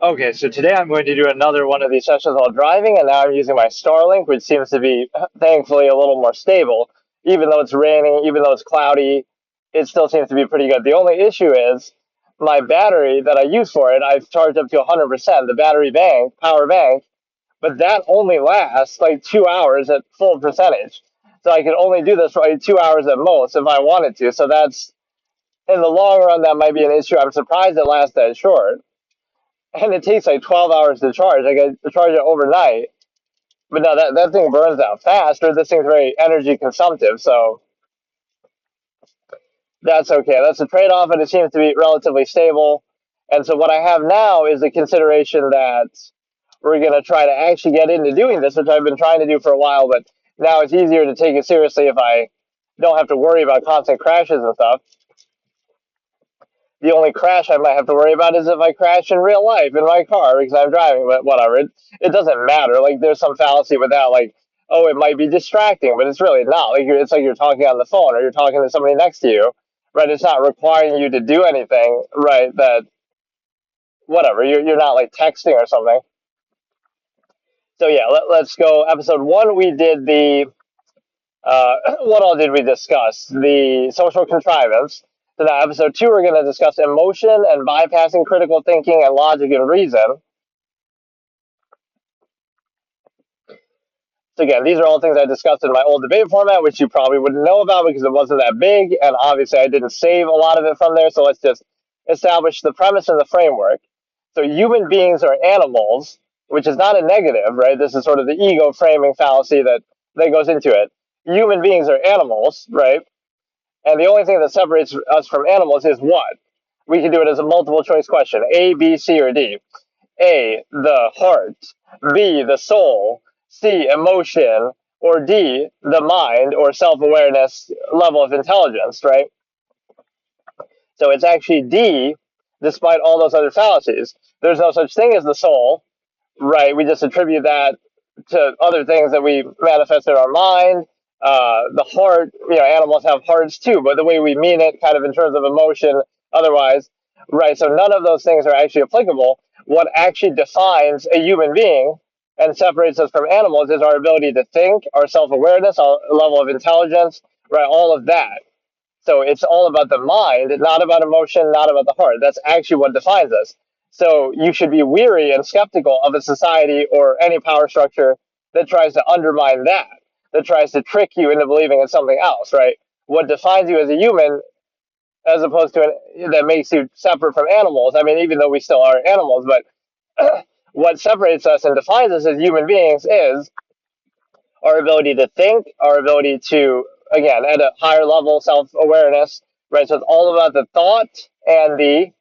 Okay, so today I'm going to do another one of these sessions while driving, and now I'm using my Starlink, which seems to be thankfully a little more stable. Even though it's raining, even though it's cloudy, it still seems to be pretty good. The only issue is my battery that I use for it, I've charged up to 100%, the battery bank, power bank, but that only lasts like 2 hours at full percentage. So I can only do this for like 2 hours at most if I wanted to. So that's, in the long run, that might be an issue. I'm surprised it lasts that short, and it takes like 12 hours to charge. I got to charge it overnight, but no, that thing burns out fast, or this thing's very energy consumptive. So that's okay. That's a trade off, and it seems to be relatively stable. And so what I have now is the consideration that we're going to try to actually get into doing this, which I've been trying to do for a while, but now it's easier to take it seriously if I don't have to worry about constant crashes and stuff. The only crash I might have to worry about is if I crash in real life in my car because I'm driving, but whatever. It doesn't matter. Like, there's some fallacy with that. Like, oh, it might be distracting, but it's really not. Like, it's like you're talking on the phone or you're talking to somebody next to you, right? It's not requiring you to do anything, right? That, whatever. You're not like texting or something. So, yeah, let's go. Episode one, we did what all did we discuss? The social contrivance. So now, episode two, we're going to discuss emotion and bypassing critical thinking and logic and reason. So again, these are all things I discussed in my old debate format, which you probably wouldn't know about because it wasn't that big, and obviously I didn't save a lot of it from there. So let's just establish the premise and the framework. So human beings are animals, which is not a negative, right? This is sort of the ego framing fallacy that goes into it. Human beings are animals, right? And the only thing that separates us from animals is what? We can do it as a multiple choice question: A, B, C, or D. A, the heart; B, the soul; C, emotion; or D, the mind or self awareness level of intelligence, right? So it's actually D, despite all those other fallacies. There's no such thing as the soul, right? We just attribute that to other things that we manifest in our mind. The heart, animals have hearts too, but the way we mean it, kind of in terms of emotion, otherwise, right? So none of those things are actually applicable. What actually defines a human being and separates us from animals is our ability to think, our self awareness, our level of intelligence, right? All of that. So it's all about the mind, not about emotion, not about the heart. That's actually what defines us. So you should be weary and skeptical of a society or any power structure that tries to undermine that, that tries to trick you into believing in something else, right? What defines you as a human, as opposed to that makes you separate from animals. I mean, even though we still are animals, but what separates us and defines us as human beings is our ability to think, our ability to, again, at a higher level, self awareness, right? So it's all about the thought and the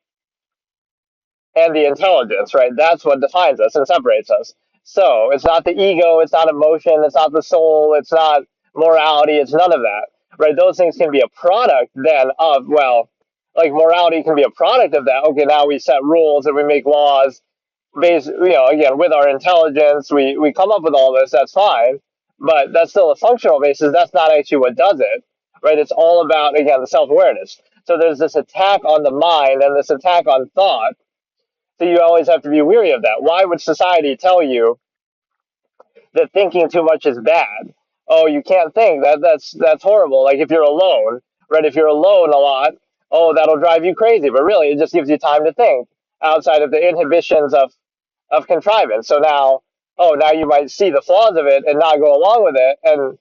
intelligence, right? That's what defines us and separates us. So it's not the ego, it's not emotion, it's not the soul, it's not morality, it's none of that, right? Those things can be a product then of, well, like morality can be a product of that. Okay, now we set rules and we make laws based, again, with our intelligence, we come up with all this, that's fine, but that's still a functional basis. That's not actually what does it, right? It's all about, again, the self awareness. So there's this attack on the mind and this attack on thought. So you always have to be weary of that. Why would society tell you that thinking too much is bad? Oh, you can't think. That's horrible. Like if you're alone, right? If you're alone a lot, oh, that'll drive you crazy. But really, it just gives you time to think outside of the inhibitions of contrivance. So now, oh, now you might see the flaws of it and not go along with it, and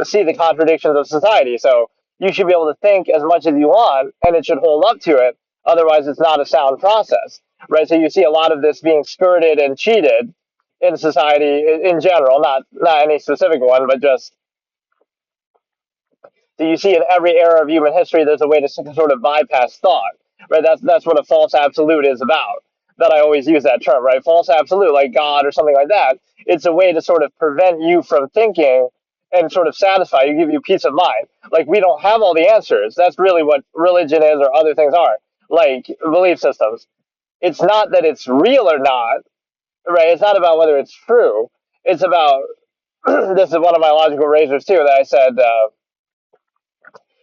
see the contradictions of society. So you should be able to think as much as you want, and it should hold up to it. Otherwise, it's not a sound process, right? So you see a lot of this being skirted and cheated in society in general, not any specific one, but just so you see in every era of human history, there's a way to sort of bypass thought, right? That's what a false absolute is about. That I always use that term, right? False absolute, like God or something like that. It's a way to sort of prevent you from thinking and sort of satisfy you, give you peace of mind. Like we don't have all the answers. That's really what religion is, or other things are, like belief systems. It's not that it's real or not, right? It's not about whether it's true. It's about this is one of my logical razors too that I said.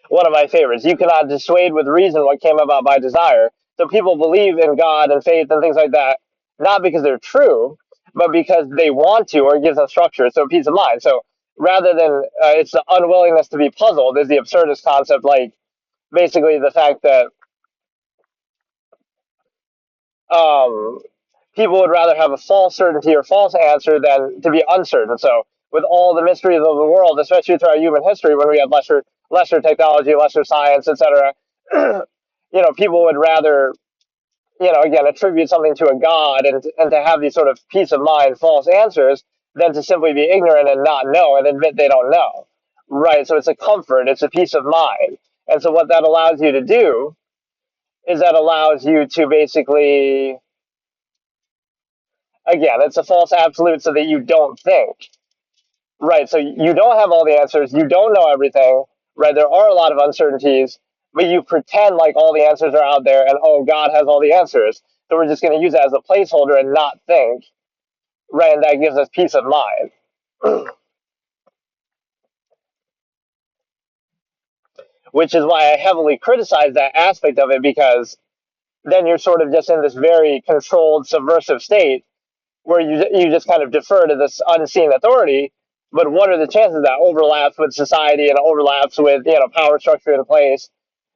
One of my favorites. You cannot dissuade with reason what came about by desire. So people believe in God and faith and things like that, not because they're true, but because they want to, or it gives them structure. So peace of mind. So rather than it's the unwillingness to be puzzled is the absurdist concept, like basically the fact that um, people would rather have a false certainty or false answer than to be uncertain. So with all the mysteries of the world, especially throughout human history, when we had lesser technology, lesser science, etc., people would rather again attribute something to a god and to have these sort of peace of mind false answers than to simply be ignorant and not know and admit they don't know. Right. So it's a comfort. It's a peace of mind. And so what that allows you to do is that allows you to basically, again, it's a false absolute so that you don't think. Right. So you don't have all the answers. You don't know everything. Right. There are a lot of uncertainties, but you pretend like all the answers are out there and, oh, God has all the answers. So we're just going to use it as a placeholder and not think. Right. And that gives us peace of mind, which is why I heavily criticize that aspect of it, because then you're sort of just in this very controlled, subversive state where you just kind of defer to this unseen authority. But what are the chances that overlaps with society and overlaps with power structure in place?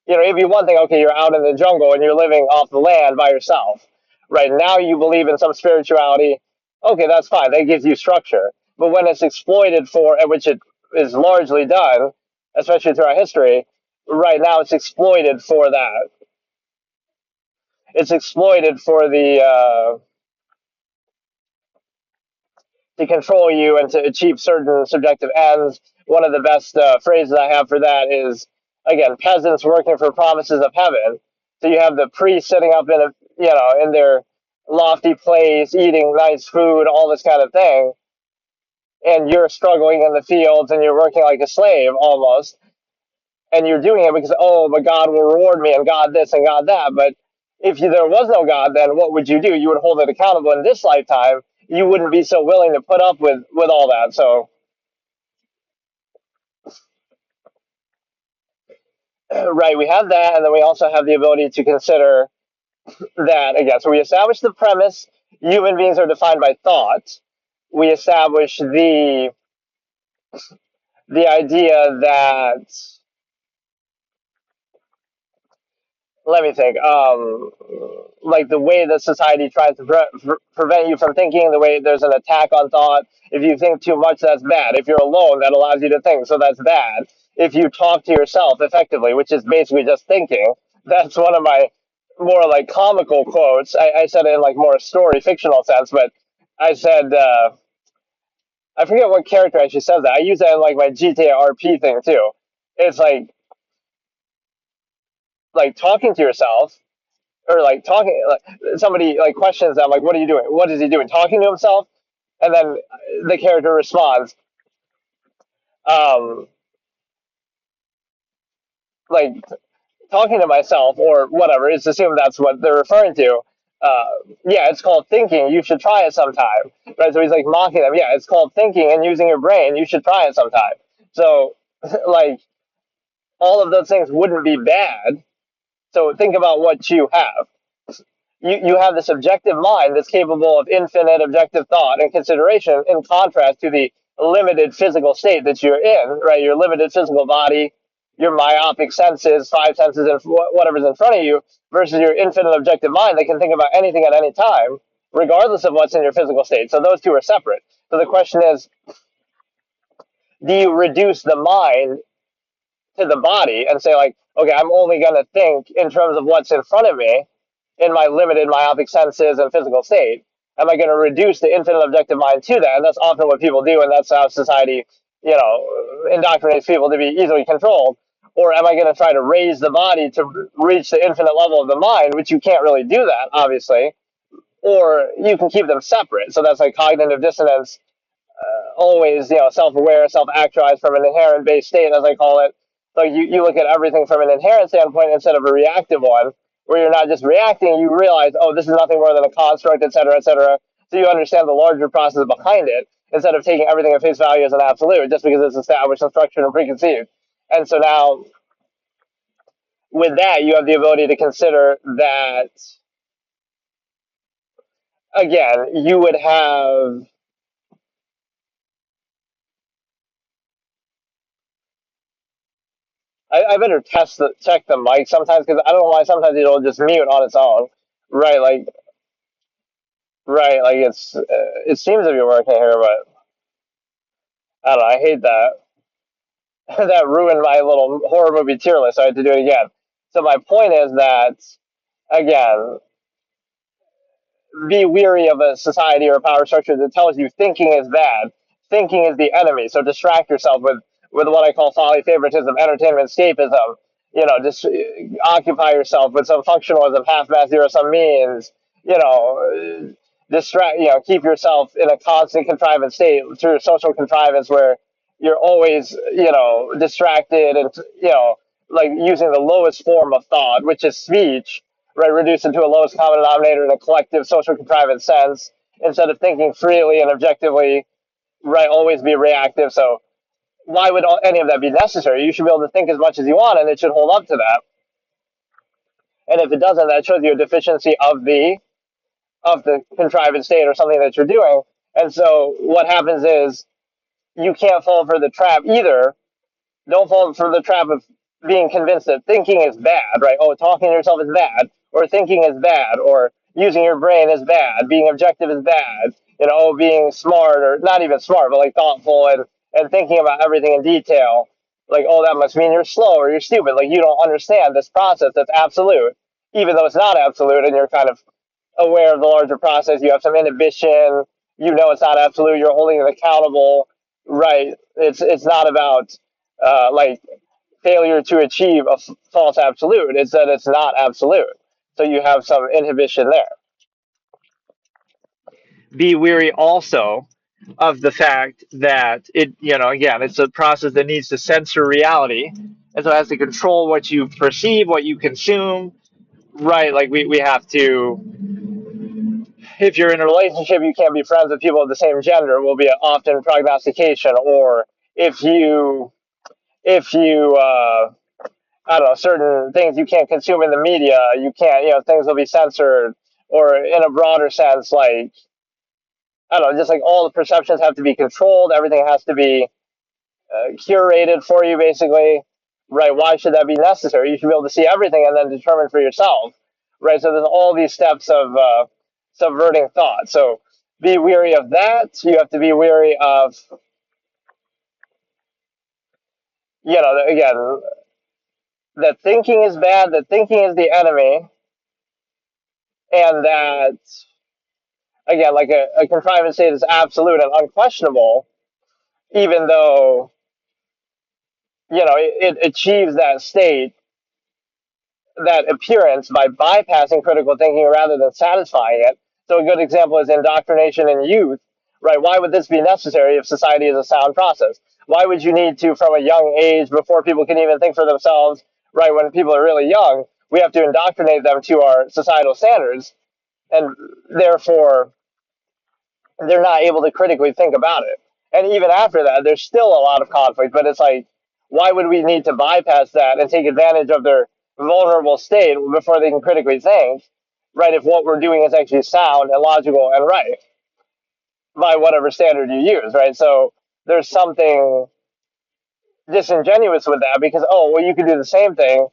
It'd be one thing, okay, you're out in the jungle and you're living off the land by yourself. Right now you believe in some spirituality. Okay, that's fine. That gives you structure. But when it's exploited for, which it is largely done, especially through our history, right now it's exploited for that. It's exploited for the to control you and to achieve certain subjective ends. One of the best phrases I have for that is, again, peasants working for promises of heaven. So you have the priests sitting up in in their lofty place, eating nice food, all this kind of thing, and you're struggling in the fields and you're working like a slave almost, and you're doing it because, oh, but God will reward me and God this and God that. But if there was no God, then what would you do? You would hold it accountable in this lifetime. You wouldn't be so willing to put up with all that. So, right, we have that, and then we also have the ability to consider that again. So we establish the premise: human beings are defined by thought. We establish the idea that, let me think. Like the way that society tries to prevent you from thinking, the way there's an attack on thought. If you think too much, that's bad. If you're alone, that allows you to think, so that's bad. If you talk to yourself effectively, which is basically just thinking, that's one of my more like comical quotes. I said it in like more story fictional sense, but I said I forget what character actually says that. I use that in like my GTA RP thing too. It's like talking to yourself, or like talking, like somebody like questions them, like, what are you doing? What is he doing? Talking to himself? And then the character responds, um, like talking to myself or whatever. It's assumed that's what they're referring to. Uh, yeah, it's called thinking. You should try it sometime. Right? So he's like mocking them. Yeah, it's called thinking and using your brain. You should try it sometime. So, like, all of those things wouldn't be bad. So think about what you have. You have this objective mind that's capable of infinite objective thought and consideration, in contrast to the limited physical state that you're in, right? Your limited physical body, your myopic senses, five senses, and whatever's in front of you, versus your infinite objective mind that can think about anything at any time, regardless of what's in your physical state. So those two are separate. So the question is, do you reduce the mind to the body and say, like, okay, I'm only going to think in terms of what's in front of me in my limited myopic senses and physical state? Am I going to reduce the infinite objective mind to that? And that's often what people do, and that's how society, indoctrinates people to be easily controlled. Or am I going to try to raise the body to reach the infinite level of the mind, which you can't really do that, obviously. Or you can keep them separate. So that's like cognitive dissonance, always, self-aware, self-actualized from an inherent based state, as I call it. So you look at everything from an inherent standpoint instead of a reactive one, where you're not just reacting, you realize, oh, this is nothing more than a construct, et cetera, et cetera. So you understand the larger process behind it, instead of taking everything at face value as an absolute, just because it's established and structured and preconceived. And so now with that, you have the ability to consider that, again, you would have. I better check the mic sometimes because I don't know why sometimes it'll just mute on its own. Right, like right, like it seems to be working here, but I don't know. I hate that. That ruined my little horror movie tier list. So I had to do it again. So my point is that again, be weary of a society or a power structure that tells you thinking is bad, thinking is the enemy. So distract yourself with what I call folly, favoritism, entertainment, escapism. Just occupy yourself with some functionalism, half-mass zero sum means. Distract. Keep yourself in a constant contrivance state through social contrivance where you're always distracted and like using the lowest form of thought, which is speech, right, reduced into a lowest common denominator in a collective social contrivance sense, instead of thinking freely and objectively, right, always be reactive. So why would any of that be necessary? You should be able to think as much as you want, and it should hold up to that. And if it doesn't, that shows you a deficiency of the contrivance state or something that you're doing. And so what happens is you can't fall for the trap either. Don't fall for the trap of being convinced that thinking is bad, right? Oh, talking to yourself is bad, or thinking is bad, or using your brain is bad, being objective is bad, being smart, or not even smart, but like thoughtful and thinking about everything in detail. Like, oh, that must mean you're slow or you're stupid. Like, you don't understand this process that's absolute, even though it's not absolute, and you're kind of aware of the larger process. You have some inhibition. It's not absolute. You're holding it accountable, right? It's not about like failure to achieve a false absolute. It's that it's not absolute. So you have some inhibition there. Be weary also of the fact that again, it's a process that needs to censor reality. And so it has to control what you perceive, what you consume, right? Like we have to, if you're in a relationship, you can't be friends with people of the same gender, will be often prognostication. Or if you I don't know, certain things you can't consume in the media. You can't, things will be censored, or in a broader sense, like, I don't know, just like all the perceptions have to be controlled. Everything has to be curated for you, basically, right? Why should that be necessary? You should be able to see everything and then determine for yourself, right? So there's all these steps of subverting thought. So be weary of that. You have to be weary of, again, that thinking is bad, that thinking is the enemy, and that again, like a contrivance state is absolute and unquestionable, even though it achieves that state, that appearance, by bypassing critical thinking rather than satisfying it. So a good example is indoctrination in youth, right? Why would this be necessary if society is a sound process? Why would you need to, from a young age, before people can even think for themselves, right? When people are really young, we have to indoctrinate them to our societal standards, and therefore they're not able to critically think about it. And even after that, there's still a lot of conflict, but it's like, why would we need to bypass that and take advantage of their vulnerable state before they can critically think, right? If what we're doing is actually sound and logical and right by whatever standard you use, right? So there's something disingenuous with that because, oh, well, you can do the same thing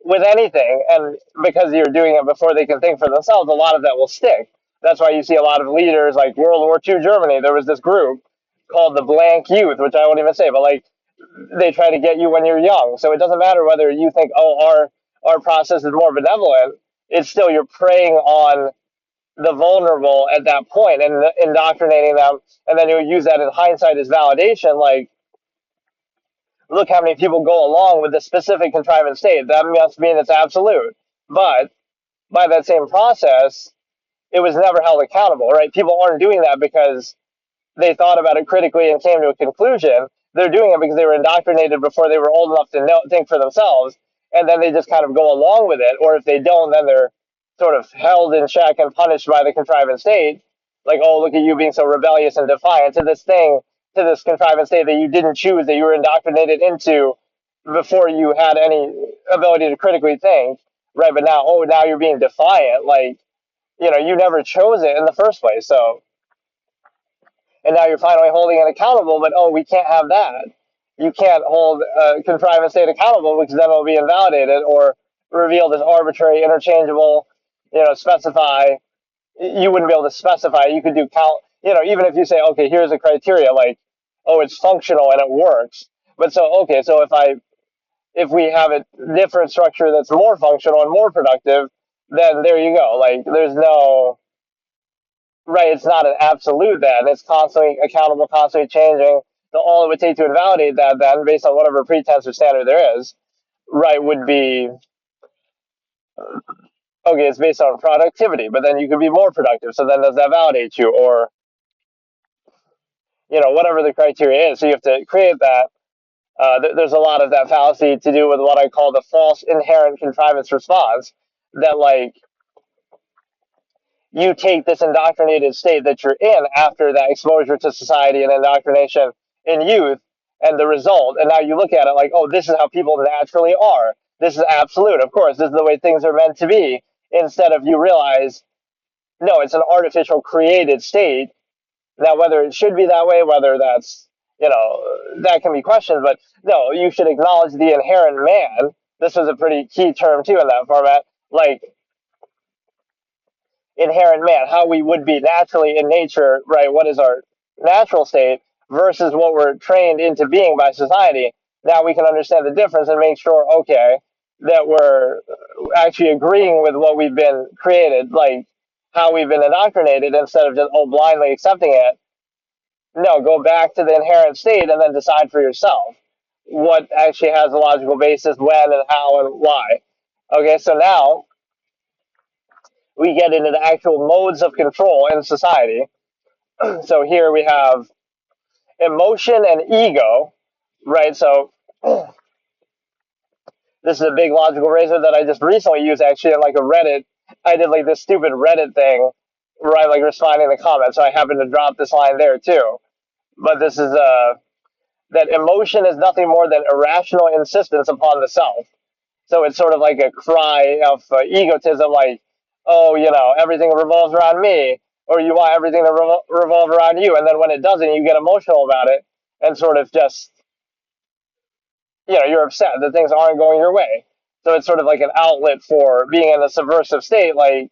with anything, and because you're doing it before they can think for themselves, a lot of that will stick. That's why you see a lot of leaders like World War II Germany. There was this group called the Blank Youth, which I won't even say, but like they try to get you when you're young. So it doesn't matter whether you think, oh, our process is more benevolent. It's still, you're preying on the vulnerable at that point and indoctrinating them, and then you use that in hindsight as validation. Like, look how many people go along with this specific contrivance state. That must mean it's absolute. But by that same process, it was never held accountable, right? People aren't doing that because they thought about it critically and came to a conclusion. They're doing it because they were indoctrinated before they were old enough to think for themselves, and then they just kind of go along with it. Or if they don't, then they're sort of held in check and punished by the contrivance state. Like, oh, look at you being so rebellious and defiant to this thing, to this contrivance state that you didn't choose, that you were indoctrinated into, before you had any ability to critically think, right? But now, oh, now you're being defiant. Like, you never chose it in the first place. So, and now you're finally holding it accountable, but oh, we can't have that. You can't hold contrivance state accountable because then it'll be invalidated or revealed as arbitrary, interchangeable, specify. You wouldn't be able to specify. You could do count, even if you say, okay, here's a criteria, like, oh, it's functional and it works. But so, okay, so if we have a different structure that's more functional and more productive, then there you go. Like, there's no, right, it's not an absolute then. It's constantly accountable, constantly changing. So all it would take to invalidate that then, based on whatever pretense or standard there is, right, would be, okay, it's based on productivity, but then you could be more productive. So then does that validate you? Or, whatever the criteria is. So you have to create that. There's a lot of that fallacy to do with what I call the false inherent contrivance response, that like you take this indoctrinated state that you're in after that exposure to society and indoctrination in youth and the result, and now you look at it like, oh, this is how people naturally are. This is absolute. Of course, this is the way things are meant to be. Instead of you realize, no, it's an artificial created state. Now, whether it should be that way, whether that's, that can be questioned, but no, you should acknowledge the inherent man. This was a pretty key term, too, in that format. Like, inherent man, how we would be naturally in nature, right? What is our natural state versus what we're trained into being by society. Now we can understand the difference and make sure, okay, that we're actually agreeing with what we've been created, like how we've been indoctrinated, instead of just, oh, blindly accepting it. No, go back to the inherent state and then decide for yourself what actually has a logical basis, when and how and why. Okay, so now we get into the actual modes of control in society. So here we have emotion and ego, right? So this is a big logical razor that I just recently used actually in like a Reddit. I did like this stupid Reddit thing, right? Like responding to the comments. So I happened to drop this line there too. But this is that emotion is nothing more than irrational insistence upon the self. So it's sort of like a cry of egotism, like, oh, everything revolves around me, or you want everything to revolve around you. And then when it doesn't, you get emotional about it and sort of just, you're upset that things aren't going your way. So it's sort of like an outlet for being in a subversive state. Like,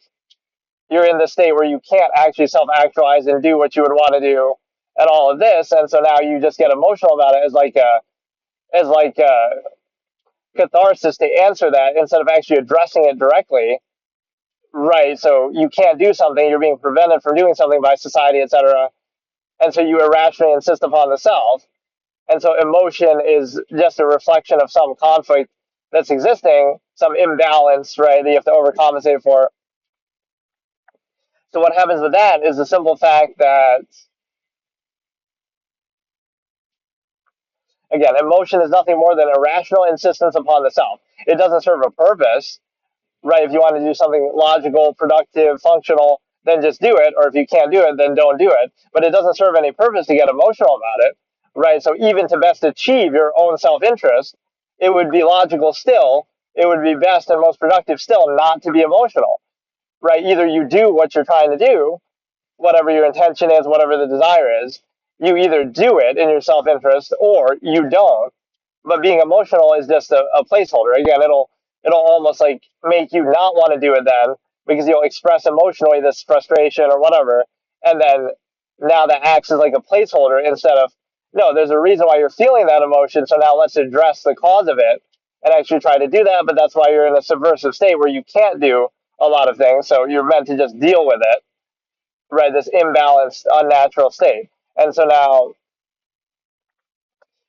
you're in this state where you can't actually self actualize and do what you would want to do and all of this. And so now you just get emotional about it as like a catharsis to answer that instead of actually addressing it directly. Right, so you can't do something, you're being prevented from doing something by society, etc. And so you irrationally insist upon the self. And so emotion is just a reflection of some conflict that's existing, some imbalance, right, that you have to overcompensate for. So what happens with that is the simple fact that, again, emotion is nothing more than irrational insistence upon the self. It doesn't serve a purpose, right? If you want to do something logical, productive, functional, then just do it. Or if you can't do it, then don't do it. But it doesn't serve any purpose to get emotional about it, right? So even to best achieve your own self-interest, it would be logical still, it would be best and most productive still not to be emotional, right? Either you do what you're trying to do, whatever your intention is, whatever the desire is, you either do it in your self-interest or you don't. But being emotional is just a placeholder. Again, it'll almost like make you not want to do it then, because you'll express emotionally this frustration or whatever, and then now that acts as like a placeholder instead of, no, there's a reason why you're feeling that emotion, so now let's address the cause of it and actually try to do that. But that's why you're in a subversive state where you can't do a lot of things, so you're meant to just deal with it, right? This imbalanced, unnatural state. And so now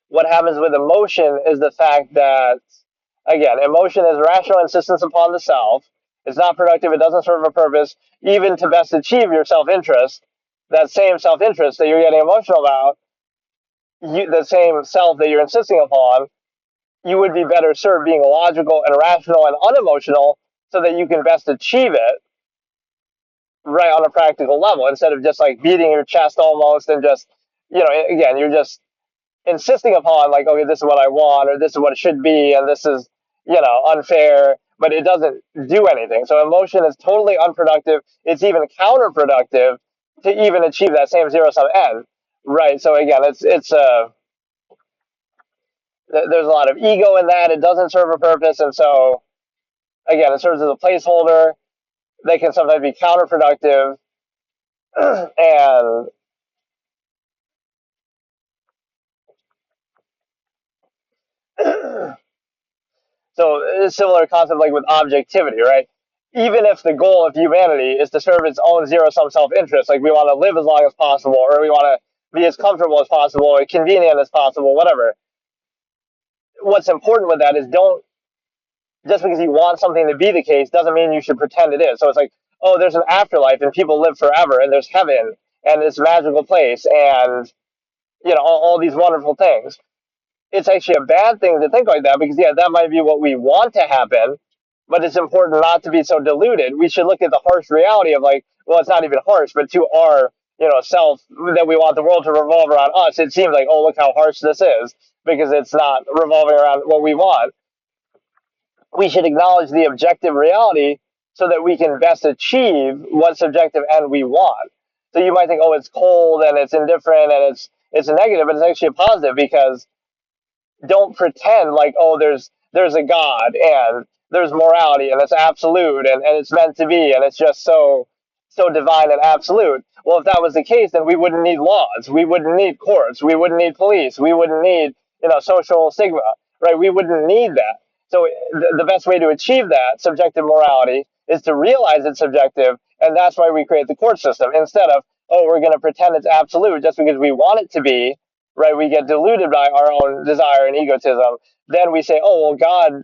what happens with emotion is the fact that, again, emotion is rational insistence upon the self. It's not productive. It doesn't serve a purpose, even to best achieve your self-interest. That same self-interest that you're getting emotional about, the same self that you're insisting upon, you would be better served being logical and rational and unemotional so that you can best achieve it right on a practical level, instead of just like beating your chest almost and just, again, you're just insisting upon, like, okay, this is what I want, or this is what it should be, and this is, unfair, but it doesn't do anything. So emotion is totally unproductive. It's even counterproductive to even achieve that same zero sum end, right? So again, there's a lot of ego in that. It doesn't serve a purpose, and so again, it serves as a placeholder. They can sometimes be counterproductive, and so it's a similar concept like with objectivity, right? Even if the goal of humanity is to serve its own zero sum self interest, like we want to live as long as possible, or we want to be as comfortable as possible, or convenient as possible, whatever. What's important with that is don't, just because you want something to be the case doesn't mean you should pretend it is. So it's like, oh, there's an afterlife and people live forever, and there's heaven and this magical place, and all these wonderful things. It's actually a bad thing to think like that, because yeah, that might be what we want to happen, but it's important not to be so deluded. We should look at the harsh reality of, like, well, it's not even harsh, but to our self, that we want the world to revolve around us. It seems like, oh, look how harsh this is, because it's not revolving around what we want. We should acknowledge the objective reality so that we can best achieve what subjective end we want. So you might think, oh, it's cold and it's indifferent and it's a negative, but it's actually a positive, because don't pretend like, oh, there's a God and there's morality and it's absolute, and it's meant to be, and it's just so divine and absolute. Well, if that was the case, then we wouldn't need laws, we wouldn't need courts, we wouldn't need police, we wouldn't need social stigma, right? We wouldn't need that. So the best way to achieve that subjective morality is to realize it's subjective, and that's why we create the court system, instead of, oh, we're going to pretend it's absolute just because we want it to be, right? We get deluded by our own desire and egotism. Then we say, oh, well, God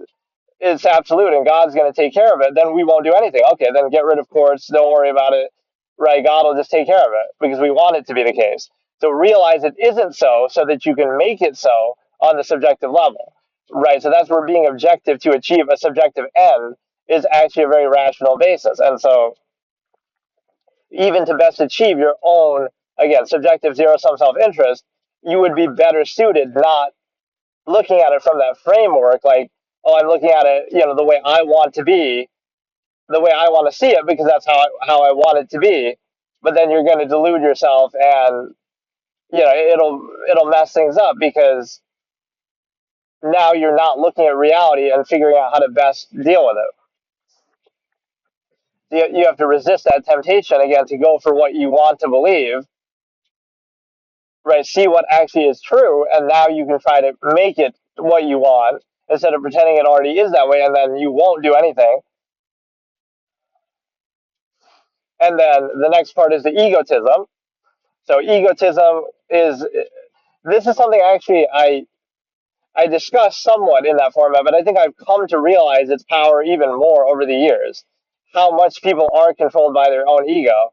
is absolute and God's going to take care of it. Then we won't do anything. Okay, then get rid of courts. Don't worry about it, right? God will just take care of it because we want it to be the case. So realize it isn't so that you can make it so on the subjective level, right? So that's where being objective to achieve a subjective end is actually a very rational basis. And so even to best achieve your own, again, subjective zero sum self interest, you would be better suited not looking at it from that framework, like, oh, I'm looking at it, the way I want to be, the way I want to see it, because that's how I want it to be. But then you're going to delude yourself, and it'll mess things up, because now you're not looking at reality and figuring out how to best deal with it. You have to resist that temptation again to go for what you want to believe, right? See what actually is true, and now you can try to make it what you want, instead of pretending it already is that way, and then you won't do anything. And then the next part is the egotism. So egotism is, this is something actually I discussed somewhat in that format, but I think I've come to realize its power even more over the years. How much people are controlled by their own ego.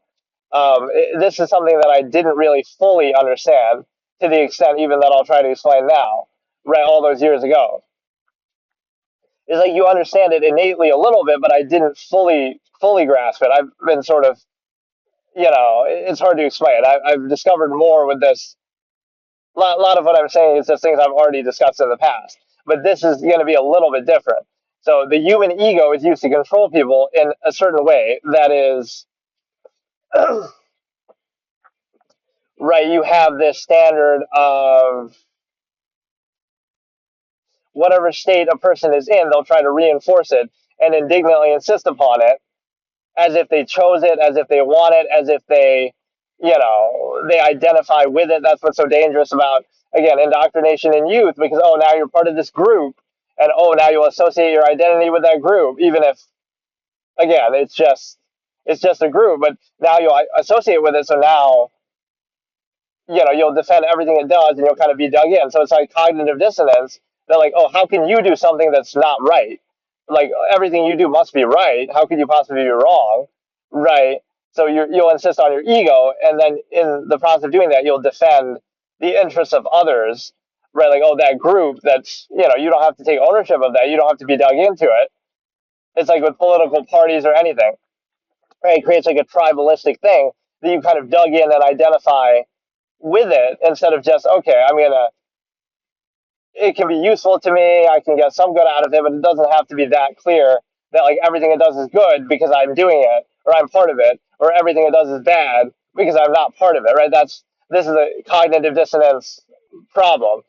This is something that I didn't really fully understand, to the extent even that I'll try to explain now, right, all those years ago. It's like you understand it innately a little bit, but I didn't fully grasp it. I've been sort of, it's hard to explain. I've discovered more with this. A lot of what I'm saying is just things I've already discussed in the past, but this is going to be a little bit different. So the human ego is used to control people in a certain way that is, right, you have this standard of whatever state a person is in, they'll try to reinforce it and indignantly insist upon it, as if they chose it, as if they want it, as if they identify with it. That's what's so dangerous about, again, indoctrination in youth, because, oh, now you're part of this group, and oh, now you'll associate your identity with that group, even if, again, it's just a group, but now you'll associate with it, so now, you'll defend everything it does, and you'll kind of be dug in. So it's like cognitive dissonance. They're like, oh, how can you do something that's not right? Like, everything you do must be right. How could you possibly be wrong? Right? So you'll insist on your ego, and then in the process of doing that, you'll defend the interests of others, right? Like, oh, that group, that's, you don't have to take ownership of that. You don't have to be dug into it. It's like with political parties or anything, right? It creates like a tribalistic thing that you kind of dug in and identify with it, instead of just, okay, I'm going to it can be useful to me. I can get some good out of it, but it doesn't have to be that clear that like everything it does is good because I'm doing it or I'm part of it, or everything it does is bad because I'm not part of it. Right? This is a cognitive dissonance problem.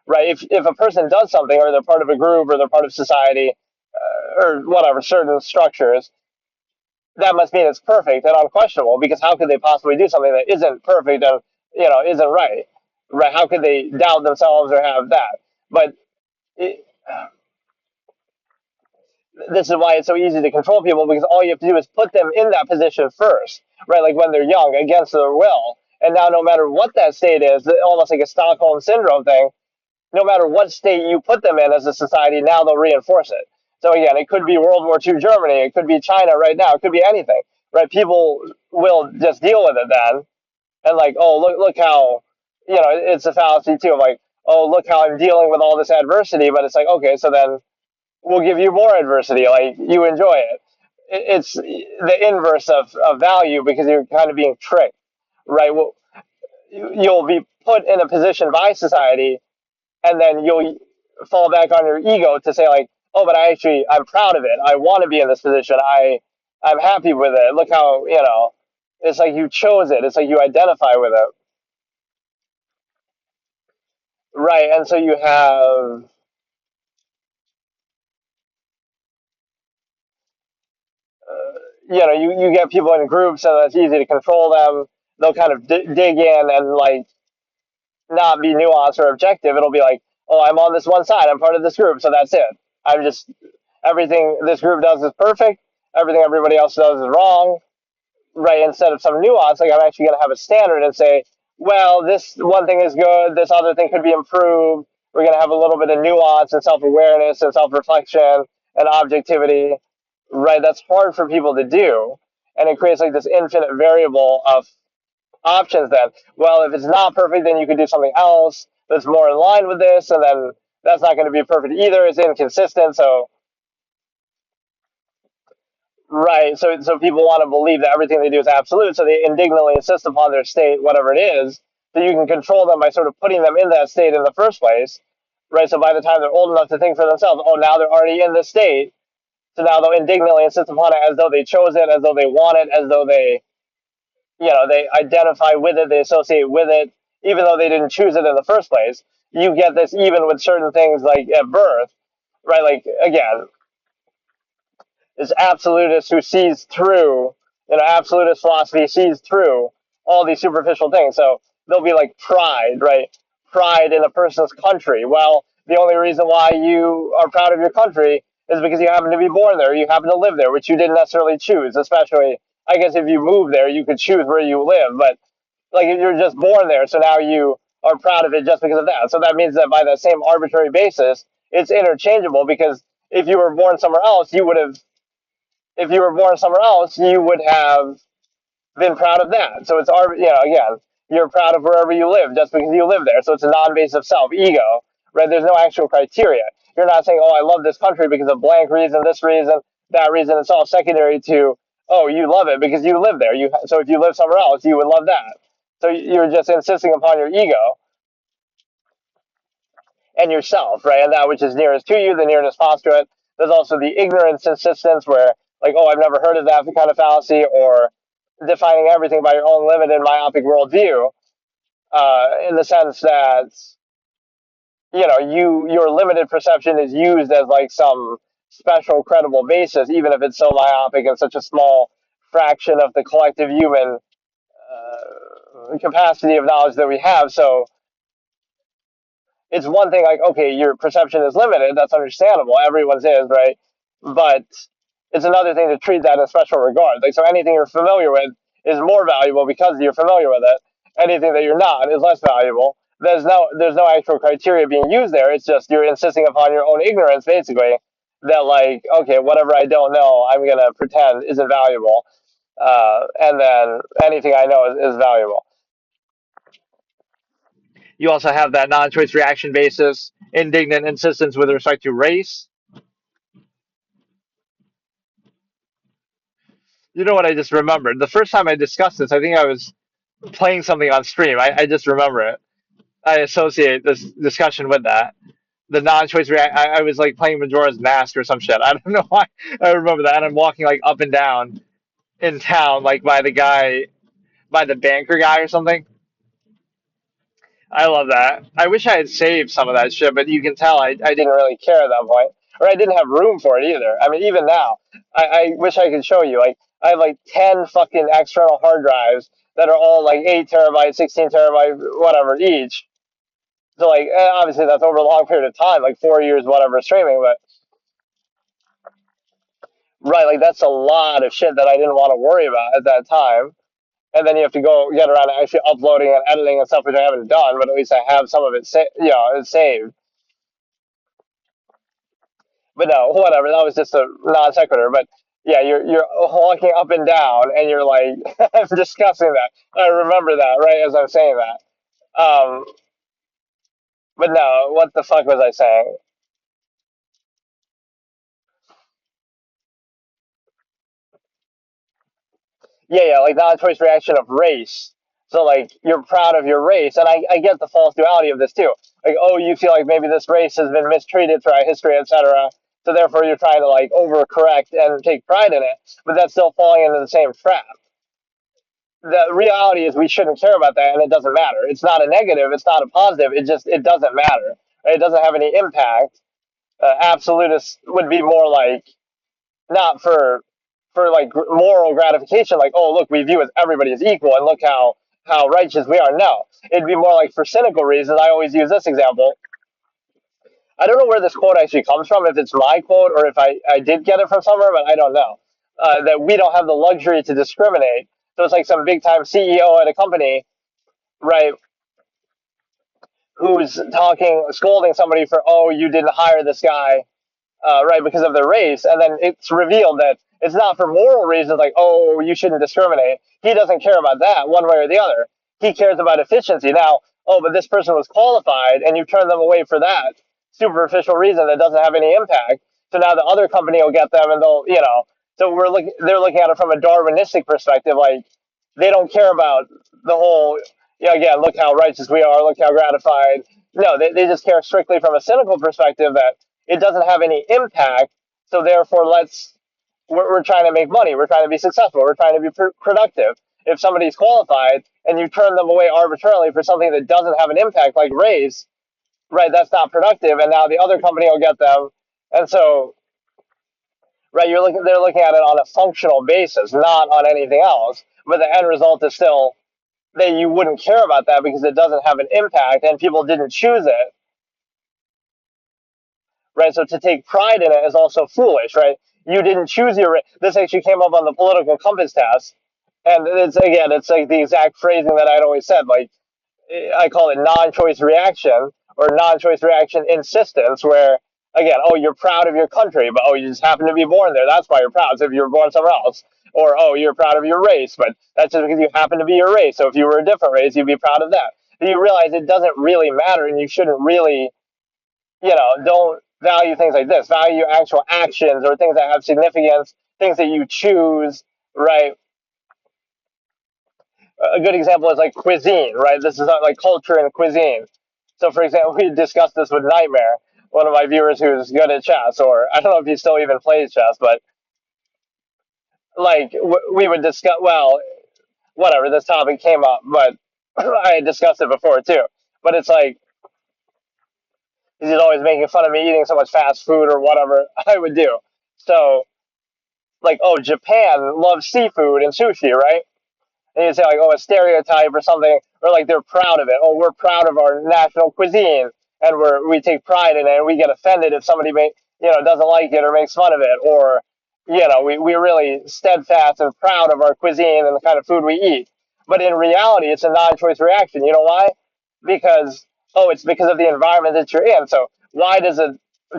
Right? If a person does something, or they're part of a group, or they're part of society, or whatever certain structures, that must mean it's perfect and unquestionable. Because how could they possibly do something that isn't perfect and isn't right? Right? How could they doubt themselves or have that? But it, this is why it's so easy to control people, because all you have to do is put them in that position first, right? Like when they're young, against their will. And now, no matter what that state is, almost like a Stockholm syndrome thing, no matter what state you put them in as a society, now they'll reinforce it. So again, it could be World War II Germany, it could be China right now, it could be anything, right? People will just deal with it then, and like, oh, look how, it's a fallacy too of like, oh, look how I'm dealing with all this adversity, but it's like, okay, so then we'll give you more adversity. Like you enjoy it. It's the inverse of value, because you're kind of being tricked, right? Well, you'll be put in a position by society, and then you'll fall back on your ego to say like, oh, but I'm proud of it. I want to be in this position. I'm happy with it. Look how it's like you chose it. It's like you identify with it, right? And so you have you get people in groups, and it's easy to control them. They'll kind of dig in and like not be nuanced or objective. It'll be like, oh, I'm on this one side. I'm part of this group, so that's it. I'm just everything this group does is perfect. Everything everybody else does is wrong, right? Instead of some nuance, like I'm actually going to have a standard and say, well, this one thing is good. This other thing could be improved. We're going to have a little bit of nuance and self awareness and self reflection and objectivity, right? That's hard for people to do, and it creates like this infinite variable of options then. Well, if it's not perfect, then you could do something else that's more in line with this, and then that's not going to be perfect either. It's inconsistent. So, right. So people want to believe that everything they do is absolute. So they indignantly insist upon their state, whatever it is, that you can control them by sort of putting them in that state in the first place. Right. So by the time they're old enough to think for themselves, oh, now they're already in this state. So now they'll indignantly insist upon it as though they chose it, as though they want it, as though they identify with it, they associate with it, even though they didn't choose it in the first place. You get this even with certain things like at birth, right? Like again, this absolutist who sees through, absolutist philosophy sees through all these superficial things. So there'll be like pride, right? Pride in a person's country. Well, the only reason why you are proud of your country is because you happen to be born there, you happen to live there, which you didn't necessarily choose. Especially, I guess, if you move there, you could choose where you live, but like you're just born there, so now you are proud of it just because of that. So that means that by that same arbitrary basis, it's interchangeable, because if you were born somewhere else, you would have been proud of that. So it's again, you're proud of wherever you live just because you live there. So it's a non-basic self, ego, right? There's no actual criteria. You're not saying, oh, I love this country because of blank reason, this reason, that reason. It's all secondary to, oh, you love it because you live there. So if you live somewhere else, you would love that. So you're just insisting upon your ego and yourself, right? And that which is nearest to you, the nearest postulant. There's also the ignorance insistence, where like, oh, I've never heard of that kind of fallacy, or defining everything by your own limited myopic worldview, in the sense that your limited perception is used as like some special credible basis, even if it's so myopic and such a small fraction of the collective human capacity of knowledge that we have. So it's one thing like, okay, your perception is limited. That's understandable. Everyone's is, right? But it's another thing to treat that in special regard. Like, so anything you're familiar with is more valuable because you're familiar with it. Anything that you're not is less valuable. There's no actual criteria being used there. It's just you're insisting upon your own ignorance, basically. That like, okay, whatever I don't know, I'm gonna pretend isn't valuable, and then anything I know is valuable. You also have that non-choice reaction basis, indignant insistence with respect to race. You know what I just remembered? The first time I discussed this, I think I was playing something on stream. I just remember it. I associate this discussion with that. The non-choice react. I was like playing Majora's Mask or some shit. I don't know why I remember that. And I'm walking like up and down in town, like by the guy, by the banker guy or something. I love that. I wish I had saved some of that shit, but you can tell I didn't really care at that point, or I didn't have room for it either. I mean, even now, I wish I could show you. Like, I have like 10 fucking external hard drives that are all like 8 terabytes, 16 terabytes, whatever each. So like, obviously that's over a long period of time, like 4 years, whatever streaming. But right, like that's a lot of shit that I didn't want to worry about at that time. And then you have to go get around to actually uploading and editing and stuff, which I haven't done. But at least I have some of it, it's saved. But no, whatever. That was just a non sequitur. But yeah, you're walking up and down, and you're like I'm discussing that. I remember that right as I'm saying that. But no, what the fuck was I saying? Yeah, like non-choice reaction of race. So like you're proud of your race, and I get the false duality of this too. Like, oh, you feel like maybe this race has been mistreated throughout history, etc. So therefore, you're trying to like overcorrect and take pride in it, but that's still falling into the same trap. The reality is we shouldn't care about that, and it doesn't matter. It's not a negative, it's not a positive. It doesn't matter. It doesn't have any impact. Absolutists would be more like not for like moral gratification, like oh look, we view as everybody as equal, and look how righteous we are. No, it'd be more like for cynical reasons. I always use this example. I don't know where this quote actually comes from, if it's my quote or if I did get it from somewhere, but I don't know. That we don't have the luxury to discriminate. So it's like some big time CEO at a company, right, who's scolding somebody for, oh, you didn't hire this guy, right, because of their race. And then it's revealed that it's not for moral reasons, like, oh, you shouldn't discriminate. He doesn't care about that one way or the other. He cares about efficiency. Now, oh, but this person was qualified and you turn them away for that superficial reason that doesn't have any impact. So now the other company will get them and so they're looking at it from a Darwinistic perspective, like they don't care about the whole, yeah, again, look how righteous we are, look how gratified. No, they just care strictly from a cynical perspective that it doesn't have any impact. So therefore, we're trying to make money. We're trying to be successful. We're trying to be productive. If somebody's qualified and you turn them away arbitrarily for something that doesn't have an impact, like race, right? That's not productive. And now the other company will get them. And so, right, they're looking at it on a functional basis, not on anything else. But the end result is still that you wouldn't care about that because it doesn't have an impact and people didn't choose it, right? So to take pride in it is also foolish, right? You didn't choose your. This actually came up on the political compass test, and it's like the exact phrasing that I'd always said. Like I call it non-choice reaction or non-choice reaction insistence, where again, oh, you're proud of your country, but oh, you just happen to be born there. That's why you're proud. So if you were born somewhere else, or oh, you're proud of your race, but that's just because you happen to be your race. So if you were a different race, you'd be proud of that. But you realize it doesn't really matter, and you shouldn't really, don't value things like this. Value actual actions or things that have significance, things that you choose, right? A good example is like cuisine, right? This is not like culture and cuisine. So, for example, we discussed this with Nightmare, one of my viewers who's good at chess, or I don't know if he still even plays chess, but like we would discuss, well, whatever, this topic came up, but I had discussed it before too. But it's like, he's always making fun of me eating so much fast food or whatever I would do. So, like, oh, Japan loves seafood and sushi, right? And you say like, oh, a stereotype or something, or like they're proud of it. Oh, we're proud of our national cuisine, and we take pride in it, and we get offended if somebody doesn't like it or makes fun of it, or we're really steadfast and proud of our cuisine and the kind of food we eat. But in reality, it's a non-choice reaction. You know why? Because it's because of the environment that you're in. So why does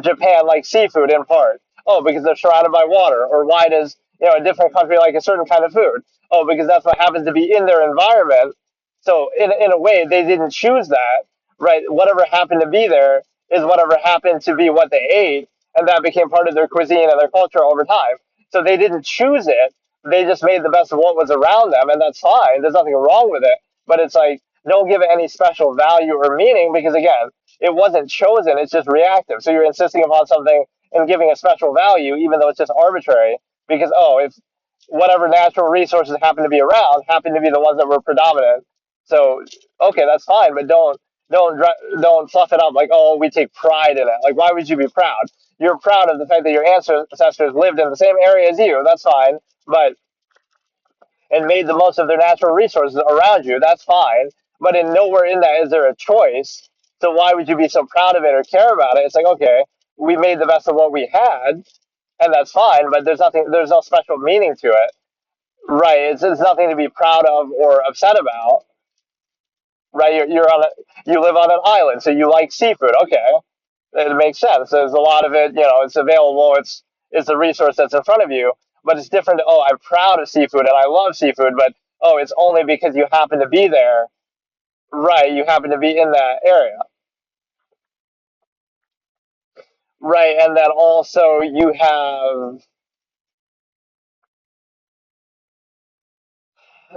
Japan like seafood in part? Oh, because they're surrounded by water. Or why does a different country like a certain kind of food? Oh, because that's what happens to be in their environment. So in a way, they didn't choose that, right? Whatever happened to be there is whatever happened to be what they ate, and that became part of their cuisine and their culture over time. So they didn't choose it. They just made the best of what was around them, and that's fine. There's nothing wrong with it. But it's like, don't give it any special value or meaning because, again, it wasn't chosen, it's just reactive. So you're insisting upon something and giving a special value, even though it's just arbitrary, because, oh, if whatever natural resources happen to be around happen to be the ones that were predominant. So, okay, that's fine, but don't fluff it up like, oh, we take pride in it. Like, why would you be proud? You're proud of the fact that your ancestors lived in the same area as you. That's fine, but and made the most of their natural resources around you. That's fine, but in nowhere in that is there a choice. So why would you be so proud of it or care about it? It's like, okay, we made the best of what we had, and that's fine. But there's nothing. There's no special meaning to it, right? It's nothing to be proud of or upset about, right? You're on a you live on an island, so you like seafood. Okay, it makes sense. There's a lot of it. It's available. It's a resource that's in front of you. But it's different. Oh, I'm proud of seafood and I love seafood. But oh, it's only because you happen to be there. Right, you happen to be in that area. Right, and then also you have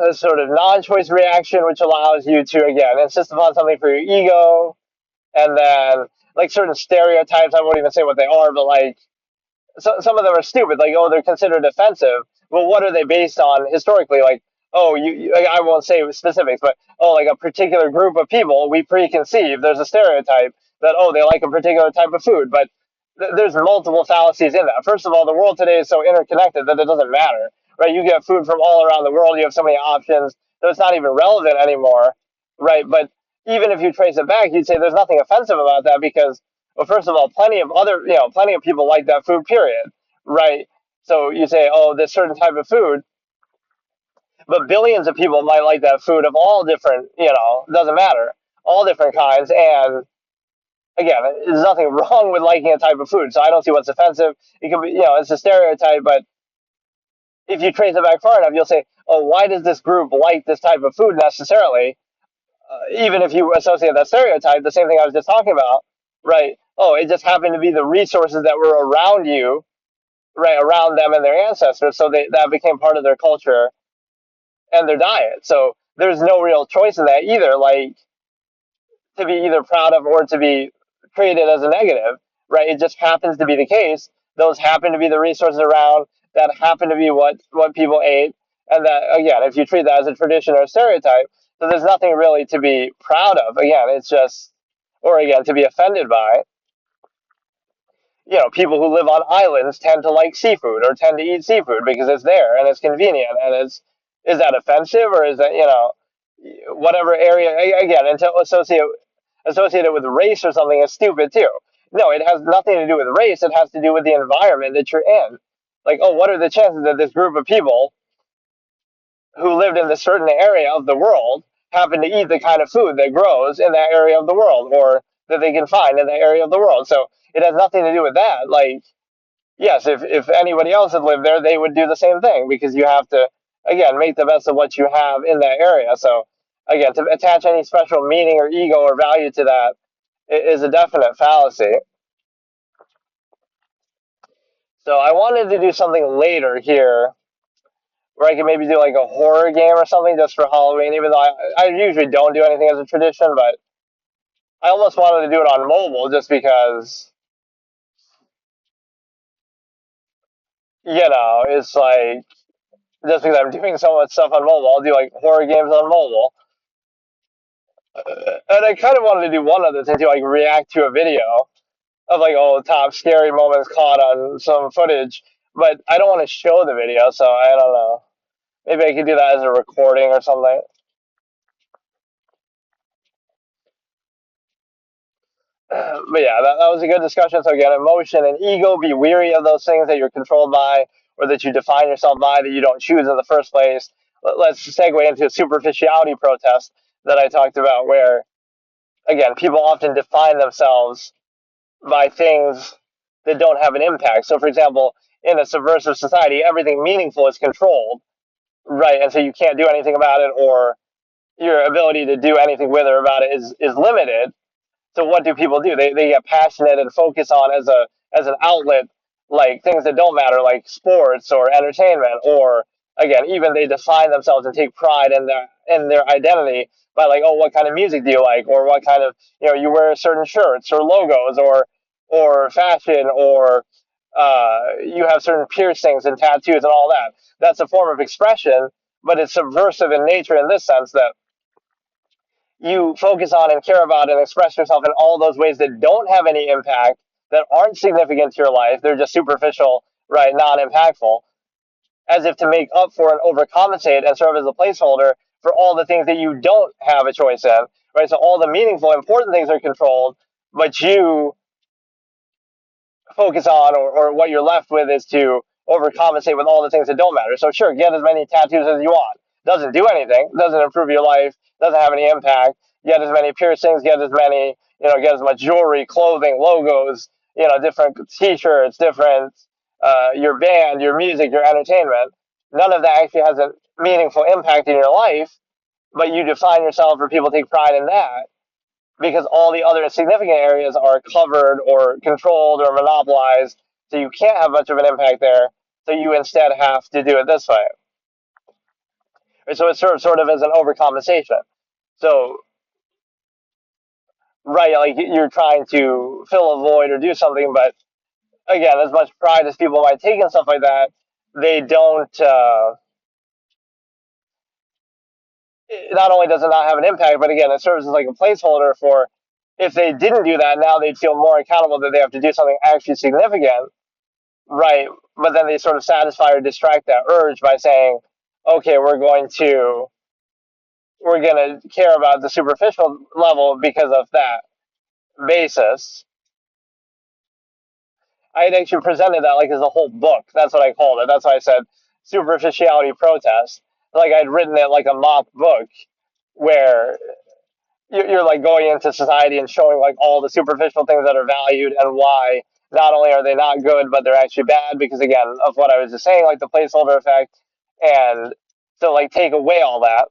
a sort of non-choice reaction, which allows you to again insist upon something for your ego, and then like certain stereotypes. I won't even say what they are, but like some of them are stupid. Like, oh, they're considered offensive. Well, what are they based on historically? Like, oh, like, I won't say specifics, but oh, like a particular group of people we preconceive. There's a stereotype that oh, they like a particular type of food, but there's multiple fallacies in that. First of all, the world today is so interconnected that it doesn't matter, right? You get food from all around the world. You have so many options that it's not even relevant anymore, right? But even if you trace it back, you'd say there's nothing offensive about that because well, first of all, plenty of people like that food, period, right? So you say, oh, this certain type of food, but billions of people might like that food of all different, doesn't matter, all different kinds. And again, there's nothing wrong with liking a type of food. So I don't see what's offensive. It can be, it's a stereotype, but if you trace it back far enough, you'll say, oh, why does this group like this type of food necessarily? Even if you associate that stereotype, the same thing I was just talking about, right? Oh, it just happened to be the resources that were around you, right, around them and their ancestors, so that became part of their culture and their diet. So there's no real choice in that either, like to be either proud of or to be treated as a negative, right? It just happens to be the case. Those happen to be the resources around that happen to be what people ate, and that again, if you treat that as a tradition or a stereotype, so there's nothing really to be proud of. Again, it's just, or again, to be offended by. People who live on islands tend to like seafood or tend to eat seafood because it's there and it's convenient and is that offensive or is that whatever area again and to associate it with race or something is stupid too. No, it has nothing to do with race. It has to do with the environment that you're in. Like, oh, what are the chances that this group of people who lived in this certain area of the world happen to eat the kind of food that grows in that area of the world or that they can find in that area of the world? So it has nothing to do with that. Like, yes, if anybody else had lived there, they would do the same thing because you have to, again, make the best of what you have in that area. So, again, to attach any special meaning or ego or value to that is a definite fallacy. So, I wanted to do something later here where I could maybe do like a horror game or something just for Halloween, even though I usually don't do anything as a tradition, but I almost wanted to do it on mobile just because, it's like, just because I'm doing so much stuff on mobile, I'll do like horror games on mobile. And I kind of wanted to do one other thing to like react to a video of like top scary moments caught on some footage, but I don't want to show the video, so I don't know. Maybe I could do that as a recording or something. But yeah, that was a good discussion. So again, emotion and ego, be weary of those things that you're controlled by or that you define yourself by that you don't choose in the first place. Let's segue into a superficiality protest that I talked about, where again, people often define themselves by things that don't have an impact. So, for example, in a subversive society, everything meaningful is controlled, right? And so you can't do anything about it, or your ability to do anything with or about it is limited. So, what do people do? They get passionate and focus on as an outlet, like things that don't matter, like sports or entertainment, or again, even they define themselves and take pride in their identity by like, oh, what kind of music do you like, or what kind of, you wear certain shirts or logos or fashion, or you have certain piercings and tattoos and all that. That's a form of expression, but it's subversive in nature in this sense that you focus on and care about and express yourself in all those ways that don't have any impact, that aren't significant to your life. They're just superficial, right? Non impactful, as if to make up for and overcompensate and serve as a placeholder for all the things that you don't have a choice in, right? So all the meaningful, important things are controlled, but you focus on, or what you're left with is to overcompensate with all the things that don't matter. So sure, get as many tattoos as you want. Doesn't do anything. Doesn't improve your life. Doesn't have any impact. Get as many piercings. Get as many. Get as much jewelry, clothing, logos. Different T-shirts, different your band, your music, your entertainment. None of that actually has a meaningful impact in your life, but you define yourself, or people take pride in that because all the other significant areas are covered or controlled or monopolized, so you can't have much of an impact there. So you instead have to do it this way. So it serves sort of as an overcompensation. So, right, like you're trying to fill a void or do something, but again, as much pride as people might take in stuff like that, they don't. Not only does it not have an impact, but again, it serves as like a placeholder for if they didn't do that, now they'd feel more accountable that they have to do something actually significant. Right, but then they sort of satisfy or distract that urge by saying, "Okay, we're going to care about the superficial level because of that basis." I had actually presented that like as a whole book. That's what I called it. That's why I said superficiality protest. Like I'd written it like a mock book where you're like going into society and showing like all the superficial things that are valued and why not only are they not good, but they're actually bad because again of what I was just saying, like the placeholder effect. And so like take away all that,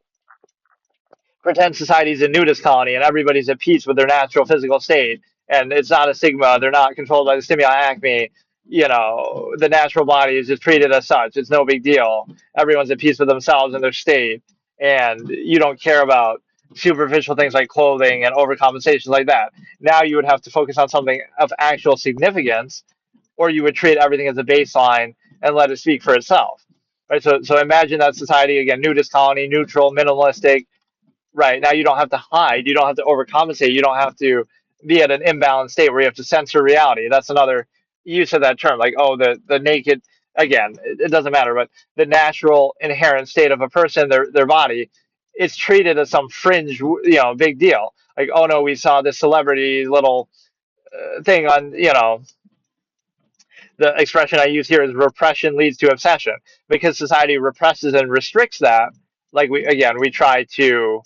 pretend society's a nudist colony and everybody's at peace with their natural physical state, and it's not a stigma, they're not controlled by the stimuli acme, the natural body is just treated as such, it's no big deal, everyone's at peace with themselves and their state, and you don't care about superficial things like clothing and overcompensations like that. Now you would have to focus on something of actual significance, or you would treat everything as a baseline and let it speak for itself. Right, so imagine that society again, nudist colony, neutral, minimalistic. Right. Now you don't have to hide. You don't have to overcompensate. You don't have to be at an imbalanced state where you have to censor reality. That's another use of that term. Like, oh, the naked, again, it doesn't matter, but the natural inherent state of a person, their body, it's treated as some fringe, big deal. Like, oh no, we saw this celebrity little thing on, the expression I use here is repression leads to obsession because society represses and restricts that. Like we try to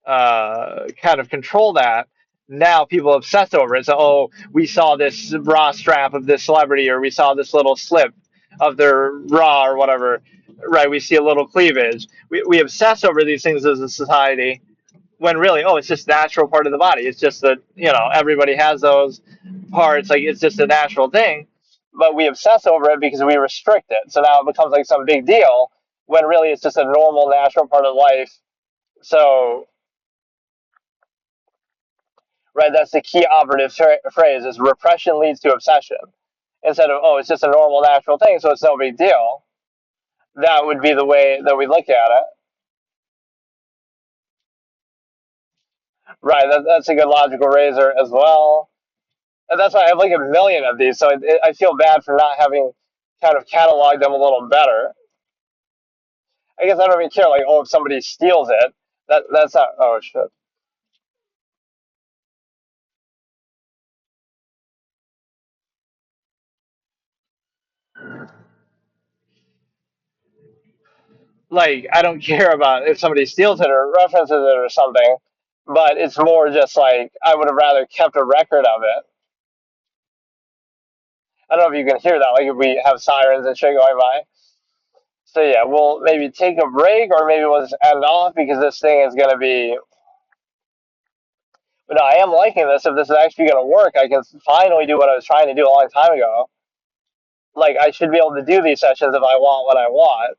kind of control that. Now people obsess over it. So, oh, we saw this bra strap of this celebrity, or we saw this little slip of their bra, or whatever. Right? We see a little cleavage. We obsess over these things as a society, when really, oh, it's just a natural part of the body. It's just that everybody has those parts. Like it's just a natural thing, but we obsess over it because we restrict it. So now it becomes like some big deal when really it's just a normal, natural part of life. So right? That's the key operative phrase: is repression leads to obsession. Instead of, oh, it's just a normal, natural thing, so it's no big deal. That would be the way that we look at it. Right? That's a good logical razor as well. And that's why I have like a million of these. So I feel bad for not having kind of cataloged them a little better. I guess I don't even care. Like, oh, if somebody steals it, that's not. Oh shit. Like, I don't care about if somebody steals it or references it or something, but it's more just like I would have rather kept a record of it. I don't know if you can hear that, like if we have sirens and shit going by. So yeah, we'll maybe take a break, or maybe we'll just end off because this thing is gonna be. But no, I am liking this. If this is actually gonna work, I can finally do what I was trying to do a long time ago. Like I should be able to do these sessions if I want what I want.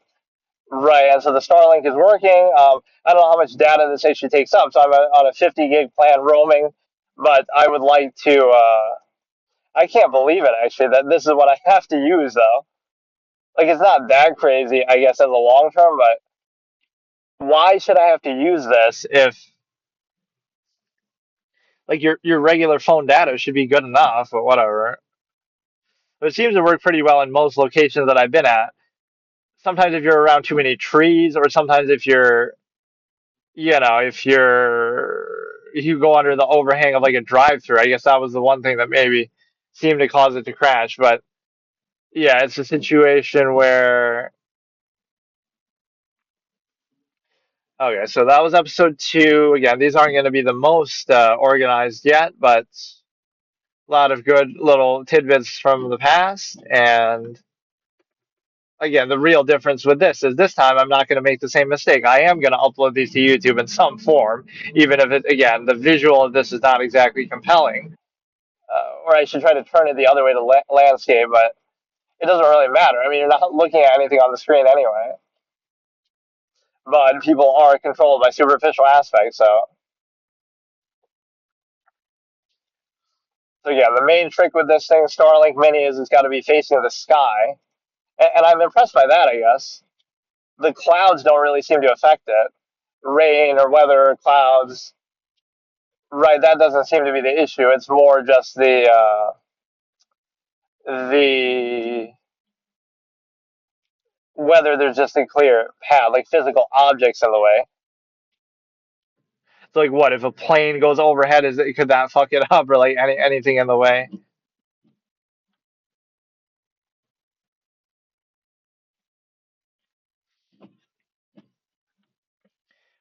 right, and so the Starlink is working. I don't know how much data this actually takes up, so I'm on a 50 gig plan roaming, but I would like to. I can't believe it actually that this is what I have to use though. Like it's not that crazy, I guess, in the long term, but why should I have to use this if like your regular phone data should be good enough, but whatever. It seems to work pretty well in most locations that I've been at. Sometimes if you're around too many trees, or sometimes if you're, if you go under the overhang of like a drive-through. I guess that was the one thing that maybe seemed to cause it to crash. But yeah, it's a situation where okay, so that was episode two. Again, these aren't going to be the most organized yet, but a lot of good little tidbits from the past. And again, the real difference with this is this time I'm not going to make the same mistake. I am going to upload these to YouTube in some form, even if it, again, the visual of this is not exactly compelling. Or I should try to turn it the other way to landscape, but it doesn't really matter. I mean, you're not looking at anything on the screen anyway. But people are controlled by superficial aspects, so yeah, the main trick with this thing, Starlink Mini, is it's got to be facing the sky, and I'm impressed by that. I guess the clouds don't really seem to affect it, rain or weather or clouds. Right, that doesn't seem to be the issue. It's more just the whether there's just a clear path, like physical objects in the way. So like, what if a plane goes overhead? Could that fuck it up, or like anything in the way?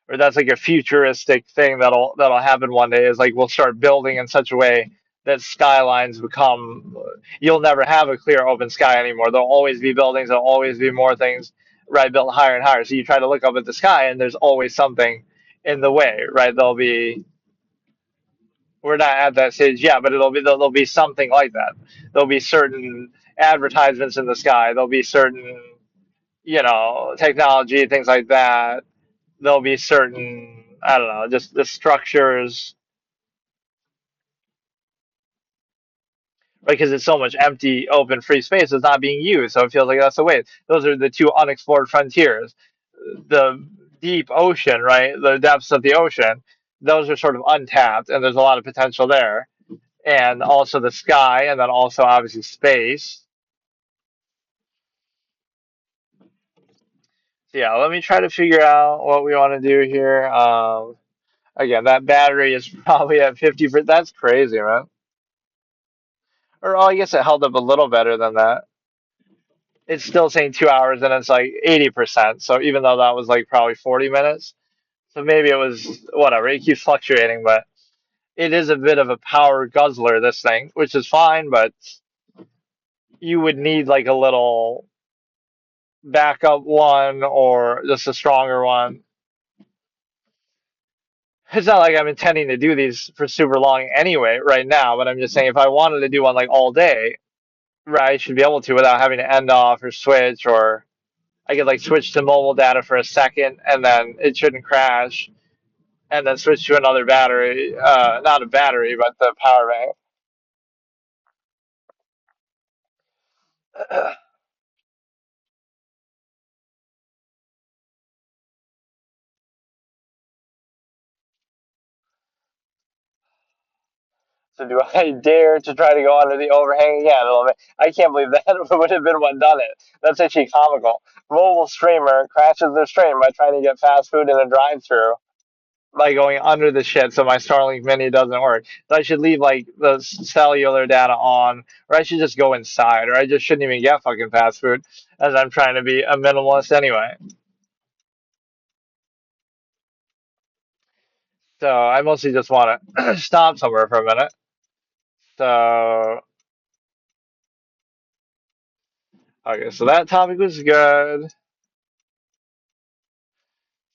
Or that's like a futuristic thing that'll happen one day is like we'll start building in such a way that skylines become you'll never have a clear open sky anymore. There'll always be buildings, there'll always be more things, right, built higher and higher. So you try to look up at the sky and there's always something in the way, right? There'll be we're not at that stage yet, but there'll be something like that. There'll be certain advertisements in the sky, there'll be certain, technology, things like that. There'll be certain, I don't know, just the structures, right? Because it's so much empty, open, free space that's not being used. So it feels like that's the way. Those are the two unexplored frontiers. The deep ocean, right? The depths of the ocean, those are sort of untapped, and there's a lot of potential there. And also the sky, and then also obviously space. So yeah, let me try to figure out what we want to do here. Again, that battery is probably at 50%. That's crazy, man. Or oh, I guess it held up a little better than that. It's still saying 2 hours and it's like 80%. So even though that was like probably 40 minutes, so maybe it was whatever. It keeps fluctuating, but it is a bit of a power guzzler, this thing, which is fine, but you would need like a little backup one or just a stronger one. It's not like I'm intending to do these for super long anyway, right now, but I'm just saying if I wanted to do one like all day, right, I should be able to without having to end off or switch, or I could like switch to mobile data for a second and then it shouldn't crash, and then switch to another battery, not a battery, but the power bank. So do I dare to try to go under the overhang again? I can't believe that would have been what done it. That's actually comical. Mobile streamer crashes their stream by trying to get fast food in a drive-through by going under the shit, so my Starlink Mini doesn't work. So I should leave like the cellular data on, or I should just go inside, or I just shouldn't even get fucking fast food, as I'm trying to be a minimalist anyway. So I mostly just want to stop somewhere for a minute. So okay, so that topic was good.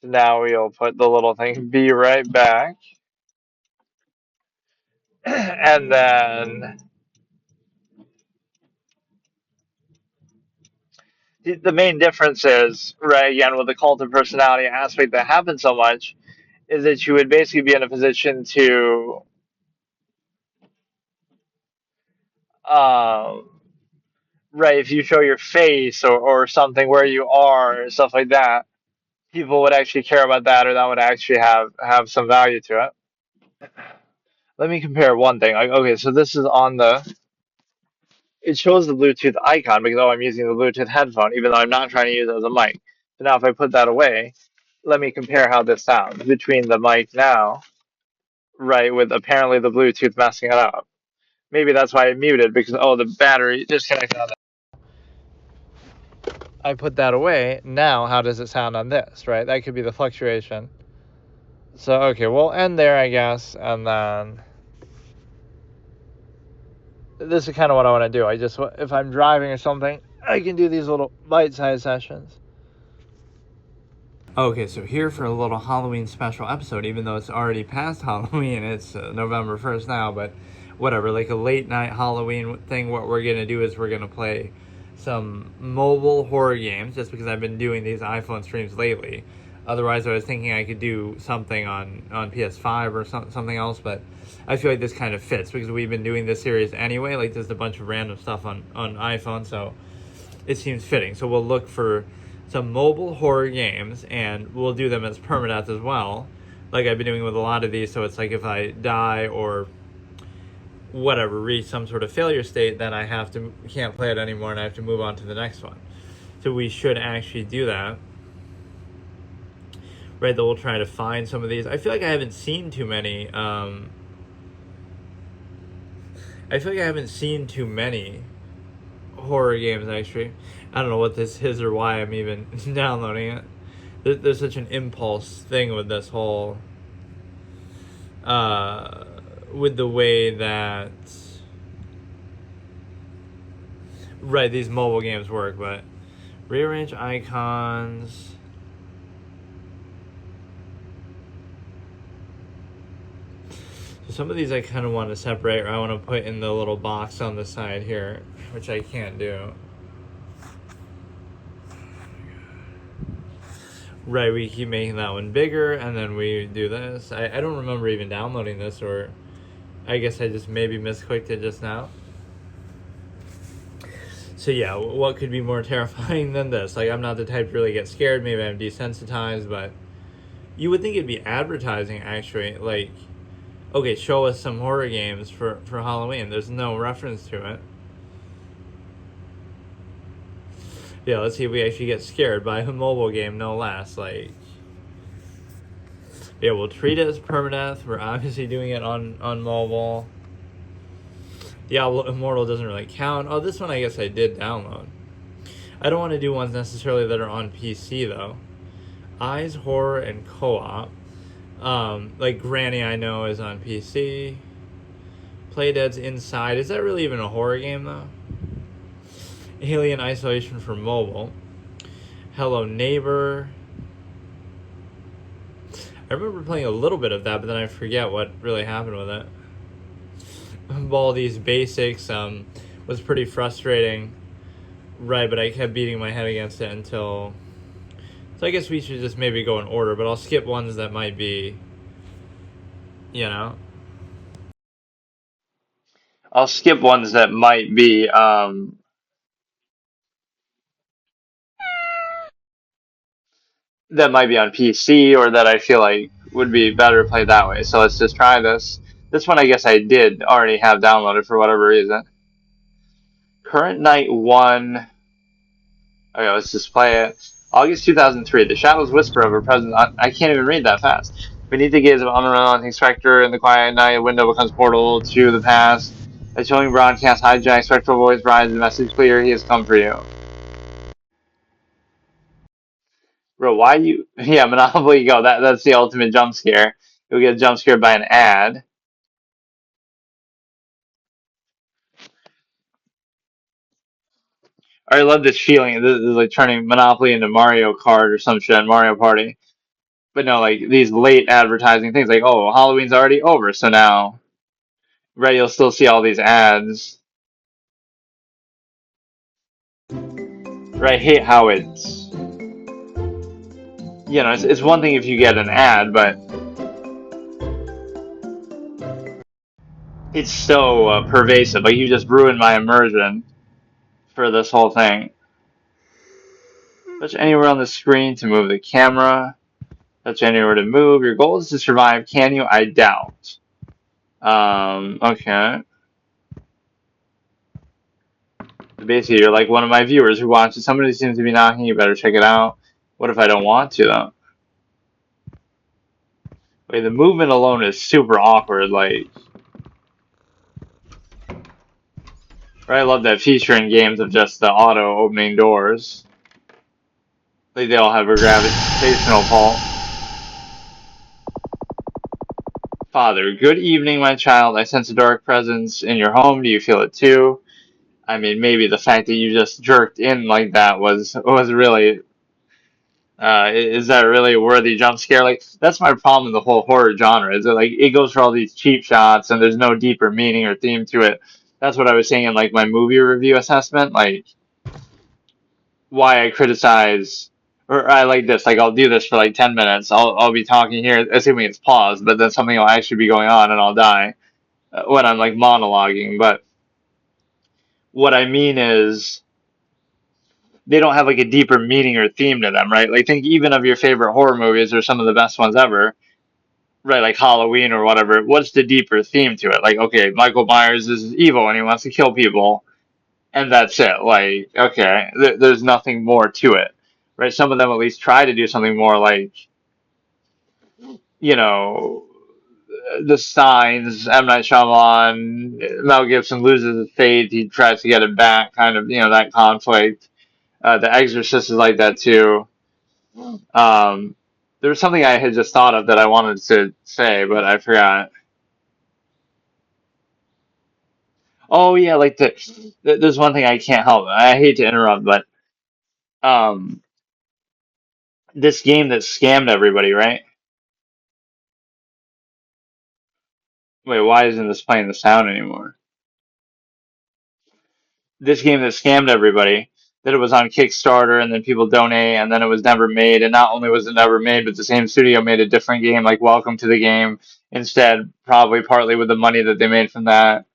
Now we'll put the little thing be right back. And then The main difference is, right, again, with the cult of personality aspect that happens so much, is that you would basically be in a position to, um, right, if you show your face or something where you are, or stuff like that, people would actually care about that, or that would actually have some value to it. Let me compare one thing. Like, okay, so this is on the. It shows the Bluetooth icon because I'm using the Bluetooth headphone, even though I'm not trying to use it as a mic. So now if I put that away, let me compare how this sounds between the mic now, right, with apparently the Bluetooth messing it up. Maybe that's why I muted because the battery disconnected on that. I put that away. Now, how does it sound on this, right? That could be the fluctuation. So, okay, we'll end there, I guess, and then this is kind of what I want to do. If I'm driving or something, I can do these little bite-sized sessions. Okay, so here for a little Halloween special episode, even though it's already past Halloween, it's November 1st now, but whatever, like a late night Halloween thing. What we're going to do is we're going to play some mobile horror games, just because I've been doing these iPhone streams lately. Otherwise, I was thinking I could do something on PS5 or something else, but I feel like this kind of fits because we've been doing this series anyway. Like, there's a bunch of random stuff on iPhone, so it seems fitting. So we'll look for some mobile horror games, and we'll do them as permadeath as well, like I've been doing with a lot of these. So it's like if I die or whatever, reach some sort of failure state, then I can't play it anymore and I have to move on to the next one. So we should actually do that. Right, that we'll try to find some of these. I feel like I haven't seen too many. Horror games, actually. I don't know what this is or why I'm even downloading it. There's such an impulse thing with this whole with the way that these mobile games work. But rearrange icons. So some of these I kind of want to separate, or I want to put in the little box on the side here, which I can't do. Right, we keep making that one bigger, and then we do this. I don't remember even downloading this, or I guess I just maybe misclicked it just now. So yeah, what could be more terrifying than this? Like, I'm not the type to really get scared. Maybe I'm desensitized, but you would think it'd be advertising, actually. Like, okay, show us some horror games for Halloween. There's no reference to it. Yeah, let's see if we actually get scared by a mobile game, no less. Like, yeah, we'll treat it as permadeath. We're obviously doing it on mobile. Yeah, well, Immortal doesn't really count. Oh, this one I guess I did download. I don't want to do ones necessarily that are on PC, though. Eyes, Horror, and Co-op. Like Granny, I know, is on PC. Playdead's Inside. Is that really even a horror game, though? Alien Isolation for mobile. Hello Neighbor. I remember playing a little bit of that, but then I forget what really happened with it. Baldi's Basics was pretty frustrating. Right, but I kept beating my head against it until... So I guess we should just maybe go in order, but I'll skip ones that might be, I'll skip ones that might be, on PC, or that I feel like would be better played that way. So let's just try this. This one I guess I did already have downloaded for whatever reason. Current Night 1. Okay, let's just play it. August 2003. The shadows whisper of a presence. I can't even read that fast. Beneath the gaze of unrelenting specter in the quiet night, a window becomes portal to the past. A chilling broadcast hijacks, spectral voice rises, the message clear, he has come for you. Bro, why you... Yeah, Monopoly Go. That's the ultimate jump scare. You'll get jump scared by an ad. I love this feeling. This is like turning Monopoly into Mario Kart or some shit, Mario Party. But no, like these late advertising things, like, oh, Halloween's already over, so now, right, you'll still see all these ads. Right, I hate how it's, it's one thing if you get an ad, but it's so pervasive. Like, you just ruined my immersion for this whole thing. Touch anywhere on the screen to move the camera. Touch anywhere to move. Your goal is to survive. Can you? I doubt. Okay. Basically, you're like one of my viewers who watches. Somebody seems to be knocking. You better check it out. What if I don't want to, though? Wait, the movement alone is super awkward. Like, right? I love that feature in games of just the auto opening doors. Like, they all have a gravitational pull. Father, good evening, my child. I sense a dark presence in your home. Do you feel it too? I mean, maybe the fact that you just jerked in like that was really is that really a worthy jump scare? Like, that's my problem with the whole horror genre. Is that, like, it goes for all these cheap shots and there's no deeper meaning or theme to it. That's what I was saying in like my movie review assessment. Like, why I criticize, or I like this. Like, I'll do this for like 10 minutes. I'll be talking here, assuming it's paused, but then something will actually be going on and I'll die when I'm like monologuing. But what I mean is they don't have like a deeper meaning or theme to them, right? Like, think even of your favorite horror movies or some of the best ones ever, right? Like Halloween or whatever. What's the deeper theme to it? Like, okay, Michael Myers is evil and he wants to kill people, and that's it. Like, okay, there's nothing more to it, right? Some of them at least try to do something more, like, you know, the Signs, M. Night Shyamalan, Mel Gibson loses his faith, he tries to get it back, kind of, that conflict. The Exorcist is like that too. Um, there was something I had just thought of that I wanted to say, but I forgot. Oh yeah, like there's one thing I can't help. I hate to interrupt, but um, this game that scammed everybody, right? Wait, why isn't this playing the sound anymore? This game that scammed everybody, that it was on Kickstarter and then people donate and then it was never made, and not only was it never made, but the same studio made a different game, like Welcome to the Game, instead, probably partly with the money that they made from that.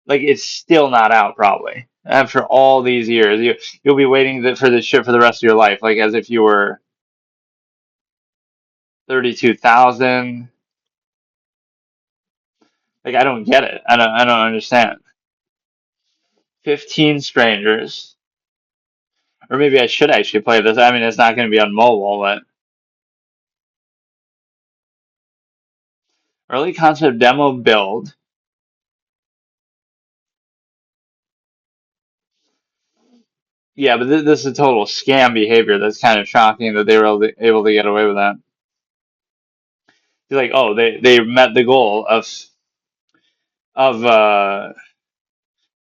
Like, it's still not out, probably after all these years. You'll be waiting for this shit for the rest of your life, like as if you were 32,000. Like, I don't get it. I don't understand. 15 strangers. Or maybe I should actually play this. I mean, it's not going to be on mobile, but early concept demo build. Yeah, but this is total scam behavior. That's kind of shocking that they were able to get away with that. It's like, oh, they met the goal of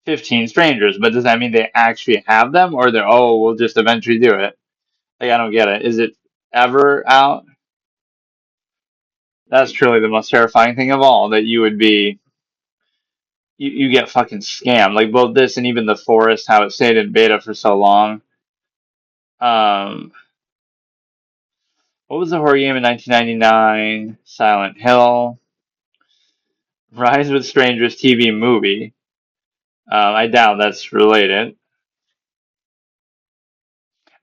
15 strangers, but does that mean they actually have them, or they're, oh, we'll just eventually do it? Like, I don't get it. Is it ever out? That's truly the most terrifying thing of all, that you would be you get fucking scammed. Like, both this and even the forest, how it stayed in beta for so long. Um, what was the horror game in 1999? Silent Hill, Rise with Strangers TV movie. I doubt that's related.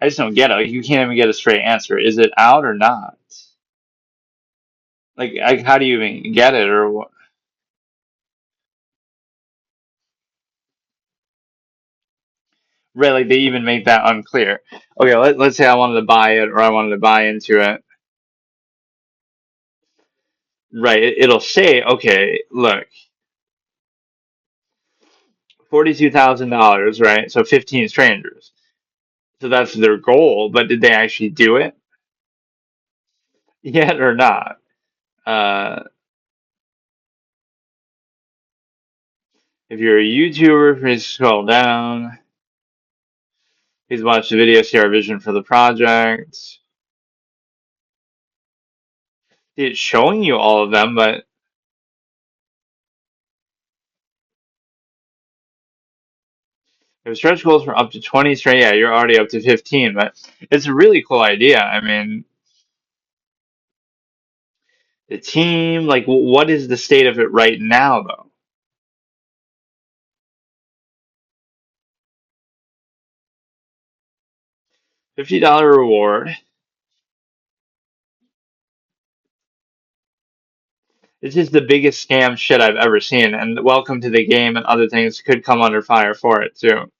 I just don't get it. Like, you can't even get a straight answer. Is it out or not? Like, how do you even get it, or what? Right, like, they even make that unclear. Okay, let's say I wanted to buy it or I wanted to buy into it. Right, it'll say, okay, look, $42,000, right? So 15 strangers. So that's their goal, but did they actually do it yet or not? Uh, if you're a YouTuber, please scroll down. Please watch the video, see our vision for the project. It's showing you all of them, but If stretch goals for up to 20 straight, yeah, you're already up to 15, but it's a really cool idea. I mean, the team, like, what is the state of it right now, though? $50 reward. This is the biggest scam shit I've ever seen, and welcome to the game and other things could come under fire for it, too.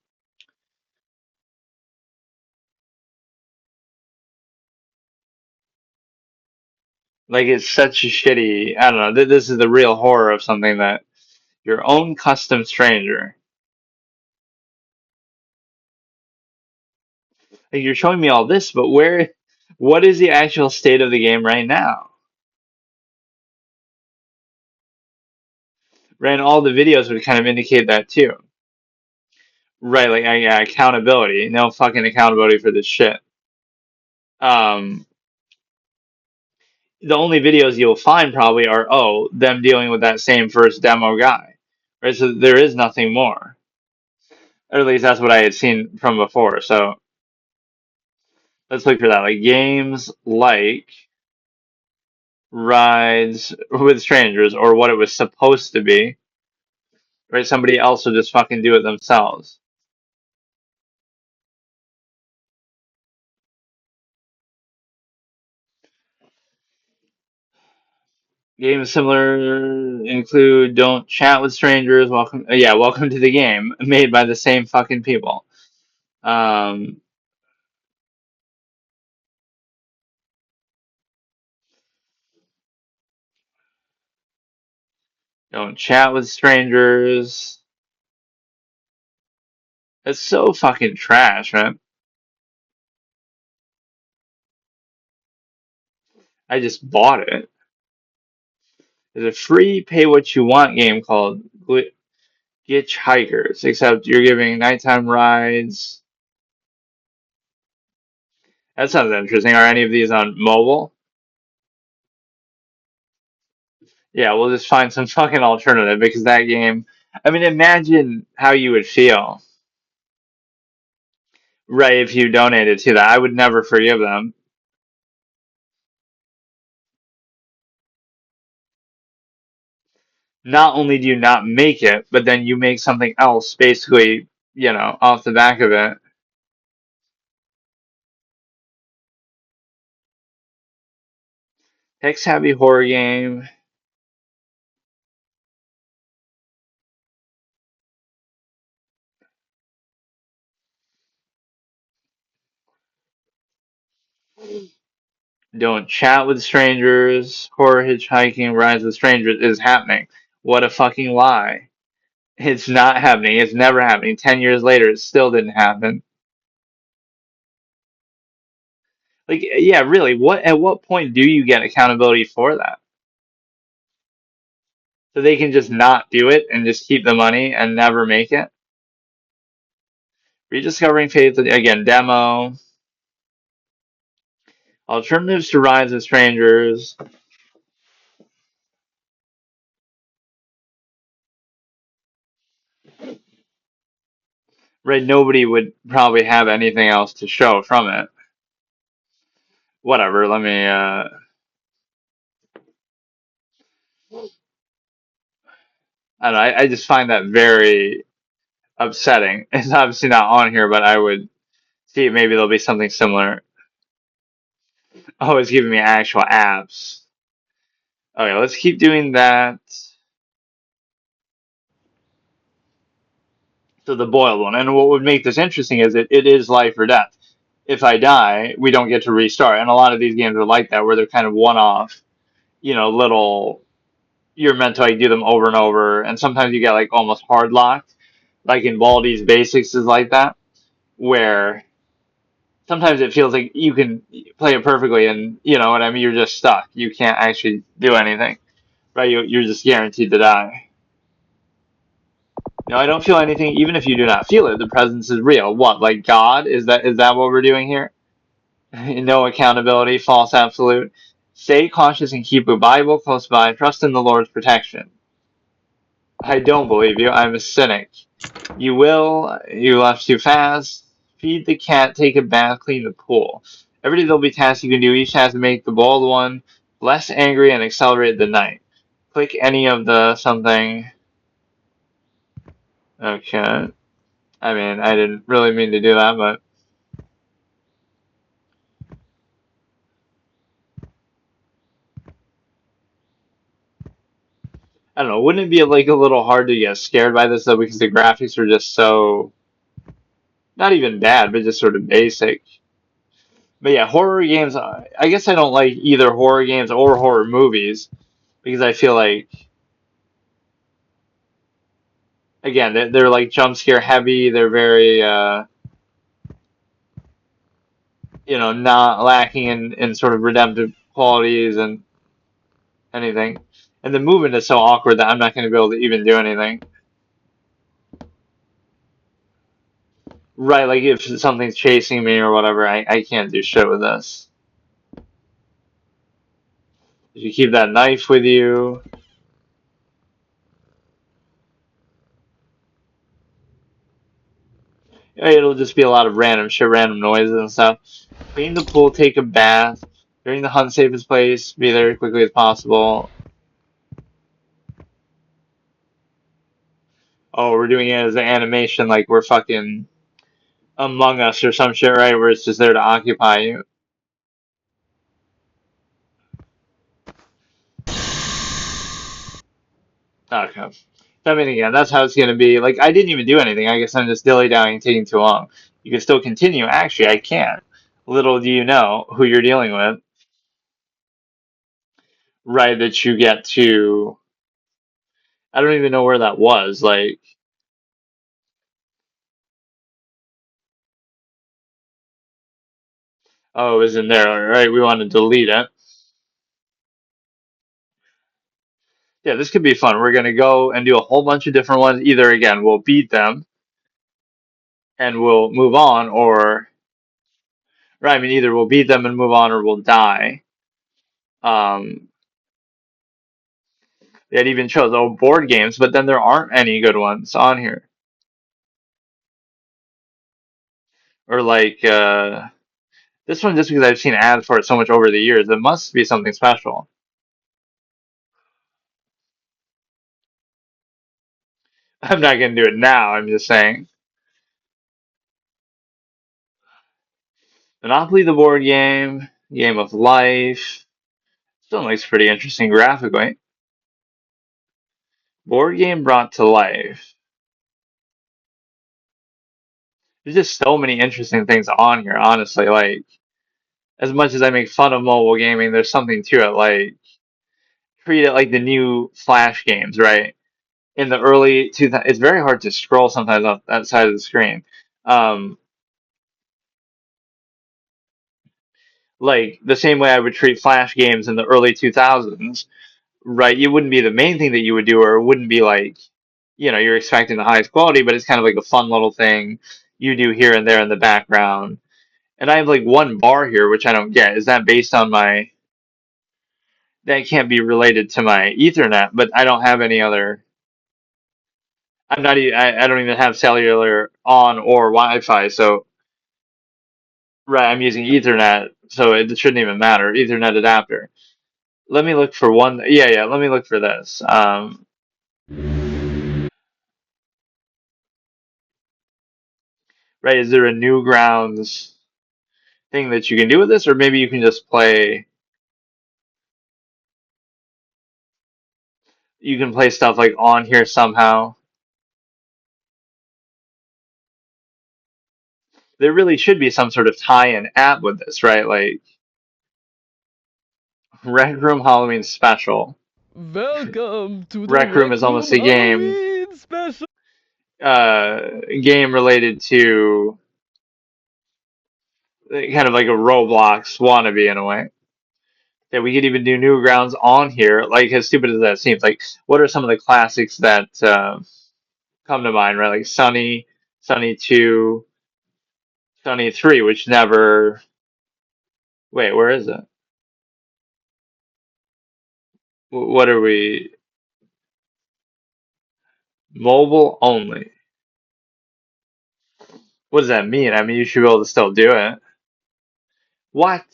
Like, it's such a shitty, I don't know, this is the real horror of something that your own custom stranger. Like, you're showing me all this, but what is the actual state of the game right now? Right, and all the videos would kind of indicate that too. Right, like, yeah, accountability. No fucking accountability for this shit. Um, the only videos you'll find probably are, oh, them dealing with that same first demo guy. Right, so there is nothing more. Or at least that's what I had seen from before. So let's look for that. Like games like Rides with Strangers, or what it was supposed to be. Right, somebody else will just fucking do it themselves. Games similar include Don't Chat with Strangers, Welcome, yeah, Welcome to the Game, made by the same fucking people. Um, Don't Chat with Strangers. It's so fucking trash, man. I just bought it. There's a free pay what you want game called Glitch Hikers, except you're giving nighttime rides. That sounds interesting. Are any of these on mobile? Yeah, we'll just find some fucking alternative because that game. I mean, imagine how you would feel, right, if you donated to that. I would never forgive them. Not only do you not make it, but then you make something else basically, off the back of it. Tech savvy horror game. Don't chat with strangers. Horror hitchhiking rides with strangers is happening. What a fucking lie. It's not happening. It's never happening. 10 years later, it still didn't happen. Like, yeah, really, at what point do you get accountability for that? So they can just not do it and just keep the money and never make it? Rediscovering Faith, again, demo. Alternatives to rides with strangers. Right, nobody would probably have anything else to show from it. Whatever, let me, I don't know, I just find that very upsetting. It's obviously not on here, but I would see maybe there'll be something similar. Oh, it's giving me actual apps. Okay, let's keep doing that. So the boiled one. And what would make this interesting is it is life or death. If I die, we don't get to restart. And a lot of these games are like that, where they're kind of one-off, little. You're meant to like do them over and over, and sometimes you get like almost hard locked. Like in Baldi's Basics is like that, where sometimes it feels like you can play it perfectly, and you know what I mean. You're just stuck. You can't actually do anything, right? You're just guaranteed to die. No, I don't feel anything, even if you do not feel it. The presence is real. What, like God? Is that what we're doing here? No accountability, false absolute. Stay cautious and keep a Bible close by. Trust in the Lord's protection. I don't believe you. I'm a cynic. You left too fast. Feed the cat, take a bath, clean the pool. Every day there'll be tasks you can do. Each task to make the bald one less angry and accelerate the night. Click any of the something. Okay. I mean, I didn't really mean to do that, but I don't know. Wouldn't it be like a little hard to get scared by this though, because the graphics are just so not even bad, but just sort of basic. But yeah, horror games. I guess I don't like either horror games or horror movies because I feel like again they're like jump scare heavy. They're very not lacking in sort of redemptive qualities and anything. And the movement is so awkward that I'm not going to be able to even do anything. Right, like if something's chasing me or whatever, I can't do shit with this. If you keep that knife with you, it'll just be a lot of random shit, random noises and stuff. Clean the pool, take a bath. During the hunt, safest place, be there as quickly as possible. Oh, we're doing it as an animation like we're fucking Among Us or some shit, right? Where it's just there to occupy you. Okay. So, I mean, again, that's how it's going to be. Like, I didn't even do anything. I guess I'm just dilly-dallying, taking too long. You can still continue. Actually, I can't. Little do you know who you're dealing with, right? That you get to. I don't even know where that was. Like, oh, it was in there. All right, we want to delete it. Yeah, this could be fun. We're going to go and do a whole bunch of different ones. Either, again, we'll beat them and we'll move on, or, right, I mean, either we'll beat them and move on or we'll die. Um, it even shows, oh, board games, but then there aren't any good ones on here. Or like this one, just because I've seen ads for it so much over the years, it must be something special. I'm not gonna do it now. I'm just saying. Monopoly, the board game, game of life. Still looks pretty interesting graphically. Board game brought to life. There's just so many interesting things on here. Honestly, like as much as I make fun of mobile gaming, there's something to it. Like treat it like the new Flash games, right? In the early 2000s, it's very hard to scroll sometimes off that side of the screen. Um, like the same way I would treat Flash games in the early 2000s, right? It wouldn't be the main thing that you would do, or it wouldn't be like, you're expecting the highest quality, but it's kind of like a fun little thing you do here and there in the background. And I have like one bar here, which I don't get. Is that based on my, that can't be related to my Ethernet, but I don't have any other, I'm not, I don't even have cellular on or Wi-Fi, so, right, I'm using Ethernet, so it shouldn't even matter. Ethernet adapter. Let me look for one. Yeah, yeah. Let me look for this. Right. Is there a Newgrounds thing that you can do with this, or maybe you can just play? You can play stuff like on here somehow. There really should be some sort of tie-in app with this, right? Like Rec Room Halloween Special. Welcome to the Rec Room Rec is almost Room a game, Halloween special. game related to kind of like a Roblox wannabe in a way. Yeah, we could even do Newgrounds on here. Like as stupid as that seems, like what are some of the classics that come to mind, right? Like Sunny, Sunny 2, Sunny 3, which never. Wait, where is it? What are we? Mobile only. What does that mean? I mean, you should be able to still do it. What?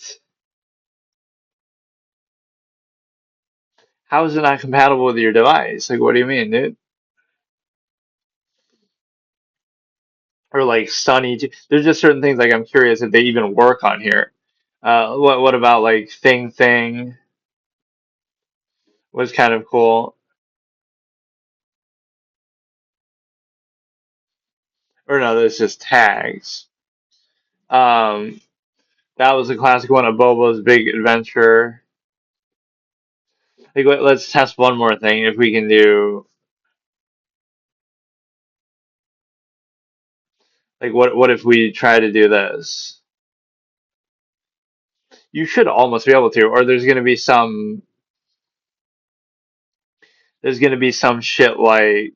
How is it not compatible with your device? Like, what do you mean, dude? Or like Sunny? There's just certain things like I'm curious if they even work on here. What about like Thing was kind of cool. Or no, there's just tags. Um, that was a classic one of Bobo's Big Adventure. Like, let's test one more thing. If we can do, like, what if we try to do this? You should almost be able to, or there's gonna be some shit like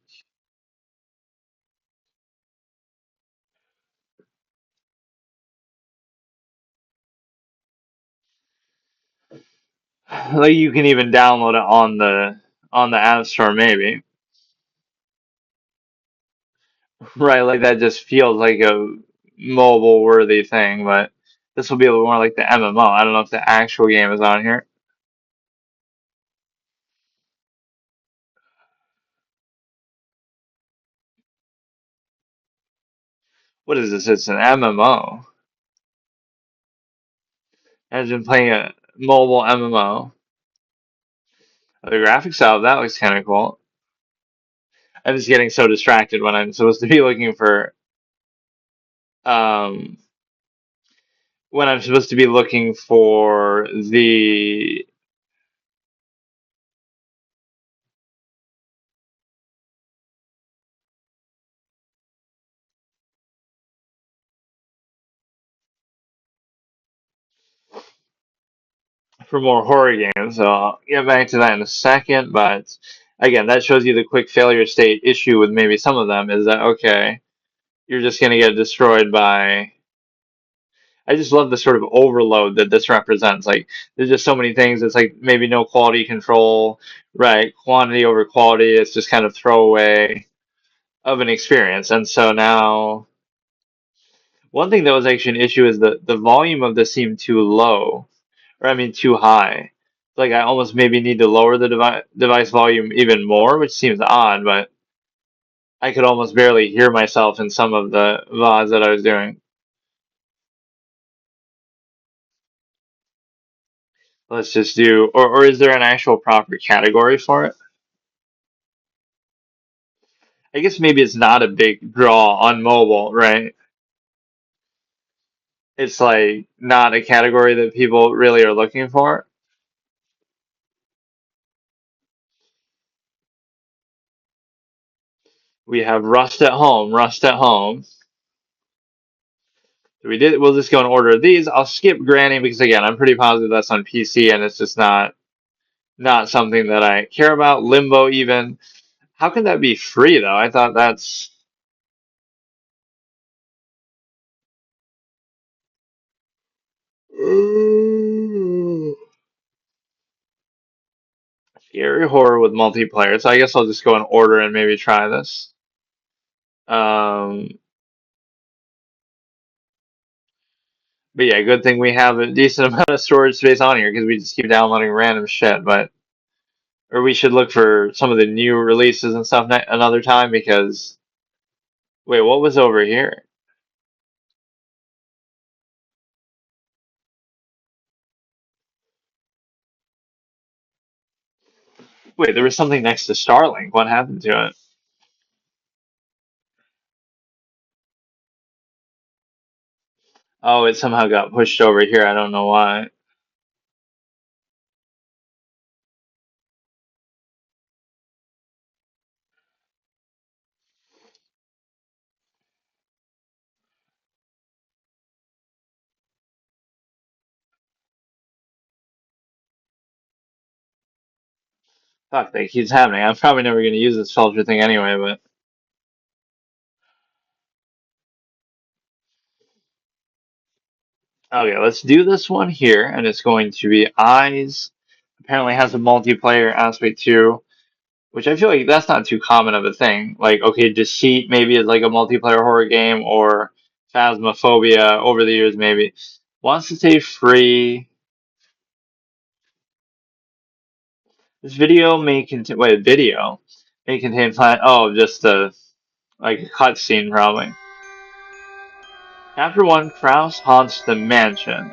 you can even download it on the App Store maybe. Right, like that just feels like a mobile worthy thing, but this will be a little more like the MMO. I don't know if the actual game is on here. What is this? It's an MMO. I've been playing a mobile MMO. The graphics style, that looks kind of cool. I'm just getting so distracted when I'm supposed to be looking um for the for more horror games. So I'll get back to that in a second, but again, that shows you the quick failure state issue with maybe some of them is that okay, you're just gonna get destroyed by. I just love the sort of overload that this represents. Like, there's just so many things. It's like maybe no quality control, right? Quantity over quality. It's just kind of throwaway of an experience. And so now, one thing that was actually an issue is the volume of this seemed too low, or I mean too high. Like I almost maybe need to lower the device volume even more, which seems odd, but I could almost barely hear myself in some of the VODs that I was doing. Let's just do, or is there an actual proper category for it? I guess maybe it's not a big draw on mobile, right? It's like not a category that people really are looking for. We have Rust at home, Rust at home. We'll just go in order of these. I'll skip Granny because again, I'm pretty positive that's on PC and it's just not something that I care about. Limbo even. How can that be free though? I thought that's scary horror with multiplayer. So I guess I'll just go in order and maybe try this. Um, but yeah, good thing we have a decent amount of storage space on here because we just keep downloading random shit. But or we should look for some of the new releases and stuff another time because wait, what was over here? Wait, there was something next to Starlink. What happened to it? Oh, it somehow got pushed over here. I don't know why. Fuck, that keeps happening. I'm probably never going to use this filter thing anyway, but okay, let's do this one here, and it's going to be eyes. Apparently has a multiplayer aspect too. which I feel like that's not too common of a thing. Like, okay, Deceit maybe is like a multiplayer horror game, or Phasmophobia over the years maybe. Wants to stay free. This video may contain, wait, video may contain plan, oh, just a, like a cutscene probably. Chapter 1, Kraus haunts the mansion.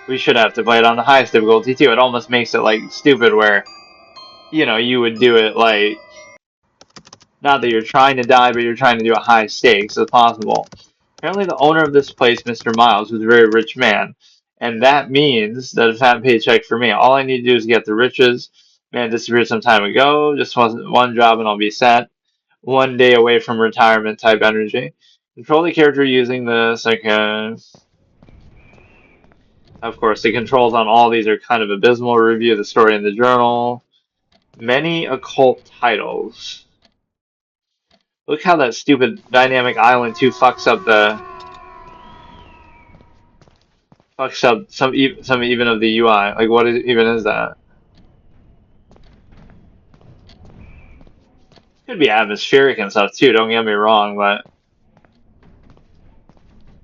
We should have to play it on the highest difficulty too. It almost makes it like stupid where, you would do it like, not that you're trying to die, but you're trying to do it high stakes as possible. Apparently the owner of this place, Mr. Miles, was a very rich man. And that means that a fat paycheck for me. All I need to do is get the riches. Man disappeared some time ago. Just one job and I'll be set. One day away from retirement type energy. Control the character using this. Okay. Of course, the controls on all these are kind of abysmal. Review the story in the journal. Many occult titles. Look how that stupid Dynamic Island 2 fucks up some even of the UI. Like, what even is that? Could be atmospheric and stuff too. Don't get me wrong, but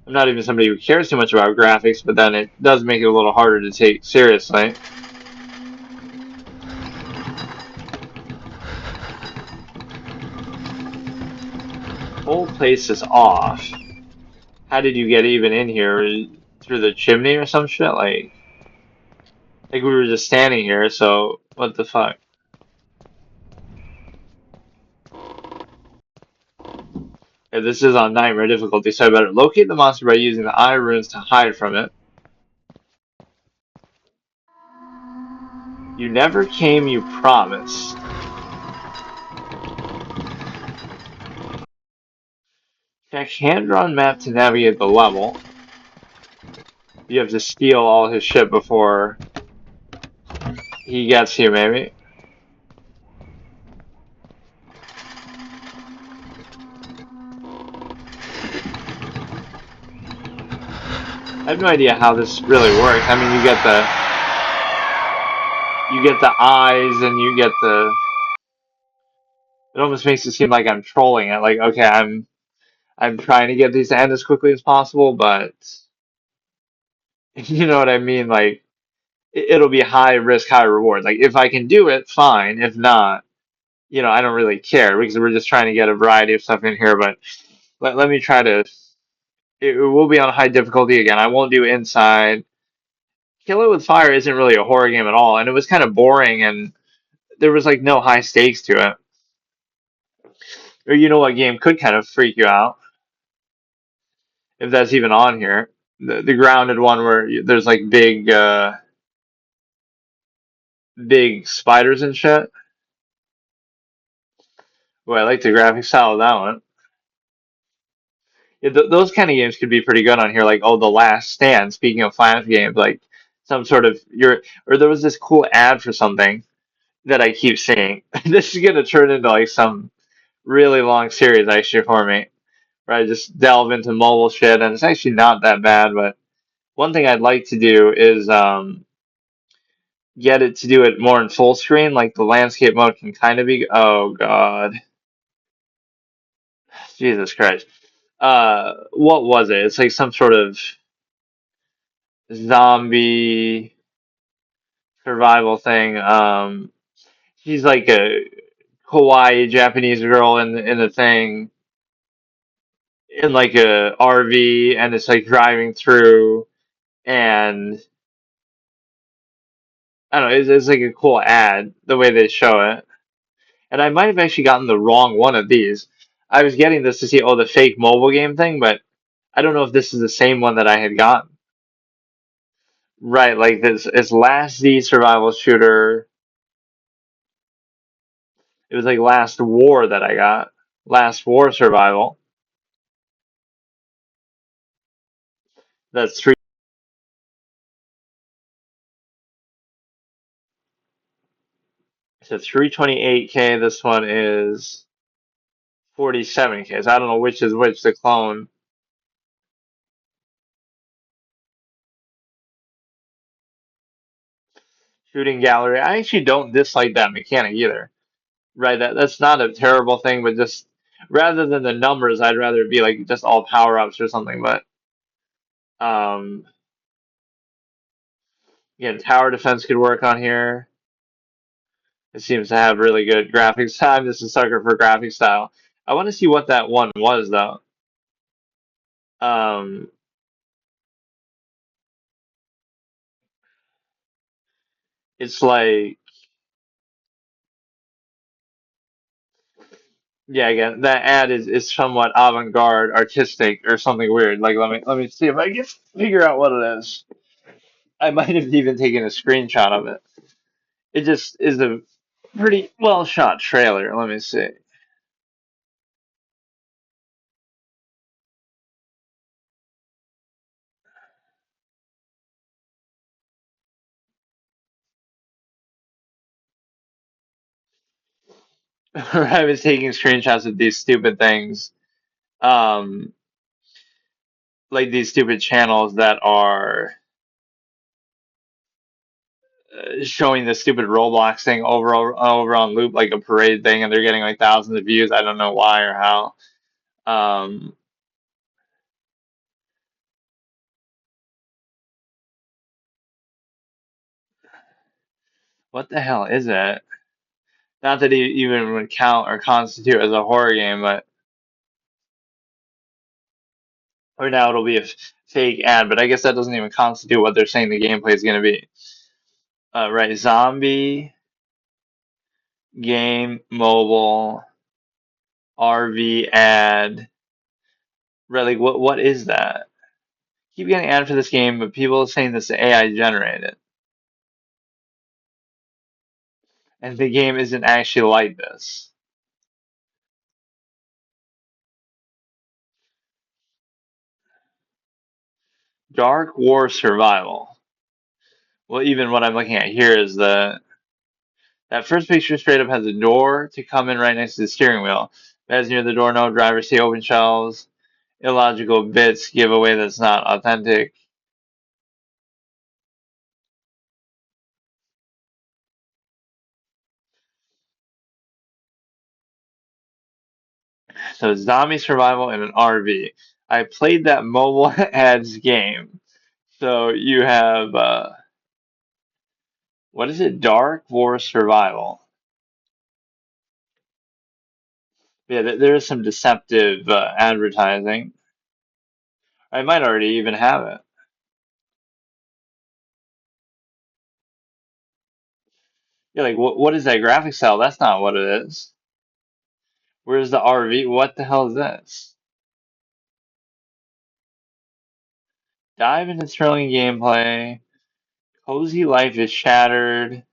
I'm not even somebody who cares too much about graphics. But then it does make it a little harder to take seriously. Whole place is off. How did you get even in here? Through the chimney or some shit? Like we were just standing here, so what the fuck? Yeah, this is on nightmare difficulty, so I better locate the monster by using the eye runes to hide from it. You never came, you promised. Check hand-drawn map to navigate the level. You have to steal all his shit before he gets you, maybe. I have no idea how this really works. I mean, you get the eyes, and you get the. It almost makes it seem like I'm trolling it. Like, okay, I'm trying to get these to end as quickly as possible, but you know what I mean. Like, it'll be high risk, high reward. Like, if I can do it, fine. If not, I don't really care because we're just trying to get a variety of stuff in here. But let me try to. It will be on high difficulty again. I won't do inside. Kill It With Fire isn't really a horror game at all, and it was kind of boring, and there was like no high stakes to it. Or you know what game could kind of freak you out, if that's even on here? The grounded one where there's like big spiders and shit. Well, I like the graphic style of that one. Yeah, those kind of games could be pretty good on here. Like, oh, The Last Stand. Speaking of Flash games, like some sort of or there was this cool ad for something that I keep seeing. This is gonna turn into like some really long series actually for me, where I just delve into mobile shit, and it's actually not that bad. But one thing I'd like to do is get it to do it more in full screen. Like the landscape mode can kind of be. Oh God, Jesus Christ. What was it? It's like some sort of zombie survival thing. She's like a kawaii Japanese girl in the thing, in like a RV, and it's like driving through, and I don't know, it's like a cool ad the way they show it. And I might have actually gotten the wrong one of these. I was getting this to see, oh, the fake mobile game thing, but I don't know if this is the same one that I had gotten. Right, like this, it's Last Z survival shooter. It was like Last War that I got. Last War survival. That's three. So 328K. This one is 47K. So I don't know which is which. The clone. shooting gallery. I actually don't dislike that mechanic either. Right, that's not a terrible thing, but just rather than the numbers, I'd rather it be like just all power ups or something. But um, again, tower defense could work on here. It seems to have really good graphics. I'm just a sucker for graphic style. I want to see what that one was though. Um, it's like yeah, again, that ad is somewhat avant-garde, artistic, or something weird. Like let me see if I can figure out what it is. I might have even taken a screenshot of it. It just is a pretty well shot trailer. Let me see. I was taking screenshots of these stupid things, um, like these stupid channels that are showing this stupid Roblox thing over on loop, like a parade thing, and they're getting like thousands of views. I don't know why or how. Um, what the hell is it? Not that it even would count or constitute as a horror game, but or now it'll be a fake ad. But I guess that doesn't even constitute what they're saying the gameplay is going to be. Right, zombie game mobile RV ad. Really, what is that? Keep getting ad for this game, but people are saying this is AI generated, and the game isn't actually like this. Dark War Survival. Well, even what I'm looking at here is that first picture straight up has a door to come in right next to the steering wheel. As near the door, no driver, see open shelves. Illogical bits give away that's not authentic. So zombie survival in an RV. I played that mobile ads game. So you have what is it? Dark War Survival. Yeah, there is some deceptive advertising. I might already even have it. Yeah, like what is that graphic style? That's not what it is. Where's the RV? What the hell is this? Dive into thrilling gameplay. Cozy life is shattered.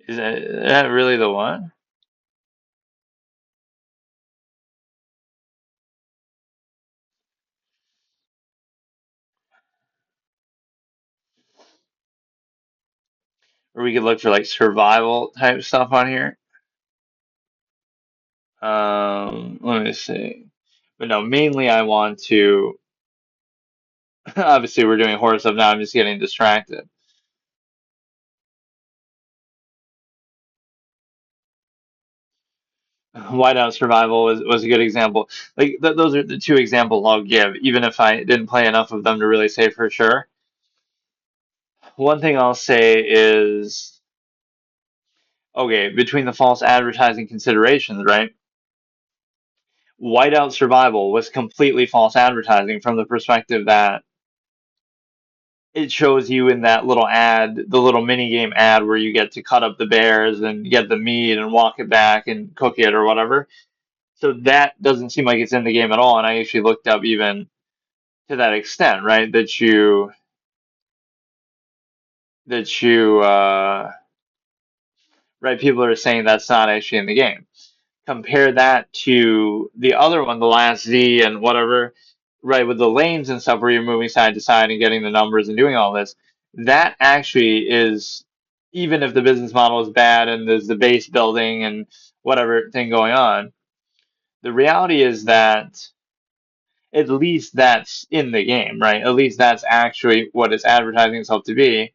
Is that really the one? Or we could look for like survival type stuff on here. Let me see. But no, mainly I want to. Obviously, we're doing horror stuff now. I'm just getting distracted. Whiteout Survival was a good example. Like those are the two examples I'll give, even if I didn't play enough of them to really say for sure. One thing I'll say is, okay, between the false advertising considerations, right? Whiteout Survival was completely false advertising from the perspective that it shows you in that little ad, the little mini game ad where you get to cut up the bears and get the meat and walk it back and cook it or whatever. So that doesn't seem like it's in the game at all. And I actually looked up even to that extent, right? That you right, people are saying that's not actually in the game. Compare that to the other one, the last Z and whatever, right, with the lanes and stuff where you're moving side to side and getting the numbers and doing all this. That actually is, even if the business model is bad and there's the base building and whatever thing going on, the reality is that at least that's in the game, right? At least that's actually what it's advertising itself to be.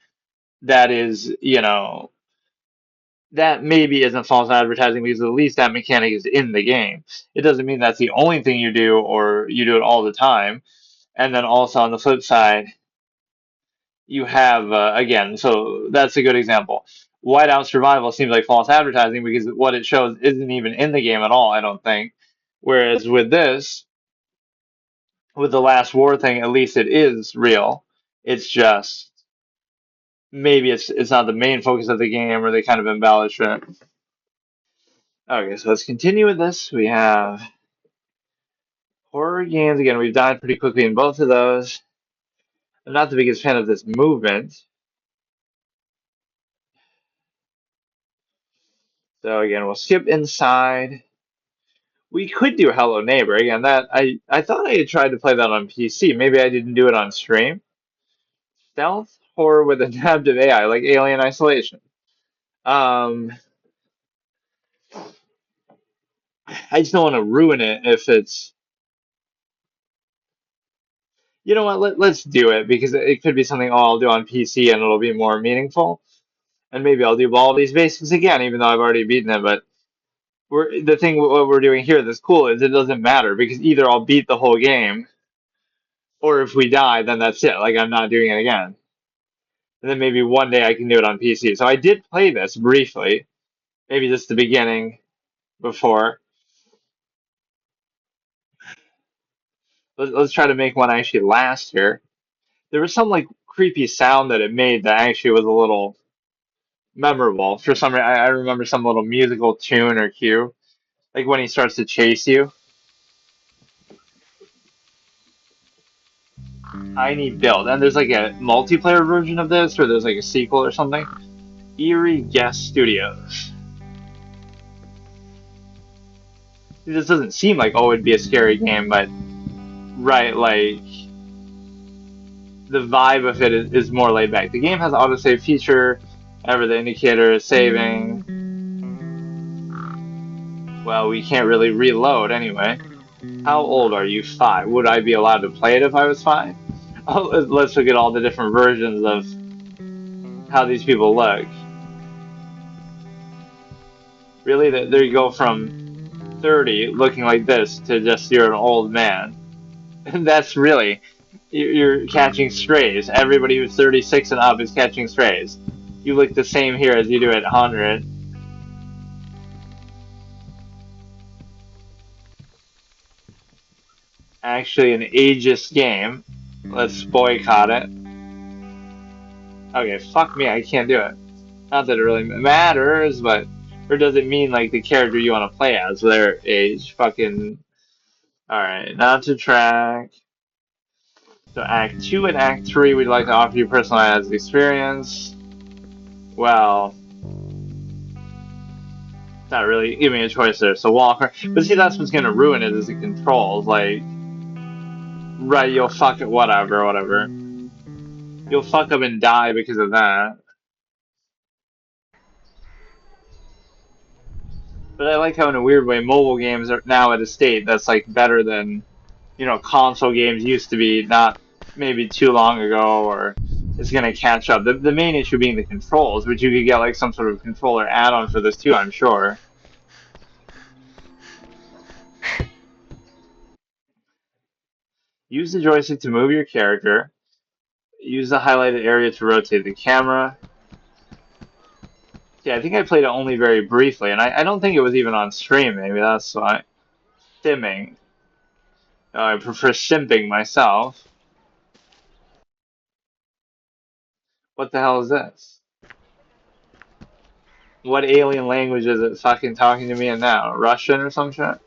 That is, that maybe isn't false advertising because at least that mechanic is in the game. It doesn't mean that's the only thing you do or you do it all the time. And then also on the flip side, you have, again, so that's a good example. Whiteout Survival seems like false advertising because what it shows isn't even in the game at all, I don't think. Whereas with this, with the Last War thing, at least it is real. It's just maybe it's not the main focus of the game, or they kind of embellish it. Okay, so let's continue with this. We have horror games. Again, we've died pretty quickly in both of those. I'm not the biggest fan of this movement. So again, we'll skip inside. We could do Hello Neighbor. Again, that I thought I had tried to play that on PC. Maybe I didn't do it on stream. Stealth horror with adaptive AI, like Alien Isolation. Um, I just don't want to ruin it if it's. You know what? Let's do it because it could be something I'll do on PC and it'll be more meaningful. And maybe I'll do all these basics again, even though I've already beaten them. But the thing what we're doing here that's cool is it doesn't matter because either I'll beat the whole game, or if we die, then that's it. Like I'm not doing it again. And then maybe one day I can do it on PC. So I did play this briefly, maybe just the beginning before. Let's try to make one actually last here. There was some like creepy sound that it made that actually was a little memorable. For some reason, I remember some little musical tune or cue, like when he starts to chase you. Tiny build, and there's like a multiplayer version of this, or there's like a sequel or something. Eerie Guest Studios. This doesn't seem like it'd be a scary game, but right, like the vibe of it is more laid back. The game has an autosave feature. Whenever the indicator is saving, well, we can't really reload anyway. How old are you? 5. Would I be allowed to play it if I was 5? Oh, let's look at all the different versions of how these people look. Really, there you go from 30 looking like this to just you're an old man. And that's really, you're catching strays. Everybody who's 36 and up is catching strays. You look the same here as you do at 100. Actually, an ageist game. Let's boycott it. Okay, fuck me, I can't do it. Not that it really matters, but or does it mean like the character you want to play as, their age? Fucking. Alright, not to track. So Act 2 and Act 3, we'd like to offer you personalized experience. Well, not really giving me a choice there. So Walker, but see, that's what's gonna ruin it is the controls. Like, right, you'll fuck it, whatever. You'll fuck up and die because of that. But I like how, in a weird way, mobile games are now at a state that's like better than, console games used to be. Not maybe too long ago, or it's gonna catch up. The main issue being the controls, which you could get like some sort of controller add-on for this too, I'm sure. Use the joystick to move your character. Use the highlighted area to rotate the camera. Yeah, I think I played it only very briefly, and I don't think it was even on stream. Maybe that's why. Simming. I prefer simping myself. What the hell is this? What alien language is it fucking talking to me in now? Russian or some shit?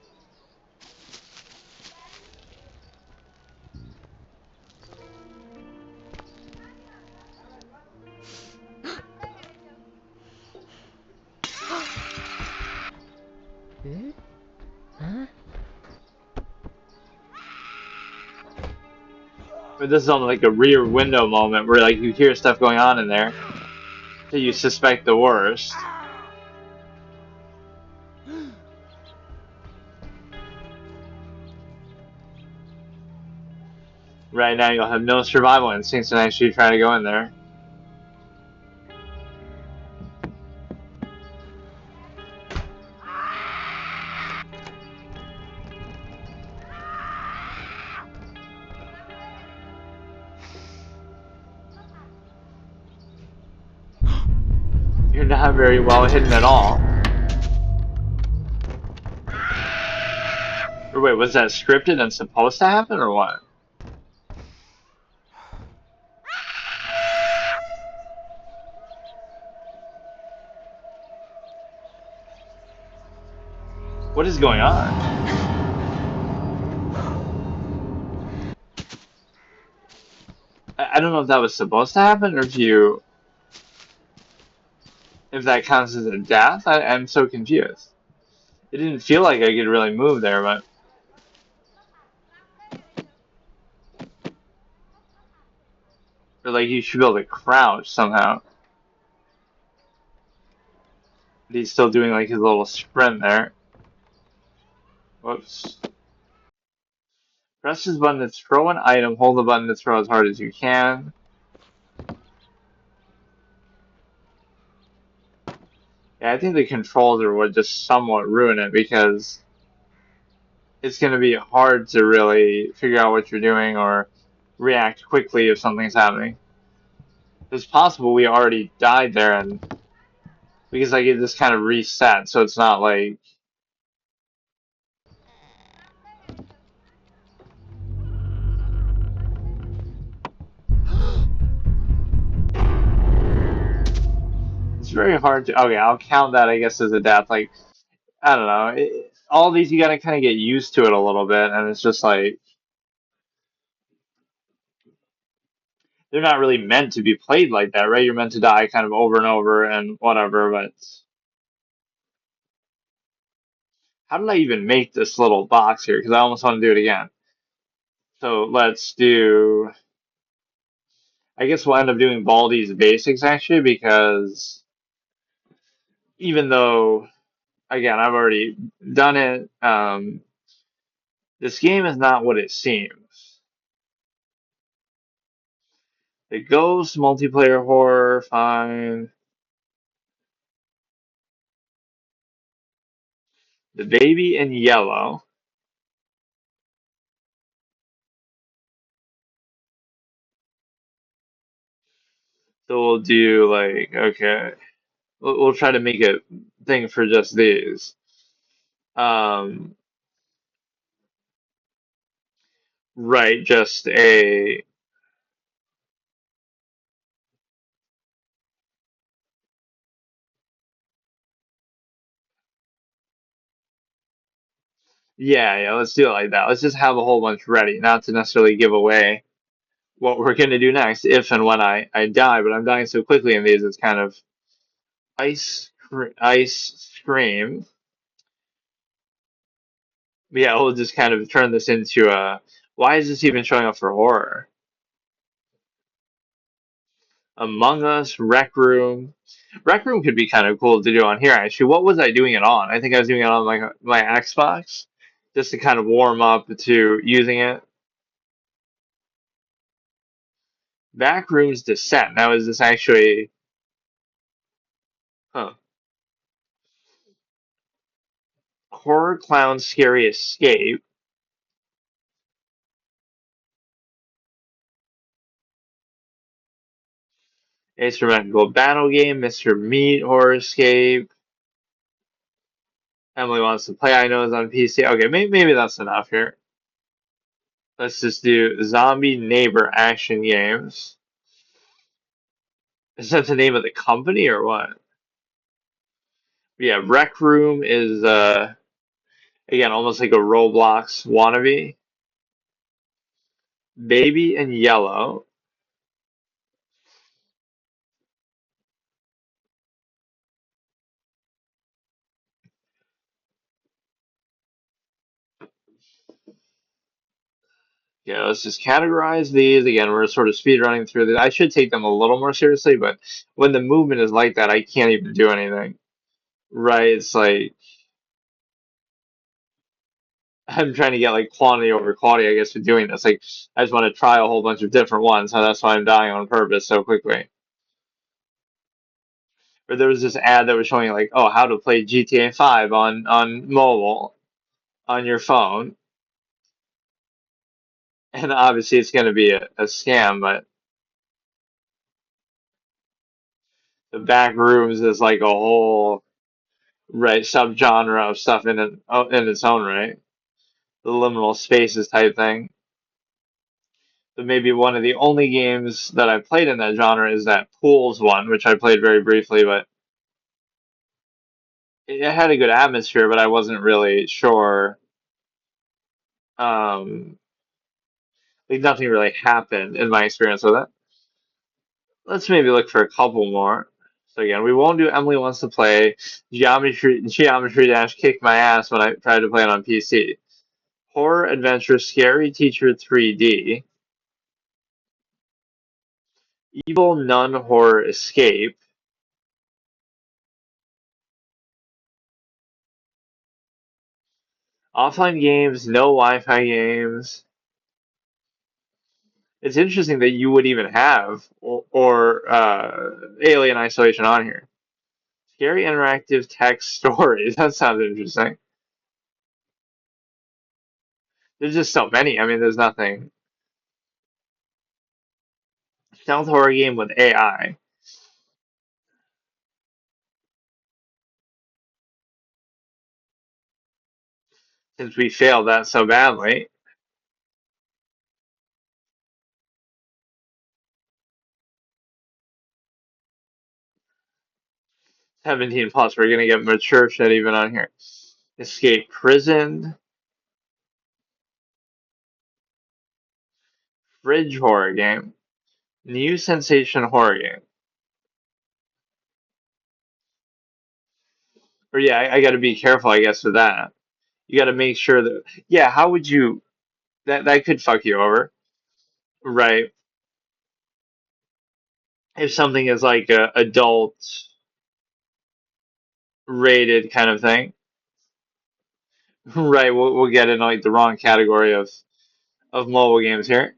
Eh? Huh? But this is on like a rear window moment where like you hear stuff going on in there, so you suspect the worst. Right now you'll have no survival instincts and actually try to go in there. You're not very well hidden at all. Or wait, was that scripted and supposed to happen or what? What is going on? I don't know if that was supposed to happen or if that counts as a death. I'm so confused. It didn't feel like I could really move there, but or like you should be able to crouch somehow. But he's still doing like his little sprint there. Whoops. Press this button to throw an item. Hold the button to throw as hard as you can. Yeah, I think the controls are what just somewhat ruin it because it's going to be hard to really figure out what you're doing or react quickly if something's happening. It's possible we already died there and because like it just kind of reset, so it's not like it's very hard to. Okay, I'll count that I guess as a death. Like I don't know, all these you gotta kind of get used to it a little bit, and it's just like they're not really meant to be played like that, right? You're meant to die kind of over and over and whatever, but how did I even make this little box here? Because I almost want to do it again. So let's do. I guess we'll end up doing Baldi's basics actually, because even though again I've already done it, this game is not what it seems. The ghost multiplayer horror, fine. The baby in yellow. So we'll do like okay, we'll try to make a thing for just these. Um, right, just a yeah. Let's do it like that. Let's just have a whole bunch ready, not to necessarily give away what we're gonna do next if and when I die. But I'm dying so quickly in these, it's kind of ice scream. Yeah, we'll just kind of turn this into a. Why is this even showing up for horror? Among Us, Rec Room. Rec Room could be kind of cool to do on here. Actually, what was I doing it on? I think I was doing it on my Xbox, just to kind of warm up to using it. Backrooms Descent. Now, is this actually? Huh. Horror Clown Scary Escape. Asymmetrical Battle Game. Mr. Meat Horror Escape. Emily wants to play. I know it's on PC. Okay, maybe that's enough here. Let's just do Zombie Neighbor Action Games. Is that the name of the company or what? Yeah, Rec Room is again almost like a Roblox wannabe. Baby in Yellow. Yeah, let's just categorize these. Again, we're sort of speed running through this. I should take them a little more seriously, but when the movement is like that, I can't even do anything. Right? It's like I'm trying to get like quantity over quality, I guess, with doing this. Like, I just want to try a whole bunch of different ones, so that's why I'm dying on purpose so quickly. Or there was this ad that was showing like, oh, how to play GTA 5 on mobile on your phone, and obviously it's going to be a scam, but the back rooms is like a whole right subgenre of stuff in its own right. The liminal spaces type thing. But maybe one of the only games that I played in that genre is that pools one, which I played very briefly, but it had a good atmosphere, but I wasn't really sure. Um, like nothing really happened in my experience with it. Let's maybe look for a couple more. So again, we won't do Emily Wants to Play. Geometry Dash kicked my ass when I tried to play it on PC. Horror Adventure Scary Teacher 3D. Evil Nun Horror Escape. Offline games, no Wi-Fi games. It's interesting that you would even have or Alien Isolation on here. Scary interactive text stories. That sounds interesting. There's just so many. I mean, there's nothing. Stealth horror game with AI. Since we failed that so badly. 17 plus. We're gonna get mature shit even on here. Escape prison. Fridge horror game. New sensation horror game. Or yeah, I got to be careful, I guess, with that. You got to make sure that yeah. How would you that could fuck you over, right? If something is like a adult rated kind of thing, right? We'll get in like the wrong category of mobile games here.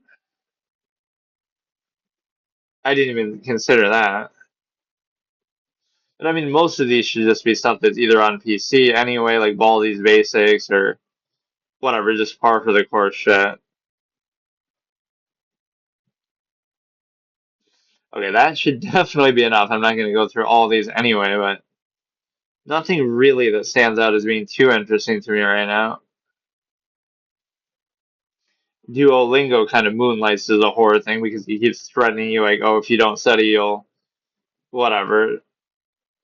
I didn't even consider that. But I mean, most of these should just be stuff that's either on PC anyway, like Baldi's Basics or whatever, just par for the course shit. Okay, that should definitely be enough. I'm not going to go through all these anyway, but nothing really that stands out as being too interesting to me right now. Duolingo kind of moonlights as a horror thing because he keeps threatening you, like, oh, if you don't study, you'll whatever.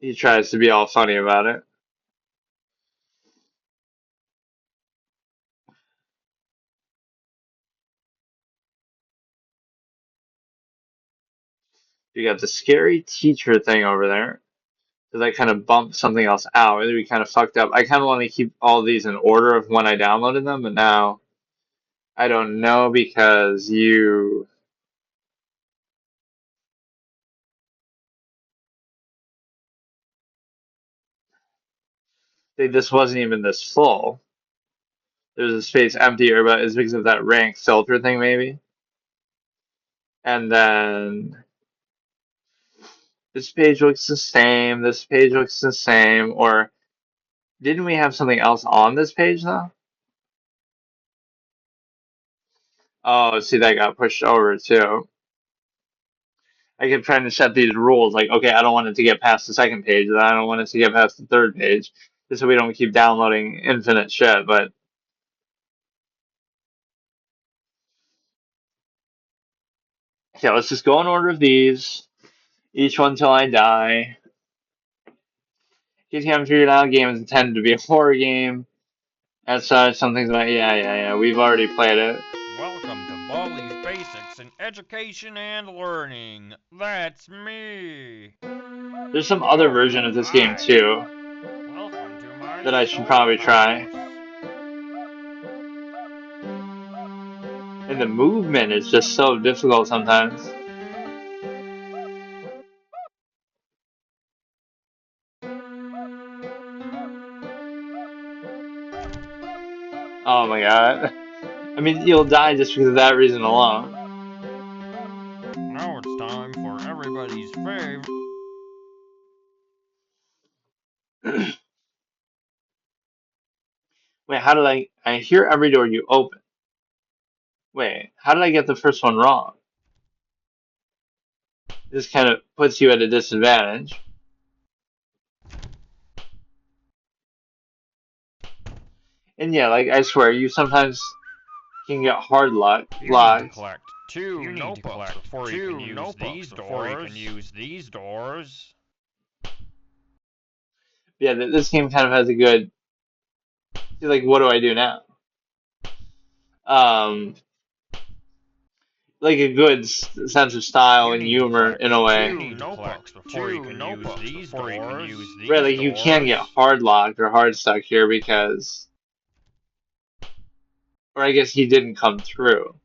He tries to be all funny about it. You got the scary teacher thing over there. Because I kind of bumped something else out. We kind of fucked up. I kind of want to keep all these in order of when I downloaded them, but now I don't know because this wasn't even this full. There's a space emptier, but it's because of that rank filter thing, maybe. And then this page looks the same. This page looks the same. Or didn't we have something else on this page though? Oh, see, that got pushed over too. I kept trying to set these rules like, okay, I don't want it to get past the second page, and I don't want it to get past the third page, just so we don't keep downloading infinite shit. But yeah, let's just go in order of these, each one till I die. GTA figured out game is intended to be a horror game. As such, something's like, yeah, we've already played it. Welcome to Baldi's Basics in Education and Learning. That's me. There's some other version of this game too Welcome to my that I should probably try. schoolhouse. And the movement is just so difficult sometimes. Oh my god. I mean, you'll die just because of that reason alone. Now it's time for everybody's favorite. Wait, how did I hear every door you open. Wait, how did I get the first one wrong? This kind of puts you at a disadvantage. And yeah, like, I swear, you sometimes can get hard luck. You need to collect two notebooks before you can use these doors. Yeah, this game kind of has a good, like, what do I do now? Um, like a good sense of style and humor in a way. You need to collect before you can use these doors. Right, like you can get hard locked or hard stuck here because, or I guess he didn't come through.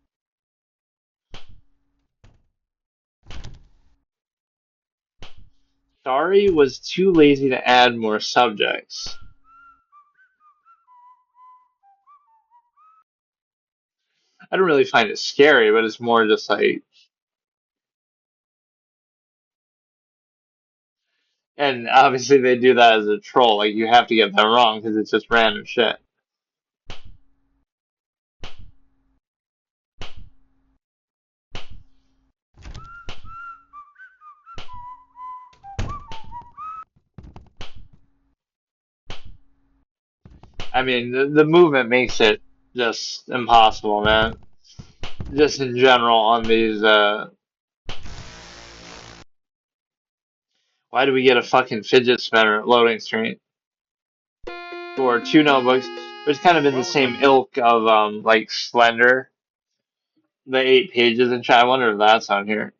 Sorry was too lazy to add more subjects. I don't really find it scary, but it's more just like, and obviously they do that as a troll. Like you have to get that wrong because it's just random shit. I mean, the movement makes it just impossible, man. Just in general on these, why do we get a fucking fidget spinner loading screen? For two notebooks, which kind of in the same ilk of, like Slender, the 8 pages and shit. I wonder if that's on here.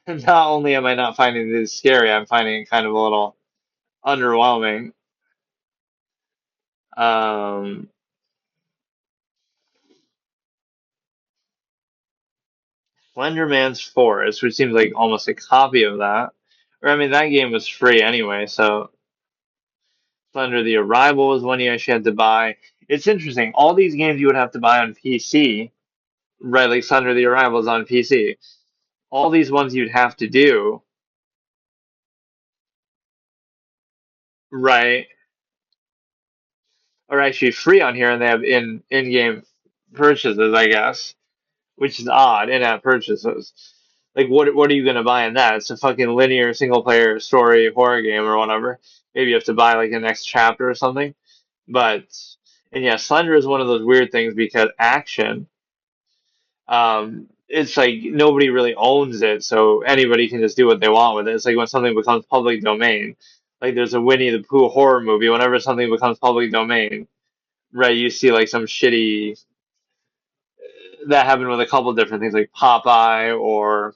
Not only am I not finding this scary, I'm finding it kind of a little underwhelming. Um, Slenderman's Forest, which seems like almost a copy of that. Or, I mean, that game was free anyway, so Slender the Arrival was one you actually had to buy. It's interesting. All these games you would have to buy on PC, right? Like Slender the Arrival is on PC. All these ones you'd have to do, right? Are actually free on here, and they have in-game purchases, I guess, which is odd. In-app purchases. Like, what are you gonna buy in that? It's a fucking linear single-player story horror game or whatever. Maybe you have to buy like the next chapter or something. But and yeah, Slender is one of those weird things because action, it's like nobody really owns it, so anybody can just do what they want with it. It's like when something becomes public domain. Like there's a Winnie the Pooh horror movie. Whenever something becomes public domain, right? You see like some shitty that happened with a couple different things like Popeye or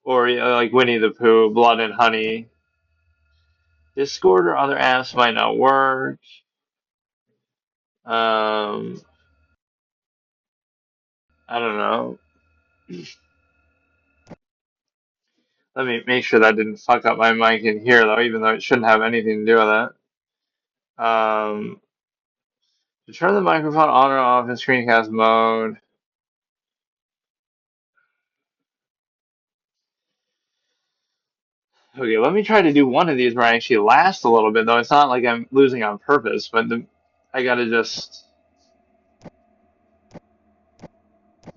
like Winnie the Pooh, Blood and Honey. Discord or other apps might not work. Um, I don't know. Let me make sure that didn't fuck up my mic in here though, even though it shouldn't have anything to do with it. To turn the microphone on or off in screencast mode. Okay, let me try to do one of these where I actually last a little bit though. It's not like I'm losing on purpose, but I gotta just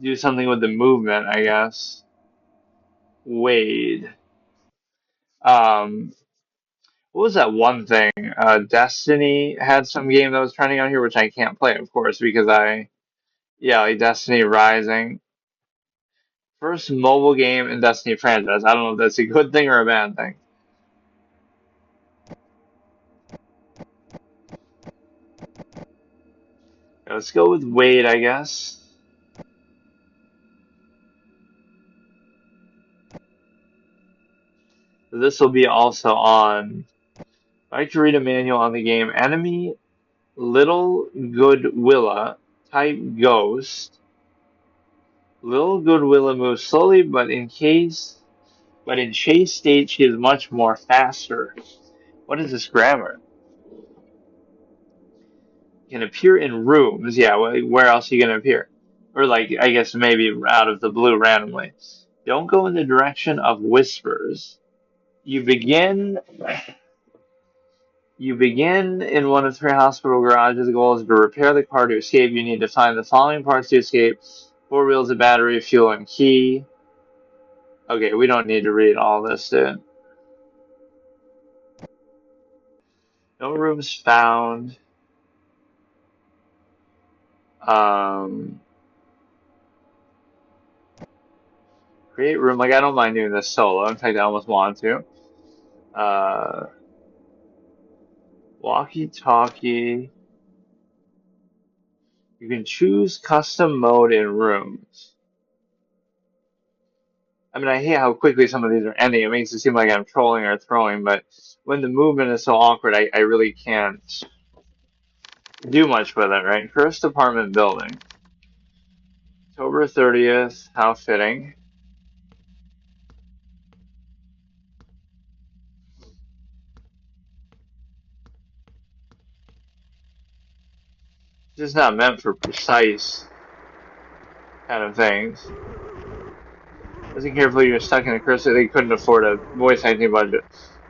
do something with the movement, I guess. Wade. Um, what was that one thing? Destiny had some game that was trending on here, which I can't play, of course, because yeah, like Destiny Rising. First mobile game in Destiny franchise. I don't know if that's a good thing or a bad thing. Let's go with Wade, I guess. This will be also on. I like to read a manual on the game. Enemy Little Goodwilla type Ghost. Little Goodwilla moves slowly, but in chase state she is much more faster. What is this grammar? Can appear in rooms. Yeah, where else are you going to appear? Or, like, I guess maybe out of the blue randomly. Don't go in the direction of whispers. You begin You begin in one of three hospital garages. The goal is to repair the car to escape. You need to find the following parts to escape: four wheels, a battery, fuel, and key. Okay, we don't need to read all this, dude. No rooms found. Create room. Like, I don't mind doing this solo. In fact, I almost want to. Walkie-talkie. You can choose custom mode in rooms. I mean, I hate how quickly some of these are ending. It makes it seem like I'm trolling or throwing, but when the movement is so awkward, I really can't do much with it, right? First apartment building. October 30th. How fitting. This is not meant for precise kind of things. Listen carefully, you're stuck in a cursor. They couldn't afford a voice acting budget.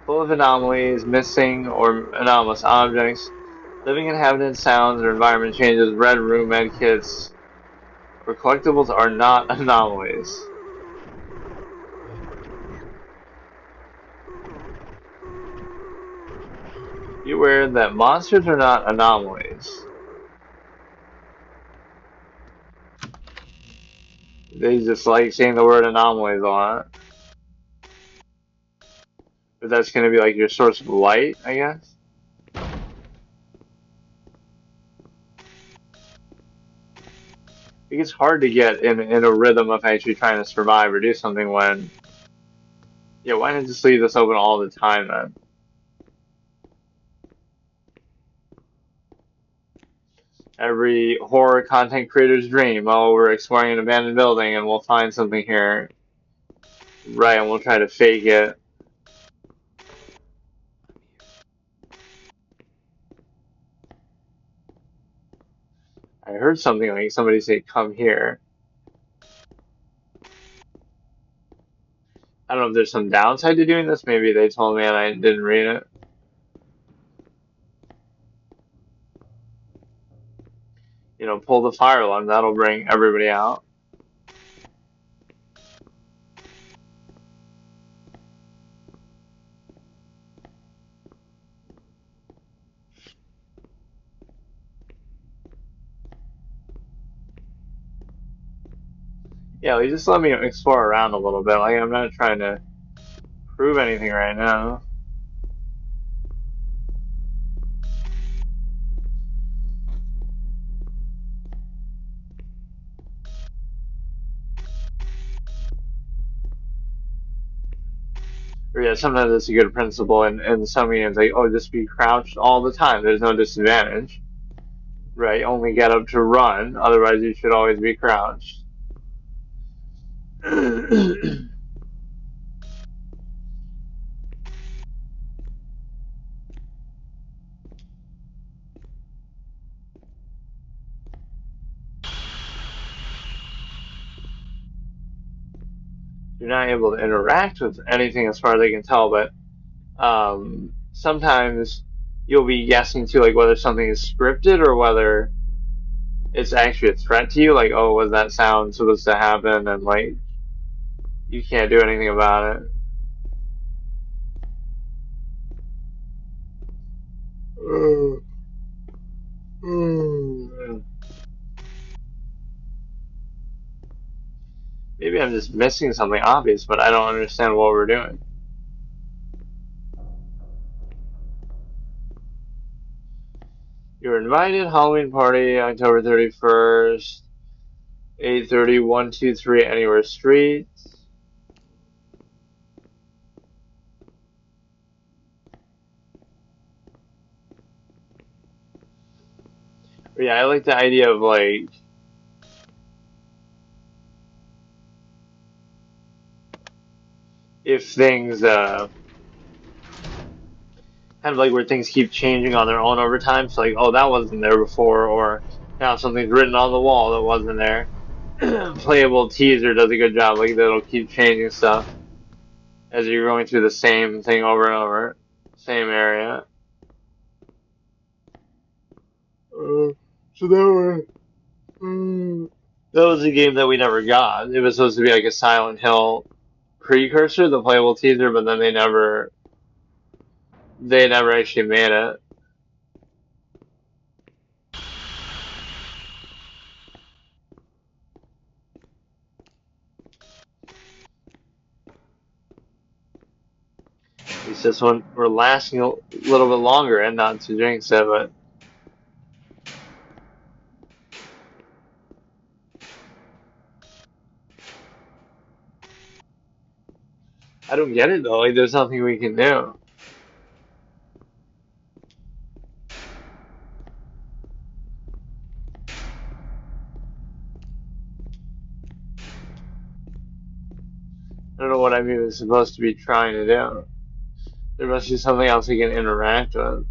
Full of anomalies, missing or anomalous objects, living inhabited sounds or environment changes, red room med kits, or collectibles are not anomalies. Be aware that monsters are not anomalies. They just like saying the word anomalies a lot. But that's going to be like your source of light, I guess. It gets hard to get in a rhythm of actually trying to survive or do something when, yeah, why not just leave this open all the time then? Every horror content creator's dream. Oh, we're exploring an abandoned building and we'll find something here. Right, and we'll try to fake it. I heard something like somebody say, come here. I don't know if there's some downside to doing this. Maybe they told me and I didn't read it. You know, pull the fire alarm. That'll bring everybody out. Yeah, like, just let me explore around a little bit. Like, I'm not trying to prove anything right now. Or yeah, sometimes it's a good principle, and some games like, oh, just be crouched all the time. There's no disadvantage, right? Only get up to run. Otherwise, you should always be crouched. You're not able to interact with anything as far as I can tell, but sometimes you'll be guessing too, like whether something is scripted or whether it's actually a threat to you. Like, oh, was that sound supposed to happen? And like, you can't do anything about it. Maybe I'm just missing something obvious, but I don't understand what we're doing. You're invited, Halloween party, October 31st, 8:30, 123 Anywhere Street. But yeah, I like the idea of like, if things, kind of like where things keep changing on their own over time. So like, oh, that wasn't there before, or now something's written on the wall that wasn't there. Playable teaser does a good job. Like that'll keep changing stuff as you're going through the same thing over and over, same area. So that was a game that we never got. It was supposed to be like a Silent Hill precursor, the playable teaser, but then they never actually made it. At least this one we're lasting a little bit longer, and not to jinx it, but I don't get it though. Like there's nothing we can do. I don't know what I'm even supposed to be trying to do. There must be something else we can interact with.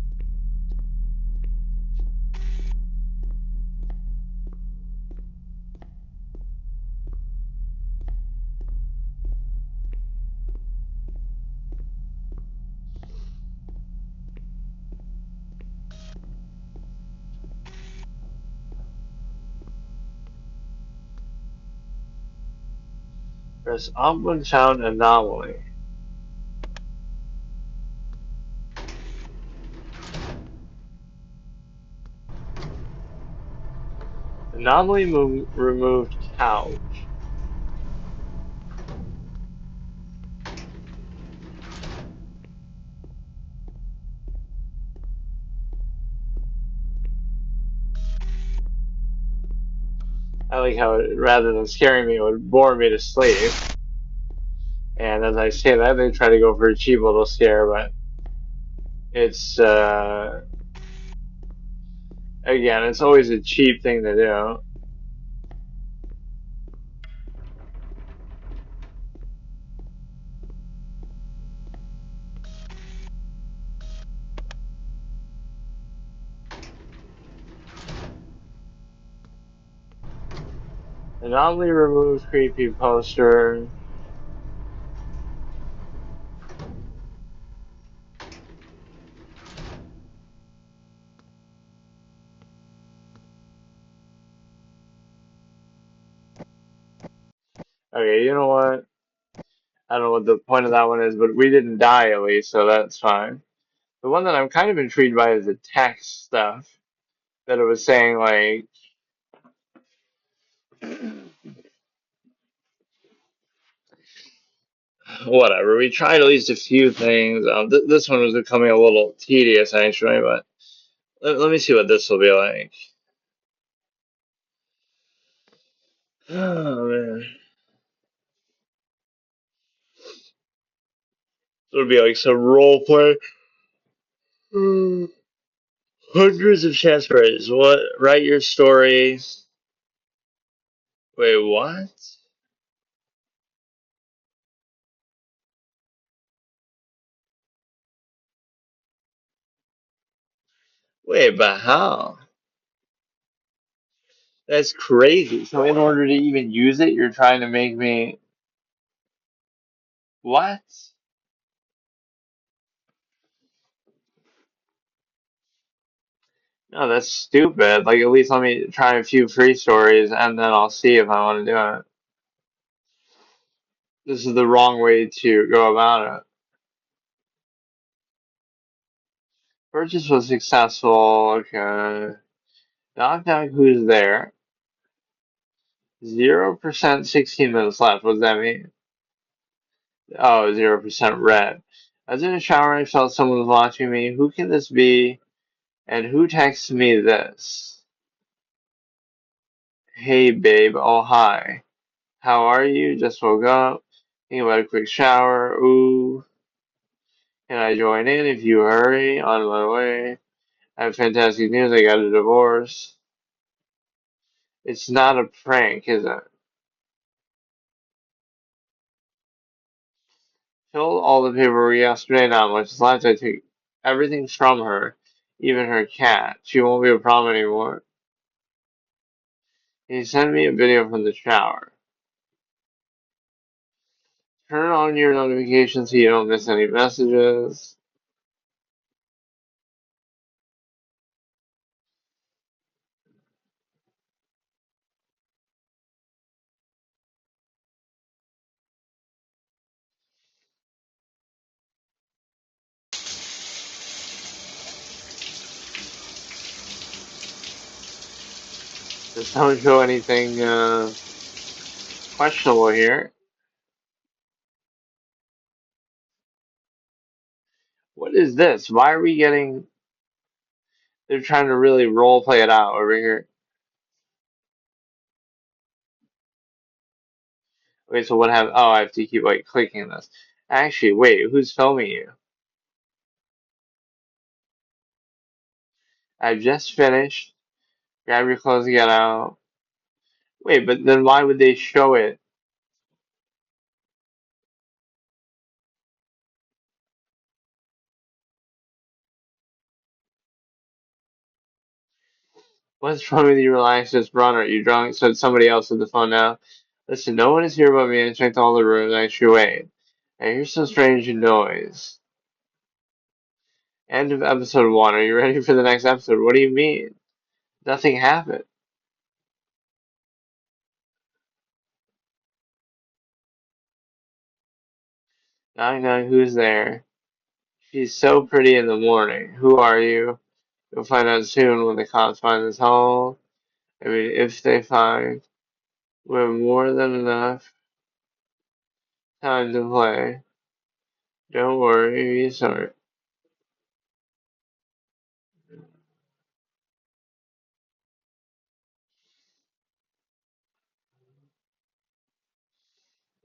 Press upward sound anomaly. Anomaly removed couch. I like how it, rather than scaring me, it would bore me to sleep. And as I say that, they try to go for a cheap little scare, but it's again, it's always a cheap thing to do. Anomaly removes creepy poster. Okay, you know what? I don't know what the point of that one is, but we didn't die at least, so that's fine. The one that I'm kind of intrigued by is the text stuff that it was saying like whatever. We tried at least a few things. This one was becoming a little tedious actually, but let me see what this will be like. Oh man, it'll be like some role play. Hundreds of chess prizes. What? Write your story. Wait, what? Wait, but how? That's crazy. So in order to even use it, you're trying to make me what? No, that's stupid. Like at least let me try a few free stories and then I'll see if I want to do it. This is the wrong way to go about it. Purchase was successful. Okay. Knock out who's there. 0%, 16 minutes left. What does that mean? Oh, 0% red. I was in a shower and I felt someone was watching me. Who can this be? And who texted me this? Hey, babe. Oh, hi. How are you? Just woke up. Thinking about a quick shower. Ooh. Can I join in if you hurry? On my way. I have fantastic news. I got a divorce. It's not a prank, is it? Filled all the paperwork yesterday. Not much is left. I took everything from her, even her cat. She won't be a problem anymore. He sent me a video from the shower. Turn on your notifications so you don't miss any messages. Just don't show anything questionable here. What is this? Why are we getting... They're trying to really role play it out over here. Okay, so what have... Oh, I have to keep, like, clicking this. Actually, wait, who's filming you? I've just finished. Grab your clothes and get out. Wait, but then why would they show it? What's wrong with you? Relax, just run. Are you drunk? So it's somebody else with the phone now. Listen, no one is here but me. I checked all the rooms. Actually, wait. I hear some strange noise. End of episode 1. Are you ready for the next episode? What do you mean? Nothing happened. Knock knock, who's there? She's so pretty in the morning. Who are you? You'll find out soon when the cops find this hole. I mean, if they find, we have more than enough time to play. Don't worry, be smart.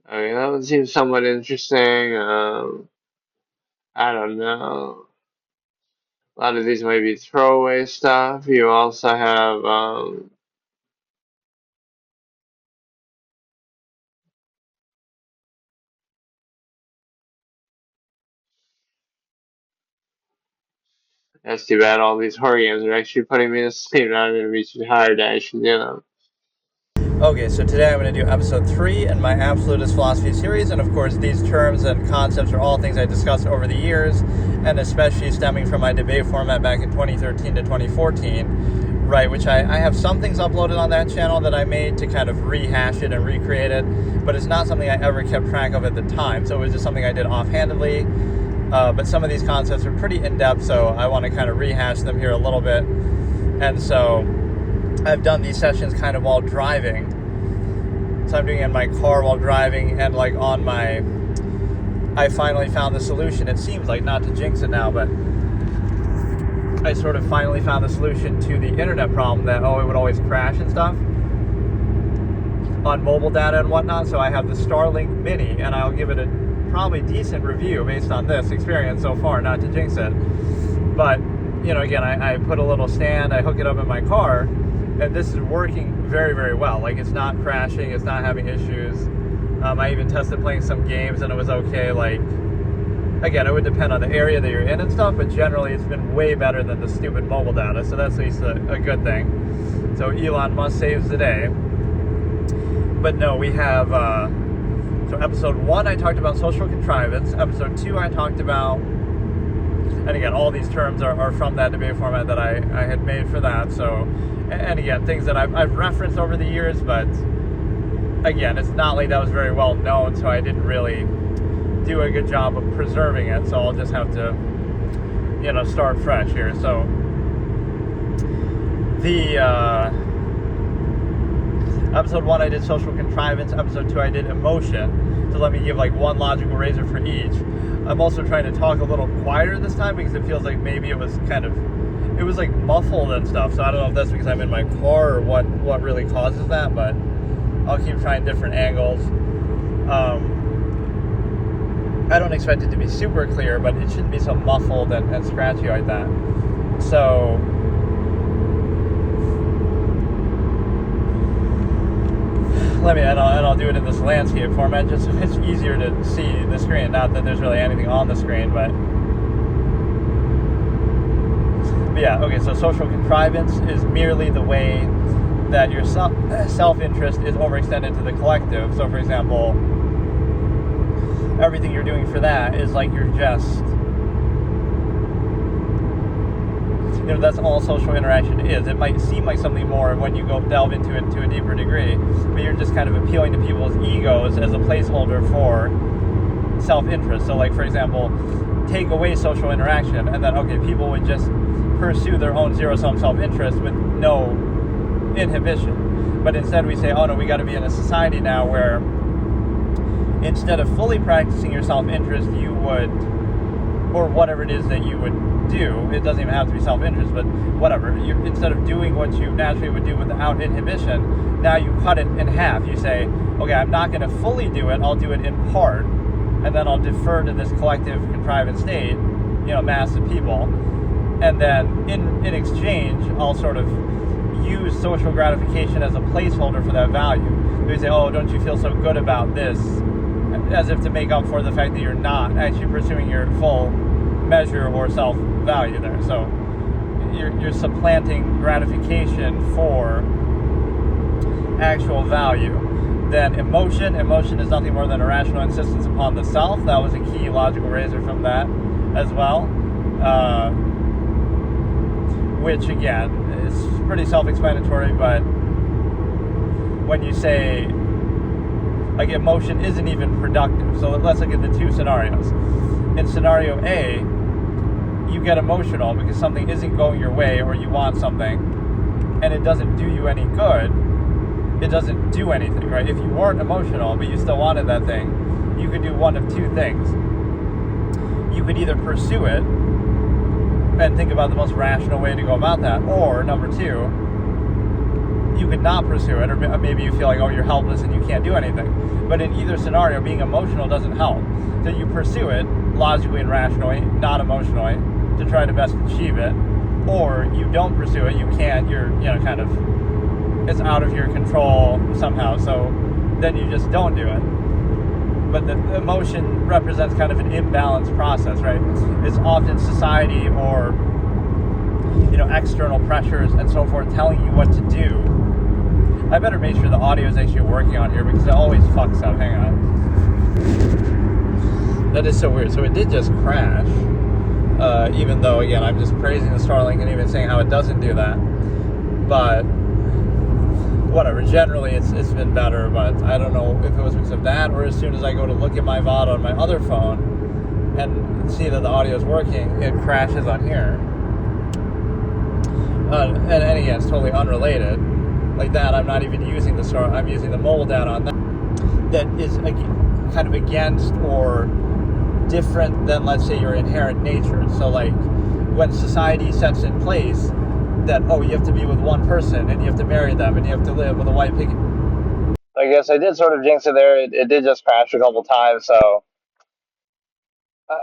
Okay, that one seems somewhat interesting. I don't know. A lot of these might be throwaway stuff. You also have, that's too bad. All these horror games are actually putting me to sleep. Now I'm going to be too tired to actually do them. Okay, so today I'm going to do episode 3 in my Absolutist Philosophy series, and of course these terms and concepts are all things I discussed over the years, and especially stemming from my debate format back in 2013 to 2014, right, which I have some things uploaded on that channel that I made to kind of rehash it and recreate it, but it's not something I ever kept track of at the time, so it was just something I did offhandedly, but some of these concepts are pretty in-depth, so I want to kind of rehash them here a little bit, and so I've done these sessions kind of while driving. So I'm doing it in my car while driving, and like on my... I finally found the solution. It seems like, not to jinx it now, but I sort of finally found the solution to the internet problem that, it would always crash and stuff on mobile data and whatnot. So I have the Starlink Mini, and I'll give it a probably decent review based on this experience so far, not to jinx it. But, again, I put a little stand, I hook it up in my car, and this is working very, very well. Like, it's not crashing, it's not having issues. I even tested playing some games and it was okay. Like, again, it would depend on the area that you're in and stuff, but generally it's been way better than the stupid mobile data, so that's at least a good thing. So Elon Musk saves the day. But no, we have, so episode 1 I talked about social contrivance, episode 2 I talked about, and again, all these terms are from that debate format that I had made for that, so, and again, things that I've referenced over the years, but again, it's not like that was very well known, so I didn't really do a good job of preserving it, so I'll just have to, start fresh here. So, the, episode 1 I did social contrivance, episode 2 I did emotion, so let me give like one logical razor for each. I'm also trying to talk a little quieter this time because it feels like maybe it was like muffled and stuff, so I don't know if that's because I'm in my car or what really causes that, but I'll keep trying different angles. I don't expect it to be super clear, but it shouldn't be so muffled and scratchy like that. So, and I'll do it in this landscape format just so it's easier to see the screen. Not that there's really anything on the screen, but yeah, okay, so social contrivance is merely the way that your self-interest is overextended to the collective. So, for example, everything you're doing for that is like you're just, that's all social interaction is. It might seem like something more when you go delve into it to a deeper degree, but you're just kind of appealing to people's egos as a placeholder for self-interest. So, like, for example, take away social interaction, and then, okay, people would just pursue their own zero-sum self-interest with no inhibition. But instead we say, oh no, we got to be in a society now where instead of fully practicing your self-interest, you would, or whatever it is that you would do, it doesn't even have to be self-interest, but whatever, instead of doing what you naturally would do without inhibition, now you cut it in half. You say, okay, I'm not going to fully do it, I'll do it in part, and then I'll defer to this collective contrivance state, mass of people, and then in exchange, I'll sort of use social gratification as a placeholder for that value. We say, oh, don't you feel so good about this, as if to make up for the fact that you're not actually pursuing your full measure or self-value there. So you're supplanting gratification for actual value. Then emotion is nothing more than a rational insistence upon the self. That was a key logical razor from that as well. Which, again, is pretty self-explanatory, but when you say, like, emotion isn't even productive. So let's look at the two scenarios. In scenario A, you get emotional because something isn't going your way, or you want something, and it doesn't do you any good. It doesn't do anything, right? If you weren't emotional, but you still wanted that thing, you could do one of two things. You could either pursue it and think about the most rational way to go about that, or number two, you could not pursue it, or maybe you feel like, oh, you're helpless and you can't do anything. But in either scenario, being emotional doesn't help. So you pursue it logically and rationally, not emotionally, to try to best achieve it, or you don't pursue it, you can't, you're, kind of, it's out of your control somehow, so then you just don't do it. But the emotion represents kind of an imbalanced process, right? It's often society or, external pressures and so forth telling you what to do. I better make sure the audio is actually working on here because it always fucks up. Hang on. That is so weird. So it did just crash, even though, again, I'm just praising the Starlink and even saying how it doesn't do that. But whatever, generally it's been better, but I don't know if it was because of that or as soon as I go to look at my VOD on my other phone and see that the audio is working, it crashes on here. And again, it's totally unrelated. Like that, I'm not even using the Star, I'm using the mole down on that. That is kind of against or different than, let's say, your inherent nature. So, like, when society sets in place that, oh, you have to be with one person and you have to marry them and you have to live with a white picket. I guess I did sort of jinx it there. It did just crash a couple times, so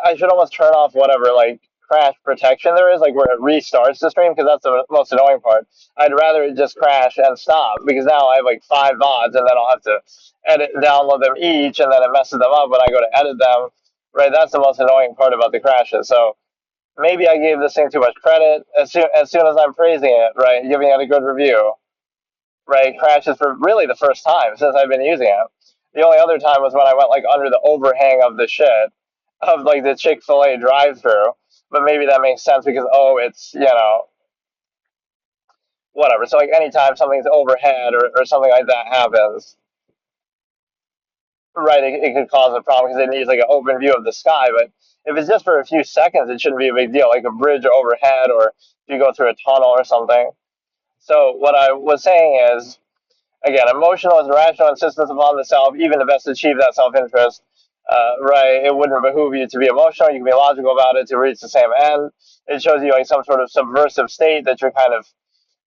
I should almost turn off whatever, like, crash protection there is, like where it restarts the stream, because that's the most annoying part. I'd rather it just crash and stop, because now I have like 5 VODs, and then I'll have to download them each, and then it messes them up when I go to edit them. Right, that's the most annoying part about the crashes. So maybe I gave this thing too much credit. As soon as I'm praising it, right, giving it a good review, right, crashes for really the first time since I've been using it. The only other time was when I went like under the overhang of the shit of like the Chick-fil-A drive-through. But maybe that makes sense because, oh, it's, whatever. So, like, anytime something's overhead or something like that happens, right, it could cause a problem because it needs, like, an open view of the sky. But if it's just for a few seconds, it shouldn't be a big deal, like a bridge overhead or if you go through a tunnel or something. So, what I was saying is, again, emotional is a rational insistence upon the self, even to best achieve that self-interest. Right, it wouldn't behoove you to be emotional. You can be logical about it to reach the same end. It shows you like some sort of subversive state that you're kind of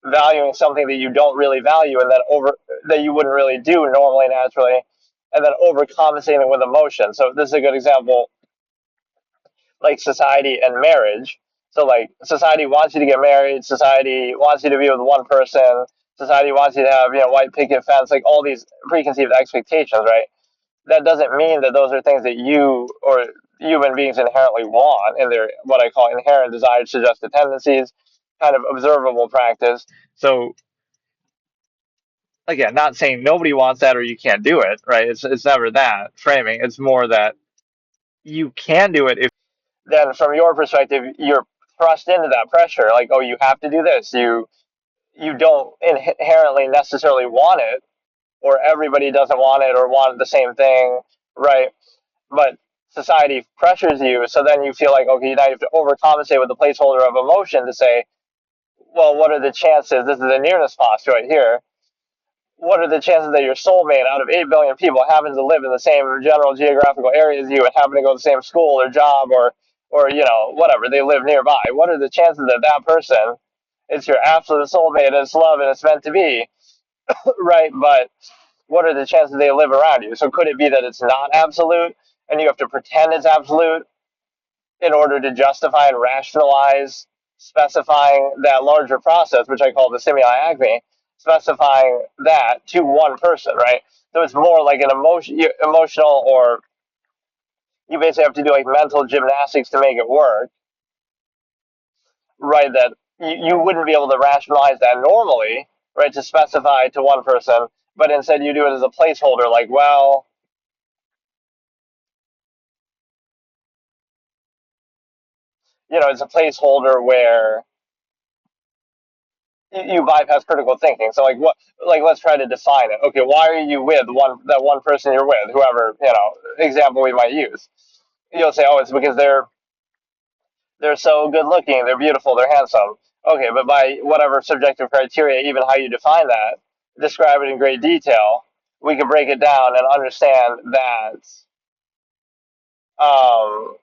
valuing something that you don't really value, and then that you wouldn't really do normally, naturally, and then overcompensating with emotion. So this is a good example, like society and marriage. So like society wants you to get married, society wants you to be with one person, society wants you to have white picket fence, like all these preconceived expectations, right? That doesn't mean that those are things that you or human beings inherently want in their what I call inherent desired suggested tendencies. kind of observable practice. So again, not saying nobody wants that or you can't do it, right? It's never that framing. It's more that you can do it if then from your perspective you're thrust into that pressure, like, oh, you have to do this. You don't inherently necessarily want it, or everybody doesn't want it or want the same thing, right? But society pressures you, so then you feel like, okay, now you have to overcompensate with the placeholder of emotion to say, well, what are the chances? This is a nearness posture right here. What are the chances that your soulmate out of 8 billion people happens to live in the same general geographical area as you and happen to go to the same school or job or whatever, they live nearby? What are the chances that that person, it's your absolute soulmate and it's love and it's meant to be, right? But what are the chances they live around you? So could it be that it's not absolute and you have to pretend it's absolute in order to justify and rationalize specifying that larger process, which I call the stimuli acme, specifying that to one person, right? So it's more like an emotional, or you basically have to do like mental gymnastics to make it work, right? That you wouldn't be able to rationalize that normally, right? To specify to one person, but instead you do it as a placeholder, like, well, it's a placeholder where you bypass critical thinking. So like what, like let's try to define it. Okay, why are you with that one person you're with, whoever, example we might use. You'll say, oh, it's because they're so good looking, they're beautiful, they're handsome. Okay, but by whatever subjective criteria, even how you define that, describe it in great detail, we can break it down and understand that um,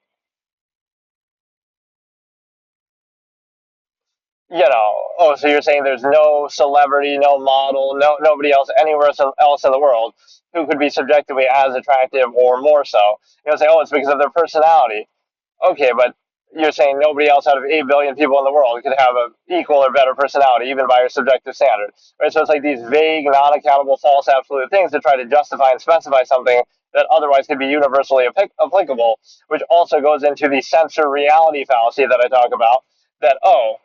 oh, so you're saying there's no celebrity, no model, nobody else anywhere else in the world who could be subjectively as attractive or more so. You'll say, oh, it's because of their personality. Okay, but you're saying nobody else out of 8 billion people in the world could have an equal or better personality, even by your subjective standard, right? So it's like these vague, non-accountable, false absolute things to try to justify and specify something that otherwise could be universally applicable, which also goes into the sensor reality fallacy that I talk about, that, oh,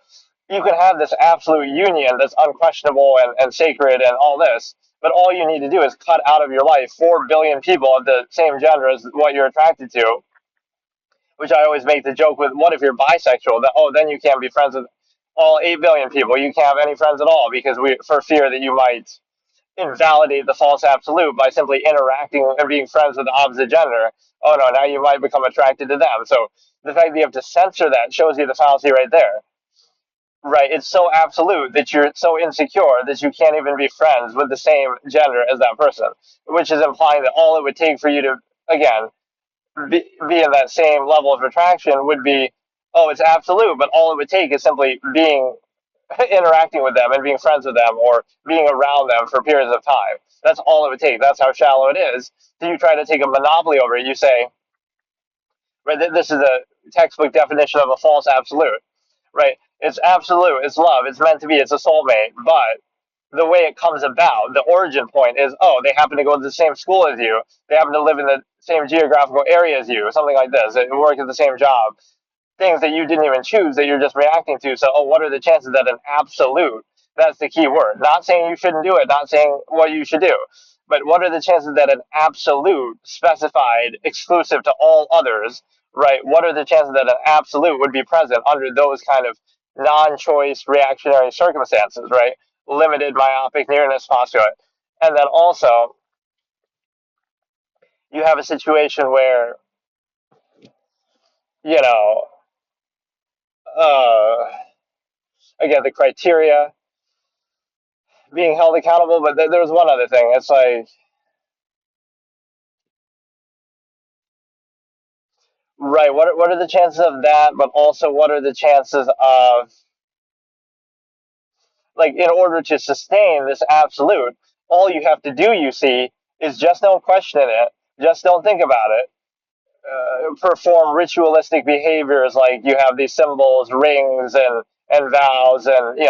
you can have this absolute union that's unquestionable and sacred and all this, but all you need to do is cut out of your life 4 billion people of the same gender as what you're attracted to, which I always make the joke with, what if you're bisexual? That, oh, then you can't be friends with all 8 billion people. You can't have any friends at all because for fear that you might invalidate the false absolute by simply interacting and being friends with the opposite gender. Oh no, now you might become attracted to them. So the fact that you have to censor that shows you the fallacy right there. Right, it's so absolute that you're so insecure that you can't even be friends with the same gender as that person, which is implying that all it would take for you to, again, be in that same level of attraction would be, oh, it's absolute, but all it would take is simply interacting with them and being friends with them or being around them for periods of time. That's all it would take. That's how shallow it is. So you try to take a monopoly over it. You say, right, this is a textbook definition of a false absolute, right? It's absolute, it's love, it's meant to be, it's a soulmate, but the way it comes about, the origin point is, oh, they happen to go to the same school as you, they happen to live in the same geographical area as you, something like this, they work at the same job, things that you didn't even choose that you're just reacting to. So, oh, what are the chances that an absolute, that's the key word, not saying you shouldn't do it, not saying what you should do, but what are the chances that an absolute specified exclusive to all others, right? What are the chances that an absolute would be present under those kind of non-choice reactionary circumstances, right? Limited myopic nearness postulate. And then also you have a situation where, you know, uh, again, the criteria being held accountable, but there was one other thing. It's like, right, what are the chances of that, but also what are the chances of, like, in order to sustain this absolute, all you have to do, you see, is just don't question it, just don't think about it, perform ritualistic behaviors, like you have these symbols, rings, and vows, and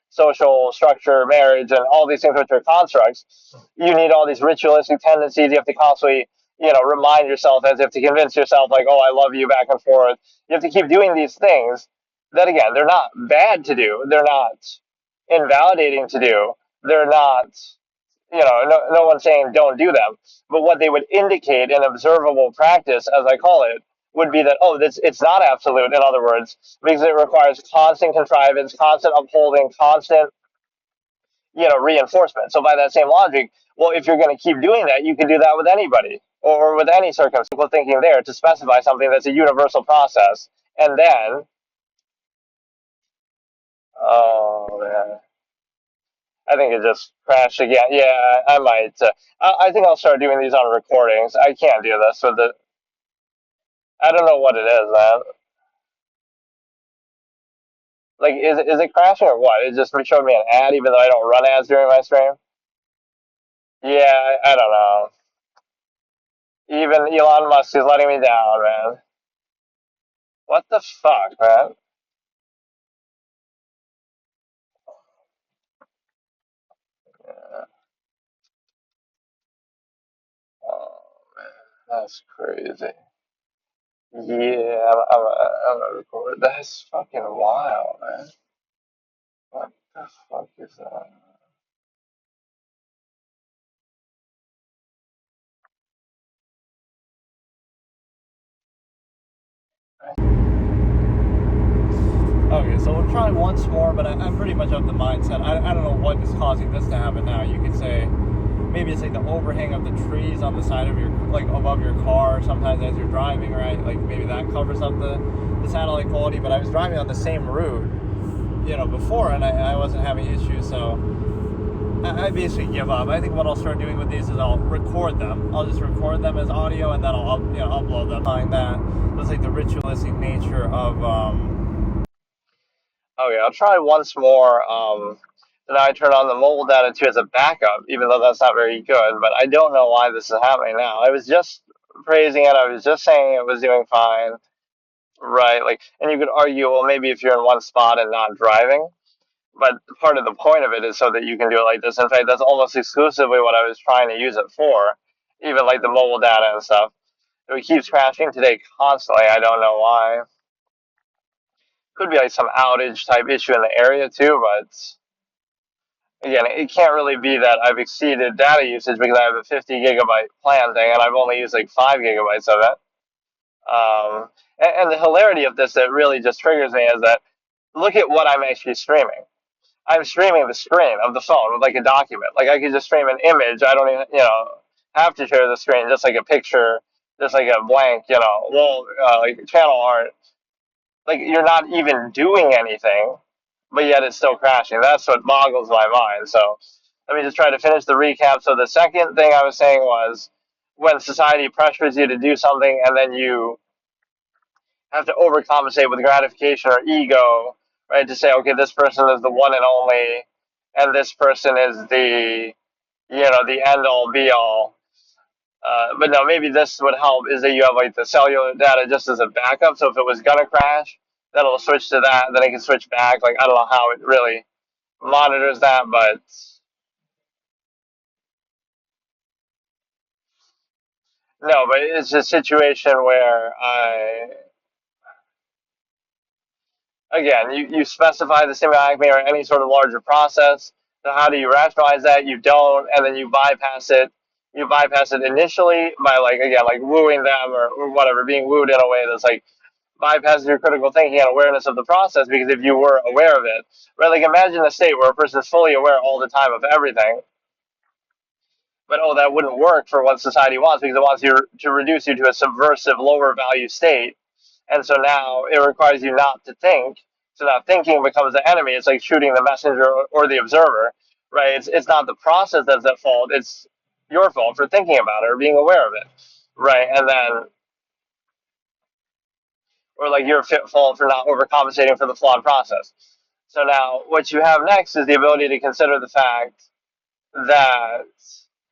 social structure, marriage, and all these things which are constructs. You need all these ritualistic tendencies. You have to constantly, remind yourself, as if to convince yourself, like, oh, I love you, back and forth. You have to keep doing these things, that again, they're not bad to do. They're not invalidating to do. They're not, no one's saying don't do them. But what they would indicate in observable practice, as I call it, would be that, oh, it's not absolute, in other words, because it requires constant contrivance, constant upholding, constant, reinforcement. So by that same logic, well, if you're going to keep doing that, you can do that with anybody or with any circumstance. Thinking there to specify something that's a universal process. And then, oh, man. I think it just crashed again. Yeah, I might. I think I'll start doing these on recordings. I can't do this with the. I don't know what it is, man. Like, is it crashing or what? It just showed me an ad, even though I don't run ads during my stream. Yeah, I don't know. Even Elon Musk is letting me down, man. What the fuck, man? Yeah. Oh man, that's crazy. Yeah, I'm gonna record. That's fucking wild, man. What the fuck is that? Okay, so we'll try once more, but I'm pretty much of the mindset. I don't know what is causing this to happen now. You could say maybe it's like the overhang of the trees on the side of your, like above your car, sometimes as you're driving, right? Like maybe that covers up the satellite quality. But I was driving on the same route, before, and I wasn't having issues, so I basically give up. I think what I'll start doing with these is I'll record them. I'll just record them as audio, and then I'll upload them. Find that that's like the ritualistic nature of. Okay, I'll try once more. Then I turn on the mobile data too as a backup, even though that's not very good. But I don't know why this is happening now. I was just praising it. I was just saying it was doing fine, right? Like, and you could argue, well, maybe if you're in one spot and not driving. But part of the point of it is so that you can do it like this. In fact, that's almost exclusively what I was trying to use it for, even like the mobile data and stuff. It keeps crashing today constantly. I don't know why. Could be like some outage type issue in the area too, but again, it can't really be that I've exceeded data usage because I have a 50 gigabyte plan thing and I've only used like 5 gigabytes of it. And the hilarity of this that really just triggers me is that look at what I'm actually streaming. I'm streaming the screen of the phone with like a document. Like I could just stream an image. I don't even, have to share the screen, just like a picture, just like a blank, like channel art. Like you're not even doing anything, but yet it's still crashing. That's what boggles my mind. So let me just try to finish the recap. So the second thing I was saying was when society pressures you to do something and then you have to overcompensate with gratification or ego, right? To say, okay, this person is the one and only, and this person is the end all be all. But no, maybe this would help is that you have like the cellular data just as a backup. So if it was gonna crash, then it'll switch to that, then it can switch back. Like I don't know how it really monitors that, but no, but it's a situation where again, you specify the symbiotic or any sort of larger process. So how do you rationalize that? You don't, and then you bypass it. You bypass it initially by like again, like wooing them or whatever, being wooed in a way that's like bypasses your critical thinking and awareness of the process. Because if you were aware of it, right? Like imagine a state where a person is fully aware all the time of everything, but oh, that wouldn't work for what society wants because it wants you to reduce you to a subversive, lower value state. And so now it requires you not to think. So now thinking becomes the enemy. It's like shooting the messenger or the observer, right? It's not the process that's at fault. It's your fault for thinking about it or being aware of it, right? And then, or like your fault for not overcompensating for the flawed process. So now what you have next is the ability to consider the fact that,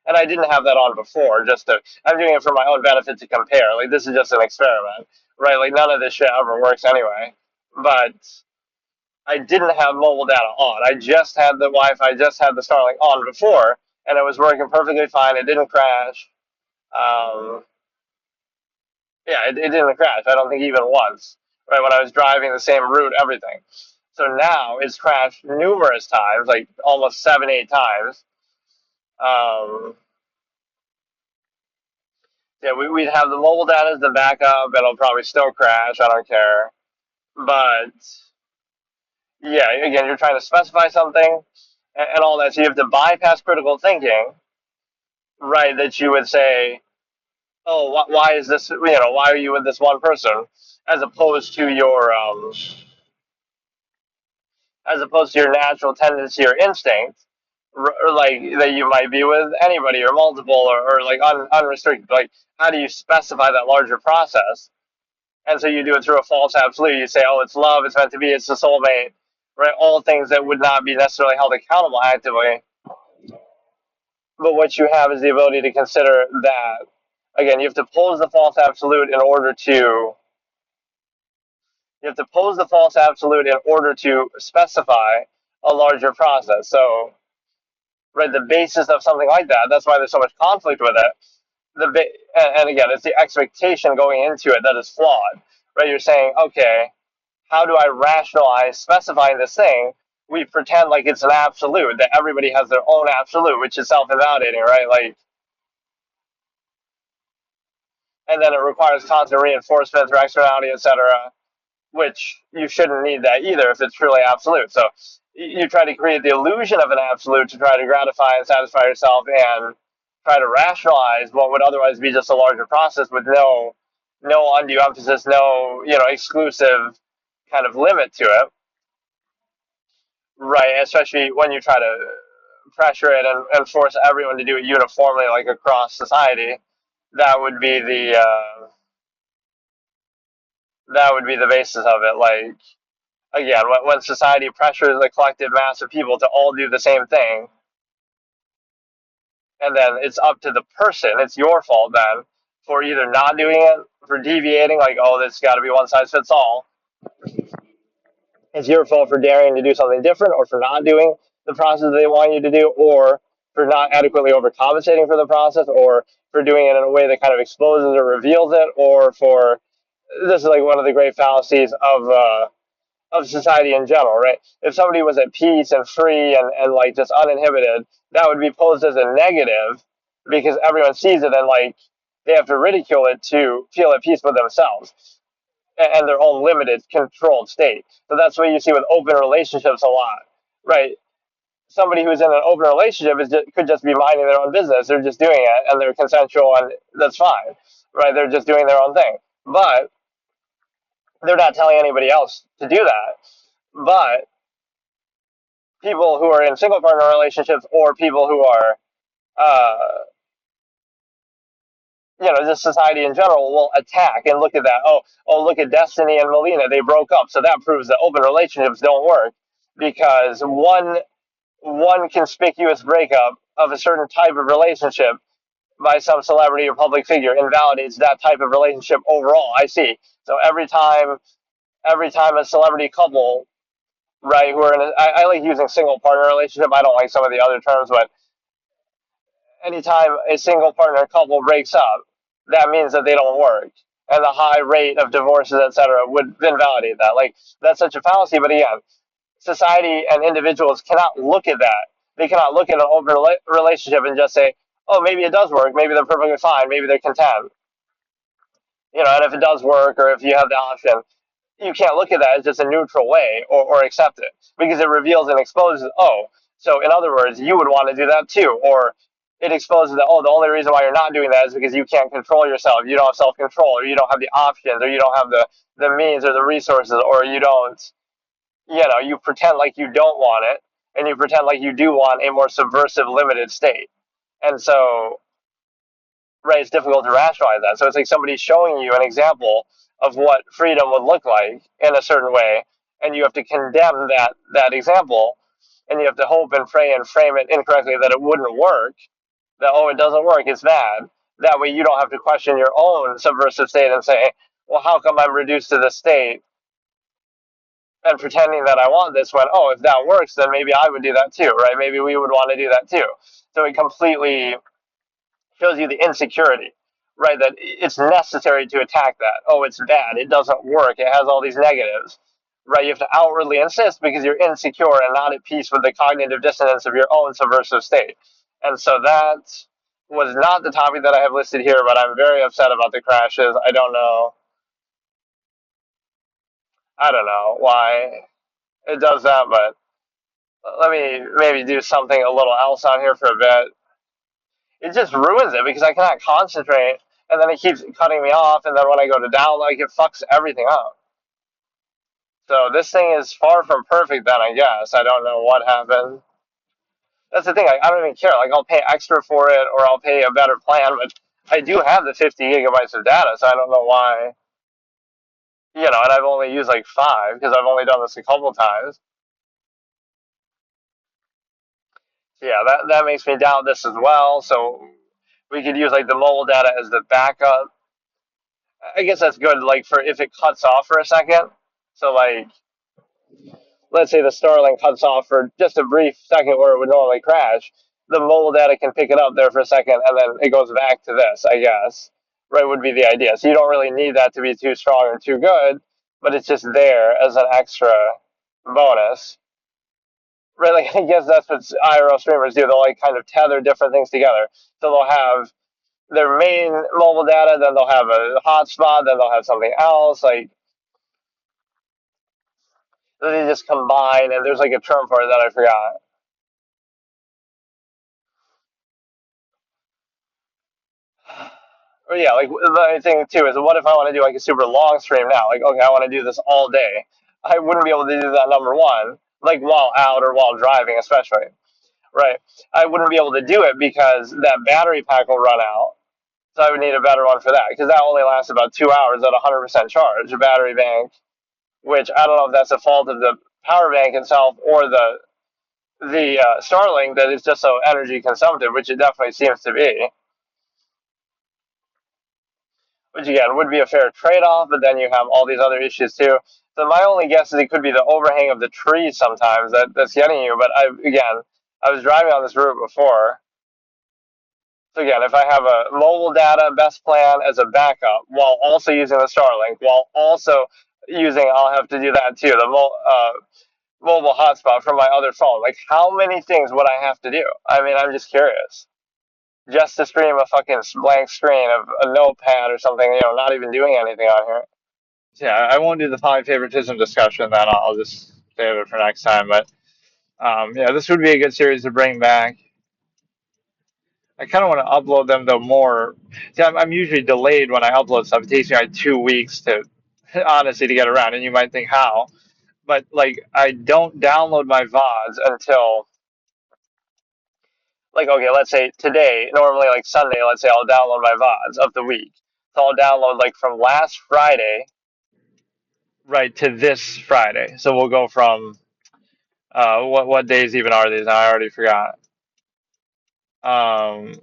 and I didn't have that on before, I'm doing it for my own benefit to compare. Like, this is just an experiment, right? Like, none of this shit ever works anyway. But I didn't have mobile data on. I just had the Wi-Fi, just had the Starlink on before, and it was working perfectly fine. It didn't crash. Um, yeah, it didn't crash. I don't think even once. right? When I was driving the same route, everything. So now it's crashed numerous times, like almost 7, 8 times. Um, yeah, we'd have the mobile data as the backup. It'll probably still crash. I don't care. But yeah, again, you're trying to specify something and all that. So you have to bypass critical thinking, right? That you would say, oh, why is this? Why are you with this one person, as opposed to your natural tendency or instinct, or like that you might be with anybody or multiple or like unrestricted. Like, how do you specify that larger process? And so you do it through a false absolute. You say, oh, it's love, it's meant to be, it's the soulmate, right? All things that would not be necessarily held accountable actively. But what you have is the ability to consider that. Again, you have to pose the false absolute in order to specify a larger process. So, right, the basis of something like that. That's why there's so much conflict with it. And again, it's the expectation going into it that is flawed. Right, you're saying, okay, how do I rationalize specifying this thing? We pretend like it's an absolute, that everybody has their own absolute, which is self-invalidating, right? Like, and then it requires constant reinforcement through externality, etc., which you shouldn't need that either if it's truly absolute. So you try to create the illusion of an absolute to try to gratify and satisfy yourself and try to rationalize what would otherwise be just a larger process with no undue emphasis, no exclusive kind of limit to it. Right, especially when you try to pressure it and force everyone to do it uniformly, like across society. That would be the basis of it. Like, again, when society pressures the collective mass of people to all do the same thing, and then it's up to the person. It's your fault then for either not doing it, for deviating, like, oh, this got to be one size fits all. It's your fault for daring to do something different, or for not doing the process they want you to do, or for not adequately overcompensating for the process, or for doing it in a way that kind of exposes or reveals it, or for this is like one of the great fallacies of society in general, right? If somebody was at peace and free and like just uninhibited, that would be posed as a negative because everyone sees it and like they have to ridicule it to feel at peace with themselves and their own limited, controlled state. So that's what you see with open relationships a lot, right? Somebody who's in an open relationship could just be minding their own business. They're just doing it and they're consensual and that's fine, right? They're just doing their own thing. But they're not telling anybody else to do that. But people who are in single partner relationships or people who are, just society in general will attack and look at that. Oh, look at Destiny and Melina. They broke up. So that proves that open relationships don't work because one conspicuous breakup of a certain type of relationship by some celebrity or public figure invalidates that type of relationship overall. I see. So every time a celebrity couple, right, who are I like using single partner relationship. I don't like some of the other terms, but anytime a single partner couple breaks up, that means that they don't work. And the high rate of divorces, etc., would invalidate that. Like, that's such a fallacy, but again, society and individuals cannot look at that. They cannot look at an open relationship and just say, oh, maybe it does work, maybe they're perfectly fine, maybe they're content. And if it does work or if you have the option, you can't look at that as just a neutral way or accept it because it reveals and exposes, oh, so in other words, you would want to do that too. Or it exposes that, oh, the only reason why you're not doing that is because you can't control yourself. You don't have self-control or you don't have the options or you don't have the means or the resources or you don't, you pretend like you don't want it and you pretend like you do want a more subversive, limited state. And so, right, it's difficult to rationalize that. So it's like somebody showing you an example of what freedom would look like in a certain way, and you have to condemn that example, and you have to hope and pray and frame it incorrectly that it wouldn't work, that, oh, it doesn't work, it's bad. That way you don't have to question your own subversive state and say, well, how come I'm reduced to this state and pretending that I want this when, oh, if that works, then maybe I would do that too, right? Maybe we would want to do that too. So it completely shows you the insecurity, right? That it's necessary to attack that. Oh, it's bad. It doesn't work. It has all these negatives, right? You have to outwardly insist because you're insecure and not at peace with the cognitive dissonance of your own subversive state. And so that was not the topic that I have listed here, but I'm very upset about the crashes. I don't know why it does that, but let me maybe do something a little else on here for a bit. It just ruins it because I cannot concentrate, and then it keeps cutting me off, and then when I go to download, like, it fucks everything up. So this thing is far from perfect then, I guess. I don't know what happened. That's the thing, I don't even care. Like, I'll pay extra for it, or I'll pay a better plan, but I do have the 50 gigabytes of data, so I don't know why. And I've only used like 5, because I've only done this a couple times. So yeah, that makes me doubt this as well, so we could use, like, the mobile data as the backup. I guess that's good, like, for if it cuts off for a second. So, like, let's say the Starlink cuts off for just a brief second where it would normally crash. The mobile data can pick it up there for a second, and then it goes back to this, I guess. Right, would be the idea. So you don't really need that to be too strong or too good, but it's just there as an extra bonus. Right, like, I guess that's what IRL streamers do. They'll, like, kind of tether different things together. So they'll have their main mobile data, then they'll have a hotspot, then they'll have something else. Like, they just combine, and there's, like, a term for it that I forgot. Or yeah, like, the thing too is, what if I want to do, like, a super long stream now? Like, okay, I want to do this all day. I wouldn't be able to do that, number one, like, while out or while driving, especially. Right? I wouldn't be able to do it because that battery pack will run out. So I would need a better one for that, because that only lasts about 2 hours at 100% charge, a battery bank, which I don't know if that's a fault of the power bank itself or the Starlink, that is just so energy consumptive, which it definitely seems to be. Which again would be a fair trade-off, but then you have all these other issues too. So my only guess is it could be the overhang of the trees sometimes that's getting you. But I was driving on this route before. So again, if I have a mobile data best plan as a backup while also using the Starlink, while also using, I'll have to do that too, the mobile hotspot from my other phone. Like, how many things would I have to do? I mean, I'm just curious. Just to stream a fucking blank screen of a notepad or something, not even doing anything on here. Yeah, I won't do the poly favoritism discussion. Then I'll just save it for next time. But yeah, this would be a good series to bring back. I kind of want to upload them though more. See, I'm usually delayed when I upload stuff. It takes me like 2 weeks to, honestly, to get around. And you might think how, but like, I don't download my VODs until, like, okay, let's say today, normally like Sunday, let's say I'll download my VODs of the week. So I'll download, like, from last Friday right to this Friday. So we'll go from what days even are these? I already forgot. Um,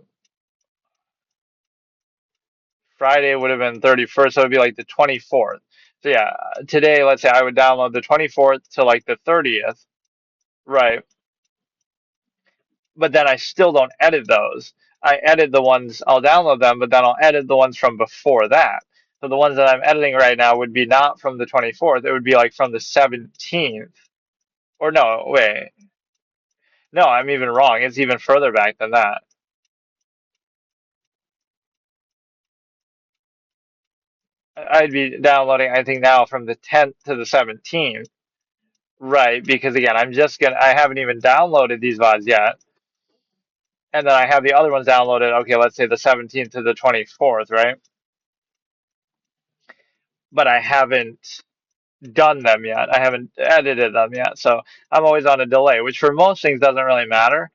Friday would have been 31st, so it'd be like the 24th. So yeah, today, let's say I would download the 24th to like the 30th, right? But then I still don't edit those. I edit the ones, I'll download them, but then I'll edit the ones from before that. So the ones that I'm editing right now would be not from the 24th, it would be like from the 17th. Or no, wait. No, I'm even wrong. It's even further back than that. I'd be downloading, I think, now from the 10th to the 17th. Right, because again, I haven't even downloaded these VODs yet. And then I have the other ones downloaded, okay, let's say the 17th to the 24th, right? But I haven't done them yet. I haven't edited them yet. So I'm always on a delay, which for most things doesn't really matter,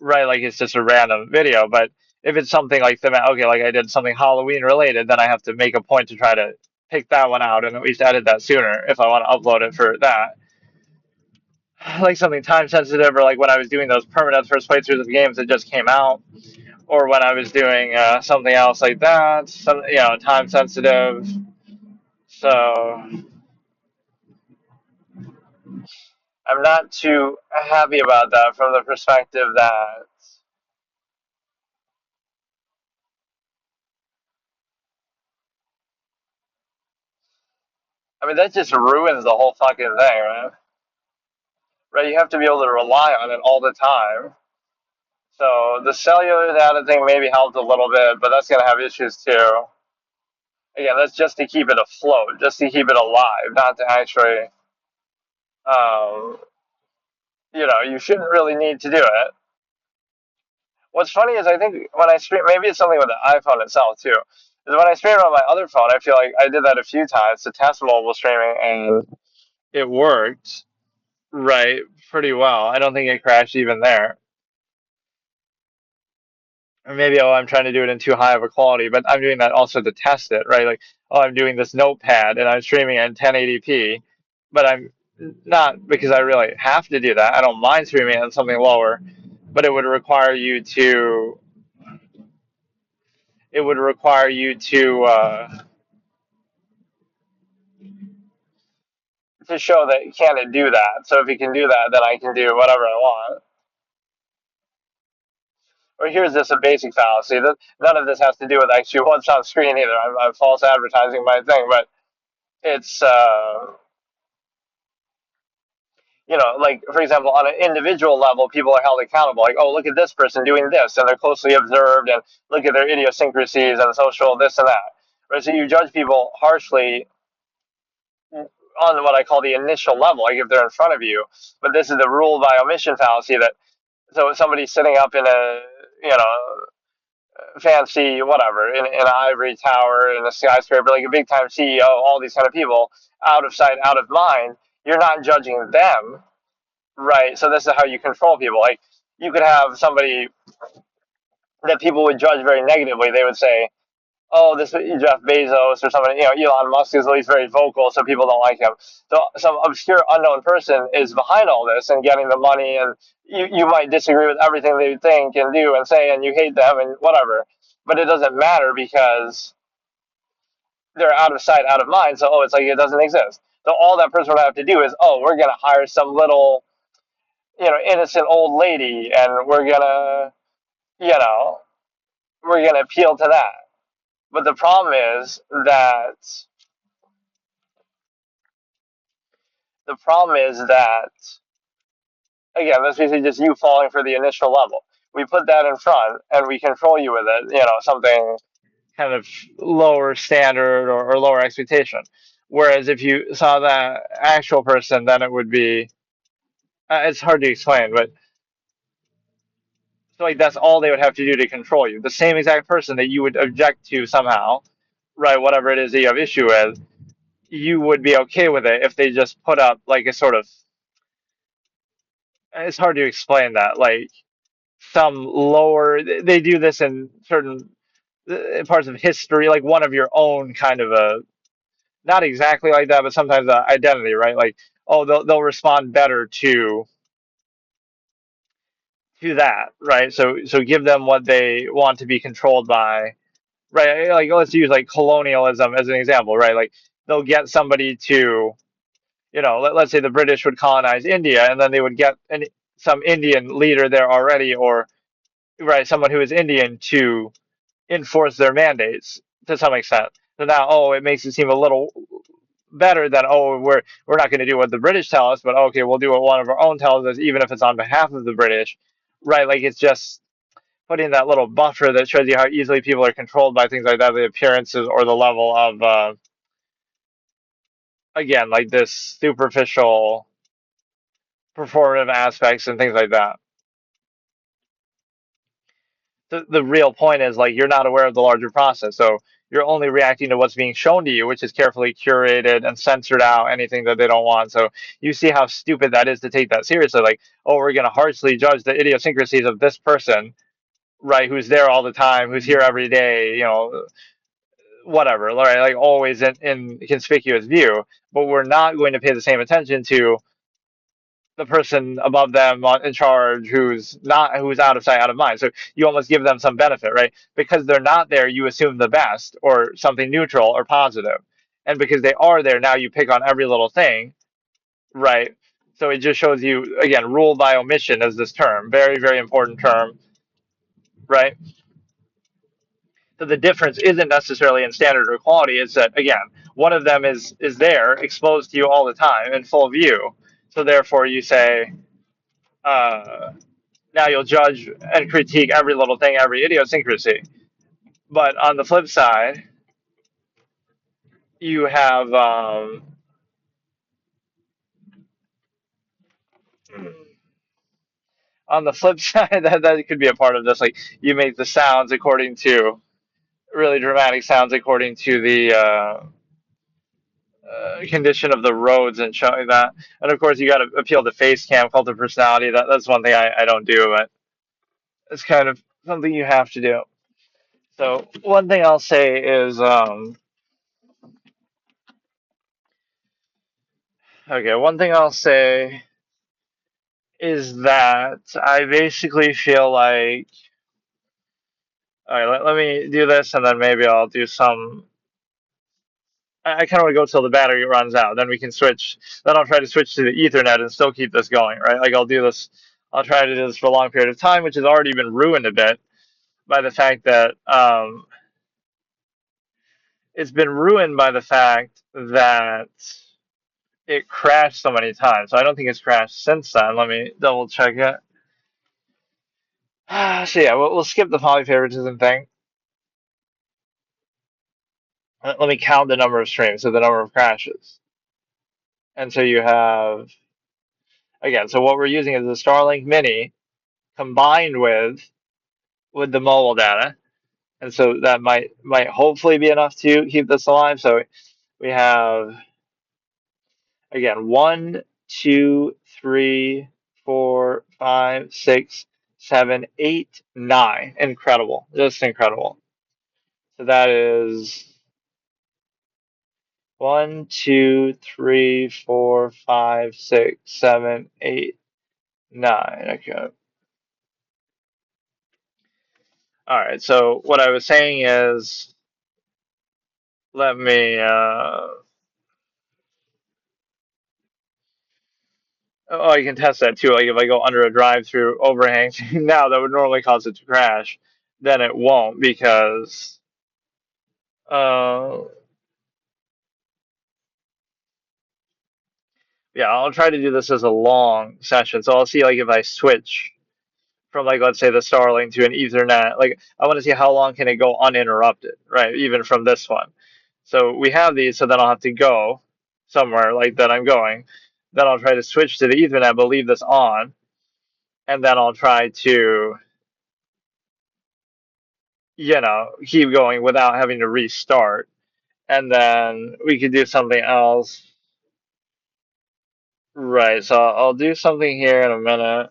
right? Like, it's just a random video. But if it's something like okay, like I did something Halloween related, then I have to make a point to try to pick that one out and at least edit that sooner if I want to upload it for that. Like something time sensitive, or like when I was doing those Permadeath first playthroughs of games that just came out, or when I was doing something else like that, time sensitive. So I'm not too happy about that from the perspective. That I mean, that just ruins the whole fucking thing, right? Right? You have to be able to rely on it all the time. So the cellular data thing maybe helped a little bit, but that's going to have issues too. Again, that's just to keep it afloat, just to keep it alive, not to actually, um, you shouldn't really need to do it. What's funny is I think when I stream, maybe it's something with the iPhone itself too. Is when I stream on my other phone, I feel like I did that a few times to test mobile streaming, and it worked right pretty well. I don't think it crashed even there. Or maybe I'm trying to do it in too high of a quality, but I'm doing that also to test it, right? Like, I'm doing this notepad and I'm streaming at 1080p, but I'm not because I really have to do that. I don't mind streaming at something lower, but it would require you to show that can it do that. So if you can do that, then I can do whatever I want. Or here's just a basic fallacy. That none of this has to do with actually what's on screen either. I'm false advertising my thing, but it's like for example, on an individual level, people are held accountable. Like, oh, look at this person doing this, and they're closely observed, and look at their idiosyncrasies and social this and that. Right? So you judge people harshly on what I call the initial level, like if they're in front of you. But this is the rule by omission fallacy that so somebody's sitting up in a fancy whatever in an ivory tower in a skyscraper, like a big time CEO, all these kind of people, out of sight, out of mind. You're not judging them, right? So this is how you control people. Like you could have somebody that people would judge very negatively. They would say, "Oh, this Jeff Bezos or somebody, Elon Musk is at least very vocal, so people don't like him." So some obscure unknown person is behind all this and getting the money, and you might disagree with everything they think and do and say, and you hate them and whatever, but it doesn't matter because they're out of sight, out of mind. So it's like it doesn't exist. So all that person would have to do is, oh, we're gonna hire some little, innocent old lady, and you know, we're gonna appeal to that. But the problem is that The problem is that, again, that's basically just you falling for the initial level. We put that in front and we control you with it, something kind of lower standard or lower expectation. Whereas if you saw that actual person, then it would be, it's hard to explain, but so like that's all they would have to do to control you. The same exact person that you would object to somehow, right? Whatever it is that you have issue with, you would be okay with it if they just put up like a sort of, it's hard to explain that. Like, some lower they do this in certain parts of history, like one of your own kind of a, not exactly like that, but sometimes identity, right? Like, oh, they'll respond better to that, right? So give them what they want to be controlled by, right? Like, let's use like colonialism as an example, right? Like, they'll get somebody to, let's say the British would colonize India, and then they would get some Indian leader there already, or right, someone who is Indian to enforce their mandates to some extent. So now, it makes it seem a little better than, we're not going to do what the British tell us, but okay, we'll do what one of our own tells us, even if it's on behalf of the British, right? Like, it's just putting that little buffer that shows you how easily people are controlled by things like that, the appearances or the level of, again, like this superficial performative aspects and things like that. The real point is, like, you're not aware of the larger process, so you're only reacting to what's being shown to you, which is carefully curated and censored out anything that they don't want. So you see how stupid that is to take that seriously. Like, oh, we're going to harshly judge the idiosyncrasies of this person, right, who's there all the time, who's here every day, whatever, right, like always in conspicuous view, but we're not going to pay the same attention to the person above them in charge who's out of sight, out of mind. So you almost give them some benefit, right? Because they're not there, you assume the best or something neutral or positive. And because they are there, now you pick on every little thing, right? So it just shows you, again, rule by omission is this term, very, very important term, right? So the difference isn't necessarily in standard or quality. It's that, again, one of them is there, exposed to you all the time in full view. So therefore, you say, uh, now you'll judge and critique every little thing, every idiosyncrasy. But on the flip side, you have on the flip side that could be a part of this. Like you make the sounds according to really dramatic sounds according to the condition of the roads and showing that. And of course, you got to appeal to face cam, cult of personality. That's one thing I don't do, but it's kind of something you have to do. So one thing I'll say is, okay, one thing I'll say is that I basically feel like, all right, let me do this, and then maybe I'll do some. I kind of want to go till the battery runs out. Then we can switch. Then I'll try to switch to the Ethernet and still keep this going, right? Like I'll do this. I'll try to do this for a long period of time, which has already been ruined a bit by the fact that it's been ruined by the fact that it crashed so many times. So I don't think it's crashed since then. Let me double check it. So yeah, we'll skip the polyfavoritism thing. Let me count the number of streams, so the number of crashes. And so you have, again, so what we're using is the Starlink Mini combined with the mobile data. And so that might hopefully be enough to keep this alive. So we have, again, 1, 2, 3, 4, 5, 6, 7, 8, 9. Incredible. Just incredible. So that is 1, 2, 3, 4, 5, 6, 7, 8, 9. Okay. All right. So what I was saying is, let me. Oh, I can test that too. Like if I go under a drive-through overhang now, that would normally cause it to crash. Then it won't because uh, yeah, I'll try to do this as a long session. So I'll see like if I switch from like let's say the Starlink to an Ethernet, like I want to see how long can it go uninterrupted, right? Even from this one. So we have these, so then I'll have to go somewhere like that I'm going. Then I'll try to switch to the Ethernet, but leave this on, and then I'll try to, keep going without having to restart. And then we could do something else. Right, so I'll do something here in a minute.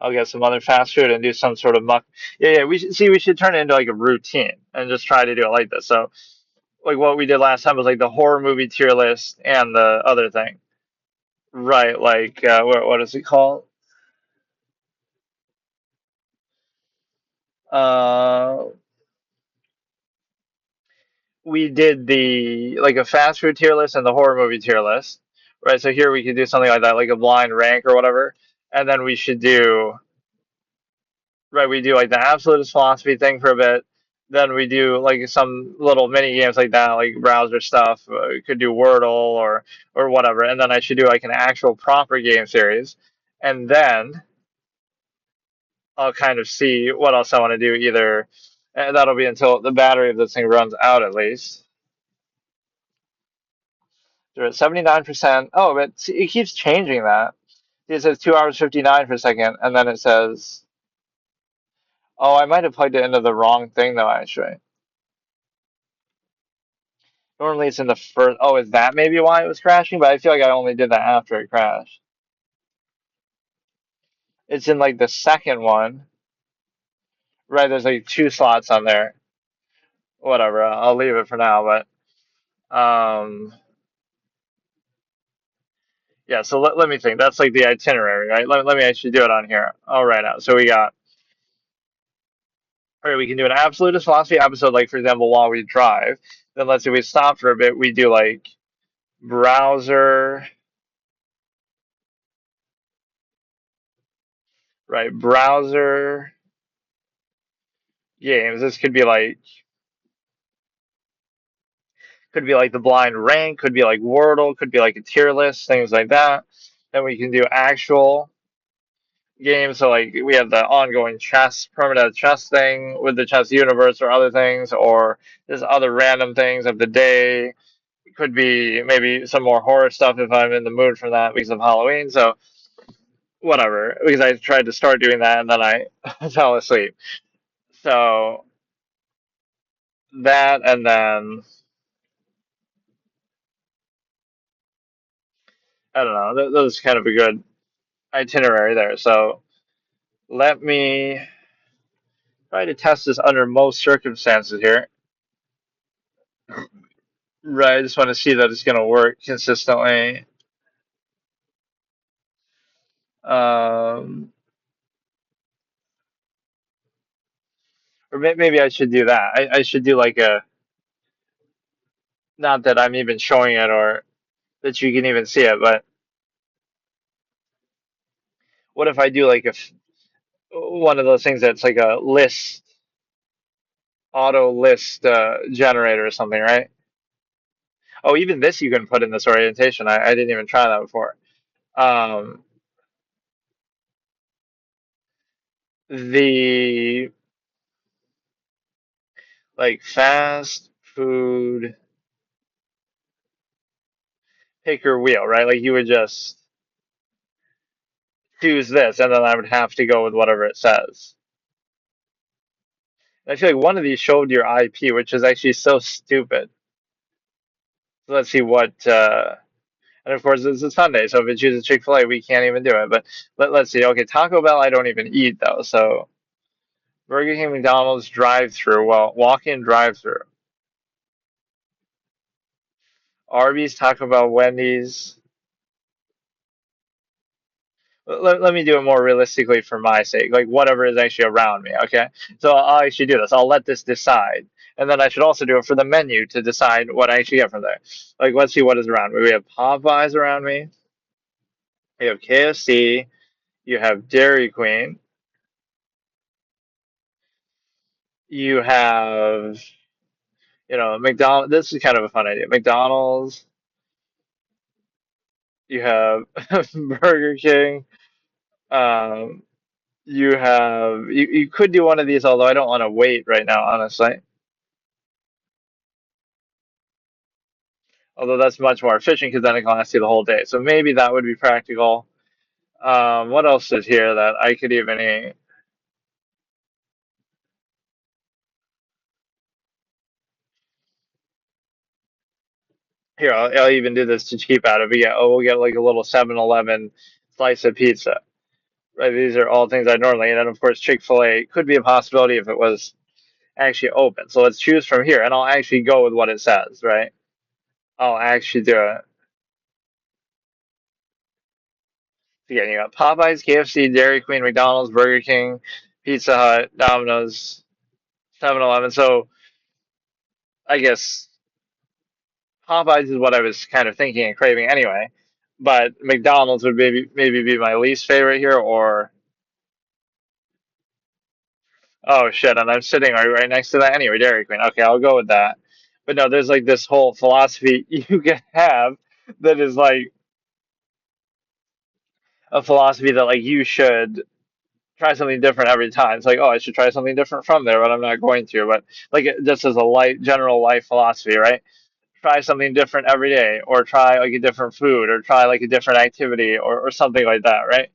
I'll get some other fast food and do some sort of muck. Yeah, we should turn it into like a routine and just try to do it like this. So like what we did last time was like the horror movie tier list and the other thing. Right, like what is it called? Uh we did the like a fast food tier list and the horror movie tier list. Right, so here we could do something like that, like a blind rank or whatever. And then we should do, right, we do like the absolutist philosophy thing for a bit. Then we do like some little mini games like that, like browser stuff. We could do Wordle or whatever. And then I should do like an actual proper game series. And then I'll kind of see what else I want to do. Either, and that'll be until the battery of this thing runs out at least. They're at 79%. Oh, but it keeps changing that. It says 2 hours 59 for a second, and then it says, oh, I might have plugged it into the wrong thing though, actually. Normally it's in the first. Oh, is that maybe why it was crashing? But I feel like I only did that after it crashed. It's in like the second one. Right, there's like 2 slots on there. Whatever, I'll leave it for now, but yeah, so let me think. That's like the itinerary, right? Let me actually do it on here. All right, now. So we got, all right, we can do an absolutist philosophy episode, like for example, while we drive. Then let's say we stop for a bit, we do like browser, right? Browser. games. This could be like the blind rank, could be like Wordle, could be like a tier list, things like that. Then we can do actual games. So like we have the ongoing chess, permanent chess thing with the chess universe or other things, or just other random things of the day. It could be maybe some more horror stuff if I'm in the mood for that because of Halloween. So whatever, because I tried to start doing that and then I fell asleep. So that and then I don't know. That was kind of a good itinerary there. So let me try to test this under most circumstances here. Right, I just want to see that it's going to work consistently. Um, or maybe I should do that. I should do like a, not that I'm even showing it or that you can even see it, but what if I do like one of those things that's like a list, auto list generator or something, right? Oh, even this you can put in this orientation. I didn't even try that before. Um, the like fast food picker wheel, right? Like you would just choose this, and then I would have to go with whatever it says. And I feel like one of these showed your IP, which is actually so stupid. So let's see what. And of course, it's a Sunday, so if it chooses Chick-fil-A, we can't even do it. But let's see. Okay, Taco Bell, I don't even eat though. So Burger King, McDonald's, drive-through. Well, walk-in, drive-through. Arby's, Taco Bell, Wendy's. Let me do it more realistically for my sake, like whatever is actually around me, okay? So I'll actually do this. I'll let this decide. And then I should also do it for the menu to decide what I actually get from there. Like, let's see what is around me. We have Popeyes around me. You have KFC. You have Dairy Queen. You have, McDonald's. This is kind of a fun idea. McDonald's. You have Burger King. Um, you could do one of these, although I don't want to wait right now, honestly. Although that's much more efficient because then it can last you the whole day. So maybe that would be practical. What else is here that I could even eat? Here, I'll even do this to keep out of it. Yeah, we'll get like a little 7-Eleven slice of pizza. Right, these are all things I normally eat. And of course, Chick-fil-A could be a possibility if it was actually open. So let's choose from here, and I'll actually go with what it says, right? I'll actually do it. Again, you got Popeyes, KFC, Dairy Queen, McDonald's, Burger King, Pizza Hut, Domino's, 7-Eleven. So I guess Popeyes is what I was kind of thinking and craving anyway. But McDonald's would maybe be my least favorite here, or oh shit, and I'm sitting right next to that anyway, Dairy Queen. Okay, I'll go with that. But no, there's like this whole philosophy you can have that is like a philosophy that like you should try something different every time. It's like, oh, I should try something different from there, but I'm not going to. But like just as a general life philosophy, right? Try something different every day, or try like a different food, or try like a different activity, or something like that, right?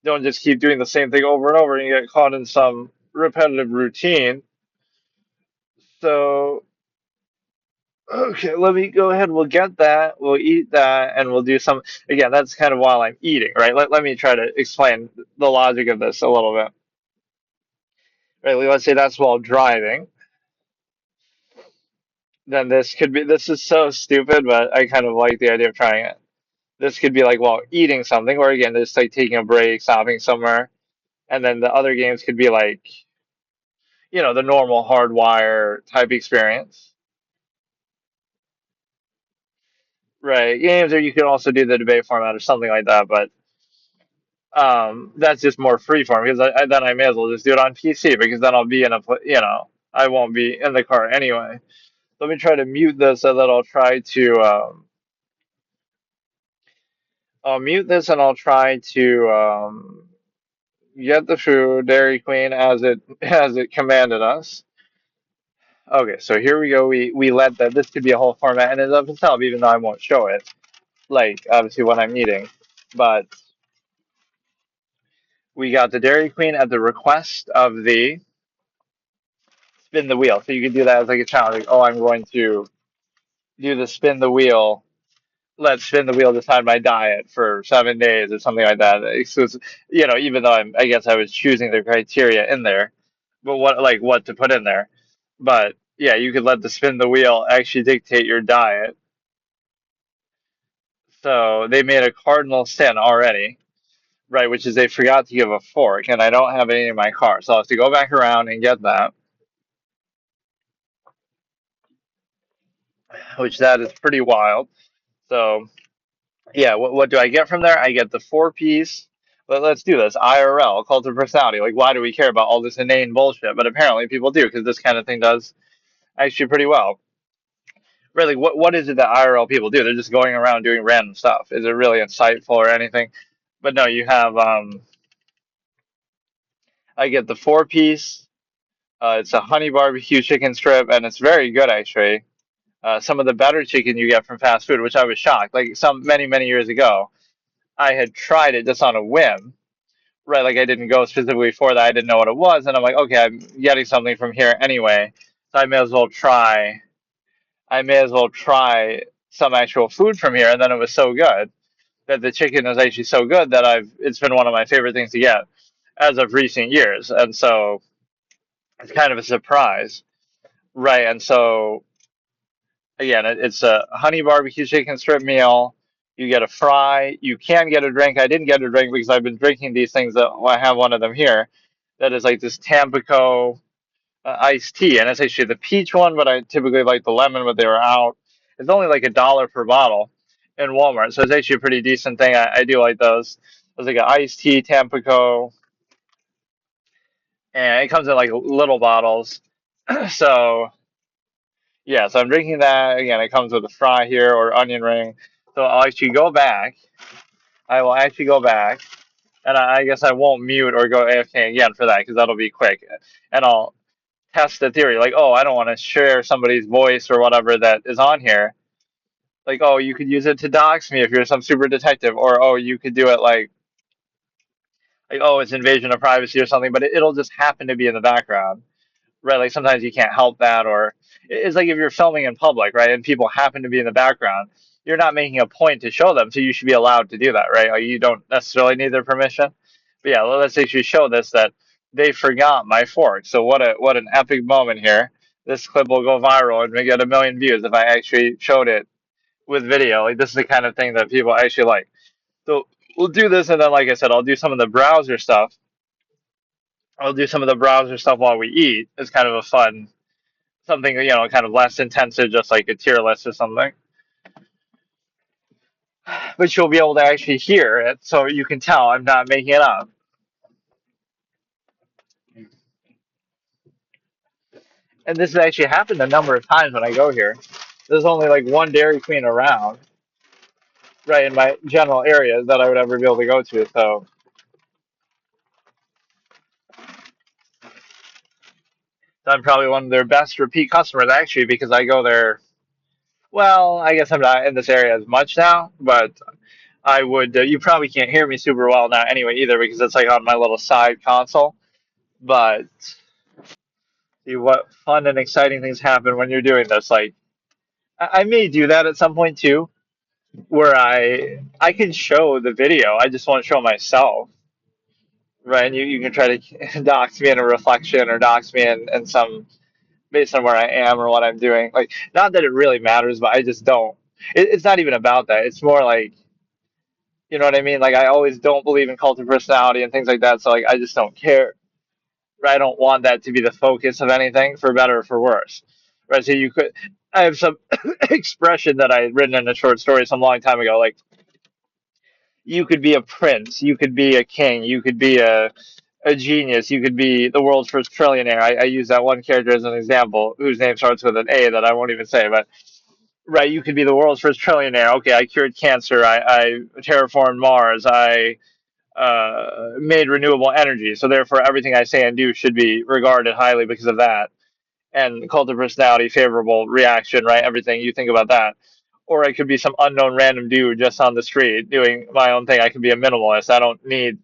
Don't just keep doing the same thing over and over and you get caught in some repetitive routine. So, okay, let me go ahead. We'll get that, we'll eat that, and we'll do some. Again, that's kind of while I'm eating, right? Let me try to explain the logic of this a little bit. Right, let's say that's while driving. Then this is so stupid, but I kind of like the idea of trying it. This could be like while eating something, or again, just like taking a break, stopping somewhere. And then the other games could be like, the normal hardwire type experience. Right. Games, or you could also do the debate format or something like that. But That's just more freeform because then I may as well just do it on PC because then I'll be in I won't be in the car anyway. Let me try to mute this so that I'll mute this and I'll try to get the food Dairy Queen as it commanded us. Okay, so here we go. We let that this could be a whole format in and of itself, even though I won't show it, like obviously when I'm eating. But we got the Dairy Queen at the request of the spin the wheel. So you can do that as like a challenge. Like, oh, I'm going to do the spin the wheel. Let's spin the wheel, decide my diet for 7 days or something like that. Even though I guess I was choosing the criteria in there, but what to put in there. But yeah, you could let the spin the wheel actually dictate your diet. So they made a cardinal sin already, right? Which is they forgot to give a fork, and I don't have any in my car, so I'll have to go back around and get that. Which that is pretty wild. So yeah, what do I get from there? I get the 4 piece. Let's do this. IRL, cult of personality. Like, why do we care about all this inane bullshit? But apparently people do because this kind of thing does actually pretty well. Really, what is it that IRL people do? They're just going around doing random stuff. Is it really insightful or anything? But no, you have I get the 4 piece. It's a honey barbecue chicken strip, and it's very good actually. Some of the better chicken you get from fast food, which I was shocked. Like some many years ago, I had tried it just on a whim, right? Like I didn't go specifically for that. I didn't know what it was, and I'm like, okay, I'm getting something from here anyway, so I may as well try. I may as well try some actual food from here, and then it was so good that the chicken is actually so good that it's been one of my favorite things to get as of recent years, and so it's kind of a surprise, right? And so again, it's a honey barbecue chicken strip meal. You get a fry. You can get a drink. I didn't get a drink because I've been drinking these things. I have one of them here. That is like this Tampico iced tea, and it's actually the peach one, but I typically like the lemon. But they were out. It's only like $1 per bottle in Walmart, so it's actually a pretty decent thing. I do like those. There's like an iced tea Tampico, and it comes in like little bottles. So yeah, so I'm drinking that. Again, it comes with a fry here or onion ring. So I'll actually go back. I will actually go back, and I guess I won't mute or go AFK again for that because that'll be quick. And I'll test the theory. Like, oh, I don't want to share somebody's voice or whatever that is on here. Like, oh, you could use it to dox me if you're some super detective, or oh, you could do it like oh, it's invasion of privacy or something. But it'll just happen to be in the background. Right? Like sometimes you can't help that, or it's like if you're filming in public, right, and people happen to be in the background, you're not making a point to show them, so you should be allowed to do that, right? Like you don't necessarily need their permission. But yeah, let's actually show this that they forgot my fork. So what an epic moment here. This clip will go viral and may get 1 million views if I actually showed it with video. Like this is the kind of thing that people actually like. So we'll do this, and then like I said, I'll do some of the browser stuff. I'll do some of the browser stuff while we eat. It's kind of a fun something, kind of less intensive, just like a tier list or something. But you'll be able to actually hear it, so you can tell I'm not making it up. And this has actually happened a number of times when I go here. There's only like one Dairy Queen around, right, in my general area that I would ever be able to go to. So I'm probably one of their best repeat customers, actually, because I go there. Well, I guess I'm not in this area as much now, but I would. You probably can't hear me super well now anyway either because it's like on my little side console. But see what fun and exciting things happen when you're doing this. Like I may do that at some point too, where I can show the video. I just won't show myself, right? And you can try to dox me in a reflection or dox me in some based on where I am or what I'm doing. Like not that it really matters, but I just don't. It's not even about that. It's more like you know what I mean. Like I always don't believe in cult of personality and things like that. So like I just don't care. Right? I don't want that to be the focus of anything, for better or for worse. Right? So you could. I have some expression that I had written in a short story some long time ago. Like You could be a prince, you could be a king, you could be a genius, you could be the world's first trillionaire. I use that one character as an example whose name starts with an A that I won't even say, but right, you could be the world's first trillionaire. Okay, I cured cancer, I terraformed Mars, I made renewable energy. So therefore, everything I say and do should be regarded highly because of that. And cult of personality, favorable reaction, right? Everything you think about that. Or I could be some unknown random dude just on the street doing my own thing. I could be a minimalist. I don't need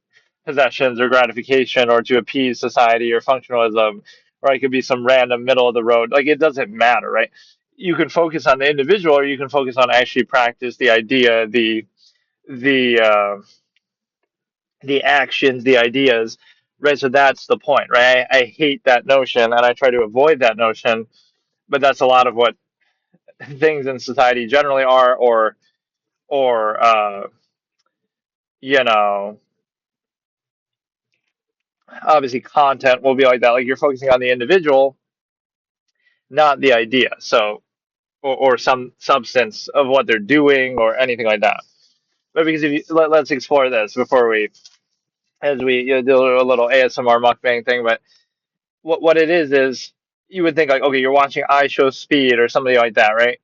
possessions or gratification or to appease society or functionalism. Or I could be some random middle of the road. Like it doesn't matter, right? You can focus on the individual, or you can focus on actually practice the idea, the the actions, the ideas, right? So that's the point, right? I hate that notion, and I try to avoid that notion. But that's a lot of what things in society generally are, or you know, obviously content will be like that. Like you're focusing on the individual, not the idea. So or some substance of what they're doing or anything like that. But because if you let's explore this before we as we do a little ASMR mukbang thing. But what it is you would think like, okay, you're watching I Show Speed or somebody like that, right?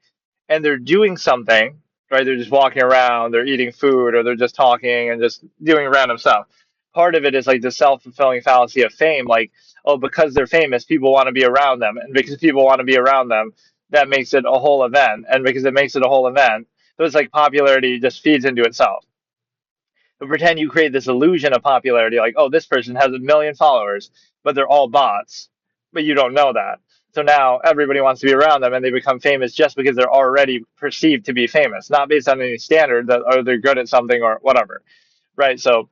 And they're doing something, right? They're just walking around, they're eating food, or they're just talking and just doing random stuff. Part of it is like the self-fulfilling fallacy of fame, like, oh, because they're famous, people want to be around them, and because people want to be around them, that makes it a whole event, and because it makes it a whole event, so it's like popularity just feeds into itself. But pretend you create this illusion of popularity, like, oh, this person has 1 million followers, but they're all bots, but you don't know that. So now everybody wants to be around them, and they become famous just because they're already perceived to be famous, not based on any standard that or they're good at something or whatever, right? So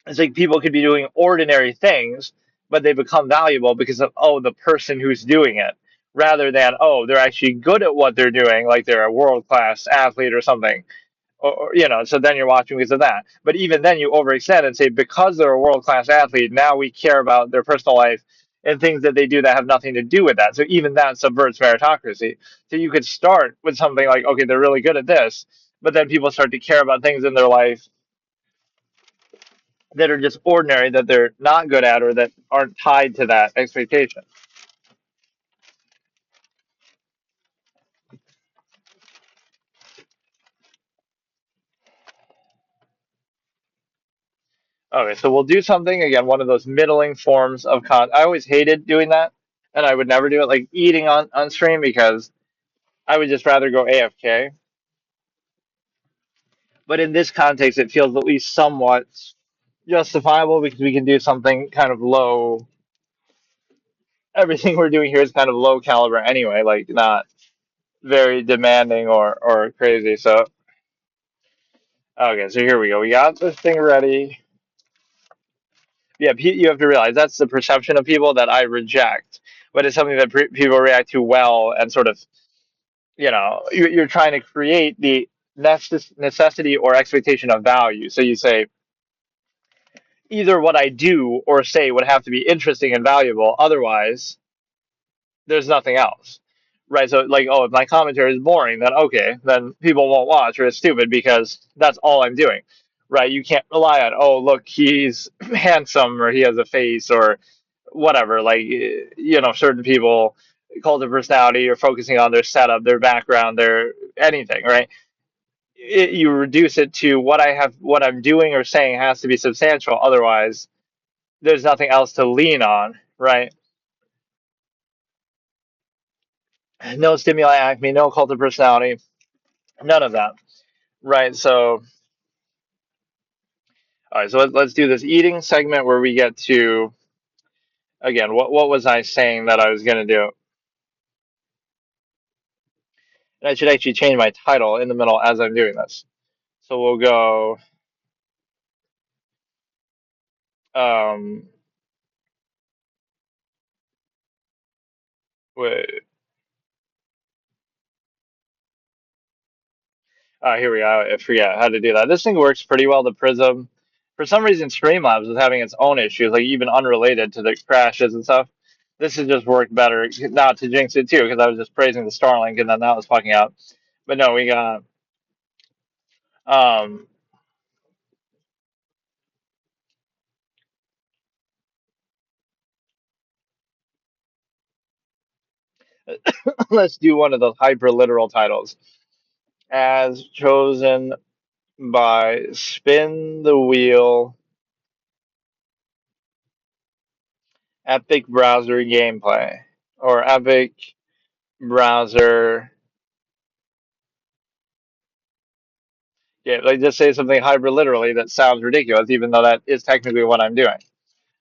it's like people could be doing ordinary things, but they become valuable because of oh the person who's doing it, rather than oh they're actually good at what they're doing, like they're a world class athlete or something so then you're watching because of that. But even then, you overextend and say because they're a world class athlete, now we care about their personal life and things that they do that have nothing to do with that. So even that subverts meritocracy. So you could start with something like, okay, they're really good at this, but then people start to care about things in their life that are just ordinary, that they're not good at, or that aren't tied to that expectation. Okay, so we'll do something again, one of those middling forms of I always hated doing that, and I would never do it, like eating on stream because I would just rather go AFK. But in this context, it feels at least somewhat justifiable because we can do something kind of low. Everything we're doing here is kind of low caliber anyway, like not very demanding or crazy. So, okay, so here we go. We got this thing ready. Yeah, you have to realize that's the perception of people that I reject, but it's something that people react to well and sort of, you're trying to create the necessity or expectation of value. So you say, either what I do or say would have to be interesting and valuable. Otherwise, there's nothing else. Right. So, like, oh, if my commentary is boring, then okay, then people won't watch or it's stupid because that's all I'm doing. Right. You can't rely on, oh, look, he's handsome or he has a face or whatever. Like, certain people, cult of personality, are focusing on their setup, their background, their anything. Right. You reduce it to what I'm doing or saying has to be substantial. Otherwise, there's nothing else to lean on, right? No stimuli acme, no cult of personality, none of that, right? So, all right, so let's do this eating segment where we get to, again, what was I saying that I was going to do? And I should actually change my title in the middle as I'm doing this. So we'll go, um, wait, here we go. I forget how to do that. This thing works pretty well, the Prism. For some reason, Streamlabs is having its own issues, like even unrelated to the crashes and stuff. This has just worked better, not to jinx it too, because I was just praising the Starlink and then that was fucking out. But no, we got, um, Let's do one of those hyper literal titles. As chosen by Spin the Wheel Epic Browser Gameplay or Epic Browser. Yeah, like just say something hyper literally that sounds ridiculous, even though that is technically what I'm doing.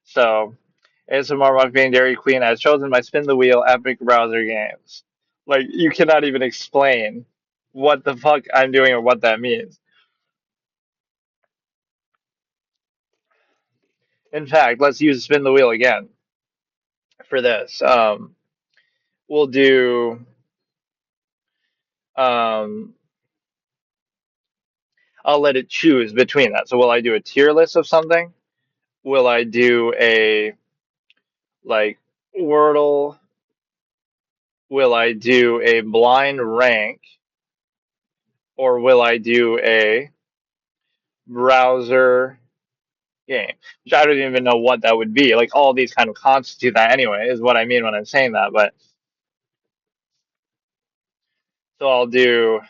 So, ASMR Mukbang Dairy Queen as chosen by Spin the Wheel Epic Browser Games. Like, you cannot even explain what the fuck I'm doing or what that means. In fact, let's use Spin the Wheel again for this. We'll do. Um, I'll let it choose between that. So, will I do a tier list of something? Will I do a like Wordle? Will I do a blind rank? Or will I do a browser game? Which I don't even know what that would be. Like all these kind of constitute that anyway, is what I mean when I'm saying that. But so I'll do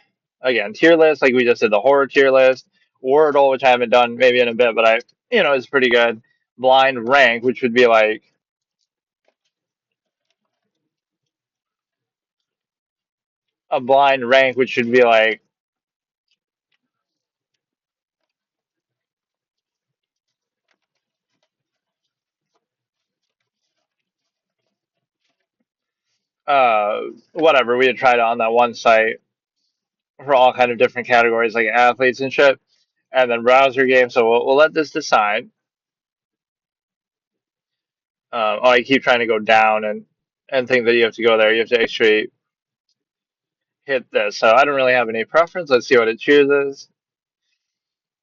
again tier list, like we just did the horror tier list, Wordle, which I haven't done maybe in a bit, but I is pretty good. Blind rank, which would be like a blind rank, which should be like whatever we had tried it on that one site for all kind of different categories like athletes and shit, and then browser game. So we'll let this decide. Oh, I keep trying to go down and think that you have to go there. You have to actually hit this. So I don't really have any preference. Let's see what it chooses.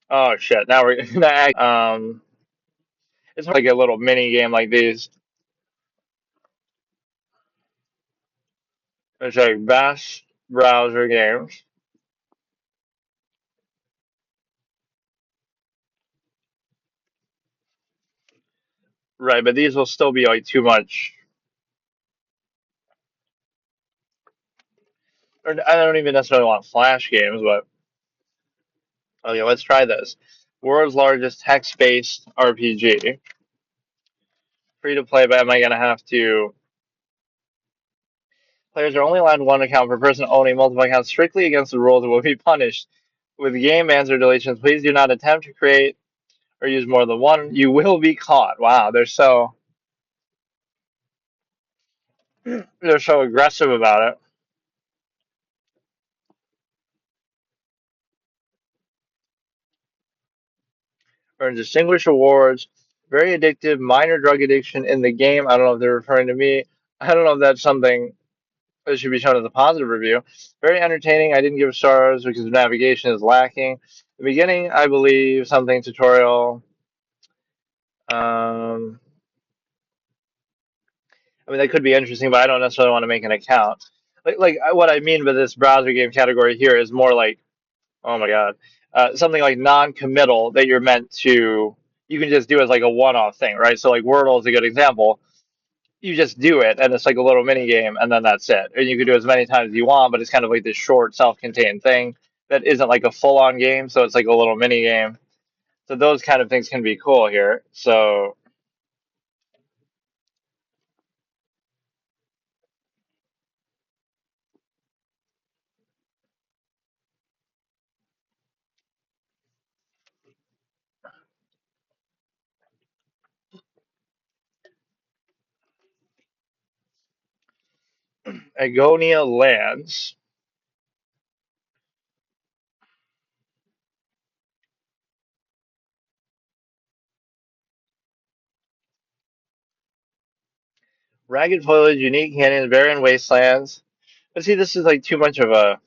Oh shit! Now we're it's like a little mini game like these. It's like best browser games, right? But these will still be like too much. Or I don't even necessarily want flash games, but okay, let's try this. World's largest text-based RPG. Free to play, but am I gonna have to? Players are only allowed one account per person owning multiple accounts strictly against the rules and will be punished with game bans or deletions. Please do not attempt to create or use more than one. You will be caught. Wow, they're so aggressive about it. Earn distinguished awards. Very addictive. Minor drug addiction in the game. I don't know if they're referring to me. I don't know if that's something that should be shown as a positive review. Very entertaining. I didn't give stars because navigation is lacking. The beginning, I believe, something tutorial. Um, I mean, that could be interesting, but I don't necessarily want to make an account. What I mean by this browser game category here is more like, oh my god, something like non-committal that you're meant to. You can just do as like a one-off thing, right? So like Wordle is a good example. You just do it, and it's like a little mini game, and then that's it. And you can do as many times as you want, but it's kind of like this short, self-contained thing that isn't like a full-on game. So it's like a little mini game. So those kind of things can be cool here. So Agonia Lands. Ragged foliage, unique canyons, barren wastelands. But see, this is like too much of a.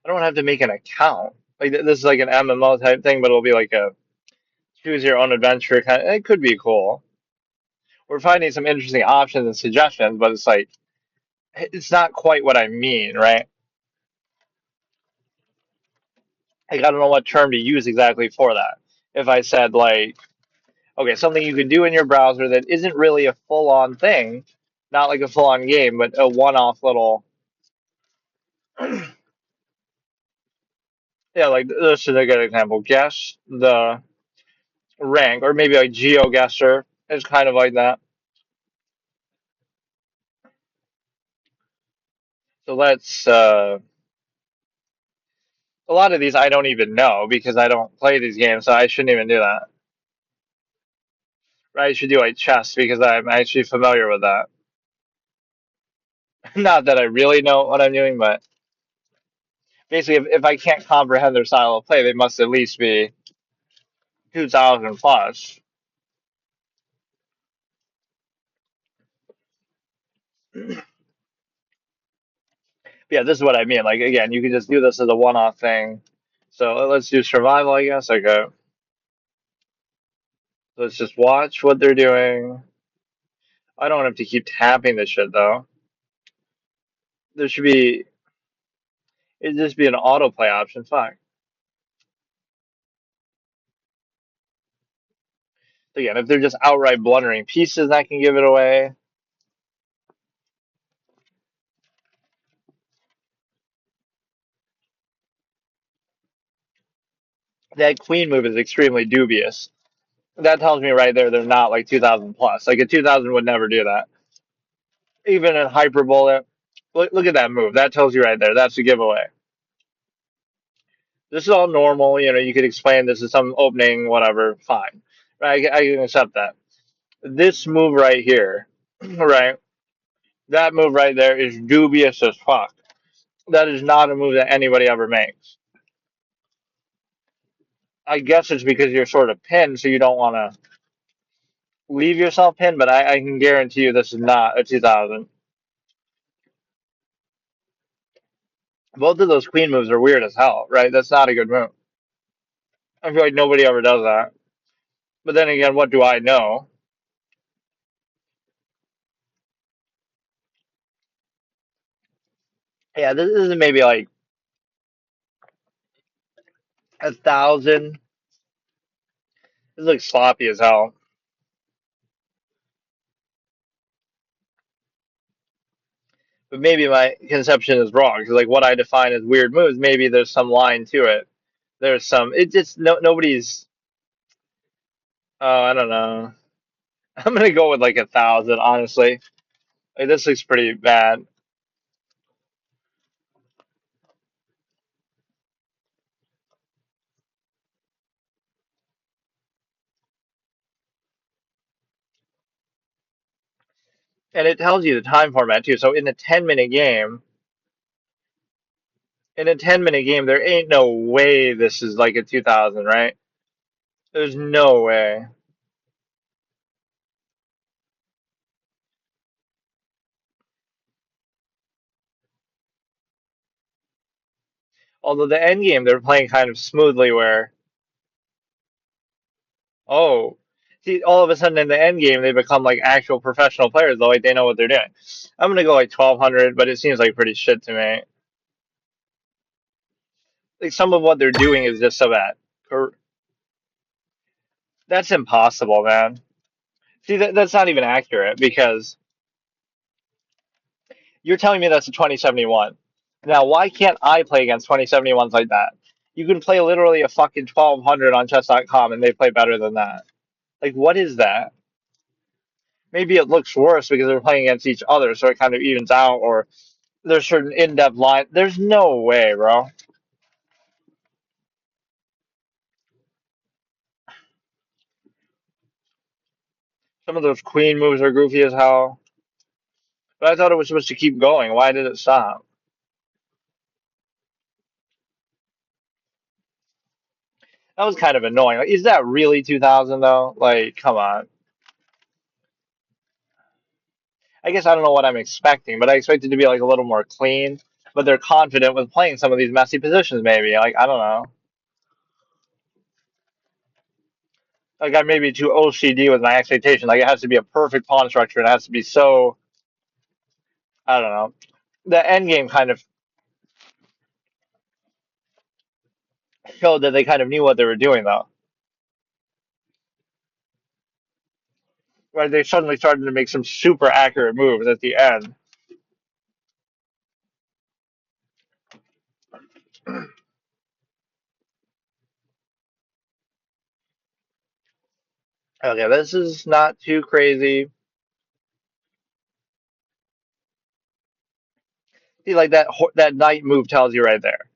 I don't have to make an account. Like this is like an MMO type thing, but it'll be like a choose your own adventure kind. It could be cool. We're finding some interesting options and suggestions, but it's like it's not quite what I mean, right? Like I don't know what term to use exactly for that. If I said like Okay, something you could do in your browser that isn't really a full-on thing, not like a full-on game, but a one-off little. Yeah, like this is a good example. Guess the rank, or maybe like GeoGuessr is kind of like that. So let's. A lot of these I don't even know because I don't play these games, so I shouldn't even do that. Right? I should do like chess because I'm actually familiar with that. Not that I really know what I'm doing, but basically, if I can't comprehend their style of play, they must at least be 2000 plus. Yeah, this is what I mean. Like again, you can just do this as a one-off thing. So let's do survival, I guess. Okay, let's just watch what they're doing. I don't have to keep tapping this shit though. There should be it just be an autoplay option. Fuck. Again, if they're just outright blundering pieces, that can give it away. That queen move is extremely dubious. That tells me right there they're not like 2000 plus. Like a 2000 would never do that. Even in hyperbolic, look at that move. That tells you right there. That's a giveaway. This is all normal. You know, you could explain this is some opening, whatever. Fine. Right? I can accept that. This move right here, right? That move right there is dubious as fuck. That is not a move that anybody ever makes. I guess it's because you're sort of pinned, so you don't want to leave yourself pinned, but I can guarantee you this is not a 2000. Both of those queen moves are weird as hell, right? That's not a good move. I feel like nobody ever does that. But then again, what do I know? Yeah, this is maybe like 1000. This looks sloppy as hell. But maybe my conception is wrong because like what I define as weird moves, maybe there's some line to it. There's some. It just nobody's. Oh, I don't know. I'm gonna go with like 1000, honestly. Like this looks pretty bad, and it tells you the time format too. So in a 10-minute game, there ain't no way this is like a 2000, right? There's no way. Although the end game, they're playing kind of smoothly where, oh, see, all of a sudden in the end game, they become like actual professional players, though, like they know what they're doing. I'm gonna go like 1200, but it seems like pretty shit to me. Like some of what they're doing is just so bad. That's impossible, man. See, that's not even accurate because you're telling me that's a 2071. Now, why can't I play against 2071s like that? You can play literally a fucking 1200 on chess.com and they play better than that. Like, what is that? Maybe it looks worse because they're playing against each other, so it kind of evens out, or there's certain in-depth line. There's no way, bro. Some of those queen moves are goofy as hell. But I thought it was supposed to keep going. Why did it stop? That was kind of annoying. Like, is that really 2000 though? Like, come on. I guess I don't know what I'm expecting, but I expect it to be like a little more clean. But they're confident with playing some of these messy positions, maybe. Like, I don't know. Like, I may be too OCD with my expectation. Like, it has to be a perfect pawn structure. It has to be so. I don't know. The end game kind of showed that they kind of knew what they were doing, though. Right, they suddenly started to make some super accurate moves at the end. Okay, this is not too crazy. See, like that knight move tells you right there.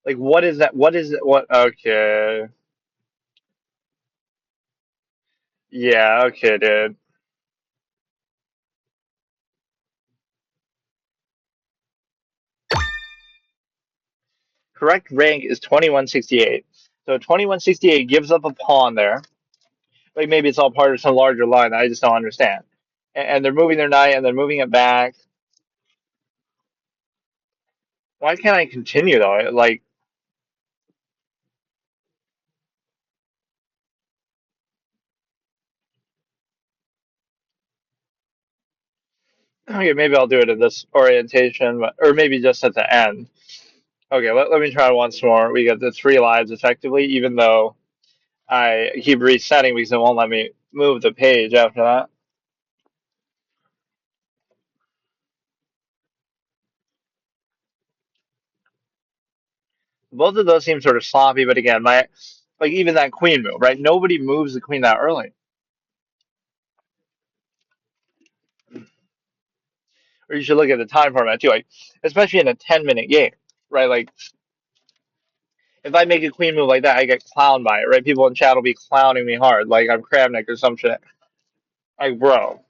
Like, what is that? What is it? What? Okay, yeah, okay, dude. Correct rank is 2168. So 2168 gives up a pawn there. Like maybe it's all part of some larger line that I just don't understand. And they're moving their knight and they're moving it back. Why can't I continue though? Like, okay, maybe I'll do it in this orientation, or maybe just at the end. Okay, let me try once more. We get the 3 lives effectively, even though I keep resetting because it won't let me move the page after that. Both of those seem sort of sloppy, but again, my like even that queen move, right? Nobody moves the queen that early. Or you should look at the time format too, like especially in a 10-minute game, right? Like if I make a queen move like that, I get clowned by it, right? People in chat will be clowning me hard, like I'm Kravnik or some shit. Like, bro,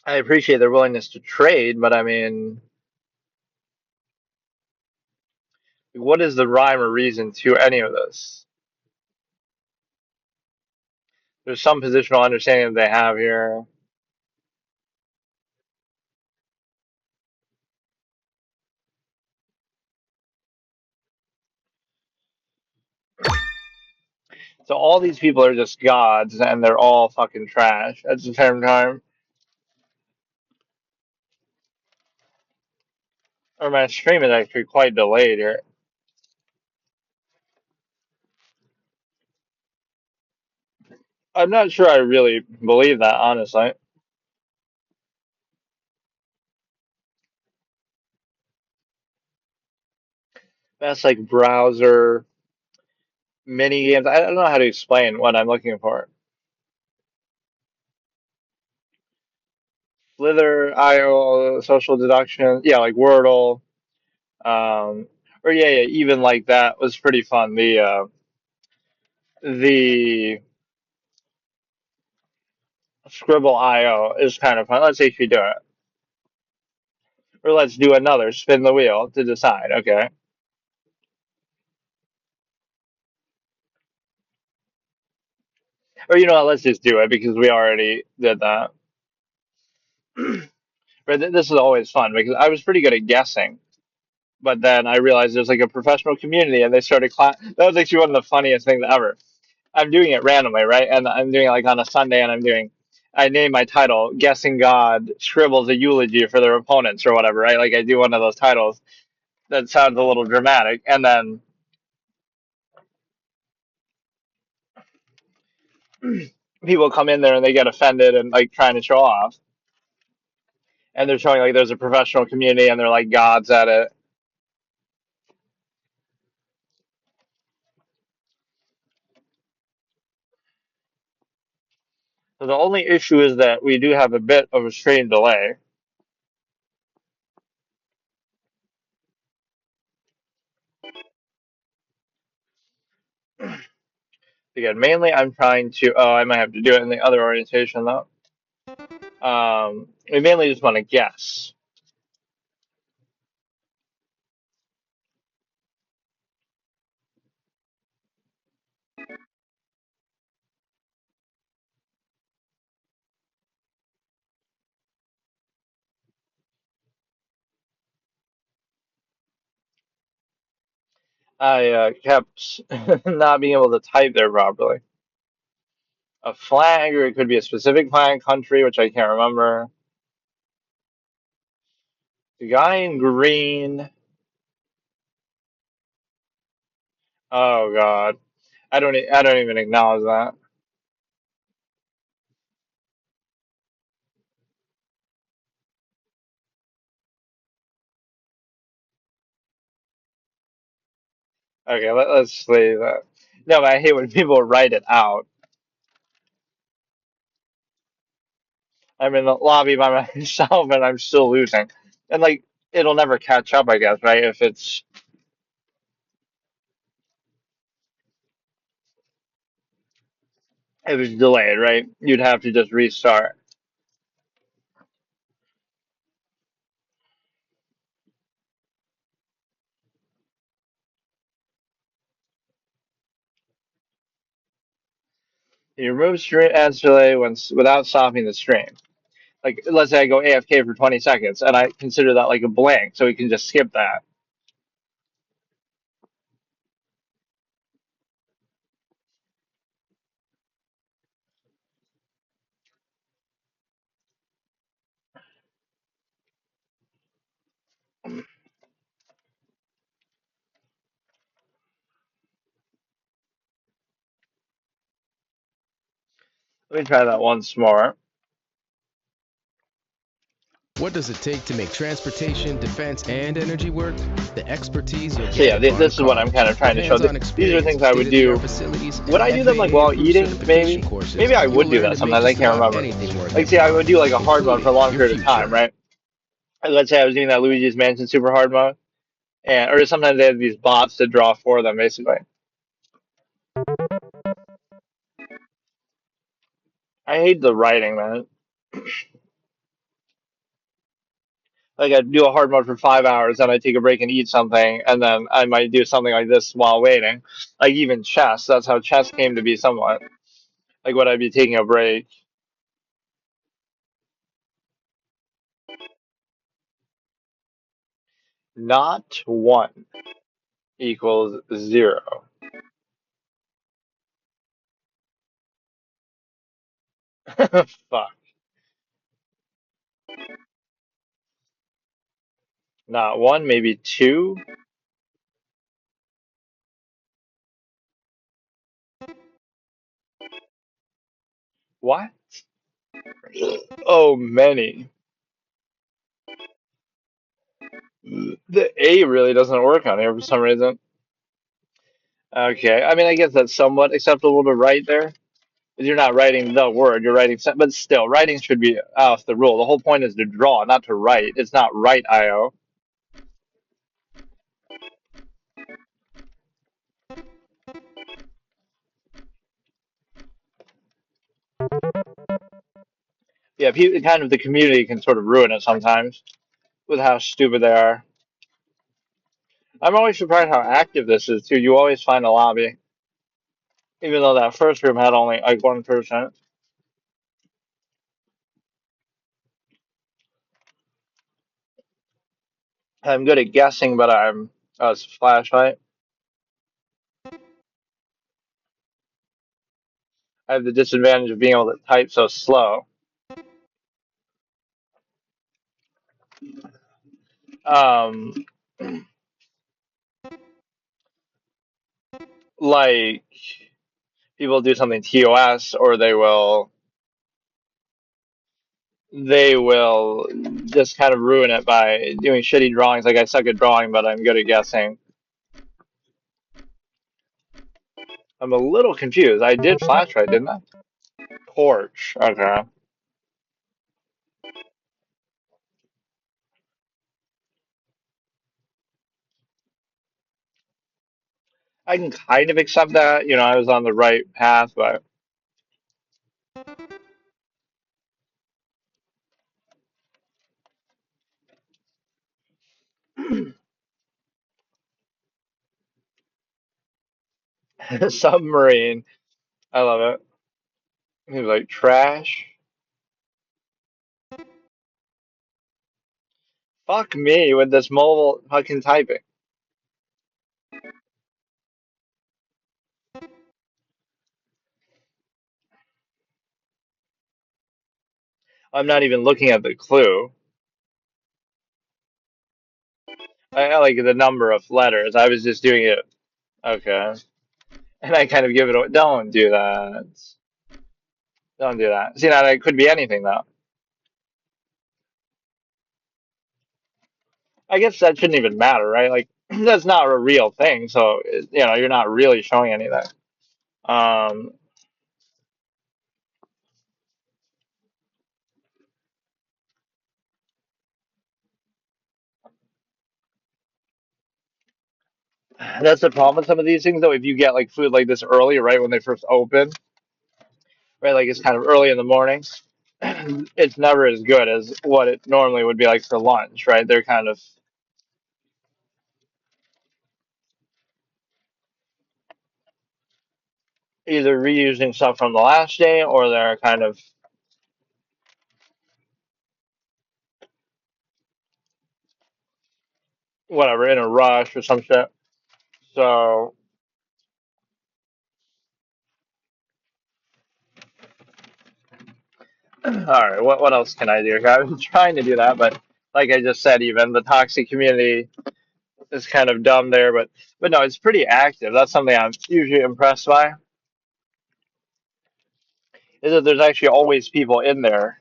I appreciate their willingness to trade, but I mean, what is the rhyme or reason to any of this? There's some positional understanding that they have here. So all these people are just gods, and they're all fucking trash at the same time. Or my stream is actually quite delayed here. I'm not sure I really believe that, honestly. That's like browser mini games. I don't know how to explain what I'm looking for. Slither, IO, social deduction. Yeah, like Wordle. Or yeah, even like that was pretty fun. The Scribble IO is kind of fun. Let's actually do it. Or let's do another. Spin the wheel to decide. Okay. Or you know what? Let's just do it because we already did that. But this is always fun because I was pretty good at guessing, but then I realized there's like a professional community, and they started that was actually one of the funniest things ever. I'm doing it randomly, right? And I'm doing it like on a Sunday, and I name my title "Guessing God Scribbles a Eulogy for Their Opponents" or whatever, right? Like I do one of those titles that sounds a little dramatic, and then people come in there and they get offended and like trying to show off, and they're showing like there's a professional community and they're like gods at it. So the only issue is that we do have a bit of a stream delay. Again, mainly I'm trying to. Oh, I might have to do it in the other orientation though. We mainly just want to guess. I kept not being able to type there properly. A flag, or it could be a specific flag, country, which I can't remember. The guy in green. Oh God. I don't even acknowledge that. Okay, let's leave that. No, but I hate when people write it out. I'm in the lobby by myself and I'm still losing. And like it'll never catch up, I guess, right? If it's delayed, right? You'd have to just restart. You remove stream ads delay without stopping the stream. Like let's say I go AFK for 20 seconds and I consider that like a blank, so we can just skip that. Let me try that once more. What does it take to make transportation, defense, and energy work? The expertise you'll So get yeah, at this is what Barnacard. I'm kind of trying to show. Hands-on These are experience, things I would do. state-of-the-art facilities, Would and I do them like while FAA-approved eating? certification Maybe. courses. Maybe I You'll would do learn that to make sometimes. I just can't about remember. anything work Like, at see, I would do like Barnacard, a hard mode for a including long your period of time, future. right? And let's say I was doing that Luigi's Mansion super hard mode, and or sometimes they have these bots to draw for them, basically. I hate the writing, man. Like I do a hard mode for 5 hours, then I take a break and eat something, and then I might do something like this while waiting. Like even chess, that's how chess came to be somewhat. Like would I be taking a break? Not one equals zero. Fuck. Not one, maybe two. What? Oh, many. The A really doesn't work on here for some reason. Okay, I mean, I guess that's somewhat acceptable to write there. But you're not writing the word, you're writing, but still, writing should be off the rule. The whole point is to draw, not to write. It's not write IO. Yeah, people, kind of the community can sort of ruin it sometimes with how stupid they are. I'm always surprised how active this is too. You always find a lobby, even though that first room had only like 1%. I'm good at guessing, but I'm it's a flashlight. I have the disadvantage of being able to type so slow. Um, like people do something TOS, or they will just kind of ruin it by doing shitty drawings. Like I suck at drawing, but I'm good at guessing. I'm a little confused. I did flashlight, didn't I? Torch. Okay. I can kind of accept that. You know, I was on the right path, but submarine. I love it. He's like trash. Fuck me with this mobile fucking typing. I'm not even looking at the clue. I like the number of letters. I was just doing it Okay. And I kind of give it away. Don't do that. Don't do that. See, now that could be anything, though. I guess that shouldn't even matter, right? Like, that's not a real thing, so, you're not really showing anything. Um, that's the problem with some of these things, though. If you get, like, food like this early, right, when they first open, right, like it's kind of early in the morning, it's never as good as what it normally would be like for lunch, right? They're kind of either reusing stuff from the last day or they're kind of whatever in a rush or some shit. So, all right, what else can I do? I've been trying to do that, but like I just said, even the toxic community is kind of dumb there. But no, it's pretty active. That's something I'm usually impressed by. Is that there's actually always people in there,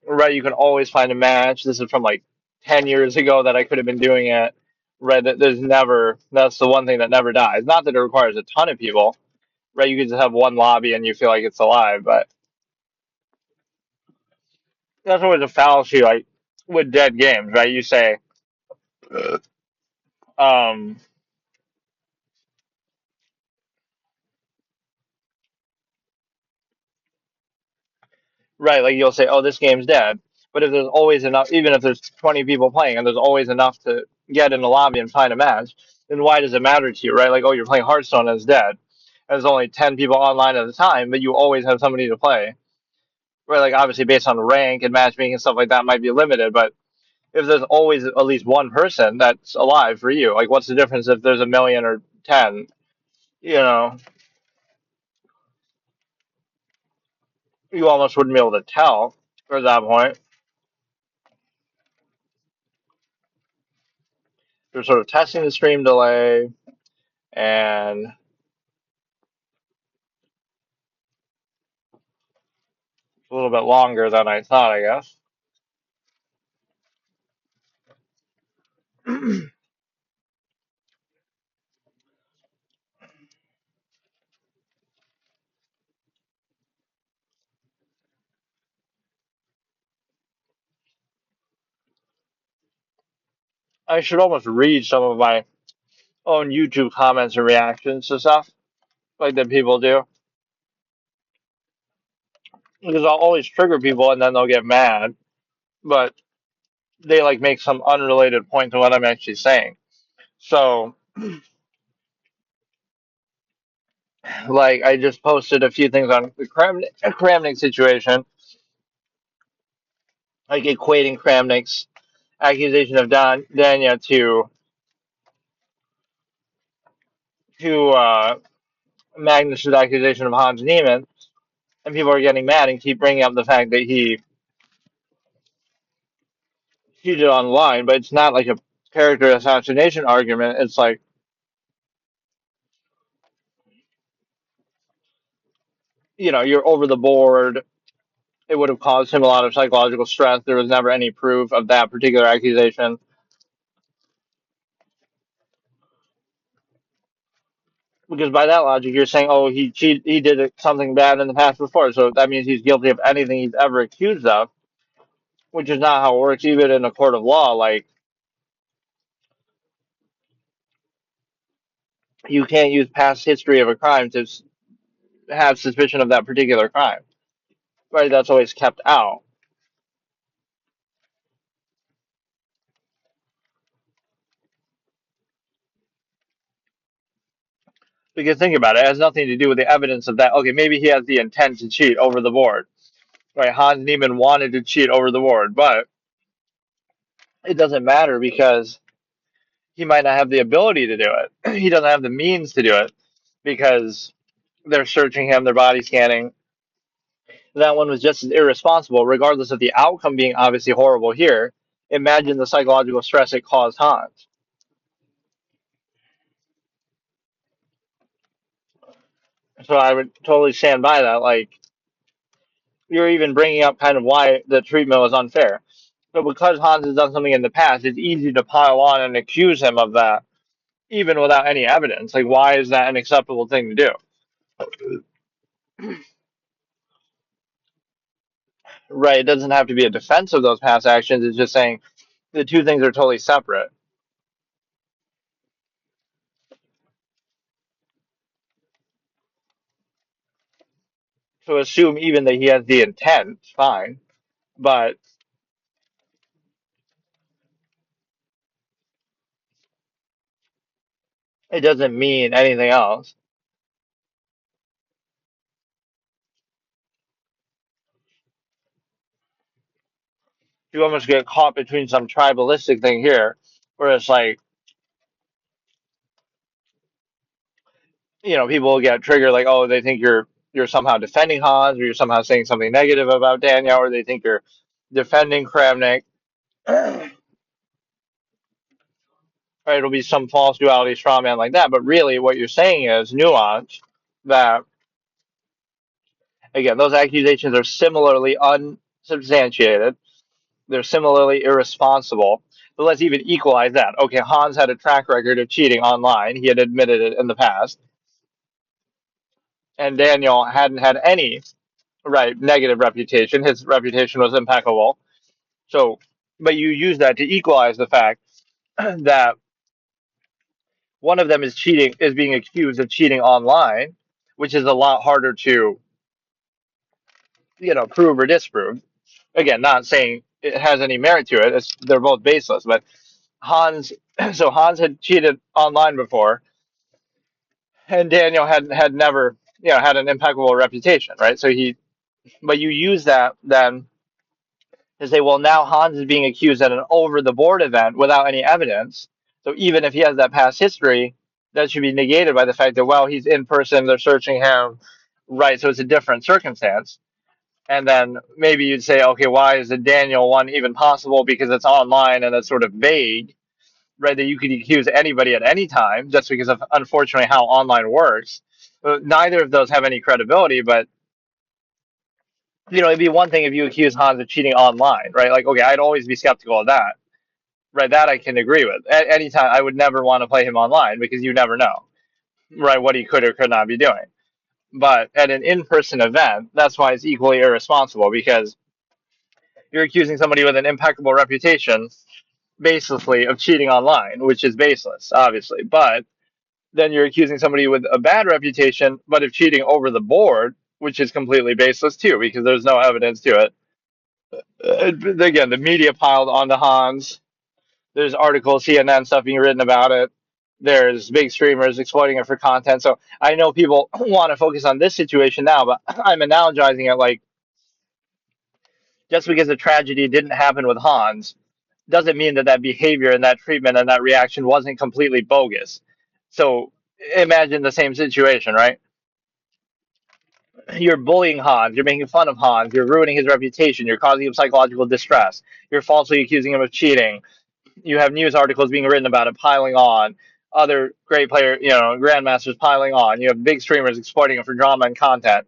right? You can always find a match. This is from like 10 years ago that I could have been doing it. Right, that there's never. That's the one thing that never dies. Not that it requires a ton of people, right? You could just have one lobby and you feel like it's alive, but that's always a fallacy, like with dead games, right? You say, um, right, like you'll say, oh, this game's dead. But if there's always enough, even if there's 20 people playing and there's always enough to get in the lobby and find a match, then why does it matter to you, right? Like, oh, you're playing Hearthstone and it's dead. And there's only 10 people online at a time, but you always have somebody to play, right? Like, obviously, based on rank and matchmaking and stuff like that might be limited, but if there's always at least one person that's alive for you, like, what's the difference if there's a million or 10? You know, you almost wouldn't be able to tell at that point. They're sort of testing the stream delay and a little bit longer than I thought, I guess. I should almost read some of my own YouTube comments and reactions to stuff like that people do because I'll always trigger people and then they'll get mad, but they like make some unrelated point to what I'm actually saying. So, like, I just posted a few things on the Kramnik situation, like equating Kramnik's accusation of Danya to Magnus's accusation of Hans Niemann, and people are getting mad and keep bringing up the fact that he cheated online, but it's not like a character assassination argument. It's like, you're over the board. It would have caused him a lot of psychological stress. There was never any proof of that particular accusation. Because by that logic, you're saying, oh, he did something bad in the past before, so that means he's guilty of anything he's ever accused of, which is not how it works, even in a court of law. Like, you can't use past history of a crime to have suspicion of that particular crime, right? That's always kept out. Because think about it, it has nothing to do with the evidence of that. Okay, maybe he has the intent to cheat over the board, right? Hans Niemann wanted to cheat over the board, but it doesn't matter because he might not have the ability to do it. He doesn't have the means to do it because they're searching him, they're body scanning. That one was just as irresponsible, regardless of the outcome being obviously horrible here. Imagine the psychological stress it caused Hans. So I would totally stand by that. Like, you're even bringing up kind of why the treatment was unfair. So because Hans has done something in the past, it's easy to pile on and accuse him of that, even without any evidence. Like, why is that an acceptable thing to do? Right? It doesn't have to be a defense of those past actions. It's just saying the two things are totally separate. So assume even that he has the intent, fine, but it doesn't mean anything else. You almost get caught between some tribalistic thing here, where it's like, people will get triggered, like, oh, they think you're somehow defending Hans, or you're somehow saying something negative about Daniel, or they think you're defending Kramnik. Right? It'll be some false duality straw man like that, but really what you're saying is nuance that, again, those accusations are similarly unsubstantiated. They're similarly irresponsible. But let's even equalize that. Okay, Hans had a track record of cheating online. He had admitted it in the past. And Daniel hadn't had any, right, negative reputation. His reputation was impeccable. So, but you use that to equalize the fact that one of them is being accused of cheating online, which is a lot harder to, prove or disprove. Again, not saying it has any merit to it. They're both baseless. But Hans, so Hans had cheated online before, and Daniel had never, had an impeccable reputation, right? But you use that then to say, well, now Hans is being accused at an over the board event without any evidence. So even if he has that past history, that should be negated by the fact that, well, he's in person, they're searching him, right? So it's a different circumstance. And then maybe you'd say, okay, why is the Daniel one even possible? Because it's online and it's sort of vague, right? That you could accuse anybody at any time just because of, unfortunately, how online works. Neither of those have any credibility, but it'd be one thing if you accuse Hans of cheating online, right? Like, okay, I'd always be skeptical of that, right? That I can agree with. At any time, I would never want to play him online because you never know, right? What he could or could not be doing. But at an in-person event, that's why it's equally irresponsible because you're accusing somebody with an impeccable reputation, baselessly, of cheating online, which is baseless, obviously. But then you're accusing somebody with a bad reputation, but of cheating over the board, which is completely baseless too, because there's no evidence to it. Again, the media piled onto Hans. There's articles, CNN stuff being written about it. There's big streamers exploiting it for content. So I know people want to focus on this situation now, but I'm analogizing it like just because a tragedy didn't happen with Hans doesn't mean that that behavior and that treatment and that reaction wasn't completely bogus. So imagine the same situation, right? You're bullying Hans, you're making fun of Hans, you're ruining his reputation, you're causing him psychological distress, you're falsely accusing him of cheating, you have news articles being written about it piling on, other great player, grandmasters piling on, you have big streamers exploiting it for drama and content.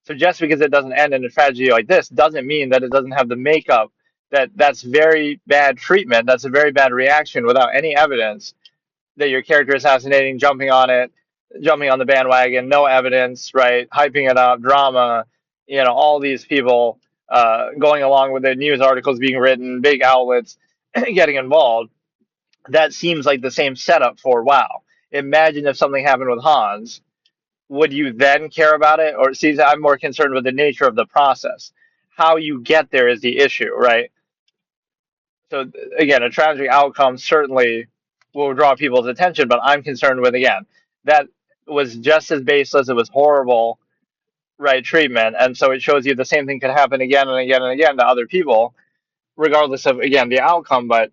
So just because it doesn't end in a tragedy like this doesn't mean that it doesn't have the makeup that's very bad treatment, that's a very bad reaction without any evidence that your character assassinating, jumping on it, jumping on the bandwagon, no evidence, right? Hyping it up, drama, all these people going along with the news articles being written, big outlets getting involved. That seems like the same setup for WoW. Imagine if something happened with Hans. Would you then care about it? Or see, I'm more concerned with the nature of the process. How you get there is the issue, right? So again, a tragic outcome certainly will draw people's attention, but I'm concerned with again that was just as baseless. It was horrible, right? Treatment, and so it shows you the same thing could happen again and again and again to other people, regardless of again the outcome. But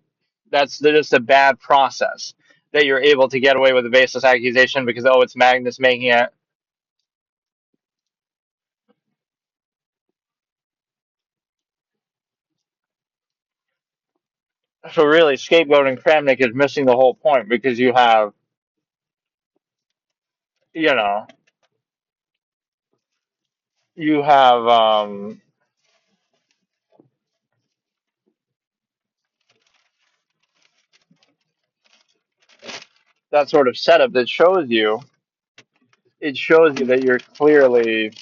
that's just a bad process that you're able to get away with a baseless accusation because oh, it's Magnus making it. So really, scapegoating Kramnik is missing the whole point because you have, you know, you have that sort of setup that shows you, it shows you that you're clearly,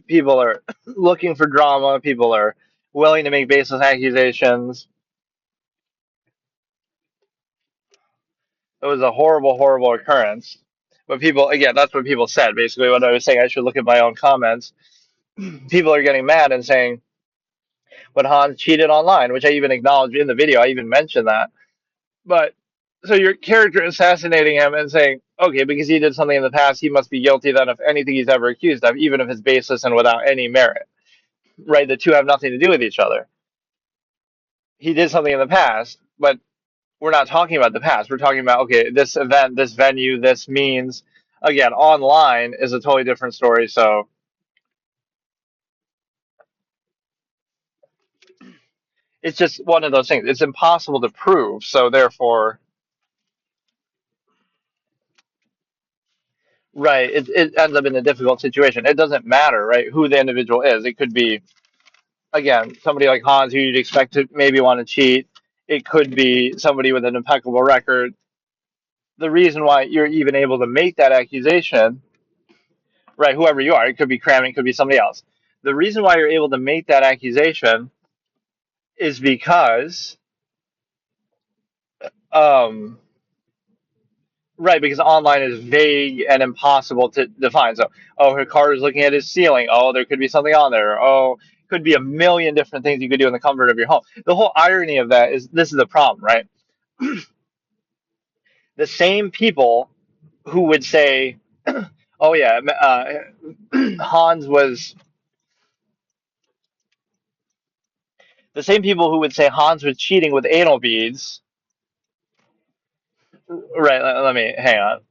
people are looking for drama, people are willing to make baseless accusations. It was a horrible, horrible occurrence. But people, again, that's what people said. Basically, what I was saying, I should look at my own comments. People are getting mad and saying, but Hans cheated online, which I even acknowledged in the video. I even mentioned that. But so your character assassinating him and saying, okay, because he did something in the past, he must be guilty then of anything he's ever accused of, even if it's baseless and without any merit. Right? The two have nothing to do with each other. He did something in the past, but we're not talking about the past. We're talking about, okay, this event, this venue, this means. Again, online is a totally different story. So it's just one of those things. It's impossible to prove. So therefore, right, it ends up in a difficult situation. It doesn't matter, right, who the individual is. It could be, again, somebody like Hans who you'd expect to maybe want to cheat. It could be somebody with an impeccable record. The reason why you're even able to make that accusation, right, whoever you are, it could be Cramming, it could be somebody else. The reason why you're able to make that accusation is because, um, right, because online is vague and impossible to define. So, oh, her car is looking at his ceiling. Oh, there could be something on there. Oh, could be a million different things you could do in the comfort of your home. The whole irony of that is this is the problem, right? The same people who would say, oh, yeah, Hans was, the same people who would say Hans was cheating with anal beads, right? Let me, hang on.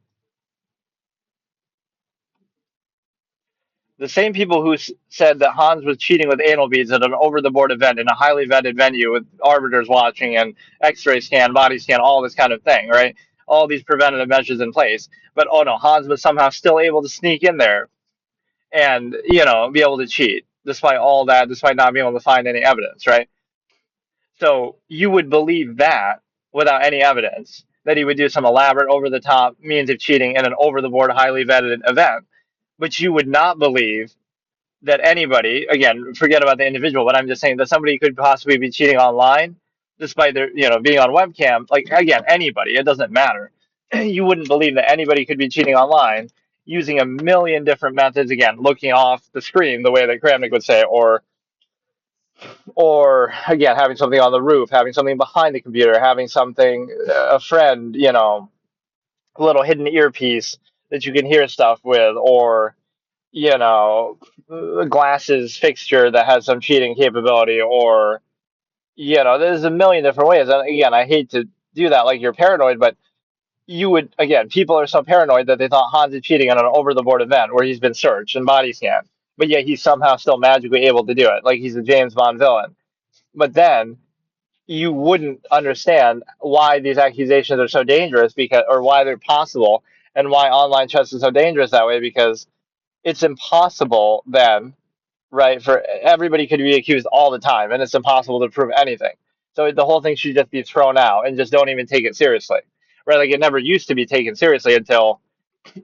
The same people who said that Hans was cheating with anal beads at an over-the-board event in a highly vetted venue with arbiters watching and X-ray scan, body scan, all this kind of thing, right? All these preventative measures in place. But oh no, Hans was somehow still able to sneak in there and be able to cheat despite all that, despite not being able to find any evidence, right? So you would believe that without any evidence that he would do some elaborate, over-the-top means of cheating in an over-the-board, highly vetted event, but you would not believe that anybody, again, forget about the individual, but I'm just saying that somebody could possibly be cheating online despite their, being on webcam. Like, again, anybody, it doesn't matter. You wouldn't believe that anybody could be cheating online using a million different methods, again, looking off the screen, the way that Kramnik would say, or again, having something on the roof, having something behind the computer, having something, a friend, a little hidden earpiece that you can hear stuff with, or a glasses fixture that has some cheating capability, or, there's a million different ways. And again, I hate to do that like you're paranoid, but you would, again, people are so paranoid that they thought Hans is cheating on an over the board event where he's been searched and body scanned, but yet he's somehow still magically able to do it, like he's a James Bond villain. But then you wouldn't understand why these accusations are so dangerous, because, or why they're possible, and why online chess is so dangerous that way, because it's impossible then, right? For everybody could be accused all the time, and it's impossible to prove anything. So the whole thing should just be thrown out and just don't even take it seriously, right? Like it never used to be taken seriously until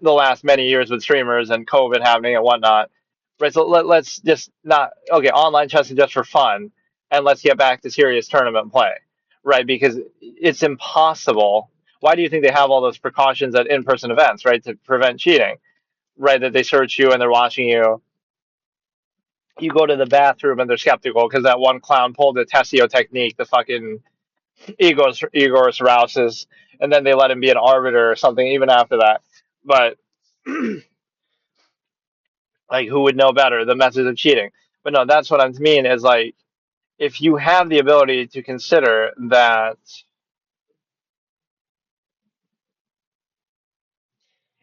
the last many years with streamers and COVID happening and whatnot, right? So let's just not, okay, online chess is just for fun, and let's get back to serious tournament play, right? Because it's impossible. Why do you think they have all those precautions at in-person events, right, to prevent cheating, right? That they search you and they're watching you. You go to the bathroom and they're skeptical because that one clown pulled the Tessio technique, the fucking Igor Rouses, and then they let him be an arbiter or something even after that. But like, who would know better the methods of cheating? But no, that's what I mean is like, if you have the ability to consider that,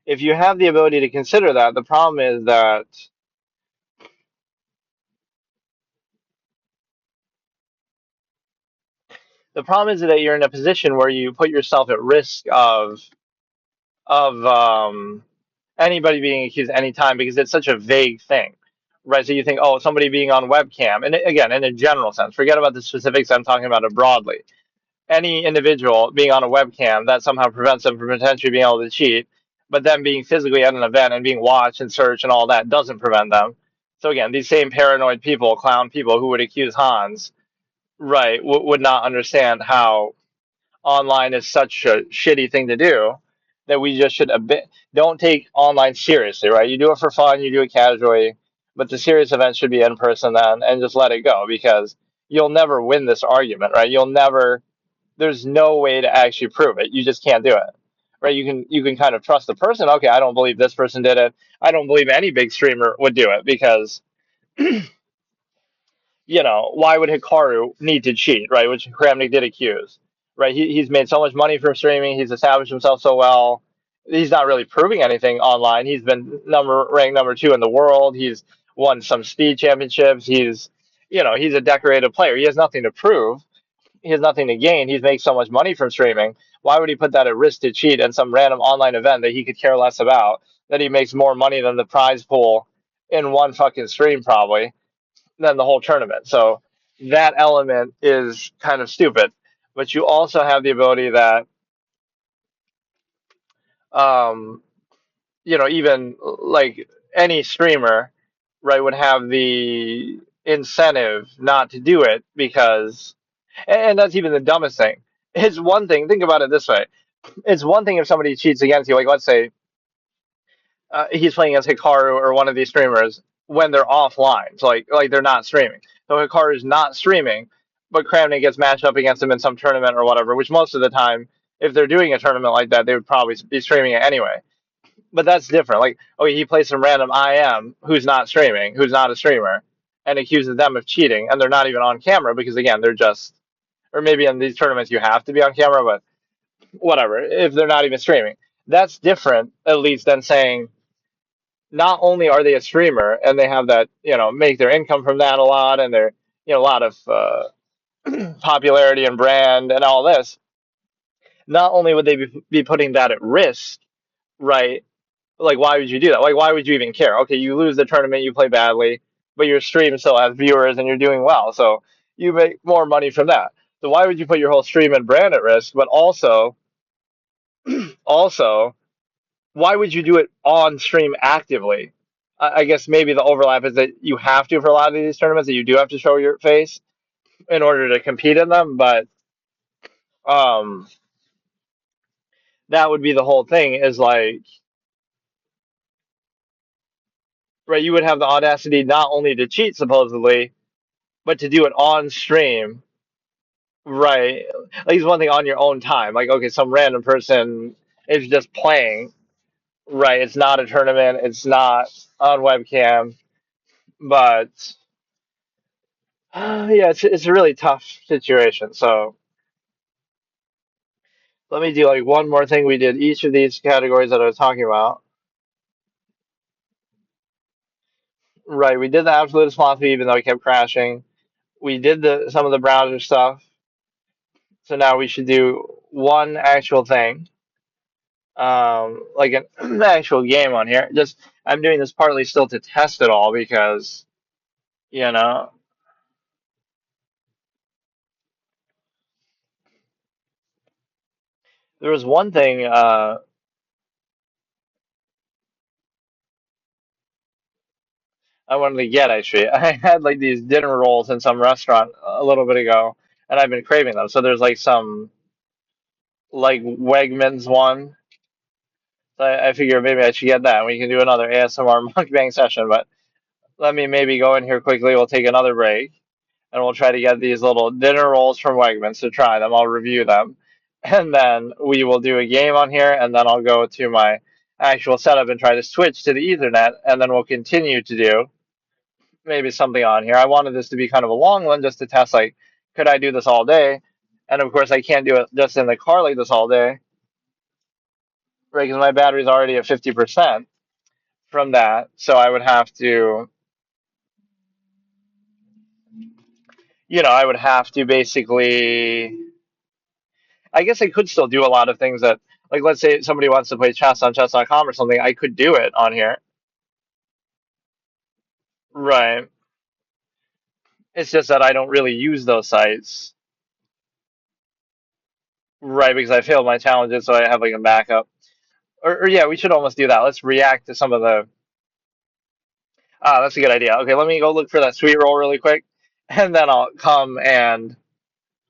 if you have the ability to consider that, the problem is that you're in a position where you put yourself at risk of anybody being accused anytime because it's such a vague thing, right? So you think, oh, somebody being on webcam, and again, in a general sense, forget about the specifics. I'm talking about it broadly. Any individual being on a webcam that somehow prevents them from potentially being able to cheat, but then being physically at an event and being watched and searched and all that doesn't prevent them. So again, these same paranoid people, clown people who would accuse Hans, right, would not understand how online is such a shitty thing to do that we just should a bit don't take online seriously, right? You do it for fun, you do it casually, but the serious event should be in person then, and just let it go because you'll never win this argument, right? You'll never. There's no way to actually prove it. You just can't do it, right? You can kind of trust the person. Okay, I don't believe this person did it. I don't believe any big streamer would do it because why would Hikaru need to cheat, right? Which Kramnik did accuse, right? He's made so much money from streaming. He's established himself so well. He's not really proving anything online. He's been ranked number 2 in the world. He's won some speed championships. He's a decorated player. He has nothing to prove. He has nothing to gain. He's making so much money from streaming. Why would he put that at risk to cheat in some random online event that he could care less about? That he makes more money than the prize pool in one fucking stream, probably, than the whole tournament. So that element is kind of stupid. But you also have the ability that, um, even like any streamer, right, would have the incentive not to do it because, and that's even the dumbest thing. It's one thing, think about it this way. It's one thing if somebody cheats against you, like let's say he's playing against Hikaru or one of these streamers when they're offline, so like they're not streaming. So Hikaru's not streaming, but Kramnik gets matched up against him in some tournament or whatever. Which most of the time, if they're doing a tournament like that, they would probably be streaming it anyway. But that's different. Like, okay, he plays some random IM who's not streaming, who's not a streamer, and accuses them of cheating, and they're not even on camera because again, they're just, or maybe in these tournaments you have to be on camera, but whatever. If they're not even streaming, that's different at least than saying not only are they a streamer and they have that, make their income from that a lot and they're, a lot of popularity and brand and all this, not only would they be putting that at risk, right? Like, why would you do that? Like, why would you even care? Okay, you lose the tournament, you play badly, but your stream still has viewers and you're doing well. So you make more money from that. So why would you put your whole stream and brand at risk? But also, why would you do it on stream actively? I guess maybe the overlap is that you have to for a lot of these tournaments that you do have to show your face in order to compete in them. But um, that would be the whole thing. Is like, right? You would have the audacity not only to cheat supposedly, but to do it on stream, right? Like it's one thing on your own time. Like okay, some random person is just playing, right? It's not a tournament. It's not on webcam, but yeah, it's a really tough situation. So let me do like one more thing. We did each of these categories that I was talking about. Right, we did the absolute philosophy even though it kept crashing. We did some of the browser stuff. So now we should do one actual thing, like an actual game on here. Just I'm doing this partly still to test it all because you know there was one thing I wanted to get actually. I had like these dinner rolls in some restaurant a little bit ago, and I've been craving them. So there's like some like Wegmans one. So I figure maybe I should get that. And we can do another ASMR mukbang session. But let me maybe go in here quickly. We'll take another break, and we'll try to get these little dinner rolls from Wegmans to try them. I'll review them, and then we will do a game on here, and then I'll go to my actual setup and try to switch to the Ethernet, and then we'll continue to do maybe something on here. I wanted this to be kind of a long one just to test, like, could I do this all day? And of course, I can't do it just in the car like this all day, right? Because my battery's already at 50% from that. So I would have to, I would have to basically, I guess I could still do a lot of things that Like, let's say somebody wants to play chess on chess.com or something, I could do it on here. Right. It's just that I don't really use those sites. Right, because I failed my challenges, so I have like a backup. Or yeah, we should almost do that. Let's react to some of the. Ah, that's a good idea. Okay, let me go look for that sweet roll really quick, and then I'll come and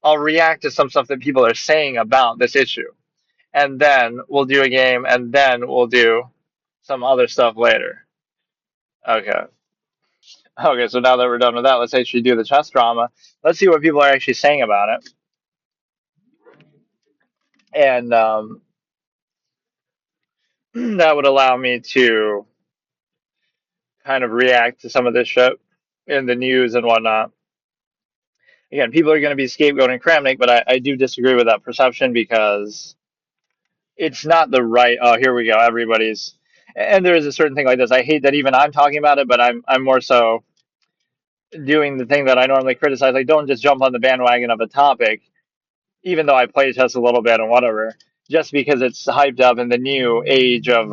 I'll react to some stuff that people are saying about this issue, and then we'll do a game, and then we'll do some other stuff later. Okay. Okay, so now that we're done with that, let's actually do the chess drama. Let's see what people are actually saying about it, and that would allow me to kind of react to some of this shit in the news and whatnot. Again, people are going to be scapegoating Kramnik, but I do disagree with that perception because it's not the right. Oh, here we go. Everybody's, and there is a certain thing like this. I hate that even I'm talking about it, but I'm more so doing the thing that I normally criticize. Like, don't just jump on the bandwagon of a topic, even though I play chess a little bit and whatever, just because it's hyped up in the new age of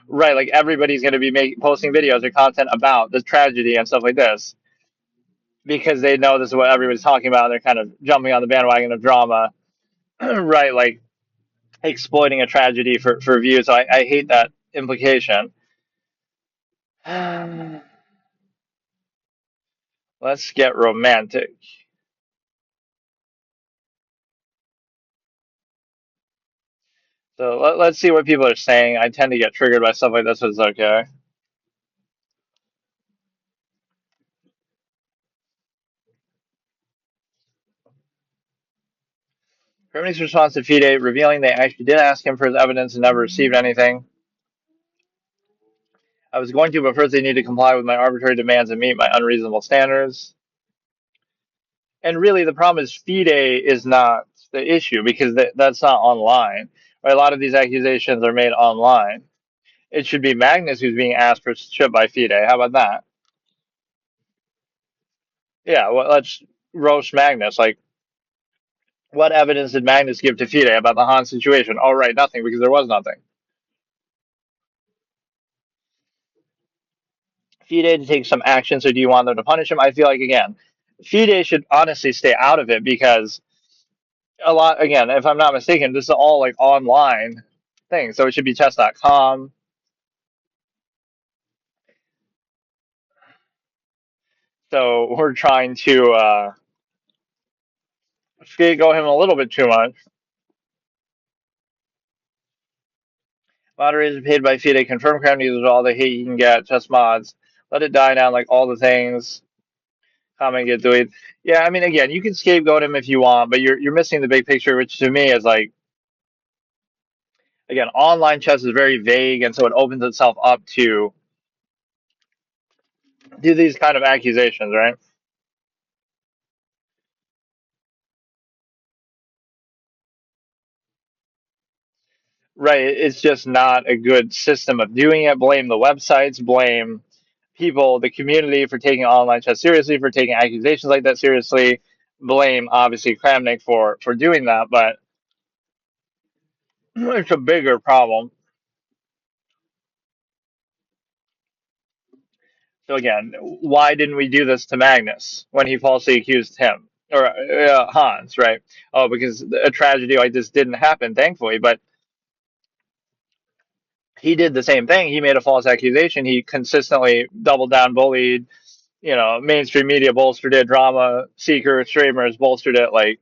right. Like everybody's going to be posting videos or content about this tragedy and stuff like this because they know this is what everybody's talking about. They're kind of jumping on the bandwagon of drama, right? Like exploiting a tragedy for views. So I hate that implication. Let's get romantic. So let's see what people are saying. I tend to get triggered by stuff like this, but it's okay. Germany's response to FIDE revealing they actually did ask him for his evidence and never received anything. I was going to, but first they need to comply with my arbitrary demands and meet my unreasonable standards. And really, the problem is FIDE is not the issue because that's not online. Right? A lot of these accusations are made online. It should be Magnus who's being asked for shit by FIDE. How about that? Yeah, well, let's roast Magnus. Like, what evidence did Magnus give to FIDE about the Han situation? Oh, right, nothing, because there was nothing. FIDE to take some action, so do you want them to punish him? I feel like, again, FIDE should honestly stay out of it because a lot, again, if I'm not mistaken, this is all like online things. So it should be chess.com. So we're trying to scapegoat him a little bit too much. Moderators paid by FIDE confirm crowd users all the hate you can get. Chess mods. Let it die down like all the things. Comment get deleted. Yeah, I mean, again, you can scapegoat him if you want, but you're missing the big picture, which to me is like, again, online chess is very vague, and so it opens itself up to do these kind of accusations, right? Right. It's just not a good system of doing it. Blame the websites, blame people, the community for taking online chess seriously, for taking accusations like that seriously. Blame obviously Kramnik for doing that, but it's a bigger problem. So again, why didn't we do this to Magnus when he falsely accused him or Hans? Right? Oh, because a tragedy like this didn't happen, thankfully. But he did the same thing. He made a false accusation. He consistently doubled down, bullied. Mainstream media bolstered it. Drama seeker streamers bolstered it. Like,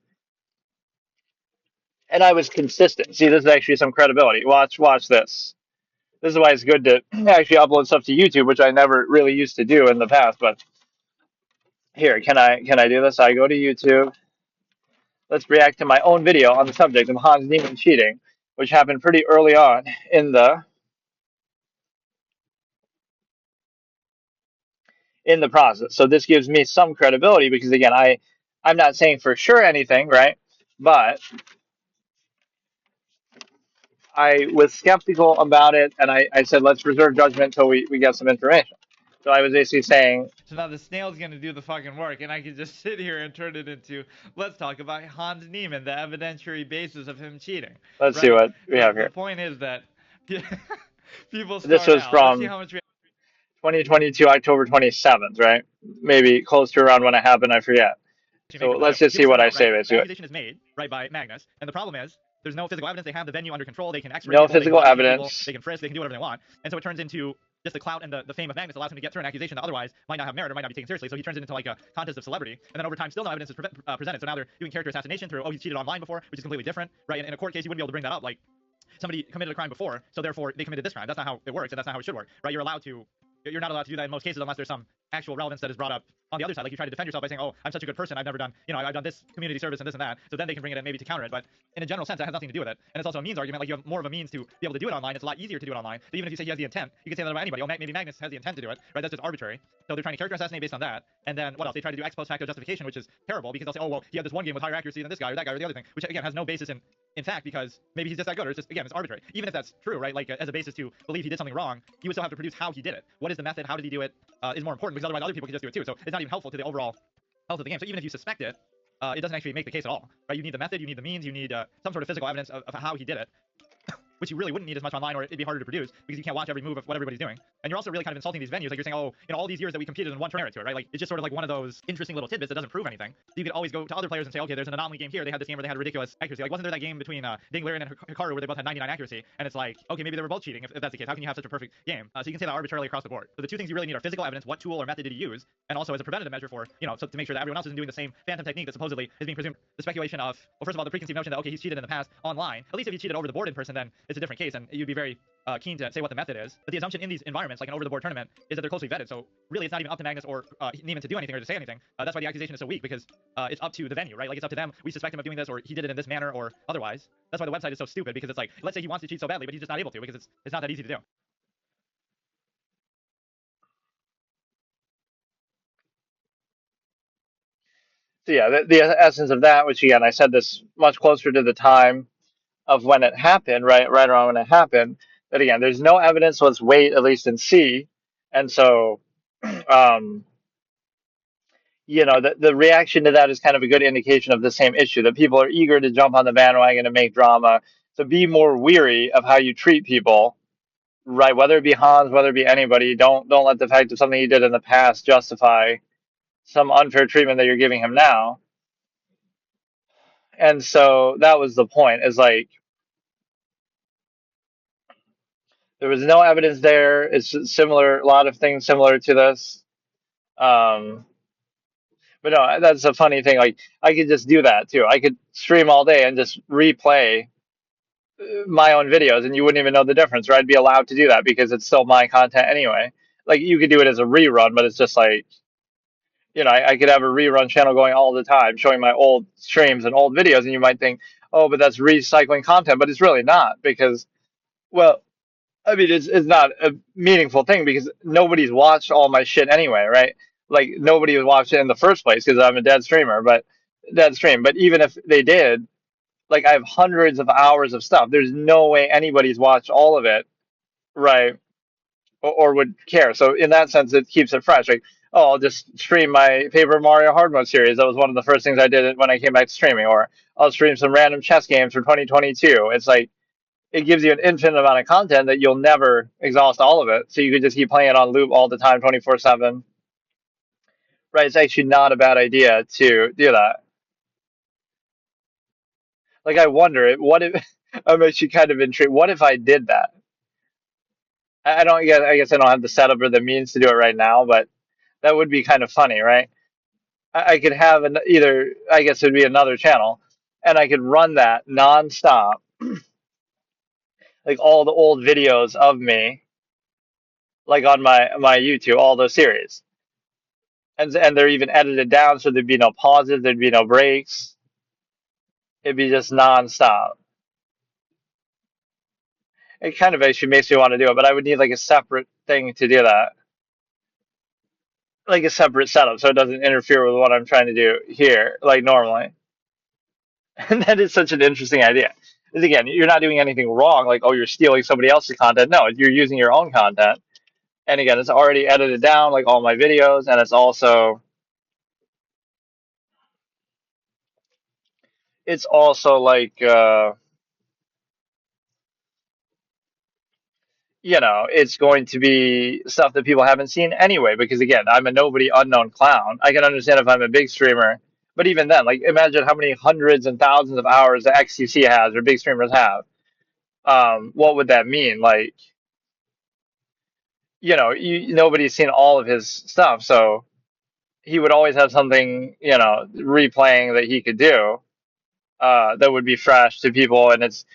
and I was consistent. See, this is actually some credibility. Watch this. This is why it's good to actually upload stuff to YouTube, which I never really used to do in the past. But here, can I do this? I go to YouTube. Let's react to my own video on the subject of Hans Niemann cheating, which happened pretty early on in the process. So this gives me some credibility because again, I'm not saying for sure anything, right? But I was skeptical about it, and I said let's reserve judgment until we get some information. So I was basically saying, So now the snail's gonna do the fucking work, and I can just sit here and turn it into, let's talk about Hans Niemann, the evidentiary basis of him cheating. let's see Right? what we So have the here. point is that people This start was out. Let's see from how much 2022, October 27th, right? Maybe close to around when it happened, I forget. reaction So matrix. let's just see People what start I out, right? say, The basically. accusation is made, right, by Magnus, and the problem is there's no physical evidence. They have the venue under control. They can X-ray No people, they can physical body check people, evidence. they can frisk, they can do whatever they want, and so it turns into just the clout and the fame of Magnus allows him to get through an accusation that otherwise might not have merit or might not be taken seriously. So he turns it into like a contest of celebrity, and then over time, still no evidence is presented. So now they're doing character assassination through, oh, he's cheated online before, which is completely different, right? In a court case, you wouldn't be able to bring that up. Like somebody committed a crime before, so therefore they committed this crime. That's not how it works, and that's not how it should work, right? You're not allowed to do that in most cases unless there's some actual relevance that is brought up on the other side. Like you try to defend yourself by saying, oh, I'm such a good person, I've never done, I've done this community service and this and that. So then they can bring it in maybe to counter it. But in a general sense, that has nothing to do with it. And it's also a means argument. Like you have more of a means to be able to do it online. It's a lot easier to do it online. But even if you say he has the intent, you can say that about anybody. Oh, maybe Magnus has the intent to do it, right? That's just arbitrary. So they're trying to character assassinate based on that. And then what else? They try to do ex post facto justification, which is terrible because they'll say, oh, well, he had this one game with higher accuracy than this guy or that guy or the other thing, which again has no basis in fact, because maybe he's just that good, or it's just, again, it's arbitrary. Even if that's true, right? Like as a basis to believe he did something wrong, you would still have to produce how he did it. What is the method? How did he do it? Is more important because otherwise other people can just do it too. So it's not even helpful to the overall health of the game. So even if you suspect it, it doesn't actually make the case at all, right? You need the method, you need the means, you need some sort of physical evidence of how he did it, which you really wouldn't need as much online, or it'd be harder to produce because you can't watch every move of what everybody's doing. And you're also really kind of insulting these venues. Like you're saying, oh, all these years that we competed in one merit to it, right? Like it's just sort of like one of those interesting little tidbits that doesn't prove anything. So you could always go to other players and say, okay, there's an anomaly game here. They had this game where they had ridiculous accuracy. Like wasn't there that game between Dinglerian and Hikaru where they both had 99 accuracy? And it's like, okay, maybe they were both cheating if that's the case. How can you have such a perfect game? So you can say that arbitrarily across the board. So the two things you really need are physical evidence, what tool or method did he use, and also as a preventative measure for, so to make sure that everyone else isn't doing the same phantom technique that supposedly is being presumed. The speculation of, well, first of all, the preconceived notion that, okay, he's cheated in the past online. At least if he cheated over the board in person, then it's a different case, and you'd be very keen to say what the method is. But the assumption in these environments, like an over-the-board tournament, is that they're closely vetted. So really, it's not even up to Magnus or Neiman to do anything or to say anything. That's why the accusation is so weak, because it's up to the venue, right? Like it's up to them. We suspect him of doing this, or he did it in this manner, or otherwise. That's why the website is so stupid, because it's like, let's say he wants to cheat so badly, but he's just not able to, because it's not that easy to do. So yeah, the essence of that, which again, I said this much closer to the time of when it happened, right around when it happened, that again, there's no evidence, so let's wait at least and see. And so, um, the reaction to that is kind of a good indication of the same issue, that people are eager to jump on the bandwagon and make drama. So be more weary of how you treat people, right? Whether it be Hans, whether it be anybody, don't let the fact of something he did in the past justify some unfair treatment that you're giving him now. And so that was the point, is like, there was no evidence there. It's similar, a lot of things similar to this. Um, but no, that's a funny thing. Like, I could just do that too. I could stream all day and just replay my own videos, and you wouldn't even know the difference, or I'd be allowed to do that because it's still my content anyway. Like, you could do it as a rerun, but it's just like, I could have a rerun channel going all the time, showing my old streams and old videos, and you might think, oh, but that's recycling content, but it's really not, because, well, I mean, it's not a meaningful thing because nobody's watched all my shit anyway, right? Like nobody has watched it in the first place because I'm a dead streamer, but dead stream. But even if they did, like I have hundreds of hours of stuff. There's no way anybody's watched all of it, right? Or would care. So in that sense, it keeps it fresh. Like, oh, I'll just stream my Paper Mario Hard Mode series. That was one of the first things I did when I came back to streaming. Or I'll stream some random chess games for 2022. It's like, it gives you an infinite amount of content that you'll never exhaust all of it. So you could just keep playing it on loop all the time, 24/7. Right? It's actually not a bad idea to do that. Like, I wonder, what if, I'm actually kind of intrigued. What if I did that? I guess I don't have the setup or the means to do it right now, but that would be kind of funny, right? I could have either, I guess it would be another channel, and I could run that nonstop, like all the old videos of me, like on my YouTube, all those series. And they're even edited down so there'd be no pauses, there'd be no breaks. It'd be just nonstop. It kind of actually makes me want to do it, but I would need like a separate thing to do that, like a separate setup, so it doesn't interfere with what I'm trying to do here, like normally. And that is such an interesting idea. Because again, you're not doing anything wrong, like, oh, you're stealing somebody else's content. No, you're using your own content, And again, it's already edited down like all my videos, and it's also like it's going to be stuff that people haven't seen anyway, because again, I'm a nobody unknown clown. I can understand if I'm a big streamer, but even then, like imagine how many hundreds and thousands of hours the XCC has or big streamers have. What would that mean? Like, nobody's seen all of his stuff, so he would always have something, replaying that he could do that would be fresh to people, and it's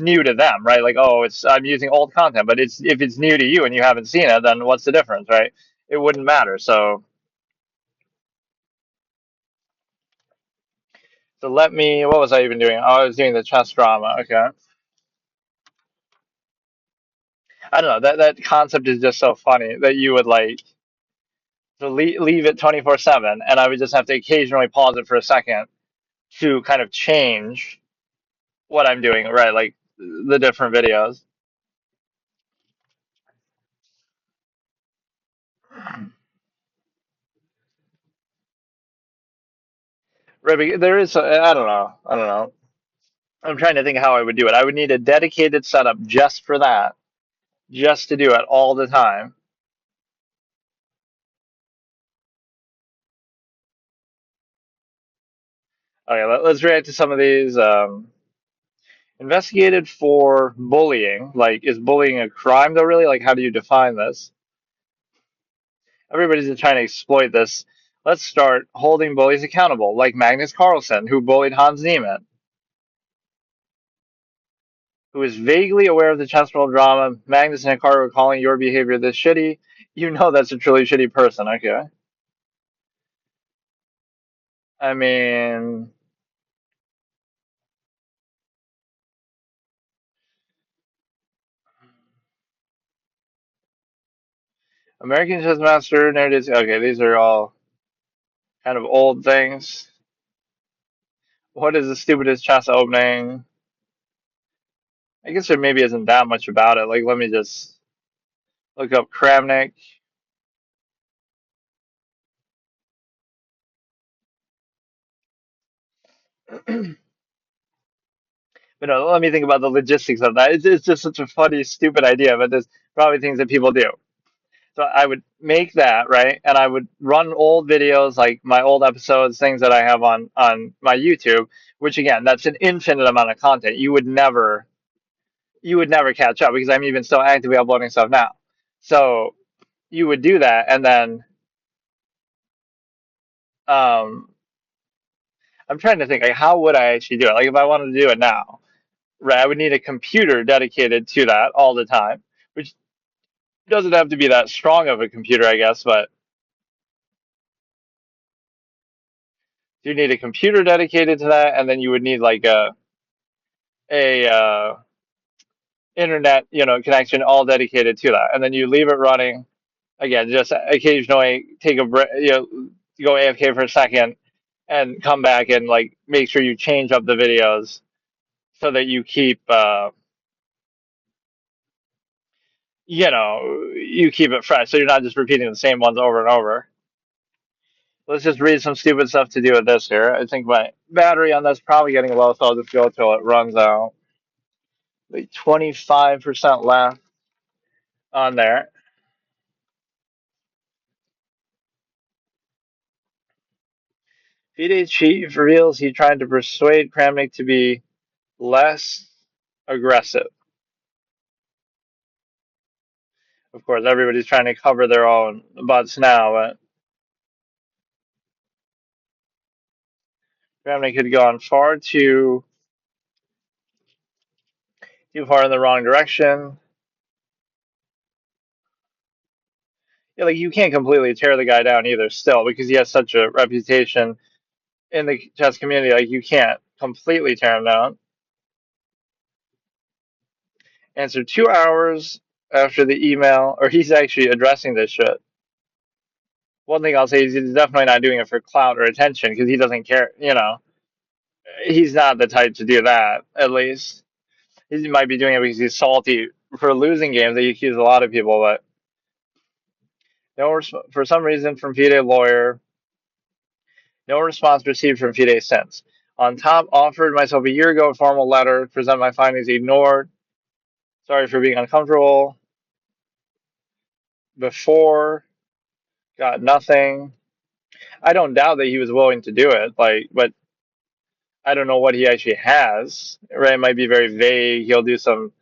new to them, right? Like, oh, it's I'm using old content, but it's if it's new to you and you haven't seen it, then what's the difference, right? It wouldn't matter. So let me. What was I even doing? Oh, I was doing the chess drama. Okay, I don't know. That concept is just so funny that you would like to leave it 24/7, and I would just have to occasionally pause it for a second to kind of change what I'm doing, right? Like the different videos. Right, but there is. I don't know. I don't know. I'm trying to think how I would do it. I would need a dedicated setup just for that, just to do it all the time. Okay, let's react to some of these. Investigated for bullying. Like, is bullying a crime though, really? Like, how do you define this? Everybody's just trying to exploit this. Let's start holding bullies accountable, like Magnus Carlsen, who bullied Hans Niemann, who is vaguely aware of the chessworld drama. Magnus and Hikaru are calling your behavior this shitty. You know that's a truly shitty person. Okay. I mean, American Chess Master, Nerd. Okay, these are all kind of old things. What is the stupidest chess opening? I guess there maybe isn't that much about it. Like, let me just look up Kramnik. But no, let me think about the logistics of that. It's just such a funny, stupid idea, but there's probably things that people do. So I would make that, right? And I would run old videos, like my old episodes, things that I have on my YouTube, which again, that's an infinite amount of content. You would never catch up because I'm even still actively uploading stuff now. So you would do that, and then um, I'm trying to think like how would I actually do it? Like if I wanted to do it now, right? I would need a computer dedicated to that all the time, which doesn't have to be that strong of a computer, I guess, but you need a computer dedicated to that, and then you would need like a internet, connection all dedicated to that, and then you leave it running. Again, just occasionally take a break, go AFK for a second, and come back and like make sure you change up the videos so that you keep, you keep it fresh, so you're not just repeating the same ones over and over. Let's just read some stupid stuff to do with this here. I think my battery on this is probably getting low, so I'll just go till it runs out. Like 25% left on there. FIDE chief reveals he tried to persuade Kramnik to be less aggressive. Of course, everybody's trying to cover their own butts now, but Kramnik had gone too far in the wrong direction. Yeah, like you can't completely tear the guy down either, still, because he has such a reputation in the chess community. Like you can't completely tear him down. Answer 2 hours after the email, or he's actually addressing this shit. One thing I'll say is he's definitely not doing it for clout or attention because he doesn't care. He's not the type to do that. At least he might be doing it because he's salty for losing games. They accuse a lot of people, but For some reason from FIDE lawyer, no response received from FIDE since. On top, offered myself a year ago a formal letter, present my findings, ignored. Sorry for being uncomfortable. Before, got nothing. I don't doubt that he was willing to do it, but I don't know what he actually has. Right? It might be very vague. He'll do some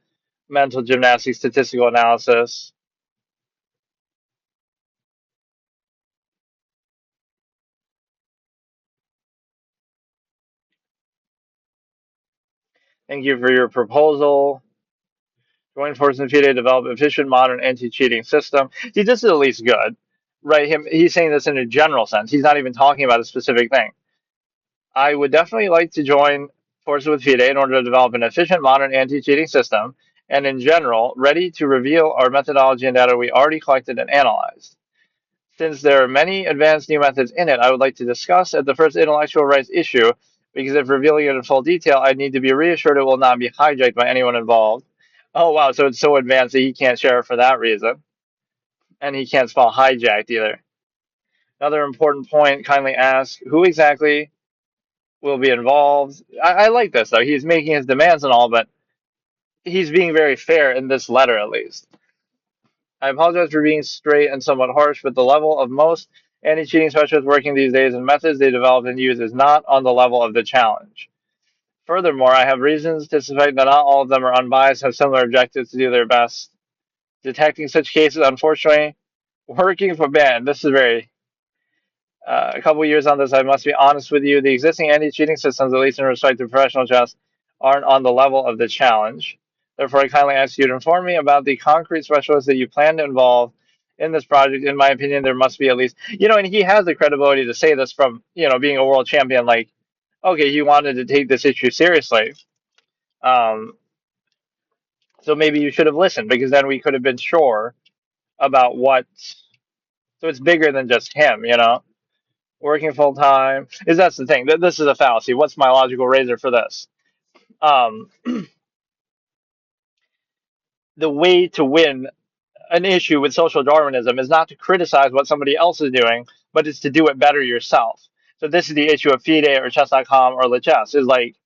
mental gymnastics, statistical analysis. Thank you for your proposal. Join forces in FIDE to develop efficient, modern anti-cheating system. See, this is at least good, right? He's saying this in a general sense. He's not even talking about a specific thing. I would definitely like to join forces with FIDE in order to develop an efficient, modern anti-cheating system, and in general, ready to reveal our methodology and data we already collected and analyzed. Since there are many advanced new methods in it, I would like to discuss at the first intellectual rights issue, because if revealing it in full detail, I need to be reassured it will not be hijacked by anyone involved. Oh, wow, so it's so advanced that he can't share it for that reason. And he can't spell hijacked either. Another important point, kindly ask, who exactly will be involved? I like this, though. He's making his demands and all, but he's being very fair in this letter, at least. I apologize for being straight and somewhat harsh, but the level of most anti-cheating specialists working these days and methods they develop and use is not on the level of the challenge. Furthermore, I have reasons to suspect that not all of them are unbiased, have similar objectives to do their best. Detecting such cases, unfortunately, working for man, this is very a couple of years on this, I must be honest with you. The existing anti-cheating systems, at least in respect to professional chess, aren't on the level of the challenge. Therefore, I kindly ask you to inform me about the concrete specialists that you plan to involve in this project. In my opinion, there must be at least, and he has the credibility to say this from, being a world champion. Like, okay, he wanted to take this issue seriously. So maybe you should have listened, because then we could have been sure about what. So it's bigger than just him. Working full time is that's the thing. This is a fallacy. What's my logical razor for this? Um, the way to win an issue with social Darwinism is not to criticize what somebody else is doing, but it's to do it better yourself. So this is the issue of FIDE or chess.com or LeChess. Is like,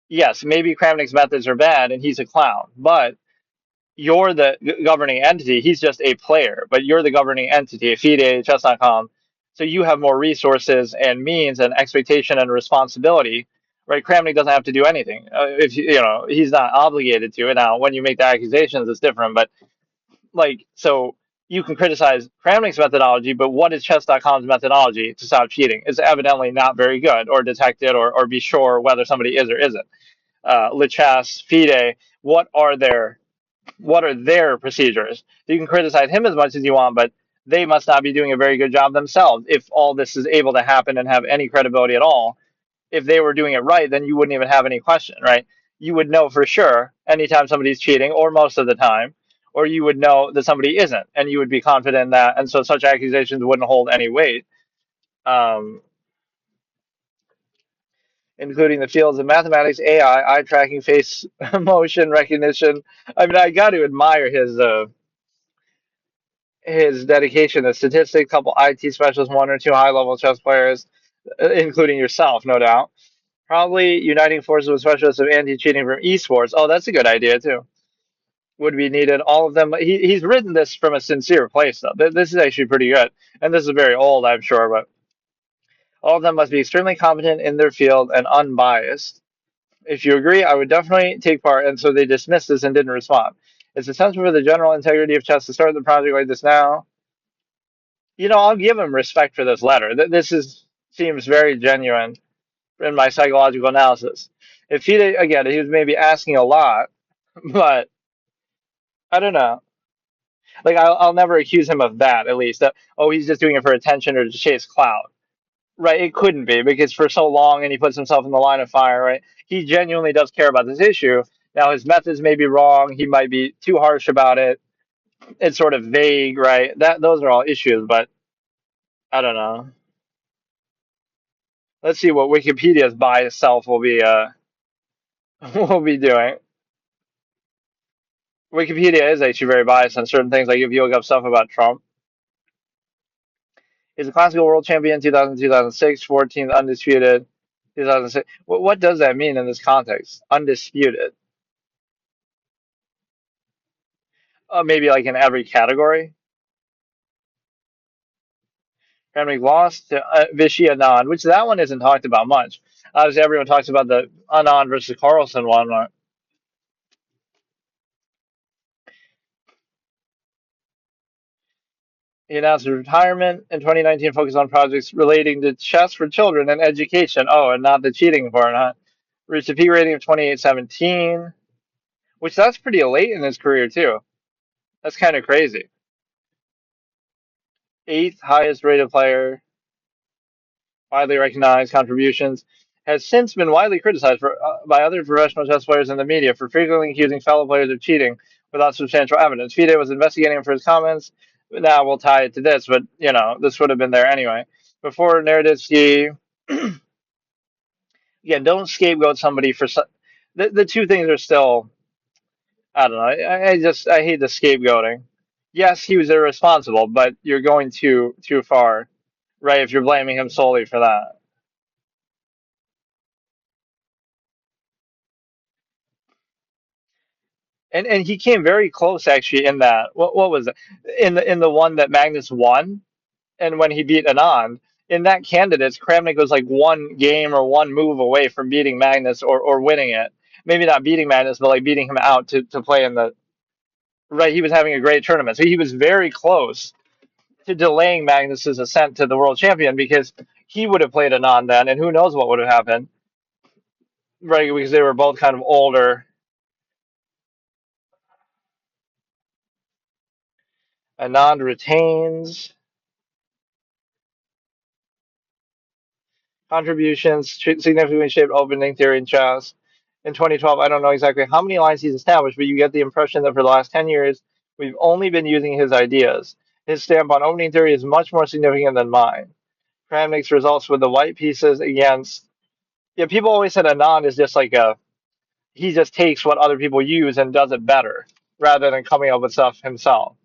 yes, maybe Kramnik's methods are bad and he's a clown, but you're the governing entity. He's just a player, but you're the governing entity, FIDE, chess.com. So you have more resources and means and expectation and responsibility, right? Kramnik doesn't have to do anything. If he's not obligated to. And now, when you make the accusations, it's different. But so you can criticize Kramnik's methodology, but what is chess.com's methodology to stop cheating? It's evidently not very good, or detect it, or be sure whether somebody is or isn't. LeChess, FIDE, what are their procedures? You can criticize him as much as you want, but they must not be doing a very good job themselves if all this is able to happen and have any credibility at all. If they were doing it right, then you wouldn't even have any question, right? You would know for sure anytime somebody's cheating, or most of the time, or you would know that somebody isn't, and you would be confident in that, and so such accusations wouldn't hold any weight. Including the fields of mathematics, AI, eye tracking, face motion recognition. I mean, I got to admire his dedication to statistics, couple IT specialists, one or two high-level chess players, including yourself, no doubt. Probably uniting forces with specialists of anti-cheating from esports. Oh, that's a good idea, too. Would be needed. All of them. He's written this from a sincere place, though. This is actually pretty good. And this is very old, I'm sure, but all of them must be extremely competent in their field and unbiased. If you agree, I would definitely take part. And so they dismissed this and didn't respond. It's essential for the general integrity of chess to start the project like this now. I'll give him respect for this letter. Seems very genuine in my psychological analysis. If again, he was maybe asking a lot, but I don't know. Like, I'll never accuse him of that, at least. That, oh, he's just doing it for attention or to chase clout. Right? It couldn't be, because for so long, and he puts himself in the line of fire, right? He genuinely does care about this issue. Now, his methods may be wrong. He might be too harsh about it. It's sort of vague, right? Those are all issues, but I don't know. Let's see what Wikipedia's biased self will be will be doing. Wikipedia is actually very biased on certain things. Like if you look up stuff about Trump, He's a classical world champion 2000, 2006, 14th undisputed 2006. What does that mean in this context? Undisputed. Maybe like in every category. Kramnik lost to Vichy Anand, which that one isn't talked about much. Obviously, everyone talks about the Anand versus Carlson one. He announced his retirement in 2019, focused on projects relating to chess for children and education. Oh, and not the cheating part, huh? Reached a peak rating of 2817, which that's pretty late in his career, too. That's kind of crazy. Eighth highest rated player, widely recognized contributions, has since been widely criticized by other professional chess players in the media for frequently accusing fellow players of cheating without substantial evidence. FIDE was investigating him for his comments. Now we'll tie it to this, but this would have been there anyway. Before Naroditsky, yeah, don't scapegoat somebody for the two things are still. I don't know. I hate the scapegoating. Yes, he was irresponsible, but you're going too far, right? If you're blaming him solely for that. And he came very close actually in that. What was it? In the one that Magnus won, and when he beat Anand, in that candidates, Kramnik was like one game or one move away from beating Magnus or winning it. Maybe not beating Magnus, but like beating him out to play in the right. He was having a great tournament, so he was very close to delaying Magnus's ascent to the world champion because he would have played Anand then, and who knows what would have happened, right? Because they were both kind of older. Anand retains. Contributions significantly shaped opening theory in chess. In 2012, I don't know exactly how many lines he's established, but you get the impression that for the last 10 years, we've only been using his ideas. His stamp on opening theory is much more significant than mine. Kramnik's results with the white pieces against. Yeah, people always said Anand is just like he just takes what other people use and does it better rather than coming up with stuff himself.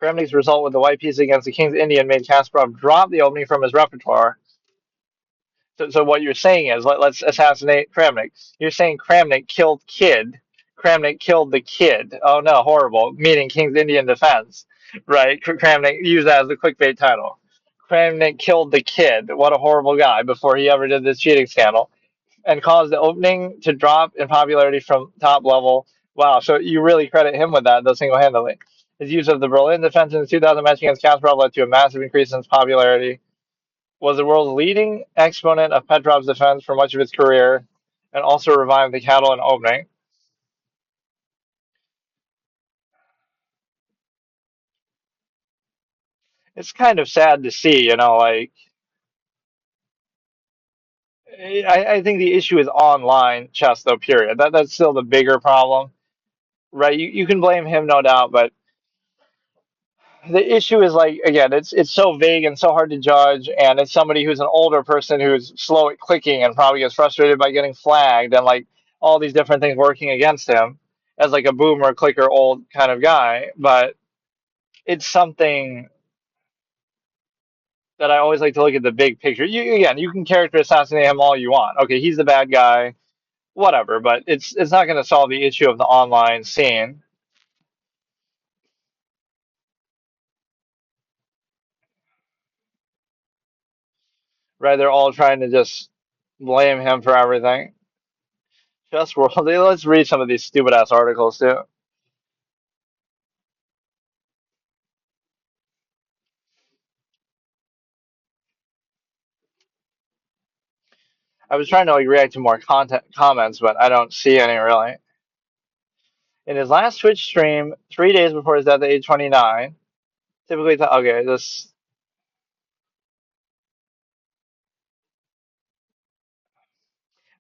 Kramnik's result with the white piece against the King's Indian made Kasparov drop the opening from his repertoire. So what you're saying is, let's assassinate Kramnik. You're saying Kramnik killed Kid. Kramnik killed the kid. Oh no, horrible. Meaning King's Indian defense, right? Kramnik, use that as the clickbait title. Kramnik killed the kid. What a horrible guy before he ever did this cheating scandal. And caused the opening to drop in popularity from top level. Wow, so you really credit him with that, though, single-handedly. His use of the Berlin defense in the 2000 match against Kasparov led to a massive increase in his popularity. Was the world's leading exponent of Petrov's defense for much of his career, and also revived the Catalan opening. It's kind of sad to see, like I think the issue is online chess, though. Period. That's still the bigger problem, right? You can blame him, no doubt, but the issue is like again, it's so vague and so hard to judge, and it's somebody who's an older person who's slow at clicking and probably gets frustrated by getting flagged and like all these different things working against him as like a boomer clicker old kind of guy, but it's something that I always like to look at the big picture. You can character assassinate him all you want. Okay, he's the bad guy, whatever, but it's not going to solve the issue of the online scene. Right? They're all trying to just blame him for everything. Just world. Let's read some of these stupid ass articles too. I was trying to like react to more content comments, but I don't see any really. In his last Twitch stream, 3 days before his death at age 29, typically, okay, this.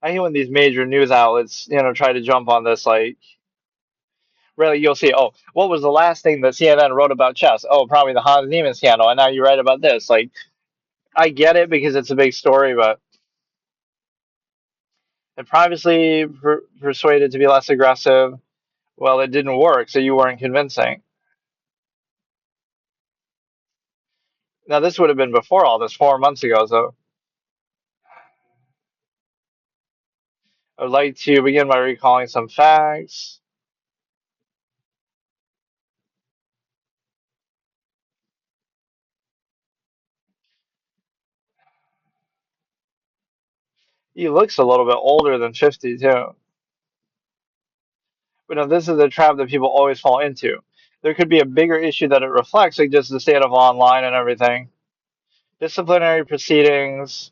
I hate when these major news outlets, try to jump on this. Like, really, you'll see. Oh, what was the last thing that CNN wrote about chess? Oh, probably the Hans Niemann scandal, and now you write about this. Like, I get it because it's a big story, but and previously persuaded to be less aggressive. Well, it didn't work, so you weren't convincing. Now, this would have been before all this, 4 months ago, so I would like to begin by recalling some facts. He looks a little bit older than 50, too. But no, this is a trap that people always fall into. There could be a bigger issue that it reflects, like just the state of online and everything. Disciplinary proceedings.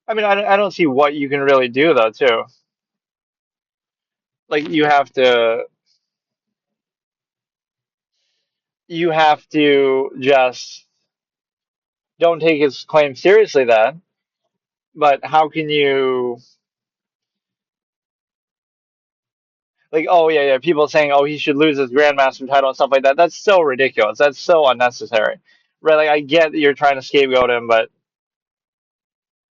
I mean, I don't see what you can really do, though, too. Like, you have to just don't take his claim seriously then. But how can you, like, oh, yeah, yeah, people saying, oh, he should lose his Grandmaster title and stuff like that. That's so ridiculous. That's so unnecessary. Right? Like, I get that you're trying to scapegoat him, but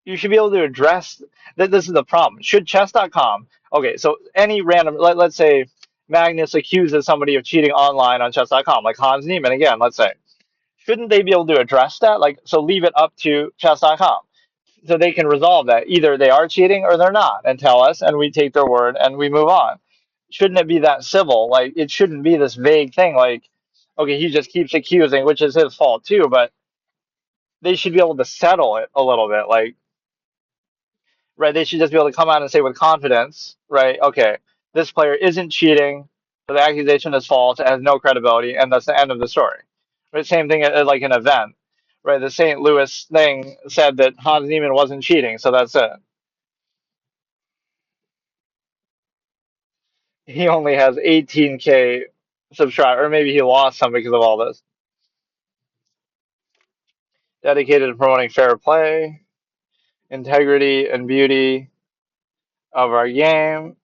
you should be able to address that. This is the problem. Should chess.com, okay, so any random, let's say Magnus accuses somebody of cheating online on chess.com, like Hans Niemann again, let's say. Shouldn't they be able to address that? Like, so leave it up to chess.com so they can resolve that. Either they are cheating or they're not and tell us, and we take their word and we move on. Shouldn't it be that civil? Like, it shouldn't be this vague thing like, okay, he just keeps accusing, which is his fault too, but they should be able to settle it a little bit. Like, right? They should just be able to come out and say with confidence, right? Okay, this player isn't cheating, so the accusation is false, it has no credibility, and that's the end of the story. Right? Same thing at like an event, right? The St. Louis thing said that Hans Niemann wasn't cheating, so that's it. He only has 18K subscribers, or maybe he lost some because of all this. Dedicated to promoting fair play, integrity, and beauty of our game.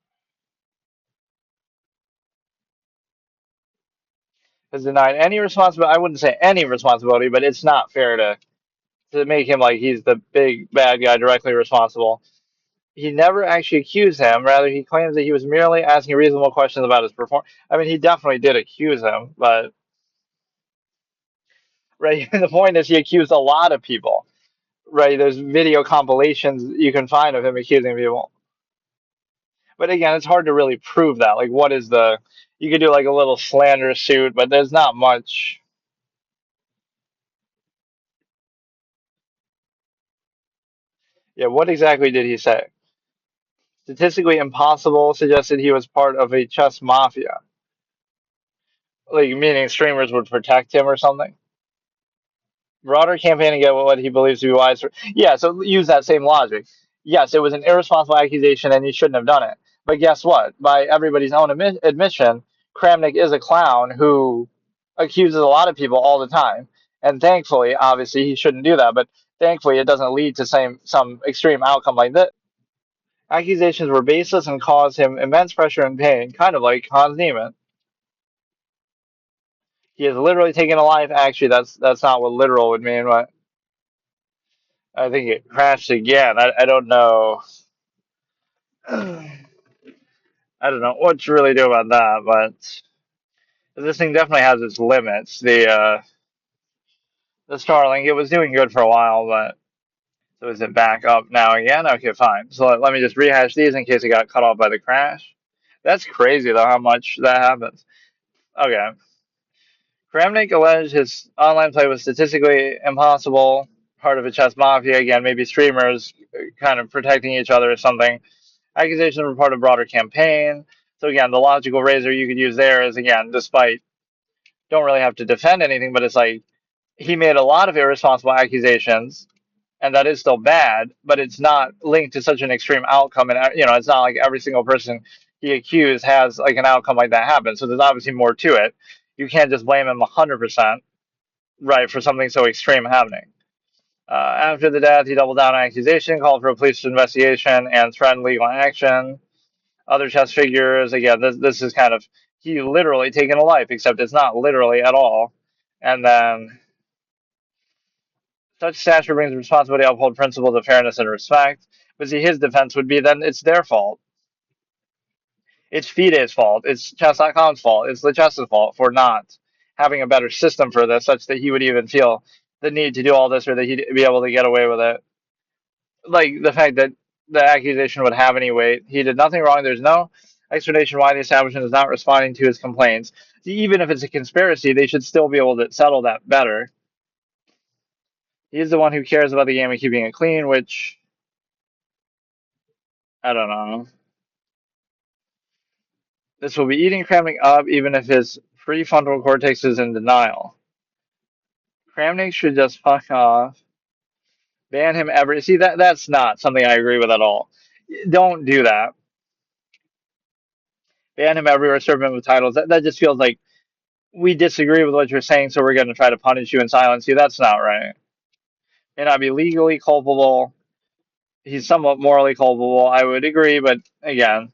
Has denied any responsibility. I wouldn't say any responsibility, but it's not fair to make him like he's the big bad guy directly responsible. He never actually accused him. Rather, he claims that he was merely asking reasonable questions about his performance. I mean, he definitely did accuse him, but right. The point is, he accused a lot of people. Right. There's video compilations you can find of him accusing people. But again, it's hard to really prove that. Like, what is the? You could do like a little slander suit, but there's not much. Yeah. What exactly did he say? Statistically impossible suggested he was part of a chess mafia. Like, meaning streamers would protect him or something. Broader campaign to get what he believes to be wise. Yeah, so use that same logic. Yes, it was an irresponsible accusation and he shouldn't have done it. But guess what? By everybody's own admission, Kramnik is a clown who accuses a lot of people all the time. And thankfully, obviously, he shouldn't do that. But thankfully, it doesn't lead to some extreme outcome like this. Accusations were baseless and caused him immense pressure and pain, kind of like Hans Niemann. He has literally taken a life. Actually, that's not what literal would mean, but I think it crashed again. I don't know. I don't know what to really do about that, but this thing definitely has its limits. The Starlink, it was doing good for a while, but so is it back up now again? Okay, fine. So let me just rehash these in case it got cut off by the crash. That's crazy though, how much that happens. Okay. Kramnik alleged his online play was statistically impossible, part of a chess mafia. Again, maybe streamers kind of protecting each other or something. Accusations were part of a broader campaign. So again, the logical razor you could use there is, again, despite, don't really have to defend anything, but it's like he made a lot of irresponsible accusations, and that is still bad, but it's not linked to such an extreme outcome. And it's not like every single person he accused has like an outcome like that happen. So there's obviously more to it. You can't just blame him 100%, right, for something so extreme happening. After the death, he doubled down on accusation, called for a police investigation, and threatened legal action. Other chess figures, again, this is kind of, he literally taken a life, except it's not literally at all. And then, such stature brings responsibility to uphold principles of fairness and respect. But see, his defense would be then it's their fault. It's FIDE's fault. It's chess.com's fault. It's the chess's fault for not having a better system for this, such that he would even feel the need to do all this or that he'd be able to get away with it. Like the fact that the accusation would have any weight. He did nothing wrong. There's no explanation why the establishment is not responding to his complaints. Even if it's a conspiracy, they should still be able to settle that better. He's the one who cares about the game and keeping it clean, which I don't know. This will be eating Kramnik up, even if his prefrontal cortex is in denial. Kramnik should just fuck off. Ban him ever. See, that's not something I agree with at all. Don't do that. Ban him everywhere, serve him with titles. That just feels like we disagree with what you're saying, so we're going to try to punish you and silence you. That's not right. May not be legally culpable. He's somewhat morally culpable. I would agree, but again,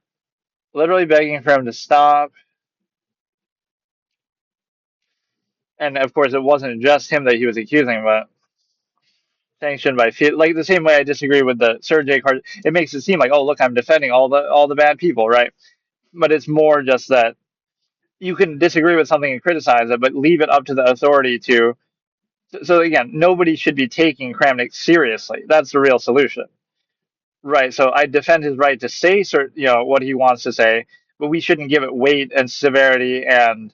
literally begging for him to stop. And of course, it wasn't just him that he was accusing, but sanctioned by like the same way I disagree with the Sergey card. It makes it seem like, oh, look, I'm defending all the bad people, right? But it's more just that you can disagree with something and criticize it, but leave it up to the authority to. So again, nobody should be taking Kramnik seriously. That's the real solution, right? So I defend his right to say, what he wants to say, but we shouldn't give it weight and severity, and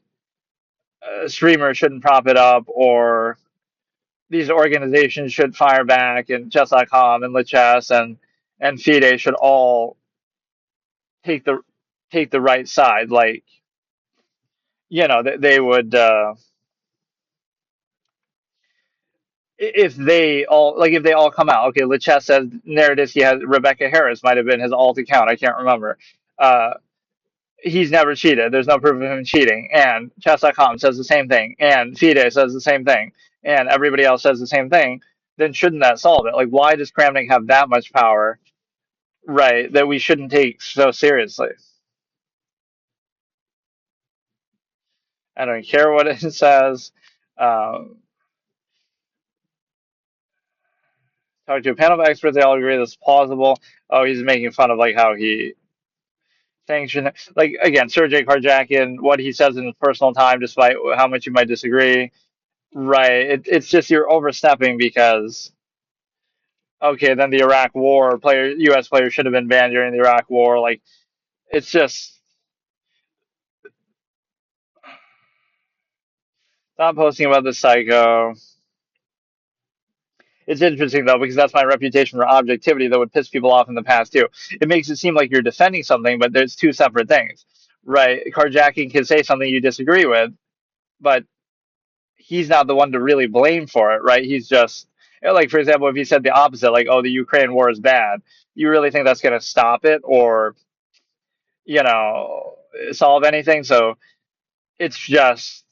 streamers shouldn't prop it up, or these organizations should fire back, and chess.com and LeChess and FIDE should all take the right side. Like, they would, if they all come out. Okay, LeChess says narrative he has Rebecca Harris might have been his alt account. I can't remember. He's never cheated. There's no proof of him cheating. And chess.com says the same thing. And FIDE says the same thing. And everybody else says the same thing. Then shouldn't that solve it? Like, why does Kramnik have that much power, right, that we shouldn't take so seriously? I don't care what it says. Talk to a panel of experts. They all agree this is plausible. Oh, he's making fun of like how he sanctioned, like again, Sergey Karjakin, what he says in his personal time, despite how much you might disagree. Right. It's just you're overstepping because okay, then the Iraq War U.S. players should have been banned during the Iraq War. Like it's just stop posting about the psycho. It's interesting though because that's my reputation for objectivity that would piss people off in the past too. It makes it seem like you're defending something, but there's two separate things, right? Carjacking can say something you disagree with, but he's not the one to really blame for it, right? He's just like, for example, if he said the opposite, like, "Oh, the Ukraine war is bad," you really think that's going to stop it or solve anything? So it's just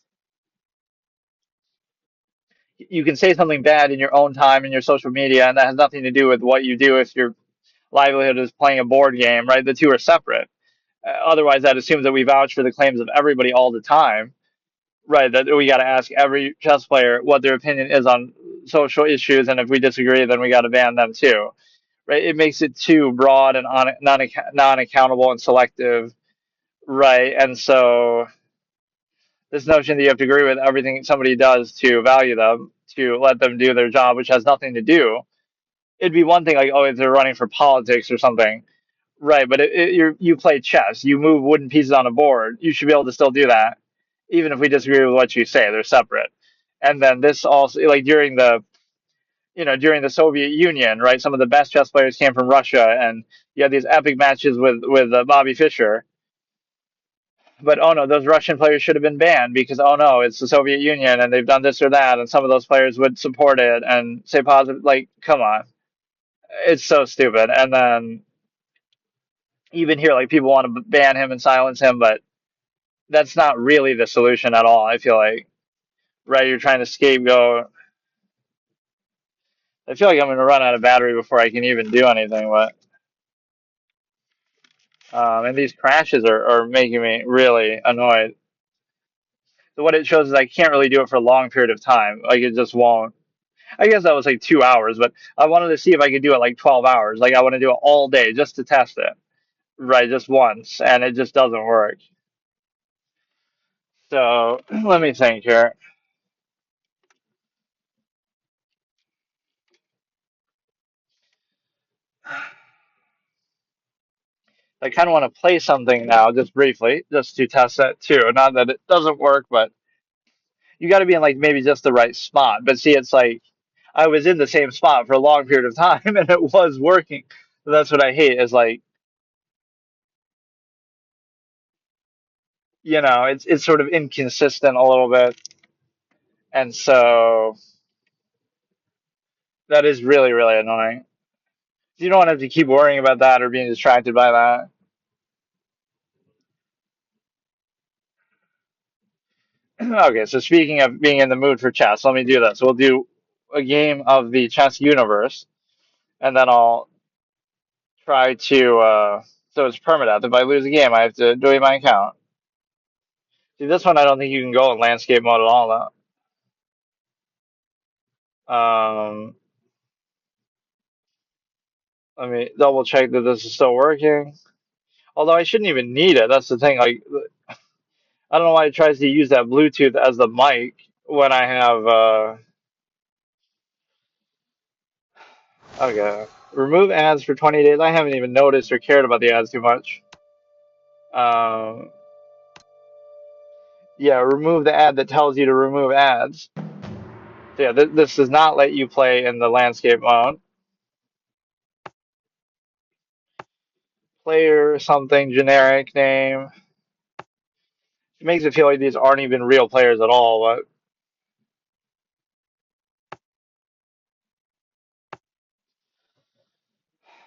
you can say something bad in your own time in your social media, and that has nothing to do with what you do if your livelihood is playing a board game, right? The two are separate. Otherwise, that assumes that we vouch for the claims of everybody all the time, right? That we got to ask every chess player what their opinion is on social issues, and if we disagree, then we got to ban them too, right? It makes it too broad and non-accountable and selective, right? And so this notion that you have to agree with everything somebody does to value them, to let them do their job, which has nothing to do. It'd be one thing like, oh, if they're running for politics or something, right? But you play chess, you move wooden pieces on a board. You should be able to still do that, even if we disagree with what you say. They're separate. And then this also, like during the Soviet Union, right? Some of the best chess players came from Russia, and you had these epic matches with Bobby Fischer. But oh no, those Russian players should have been banned because oh no, it's the Soviet Union and they've done this or that, and some of those players would support it and say positive. Like, come on, it's so stupid. And then even here, like people want to ban him and silence him, but that's not really the solution at all. I feel like, right? You're trying to scapegoat. I feel like I'm going to run out of battery before I can even do anything. But and these crashes are making me really annoyed. So what it shows is I can't really do it for a long period of time. Like it just won't. I guess that was like 2 hours, but I wanted to see if I could do it like 12 hours. Like I want to do it all day just to test it, right? Just once, and it just doesn't work. So let me think here. I kind of want to play something now, just briefly, just to test that too. Not that it doesn't work, but you got to be in like maybe just the right spot. But see, it's like I was in the same spot for a long period of time, and it was working. So that's what I hate. Is like it's sort of inconsistent a little bit, and so that is really really annoying. You don't want to have to keep worrying about that or being distracted by that. Okay, so speaking of being in the mood for chess, let me do this. We'll do a game of the chess universe, and then I'll try to. So it's permadeath. If I lose a game, I have to delete my account. See, this one I don't think you can go in landscape mode at all, though. Let me double check that this is still working. Although I shouldn't even need it. That's the thing. Like, I don't know why it tries to use that Bluetooth as the mic when I have. Okay. Remove ads for 20 days. I haven't even noticed or cared about the ads too much. Um, yeah, remove the ad that tells you to remove ads. So yeah, this does not let you play in the landscape mode. Player something generic name. It makes it feel like these aren't even real players at all. But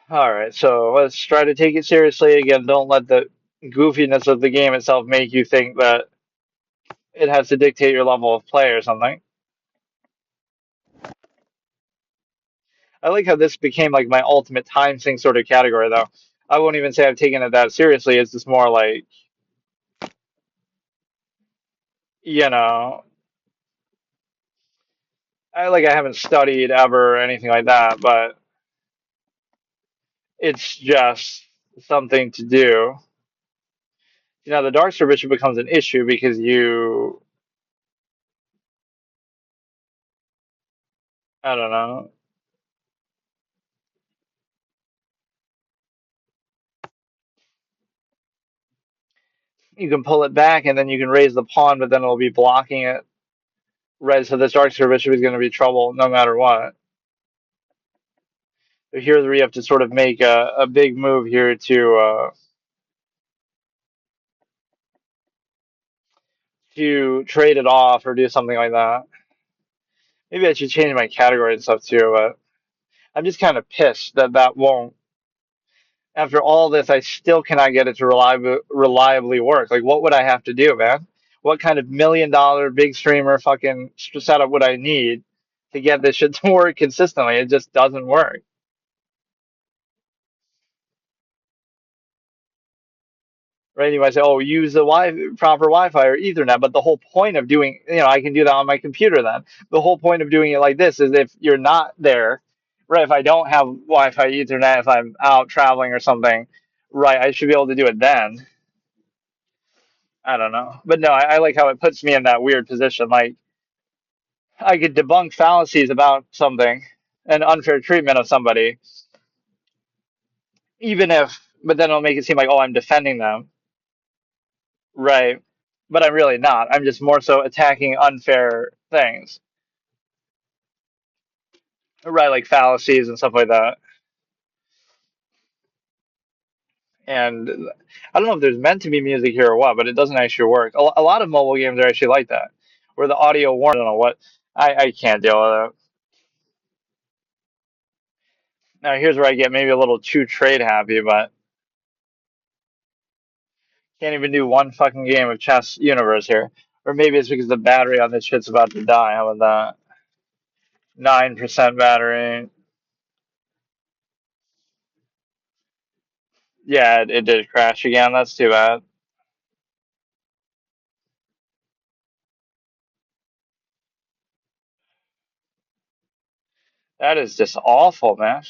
all right, so let's try to take it seriously again. Don't let the goofiness of the game itself make you think that it has to dictate your level of play or something. I like how this became like my ultimate time sink sort of category, though. I won't even say I've taken it that seriously. It's just more like, you know, I haven't studied ever or anything like that, but it's just something to do. The Darkster Bishop becomes an issue because I don't know, you can pull it back and then you can raise the pawn, but then it'll be blocking it. Right, so this Darkster Bishop is going to be trouble no matter what. So here's where you have to sort of make a big move here to trade it off or do something like that. Maybe I should change my category and stuff too, but I'm just kind of pissed that that won't. After all this, I still cannot get it to reliably work. Like, what would I have to do, man? What kind of $1 million big streamer fucking setup would I need to get this shit to work consistently? It just doesn't work. Right? You might say, "Oh, use the proper Wi-Fi or Ethernet," but the whole point of doing, I can do that on my computer. Then the whole point of doing it like this is if you're not there, right? If I don't have Wi-Fi, Ethernet, if I'm out traveling or something, right? I should be able to do it then. I don't know, but no, I like how it puts me in that weird position. Like I could debunk fallacies about something, and unfair treatment of somebody, even if, but then it'll make it seem like, oh, I'm defending them. Right. But I'm really not. I'm just more so attacking unfair things. Right, like fallacies and stuff like that. And I don't know if there's meant to be music here or what, but it doesn't actually work. A lot of mobile games are actually like that, where the audio warns. I don't know what. I can't deal with it. Now here's where I get maybe a little too trade happy, but can't even do one fucking game of chess universe here. Or maybe it's because the battery on this shit's about to die. How about that? 9% battery. Yeah, it did crash again. That's too bad. That is just awful, man.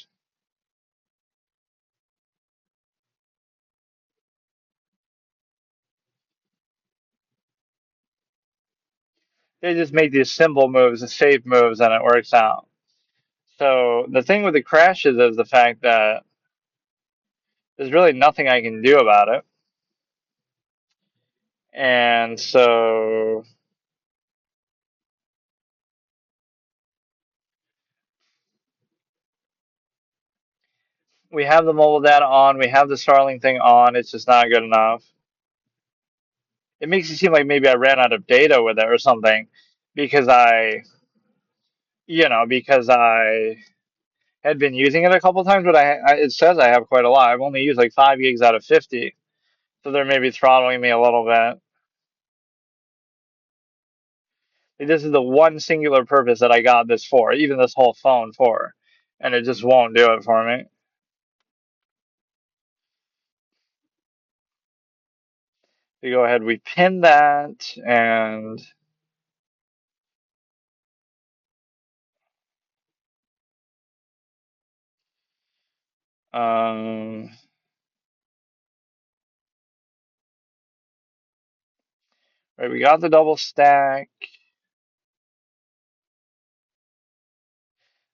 They just make these simple moves and safe moves, and it works out. So the thing with the crashes is the fact that there's really nothing I can do about it. And so we have the mobile data on, we have the Starlink thing on, it's just not good enough. It makes it seem like maybe I ran out of data with it or something because because I had been using it a couple times, but it says I have quite a lot. I've only used like 5 gigs out of 50. So they're maybe throttling me a little bit. This is the one singular purpose that I got this for, even this whole phone for, and it just won't do it for me. We go ahead, we pin that, and right, we got the double stack.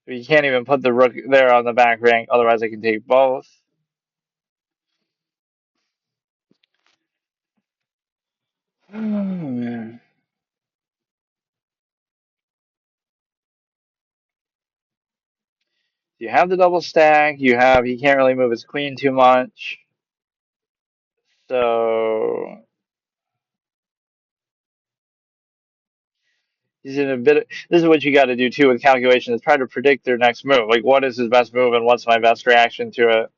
We can't even put the rook there on the back rank, otherwise I can take both. Oh, man. You have the double stack, he can't really move his queen too much. So he's in a bit. This is what you got to do too with calculation: is try to predict their next move. Like, what is his best move, and what's my best reaction to it?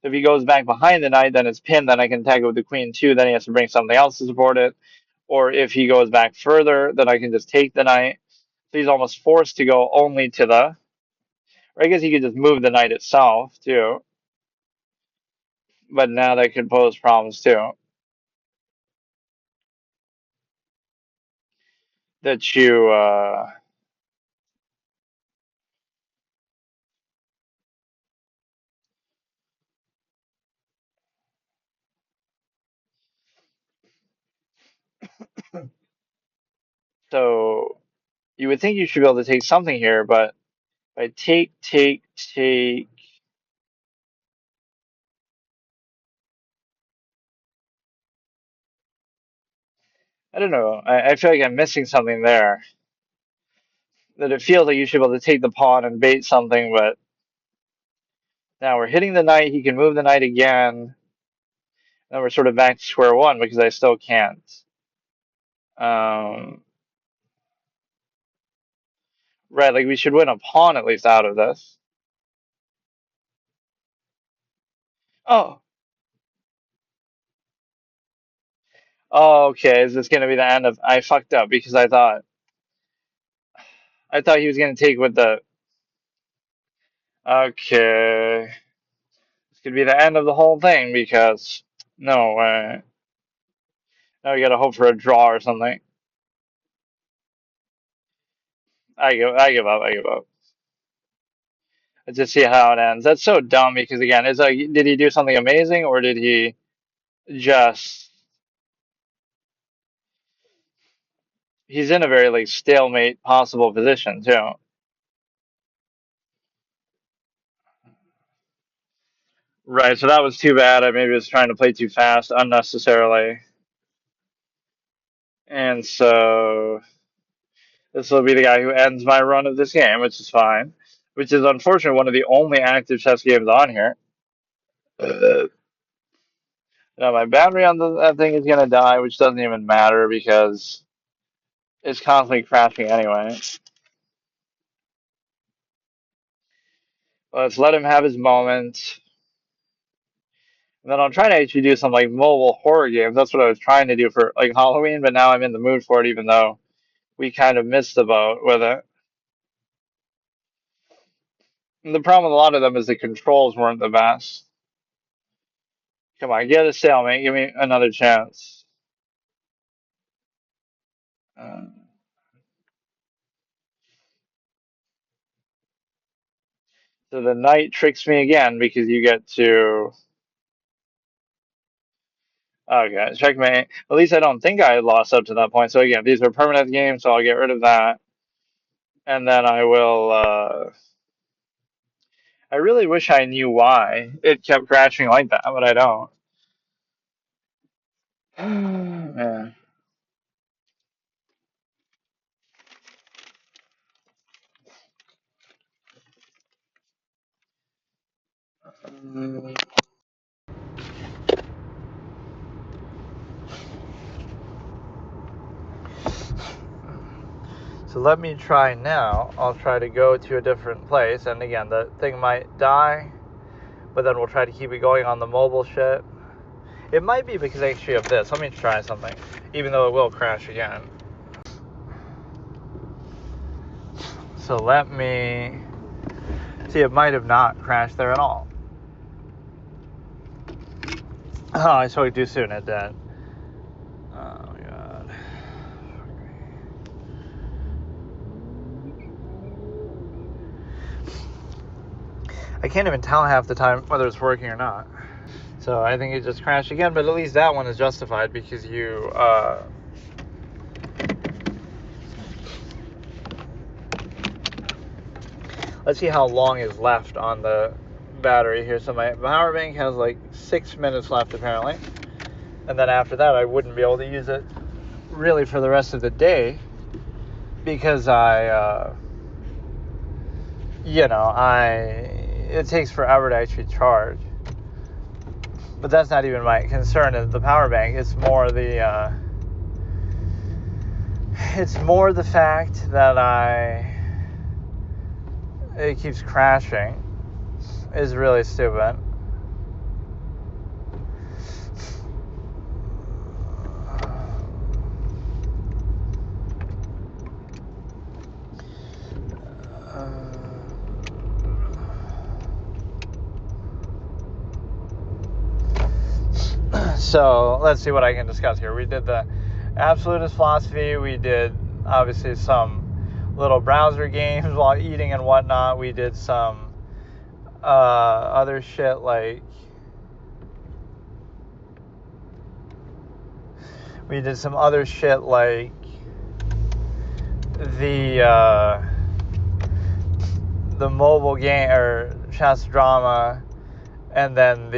If he goes back behind the knight, then it's pinned. Then I can tag it with the queen too. Then he has to bring something else to support it. Or if he goes back further, then I can just take the knight. So he's almost forced to go only to the. Or I guess he could just move the knight itself too. But now that could pose problems too. That you. So you would think you should be able to take something here, but if I take. I don't know. I feel like I'm missing something there. That it feels like you should be able to take the pawn and bait something, but now we're hitting the knight. He can move the knight again. Then we're sort of back to square one because I still can't. Right, like we should win a pawn at least out of this. Oh. Oh, okay. Is this going to be the end of? I fucked up because I thought he was going to take with the. Okay. This could be the end of the whole thing because no way. Now we got to hope for a draw or something. I give up. Let's just see how it ends. That's so dumb because again, it's like, did he do something amazing or did he just? He's in a very like stalemate possible position too. Right, so that was too bad. I maybe was trying to play too fast unnecessarily, and so this will be the guy who ends my run of this game, which is fine. Which is unfortunately one of the only active chess games on here. Now my battery on that thing is gonna die, which doesn't even matter because it's constantly crashing anyway. Let's let him have his moment. And then I'll try to actually do some like mobile horror games. That's what I was trying to do for like Halloween, but now I'm in the mood for it, even though we kind of missed the boat with it. And the problem with a lot of them is the controls weren't the best. Come on, get a stalemate. Give me another chance. Uh, so the knight tricks me again because you get to. Okay, checkmate. At least I don't think I had lost up to that point. So again, these are permanent games, so I'll get rid of that. And then I will. I really wish I knew why it kept crashing like that, but I don't. Man. So let me try now. I'll try to go to a different place, and again, the thing might die, but then we'll try to keep it going on the mobile shit. It might be because actually of this. Let me try something, even though it will crash again. So let me see. It might have not crashed there at all. Oh, I spoke too soon. It did. Oh my god. I can't even tell half the time whether it's working or not. So I think it just crashed again, but at least that one is justified because you, let's see how long is left on the battery here. So my power bank has like 6 minutes left apparently. And then after that, I wouldn't be able to use it really for the rest of the day because it takes forever to actually charge. But that's not even my concern is the power bank. It's more the fact that it keeps crashing is really stupid. So let's see what I can discuss here. We did the absolutist philosophy. We did obviously some little browser games while eating and whatnot. We did some other shit like the mobile game or chess drama, and then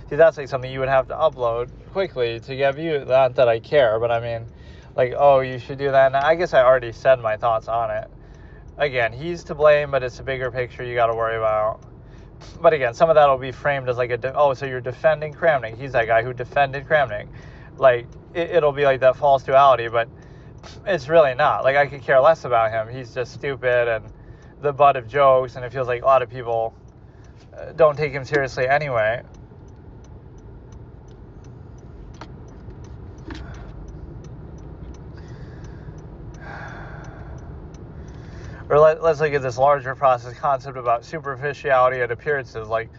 see, that's like something you would have to upload quickly to get viewed. Not that I care, but I mean, like, oh, you should do that. And I guess I already said my thoughts on it. Again, he's to blame, but it's a bigger picture you got to worry about. But again, some of that will be framed as like so you're defending Kramnik. He's that guy who defended Kramnik. Like, it'll be like that false duality, but it's really not. Like, I could care less about him. He's just stupid and the butt of jokes, and it feels like a lot of people don't take him seriously anyway. Or let's look at this larger process concept about superficiality and appearances. Like,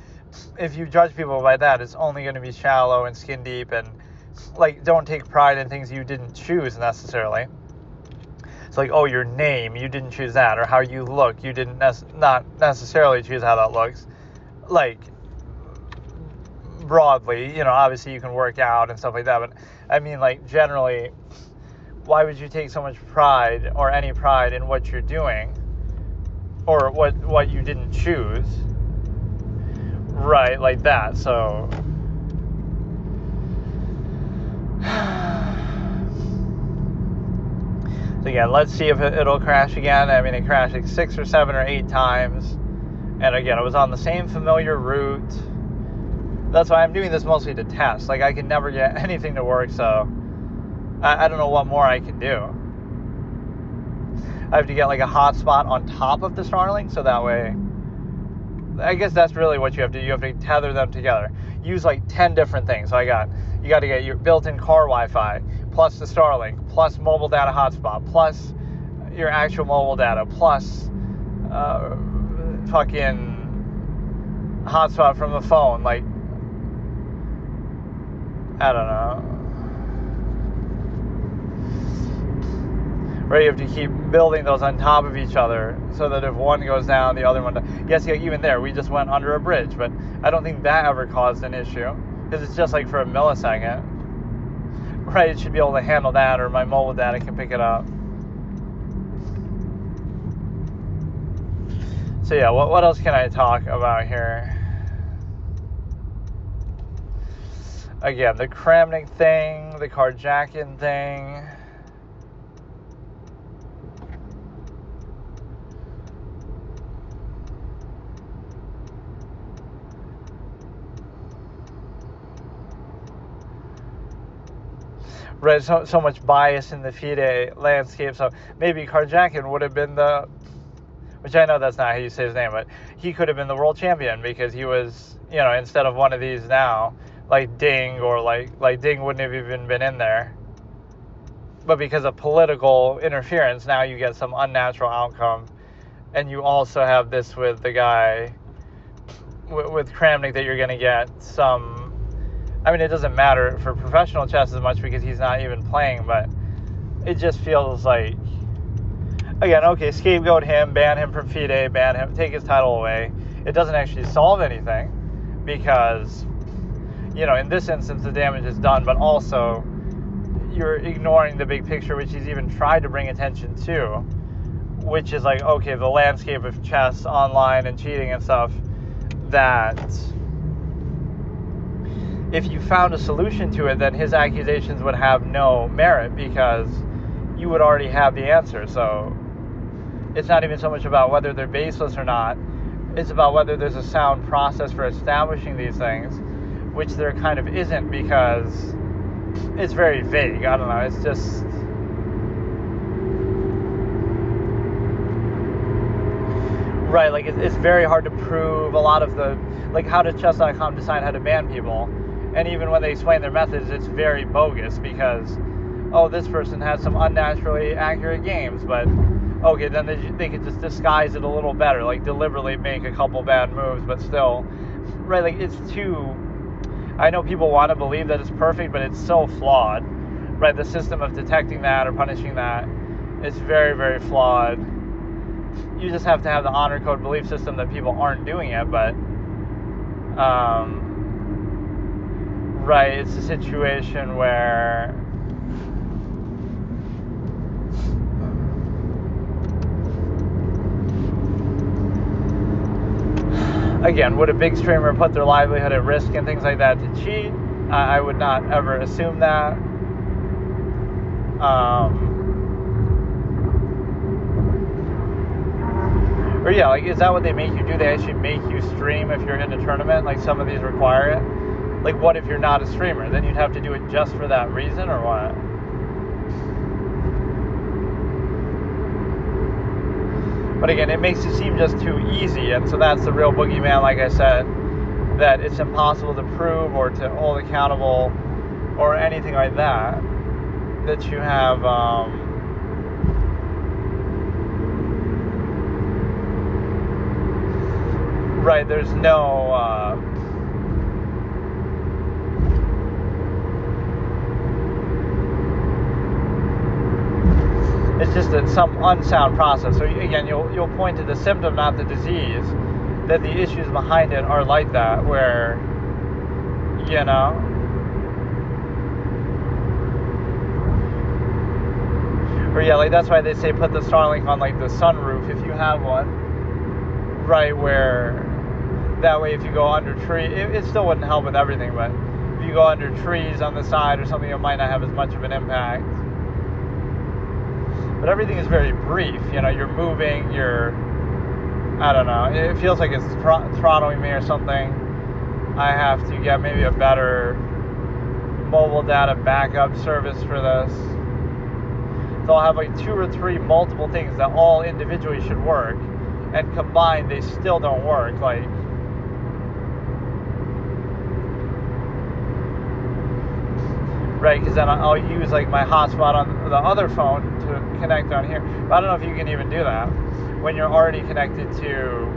if you judge people by that, it's only going to be shallow and skin deep, and like, don't take pride in things you didn't choose necessarily. It's like, oh, your name, you didn't choose that, or how you look, you didn't not necessarily choose how that looks. Like, broadly, obviously you can work out and stuff like that, but I mean, like, generally, why would you take so much pride or any pride in what you're doing or what you didn't choose? Right, like that. So again, let's see if it'll crash again. I mean, it crashed like 6 or 7 or 8 times. And again, it was on the same familiar route. That's why I'm doing this mostly to test. Like, I can never get anything to work, so I don't know what more I can do. I have to get like a hotspot on top of the Starlink, so that way, I guess that's really what you have to do. You have to tether them together. Use like 10 different things. So you got to get your built-in car Wi-Fi, plus the Starlink, plus mobile data hotspot, plus your actual mobile data, plus fucking hotspot from the phone. Like, I don't know. Right, you have to keep building those on top of each other so that if one goes down, the other one does. Yes, yeah, even there, we just went under a bridge, but I don't think that ever caused an issue because it's just like for a millisecond. Right, it should be able to handle that, or my mobile data can pick it up. So yeah, what else can I talk about here? Again, the Kramnik thing, the carjacking thing. Right, so much bias in the FIDE landscape. So maybe carjacking would have been which I know that's not how you say his name, but he could have been the world champion because he was, instead of one of these now, like Ding, or like Ding wouldn't have even been in there. But because of political interference, now you get some unnatural outcome. And you also have this with the guy, with Kramnik, that you're going to get some... I mean, it doesn't matter for professional chess as much because he's not even playing, but it just feels like... Again, okay, scapegoat him, ban him from FIDE, ban him, take his title away. It doesn't actually solve anything because, in this instance, the damage is done, but also you're ignoring the big picture, which he's even tried to bring attention to, which is like, okay, the landscape of chess online and cheating and stuff, that if you found a solution to it, then his accusations would have no merit because you would already have the answer. So it's not even so much about whether they're baseless or not. It's about whether there's a sound process for establishing these things, which there kind of isn't because it's very vague. I don't know. It's just... Right, like it's very hard to prove a lot of the... Like, how does chess.com decide how to ban people? And even when they explain their methods, it's very bogus because, oh, this person has some unnaturally accurate games, but okay, then they could just disguise it a little better, like deliberately make a couple bad moves, but still, right, like it's too... I know people want to believe that it's perfect, but it's so flawed, right? The system of detecting that or punishing that is very, very flawed. You just have to have the honor code belief system that people aren't doing it, but right, it's a situation where again, would a big streamer put their livelihood at risk and things like that to cheat? I would not ever assume that. Or yeah, like, is that what they make you do? They actually make you stream if you're in a tournament? Like, some of these require it? Like, what if you're not a streamer? Then you'd have to do it just for that reason, or what? But again, it makes it seem just too easy, and so that's the real boogeyman, like I said, that it's impossible to prove or to hold accountable or anything like that, that you have... Right, there's no... It's just some unsound process. So again, you'll point to the symptom, not the disease, that the issues behind it are like that, where, or yeah, like that's why they say put the Starlink on like the sunroof if you have one, right, where that way if you go under tree, it still wouldn't help with everything, but if you go under trees on the side or something, it might not have as much of an impact. But everything is very brief, you're moving, I don't know, it feels like it's throttling me or something. I have to get maybe a better mobile data backup service for this. So I'll have like 2 or 3 multiple things that all individually should work, and combined they still don't work, like... Right, because then I'll use like my hotspot on the other phone to connect on here. But I don't know if you can even do that when you're already connected to,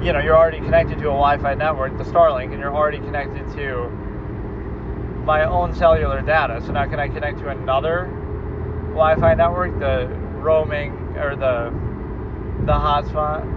you're already connected to a Wi-Fi network, the Starlink, and you're already connected to my own cellular data. So now can I connect to another Wi-Fi network, the roaming or the hotspot?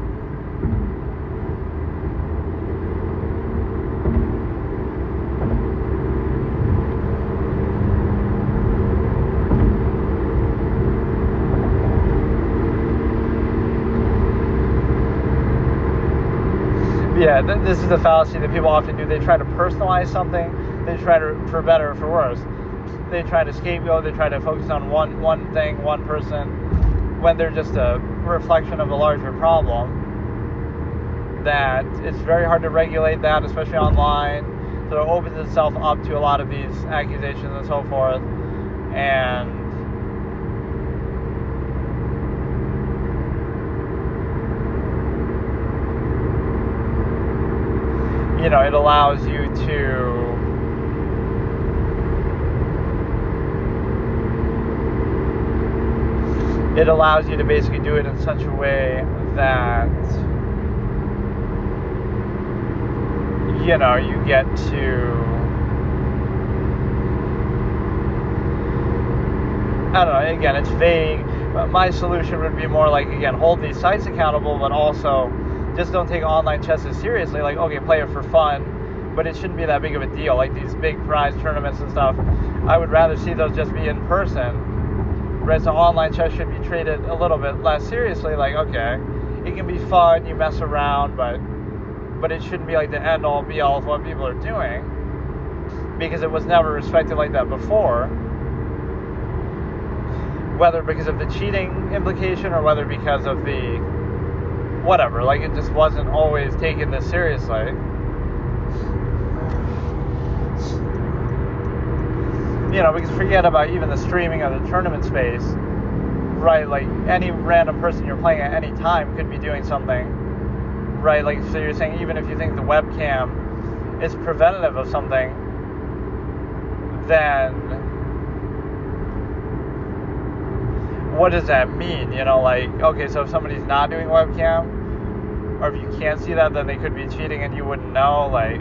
Yeah, this is the fallacy that people often do. They try to personalize something. They try to, for better or for worse, they try to scapegoat. They try to focus on one thing, one person, when they're just a reflection of a larger problem. That it's very hard to regulate that, especially online. So it opens itself up to a lot of these accusations and so forth. And it allows you to basically do it in such a way that you get to, I don't know, again, it's vague, but my solution would be more like, again, hold these sites accountable, but also just don't take online chess as seriously. Like, okay, play it for fun, but it shouldn't be that big of a deal. Like these big prize tournaments and stuff, I would rather see those just be in person, right? So online chess should be treated a little bit less seriously. Like, okay, it can be fun, you mess around, but it shouldn't be like the end-all, be-all of what people are doing, because it was never respected like that before. Whether because of the cheating implication or whether because of the whatever, like it just wasn't always taken this seriously. Because forget about even the streaming of the tournament space, right? Like any random person you're playing at any time could be doing something, right? Like, so you're saying even if you think the webcam is preventative of something, then what does that mean? Like, okay, so if somebody's not doing webcam, or if you can't see that, then they could be cheating and you wouldn't know. Like,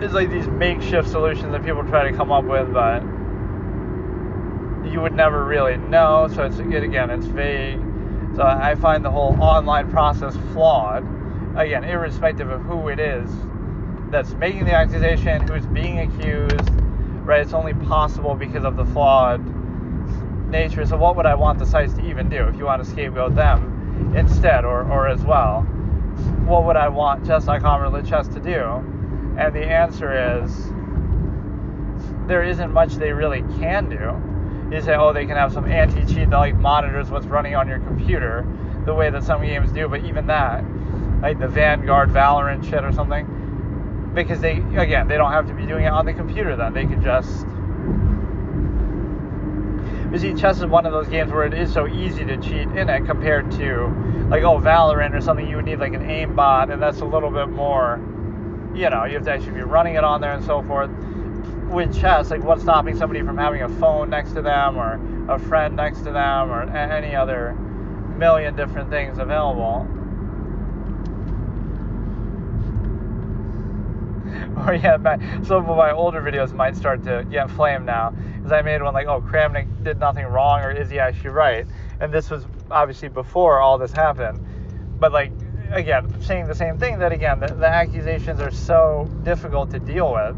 it's like these makeshift solutions that people try to come up with, but you would never really know. So it's vague. So I find the whole online process flawed. Again, irrespective of who it is that's making the accusation, who's being accused, right? It's only possible because of the flawed nature. So what would I want the sites to even do if you want to scapegoat them instead, or as well? What would I want chess.com or LitChess to do? And the answer is there isn't much they really can do. You say, oh, they can have some anti-cheat that like monitors what's running on your computer the way that some games do, but even that, like the Vanguard Valorant shit or something, because they don't have to be doing it on the computer then. They could just... You see, chess is one of those games where it is so easy to cheat in it compared to, like, Valorant or something. You would need, like, an aimbot, and that's a little bit more, you have to actually be running it on there and so forth. With chess, like, what's stopping somebody from having a phone next to them or a friend next to them or any other million different things available? Or some of my older videos might start to get flamed now, because I made one like, oh, Kramnik did nothing wrong, or is he actually right? And this was obviously before all this happened. But like, again, saying the same thing, that again, the accusations are so difficult to deal with,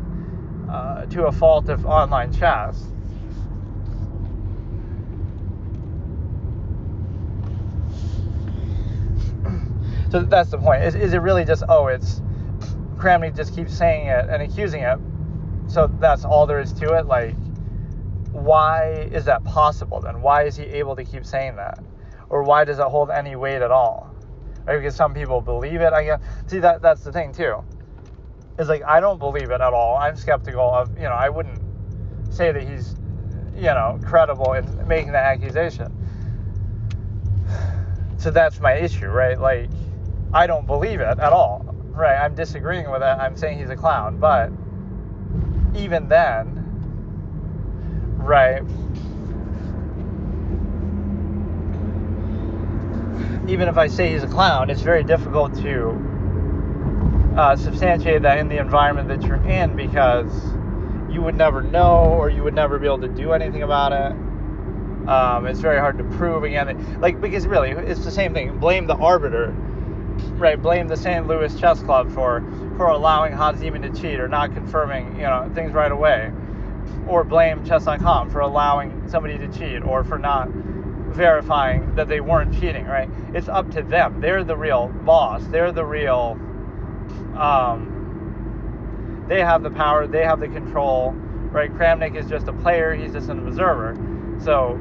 to a fault of online chess. So that's the point. Is it really just, it's Kramnik just keeps saying it and accusing it, so that's all there is to it? Like, why is that possible then? Why is he able to keep saying that? Or why does it hold any weight at all? Right? Because some people believe it, I guess. See, that's the thing too. It's like, I don't believe it at all. I'm skeptical of, I wouldn't say that he's, credible in making that accusation. So that's my issue, right? Like, I don't believe it at all. Right, I'm disagreeing with it. I'm saying he's a clown. But even then, right, even if I say he's a clown, it's very difficult to substantiate that in the environment that you're in, because you would never know, or you would never be able to do anything about it. It's very hard to prove, again, because really, it's the same thing. Blame the arbiter. Right, blame the St. Louis Chess Club for allowing Haziman to cheat or not confirming, things right away. Or blame chess.com for allowing somebody to cheat, or for not verifying that they weren't cheating, right? It's up to them. They're the real boss. They're the real, they have the power, they have the control, right? Kramnik is just a player, he's just an observer. So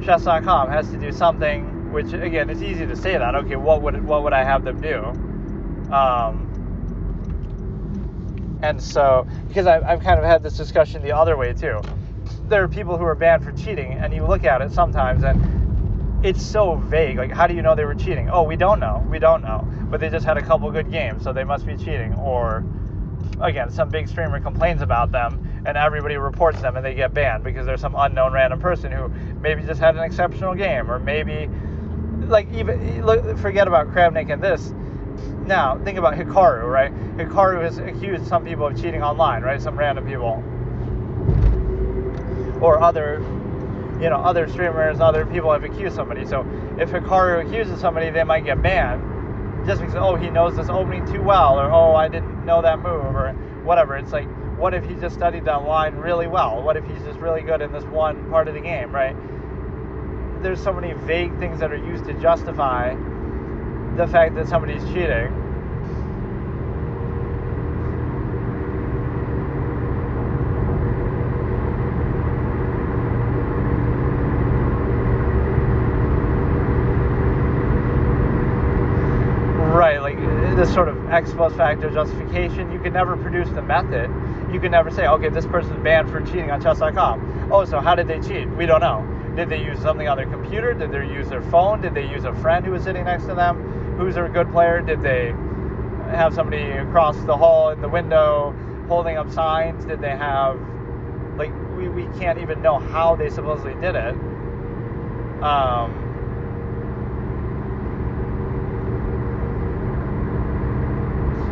chess.com has to do something, which again, it's easy to say that. Okay, what would I have them do? And so, because I've kind of had this discussion the other way too. There are people who are banned for cheating, and you look at it sometimes, and it's so vague. Like, how do you know they were cheating? Oh, we don't know. But they just had a couple good games, so they must be cheating. Or, again, some big streamer complains about them, and everybody reports them, and they get banned because there's some unknown random person who maybe just had an exceptional game, or maybe, like, even forget about Kramnik and this. Now, think about Hikaru, right? Hikaru has accused some people of cheating online, right? Some random people. Or other streamers, other people have accused somebody. So if Hikaru accuses somebody, they might get banned just because, oh, he knows this opening too well, or, oh, I didn't know that move, or whatever. It's like, what if he just studied that line really well? What if he's just really good in this one part of the game, right? There's so many vague things that are used to justify the fact that somebody's cheating. Right, like this sort of ex post facto justification, you can never produce the method. You can never say, okay, this person's banned for cheating on chess.com. Oh, so how did they cheat? We don't know. Did they use something on their computer? Did they use their phone? Did they use a friend who was sitting next to them who's a good player? Did they have somebody across the hall in the window holding up signs? Did they have, like, we can't even know how they supposedly did it.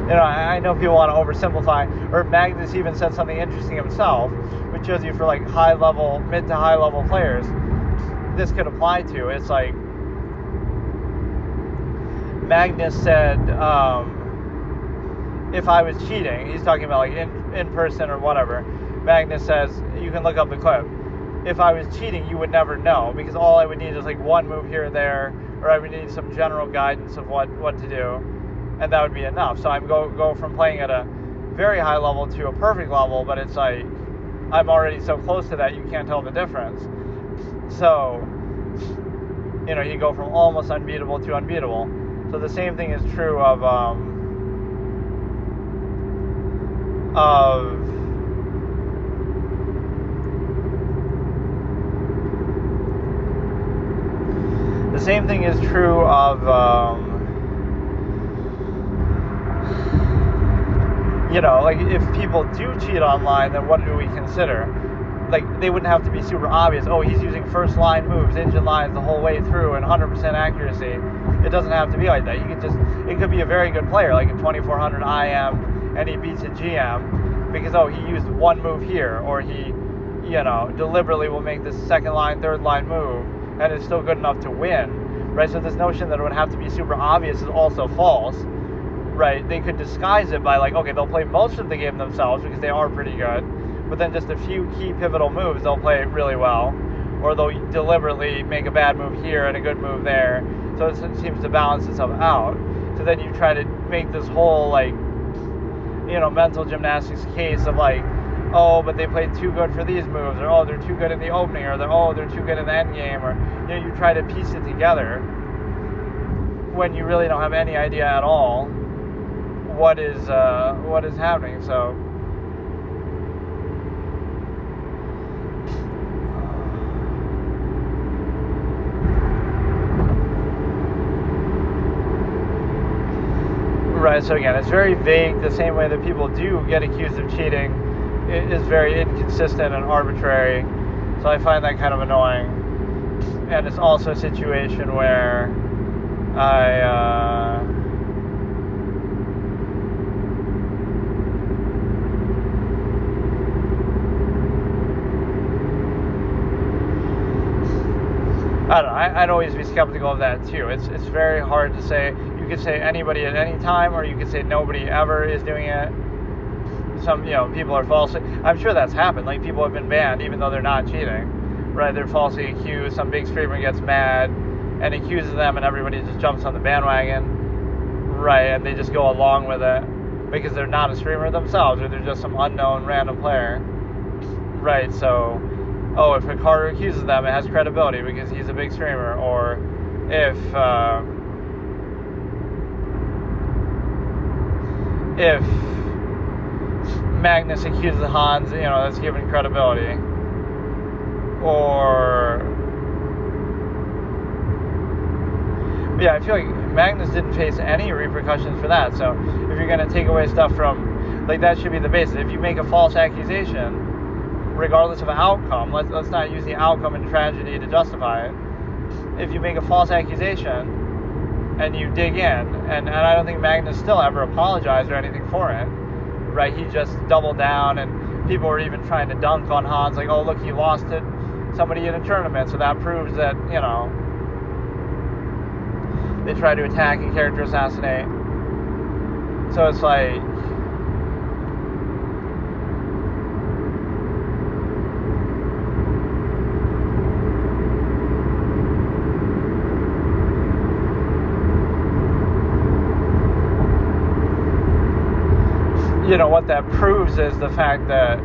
I know people want to oversimplify, or Magnus even said something interesting himself, which shows you for like mid to high level players, this could apply to. It's like, Magnus said, if I was cheating, he's talking about like in person or whatever, Magnus says, you can look up the clip, if I was cheating, you would never know, because all I would need is like one move here or there, or I would need some general guidance of what to do, and that would be enough. So I'm go from playing at a very high level to a perfect level, but it's like, I'm already so close to that, you can't tell the difference. So, you go from almost unbeatable to unbeatable. So the same thing is true of the same thing is true of like if people do cheat online, then what do we consider? Like, they wouldn't have to be super obvious. Oh, he's using first line moves, engine lines the whole way through, and 100% accuracy. It doesn't have to be like that. It could be a very good player, like a 2400 IM, and he beats a GM because, oh, he used one move here, or he, deliberately will make this second line, third line move, and it's still good enough to win, right? So this notion that it would have to be super obvious is also false, right? They could disguise it by like, okay, they'll play most of the game themselves because they are pretty good, but then just a few key pivotal moves they'll play really well, or they'll deliberately make a bad move here and a good move there, so it seems to balance itself out. So then you try to make this whole like, mental gymnastics case of like, oh, but they played too good for these moves, or oh, they're too good in the opening, or they're too good in the end game, or you try to piece it together when you really don't have any idea at all what is happening. So right, so again, it's very vague. The same way that people do get accused of cheating, it is very inconsistent and arbitrary. So I find that kind of annoying. And it's also a situation where I don't know, I'd always be skeptical of that too. It's very hard to say. You could say anybody at any time, or you could say nobody ever is doing it. Some, people are false. I'm sure that's happened. Like, people have been banned even though they're not cheating, right? They're falsely accused. Some big streamer gets mad and accuses them, and everybody just jumps on the bandwagon, right? And they just go along with it because they're not a streamer themselves, or they're just some unknown random player, right? So, oh, if Hikaru accuses them, it has credibility because he's a big streamer. Or if Magnus accuses Hans, that's given credibility. Or yeah, I feel like Magnus didn't face any repercussions for that. So if you're going to take away stuff from, like, that should be the basis. If you make a false accusation, regardless of outcome, let's not use the outcome and tragedy to justify it. If you make a false accusation and you dig in, and I don't think Magnus still ever apologized or anything for it, right? He just doubled down, and people were even trying to dunk on Hans, like, oh, look, he lost to somebody in a tournament, so that proves that, they try to attack and character assassinate. So it's like, what that proves is the fact that,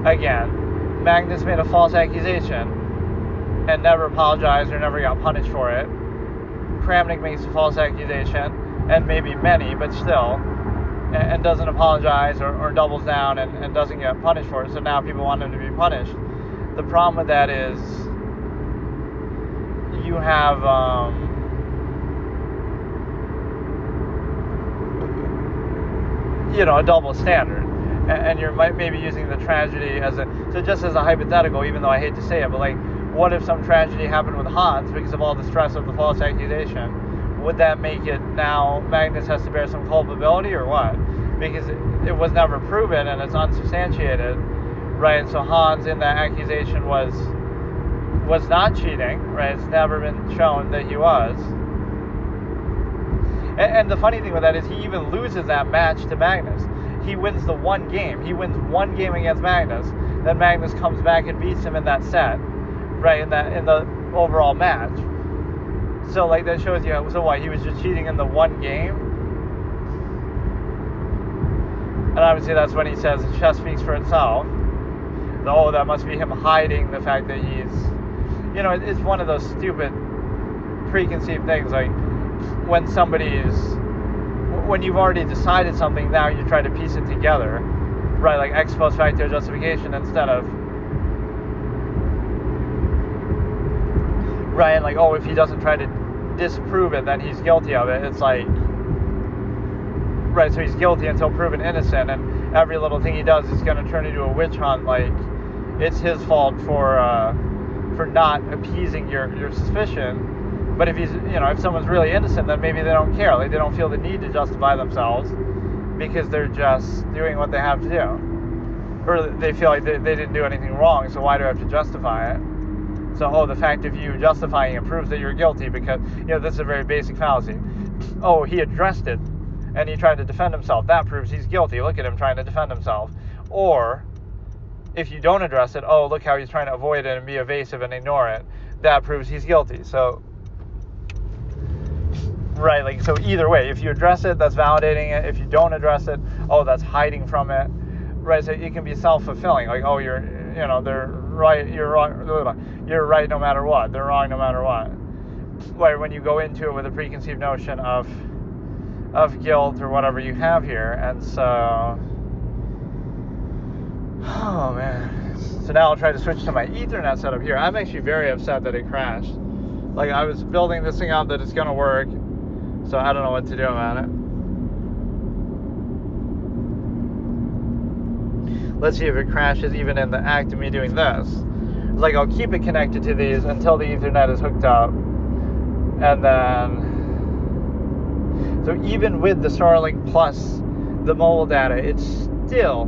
again, Magnus made a false accusation and never apologized or never got punished for it. Kramnik makes a false accusation, and maybe many, but still, and doesn't apologize or doubles down and doesn't get punished for it. So now people want him to be punished. The problem with that is you have a double standard, and you're maybe using the tragedy just as a hypothetical, even though I hate to say it, but like, what if some tragedy happened with Hans because of all the stress of the false accusation? Would that make it now Magnus has to bear some culpability or what? Because it was never proven and it's unsubstantiated, right? And so Hans in that accusation was not cheating, right? It's never been shown that he was. And the funny thing with that is he even loses that match to Magnus. He wins the one game. He wins one game against Magnus. Then Magnus comes back and beats him in that set, right? In the overall match. So like that shows you. So what? He was just cheating in the one game. And obviously that's when he says chess speaks for itself. Oh, that must be him hiding the fact that he's, it's one of those stupid preconceived things, like when you've already decided something, now you try to piece it together, right? Like ex post facto justification instead of, right? And like, oh, if he doesn't try to disprove it, then he's guilty of it. It's like, right? So he's guilty until proven innocent, and every little thing he does is going to turn into a witch hunt. Like it's his fault for not appeasing your suspicion. But if if someone's really innocent, then maybe they don't care. Like they don't feel the need to justify themselves because they're just doing what they have to do, or they feel like they didn't do anything wrong. So why do I have to justify it? So the fact of you justifying it proves that you're guilty because this is a very basic fallacy. Oh, he addressed it and he tried to defend himself. That proves he's guilty. Look at him trying to defend himself. Or if you don't address it, oh, look how he's trying to avoid it and be evasive and ignore it. That proves he's guilty. So. Right, like, so either way, if you address it, that's validating it. If you don't address it, oh, that's hiding from it. Right, so it can be self-fulfilling. Like, oh, they're right, you're wrong, you're right no matter what. They're wrong no matter what. Right, when you go into it with a preconceived notion of guilt or whatever you have here. And so, oh, man. So now I'll try to switch to my Ethernet setup here. I'm actually very upset that it crashed. Like, I was building this thing up that it's going to work. So I don't know what to do about it. Let's see if it crashes even in the act of me doing this. It's like I'll keep it connected to these until the Ethernet is hooked up. And then... So even with the Starlink plus the mobile data, it's still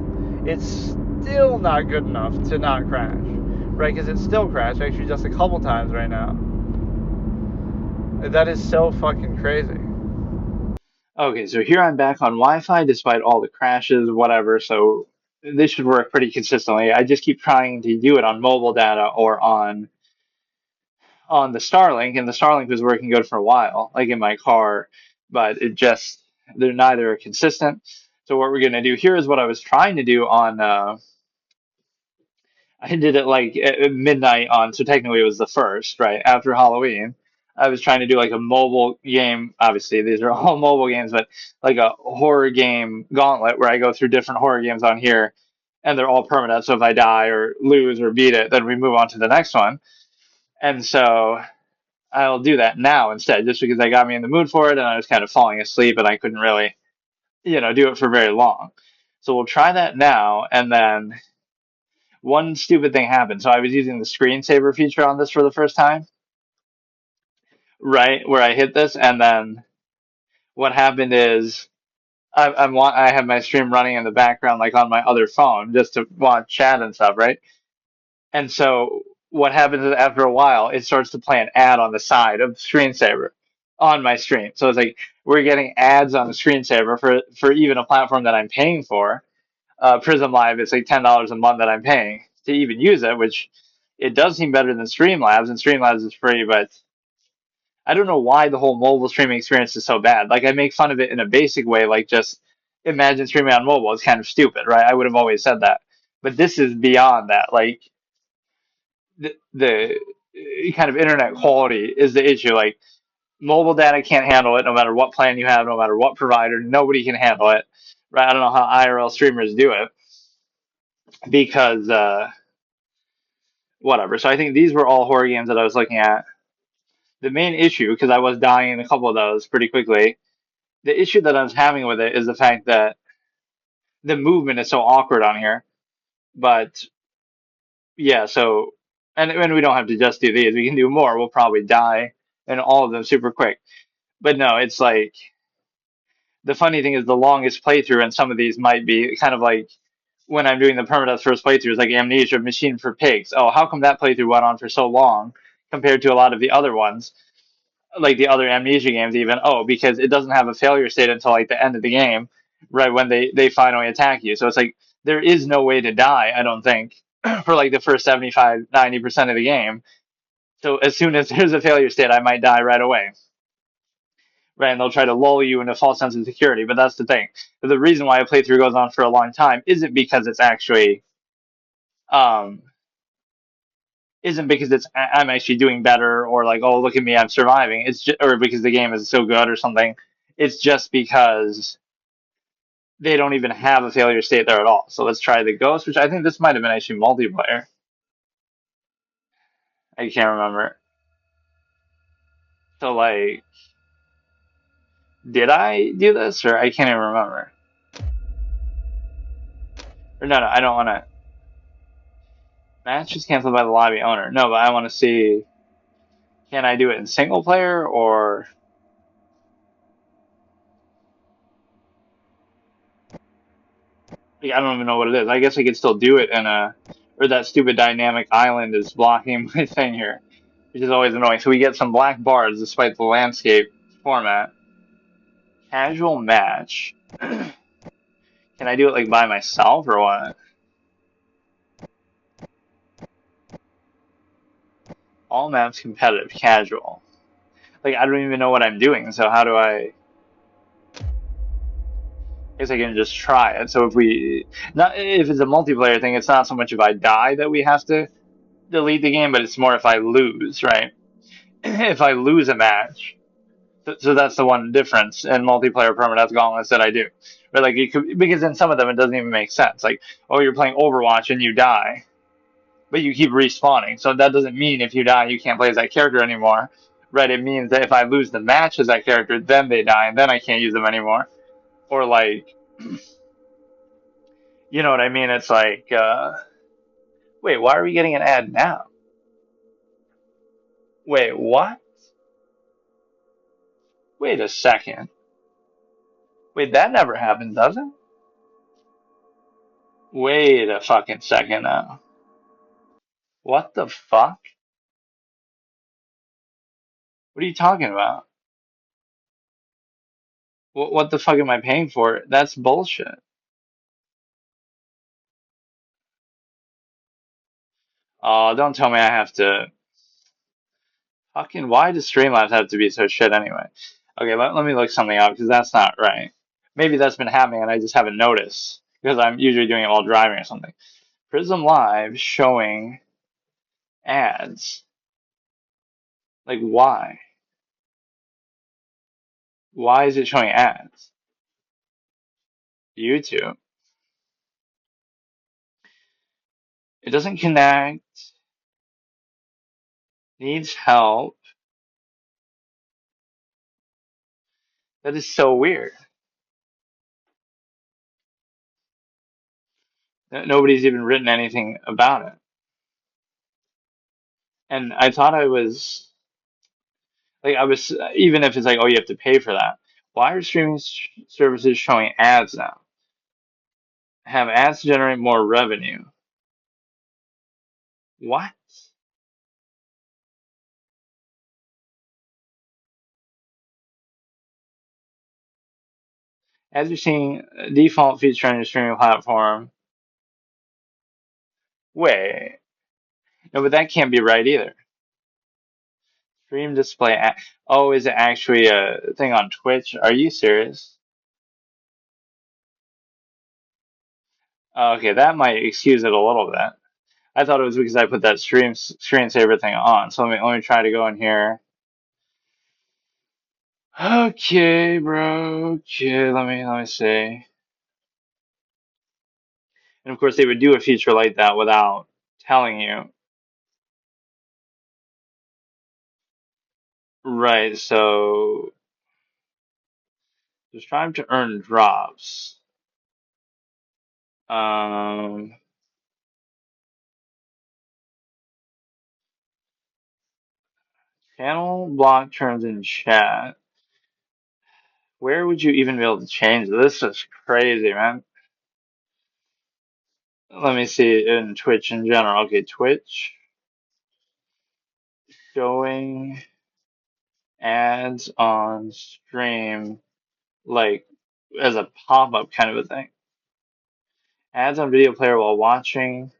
not good enough to not crash. Right? Because it still crashed actually just a couple times right now. That is so fucking crazy. Okay, so here I'm back on Wi-Fi despite all the crashes, whatever, so this should work pretty consistently. I just keep trying to do it on mobile data or on the Starlink, and the Starlink was working good for a while, like in my car, but it just they're neither consistent. So what we're gonna do here is what I was trying to do on I did it like at midnight on, so technically it was the first, right after Halloween. I was trying to do like a mobile game. Obviously, these are all mobile games, but like a horror game gauntlet where I go through different horror games on here, and they're all permanent. So if I die or lose or beat it, then we move on to the next one. And so I'll do that now instead, just because I got me in the mood for it, and I was kind of falling asleep, and I couldn't really, do it for very long. So we'll try that now, and then one stupid thing happened. So I was using the screensaver feature on this for the first time, right, where I hit this, and then what happened is I have my stream running in the background, like on my other phone, just to watch chat and stuff, right? And so what happens is after a while, it starts to play an ad on the side of the screensaver on my stream. So it's like we're getting ads on the screensaver for even a platform that I'm paying for. Prism Live, it's like $10 a month that I'm paying to even use it, which it does seem better than Streamlabs, and Streamlabs is free, but I don't know why the whole mobile streaming experience is so bad. Like I make fun of it in a basic way, like just imagine streaming on mobile. It's kind of stupid, right? I would have always said that. But this is beyond that. Like the kind of internet quality is the issue. Like mobile data can't handle it, no matter what plan you have, no matter what provider. Nobody can handle it, right? I don't know how IRL streamers do it because whatever. So I think these were all horror games that I was looking at. The main issue, because I was dying in a couple of those pretty quickly, the issue that I was having with it is the fact that the movement is so awkward on here. But yeah, so and we don't have to just do these. We can do more. We'll probably die in all of them super quick. But no, it's like the funny thing is the longest playthrough in some of these might be kind of like when I'm doing the permadeath first playthroughs, like Amnesia, Machine for Pigs. Oh, how come that playthrough went on for so long compared to a lot of the other ones, like the other Amnesia games even? Oh, because it doesn't have a failure state until like the end of the game, right when they finally attack you. So it's like there is no way to die, I don't think, for like the first 75-90% of the game. So as soon as there's a failure state, I might die right away. Right, and they'll try to lull you into a false sense of security. But that's the thing. The reason why a playthrough goes on for a long time um isn't because I'm actually doing better or like, oh, look at me, I'm surviving. It's just, or because the game is so good or something. It's just because they don't even have a failure state there at all. So let's try the ghost, which I think this might have been actually multiplayer. I can't remember. So like, did I do this or I can't even remember. Or no, I don't want to. Match is canceled by the lobby owner. No, but I want to see. Can I do it in single player or? Like, I don't even know what it is. I guess I could still do it in a. Or that stupid dynamic island is blocking my thing here, which is always annoying. So we get some black bars despite the landscape format. Casual match. Can I do it like by myself or what? All maps competitive, casual. Like I don't even know what I'm doing. So how do I? I guess I can just try it. So if it's a multiplayer thing, it's not so much if I die that we have to delete the game, but it's more if I lose, right? If I lose a match. So that's the one difference in multiplayer permadeath gauntlets that I do. But like because in some of them it doesn't even make sense. Like, oh, you're playing Overwatch and you die, but you keep respawning. So that doesn't mean if you die you can't play as that character anymore, right? It means that if I lose the match as that character, then they die, and then I can't use them anymore. Or like, you know what I mean? It's like, wait, why are we getting an ad now? Wait, what? Wait a second. Wait, that never happens, does it? Wait a fucking second now. What the fuck? What are you talking about? What the fuck am I paying for? That's bullshit. Oh, don't tell me I have to. Fucking, why does Streamlabs have to be so shit anyway? Okay, let me look something up because that's not right. Maybe that's been happening and I just haven't noticed because I'm usually doing it while driving or something. Prism Live showing ads. Like, why? Why is it showing ads? YouTube. It doesn't connect. Needs help. That is so weird. Nobody's even written anything about it. And I thought I was like, even if it's like, oh, you have to pay for that. Why are streaming services showing ads now? Have ads to generate more revenue. What? As you're seeing, default feature on your streaming platform. Wait. No, but that can't be right either. Stream display. Oh, is it actually a thing on Twitch? Are you serious? Okay, that might excuse it a little bit. I thought it was because I put that screensaver thing on. So let me try to go in here. Okay, bro. Okay, let me see. And of course, they would do a feature like that without telling you. Right, so just trying to earn drops. Um, Channel block terms in chat. Where would you even be able to change this? This is crazy, man. Let me see in Twitch in general. Okay, Twitch showing ads on stream, like as a pop-up kind of a thing. Ads on video player while watching.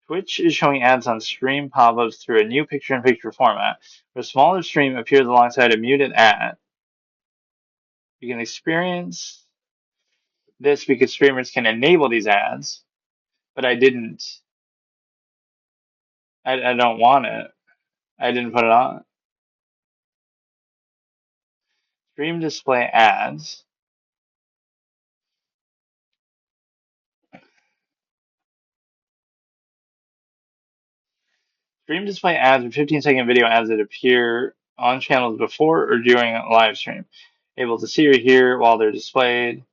Twitch is showing ads on stream pop-ups through a new picture-in-picture format, where a smaller stream appears alongside a muted ad. You can experience this because streamers can enable these ads, but I didn't. I don't want it. I didn't put it on. Stream display ads. Stream display ads are 15-second video ads that appear on channels before or during a live stream. Able to see or hear while they're displayed.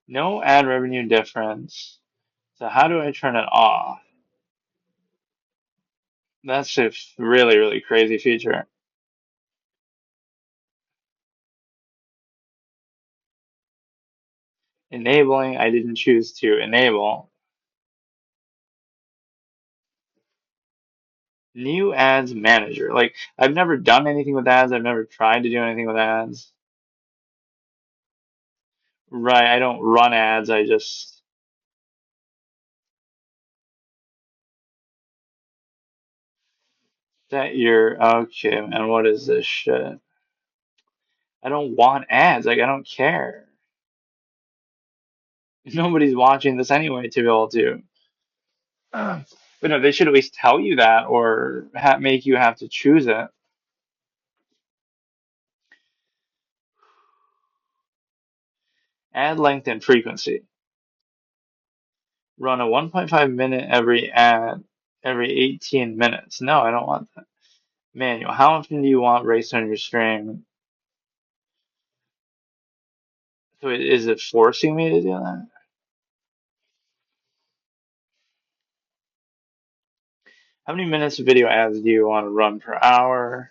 No ad revenue difference. So how do I turn it off? That's a really, really crazy feature. Enabling, I didn't choose to enable. New ads manager. Like, I've never done anything with ads. I've never tried to do anything with ads. Right, I don't run ads. I just. Set your. Okay, man, what is this shit? I don't want ads. Like, I don't care. Nobody's watching this anyway to be able to. But no, they should at least tell you that or make you have to choose it. Ad length and frequency. Run a 1.5 minute every ad every 18 minutes. No, I don't want that. Manual. How often do you want race on your stream? So is it forcing me to do that? How many minutes of video ads do you want to run per hour?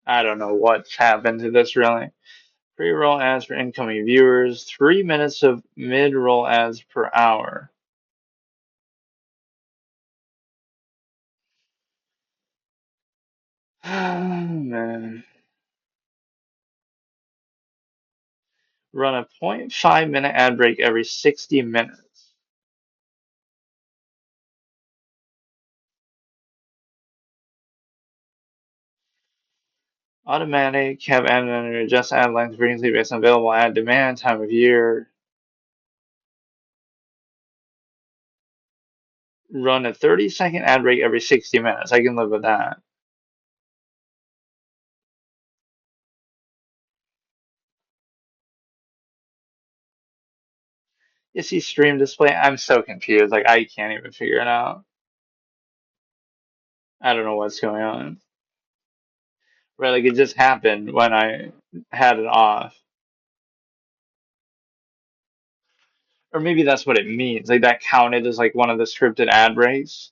I don't know what's happened to this really. Pre-roll ads for incoming viewers. 3 minutes of mid-roll ads per hour. Man. Run a 0.5-minute ad break every 60 minutes. Automatic have ad manager adjust ad length frequency based on available ad demand, time of year. Run a 30-second ad break every 60 minutes. I can live with that. You see stream display? I'm so confused. Like, I can't even figure it out. I don't know what's going on. Right, like it just happened when I had it off. Or maybe that's what it means. Like that counted as like one of the scripted ad breaks.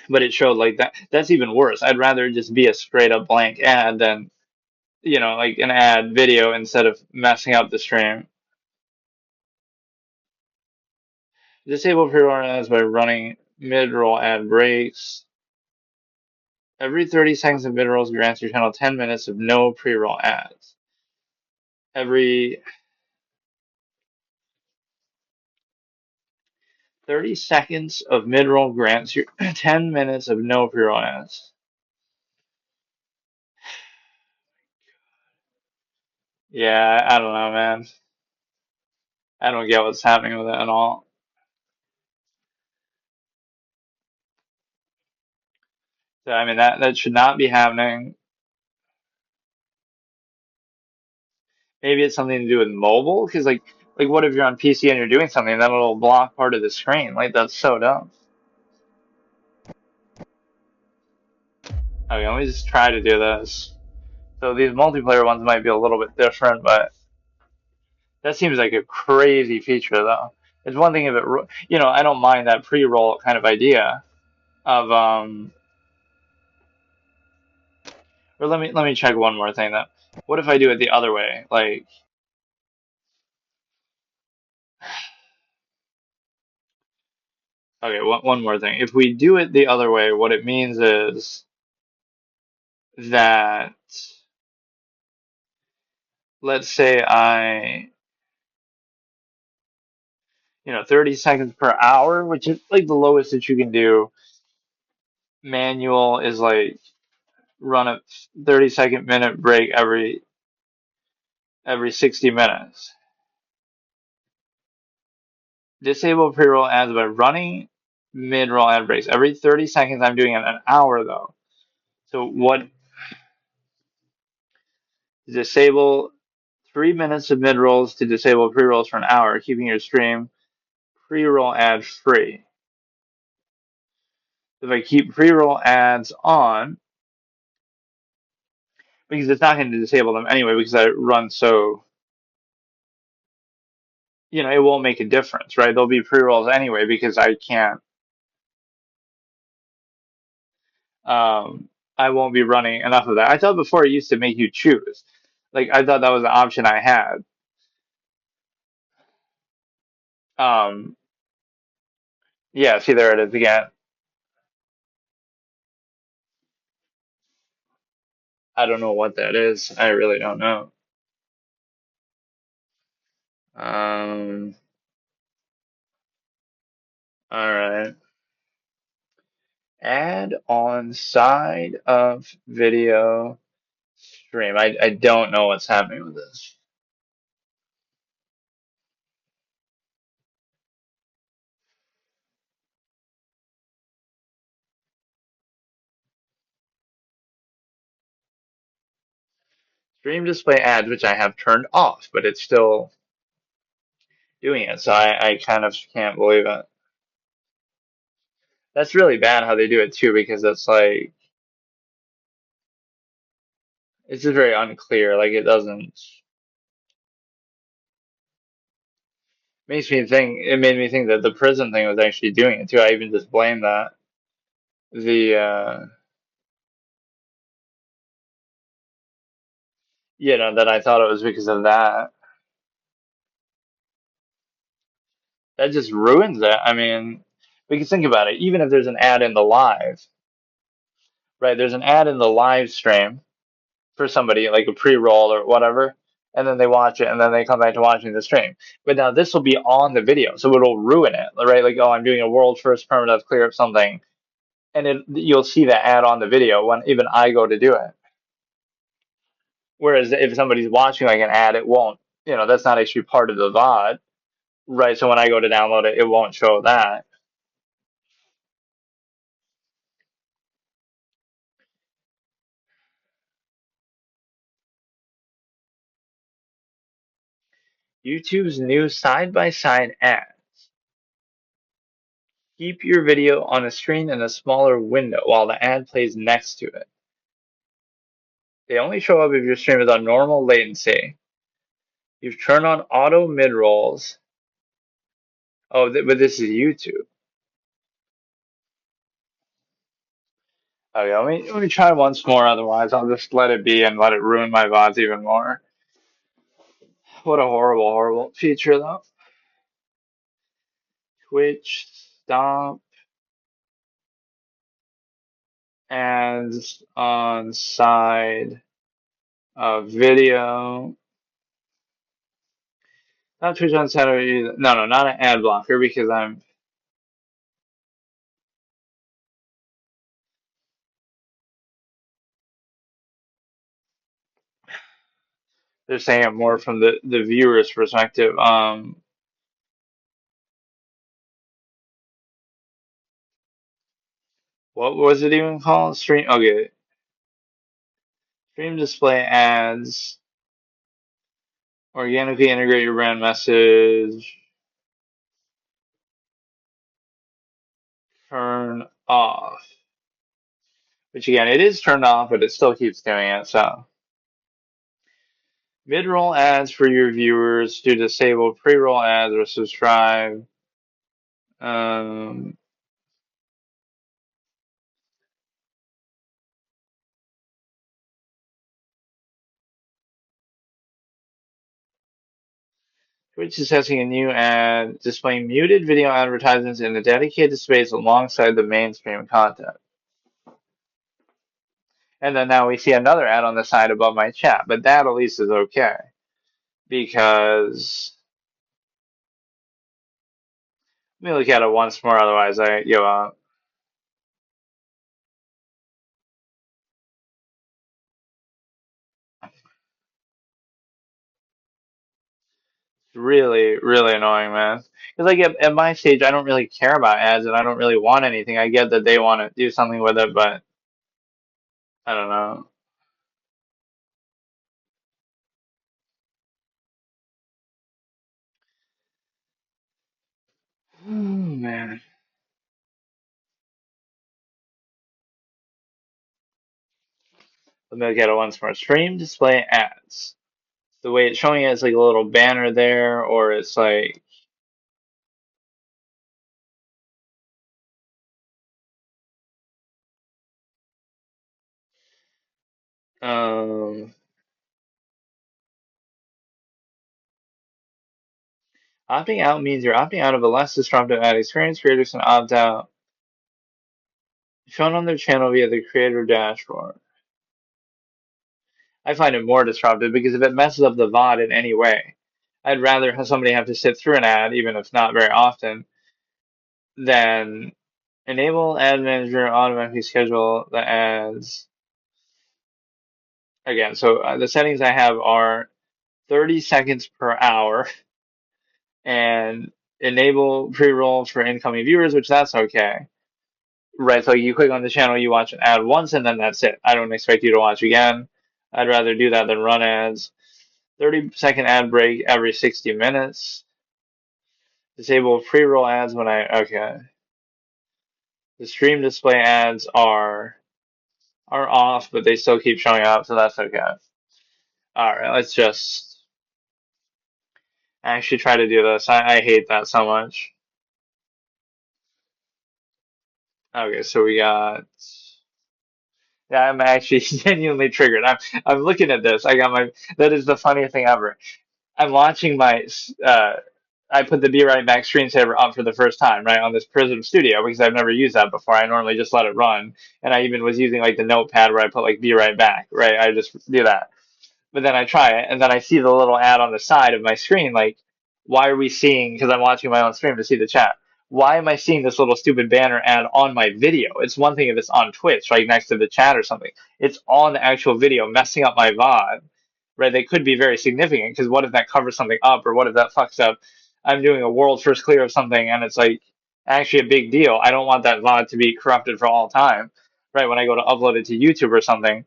But it showed like that. That's even worse. I'd rather just be a straight up blank ad than, like an ad video instead of messing up the stream. Disable pre-roll ads by running mid-roll ad breaks. Every 30 seconds of mid-rolls grants your channel 10 minutes of no pre-roll ads. Every 30 seconds of mid-roll grants you 10 minutes of no pre-roll ads. Yeah, I don't know, man. I don't get what's happening with it at all. So, I mean, that should not be happening. Maybe it's something to do with mobile, because like what if you're on PC and you're doing something, then it'll block part of the screen? Like, that's so dumb. Okay, let me just try to do this. So these multiplayer ones might be a little bit different, but that seems like a crazy feature, though. It's one thing if it, I don't mind that pre-roll kind of idea of, or let me check one more thing. That what if I do it the other way? Like, okay, one more thing. If we do it the other way, what it means is that, let's say 30 seconds per hour, which is like the lowest that you can do. Manual is like run a 30-second minute break every 60 minutes. Disable pre-roll ads by running mid-roll ad breaks. Every 30 seconds, I'm doing it an hour though. So what? Disable 3 minutes of mid-rolls to disable pre-rolls for an hour, keeping your stream pre-roll ad free. If I keep pre-roll ads on, because it's not going to disable them anyway, because I run so, it won't make a difference, right? There'll be pre-rolls anyway because I can't, I won't be running enough of that. I thought before it used to make you choose. Like, I thought that was the option I had. Yeah, see, there it is again. I don't know what that is. I really don't know. All right. Add on side of video stream. I don't know what's happening with this. Stream display ads, which I have turned off, but it's still doing it. So I kind of can't believe it. That's really bad how they do it too, because it's like, it's just very unclear. Like, it doesn't, it made me think that the prison thing was actually doing it too. I even just blamed that. That I thought it was because of that. That just ruins it. I mean, because think about it. Even if there's an ad in the live, right? There's an ad in the live stream for somebody, like a pre-roll or whatever. and then they watch it, and then they come back to watching the stream. But now this will be on the video, so it'll ruin it, right? Like, oh, I'm doing a world first permadeath clear up something, and you'll see that ad on the video when even I go to do it. Whereas if somebody's watching like an ad, it won't, that's not actually part of the VOD, right? So when I go to download it, it won't show that. YouTube's new side-by-side ad. Keep your video on a screen in a smaller window while the ad plays next to it. They only show up if your stream is on normal latency. You've turned on auto mid-rolls. Oh, but this is YouTube. Okay, let me try once more, otherwise I'll just let it be and let it ruin my VODs even more. What a horrible, horrible feature, though. Twitch, stop. Ads on side of video. Not Twitch on side of either. No, not an ad blocker because they're saying it more from the viewer's perspective. What was it even called? Stream. Okay. Stream display ads. Organically integrate your brand message. Turn off. Which again, it is turned off, but it still keeps doing it. So mid-roll ads for your viewers to disable pre-roll ads or subscribe. Twitch is testing a new ad displaying muted video advertisements in a dedicated space alongside the mainstream content. And then now we see another ad on the side above my chat, but that at least is okay. Because let me look at it once more, otherwise I give up. It's really, really annoying, man. Because like at my stage, I don't really care about ads and I don't really want anything. I get that they want to do something with it, but I don't know. Oh, man. Let me look at it once more. Stream display ads. The way it's showing it is like a little banner there, or it's like opting out means you're opting out of a less disruptive ad experience. Creators can opt out. Shown on their channel via the creator dashboard. I find it more disruptive because if it messes up the VOD in any way, I'd rather have somebody have to sit through an ad, even if not very often, than enable ad manager automatically schedule the ads. Again, so the settings I have are 30 seconds per hour and enable pre-roll for incoming viewers, which that's okay. Right, so you click on the channel, you watch an ad once, and then that's it. I don't expect you to watch again. I'd rather do that than run ads. 30-second ad break every 60 minutes. Disable pre-roll ads when okay. The stream display ads are off, but they still keep showing up, so that's okay. Alright, let's just actually try to do this. I hate that so much. Okay, so we got. Yeah, I'm actually genuinely triggered. I'm looking at this. I got my. That is the funniest thing ever. I'm watching my. I put the Be Right Back screensaver up for the first time, right, on this Prism Studio because I've never used that before. I normally just let it run, and I even was using like the notepad where I put like Be Right Back, right? I just do that. But then I try it, and then I see the little ad on the side of my screen, like, why are we seeing, because I'm watching my own stream to see the chat, why am I seeing this little stupid banner ad on my video? It's one thing if it's on Twitch, right next to the chat or something. It's on the actual video, messing up my VOD, right? They could be very significant, because what if that covers something up, or what if that fucks up? I'm doing a world first clear of something, and it's like actually a big deal. I don't want that VOD to be corrupted for all time, right? When I go to upload it to YouTube or something,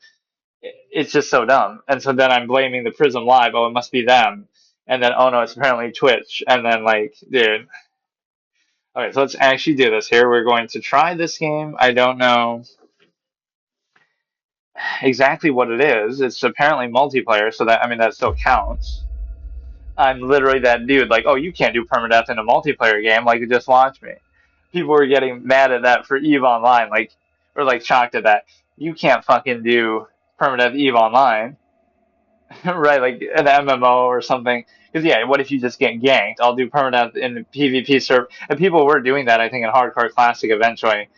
it's just so dumb. And so then I'm blaming the Prism Live. Oh, it must be them. And then, oh no, it's apparently Twitch. And then, like, dude. Okay, so let's actually do this here. We're going to try this game. I don't know exactly what it is. It's apparently multiplayer, so that, I mean, that still counts. I'm literally that dude, like, oh, you can't do permadeath in a multiplayer game. Like, just watch me. People were getting mad at that for EVE Online, like, or like shocked at that. You can't fucking do permadeath EVE Online. Right, like an MMO or something. Because yeah, what if you just get ganked? I'll do permadeath in the PvP server, and people were doing that. I think in Hardcore Classic eventually,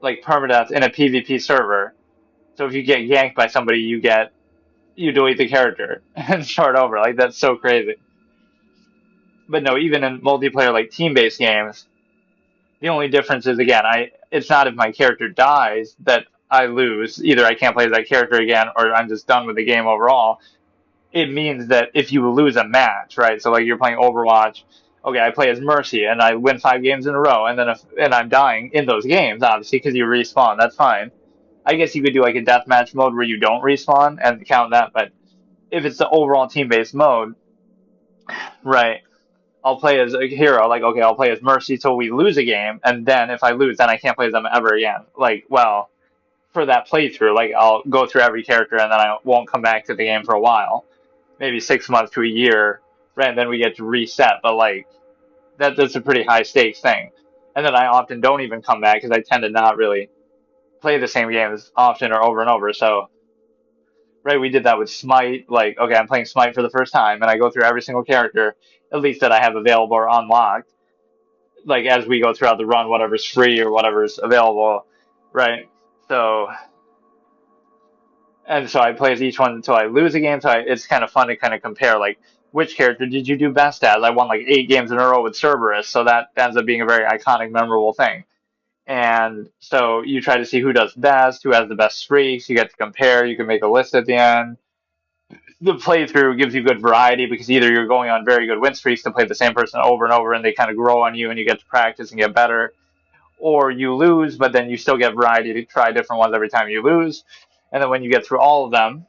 like permadeath in a PvP server. So if you get ganked by somebody, you delete the character and start over. Like that's so crazy. But no, even in multiplayer like team-based games, the only difference is again, it's not if my character dies that I lose. Either I can't play as that character again, or I'm just done with the game overall. It means that if you lose a match, right? So like you're playing Overwatch, okay, I play as Mercy and I win 5 games in a row, and then and I'm dying in those games, obviously because you respawn. That's fine. I guess you could do like a deathmatch mode where you don't respawn and count that. But if it's the overall team-based mode, right? I'll play as a hero. Like okay, I'll play as Mercy till we lose a game, and then if I lose, then I can't play as them ever again. Like well, for that playthrough, like I'll go through every character and then I won't come back to the game for a while. Maybe 6 months to a year, right? And then we get to reset. But like that's a pretty high stakes thing. And then I often don't even come back because I tend to not really play the same games often or over and over. So right, we did that with Smite. Like okay, I'm playing Smite for the first time, and I go through every single character, at least that I have available or unlocked. Like as we go throughout the run, whatever's free or whatever's available, right? So and so I play as each one until I lose a game. So it's kind of fun to kind of compare, like, which character did you do best as? I won like 8 games in a row with Cerberus, so that ends up being a very iconic, memorable thing. And so you try to see who does best, who has the best streaks. You get to compare. You can make a list at the end. The playthrough gives you good variety because either you're going on very good win streaks to play the same person over and over, and they kind of grow on you, and you get to practice and get better, or you lose, but then you still get variety to try different ones every time you lose. And then when you get through all of them,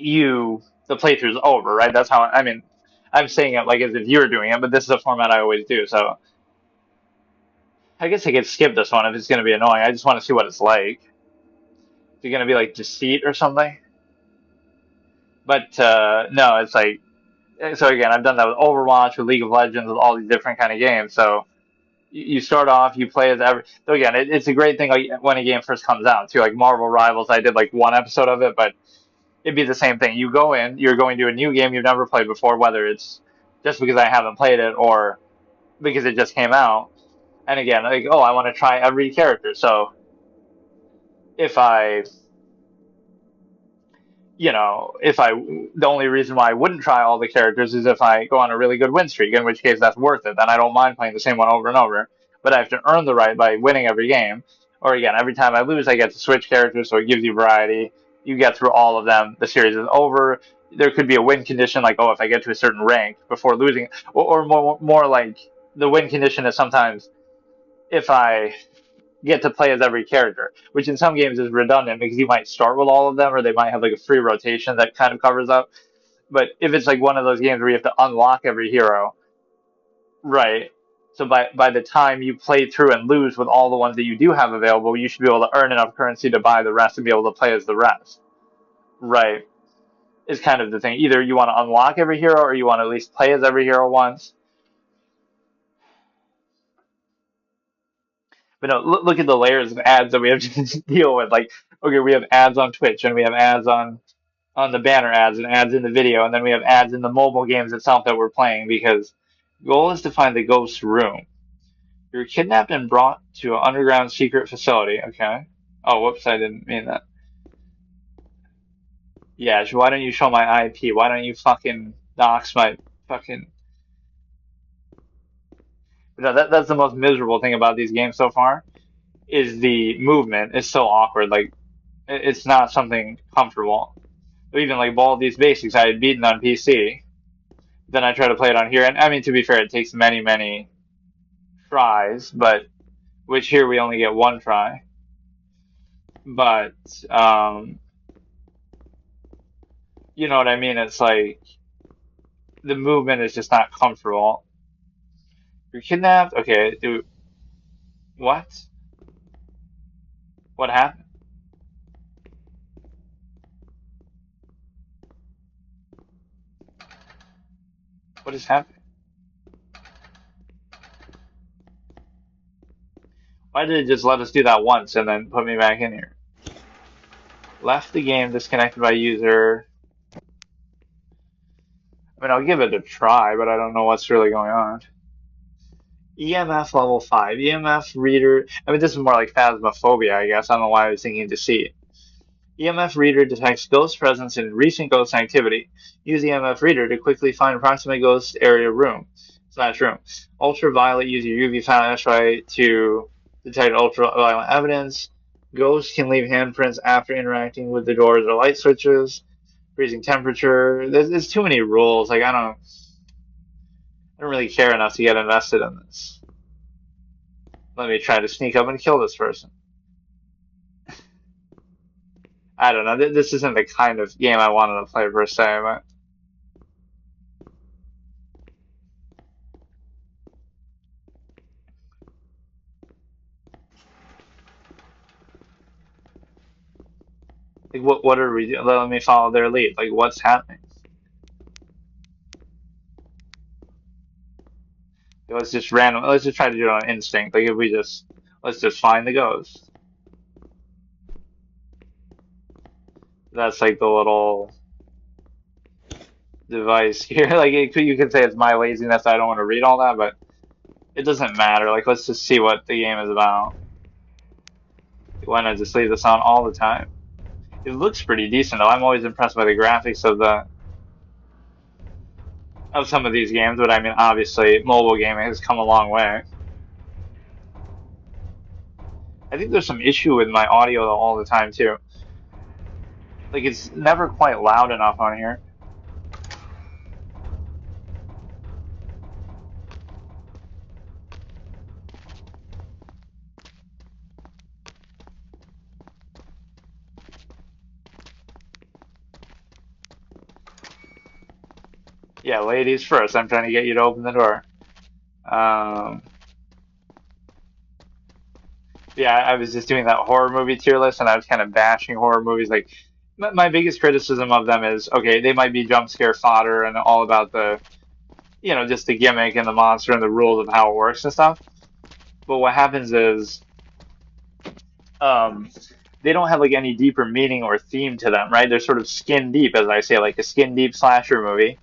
the playthrough's over, right? That's how I mean. I'm saying it like as if you were doing it, but this is a format I always do. So I guess I could skip this one if it's going to be annoying. I just want to see what it's like. Is it going to be like Deceit or something? But no, it's like so again. I've done that with Overwatch, with League of Legends, with all these different kind of games. So you start off, you play as every. So again, it's a great thing like when a game first comes out too. Like Marvel Rivals, I did like one episode of it, but it'd be the same thing. You go in, you're going to a new game you've never played before, whether it's just because I haven't played it or because it just came out. And again, like, oh, I want to try every character. So if I, the only reason why I wouldn't try all the characters is if I go on a really good win streak, in which case that's worth it. Then I don't mind playing the same one over and over. But I have to earn the right by winning every game. Or again, every time I lose, I get to switch characters, so it gives you variety. You get through all of them, the series is over. There could be a win condition, like, oh, if I get to a certain rank before losing, or more like the win condition is sometimes if I get to play as every character, which in some games is redundant because you might start with all of them, or they might have like a free rotation that kind of covers up. But if it's like one of those games where you have to unlock every hero, right? So by the time you play through and lose with all the ones that you do have available, you should be able to earn enough currency to buy the rest and be able to play as the rest. Right. Is kind of the thing. Either you want to unlock every hero or you want to at least play as every hero once. But no, look at the layers of ads that we have to deal with. Like, okay, we have ads on Twitch and we have ads on the banner ads and ads in the video, and then we have ads in the mobile games itself that we're playing because goal is to find the ghost room. You're kidnapped and brought to an underground secret facility. Okay. Oh, whoops, I didn't mean that. Yeah, so why don't you show my IP? Why don't you fucking dox my fucking... No, that's the most miserable thing about these games so far, is the movement is so awkward. Like, it's not something comfortable. Even like Baldi's Basics, I had beaten on PC. Then I try to play it on here, and I mean, to be fair, it takes many, many tries, but which here we only get one try. But you know what I mean? It's like the movement is just not comfortable. You're kidnapped? Okay, dude. What? What happened? What is happening? Why did it just let us do that once and then put me back in here? Left the game, disconnected by user. I mean, I'll give it a try, but I don't know what's really going on. EMF level 5. EMF reader. I mean, this is more like phasmophobia, I guess. I don't know why I was thinking deceit. EMF reader detects ghost presence in recent ghost activity. Use EMF reader to quickly find approximate ghost area room. Ultraviolet. Use your UV flashlight to detect ultraviolet evidence. Ghosts can leave handprints after interacting with the doors or light switches. Freezing temperature. There's too many rules. Like, I don't really care enough to get invested in this. Let me try to sneak up and kill this person. I don't know. This isn't the kind of game I wanted to play per se, but like, what are we doing? Let me follow their lead. Like, what's happening? Let's just random. Let's just try to do it on instinct. Like, if we just let's just find the ghost. That's like the little device here. Like, you could say it's my laziness. I don't want to read all that, but it doesn't matter. Like, let's just see what the game is about. Why not just leave this on all the time? It looks pretty decent though. I'm always impressed by the graphics of some of these games, but I mean, obviously, mobile gaming has come a long way. I think there's some issue with my audio all the time too. Like, it's never quite loud enough on here. Yeah, ladies first. I'm trying to get you to open the door. Um, yeah, I was just doing that horror movie tier list, and I was kind of bashing horror movies. Like, my biggest criticism of them is, okay, they might be jump scare fodder and all about the, just the gimmick and the monster and the rules of how it works and stuff. But what happens is, um, they don't have like any deeper meaning or theme to them, right? They're sort of skin deep, as I say, like a skin deep slasher movie,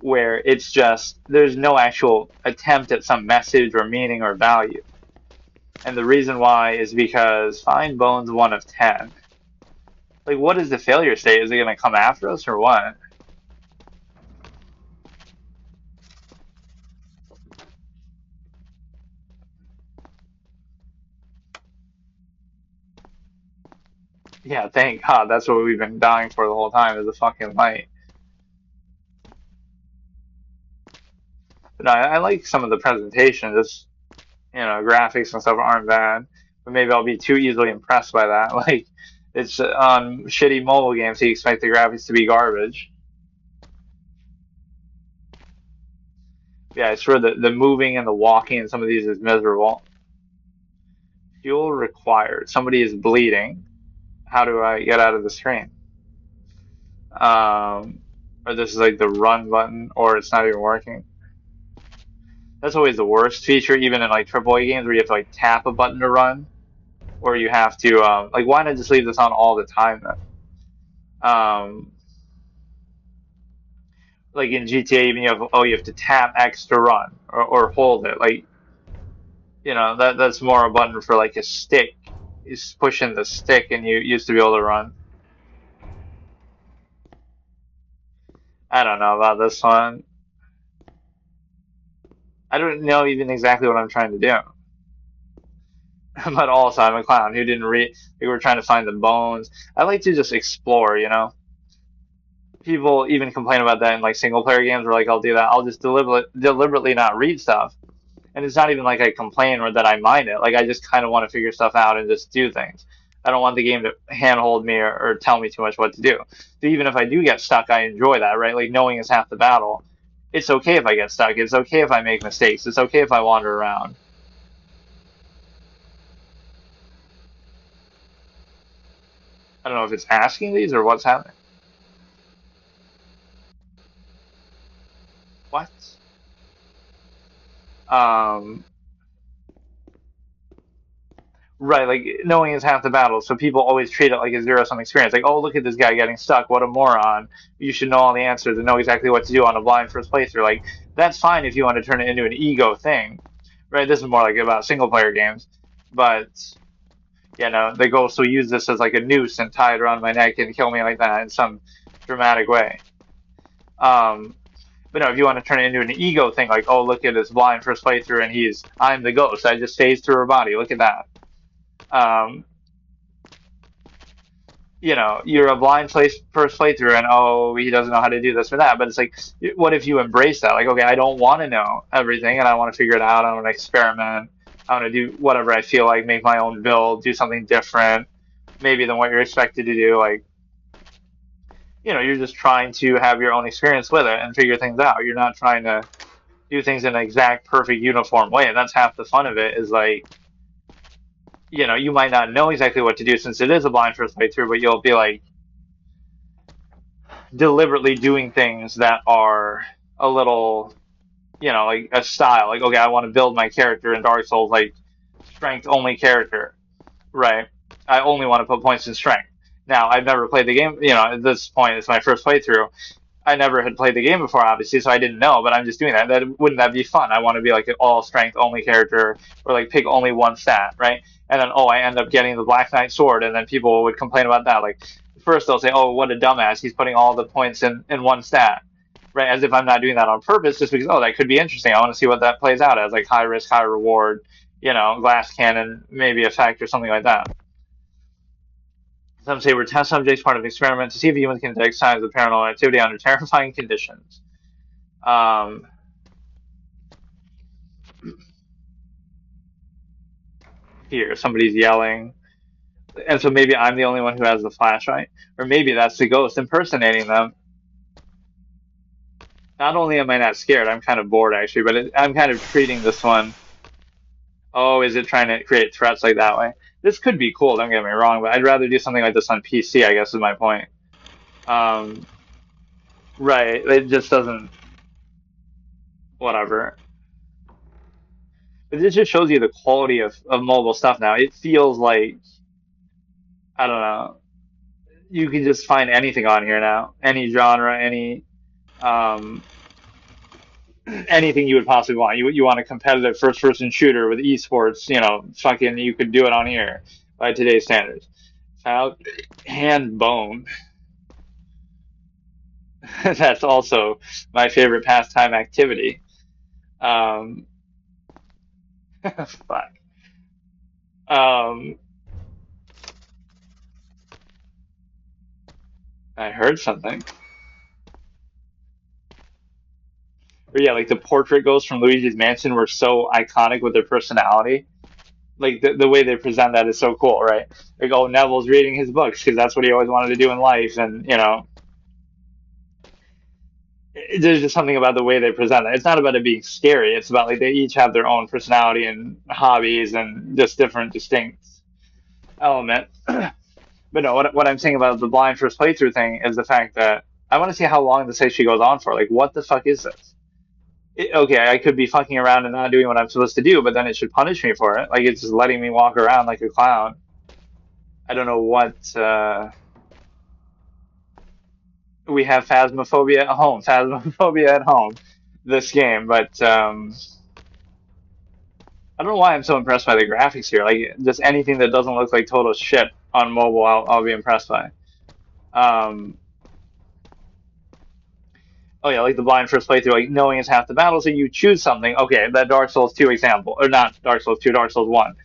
where it's just there's no actual attempt at some message or meaning or value. And the reason why is because find bones 1 of 10. Like, what is the failure state? Is it going to come after us or what? Yeah, thank God. That's what we've been dying for the whole time, is a fucking light. But no, I like some of the presentation. Just, graphics and stuff aren't bad. But maybe I'll be too easily impressed by that. Like, it's on shitty mobile games, so you expect the graphics to be garbage. Yeah, it's sure the moving and the walking in some of these is miserable. Fuel required. Somebody is bleeding. How do I get out of the screen? Um, or this is like the run button, or it's not even working. That's always the worst feature, even in like AAA games where you have to like tap a button to run, or you have to like, why not just leave this on all the time then? Like in GTA, even you have to tap X to run, or hold it. Like, that's more a button for like a stick. You pushing the stick, and you used to be able to run. I don't know about this one. I don't know even exactly what I'm trying to do. But also, I'm a clown who didn't read. We were trying to find the bones. I like to just explore, you know? People even complain about that in like single player games where like I'll do that. I'll just deliberately not read stuff. And it's not even like I complain or that I mind it. Like I just kind of want to figure stuff out and just do things. I don't want the game to handhold me or tell me too much what to do. So even if I do get stuck, I enjoy that, right? Like knowing is half the battle. It's okay if I get stuck. It's okay if I make mistakes. It's okay if I wander around. I don't know if it's asking these or what's happening. What? Um, right, like knowing is half the battle. So people always treat it like a zero-sum experience. Like, oh, look at this guy getting stuck. What a moron. You should know all the answers and know exactly what to do on a blind first playthrough. Like, that's fine if you want to turn it into an ego thing, right? This is more like about single-player games. But, you know, the ghost will use this as like a noose and tie it around my neck and kill me like that in some dramatic way. But no, if you want to turn it into an ego thing, like, oh, look at this blind first playthrough and I'm the ghost. I just phased through her body. Look at that. Um, you know, you're a first playthrough, and oh, he doesn't know how to do this or that. But it's like, what if you embrace that? Like, okay, I don't want to know everything, and I want to figure it out. I want to experiment. I want to do whatever I feel like, make my own build, do something different, maybe than what you're expected to do. Like, you know, you're just trying to have your own experience with it and figure things out. You're not trying to do things in an exact, perfect, uniform way. And that's half the fun of it. Is like, you know, you might not know exactly what to do since it is a blind first playthrough, but you'll be like deliberately doing things that are a little, you know, like a style. Like, okay, I want to build my character in Dark Souls, like strength only character, right? I only want to put points in strength. Now, I've never played the game, you know, at this point, it's my first playthrough. I never had played the game before, obviously, so I didn't know, but I'm just doing that. Wouldn't that be fun? I want to be like an all strength only character or like pick only one stat, right? And then, oh, I end up getting the Black Knight sword, and then people would complain about that. Like, first they'll say, oh, what a dumbass, he's putting all the points in one stat, right? As if I'm not doing that on purpose, just because, oh, that could be interesting. I want to see what that plays out as, like high risk, high reward, you know, glass cannon, maybe effect or something like that. Some say we're test subjects, part of an experiment to see if humans can detect signs of paranormal activity under terrifying conditions. Here, somebody's yelling. And so maybe I'm the only one who has the flashlight. Or maybe that's the ghost impersonating them. Not only am I not scared, I'm kind of bored actually, but I'm kind of treating this one. Oh, is it trying to create threats like that way? This could be cool, don't get me wrong, but I'd rather do something like this on PC, I guess is my point. Right, it just doesn't. Whatever. But this just shows you the quality of mobile stuff now. It feels like, I don't know, you can just find anything on here now. Any genre, um, anything you would possibly want. You want a competitive first person shooter with esports, you know, fucking, you could do it on here by today's standards. Found hand bone. That's also my favorite pastime activity. Fuck. Um, I heard something. But yeah, like the portrait ghosts from Luigi's Mansion were so iconic with their personality. Like the way they present that is so cool, right? Like, oh, Neville's reading his books because that's what he always wanted to do in life, and you know, there's just something about the way they present it. It's not about it being scary. It's about like they each have their own personality and hobbies and just different distinct element. But no, what I'm saying about the blind first playthrough thing is the fact that I want to see how long this actually goes on for. Like, what the fuck is this? Okay, I could be fucking around and not doing what I'm supposed to do, but then it should punish me for it. Like, it's just letting me walk around like a clown. I don't know what. We have phasmophobia at home. Phasmophobia at home. This game, but I don't know why I'm so impressed by the graphics here. Like, just anything that doesn't look like total shit on mobile, I'll be impressed by. oh yeah, like the blind first playthrough, like knowing is half the battle, so you choose something. Okay, that Dark Souls 2 example, or not Dark Souls 2, Dark Souls 1.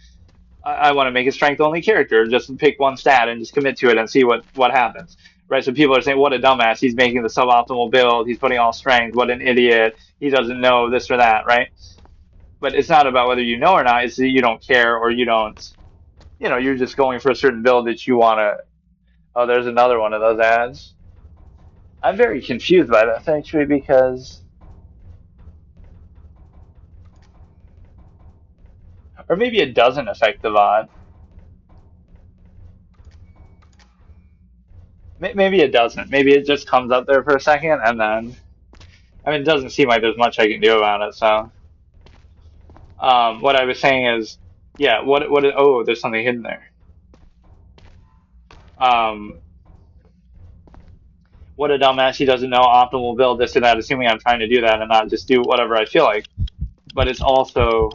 I want to make a strength only character. Just pick one stat and just commit to it and see what happens. Right? So people are saying, what a dumbass. He's making the suboptimal build. He's putting all strength. What an idiot. He doesn't know this or that, right? But it's not about whether you know or not. It's that you don't care or you don't, you're just going for a certain build that you want to. Oh, there's another one of those ads. I'm very confused by that, actually, because. Or maybe it doesn't affect the VOD. Maybe it doesn't. Maybe it just comes up there for a second and then. I mean, it doesn't seem like there's much I can do about it, so. What I was saying is, yeah, oh, there's something hidden there. What a dumbass, he doesn't know optimal build, this and that, assuming I'm trying to do that and not just do whatever I feel like. But it's also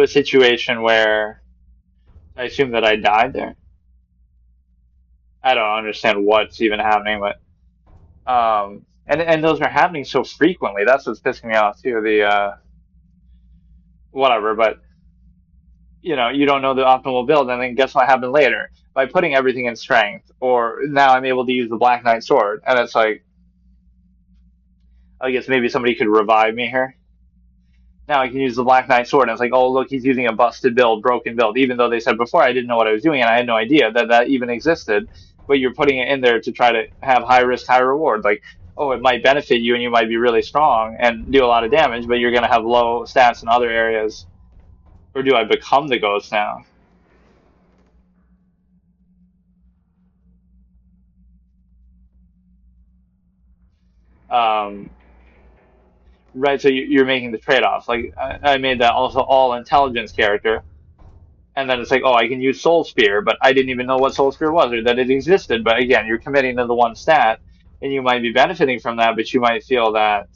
a situation where I assume that I died there. I don't understand what's even happening, but and those are happening so frequently. That's what's pissing me off too. The whatever, but you don't know the optimal build, and then guess what happened later? By putting everything in strength, or now I'm able to use the Black Knight sword, and it's like, I guess maybe somebody could revive me here. Now I can use the Black Knight sword, and it's like, oh look, he's using a busted build, broken build, even though they said before I didn't know what I was doing, and I had no idea that that even existed. But you're putting it in there to try to have high risk, high reward. Like, oh, it might benefit you, and you might be really strong and do a lot of damage, but you're gonna have low stats in other areas. Or do I become the ghost now? Um, right, so you're making the trade-offs. Like, I made that also all intelligence character, and then it's like, oh, I can use Soul Spear, but I didn't even know what Soul Spear was or that it existed. But again, you're committing to the one stat, and you might be benefiting from that, but you might feel that,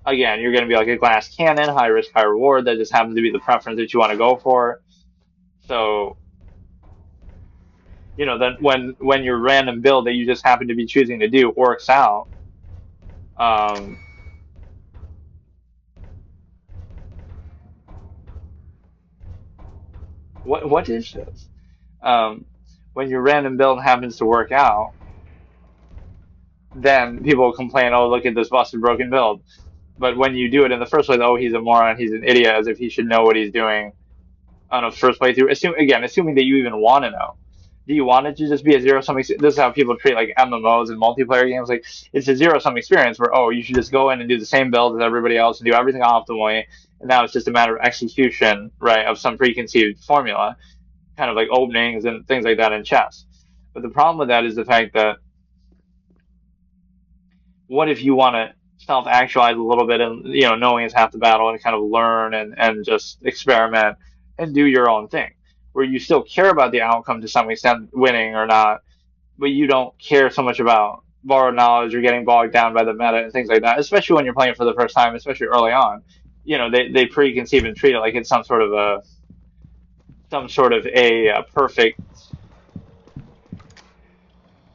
again, you're going to be like a glass cannon, high risk, high reward. That just happens to be the preference that you want to go for. So, then when your random build that you just happen to be choosing to do works out, um, what is this? Um, when your random build happens to work out, then people will complain, oh, look at this busted broken build. But when you do it in the first place, oh, he's a moron, he's an idiot, as if he should know what he's doing on a first playthrough. Assuming that you even want to know. Do you want it to just be a zero sum experience? This is how people treat like MMOs and multiplayer games. Like, it's a zero sum experience where, oh, you should just go in and do the same build as everybody else and do everything optimally. And now it's just a matter of execution, right, of some preconceived formula, kind of like openings and things like that in chess. But the problem with that is the fact that what if you want to self-actualize a little bit and knowing is half the battle and kind of learn and just experiment and do your own thing where you still care about the outcome to some extent, winning or not, but you don't care so much about borrowed knowledge or getting bogged down by the meta and things like that, especially when you're playing for the first time, especially early on. They preconceive and treat it like it's some sort of a perfect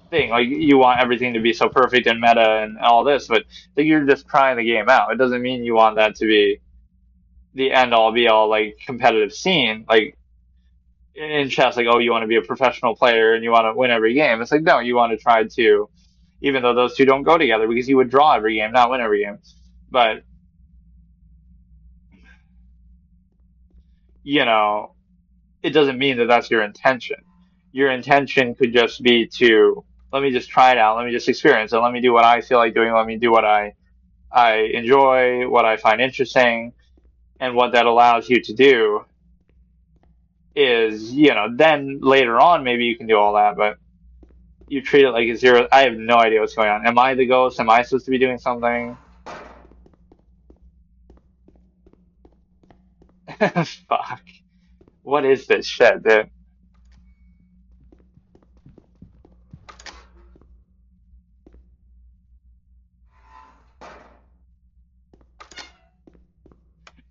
thing. Like, you want everything to be so perfect and meta and all this, but you're just trying the game out. It doesn't mean you want that to be the end all be all like competitive scene. Like in chess, like, oh, you want to be a professional player and you want to win every game. It's like, no, you want to try to, even though those two don't go together, because you would draw every game, not win every game. But it doesn't mean that that's your intention. Your intention could just be to, let me just try it out, let me just experience it, let me do what I feel like doing, let me do what I enjoy, what I find interesting, and what that allows you to do is, then later on maybe you can do all that, but you treat it like a zero. I have no idea what's going on. Am I the ghost? Am I supposed to be doing something? Fuck. What is this shit, dude?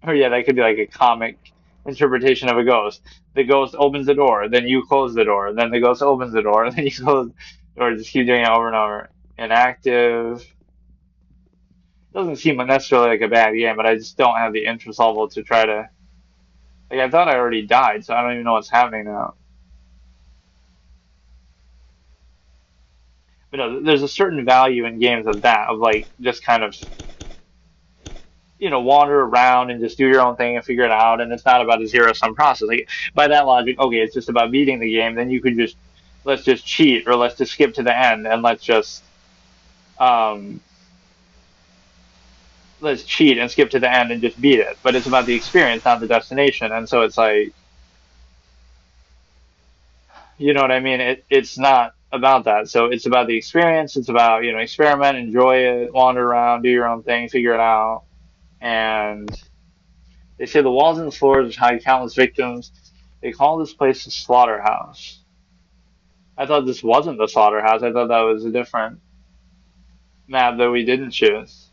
Or yeah, that could be like a comic interpretation of a ghost. The ghost opens the door, then you close the door, then the ghost opens the door, then you close the door. Just keep doing it over and over. Inactive. Doesn't seem necessarily like a bad game, but I just don't have the interest level to try to. Like, I thought I already died, so I don't even know what's happening now. But no, there's a certain value in games of that, of like just kind of, wander around and just do your own thing and figure it out. And it's not about a zero sum process. Like, by that logic, okay, it's just about beating the game. Then you could just, let's just cheat, or let's just skip to the end and um, let's cheat and skip to the end and just beat it. But it's about the experience, not the destination. And so it's like, you know what I mean? It's not about that. So it's about the experience. It's about, experiment, enjoy it, wander around, do your own thing, figure it out. And they say the walls and the floors hide countless victims. They call this place a slaughterhouse. I thought this wasn't the slaughterhouse. I thought that was a different map that we didn't choose.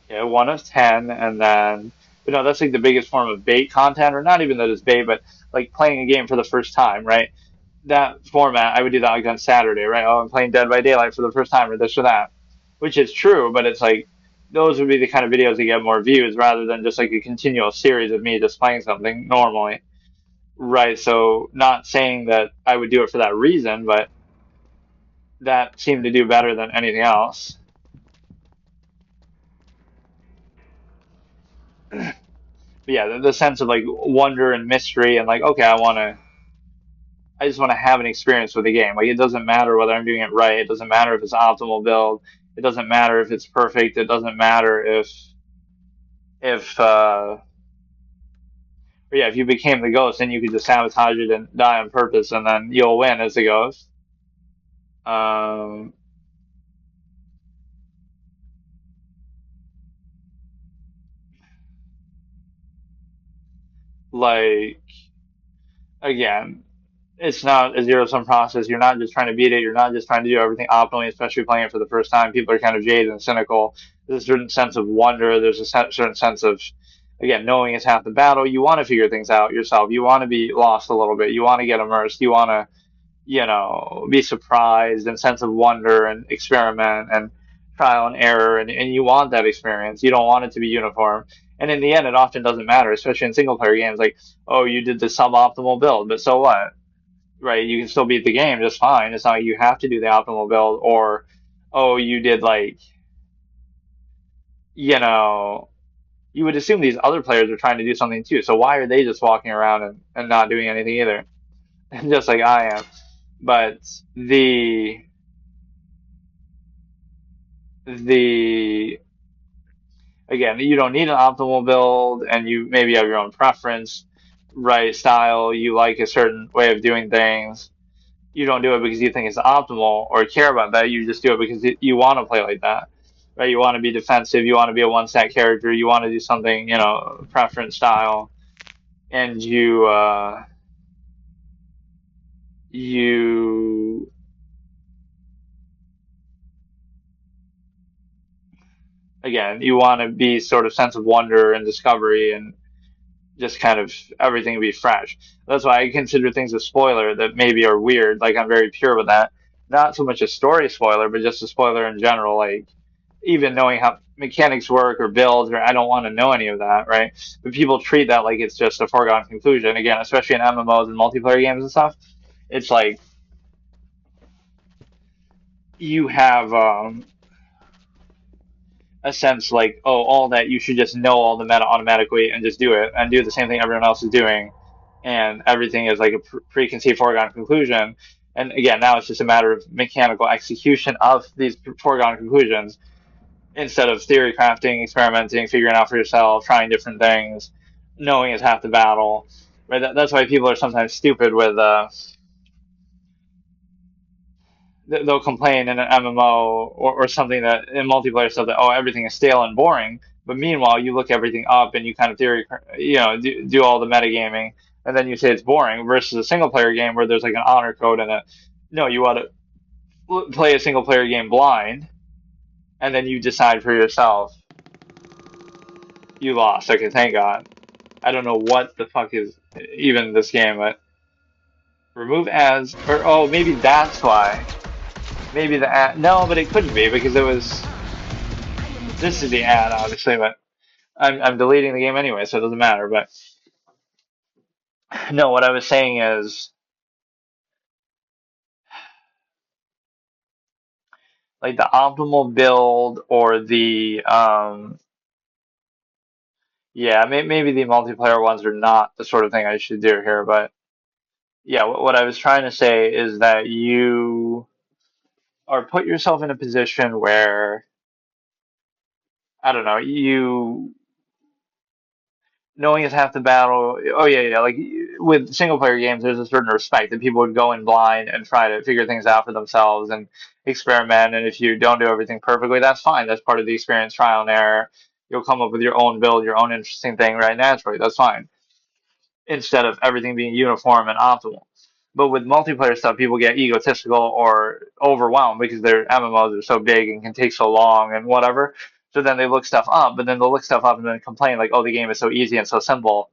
Yeah, 1 of 10, and then, that's like the biggest form of bait content, or not even that it's bait, but like playing a game for the first time, right? That format, I would do that like on Saturday, right? Oh, I'm playing Dead by Daylight for the first time, or this or that, which is true, but it's like those would be the kind of videos that get more views rather than just like a continual series of me just playing something normally, right? So, not saying that I would do it for that reason, but that seemed to do better than anything else. But yeah, the sense of like wonder and mystery and like, okay, I just want to have an experience with the game. Like, it doesn't matter whether I'm doing it right. It doesn't matter if it's optimal build. It doesn't matter if it's perfect. It doesn't matter if yeah, if you became the ghost, then you could just sabotage it and die on purpose, and then you'll win as the ghost. Um, like, again, it's not a zero sum process. You're not just trying to beat it. You're not just trying to do everything optimally, especially playing it for the first time. People are kind of jaded and cynical. There's a certain sense of wonder. There's a certain sense of, again, knowing is half the battle. You want to figure things out yourself. You want to be lost a little bit. You want to get immersed. You want to, be surprised and sense of wonder and experiment and trial and error. And you want that experience. You don't want it to be uniform. And in the end, it often doesn't matter, especially in single player games. Like, oh, you did the suboptimal build, but so what? Right? You can still beat the game just fine. It's not like you have to do the optimal build, or, oh, you did like, you know, you would assume these other players are trying to do something too. So why are they just walking around and not doing anything either? Just like I am. But the again, you don't need an optimal build, and you maybe have your own preference, right? Style, you like a certain way of doing things. You don't do it because you think it's optimal or care about that. You just do it because you want to play like that, right? You want to be defensive. You want to be a one stat character. You want to do something, preference style, and you again, you want to be sort of sense of wonder and discovery and just kind of everything be fresh. That's why I consider things a spoiler that maybe are weird. Like, I'm very pure with that. Not so much a story spoiler, but just a spoiler in general. Like, even knowing how mechanics work or builds, or I don't want to know any of that, right? But people treat that like it's just a foregone conclusion. Again, especially in MMOs and multiplayer games and stuff, it's like you have a sense like, oh, all that you should just know all the meta automatically and just do it and do the same thing everyone else is doing, and everything is like a preconceived foregone conclusion. And again, now it's just a matter of mechanical execution of these foregone conclusions instead of theory crafting, experimenting, figuring out for yourself, trying different things. Knowing is half the battle, right? That's why people are sometimes stupid with they'll complain in an MMO or something that in multiplayer stuff that, oh, everything is stale and boring. But meanwhile, you look everything up and you kind of do all the metagaming, and then you say it's boring. Versus a single player game where there's like an honor code in it. No, you want to play a single player game blind, and then you decide for yourself, you lost. Okay, thank God. I don't know what the fuck is even this game, but remove ads, or oh, maybe that's why. Maybe the ad, no, but it couldn't be because it was, this is the ad, obviously, but I'm deleting the game anyway, so it doesn't matter, but no, what I was saying is, like the optimal build or the yeah, maybe the multiplayer ones are not the sort of thing I should do here, but yeah, what I was trying to say is that you are put yourself in a position where I don't know, you knowing is half the battle. Oh yeah, yeah. Like with single player games, there's a certain respect that people would go in blind and try to figure things out for themselves and experiment. And if you don't do everything perfectly, that's fine. That's part of the experience, trial and error. You'll come up with your own build, your own interesting thing, right? Naturally, that's fine. Instead of everything being uniform and optimal. But with multiplayer stuff, people get egotistical or overwhelmed because their MMOs are so big and can take so long and whatever. So then they look stuff up, but then they'll look stuff up and then complain like, "Oh, the game is so easy and so simple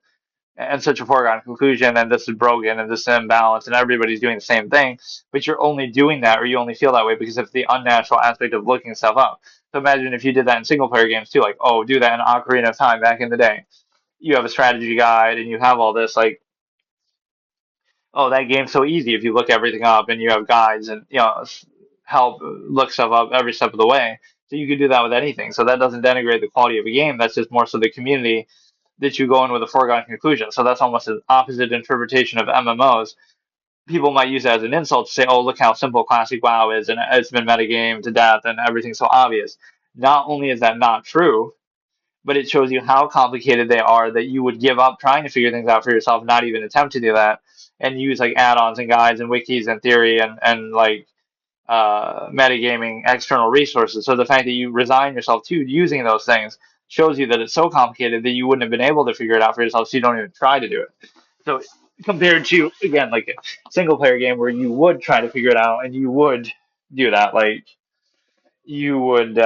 and such a foregone conclusion, and this is broken and this is imbalanced, and everybody's doing the same thing." But you're only doing that, or you only feel that way because of the unnatural aspect of looking stuff up. So imagine if you did that in single player games too, like, oh, do that in Ocarina of Time back in the day. You have a strategy guide and you have all this, like, oh, that game's so easy if you look everything up and you have guides and help look stuff up every step of the way. So you could do that with anything. So that doesn't denigrate the quality of a game. That's just more so the community that you go in with a foregone conclusion. So that's almost an opposite interpretation of MMOs. People might use that as an insult to say, "Oh, look how simple classic WoW is, and it's been metagame to death, and everything's so obvious." Not only is that not true, but it shows you how complicated they are that you would give up trying to figure things out for yourself, not even attempt to do that, and use like add-ons and guides and wikis and theory and like metagaming external resources. So the fact that you resign yourself to using those things shows you that it's so complicated that you wouldn't have been able to figure it out for yourself, so you don't even try to do it. So compared to again like a single player game where you would try to figure it out and you would do that, like you would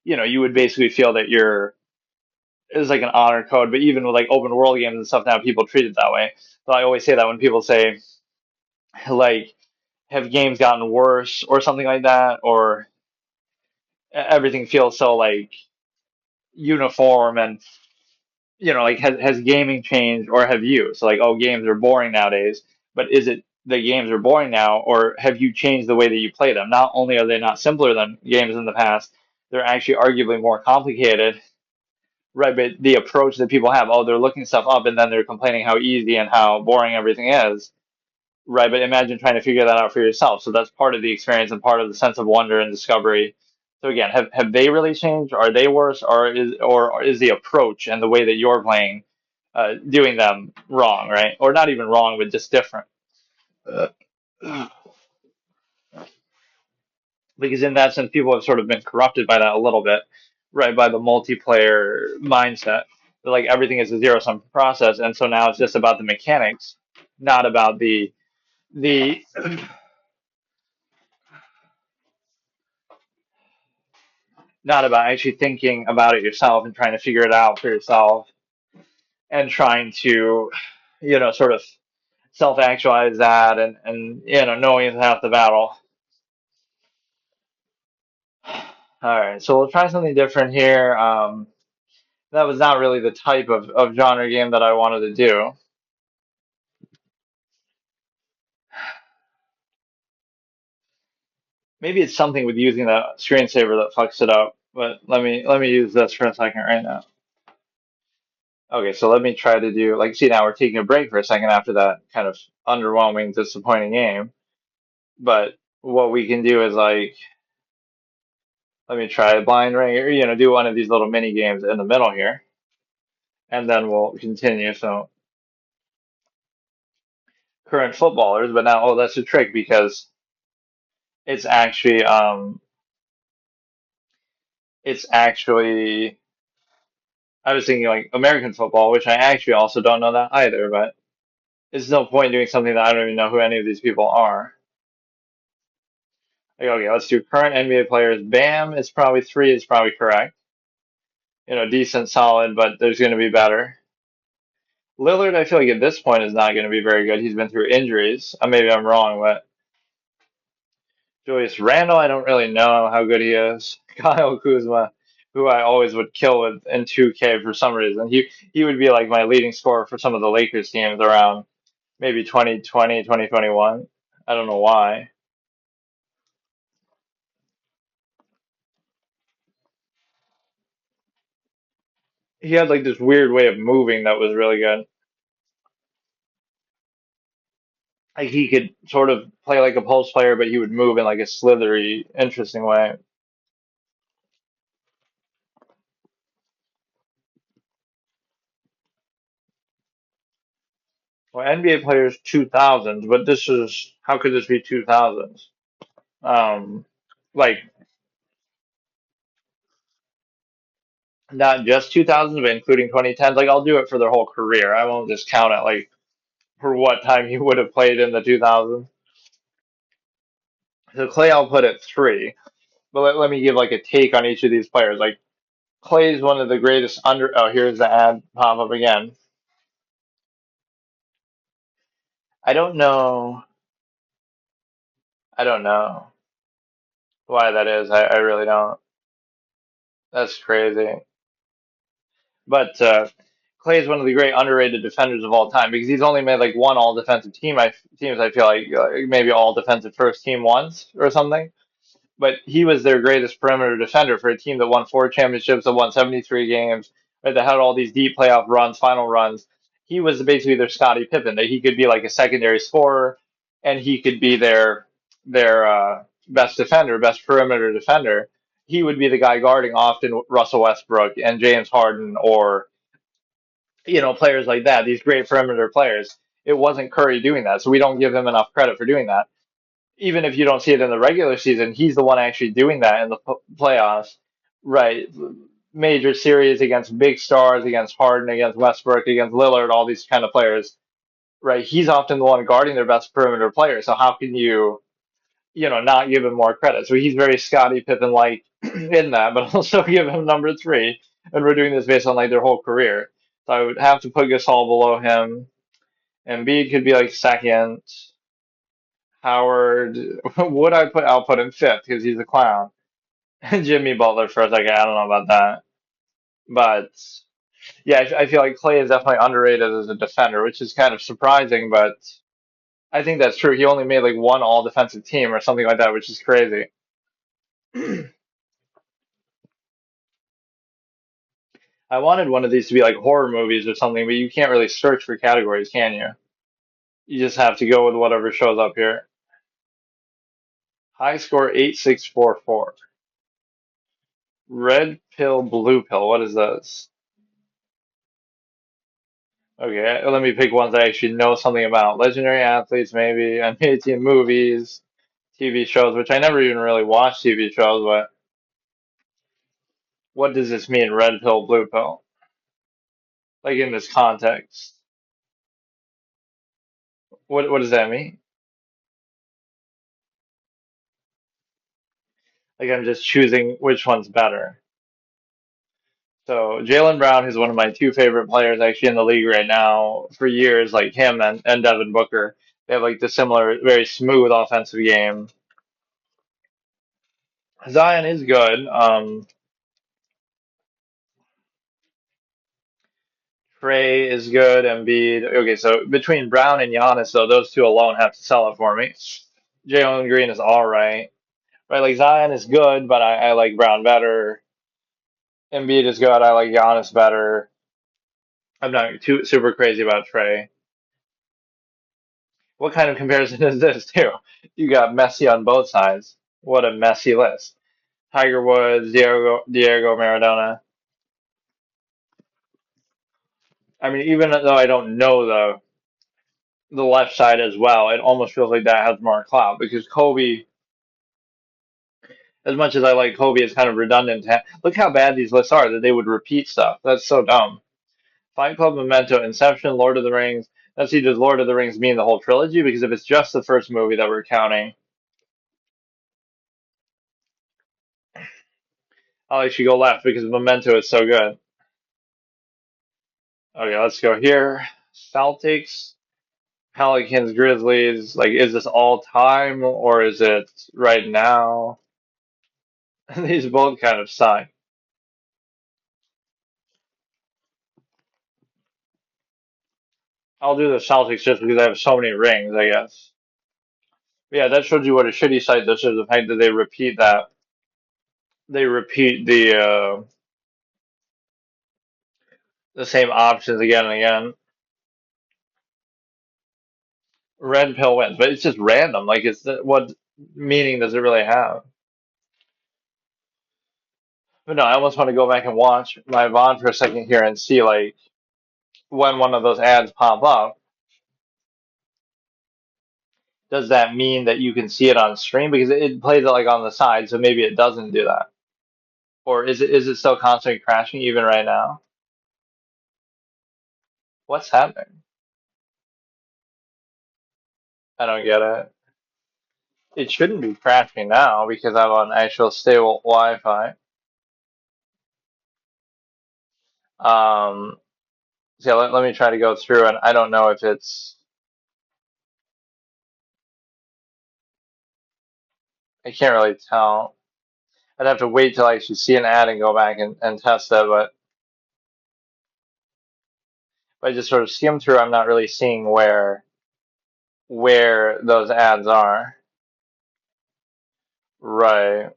you would basically feel that you're is like an honor code, but even with like open world games and stuff now, people treat it that way. So I always say that when people say like, have games gotten worse or something like that, or everything feels so like uniform and like has gaming changed or have you? So like, oh, games are boring nowadays, but is it the games are boring now, or have you changed the way that you play them? Not only are they not simpler than games in the past, they're actually arguably more complicated. Right, but the approach that people have, oh, they're looking stuff up and then they're complaining how easy and how boring everything is. Right, but imagine trying to figure that out for yourself. So that's part of the experience and part of the sense of wonder and discovery. So again, have they really changed? Are they worse, or is the approach and the way that you're playing doing them wrong, right? Or not even wrong, but just different. Because in that sense, people have sort of been corrupted by that a little bit, right? By the multiplayer mindset. Like everything is a zero sum process, and so now it's just about the mechanics, not about the not about actually thinking about it yourself and trying to figure it out for yourself and trying to sort of self actualize that and knowing is half the battle. All right, so we'll try something different here. That was not really the type of genre game that I wanted to do. Maybe it's something with using the screensaver that fucks it up. But let me use this for a second right now. Okay, so let me try to do like see now we're taking a break for a second after that kind of underwhelming, disappointing game. But what we can do is like let me try a blind ring or do one of these little mini games in the middle here, and then we'll continue. So current footballers, but now oh that's a trick because it's actually it's actually I was thinking like American football, which I actually also don't know that either, but There's no point doing something that I don't even know who any of these people are. Like, okay, let's do current NBA players. Bam is probably 3 is probably correct. Decent, solid, but there's going to be better. Lillard, I feel like at this point is not going to be very good. He's been through injuries. Maybe I'm wrong, but Julius Randle, I don't really know how good he is. Kyle Kuzma, who I always would kill with in 2K for some reason. He would be like my leading scorer for some of the Lakers teams around maybe 2020, 2021. I don't know why. He had like this weird way of moving that was really good. Like he could sort of play like a post player, but he would move in like a slithery, interesting way. Well, NBA players 2000s, but this is how could this be 2000s? Like not just 2000s, but including 2010s. Like I'll do it for their whole career. I won't just count it like for what time he would have played in the 2000s. So Clay, I'll put at 3. But let me give like a take on each of these players. Like Clay's one of the greatest under. Oh, here's the ad pop up again. I don't know. I don't know why that is. I really don't. That's crazy. But Clay is one of the great underrated defenders of all time because he's only made like one all defensive teams. I feel like maybe all defensive first team once or something. But he was their greatest perimeter defender for a team that won 4 championships, that won 73 games, right, that had all these deep playoff runs, final runs. He was basically their Scottie Pippen. That he could be like a secondary scorer, and he could be their best defender, best perimeter defender. He would be the guy guarding often Russell Westbrook and James Harden or players like that. These great perimeter players. It wasn't Curry doing that, so we don't give him enough credit for doing that even if you don't see it in the regular season, he's the one actually doing that in the playoffs, right? Major series against big stars, against Harden, against Westbrook, against Lillard, all these kind of players, right? He's often the one guarding their best perimeter players. So how can you not give him more credit? So he's very Scottie Pippen like in that, but also give him number 3. And we're doing this based on like their whole career. So I would have to put Gasol below him. Embiid could be like second. Howard, would I put? I'll put him 5th because he's a clown. Jimmy Butler first. Like I don't know about that, but yeah, I feel like Clay is definitely underrated as a defender, which is kind of surprising, but I think that's true. He only made like one all defensive team or something like that, which is crazy. I wanted one of these to be like horror movies or something, but you can't really search for categories, can you? You just have to go with whatever shows up here. High score 8644. Red pill, blue pill. What is this? Okay, let me pick ones I actually know something about. Legendary athletes, maybe. NBA team movies, TV shows, which I never even really watched TV shows, but what does this mean, red pill, blue pill? Like in this context. What does that mean? Like I'm just choosing which one's better. So Jaylen Brown is one of my 2 favorite players actually in the league right now for years, like him and Devin Booker. They have like the similar, very smooth offensive game. Zion is good. Trey is good. Embiid. Okay, so between Brown and Giannis, though, those 2 alone have to sell it for me. Jalen Green is all right. Right, like Zion is good, but I like Brown better. Embiid is good. I like Giannis better. I'm not too super crazy about Trey. What kind of comparison is this, too? You got Messi on both sides. What a messy list. Tiger Woods, Diego Maradona. I mean, even though I don't know the left side as well, it almost feels like that has more clout because Kobe, as much as I like Kobe, it's kind of redundant. Look how bad these lists are that they would repeat stuff. That's so dumb. Fight Club, Memento, Inception, Lord of the Rings. Let's see, does Lord of the Rings mean the whole trilogy? Because if it's just the first movie that we're counting, I'll actually go left because Memento is so good. Okay, let's go here. Celtics, Pelicans, Grizzlies. Like, is this all time or is it right now? These both kind of suck. I'll do the Celtics just because I have so many rings, I guess. But yeah, that shows you what a shitty site this is. The fact that they repeat that. They repeat the same options again and again. Red pill wins, but it's just random. Like, what meaning does it really have? But no, I almost want to go back and watch my VOD for a second here and see like when one of those ads pop up. Does that mean that you can see it on stream? Because it plays it like on the side, so maybe it doesn't do that. Or is it still constantly crashing even right now? What's happening? I don't get it. It shouldn't be crashing now because I'm on actual stable Wi-Fi. So yeah, let me try to go through, and I don't know if I can't really tell. I'd have to wait till I actually see an ad and go back and test it, but if I just sort of skim through, I'm not really seeing where those ads are. Right.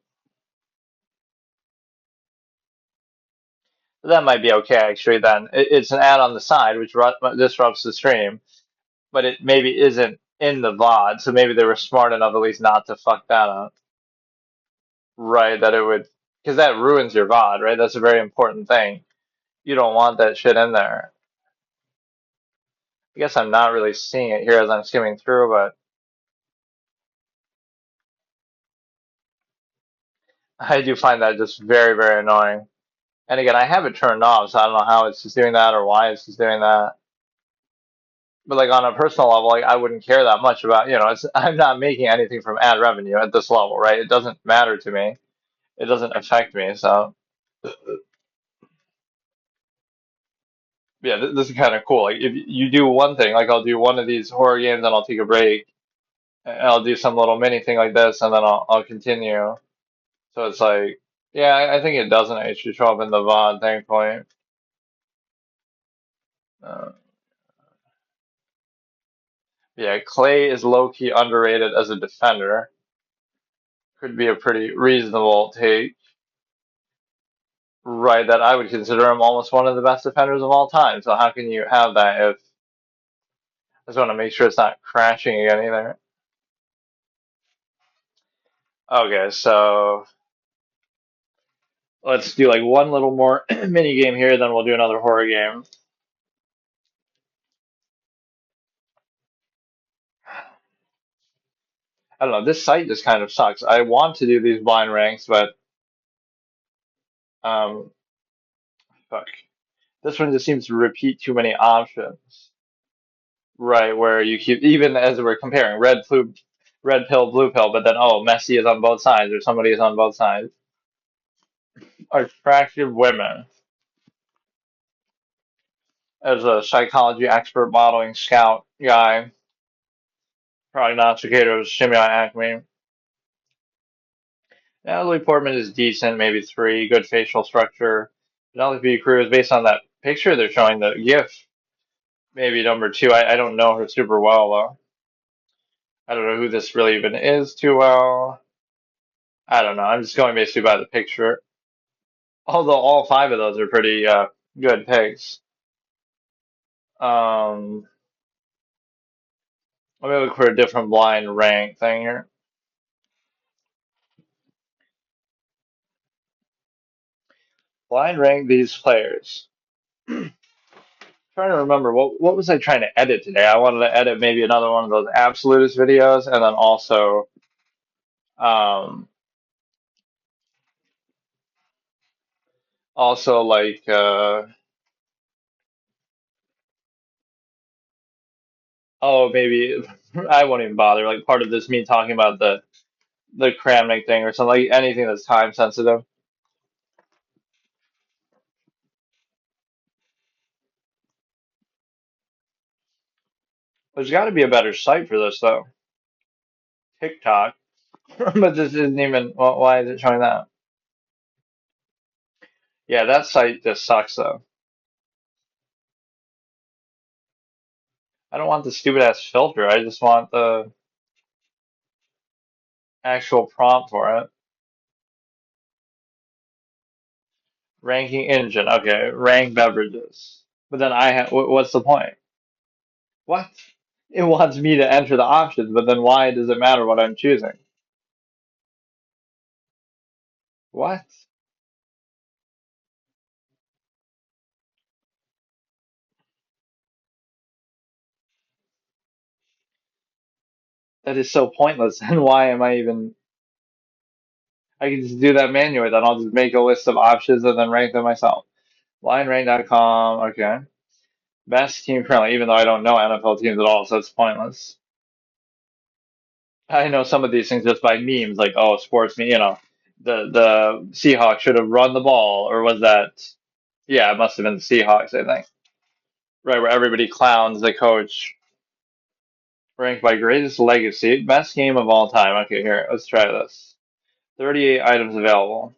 That might be okay, actually, then. It's an ad on the side, which disrupts the stream, but it maybe isn't in the VOD, so maybe they were smart enough at least not to fuck that up. Right, that it would, because that ruins your VOD, right? That's a very important thing. You don't want that shit in there. I guess I'm not really seeing it here as I'm skimming through, but I do find that just very, very annoying. And again, I have it turned off, so I don't know how it's just doing that or why it's just doing that. But like on a personal level, like I wouldn't care that much about, I'm not making anything from ad revenue at this level, right? It doesn't matter to me. It doesn't affect me. So yeah, this is kind of cool. Like if you do one thing, like I'll do one of these horror games and I'll take a break and I'll do some little mini thing like this and then I'll continue. So it's like, yeah, I think it doesn't actually show up in the VOD, thankfully. Uh, yeah, Clay is low-key underrated as a defender. Could be a pretty reasonable take. Right, that I would consider him almost one of the best defenders of all time. So how can you have that if I just want to make sure it's not crashing again either? Okay, so let's do like one little more mini game here, then we'll do another horror game. I don't know, this site just kind of sucks. I want to do these blind ranks, but um fuck. This one just seems to repeat too many options. Right, where you keep even as we're comparing red pill, blue pill, but then oh Messi is on both sides or somebody is on both sides. Attractive women. As a psychology expert, modeling scout guy, prognosticators, Shimei Acme. Natalie Portman is decent, maybe 3. Good facial structure. Penelope Cruz, based on that picture they're showing, the GIF, maybe number 2. I don't know her super well, though. I don't know who this really even is too well. I don't know. I'm just going basically by the picture. Although all 5 of those are pretty good picks. Um, Let me look for a different blind rank thing here. Blind rank these players. Trying to remember what was I trying to edit today? I wanted to edit maybe another one of those absolutist videos, and then um, also like Oh, maybe I won't even bother. Like part of this me talking about the Kramnik thing or something, like anything that's time sensitive. There's got to be a better site for this though. TikTok, but this isn't even. Well, why is it showing that? Yeah, that site just sucks though. I don't want the stupid ass filter. I just want the actual prompt for it. Ranking engine. Okay, rank beverages. But then what's the point? What? It wants me to enter the options, but then why does it matter what I'm choosing? What? That is so pointless. And why am I even? I can just do that manually. Then I'll just make a list of options and then rank them myself. Blind.com. Okay. Best team currently, even though I don't know NFL teams at all, so it's pointless. I know some of these things just by memes, like oh, sports me, the Seahawks should have run the ball, or was that? Yeah, it must have been the Seahawks, I think. Right, where everybody clowns the coach. Ranked by greatest legacy, best game of all time. Okay, here, let's try this. 38 items available.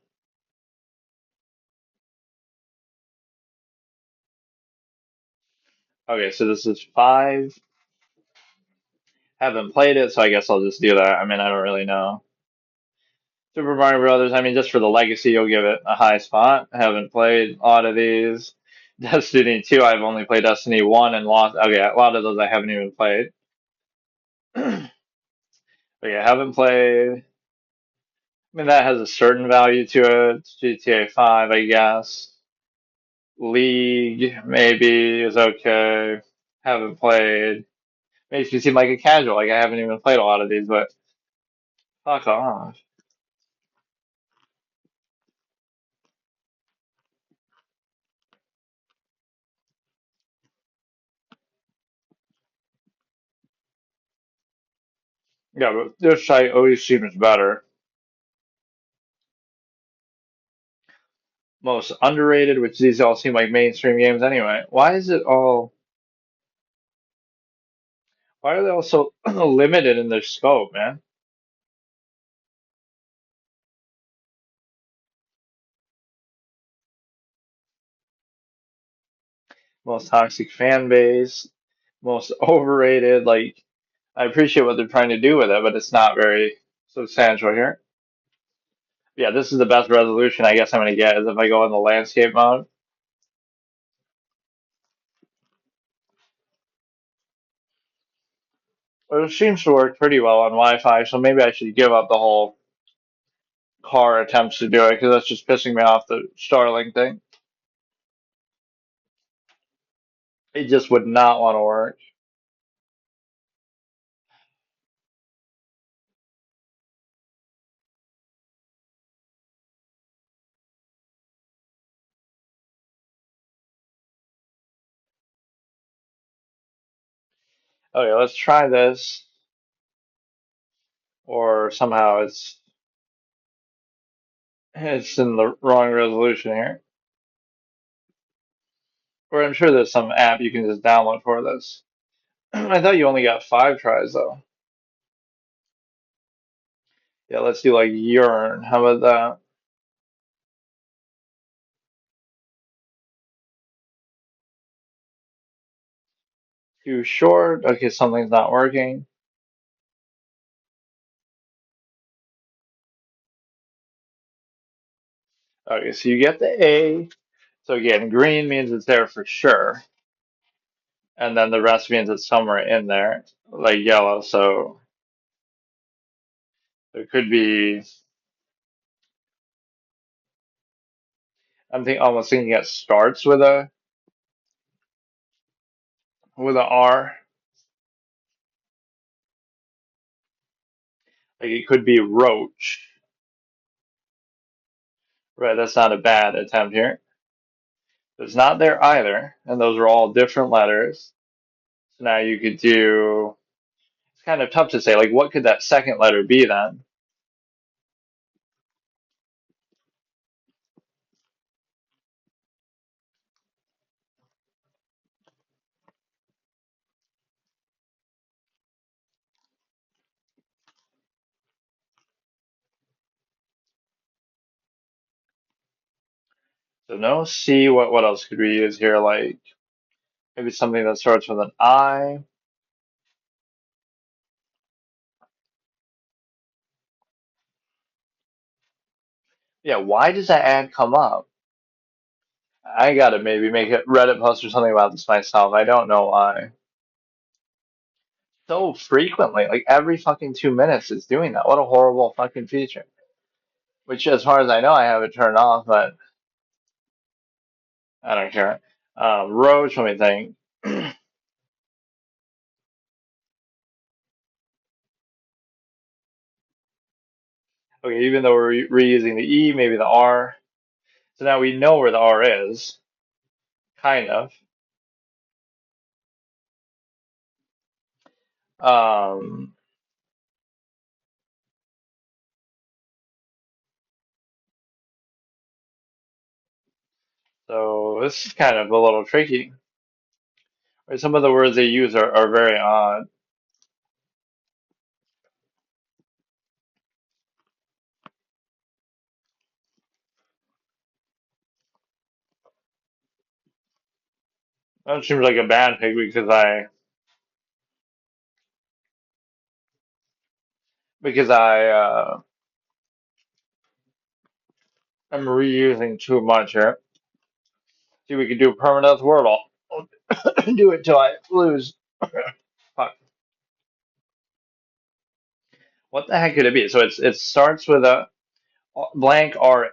Okay, so this is 5. Haven't played it, so I guess I'll just do that. I mean, I don't really know. Super Mario Brothers, I mean, just for the legacy, you'll give it a high spot. I haven't played a lot of these. Destiny 2, I've only played Destiny 1 and lost. Okay, a lot of those I haven't even played. But yeah, I haven't played. I mean, that has a certain value to it. GTA 5, I guess. League, maybe, is okay. Haven't played. Makes me seem like a casual. Like, I haven't even played a lot of these, but fuck off. Yeah, but this site always seems better. Most underrated, which these all seem like mainstream games anyway. Why are they all so limited in their scope, man? Most toxic fan base, most overrated. Like, I appreciate what they're trying to do with it, but it's not very substantial here. Yeah, this is the best resolution I guess I'm gonna get is if I go in the landscape mode. But it seems to work pretty well on Wi-Fi, so maybe I should give up the whole car attempts to do it because that's just pissing me off the Starlink thing. It just would not want to work. Okay, let's try this. Or somehow it's in the wrong resolution here. Or I'm sure there's some app you can just download for this. I thought you only got 5 tries though. Yeah, let's do like urine. How about that? Too short. Okay, something's not working. Okay, so you get the A. So again, green means it's there for sure. And then the rest means it's somewhere in there, like yellow. So it could be, almost thinking it starts with a R. Like it could be roach. Right, that's not a bad attempt here. It's not there either, and those are all different letters. So now you could do, it's kind of tough to say, like, what could that second letter be then? So no C, what else could we use here? Like, maybe something that starts with an I. Yeah, why does that ad come up? I gotta maybe make a Reddit post or something about this myself. I don't know why. So frequently, like every fucking 2 minutes it's doing that. What a horrible fucking feature. Which, as far as I know, I have it turned off, but I don't care. Roach, let me think. Okay, even though we're reusing the E, maybe the R. So now we know where the R is, kind of. Um, so this is kind of a little tricky. Some of the words they use are very odd. That seems like a bad pick because I am reusing too much here. See, we could do Permadeath word. I'll do it till I lose. Fuck. What the heck could it be? So it starts with a blank RA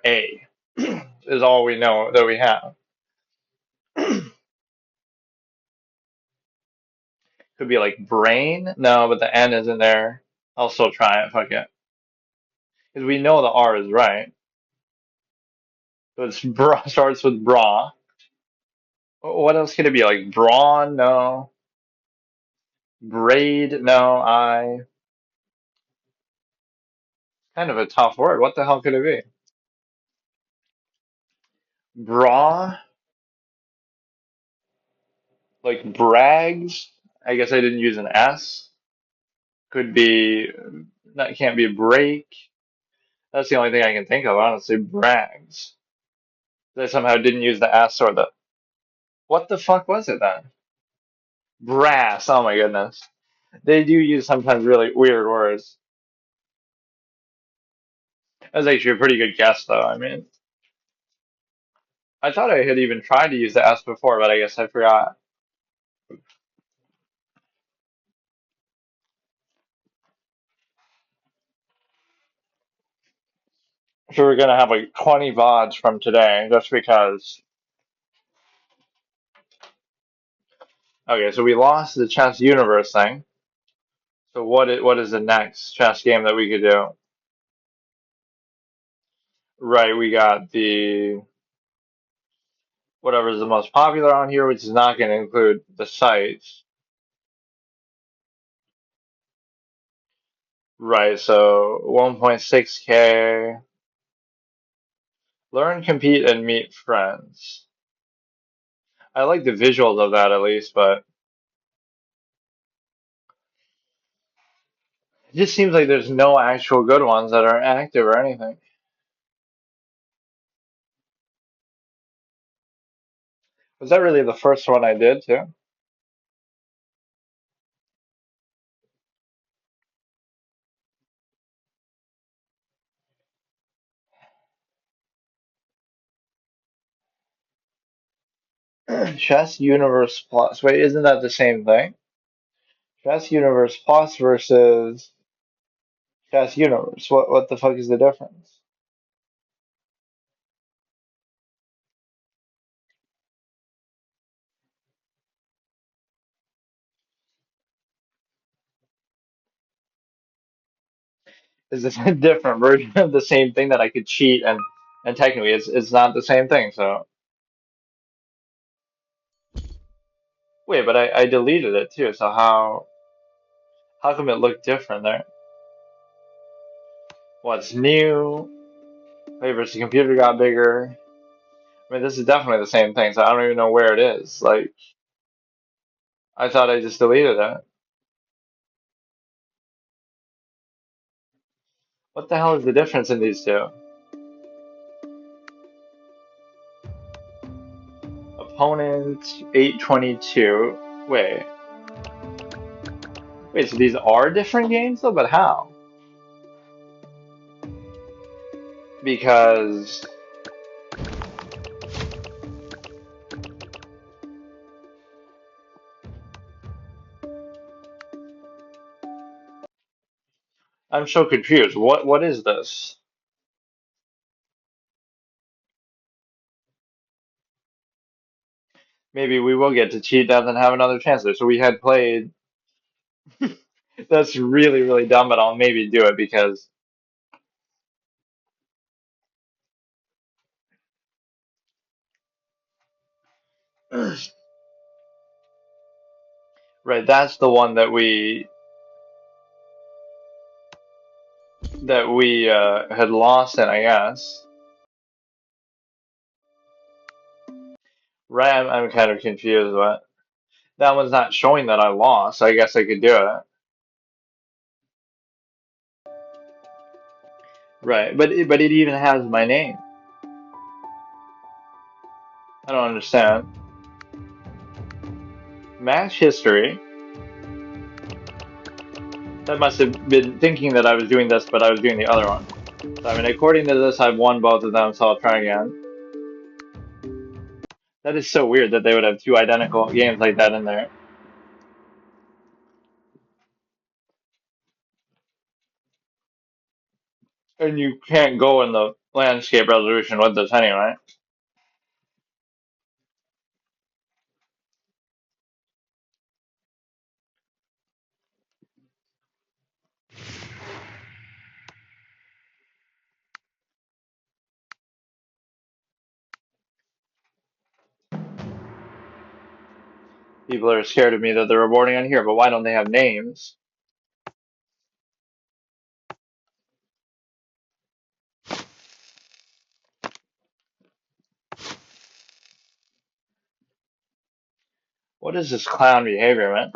is all we know that we have. Could be like brain. No, but the N isn't there. I'll still try it. Fuck it. Because we know the R is right. So it's bra starts with bra. What else could it be? Like brawn? No. Braid? No. I. Kind of a tough word. What the hell could it be? Bra? Like brags? I guess I didn't use an S. Could be. That can't be break. That's the only thing I can think of, honestly. Brags. I somehow didn't use the S or the. What the fuck was it then? Brass. Oh my goodness. They do use sometimes really weird words. That was actually a pretty good guess, though. I mean, I thought I had even tried to use the S before, but I guess I forgot. So we're gonna have like 20 VODs from today, just because. Okay, so we lost the chess universe thing. So what is the next chess game that we could do? Right, we got the whatever is the most popular on here, which is not going to include the sites. Right, so 1.6K. Learn, compete, and meet friends. I like the visuals of that at least, but it just seems like there's no actual good ones that are active or anything. Was that really the first one I did too? Chess Universe Plus. Wait, isn't that the same thing? Chess Universe Plus versus Chess Universe. What the fuck is the difference? Is this a different version of the same thing that I could cheat and technically it's not the same thing, so Wait, but I deleted it too, so how come it looked different there? What's new? Play versus computer got bigger. I mean, this is definitely the same thing, so I don't even know where it is. Like, I thought I just deleted it. What the hell is the difference in these two? Opponent 822. Wait, so these are different games though, but how? Because I'm so confused. What is this? Maybe we will get to cheat death and have another chance there. So we had played. That's really, really dumb, but I'll maybe do it because right, that's the one that we had lost in, I guess. Right, I'm kind of confused, but that one's not showing that I lost. So I guess I could do it. Right, but it even has my name. I don't understand. Match history. That must have been thinking that I was doing this, but I was doing the other one. So, I mean, according to this, I've won both of them, so I'll try again. That is so weird that they would have two identical games like that in there. And you can't go in the landscape resolution with this anyway. People are scared of me that they're rewarding on here, but why don't they have names? What is this clown behavior, man?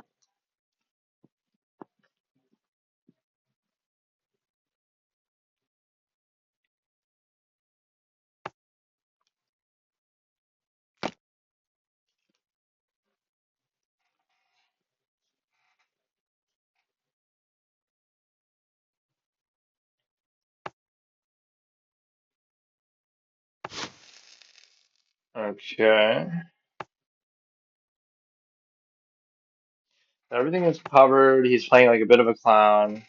Okay. Everything is covered. He's playing like a bit of a clown.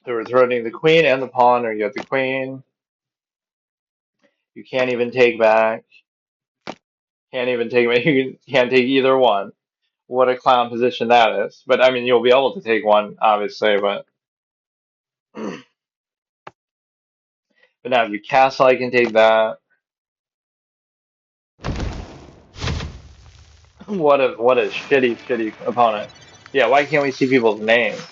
So we're threatening the queen and the pawn, or you got the queen. You can't even take back. Can't even take back. You can't take either one. What a clown position that is. But I mean, you'll be able to take one, obviously, but now if you castle, I can take that. What a shitty opponent. Yeah, why can't we see people's names?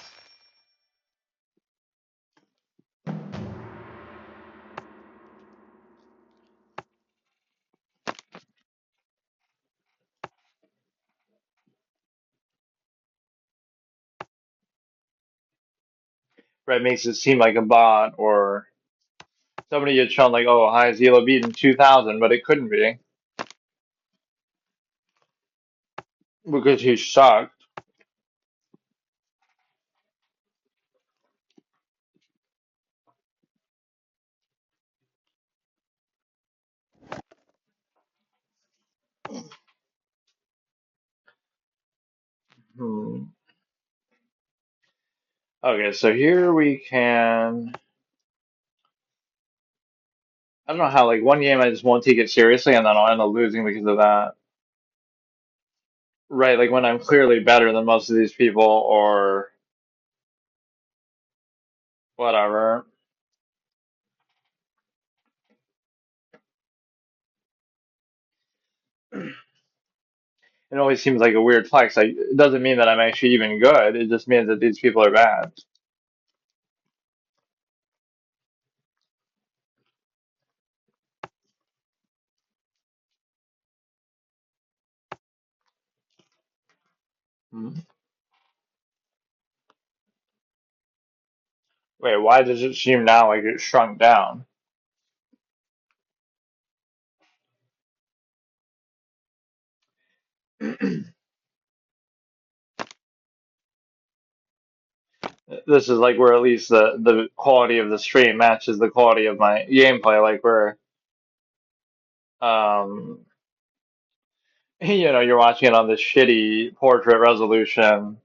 Right, makes it seem like a bot or somebody had shown like, oh, hi, Zelo beat in 2000, but it couldn't be because he sucked. Hmm. Okay, so here we can. I don't know how, like, one game I just won't take it seriously and then I'll end up losing because of that. Right, like when I'm clearly better than most of these people, or Whatever. It always seems like a weird flex. Like, it doesn't mean that I'm actually even good. It just means that these people are bad. Hmm. Wait, why does it seem now like it shrunk down? This is like where at least the quality of the stream matches the quality of my gameplay. Like where um you're watching it on this shitty portrait resolution.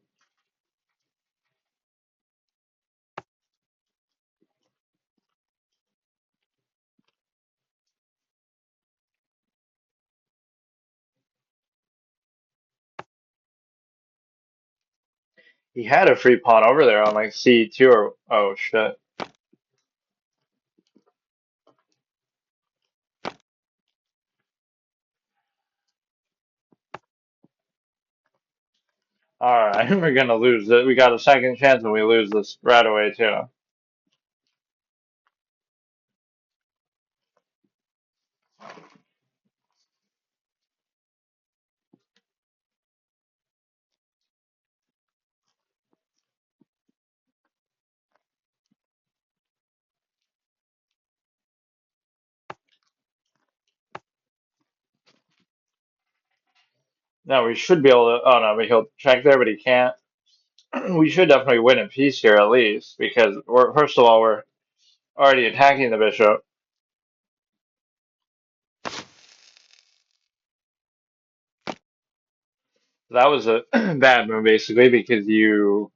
He had a free pawn over there on like C2 or oh shit. All right, we're gonna lose it. We got a second chance and we lose this right away too. No, we should be able to. Oh no, but he'll check there, but he can't. We should definitely win in peace here at least because we're first of all we're already attacking the bishop. That was a bad move basically because you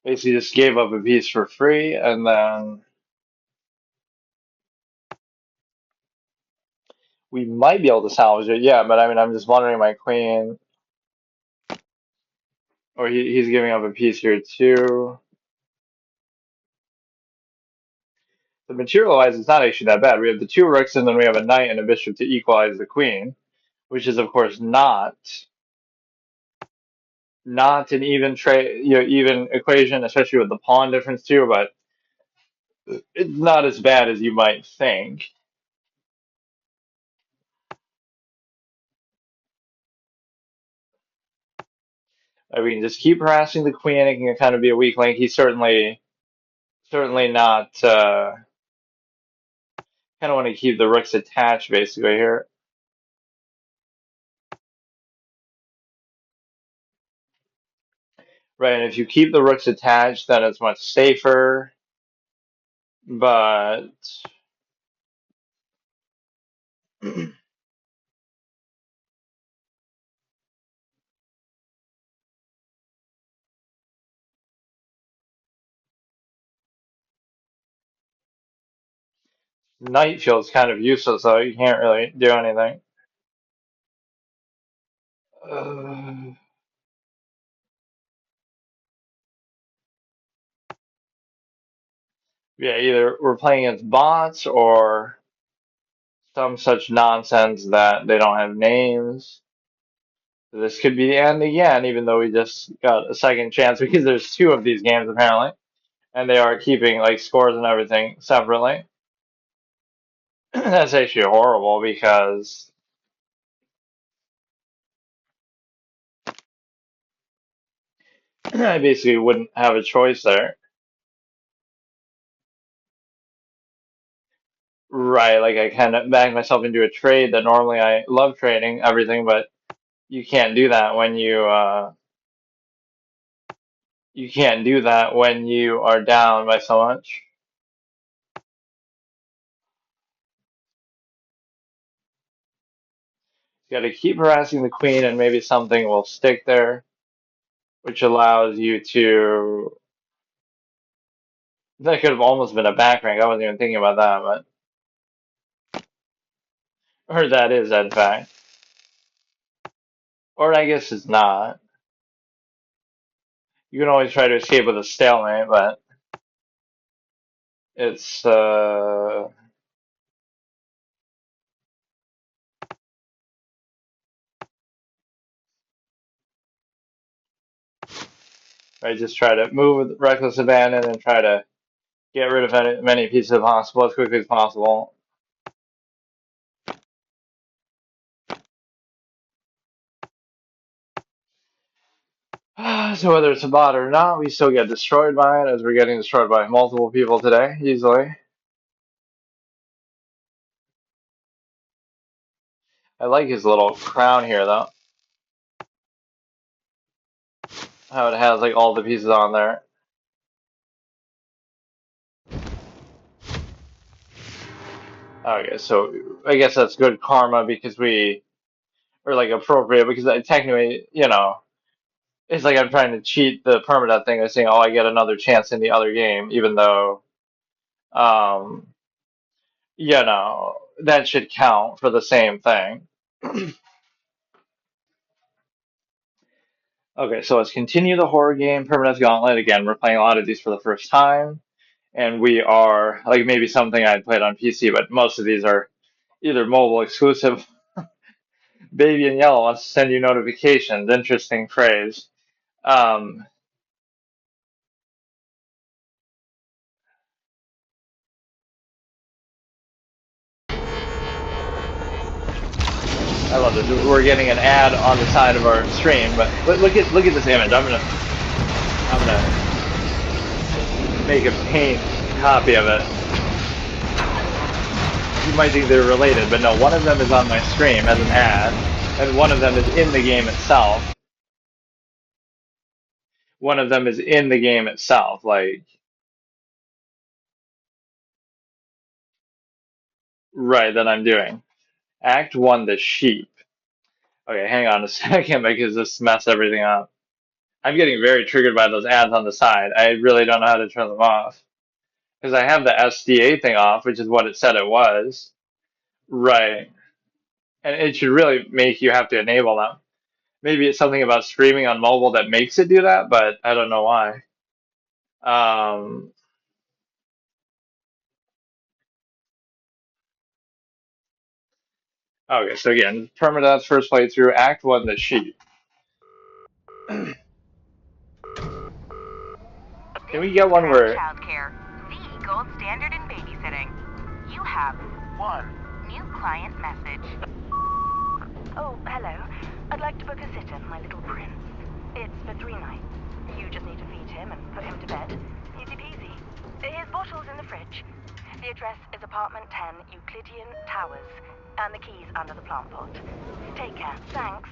basically just gave up a piece for free and then we might be able to salvage it. Yeah, but I mean I'm just wondering my queen or he's giving up a piece here too. The material wise it's not actually that bad. We have the two rooks and then we have a knight and a bishop to equalize the queen, which is of course not an even trade, even equation, especially with the pawn difference too. But it's not as bad as you might think. I mean, just keep harassing the queen. It can kind of be a weak link. He's certainly not. Kind of want to keep the rooks attached, basically here. Right, and if you keep the rooks attached, then it's much safer. But knight feels kind of useless, though. You can't really do anything. Uh, yeah, either we're playing against bots or some such nonsense that they don't have names. This could be the end again, even though we just got a second chance because there's two of these games apparently, and they are keeping like scores and everything separately. That's actually horrible because I basically wouldn't have a choice there. Right, like I kind of backed myself into a trade that normally I love trading everything, but you can't do that when you can't do that when you are down by so much. You got to keep harassing the queen, and maybe something will stick there, which allows you to. That could have almost been a back rank. I wasn't even thinking about that, but or that is in fact. Or I guess it's not. You can always try to escape with a stalemate, but it's I just try to move with reckless abandon and try to get rid of as many pieces as possible as quickly as possible. So whether it's a bot or not, we still get destroyed by it, as we're getting destroyed by multiple people today, easily. I like his little crown here, though. How it has like all the pieces on there. Okay, so I guess that's good karma because or like appropriate, because technically, it's like I'm trying to cheat the permadeath thing by saying, oh, I get another chance in the other game, even though, um, that should count for the same thing. Okay, so let's continue the horror game, Permadeath Gauntlet. Again, we're playing a lot of these for the first time, and we are, like maybe something I played on PC, but most of these are either mobile exclusive. Baby in yellow wants to send you notifications. Interesting phrase. Um, I love this. We're getting an ad on the side of our stream, but look at this image. I'm gonna make a paint copy of it. You might think they're related, but no. One of them is on my stream as an ad, and one of them is in the game itself. One of them is in the game itself, like right that I'm doing. Act 1, the sheep. Okay, hang on a second because this messed everything up. I'm getting very triggered by those ads on the side. I really don't know how to turn them off. Because I have the SDA thing off, which is what it said it was. Right. And it should really make you have to enable them. Maybe it's something about streaming on mobile that makes it do that, but I don't know why. Okay, so again, Permadeath first playthrough, Act 1, the sheep. Can we get one where... Childcare, the gold standard in babysitting. You have one new client message. Oh, hello. I'd like to book a sitter for my little prince. It's for 3 nights. You just need to feed him and put him to bed. Easy peasy. His bottle's in the fridge. The address is apartment 10, Euclidean Towers, and the key's under the plant pot. Take care. Thanks.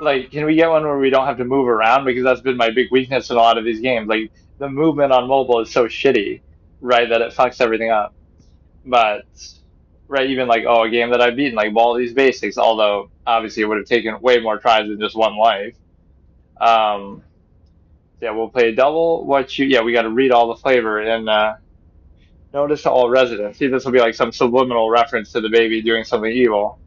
Like, can we get one where we don't have to move around? Because that's been my big weakness in a lot of these games. Like, the movement on mobile is so shitty, right, that it fucks everything up. But, right, even like, oh, a game that I've beaten, like Baldi's Basics, although obviously it would have taken way more tries than just one life. Yeah, we'll play double. Yeah, we got to read all the flavor in Notice to all residents. See, this will be like some subliminal reference to the baby doing something evil.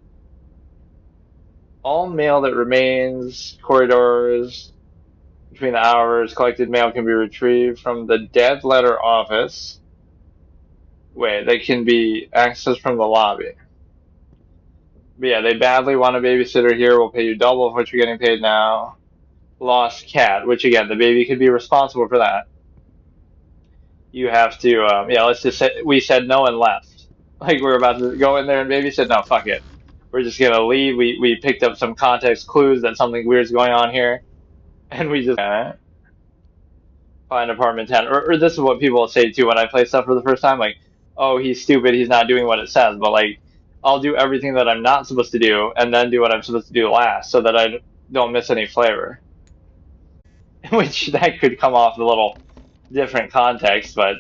All mail that remains, corridors, between the hours, collected mail can be retrieved from the dead letter office. Wait, they can be accessed from the lobby. But yeah, they badly want a babysitter here. We'll pay you double of what you're getting paid now. Lost cat, which again, the baby could be responsible for that. You have to, yeah, let's just say we said no and left. Like we're about to go in there and baby said, no, fuck it. We're just gonna leave. We picked up some context clues that something weird's going on here. And we just find apartment 10. Or this is what people say too when I play stuff for the first time. Like, oh, he's stupid. He's not doing what it says. But like, I'll do everything that I'm not supposed to do and then do what I'm supposed to do last so that I don't miss any flavor. Which that could come off a little different context, but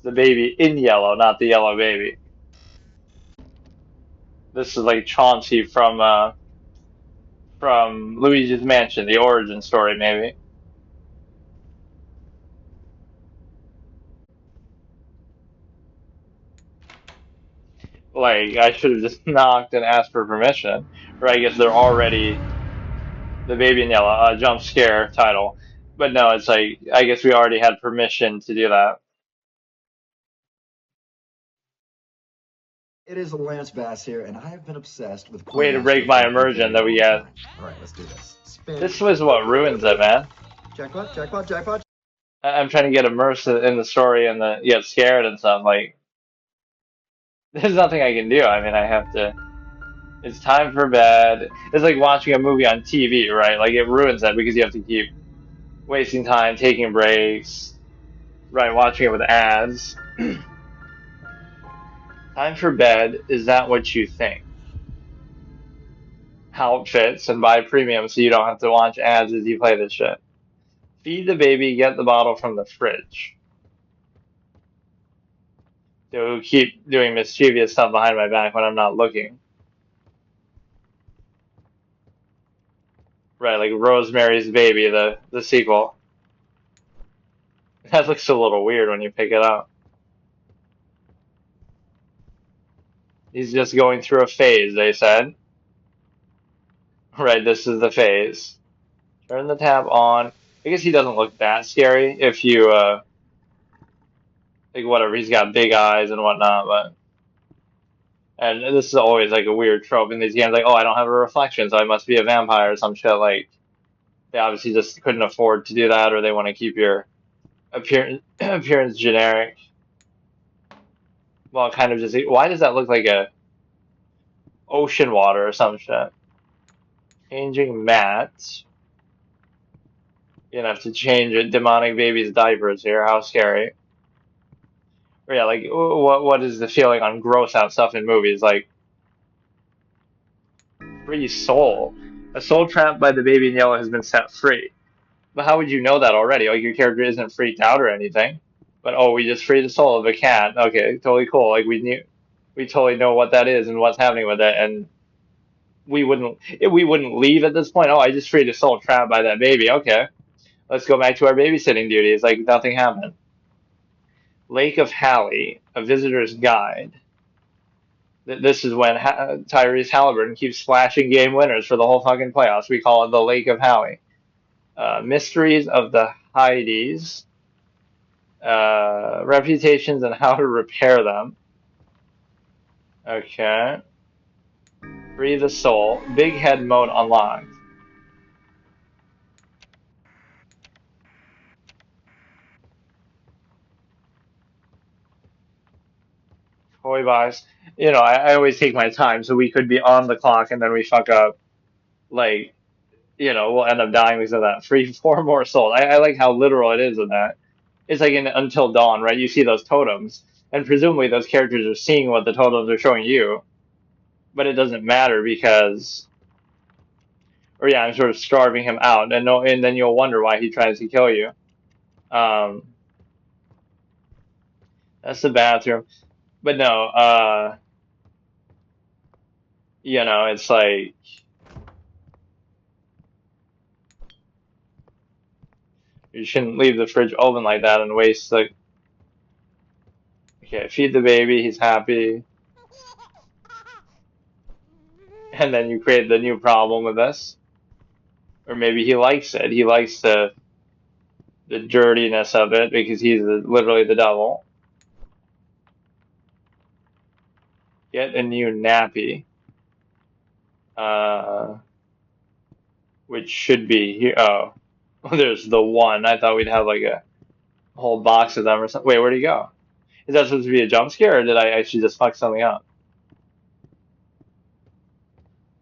the baby in yellow, not the yellow baby. This is like Chauncey from Luigi's Mansion, the origin story, maybe. Like, I should have just knocked and asked for permission. Or I guess they're already The Baby in Yellow, jump scare title. But no, it's like, I guess we already had permission to do that. It is Lance Bass here, and I have been obsessed with Way to Playmaster break my for a immersion very that we long get. time. All right, let's do this. Spin. This was what ruins it, man. Jackpot, jackpot, jackpot. I'm trying to get immersed in the story and get scared and stuff. Like, there's nothing I can do. I mean, I have to. It's time for bed. It's like watching a movie on TV, right? Like, it ruins that because you have to keep wasting time, taking breaks, right? Watching it with ads. Time for bed. Is that what you think? Outfits and buy premium so you don't have to watch ads as you play this shit. Feed the baby, get the bottle from the fridge. To keep doing mischievous stuff behind my back when I'm not looking. Right, like Rosemary's Baby, the sequel. That looks a little weird when you pick it up. He's just going through a phase, they said. Right, this is the phase. Turn the tap on. I guess he doesn't look that scary if you, like, whatever, he's got big eyes and whatnot, but. And this is always, like, a weird trope in these games, like, oh, I don't have a reflection, so I must be a vampire or some shit, like. They obviously just couldn't afford to do that, or they want to keep your appearance generic. Well, kind of just. Why does that look like a ocean water or some shit? Changing mat. You're gonna have to change a demonic baby's diapers here. How scary. Or yeah, like what is the feeling on gross out stuff in movies? Like free soul. A soul trapped by the baby in yellow has been set free. But how would you know that already? Like your character isn't freaked out or anything. But oh, we just freed the soul of a cat. Okay, totally cool. Like we totally know what that is and what's happening with it, and we wouldn't leave at this point. Oh, I just freed a soul trapped by that baby. Okay, let's go back to our babysitting duties. Like nothing happened. Lake of Halley, a visitor's guide. This is when Tyrese Halliburton keeps splashing game winners for the whole fucking playoffs. We call it the Lake of Halley. Mysteries of the Heidies. Reputations and how to repair them. Okay. Free the soul. Big head mode unlocked. Toy buys. You know, I always take my time, so we could be on the clock and then we fuck up. Like, you know, we'll end up dying because of that. Free 4 more souls. I like how literal it is with that. It's like in Until Dawn, right? You see those totems, and presumably those characters are seeing what the totems are showing you, but it doesn't matter because, or yeah, I'm sort of starving him out, and no, and then you'll wonder why he tries to kill you. That's the bathroom, but no, you know, it's like. You shouldn't leave the fridge open like that and waste the. Okay, feed the baby, he's happy. And then you create the new problem with this. Or maybe he likes it. He likes the dirtiness of it because he's literally the devil. Get a new nappy. Which should be here. Oh, there's the one. I thought we'd have like a whole box of them or something. Wait, where'd he go? Is that supposed to be a jump scare, or did I actually just fuck something up?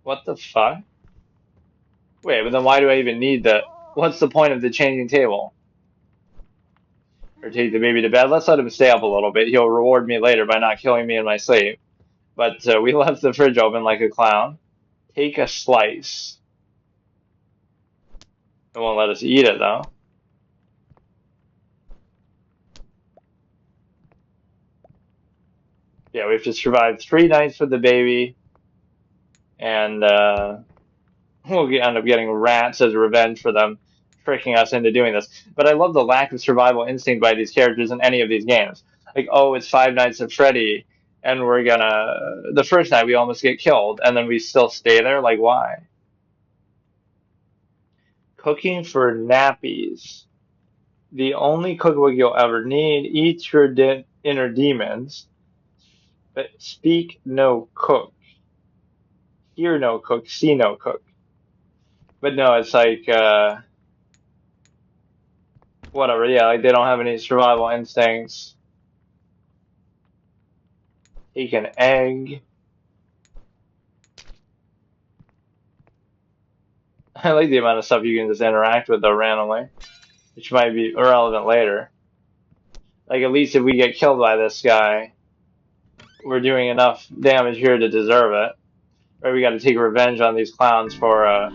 What the fuck? Wait, but then why do I even need the... What's the point of the changing table? Or take the baby to bed? Let's let him stay up a little bit. He'll reward me later by not killing me in my sleep. But we left the fridge open like a clown. Take a slice. It won't let us eat it, though. Yeah, we have to survive 3 nights with the baby. And we'll end up getting rats as revenge for them tricking us into doing this. But I love the lack of survival instinct by these characters in any of these games. Like, oh, it's 5 Nights at Freddy, and we're gonna... The first night we almost get killed, and then we still stay there? Like, why? Cooking for nappies. The only cookbook you'll ever need. Eat your inner demons. But speak no cook. Hear no cook. See no cook. But no, it's like, whatever. Yeah, like they don't have any survival instincts. Take an egg. I like the amount of stuff you can just interact with though randomly, which might be irrelevant later. Like at least if we get killed by this guy, we're doing enough damage here to deserve it. Or we got to take revenge on these clowns for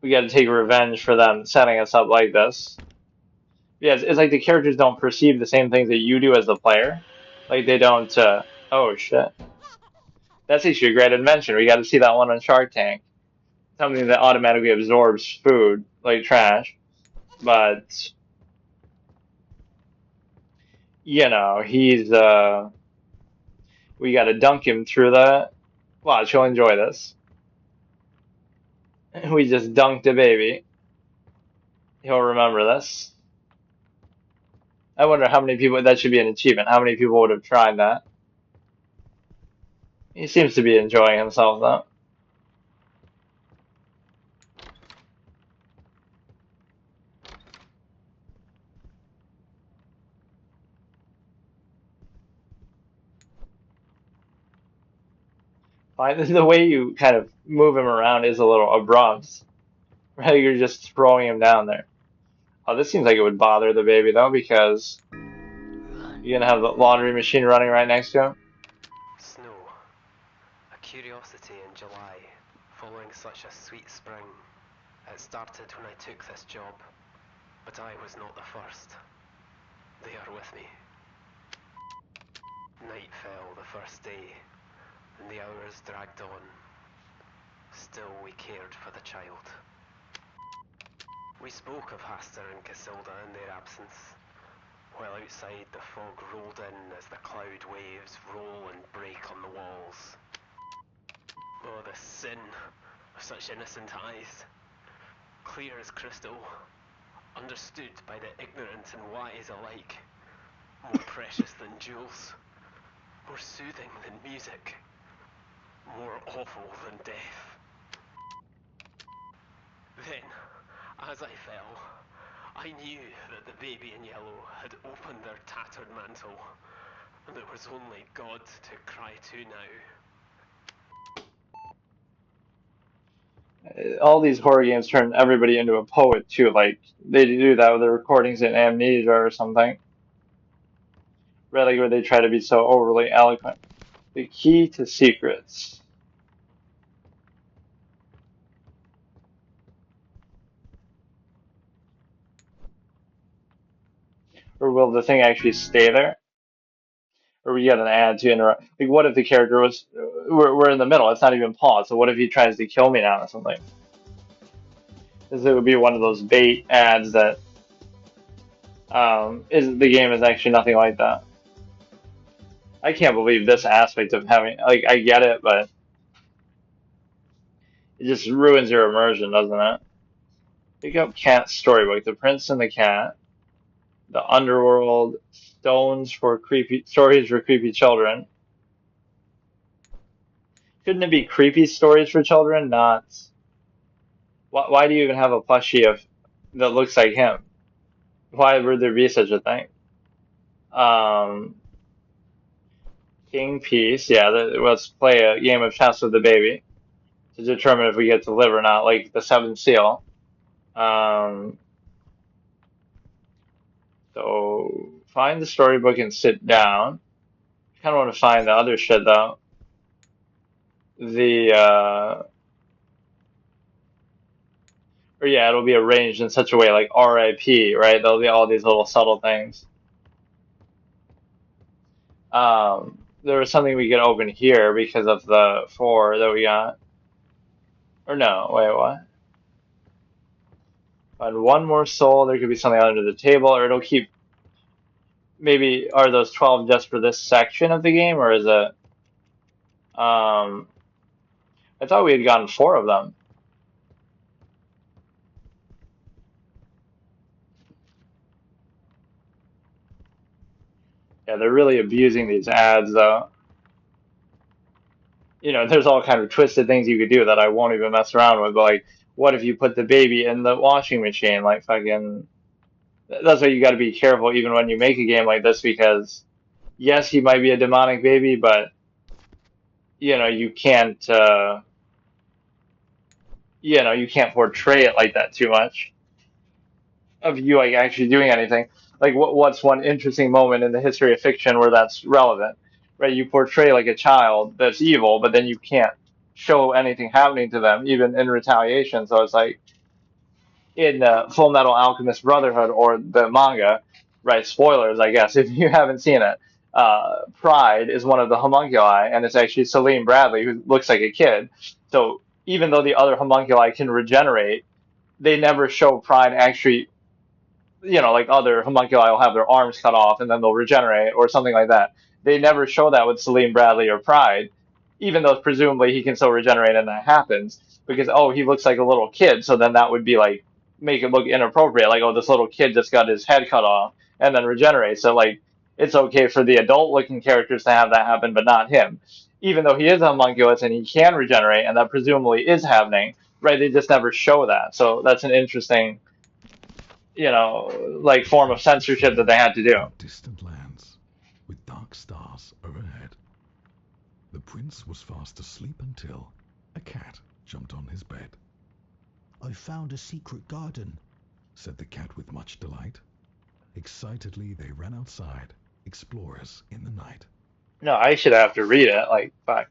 we got to take revenge for them setting us up like this. Yeah, it's like the characters don't perceive the same things that you do as the player. Like they don't. Oh shit, that's actually a great invention. We got to see that one on Shark Tank. Something that automatically absorbs food like trash, but you know he's we got to dunk him through the. Watch, he'll enjoy this. We just dunked a baby. He'll remember this. I wonder how many people, that should be an achievement. How many people would have tried that? He seems to be enjoying himself though. The way you kind of move him around is a little abrupt. Right? You're just throwing him down there. Oh, this seems like it would bother the baby though, because you're gonna have the laundry machine running right next to him. Snow. A curiosity in July, following such a sweet spring. It started when I took this job, but I was not the first. They are with me. Night fell the first day, and the hours dragged on. Still we cared for the child. We spoke of Hastur and Casilda in their absence, while outside the fog rolled in as the cloud waves roll and break on the walls. Oh, the sin of such innocent eyes, clear as crystal, understood by the ignorant and wise alike, more precious than jewels, more soothing than music, more awful than death. Then, as I fell, I knew that the baby in yellow had opened their tattered mantle, and there was only God to cry to now. All these horror games turn everybody into a poet too. Like they do that with the recordings in Amnesia or something. Right, like where they try to be so overly eloquent. The key to secrets. Or will the thing actually stay there? Or we get an ad to interrupt? Like, what if the character was? We're in the middle. It's not even paused. So what if he tries to kill me now or something? Because it would be one of those bait ads that is the game is actually nothing like that. I can't believe this aspect of having like I get it, but it just ruins your immersion, doesn't it? Pick up Cat Storybook, The Prince and the Cat, The Underworld, Stories for Creepy Children. Shouldn't it be creepy stories for children? Not. Why do you even have a plushie that looks like him? Why would there be such a thing? King Peace, yeah. Let's play a game of chess with the baby to determine if we get to live or not, like the Seventh Seal. So find the storybook and sit down. Kind of want to find the other shit though. Or yeah, it'll be arranged in such a way like RIP, right? There'll be all these little subtle things. There was something we could open here because of the 4 that we got. Or no, wait, what? Find one more soul. There could be something under the table, or it'll keep. Maybe are those 12 just for this section of the game, or is it? Or I thought we had gotten 4 of them. Yeah, they're really abusing these ads, though. You know, there's all kind of twisted things you could do that I won't even mess around with. But like, what if you put the baby in the washing machine? Like, fucking. That's why you got to be careful even when you make a game like this, because yes, he might be a demonic baby, but you know, you can't. You know, you can't portray it like that too much of you like actually doing anything. Like, what's one interesting moment in the history of fiction where that's relevant, right? You portray like a child that's evil, but then you can't show anything happening to them, even in retaliation. So it's like in Full Metal Alchemist Brotherhood or the manga, right? Spoilers, I guess, if you haven't seen it. Pride is one of the homunculi, and it's actually Salim Bradley, who looks like a kid. So even though the other homunculi can regenerate, they never show Pride actually, you know, like other homunculi will have their arms cut off and then they'll regenerate or something like that. They never show that with Salim Bradley or Pride, even though presumably he can still regenerate and that happens because, oh, he looks like a little kid. So then that would be like, make it look inappropriate. Like, oh, this little kid just got his head cut off and then regenerates. So, like, it's okay for the adult looking characters to have that happen, but not him. Even though he is a homunculus and he can regenerate and that presumably is happening, right? They just never show that. So that's an interesting, you know, like form of censorship that they had to do. Distant lands, with dark stars overhead. The prince was fast asleep until a cat jumped on his bed. I found a secret garden, said the cat with much delight. Excitedly they ran outside, explorers in the night. No, I should have to read it, like, fuck.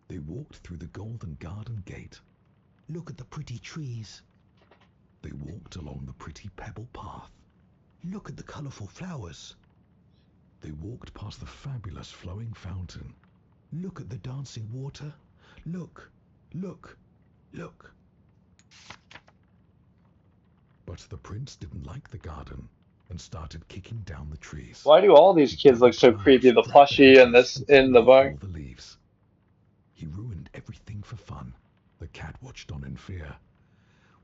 They walked through the golden garden gate. Look at the pretty trees. They walked along the pretty pebble path. Look at the colourful flowers. They walked past the fabulous flowing fountain. Look at the dancing water. Look, look, look. But the prince didn't like the garden and started kicking down the trees. Why do all these kids look so creepy? The plushie and this in the book. All the leaves. He ruined everything for fun. The cat watched on in fear.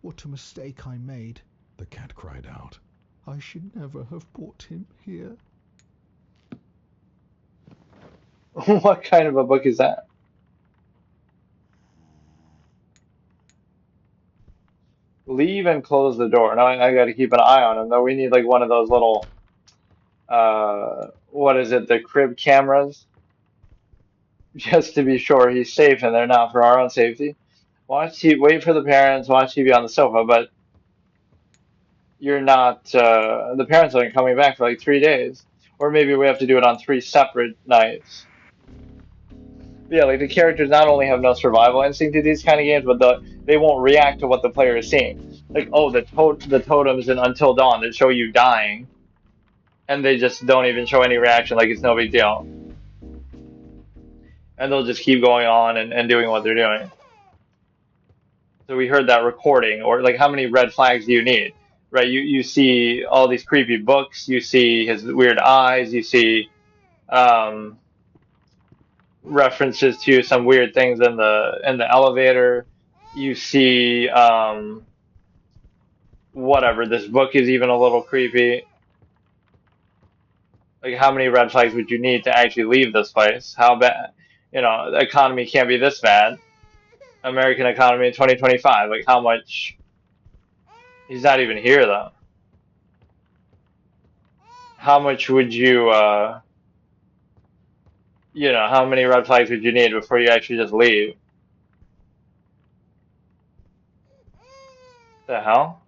What a mistake I made, the cat cried out. I should never have brought him here. What kind of a book is that? Leave and close the door. Now I got to keep an eye on him, though. We need like one of those little, what is it, the crib cameras? Just to be sure he's safe in there, not for our own safety. Wait for the parents, watch TV on the sofa, but you're not, the parents aren't coming back for like 3 days. Or maybe we have to do it on 3 separate nights. But yeah, like the characters not only have no survival instinct to these kind of games, but they won't react to what the player is seeing. Like, oh, the totems in Until Dawn that show you dying, and they just don't even show any reaction, like it's no big deal. And they'll just keep going on and doing what they're doing. So we heard that recording, or like how many red flags do you need? Right, you see all these creepy books, you see his weird eyes, you see references to some weird things in the elevator. You see whatever, this book is even a little creepy. Like, how many red flags would you need to actually leave this place? How bad, you know, the economy can't be this bad. American economy in 2025, like how much? He's not even here though. How much would you you know, how many red flags would you need before you actually just leave? The hell?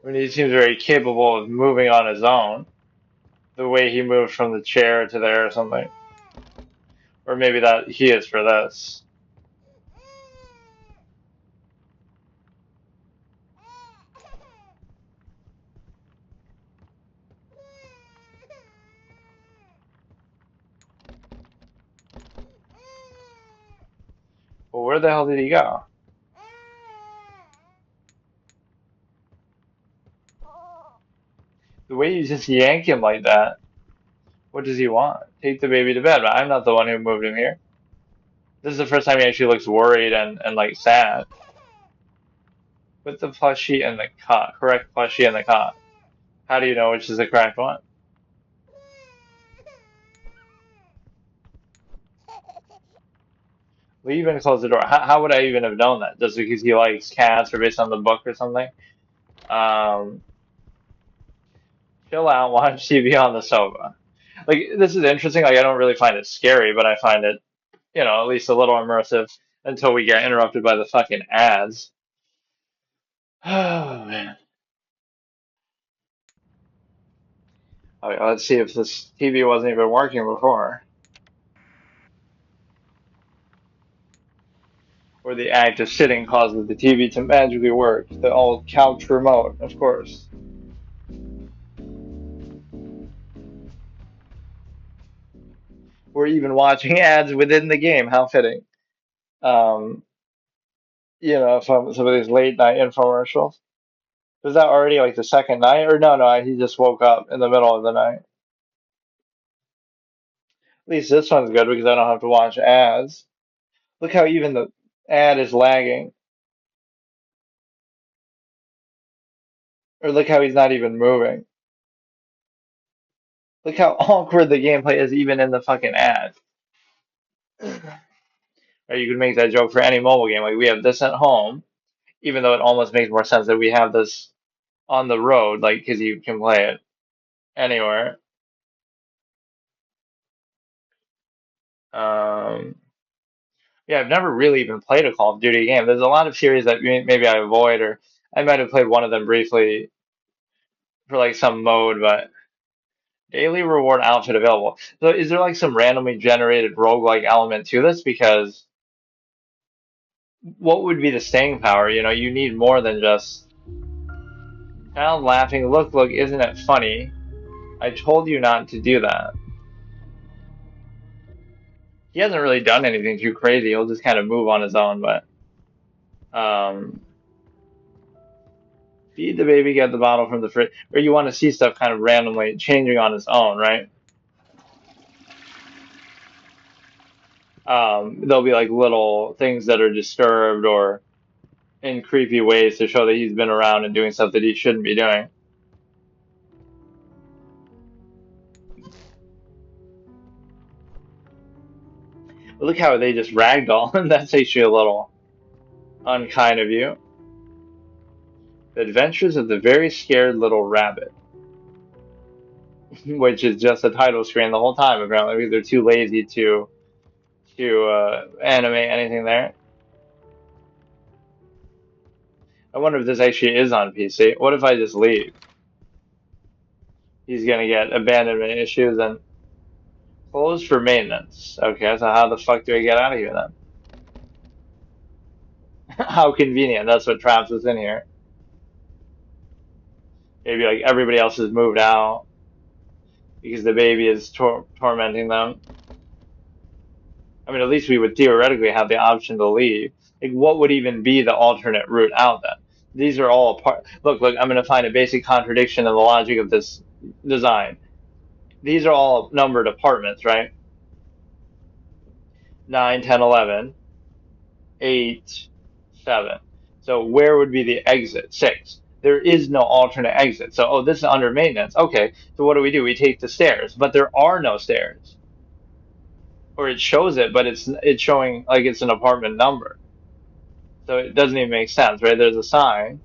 I mean, he seems very capable of moving on his own. The way he moved from the chair to there or something. Or maybe that he is for this. Well, where the hell did he go? The way you just yank him like that. What does he want? Take the baby to bed. But I'm not the one who moved him here. This is the first time he actually looks worried and like sad. Put the plushie in the cot. Correct plushie in the cot. How do you know which is the correct one? Leave and close the door. How would I even have known that? Just because he likes cats or based on the book or something? Chill out, watch TV on the sofa. Like, this is interesting. Like, I don't really find it scary, but I find it, at least a little immersive until we get interrupted by the fucking ads. Oh, man. Okay, let's see if this TV wasn't even working before. Or the act of sitting causes the TV to magically work. The old couch remote, of course. We're even watching ads within the game. How fitting. Um, some of these late night infomercials. Was that already like the second night? Or no, he just woke up in the middle of the night. At least this one's good because I don't have to watch ads. Look how even the ad is lagging. Or look how he's not even moving. Look how awkward the gameplay is even in the fucking ad. Or you could make that joke for any mobile game. Like we have this at home, even though it almost makes more sense that we have this on the road, like because you can play it anywhere. Yeah, I've never really even played a Call of Duty game. There's a lot of series that maybe I avoid, or I might have played one of them briefly for like some mode, but daily reward outfit available. So is there like some randomly generated roguelike element to this? Because what would be the staying power? You need more than just child laughing. Look, isn't it funny? I told you not to do that. He hasn't really done anything too crazy. He'll just kind of move on his own, but feed the baby, get the bottle from the fridge, or you want to see stuff kind of randomly changing on its own, right? There'll be like little things that are disturbed or in creepy ways to show that he's been around and doing stuff that he shouldn't be doing. But look how they just ragdoll, and that's actually a little unkind of you. The Adventures of the Very Scared Little Rabbit, which is just a title screen the whole time, apparently, because they're too lazy to animate anything there. I wonder if this actually is on PC. What if I just leave? He's gonna get abandonment issues and closed for maintenance. Okay, so how the fuck do I get out of here then? How convenient. That's what traps us in here. Maybe like everybody else has moved out because the baby is tormenting them. I mean, at least we would theoretically have the option to leave. Like, what would even be the alternate route out then? These are all part. Look, I'm going to find a basic contradiction in the logic of this design. These are all numbered apartments, right? 9, 10, 11, 8, 7. So where would be the exit? 6. There is no alternate exit. So, this is under maintenance. Okay, so what do? We take the stairs, but there are no stairs. Or it shows it, but it's showing like it's an apartment number. So it doesn't even make sense, right? There's a sign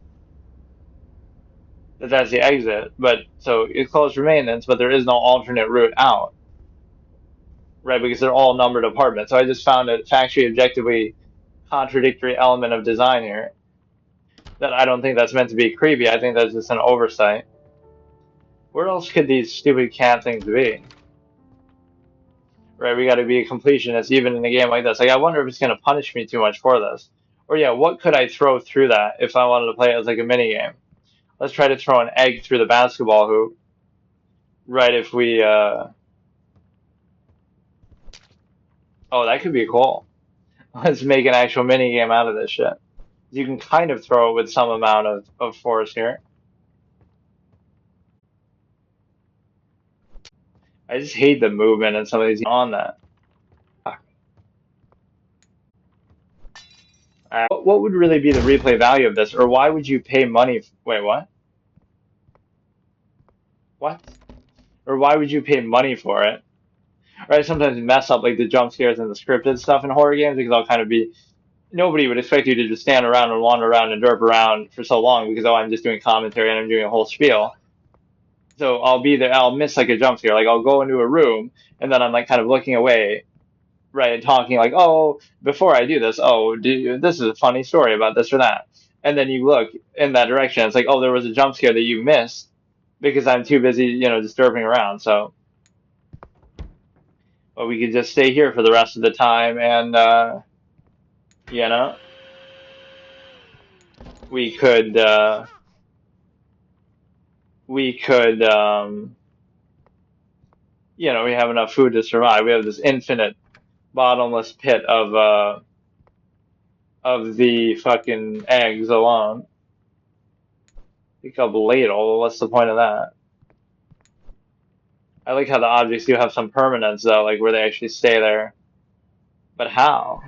that that's the exit, but so it's closed for maintenance, but there is no alternate route out, right? Because they're all numbered apartments. So I just found a factually, objectively contradictory element of design here that I don't think that's meant to be creepy. I think that's just an oversight. Where else could these stupid cat things be? Right, we got to be a completionist even in a game like this. Like, I wonder if it's going to punish me too much for this. Or yeah, what could I throw through that if I wanted to play it as like a mini game? Let's try to throw an egg through the basketball hoop. Right, if we, oh, that could be cool. Let's make an actual mini game out of this shit. You can kind of throw it with some amount of force here. I just hate the movement and some of these on that. What would really be the replay value of this, or why would you pay money? Wait, what? What? Or why would you pay money for it? Or I sometimes mess up like the jump scares and the scripted stuff in horror games because I'll kind of be nobody would expect you to just stand around and wander around and derp around for so long because I'm just doing commentary and I'm doing a whole spiel. So I'll be there, I'll miss like a jump scare, like I'll go into a room and then I'm like kind of looking away, right, and talking like, oh, before I do this, this is a funny story about this or that, and then you look in that direction, it's like, oh, there was a jump scare that you missed because I'm too busy, just derping around. So, well, we could just stay here for the rest of the time and you know, we could we have enough food to survive. We have this infinite bottomless pit of the fucking eggs alone. Pick up ladle, what's the point of that? I like how the objects do have some permanence though, like where they actually stay there. But how?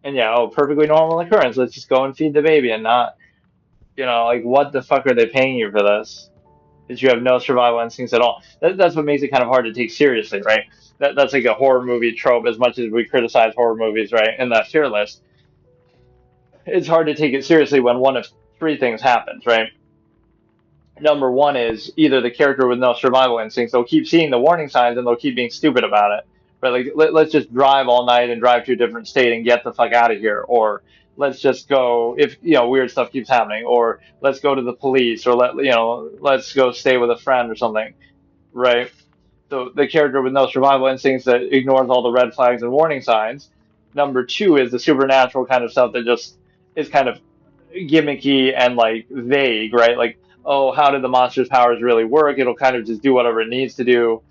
And yeah, perfectly normal occurrence. Let's just go and feed the baby and not, like what the fuck are they paying you for this? That you have no survival instincts at all. That's what makes it kind of hard to take seriously, right? That's like a horror movie trope as much as we criticize horror movies, right? In that tier list. It's hard to take it seriously when one of three things happens, right? Number one is either the character with no survival instincts, they'll keep seeing the warning signs and they'll keep being stupid about it. Right? Like, let's just drive all night and drive to a different state and get the fuck out of here. Or let's just go if, weird stuff keeps happening. Or let's go to the police. Or let's go stay with a friend or something. Right? So the character with no survival instincts that ignores all the red flags and warning signs. Number two is the supernatural kind of stuff that just is kind of gimmicky and like vague, right? Like, oh, how did the monster's powers really work? It'll kind of just do whatever it needs to do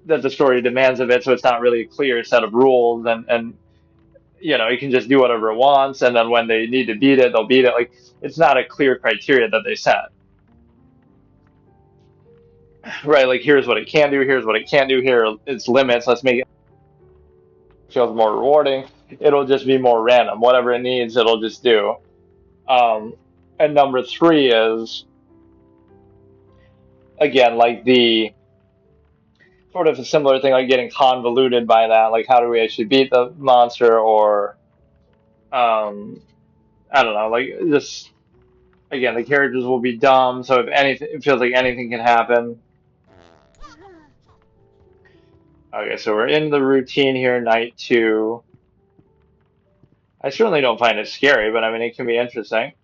that the story demands of it, so it's not really a clear set of rules and it can just do whatever it wants, and then when they need to beat it, they'll beat it. Like, it's not a clear criteria that they set. Right, like here's what it can do, here's what it can't do, here are its limits, let's make it feels more rewarding. It'll just be more random. Whatever it needs, it'll just do. And number three is again, like the sort of a similar thing, like getting convoluted by that. Like, how do we actually beat the monster? Or, I don't know, like just, again, the characters will be dumb. So if anything, it feels like anything can happen. Okay, so we're in the routine here, night 2. I certainly don't find it scary, but I mean, it can be interesting.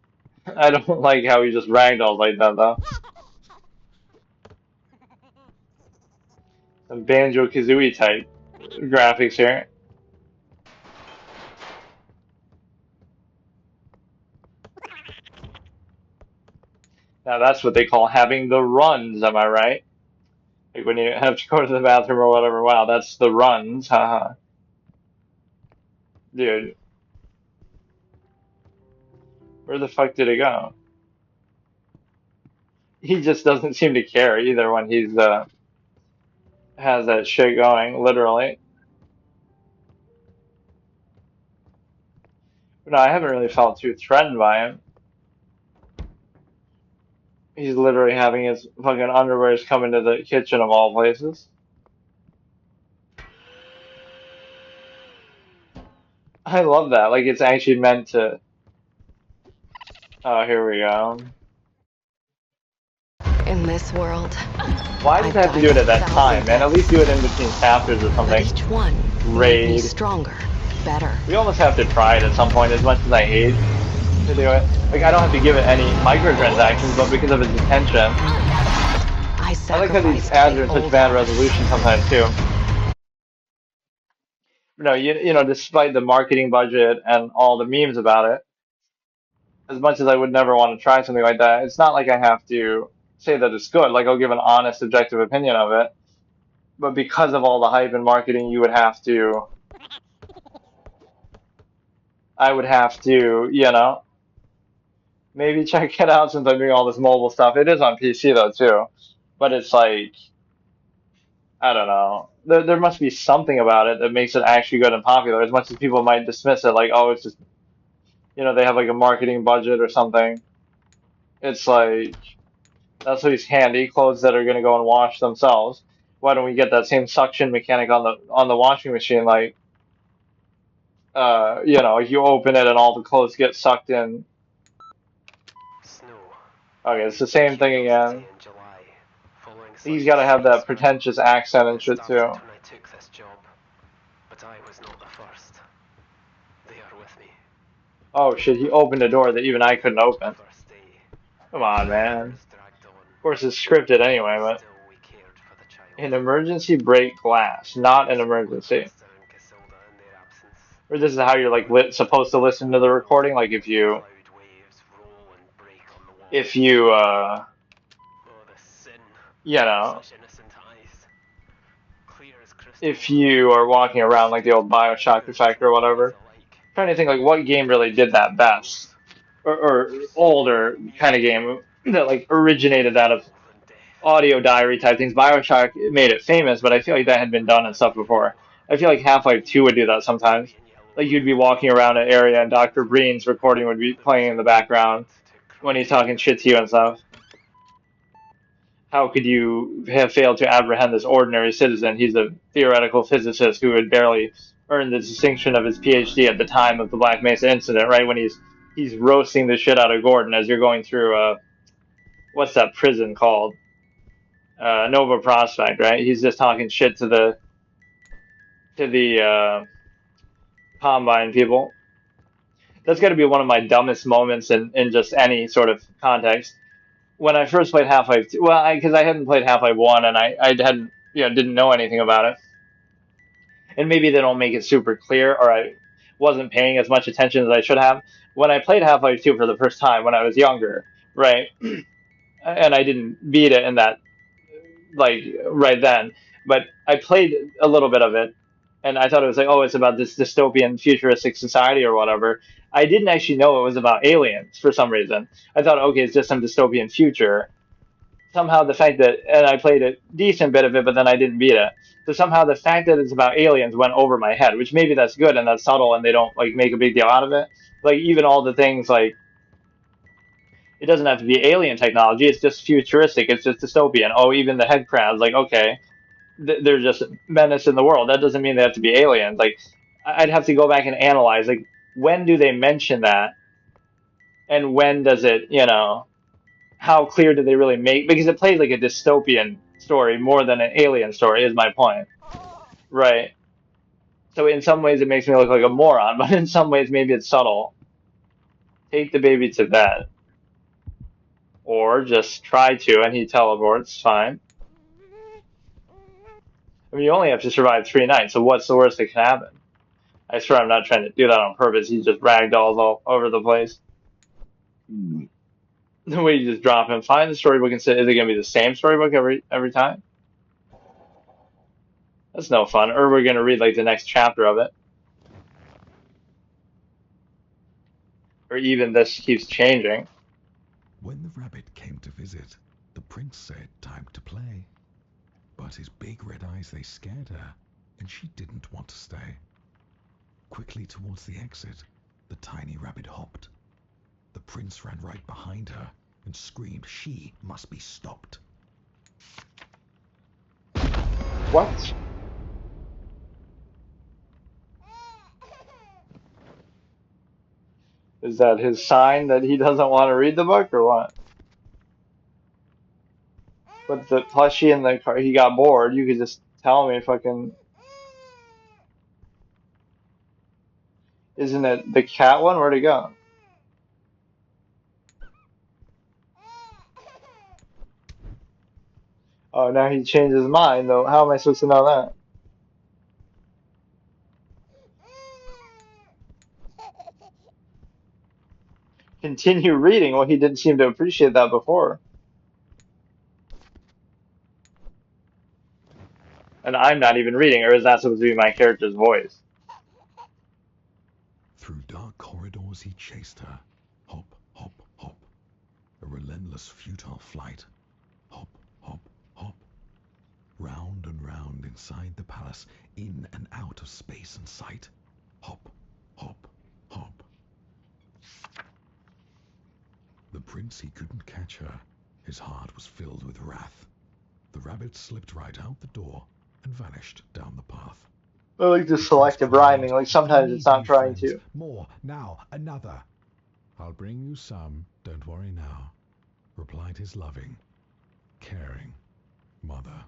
I don't like how he just ragdolls like that, though. Some Banjo-Kazooie type graphics here. Now that's what they call having the runs, am I right? Like when you have to go to the bathroom or whatever. Wow, that's the runs, haha. Dude. Where the fuck did it go? He just doesn't seem to care either when he's has that shit going, literally. No, I haven't really felt too threatened by him. He's literally having his fucking underwears come into the kitchen of all places. I love that. Like, it's actually meant to... Oh, here we go. In this world, why does it have to do it at that time, man? At least do it in between chapters or something. Each one Raid. made me stronger, better. We almost have to try it at some point, as much as I hate to do it. Like, I don't have to give it any microtransactions, but because of its attention. I like how these ads are in such bad resolution sometimes, too. No, despite the marketing budget and all the memes about it, as much as I would never want to try something like that, it's not like I have to say that it's good. Like, I'll give an honest, objective opinion of it. But because of all the hype and marketing, I would have to, maybe check it out since I'm doing all this mobile stuff. It is on PC though, too. But it's like, I don't know. There must be something about it that makes it actually good and popular, as much as people might dismiss it like, oh, it's just, they have like a marketing budget or something. It's like, that's these handy clothes that are going to go and wash themselves. Why don't we get that same suction mechanic on the washing machine? Like, you open it and all the clothes get sucked in. Snow. Okay, it's the same thing Curiosity again. in July. Following He's such got a to have space that run. pretentious accent and It shit started too. when I took this job, but I was not the first. They are with me. Oh shit, he opened a door that even I couldn't open. First day. Come on, The man. hours dragged on. Of course, it's scripted anyway, but Still we cared for the child. an emergency break glass, not an emergency. Esther and Casilda in their absence. Or this is how you're like supposed to listen to the recording, like if you, Cloud waves roll and break on the wall. if you, Oh, the sin. you know, Such innocent eyes. Clear as crystal. if you are walking around like the old Bioshock effect or whatever. I'm trying to think like what game really did that best, or older kind of game that like originated out of audio diary type things. Bioshock made it famous, but I feel like that had been done and stuff before. I feel like Half-Life 2 would do that sometimes. Like you'd be walking around an area and Dr. Breen's recording would be playing in the background when he's talking shit to you and stuff. How could you have failed to apprehend this ordinary citizen? He's a theoretical physicist who had barely earned the distinction of his PhD at the time of the Black Mesa incident, right? When he's roasting the shit out of Gordon as you're going through what's that prison called? Nova Prospect, right? He's just talking shit to the Combine people. That's got to be one of my dumbest moments in just any sort of context. When I first played Half-Life 2, well, because I hadn't played Half-Life 1 and I hadn't, didn't know anything about it. And maybe they don't make it super clear, or I wasn't paying as much attention as I should have. When I played Half-Life 2 for the first time when I was younger, right? And I didn't beat it in that, like, right then, but I played a little bit of it, and I thought it was like, oh, it's about this dystopian futuristic society or whatever. I didn't actually know it was about aliens for some reason. I thought, okay, it's just some dystopian future. Somehow the fact that, and I played a decent bit of it, but then I didn't beat it. So somehow the fact that it's about aliens went over my head, which maybe that's good and that's subtle and they don't like make a big deal out of it. Like even all the things like, it doesn't have to be alien technology, it's just futuristic, it's just dystopian. Oh, even the head crabs, like, okay, they're just menace in the world. That doesn't mean they have to be aliens. Like, I'd have to go back and analyze, like, when do they mention that? And when does it, how clear do they really make? Because it plays like a dystopian story more than an alien story, is my point. Right. So in some ways it makes me look like a moron, but in some ways maybe it's subtle. Take the baby to bed. Or just try to, and he teleports, fine. I mean, you only have to survive 3 nights, so what's the worst that can happen? I swear I'm not trying to do that on purpose. He just ragdolls all over the place. The way you just drop him. Find the storybook and say, is it going to be the same storybook every time? That's no fun. Or we're going to read like the next chapter of it. Or even this keeps changing. When the rabbit came to visit, the prince said time to play. But his big red eyes, they scared her, and she didn't want to stay. Quickly towards the exit, the tiny rabbit hopped. The prince ran right behind her and screamed she must be stopped. What? Is that his sign that he doesn't want to read the book or what? But the plushie in the car, he got bored. You could just tell me fucking. Isn't it the cat one? Where'd it go? Oh, now he changed his mind though. How am I supposed to know that? Continue reading. Well, he didn't seem to appreciate that before. And I'm not even reading, or is that supposed to be my character's voice? Through dark corridors he chased her. Hop, hop, hop. A relentless, futile flight. Hop, hop, hop. round and round inside the palace, in and out of space and sight. Hop, hop, hop. The prince, he couldn't catch her. His heart was filled with wrath. The rabbit slipped right out the door and vanished down the path. I like the selective rhyming, like sometimes it's not trying to. More, now, another. I'll bring you some, don't worry now, replied his loving, caring mother.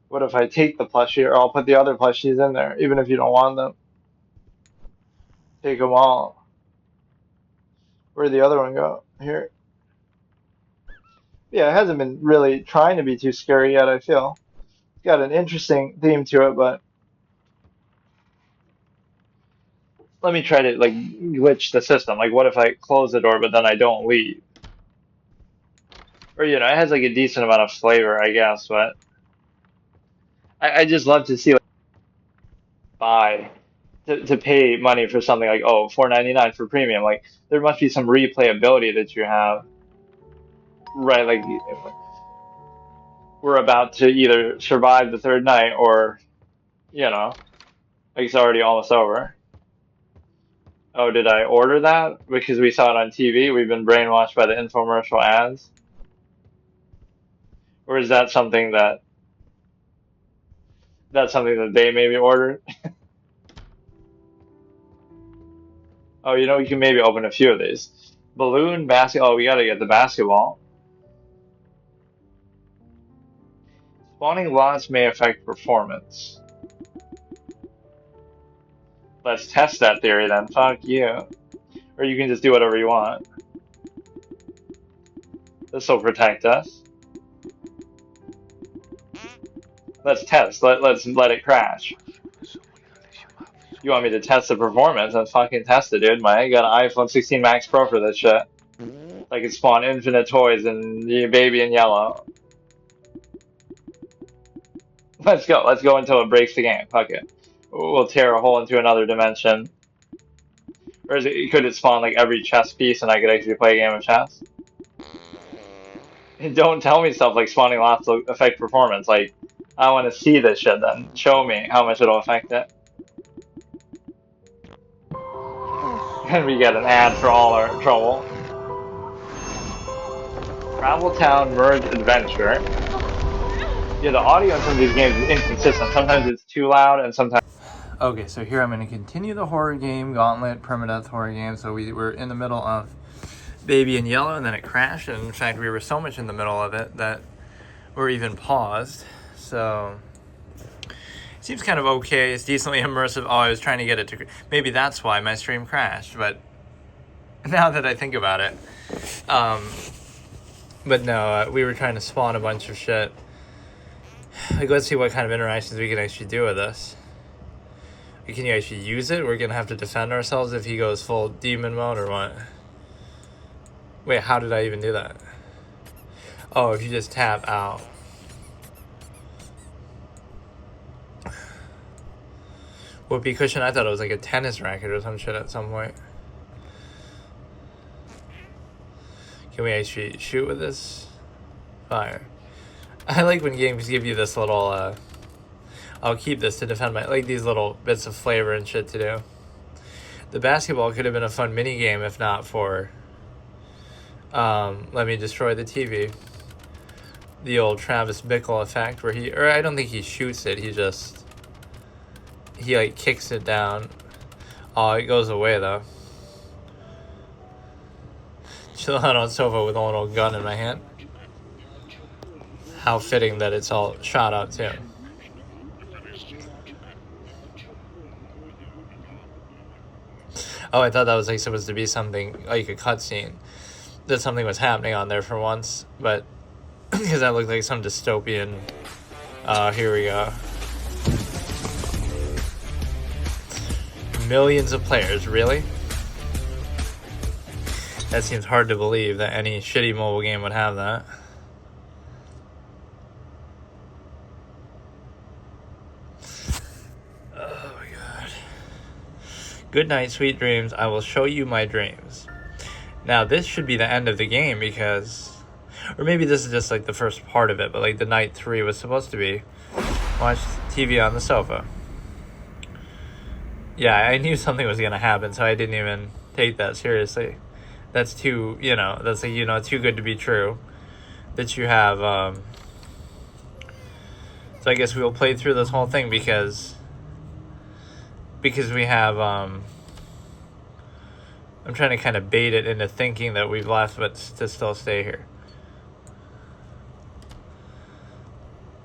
What if I take the plushie, or I'll put the other plushies in there, even if you don't want them? Take them all. Where'd the other one go? Here. Yeah, it hasn't been really trying to be too scary yet, I feel. It's got an interesting theme to it, but let me try to, like, glitch the system. Like, what if I close the door, but then I don't leave? Or, you know, it has, like, a decent amount of flavor, I guess, but I just love to see, like, buy to pay money for something like, oh, $4.99 for premium. Like, there must be some replayability that you have, right? Like, we're about to either survive the third night or, you know, like it's already almost over. Oh, did I order that? Because we saw it on TV. We've been brainwashed by the infomercial ads. Or is that something that they maybe ordered? Oh, you know, we can maybe open a few of these. Balloon, basketball. Oh, we gotta get the basketball. Spawning lots may affect performance. Let's test that theory then. Fuck you. Or you can just do whatever you want. This will protect us. Let's test. Let's let it crash. You want me to test the performance? Then fucking test it, dude. I got an iPhone 16 Max Pro for this shit. I can spawn infinite toys and baby in yellow. Let's go. Let's go until it breaks the game. Fuck it. We'll tear a hole into another dimension. Or could it spawn like every chess piece and I could actually play a game of chess? And don't tell me stuff like spawning lots will affect performance. Like, I want to see this shit then. Show me how much it'll affect it. And we get an ad for all our trouble. Travel Town Merge Adventure. Yeah, the audio in some of these games is inconsistent. Sometimes it's too loud and sometimes... Okay, so here I'm going to continue the horror game, Gauntlet, Permadeath horror game. So we were in the middle of Baby in Yellow and then it crashed. And in fact, we were so much in the middle of it that we're even paused. So... seems kind of okay. It's decently immersive. Oh, I was trying to get it to... maybe that's why my stream crashed. But now that I think about it... but no, we were trying to spawn a bunch of shit. Like, let's see what kind of interactions we can actually do with this. Can you actually use it? We're going to have to defend ourselves if he goes full demon mode or what? Wait, how did I even do that? Oh, if you just tap out. Whoopee cushion? I thought it was like a tennis racket or some shit at some point. Can we actually shoot with this? Fire. I like when games give you this little, I'll keep this to defend my, like these little bits of flavor and shit to do. The basketball could have been a fun mini game if not for, let me destroy the TV. The old Travis Bickle effect where or I don't think he shoots it, he like kicks it down. Oh, it goes away though. Chill out on sofa with a little gun in my hand. How fitting that it's all shot up too. Oh, I thought that was like supposed to be something like a cutscene. That something was happening on there for once, but because that looked like some dystopian. Here we go. Millions of players, really? That seems hard to believe that any shitty mobile game would have that. Good night, sweet dreams. I will show you my dreams. Now, this should be the end of the game because... Or maybe this is just like the first part of it, but like the night 3 was supposed to be watch TV on the sofa. Yeah, I knew something was going to happen, so I didn't even take that seriously. That's too, that's like, too good to be true. That you have, so I guess we'll play through this whole thing because we have, I'm trying to kind of bait it into thinking that we've left, but to still stay here.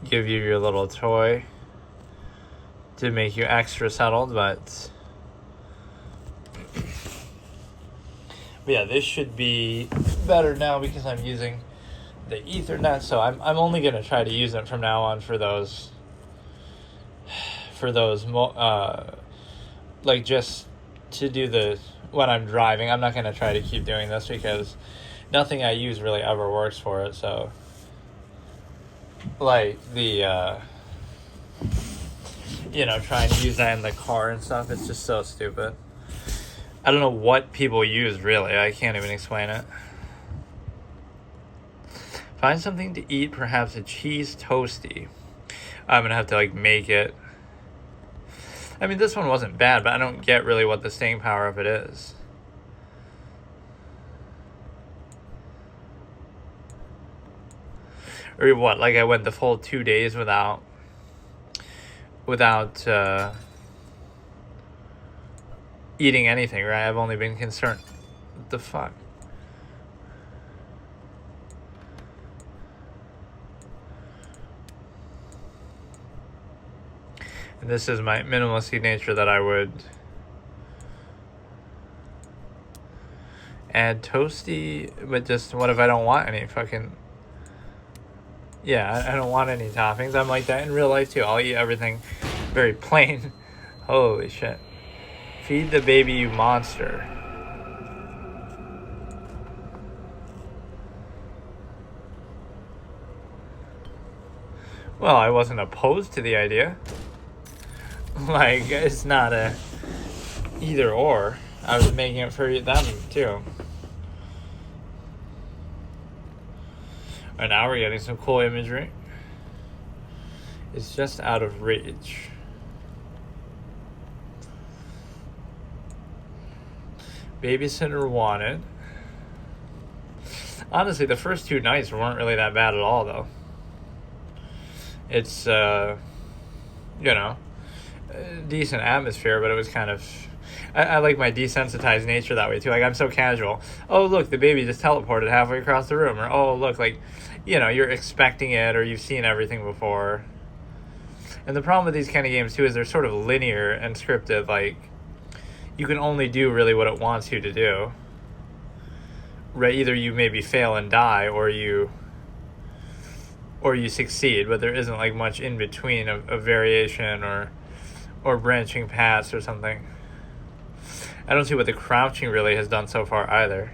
Give you your little toy to make you extra settled, but yeah, this should be better now because I'm using the Ethernet, so I'm only gonna try to use it from now on for those like just to do the when I'm driving. I'm not gonna try to keep doing this because nothing I use really ever works for it. So like the trying to use that in the car and stuff, it's just so stupid. I don't know what people use, really. I can't even explain it. Find something to eat, perhaps a cheese toasty. I'm gonna have to like make it. I mean, this one wasn't bad, but I don't get really what the staying power of it is. Or what, like I went the full 2 days without eating anything, right? I've only been concerned. What the fuck? And this is my minimalistic nature that I would add toasty, but just what if I don't want any fucking... Yeah, I don't want any toppings. I'm like that in real life too. I'll eat everything very plain. Holy shit. Feed the baby, you monster. Well, I wasn't opposed to the idea. Like, it's not a either or. I was making it for them too. And now we're getting some cool imagery. It's just out of reach. Babysitter wanted. Honestly, the first 2 nights weren't really that bad at all, though. It's, decent atmosphere, but it was kind of... I like my desensitized nature that way, too. Like, I'm so casual. Oh, look, the baby just teleported halfway across the room. Or, oh, look, like, you're expecting it, or you've seen everything before. And the problem with these kind of games, too, is they're sort of linear and scripted. Like, you can only do really what it wants you to do. Right? Either you maybe fail and die, or you succeed, but there isn't, like, much in between of variation or branching paths or something. I don't see what the crouching really has done so far either.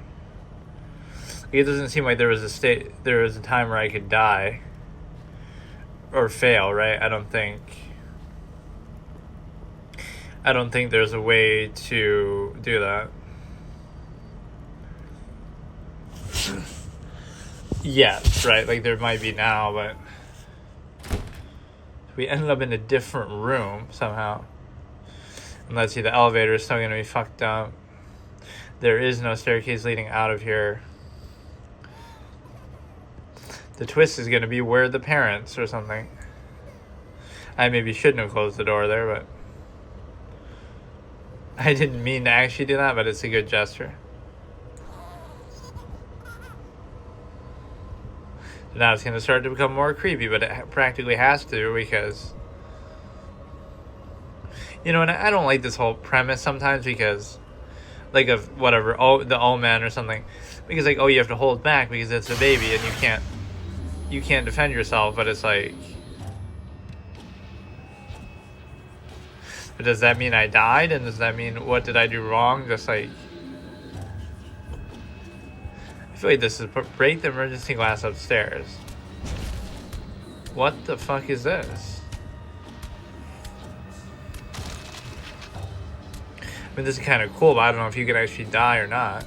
It doesn't seem like there was a time where I could die or fail, right? I don't think there's a way to do that. Yes, right, like there might be now, but we ended up in a different room somehow. And let's see, the elevator is still going to be fucked up. There is no staircase leading out of here. The twist is going to be where the parents or something. I maybe shouldn't have closed the door there, but I didn't mean to actually do that, but it's a good gesture. So now it's going to start to become more creepy, but it practically has to because... and I don't like this whole premise sometimes because, like, of whatever, the O-Man or something. Because, like, you have to hold back because it's a baby and you can't defend yourself, but it's like... But does that mean I died? And does that mean, what did I do wrong? Just, like... I feel like this is break the emergency glass upstairs. What the fuck is this? mean, this is kind of cool, but I don't know if you can actually die or not.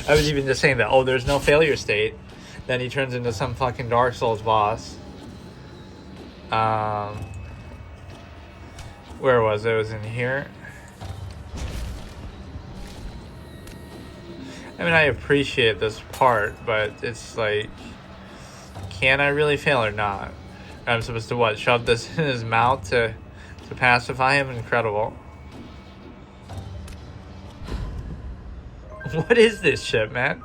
I was even just saying that, oh, there's no failure state. Then he turns into some fucking Dark Souls boss. Where was it? It was in here. I mean, I appreciate this part, but it's like, can I really fail or not? I'm supposed to, what, shove this in his mouth to pacify him? Incredible. What is this shit, man?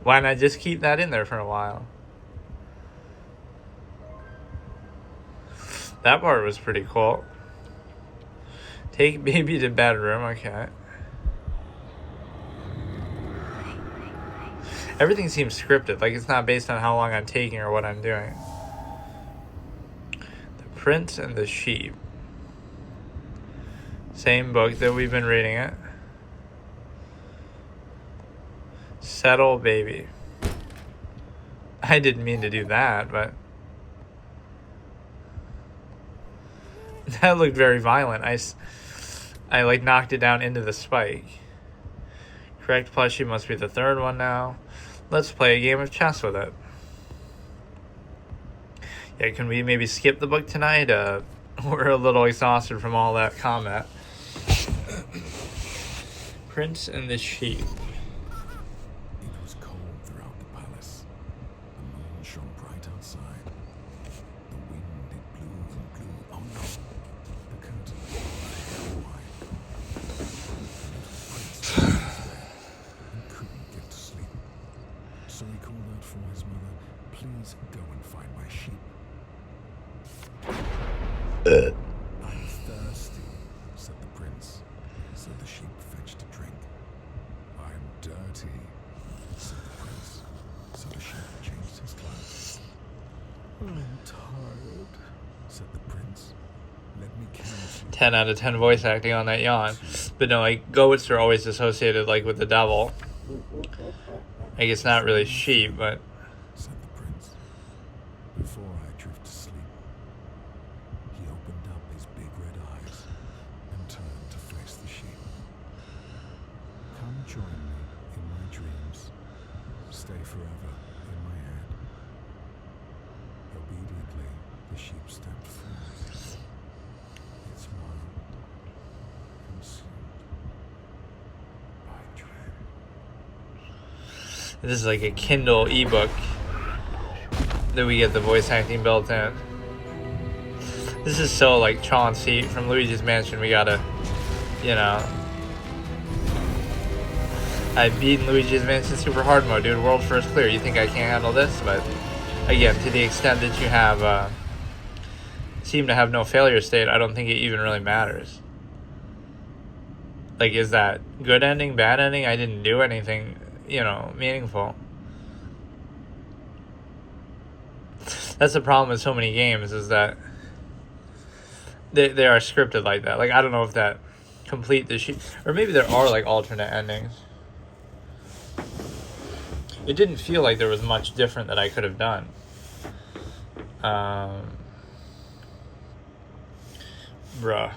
Why not just keep that in there for a while? That part was pretty cool. Take baby to bedroom, okay. Everything seems scripted, like it's not based on how long I'm taking or what I'm doing. The Prince and the Sheep. Same book that we've been reading it. Settle baby. I didn't mean to do that, but that looked very violent. I like knocked it down into the spike. Correct plushie must be the third one now. Let's play a game of chess with it. Yeah, can we maybe skip the book tonight? We're a little exhausted from all that combat. Prince and the Sheep. It was cold throughout the palace. The moon shone bright outside. The wind, it blew and blew. Oh no! The curtain was wide. The little prince was there and couldn't get to sleep. So he called out for his mother, "Please go and find my sheep." "I'm thirsty," said the prince. So the sheep fetched a drink. "I'm dirty," said the prince. So the sheep changed his clothes. "I'm tired," said the prince. "Let me count you." 10 out of 10 voice acting on that yawn. But no, like, goats are always associated, like, with the devil. I guess not really sheep, but... said the prince. Before I drift to sleep, he opened up his big red eyes and turned to face the sheep. "Come join me in my dreams. Stay forever in my head." Obediently, the sheep stepped forward. Its mind consumed by dread. This is like a Kindle ebook that we get the voice acting built in. This is so like Chauncey from Luigi's Mansion. We gotta, you know. I've beaten Luigi's Mansion super hard mode, dude. World first clear. You think I can't handle this? But again, to the extent that you have seem to have no failure state, I don't think it even really matters. Like, is that good ending, bad ending? I didn't do anything, you know, meaningful. That's the problem with so many games, is that they are scripted like that. Like, I don't know if that complete the sheet, or maybe there are like alternate endings. It didn't feel like there was much different that I could have done. Bruh.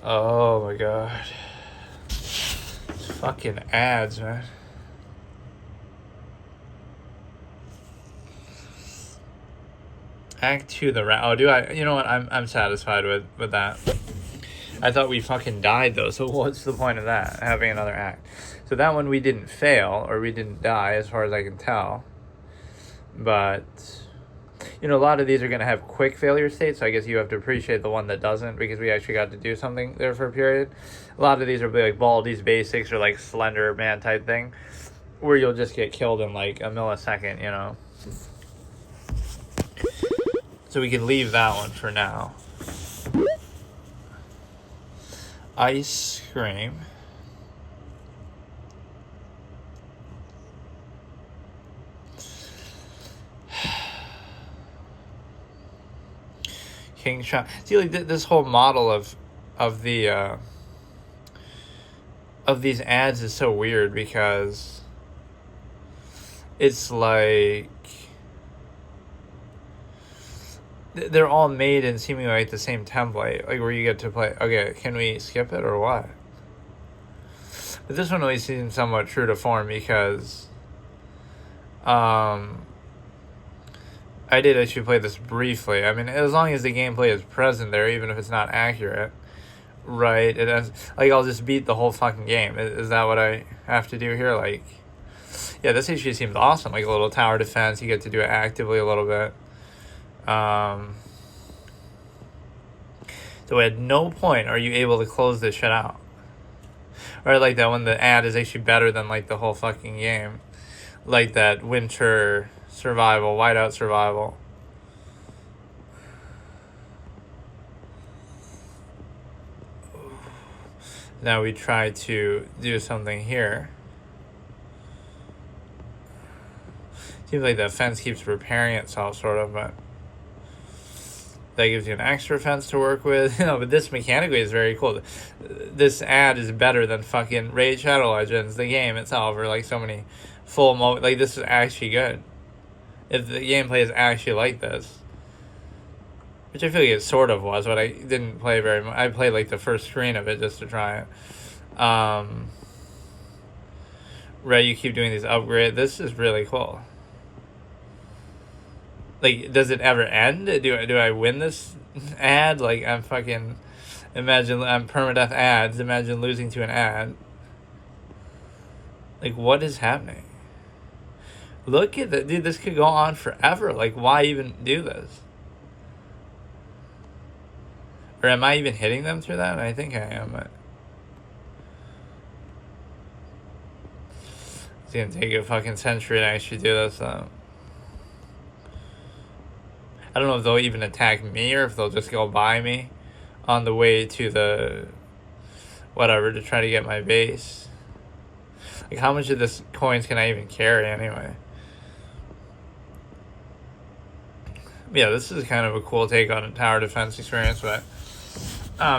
Oh my god. Fucking ads, man. Act 2, the rat. Oh, do I? You know what? I'm satisfied with that. I thought we fucking died though, so what's the point of that? Having another act. So that one we didn't fail, or we didn't die, as far as I can tell. But, you know, a lot of these are going to have quick failure states, so I guess you have to appreciate the one that doesn't, because we actually got to do something there for a period. A lot of these are like Baldi's Basics or like Slender Man type thing, where you'll just get killed in like a millisecond, you know. So we can leave that one for now. Ice cream. King shot. See, like this whole model of these ads is so weird, because it's like they're all made in seemingly like the same template, like where you get to play. Okay, can we skip it or what? But this one always seems somewhat true to form because I did actually play this briefly. I mean, as long as the gameplay is present there, even if it's not accurate, right? It has, like, I'll just beat the whole fucking game. Is that what I have to do here? Like, yeah, this actually seems awesome. Like a little tower defense, you get to do it actively a little bit. So at no point are you able to close this shit out. Or I like that when the ad is actually better than like the whole fucking game. Like that winter survival, whiteout survival. Now we try to do something here. Seems like the fence keeps repairing itself, sort of, but that gives you an extra fence to work with. But this mechanically is very cool. This ad is better than fucking Raid Shadow Legends, the game itself, or like so many full mode. Like, this is actually good. If the gameplay is actually like this. Which I feel like it sort of was, but I didn't play very much. I played like the first screen of it just to try it. Right, you keep doing these upgrades. This is really cool. Like, does it ever end? Do I win this ad? Like, I'm fucking... Imagine I'm permadeath ads. Imagine losing to an ad. Like, what is happening? Look at that. Dude, this could go on forever. Like, why even do this? Or am I even hitting them through that? I think I am, but... It's gonna take a fucking century to actually do this, though. I don't know if they'll even attack me or if they'll just go by me on the way to the... whatever, to try to get my base. Like, how much of this coins can I even carry, anyway? Yeah, this is kind of a cool take on a tower defense experience, but...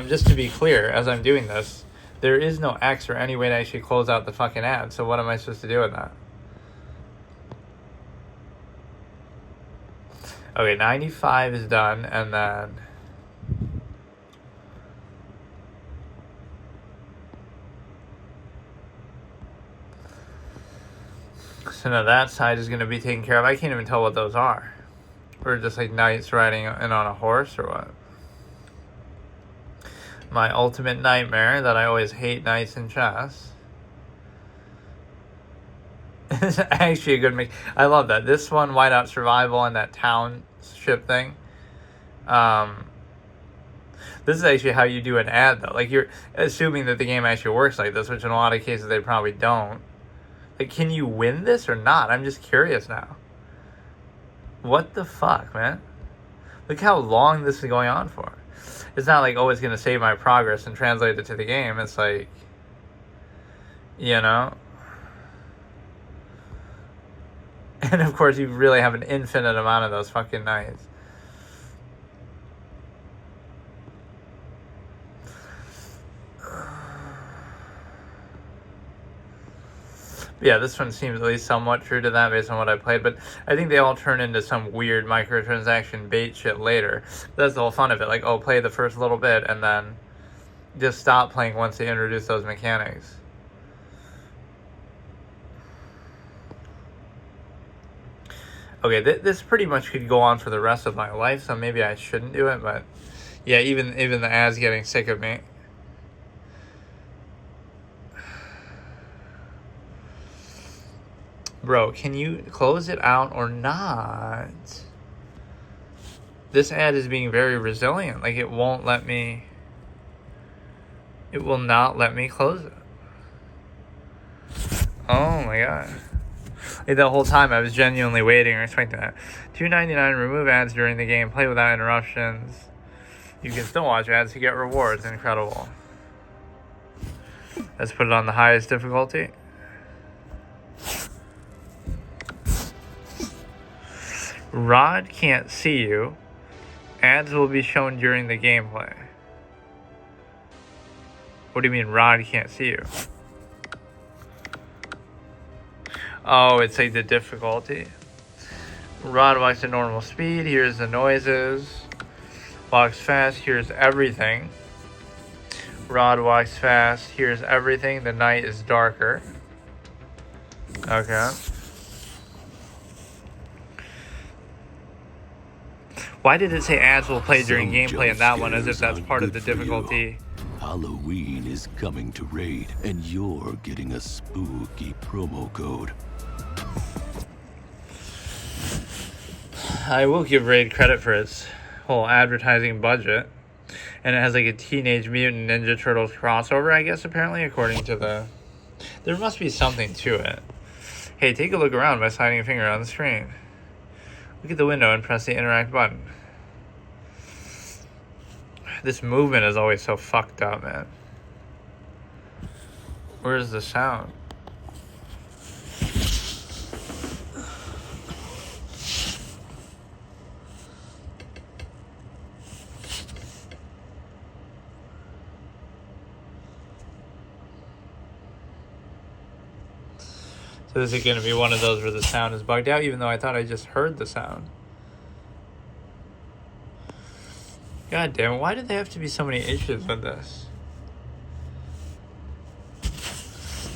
just to be clear, as I'm doing this, there is no X or any way to actually close out the fucking ad, so what am I supposed to do with that? Okay, 95 is done, and then... So now that side is going to be taken care of. I can't even tell what those are. Or just like knights riding in on a horse, or what? My ultimate nightmare, that I always hate knights in chess. It's actually a good mix. I love that. This one, whiteout survival, and that township thing. This is actually how you do an ad, though. Like, you're assuming that the game actually works like this, which in a lot of cases they probably don't. Like, can you win this or not? I'm just curious now. What the fuck, man? Look how long this is going on for. It's not like, oh, it's going to save my progress and translate it to the game. It's like, you know? And of course, you really have an infinite amount of those fucking knights. Yeah, this one seems at least somewhat true to that based on what I played, but I think they all turn into some weird microtransaction bait shit later. That's the whole fun of it. Like, oh, play the first little bit and then just stop playing once they introduce those mechanics. Okay, this pretty much could go on for the rest of my life, so maybe I shouldn't do it, but yeah, even the ads getting sick of me. Bro, can you close it out or not? This ad is being very resilient. Like, it won't let me... It will not let me close it. Oh my god. Like, the whole time I was genuinely waiting or expecting that. $2.99, remove ads during the game. Play without interruptions. You can still watch ads to get rewards. Incredible. Let's put it on the highest difficulty. Rod can't see you. Ads will be shown during the gameplay. What do you mean Rod can't see you? Oh, it's like the difficulty. Rod walks at normal speed, hears the noises. Walks fast, hears everything. Rod walks fast, hears everything. The night is darker. Okay. Why did it say ads will play during gameplay in that one as if that's part of the difficulty? Halloween is coming to Raid, and you're getting a spooky promo code. I will give Raid credit for its whole advertising budget. And it has like a Teenage Mutant Ninja Turtles crossover, I guess, apparently, according to the... There must be something to it. Hey, take a look around by sliding a finger on the screen. Look at the window and press the interact button. This movement is always so fucked up, man. Where's the sound? So is it going to be one of those where the sound is bugged out, even though I thought I just heard the sound? God damn it, why do they have to be so many issues with this?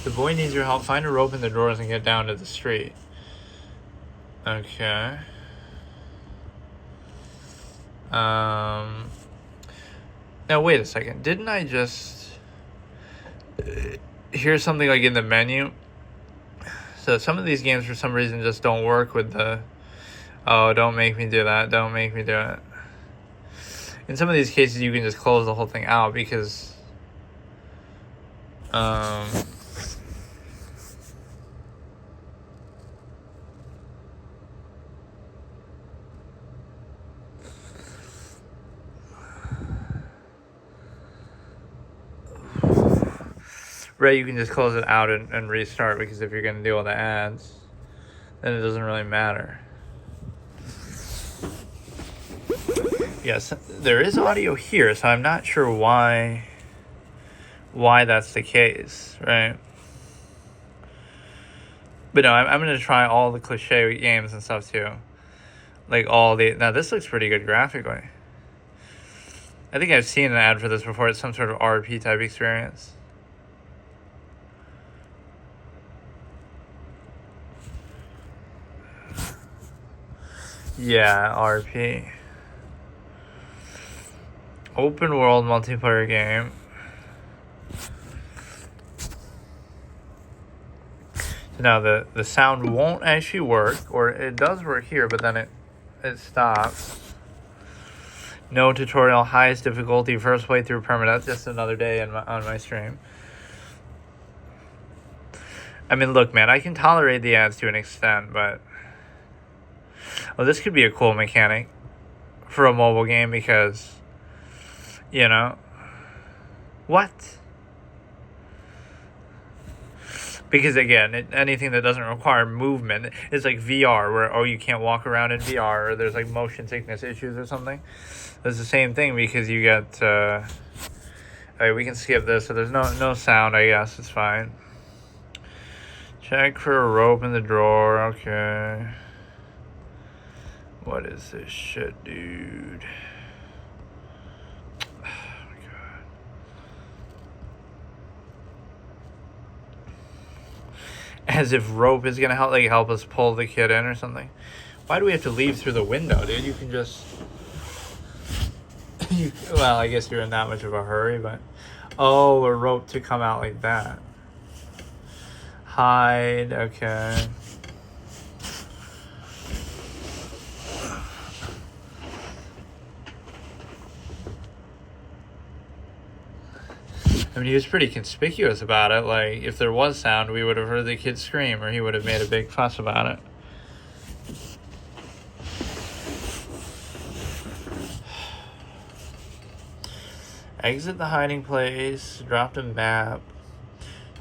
The boy needs your help. Find a rope in the drawers and get down to the street. Okay. Now wait a second. Didn't I just hear something like in the menu? So some of these games for some reason just don't work with the... Oh, don't make me do that. Don't make me do it. In some of these cases, you can just close the whole thing out because... Right, you can just close it out and restart, because if you're going to deal with the ads, then it doesn't really matter. Yes, there is audio here, so I'm not sure why that's the case, right? But no, I'm going to try all the cliche games and stuff too. Like all the... Now, this looks pretty good graphically. I think I've seen an ad for this before. It's some sort of RP type experience. Yeah, RP. Open world multiplayer game. Now the sound won't actually work, or it does work here, but then it stops. No tutorial, highest difficulty, first playthrough permadeath. Just another day on my stream. I mean, look, man, I can tolerate the ads to an extent, but... Well, this could be a cool mechanic for a mobile game because, you know, what? Because again, anything that doesn't require movement is like VR, where, oh, you can't walk around in VR, or there's like motion sickness issues or something. It's the same thing because you get, alright, we can skip this, so there's no sound, I guess, it's fine. Check for a rope in the drawer, okay. What is this shit, dude? Oh my god. As if rope is gonna help us pull the kid in or something. Why do we have to leave through the window, dude? You can just... well, I guess you're in that much of a hurry, but... Oh, a rope to come out like that. Hide, okay. I mean, he was pretty conspicuous about it. Like, if there was sound, we would have heard the kid scream, or he would have made a big fuss about it. Exit the hiding place, drop the map,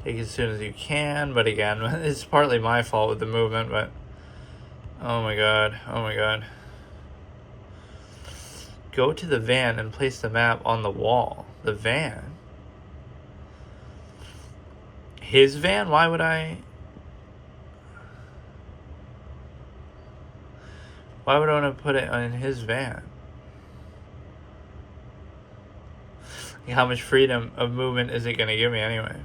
take it as soon as you can, but again, it's partly my fault with the movement, but... Oh my god, oh my god. Go to the van and place the map on the wall. The van? His van? Why would I... Why would I want to put it in his van? Like, how much freedom of movement is it going to give me anyway?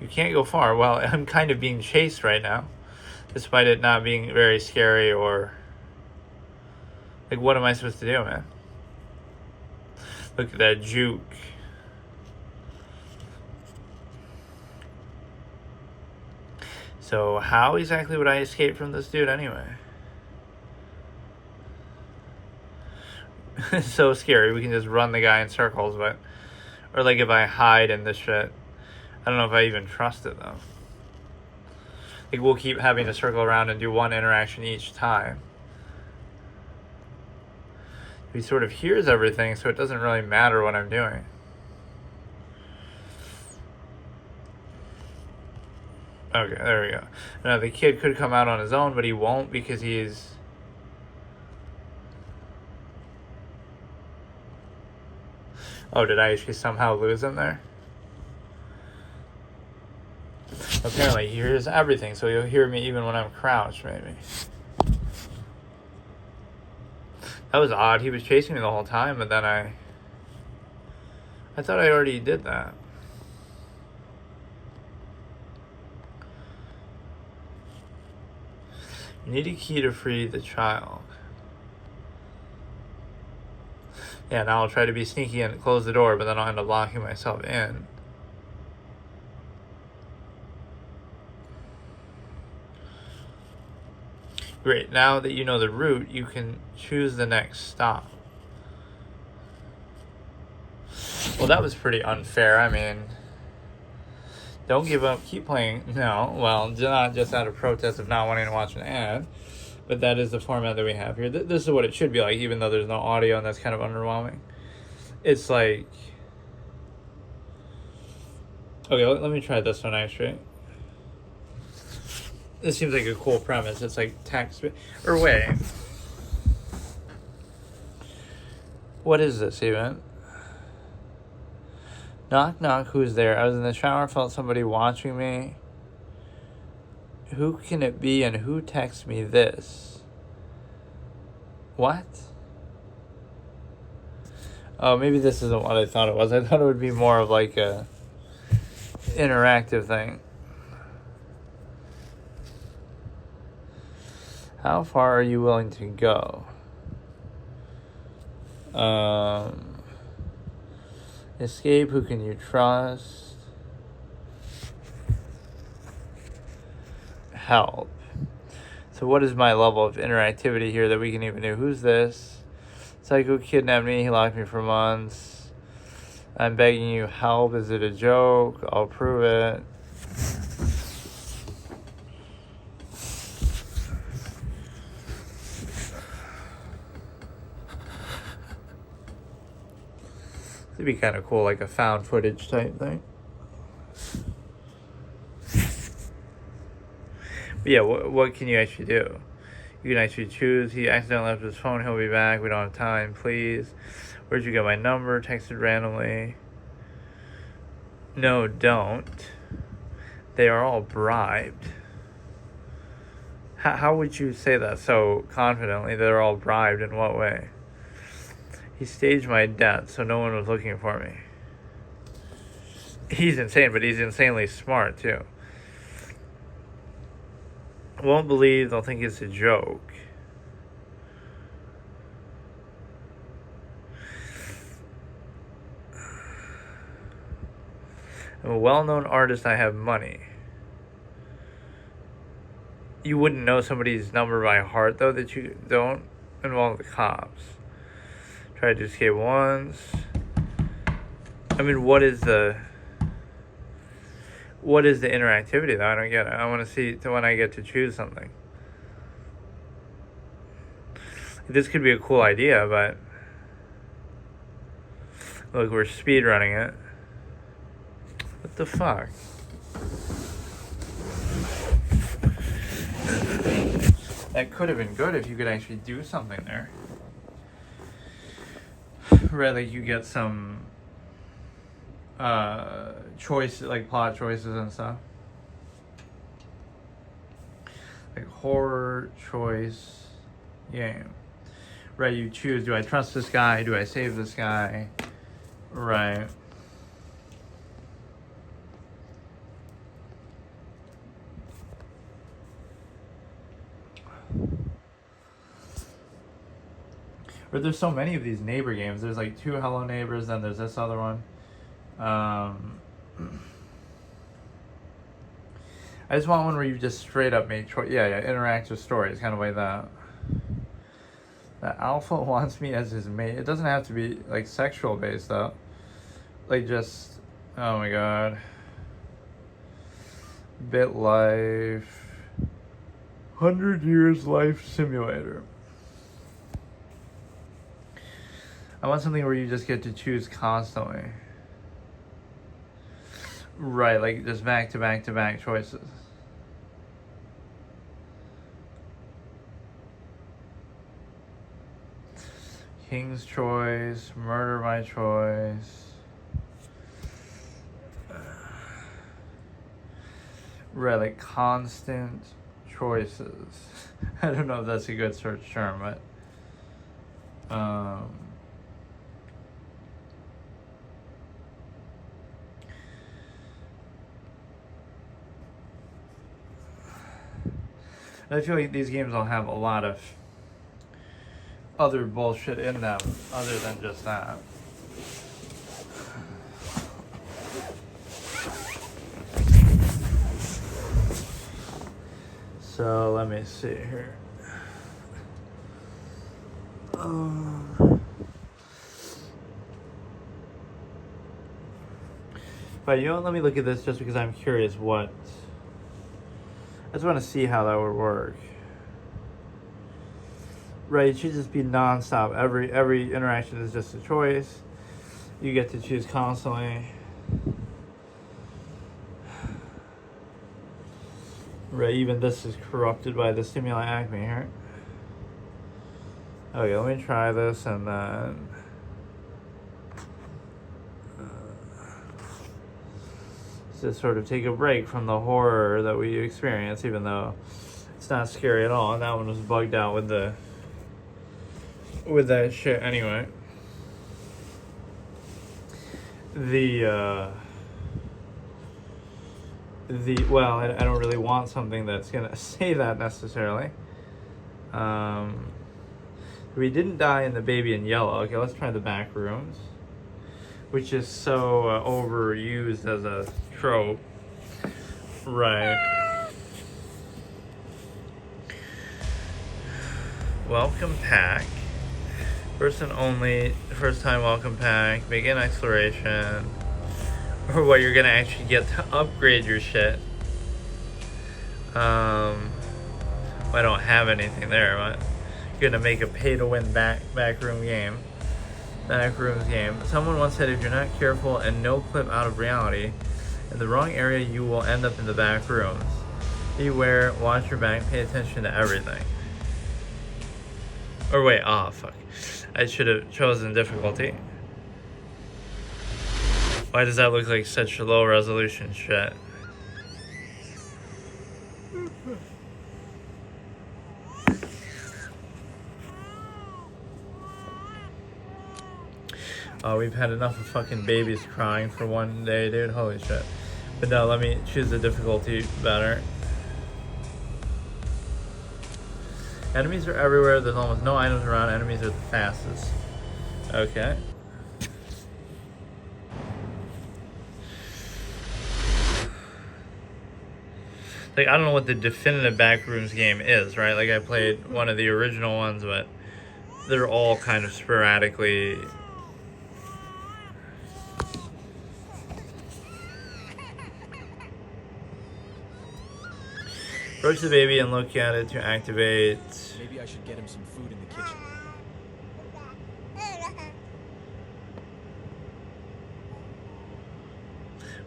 You can't go far. Well, I'm kind of being chased right now, despite it not being very scary or... Like, what am I supposed to do, man? Look at that juke. So how exactly would I escape from this dude anyway? It's so scary. We can just run the guy in circles, but... Or like if I hide in this shit. I don't know if I even trust it though. Like we'll keep having to circle around and do one interaction each time. He sort of hears everything, so it doesn't really matter what I'm doing. Okay, there we go. Now the kid could come out on his own, but he won't because he's... Oh, did I actually somehow lose him there? Apparently he hears everything, so he'll hear me even when I'm crouched, maybe. That was odd. He was chasing me the whole time, but then I thought I already did that. You need a key to free the child. Yeah, now I'll try to be sneaky and close the door, but then I'll end up locking myself in. Great, now that you know the route, you can choose the next stop. Well, that was pretty unfair. I mean, don't give up, keep playing. No, well, not just out of protest of not wanting to watch an ad, but that is the format that we have here. This is what it should be like, even though there's no audio, and that's kind of underwhelming. It's like... Okay, let me try this one, actually. This seems like a cool premise. It's like text... Or wait. What is this even? Knock, knock, who's there? I was in the shower, felt somebody watching me. Who can it be and who texts me this? What? Oh, maybe this isn't what I thought it was. I thought it would be more of like a interactive thing. How far are you willing to go? Escape, who can you trust? Help. So what is my level of interactivity here that we can even do? Who's this? Psycho kidnapped me, he locked me for months. I'm begging you help, is it a joke? I'll prove it. It'd be kind of cool, like a found footage type thing. But yeah, what can you actually do? You can actually choose. He accidentally left his phone. He'll be back. We don't have time. Please. Where'd you get my number? Texted randomly. No, don't. They are all bribed. How would you say that so confidently? They're all bribed in what way? He staged my death, so no one was looking for me. He's insane, but he's insanely smart, too. Won't believe, they'll think it's a joke. I'm a well-known artist, I have money. You wouldn't know somebody's number by heart, though, that you don't involve the cops. Tried to escape once. I mean, what is the interactivity, though? I don't get it. I want to see when I get to choose something. This could be a cool idea, but... Look, we're speedrunning it. What the fuck? That could have been good if you could actually do something there. Rather, you get some choice, like plot choices and stuff. Like horror choice, game. Right, you choose, do I trust this guy? Do I save this guy? Right. But there's so many of these neighbor games. There's like 2 Hello Neighbors, then there's this other one. I just want one where you just straight up make choice. Yeah, interactive stories, kind of like that. The alpha wants me as his mate. It doesn't have to be like sexual based though. Like just, oh my god. Bit Life. 100 Years Life Simulator. I want something where you just get to choose constantly. Right, like just back to back to back choices. King's Choice, Murder by Choice. Right, like constant choices. I don't know if that's a good search term, but I feel like these games will have a lot of other bullshit in them other than just that. So let me see here. But you know, let me look at this just because I'm curious what. I just want to see how that would work. Right, it should just be non-stop. Every interaction is just a choice. You get to choose constantly. Right, even this is corrupted by the stimuli acme here. Okay, let me try this and then just sort of take a break from the horror that we experience, even though it's not scary at all. And that one was bugged out with that shit anyway. Well, I don't really want something that's gonna say that necessarily. We didn't die in the baby in yellow. Okay, let's try the back rooms, which is so overused as a trope. Right. Welcome pack. Person only, first time welcome pack, begin exploration. Or what you're gonna actually get to upgrade your shit. Well, I don't have anything there, but you're gonna make a pay-to-win backrooms game. Someone once said if you're not careful and no clip out of reality, in the wrong area you will end up in the back rooms. Beware, watch your back, pay attention to everything. Or wait, fuck. I should have chosen difficulty. Why does that look like such low resolution shit? Oh, we've had enough of fucking babies crying for one day, dude. Holy shit. But no, let me choose the difficulty better. Enemies are everywhere. There's almost no items around. Enemies are the fastest. Okay. Like, I don't know what the definitive backrooms game is, right? Like, I played one of the original ones, but they're all kind of sporadically. Approach the baby and look at it to activate. Maybe I should get him some food in the kitchen.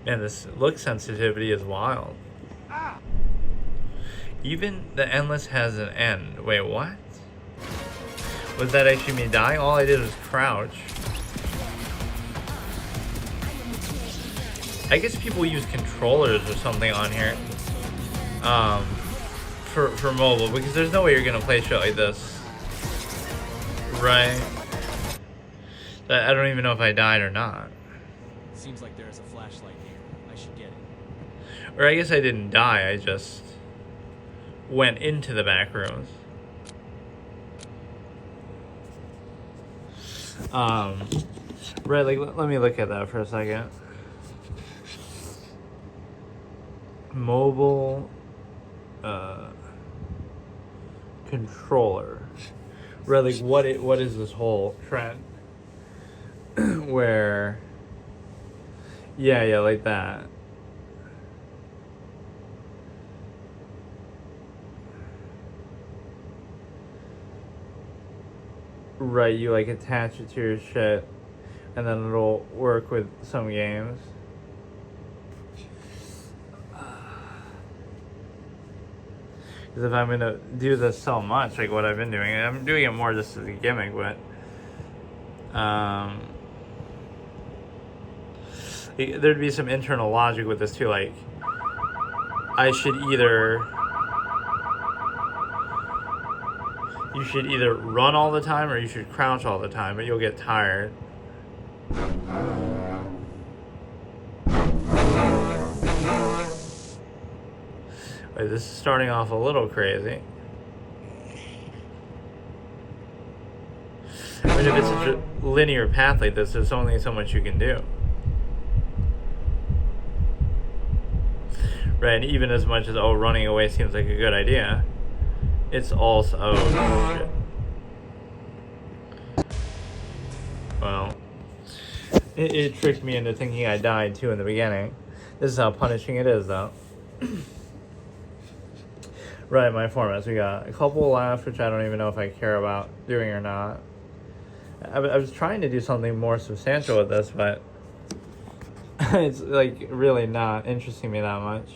Man, this look sensitivity is wild. Even the endless has an end. Wait, what? Was that actually me dying? All I did was crouch. I guess people use controllers or something on here. For mobile, because there's no way you're gonna play shit like this Right. I don't even know if I died or not. Seems like there's a flashlight here. I should get it. Or I guess I didn't die, I just went into the back rooms. Right, like, let me look at that for a second. Mobile, controller. Right, like, what is this whole trend? Where, yeah, like that. Right, you like attach it to your shit, and then it'll work with some games. Because if I'm gonna do this so much, like what I've been doing, I'm doing it more just as a gimmick, but there'd be some internal logic with this too, like you should either run all the time or you should crouch all the time, but you'll get tired. Wait, this is starting off a little crazy. I mean, if it's such a linear path like this, there's only so much you can do. Right, and even as much as, running away seems like a good idea, it's also, shit. Well, it tricked me into thinking I died too in the beginning. This is how punishing it is, though. Right, my formats. We got a couple left, which I don't even know if I care about doing or not. I was trying to do something more substantial with this, but it's like really not interesting me that much.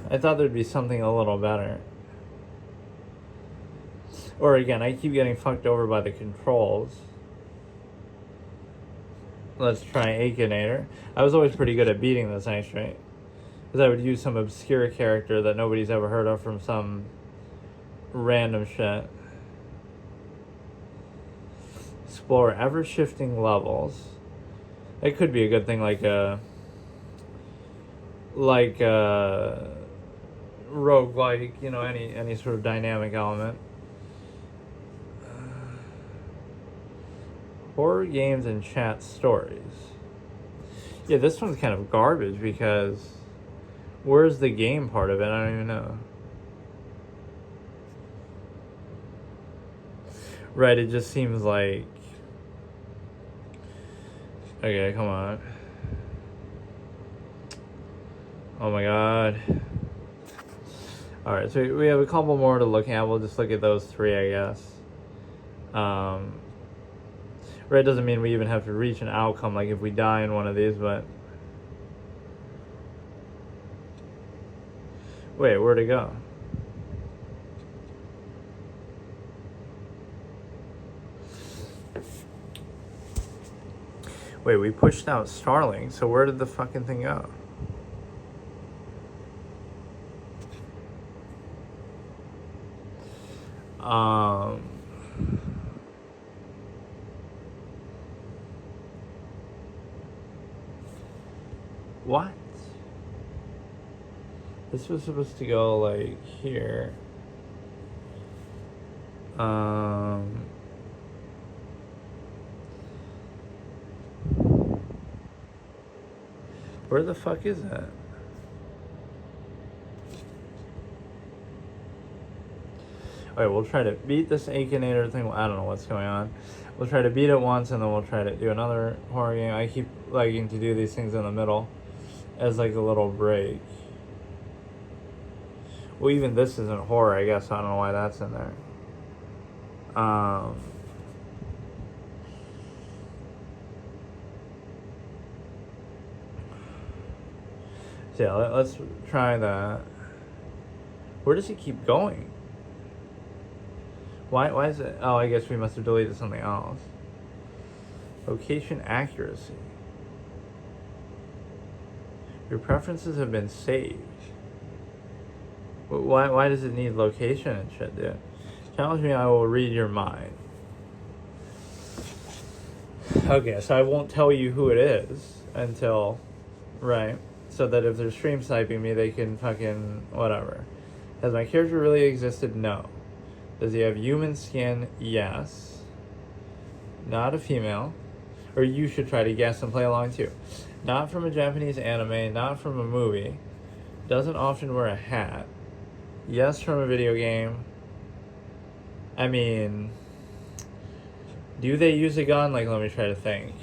I thought there'd be something a little better. Or again, I keep getting fucked over by the controls. Let's try Akinator. I was always pretty good at beating this actually, because I would use some obscure character that nobody's ever heard of from some random shit. Explore ever-shifting levels. That could be a good thing, like a roguelike, any sort of dynamic element. Horror games and chat stories. Yeah, this one's kind of garbage because where's the game part of it? I don't even know. Right, it just seems like... Okay, come on. Oh my god. Alright, so we have a couple more to look at. We'll just look at those three, I guess. Right, doesn't mean we even have to reach an outcome, like if we die in one of these, but... Wait, where'd it go? Wait, we pushed out Starling, so where did the fucking thing go? What? This was supposed to go like here. Where the fuck is that? Alright, we'll try to beat this Akinator thing. I don't know what's going on. We'll try to beat it once and then we'll try to do another horror game. I keep liking to do these things in the middle as like a little break. Well, even this isn't horror, I guess. I don't know why that's in there. So yeah, let's try that. Where does he keep going? Why is it? Oh, I guess we must have deleted something else. Location accuracy. Your preferences have been saved. Why does it need location and shit, dude? Challenge me, I will read your mind. Okay, so I won't tell you who it is until, right? So that if they're stream sniping me, they can fucking whatever. Has my character really existed? No. Does he have human skin? Yes. Not a female. Or you should try to guess and play along too. Not from a Japanese anime, not from a movie. Doesn't often wear a hat. Yes, from a video game. I mean, do they use a gun? Like, let me try to think.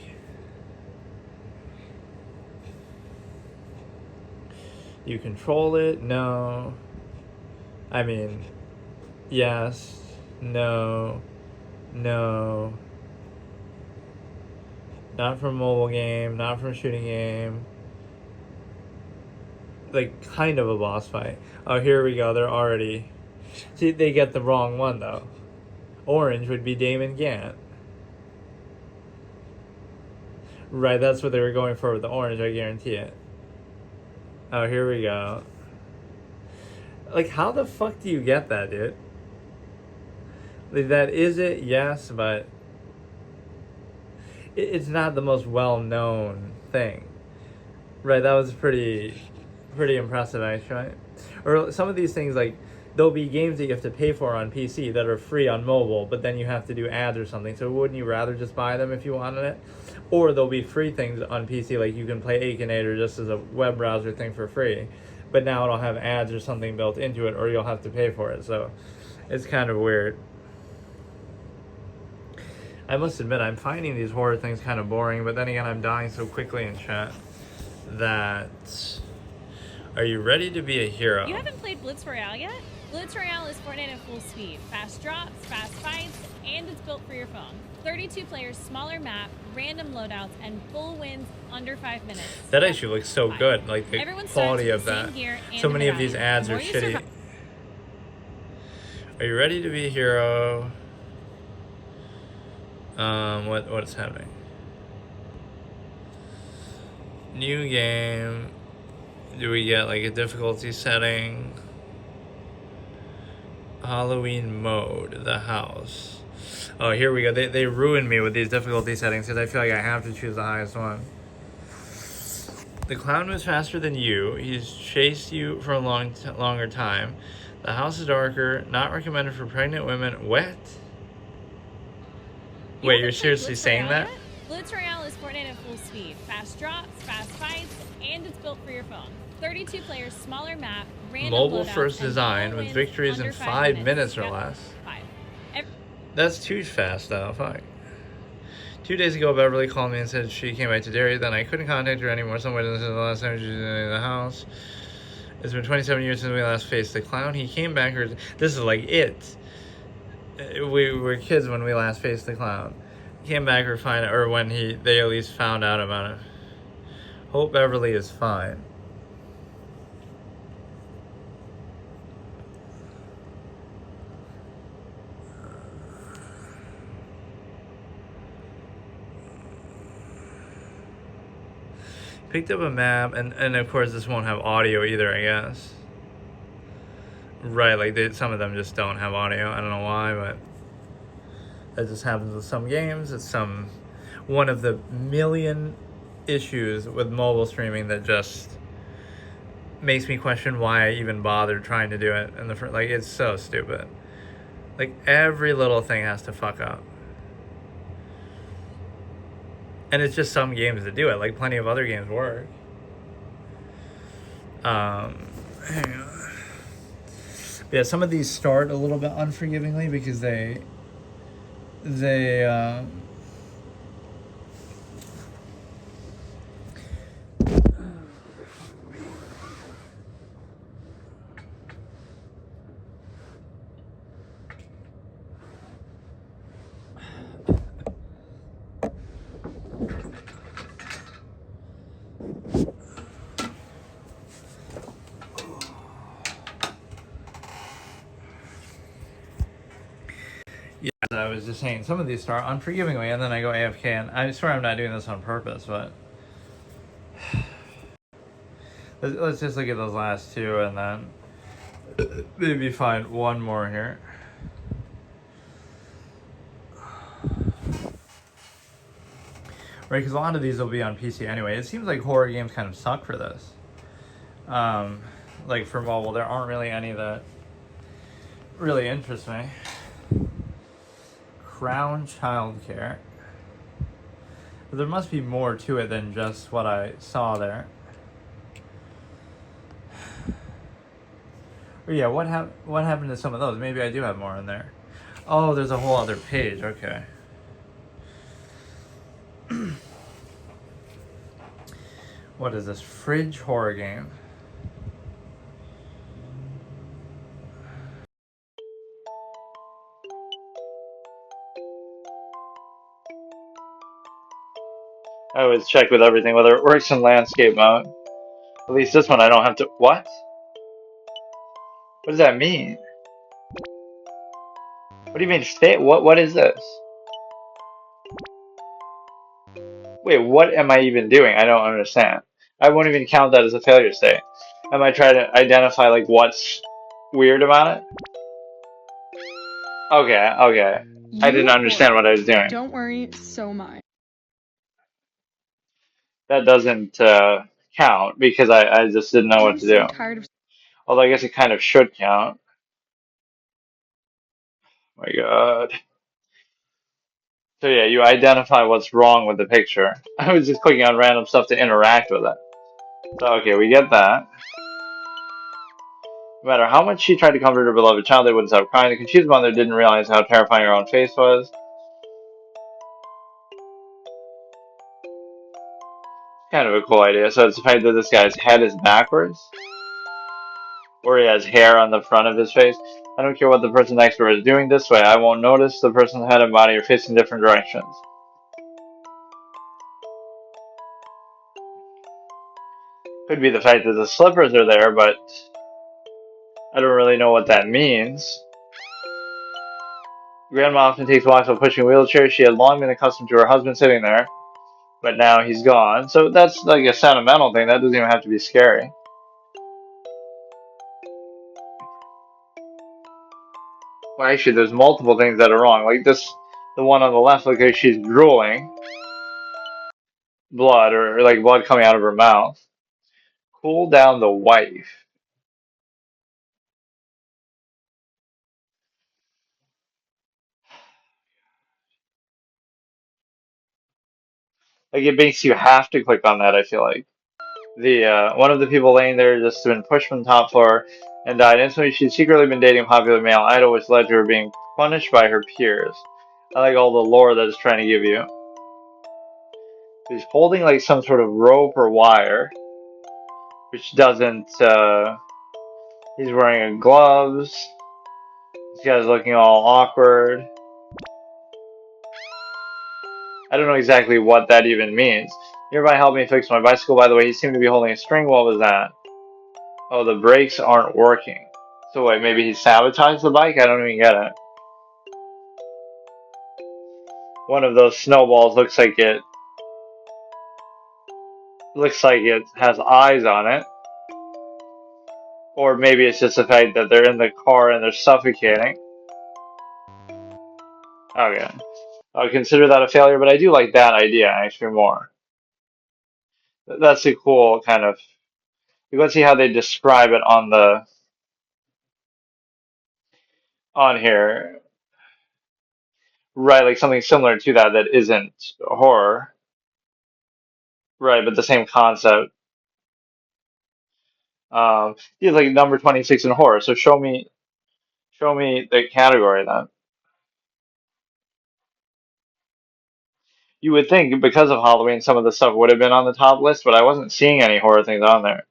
You control it? No. I mean, yes, no, no. Not from a mobile game, not from a shooting game. Like, kind of a boss fight. Oh, here we go, they're already... See, they get the wrong one, though. Orange would be Damon Gant. Right, that's what they were going for with the orange, I guarantee it. Oh, here we go. Like, how the fuck do you get that, dude? Like, that is it, yes, but... It's not the most well-known thing. Right, that was pretty impressive, actually. Or some of these things, like, there'll be games that you have to pay for on PC that are free on mobile, but then you have to do ads or something. So wouldn't you rather just buy them if you wanted it? Or there'll be free things on PC, like you can play Akinator just as a web browser thing for free, but now it'll have ads or something built into it, or you'll have to pay for it. So it's kind of weird. I must admit, I'm finding these horror things kind of boring, but then again, I'm dying so quickly in chat that... Are you ready to be a hero? You haven't played Blitz Royale yet? Blitz Royale is Fortnite at full speed. Fast drops, fast fights, and it's built for your phone. 32 players, smaller map, random loadouts, and full wins under 5 minutes. That actually looks so good, like the quality of that. So many of these ads are shitty. Are you ready to be a hero? What's happening? New game. Do we get like a difficulty setting? Halloween mode, the house. Oh, here we go. They ruined me with these difficulty settings because I feel like I have to choose the highest one. The clown moves faster than you. He's chased you for a longer time. The house is darker. Not recommended for pregnant women. Wet? Wait, you're seriously saying that? Blitz Royale is Fortnite at full speed. Fast drops, fast fights, and it's built for your phone. 32 players, smaller map, random Mobile loadouts, first and design full with wins victories in under 5 minutes or Yep. less. 5. That's too fast though, fuck. 2 days ago, Beverly called me and said she came back to Derry. Then I couldn't contact her anymore. Somebody said the last time she was in the house. It's been 27 years since we last faced the clown. He came back. This is like it. We were kids when we last faced the clown. He came back or when they at least found out about it. Hope Beverly is fine. Picked up a map, and of course this won't have audio either, I guess. Right, like some of them just don't have audio. I don't know why, but that just happens with some games. It's one of the million issues with mobile streaming that just makes me question why I even bothered trying to do it in the first. Like, it's so stupid. Like, every little thing has to fuck up. And it's just some games that do it. Like, plenty of other games work. Hang on. Yeah, some of these start a little bit unforgivingly because they yeah, I was just saying, some of these start unforgivingly, and then I go AFK, and I swear I'm not doing this on purpose, but... Let's just look at those last two, and then maybe find one more here. right? Because a lot of these will be on PC anyway. It seems like horror games kind of suck for this. Like for mobile, there aren't really any that really interest me. Crown Childcare. But there must be more to it than just what I saw there. Oh yeah, what happened to some of those? Maybe I do have more in there. Oh, there's a whole other page. Okay. What is this? Fridge horror game. I always check with everything, whether it works in landscape mode. At least this one I don't have to... What? What does that mean? What do you mean fit? What is this? Wait, what am I even doing? I don't understand. I won't even count that as a failure state. Am I trying to identify like what's weird about it? Okay, okay. I didn't understand what I was doing. Don't worry, so much. That doesn't count because I just didn't know what to do. Although I guess it kind of should count. Oh my god. So yeah, you identify what's wrong with the picture. I was just clicking on random stuff to interact with it. So okay, we get that. No matter how much she tried to comfort her beloved child, they wouldn't stop crying. The confused mother didn't realize how terrifying her own face was. Kind of a cool idea. So it's the fact that this guy's head is backwards. Or he has hair on the front of his face. I don't care what the person next door is doing this way. I won't notice the person's head and body are facing different directions. Could be the fact that the slippers are there, but I don't really know what that means. Grandma often takes walks while pushing a wheelchair. She had long been accustomed to her husband sitting there, but now he's gone. So that's like a sentimental thing. That doesn't even have to be scary. Well, actually, there's multiple things that are wrong. Like this, the one on the left looks like she's drooling blood, or like blood coming out of her mouth. Cool down the wife. Like it makes you have to click on that, I feel like. The one of the people laying there just been pushed from the top floor and died instantly. She'd secretly been dating a popular male idol, which led to her being punished by her peers. I like all the lore that it's trying to give you. He's holding like some sort of rope or wire, which doesn't, he's wearing gloves. This guy's looking all awkward. I don't know exactly what that even means. Nearby helped me fix my bicycle. By the way, he seemed to be holding a string. What was that? Oh, the brakes aren't working. So wait, maybe he sabotaged the bike? I don't even get it. One of those snowballs looks like it has eyes on it. Or maybe it's just the fact that they're in the car and they're suffocating. Okay. I'll consider that a failure, but I do like that idea actually more. That's a cool kind of... Let's see how they describe it on here. Right, like something similar to that isn't horror. Right, but the same concept. Yeah, like number 26 in horror. So show me the category then. You would think because of Halloween, some of the stuff would have been on the top list, but I wasn't seeing any horror things on there.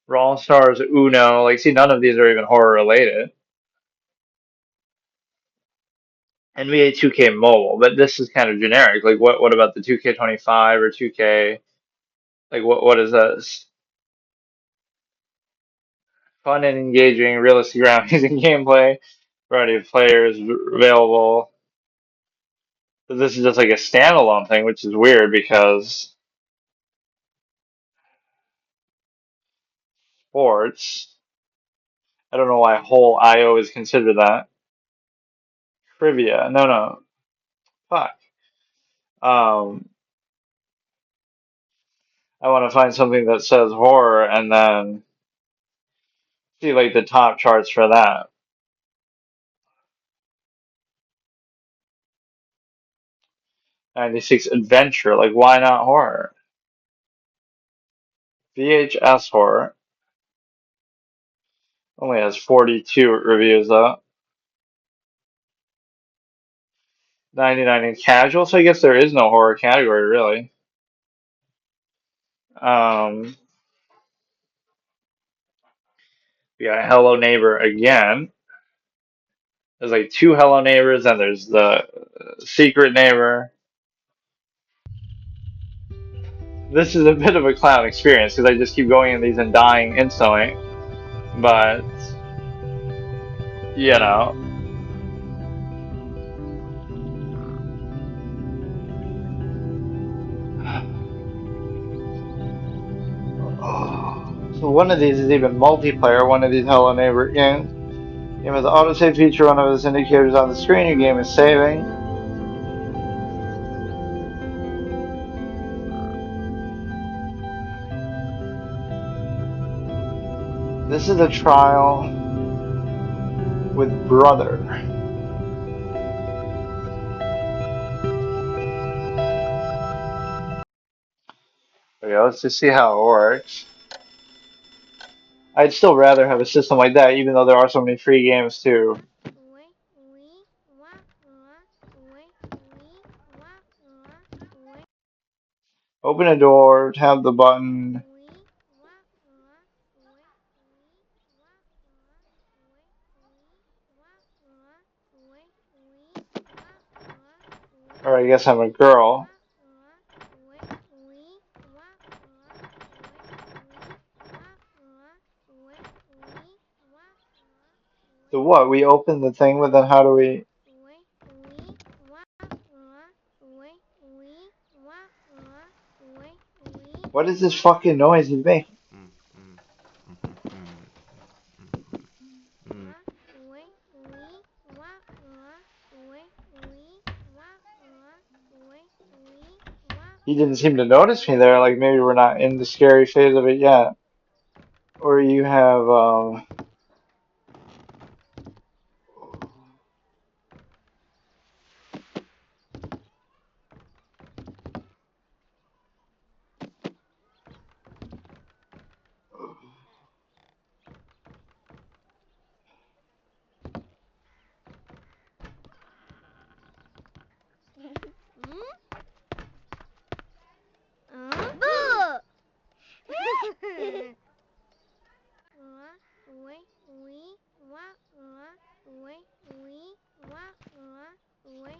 Brawl Stars, Uno, like see, none of these are even horror related. NBA 2K Mobile, but this is kind of generic. Like what about the 2K25 or 2K? Like what is this? Fun and engaging, realistic ground using gameplay, variety of players available. But this is just like a standalone thing, which is weird because sports. I don't know why whole IO is considered that. Trivia. No, no. Fuck. Um, I want to find something that says horror and then see like the top charts for that. 96 adventure. Like, why not horror? VHS horror only has 42 reviews though. 99 in casual, so I guess there is no horror category really. Um, we got Hello Neighbor again. There's like two Hello Neighbors, and there's the Secret Neighbor. This is a bit of a clown experience because I just keep going in these and dying instantly. But, you know. So one of these is even multiplayer, one of these Hello Neighbor games. Game has the autosave feature, one of its indicators on the screen, your game is saving. This is a trial with brother. Okay, let's just see how it works. I'd still rather have a system like that, even though there are so many free games too. Open a door, tap the button. Or I guess I'm a girl. So what? We open the thing, but then how do we... What is this fucking noise you make? He didn't seem to notice me there, like maybe we're not in the scary phase of it yet. Or you have,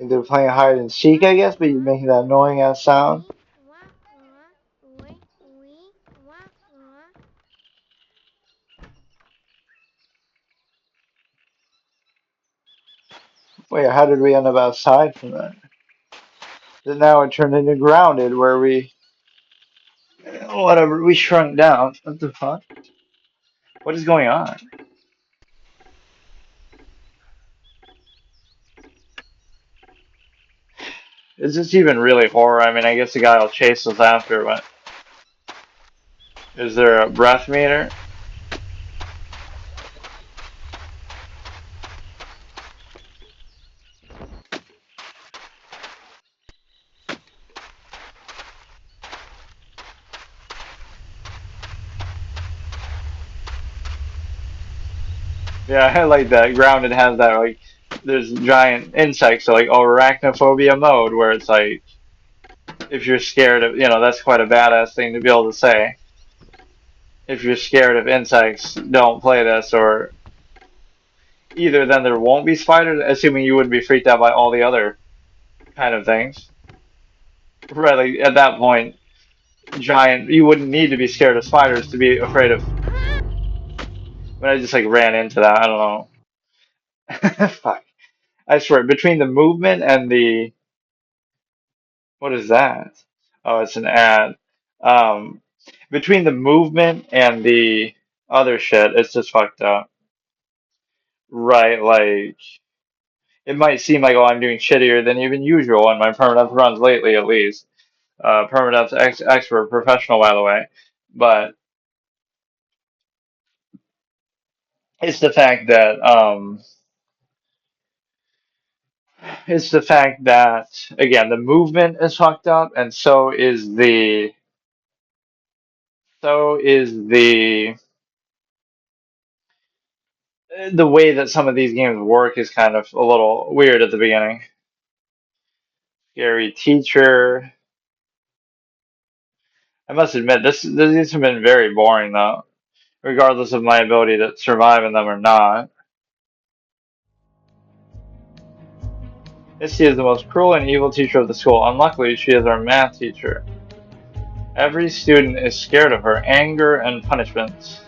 they're playing hide and seek, I guess, but you're making that annoying ass sound. Wait, how did we end up outside from that? Then now it turned into grounded, where we, whatever, we shrunk down. What the fuck? What is going on? Is this even really horror? I mean, I guess the guy will chase us after, but is there a breath meter? Yeah, I like that. Grounded has that, like, there's giant insects, so like, arachnophobia mode, where it's like, if you're scared of, that's quite a badass thing to be able to say. If you're scared of insects, don't play this, or either then there won't be spiders, assuming you wouldn't be freaked out by all the other kind of things. Right, like, at that point, you wouldn't need to be scared of spiders to be afraid of. But I just, like, ran into that, I don't know. Fuck. I swear, between the movement and the... What is that? Oh, it's an ad. Um, between the movement and the other shit, it's just fucked up. right, like, it might seem like, oh, I'm doing shittier than even usual in my permanent runs lately, at least. Permadeath expert professional, by the way. But it's the fact that, again, the movement is fucked up, and so is the way that some of these games work is kind of a little weird at the beginning. Scary teacher. I must admit, these have been very boring though, regardless of my ability to survive in them or not. Misty is the most cruel and evil teacher of the school. Unluckily, she is our math teacher. Every student is scared of her anger and punishments.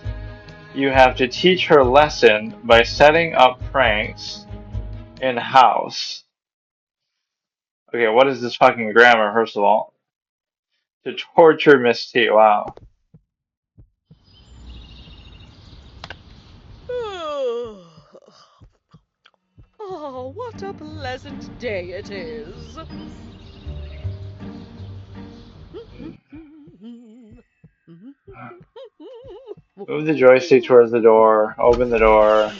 You have to teach her lesson by setting up pranks in house. Okay, what is this fucking grammar, first of all? To torture Miss T. Wow. Oh, what a pleasant day it is. Move the joystick towards the door. Open the door.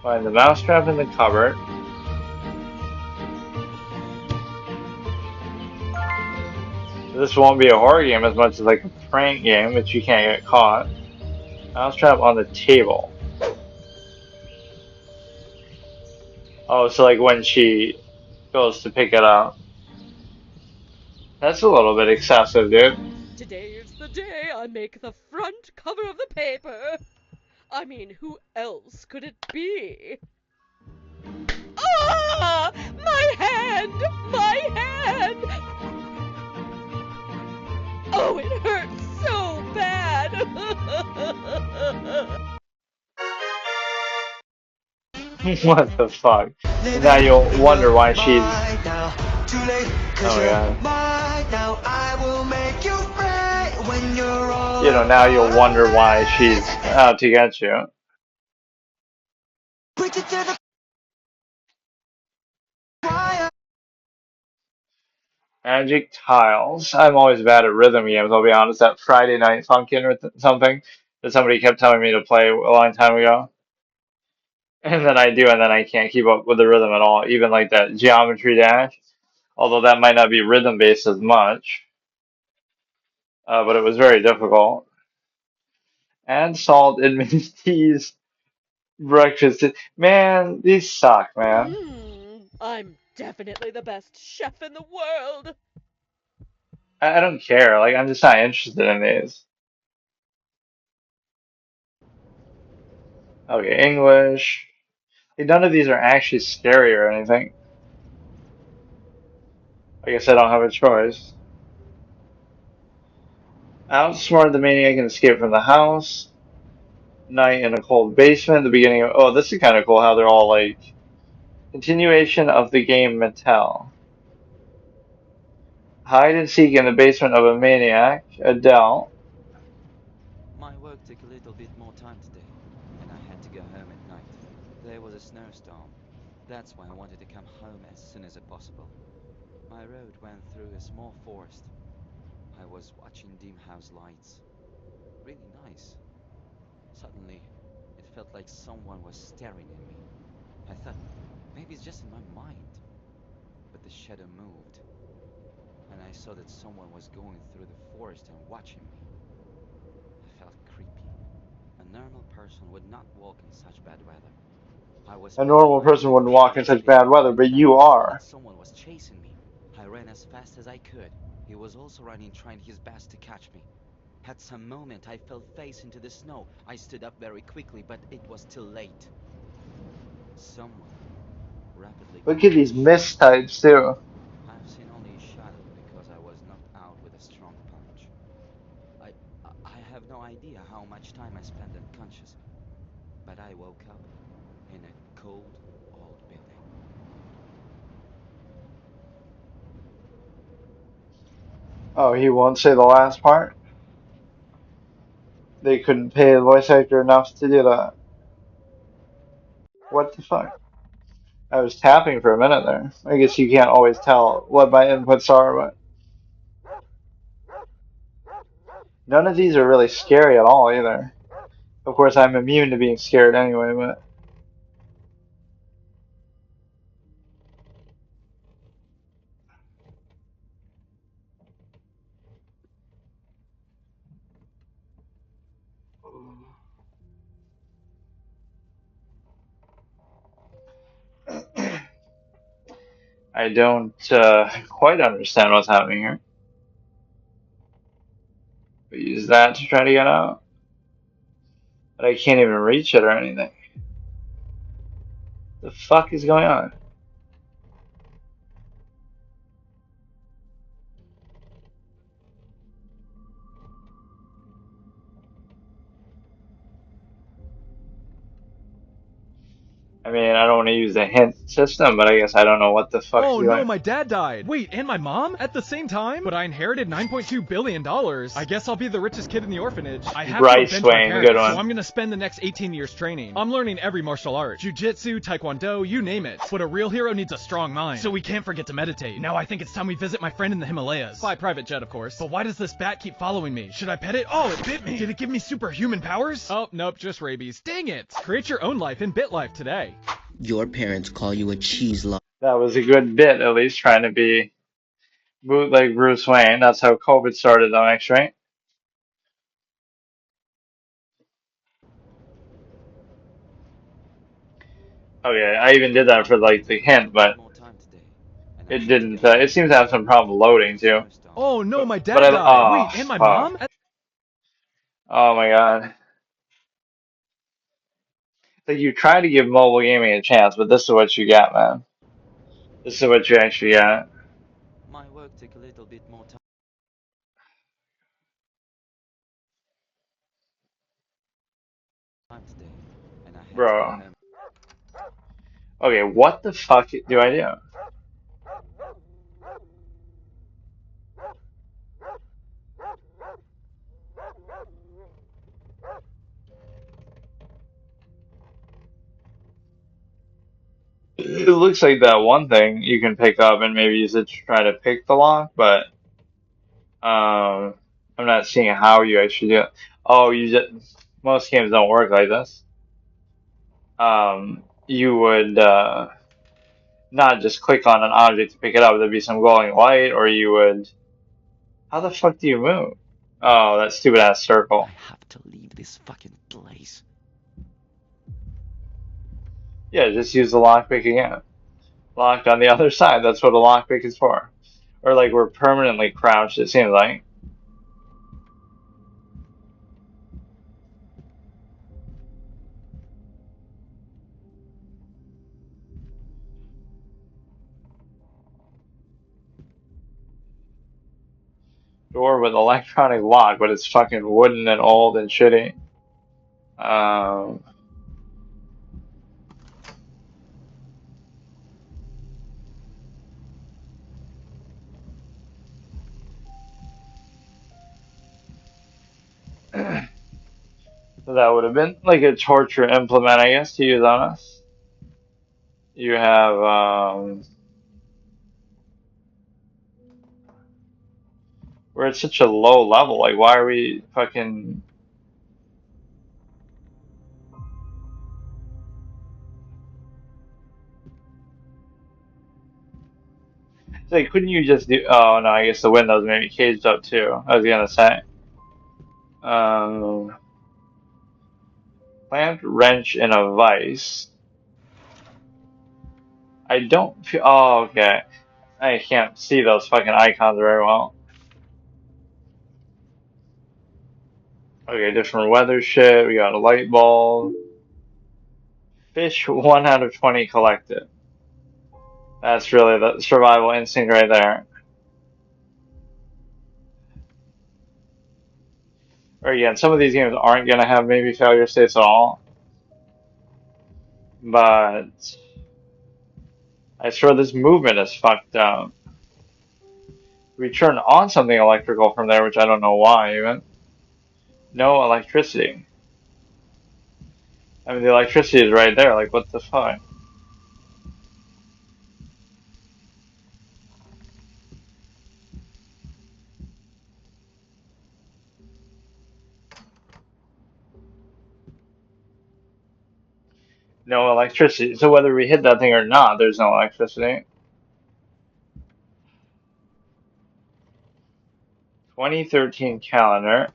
Find the mousetrap in the cupboard. This won't be a horror game as much as like a prank game, which you can't get caught. Mousetrap on the table. Oh, so like when she goes to pick it up. That's a little bit excessive, dude. Today's the day I make the front cover of the paper. I mean, who else could it be? Ah! My hand! My hand! Oh, it hurts so bad! What the fuck? Now you'll wonder why she's... Oh yeah. You know, now you'll wonder why she's out to get you. Magic tiles. I'm always bad at rhythm games, I'll be honest. That Friday Night Funkin' or something that somebody kept telling me to play a long time ago. And then I do, and then I can't keep up with the rhythm at all. Even like that Geometry Dash. Although that might not be rhythm based as much. But it was very difficult. Add salt in Miss T's breakfast. Man, these suck, man. I'm definitely the best chef in the world. I don't care. Like, I'm just not interested in these. Okay, English. Like, none of these are actually scary or anything. I guess I don't have a choice. Outsmart the maniac and escape from the house. Night in a cold basement. The beginning of... Oh, this is kind of cool how they're all like... Continuation of the game Mattel. Hide and seek in the basement of a maniac. Adele. My work took a little bit more time today, and I had to go home at night. There was a snowstorm. That's why I wanted to come home as soon as possible. My road went through a small forest. I was watching dim house lights. Really nice. Suddenly, it felt like someone was staring at me. I thought, maybe it's just in my mind. But the shadow moved, and I saw that someone was going through the forest and watching me. I felt creepy. A normal person would not walk in such bad weather. A normal person wouldn't walk in such bad weather, but you are. Someone was chasing me. I ran as fast as I could. He was also running, trying his best to catch me. At some moment, I fell face into the snow. I stood up very quickly, but it was too late. Someone rapidly... Look at these mist types, too. I've seen only a shadow because I was knocked out with a strong punch. I have no idea how much time I spent unconscious, but I woke up in a cold, old building. Oh, he won't say the last part? They couldn't pay the voice actor enough to do that. What the fuck? I was tapping for a minute there. I guess you can't always tell what my inputs are, but none of these are really scary at all either. Of course, I'm immune to being scared anyway, but I don't quite understand what's happening here. We use that to try to get out, but I can't even reach it or anything. The fuck is going on? I mean, I don't want to use the hint system, but I guess I don't know what the fuck Oh is no, going. my dad died. Wait, and my mom? At the same time? But I inherited $9.2 billion. I guess I'll be the richest kid in the orphanage. I have Right, to avenge my Swain, parents, good one. so I'm gonna spend the next 18 years training. I'm learning every martial art. Jiu-jitsu, taekwondo, you name it. But a real hero needs a strong mind, so we can't forget to meditate. Now I think it's time we visit my friend in the Himalayas. By private jet, of course. But why does this bat keep following me? Should I pet it? Oh, it bit me. Did it give me superhuman powers? Oh, nope, just rabies. Dang it! Create your own life in BitLife today. Your parents call you a cheese log. That was a good bit, at least trying to be bootleg Bruce Wayne. That's how COVID started, though, next, right? Okay, I even did that for like the hint, but it didn't. It seems to have some problem loading too. Oh no, my dad But I, died. oh, Wait, and my fuck. mom? Oh my god. Like you try to give mobile gaming a chance, but this is what you got, man. This is what you actually got. My work took a little bit more time today, and I had to go Bro. home. Okay, what the fuck do I do? It looks like that one thing you can pick up and maybe use it to try to pick the lock, but I'm not seeing how you actually do it. Oh, you just most games don't work like this. You would not just click on an object to pick it up. There'd be some glowing light, or you would. How the fuck do you move? Oh, that stupid ass circle. I have to leave this fucking place. Yeah, just use the lockpick again. Locked on the other side. That's what a lockpick is for. Or like we're permanently crouched. It seems like. Door with electronic lock, but it's fucking wooden and old and shitty. So that would have been like a torture implement, I guess, to use on us. You have, we're at such a low level. Like, why are we fucking. It's like, couldn't you just do. Oh, no, I guess the windows may be caged up too. I was gonna say. Plant wrench in a vise. I don't feel. Oh, okay. I can't see those fucking icons very well. Okay, different weather shit. We got a light bulb. Fish 1 out of 20 collected. That's really the survival instinct right there. Or again, some of these games aren't gonna have maybe failure states at all. But I swear this movement is fucked up. We turn on something electrical from there, which I don't know why even. No electricity. I mean, the electricity is right there. Like, what the fuck? No electricity. So whether we hit that thing or not, there's no electricity. 2013 calendar.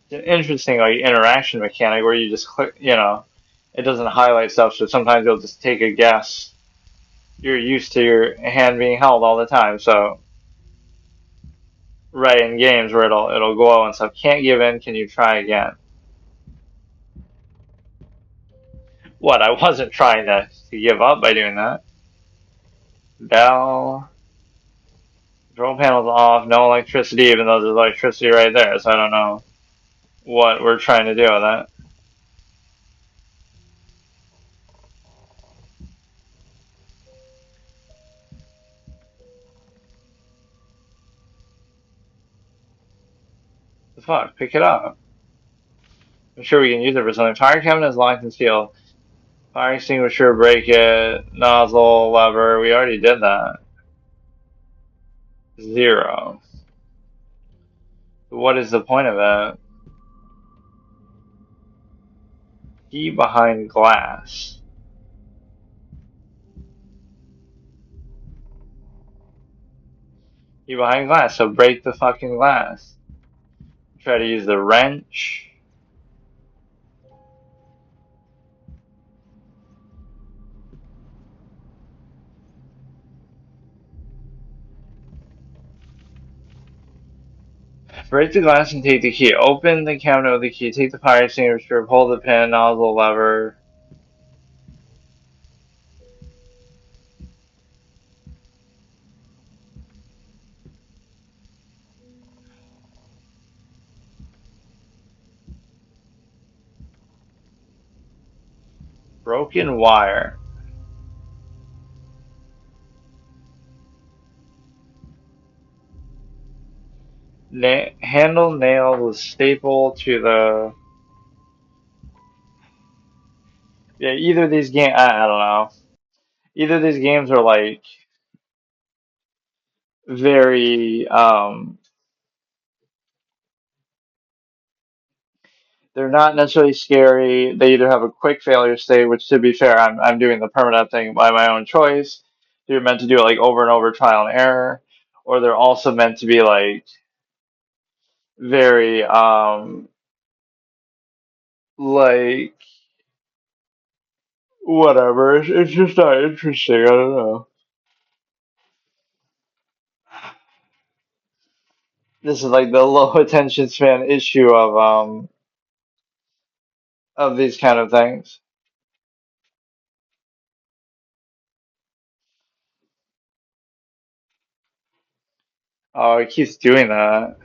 It's an interesting like interaction mechanic where you just click, it doesn't highlight stuff, so sometimes you'll just take a guess. You're used to your hand being held all the time, so right in games where it'll glow and stuff. Can't give in, can you try again? What, I wasn't trying to give up by doing that. Bell. Control panel's off, no electricity, even though there's electricity right there, so I don't know what we're trying to do with that. The fuck? Pick it up. I'm sure we can use it for something. Fire cabinet is locked and sealed. Fire extinguisher, break it. Nozzle, lever. We already did that. 0. What is the point of it? Key behind glass. Key behind glass, so break the fucking glass. Try to use the wrench. Break the glass and take the key. Open the cabinet with the key. Take the fire extinguisher. Pull the pin, nozzle, lever. Broken wire. Handle nailed with staple to the. Yeah, either of these games. I don't know. Either of these games are like very. They're not necessarily scary. They either have a quick failure state, which to be fair, I'm doing the permanent thing by my own choice. They're meant to do it like over and over, trial and error, or they're also meant to be like very like whatever. It's just not interesting. I don't know. This is like the low attention span issue of these kind of things. Oh, it keeps doing that.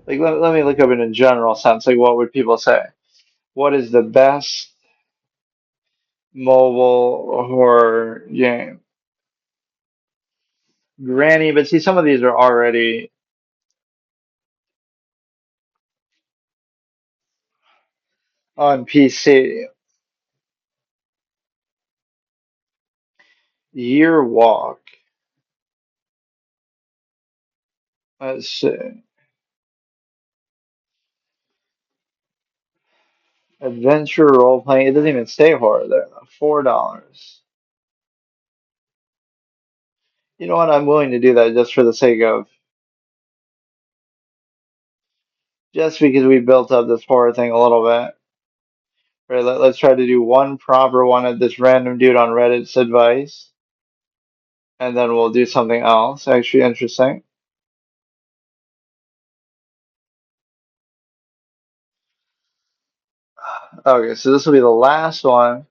Like let me look up in a general sense. Like what would people say? What is the best mobile horror game? Granny, but see some of these are already on PC. Year Walk. Let's see. Adventure role playing. It doesn't even say horror there. $4. You know what? I'm willing to do that just for the sake of just because we built up this horror thing a little bit. Right, let's try to do one proper one at this random dude on Reddit's advice, and then we'll do something else actually interesting. Okay, so this will be the last one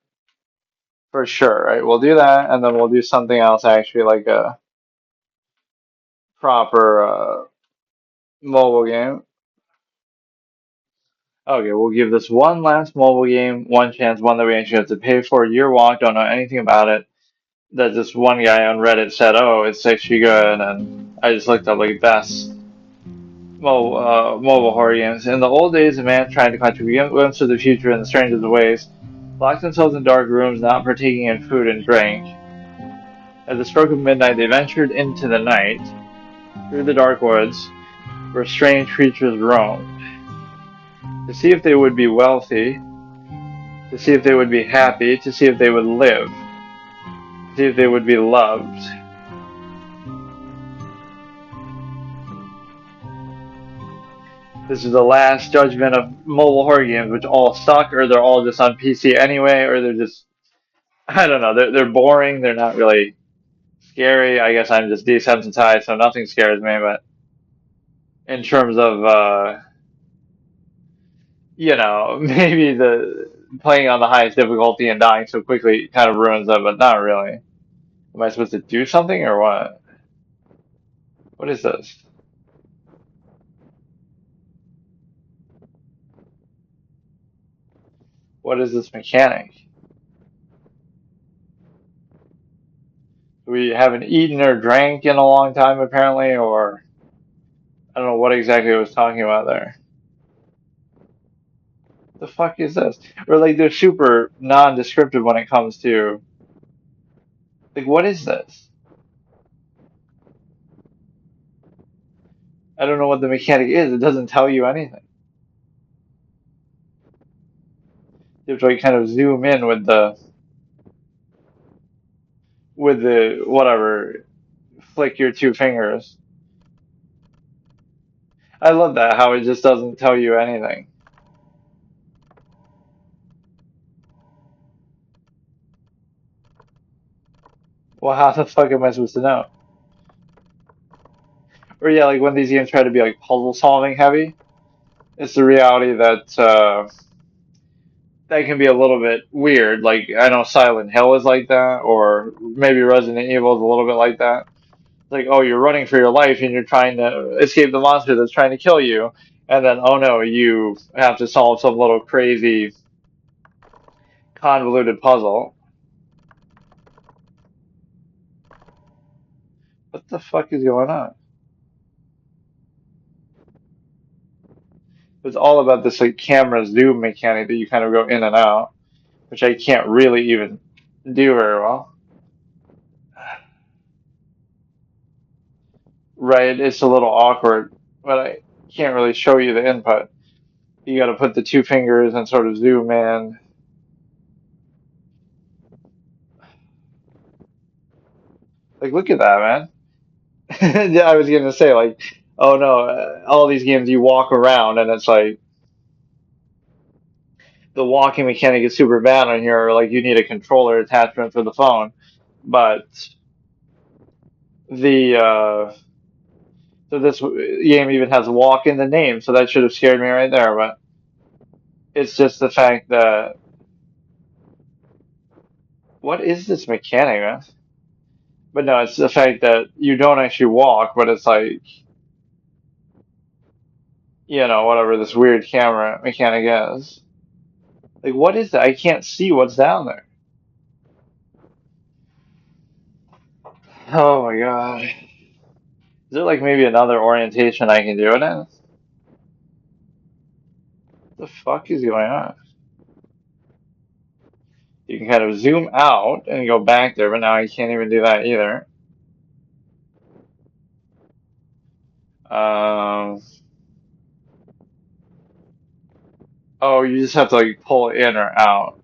for sure, right? We'll do that, and then we'll do something else actually, like a proper mobile game. Okay, we'll give this one last mobile game one chance, one that we actually have to pay for. Year Walk, don't know anything about it. that this one guy on Reddit said, "Oh, it's actually good," and I just looked up like best mobile horror games. In the old days, a man trying to catch a glimpse of the future in the strangest of ways locked themselves in dark rooms, not partaking in food and drink. At the stroke of midnight, they ventured into the night, through the dark woods, where strange creatures roamed, to see if they would be wealthy, to see if they would be happy, to see if they would live, to see if they would be loved. This is the last judgment of mobile horror games, which all suck, or they're all just on PC anyway, or they're just, I don't know, they're boring, they're not really scary. I guess I'm just desensitized, so nothing scares me, but in terms of, maybe the playing on the highest difficulty and dying so quickly kind of ruins it, but not really. Am I supposed to do something or what? What is this? What is this mechanic? We haven't eaten or drank in a long time, apparently, or I don't know what exactly I was talking about there. The fuck is this? Or like they're super non-descriptive when it comes to like what is this? I don't know what the mechanic is. It doesn't tell you anything. You have to like kind of zoom in with the whatever, flick your two fingers. I love that how it just doesn't tell you anything. Well, how the fuck am I supposed to know? Or yeah, like when these games try to be like puzzle solving heavy, it's the reality that that can be a little bit weird. Like I know Silent Hill is like that, or maybe Resident Evil is a little bit like that. Like, oh, you're running for your life and you're trying to escape the monster that's trying to kill you, and then oh no, you have to solve some little crazy convoluted puzzle. What the fuck is going on? It's all about this like camera zoom mechanic that you kind of go in and out, which I can't really even do very well. Right, it's a little awkward, but I can't really show you the input. You got to put the two fingers and sort of zoom in. Like, look at that, man. Yeah, I was gonna say, like, oh no, all these games you walk around and it's like the walking mechanic is super bad on here, or like you need a controller attachment for the phone. But the so this game even has walk in the name, so that should have scared me right there. But it's just the fact that what is this mechanic, man? But no, it's the fact that you don't actually walk, but it's like, whatever this weird camera mechanic is. Like, what is that? I can't see what's down there. Oh my god. Is there like maybe another orientation I can do it in? What the fuck is going on? You can kind of zoom out and go back there, but now I can't even do that either. Um, oh, you just have to like pull in or out.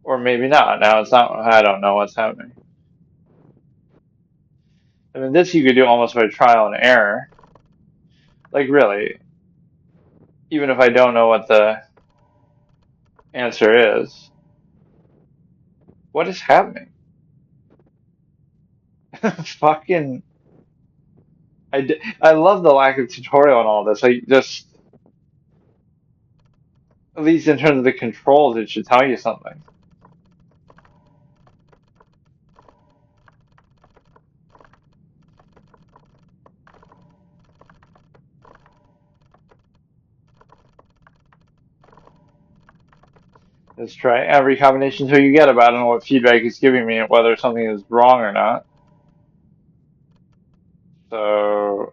Or maybe not. Now it's not, I don't know what's happening. I mean, this you could do almost by trial and error. Like, really, even if I don't know what the answer is. What is happening? Fucking, I love the lack of tutorial on all this. Like, just, at least in terms of the controls, it should tell you something. Just try every combination until you get it, but I don't know what feedback it's giving me and whether something is wrong or not. So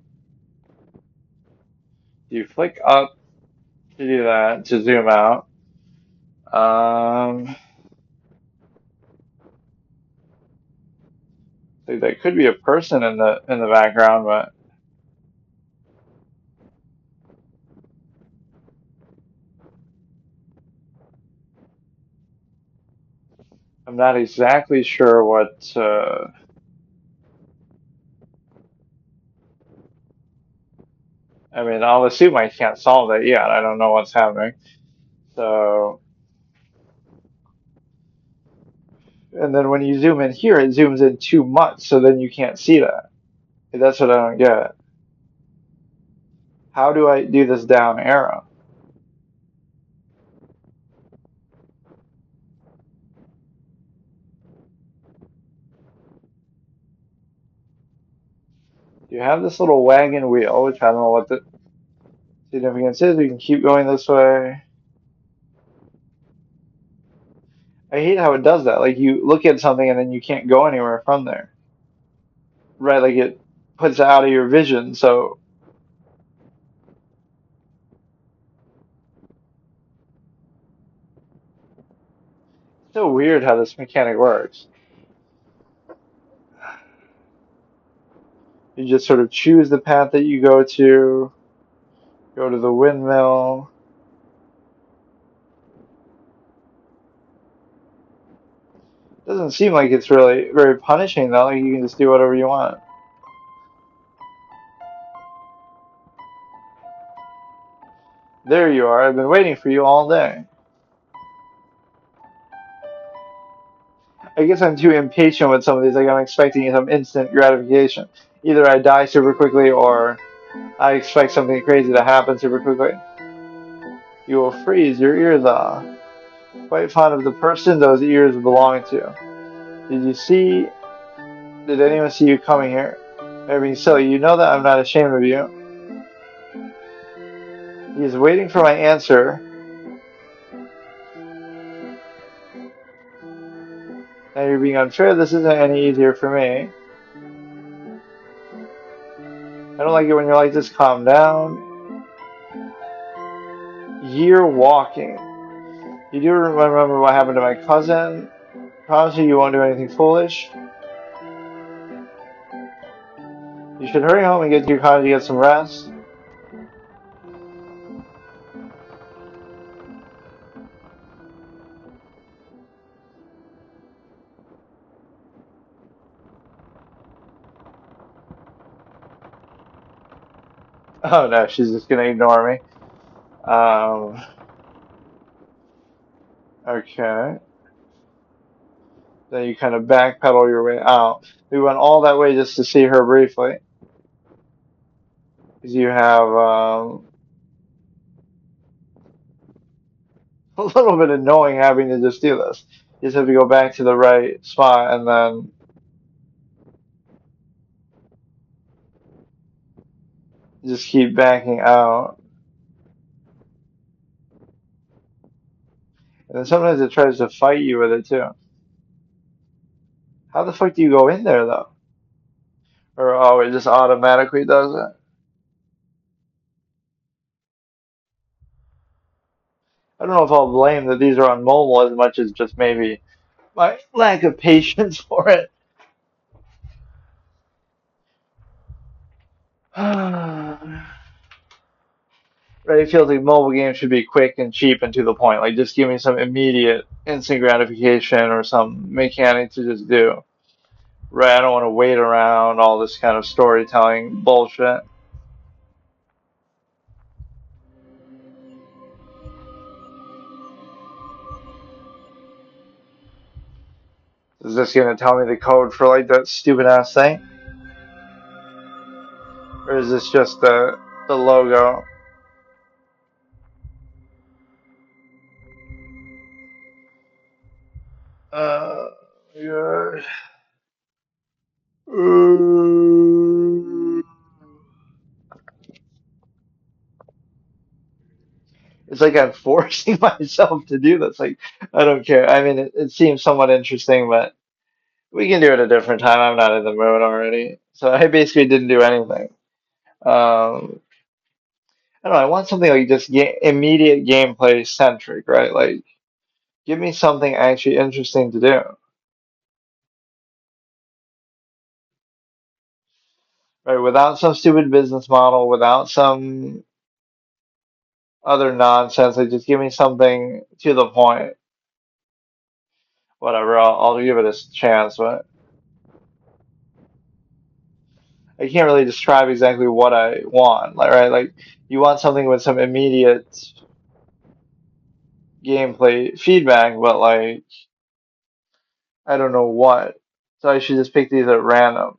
you flick up to do that, to zoom out. So there could be a person in the background, but I'm not exactly sure what. I mean, I'll assume I can't solve that yet. I don't know what's happening. So, and then when you zoom in here, it zooms in too much, so then you can't see that. That's what I don't get. How do I do this down arrow? You have this little wagon wheel, which I don't know what the significance is. You can keep going this way. I hate how it does that. Like you look at something and then you can't go anywhere from there. Right? Like it puts it out of your vision. So it's so weird how this mechanic works. You just sort of choose the path that you go to the windmill. Doesn't seem like it's really very punishing though. Like you can just do whatever you want. There you are. I've been waiting for you all day. I guess I'm too impatient with some of these. Like I'm expecting some instant gratification. Either I die super quickly or I expect something crazy to happen super quickly. You will freeze your ears off. Quite fond of the person those ears belong to. Did anyone see you coming here? I mean, silly, you know that I'm not ashamed of you. He is waiting for my answer. Now you're being unfair. This isn't any easier for me. I don't like it when you're like this. Calm down. Year walking. You do remember what happened to my cousin? Promise you won't do anything foolish. You should hurry home and get to your cottage to get some rest. Oh no, she's just gonna ignore me. Okay. Then you kind of backpedal your way out. We went all that way just to see her briefly. Because you have a little bit annoying having to just do this. You just have to go back to the right spot and then just keep backing out. And then sometimes it tries to fight you with it too. How the fuck do you go in there though? Or oh, it just automatically does it? I don't know if I'll blame that these are on mobile as much as just maybe my lack of patience for it. Right, it feels like mobile games should be quick and cheap and to the point. Like, just give me some immediate, instant gratification or some mechanic to just do. Right, I don't want to wait around all this kind of storytelling bullshit. Is this gonna tell me the code for like that stupid ass thing, or is this just the logo? Yeah. It's like I'm forcing myself to do this. Like, I don't care. I mean, it seems somewhat interesting, but we can do it a different time. I'm not in the mood already. So I basically didn't do anything. I don't know. I want something like just immediate gameplay centric, right? Like, give me something actually interesting to do, right? Without some stupid business model, without some other nonsense. Like, just give me something to the point. Whatever. I'll give it a chance, but I can't really describe exactly what I want. Like, right? Like, you want something with some immediate gameplay feedback, but like, I don't know what. So I should just pick these at random.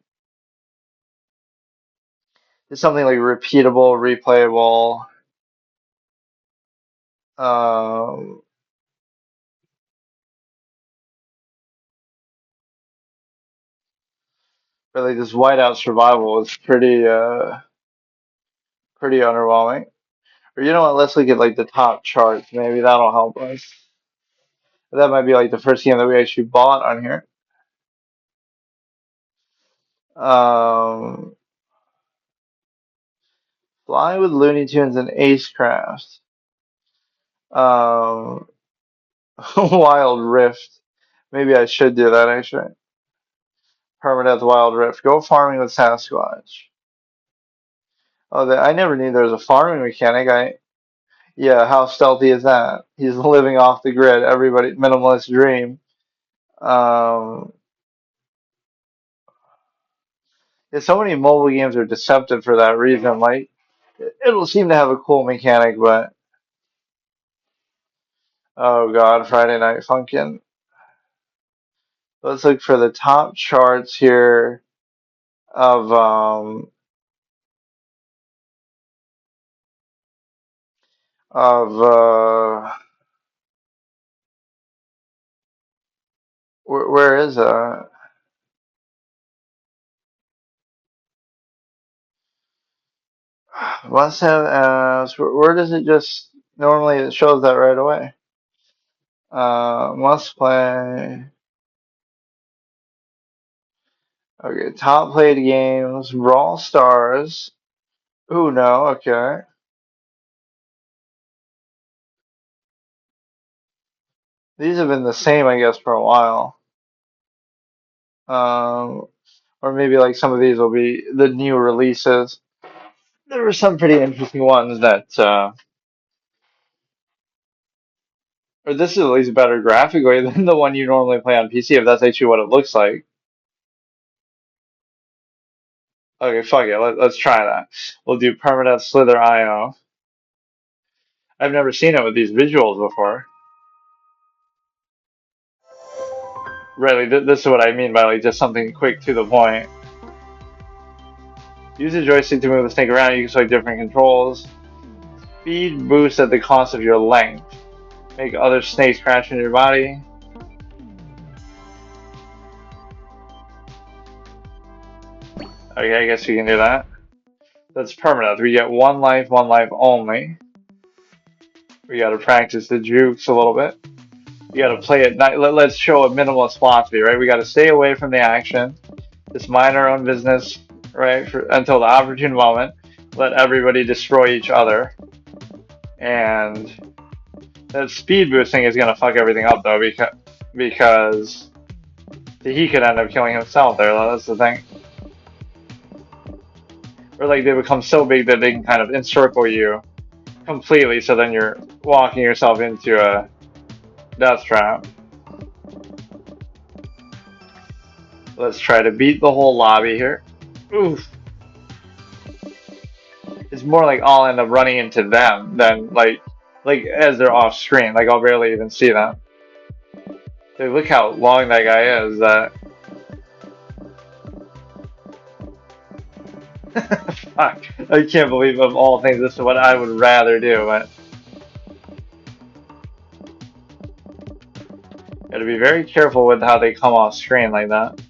Just something like repeatable, replayable. Um, really, this whiteout survival is pretty underwhelming. Or you know what? Let's look at like the top charts. Maybe that'll help us. That might be like the first game that we actually bought on here. Um, Fly with Looney Tunes and Acecraft. Um, Wild Rift. Maybe I should do that actually. Permadeath Wild Rift. Go farming with Sasquatch. Oh, I never knew there was a farming mechanic. Yeah, how stealthy is that? He's living off the grid. Everybody, minimalist dream. Um, yeah, so many mobile games are deceptive for that reason. Like, it'll seem to have a cool mechanic, but oh god, Friday Night Funkin'. Let's look for the top charts here of of where is must have where does it just normally it shows that right away. Must play. Okay, top played games, Brawl Stars. Ooh, no, okay. These have been the same, I guess, for a while. Um, or maybe like some of these will be the new releases. There were some pretty interesting ones that, or this is at least better graphically than the one you normally play on PC, if that's actually what it looks like. Okay, fuck it, let's try that. We'll do Permadeath Slither IO. I've never seen it with these visuals before. Really, this is what I mean by like just something quick to the point. Use the joystick to move the snake around. You can select different controls. Speed boost at the cost of your length. Make other snakes crash into your body. Okay, I guess we can do that. That's permanent. We get one life only. We gotta practice the jukes a little bit. We gotta play at night. Let's show a minimalist philosophy, right? We gotta stay away from the action. Just mind our own business, right? Until the opportune moment. Let everybody destroy each other. And that speed boosting is gonna fuck everything up though, because he could end up killing himself there. That's the thing. Or like they become so big that they can kind of encircle you completely, so then you're walking yourself into a death trap. Let's try to beat the whole lobby here. Oof. It's more like I'll end up running into them than like as they're off screen. Like I'll barely even see them. Dude, look how long that guy is. Fuck. I can't believe of all things this is what I would rather do, but gotta be very careful with how they come off screen like that.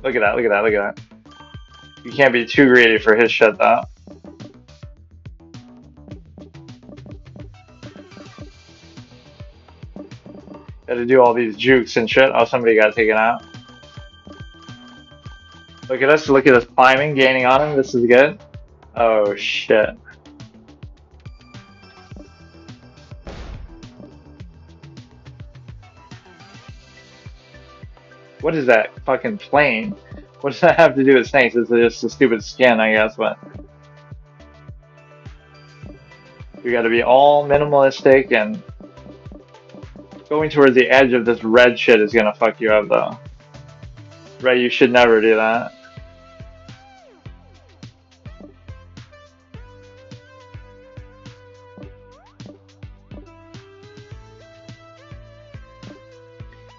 Look at that, look at that, look at that. You can't be too greedy for his shit though. Gotta do all these jukes and shit. Oh, somebody got taken out. Look at us climbing, gaining on him. This is good. Oh shit. What is that fucking plane? What does that have to do with snakes? It's just a stupid skin, I guess, but you gotta be all minimalistic, and going towards the edge of this red shit is gonna fuck you up though. Right, you should never do that.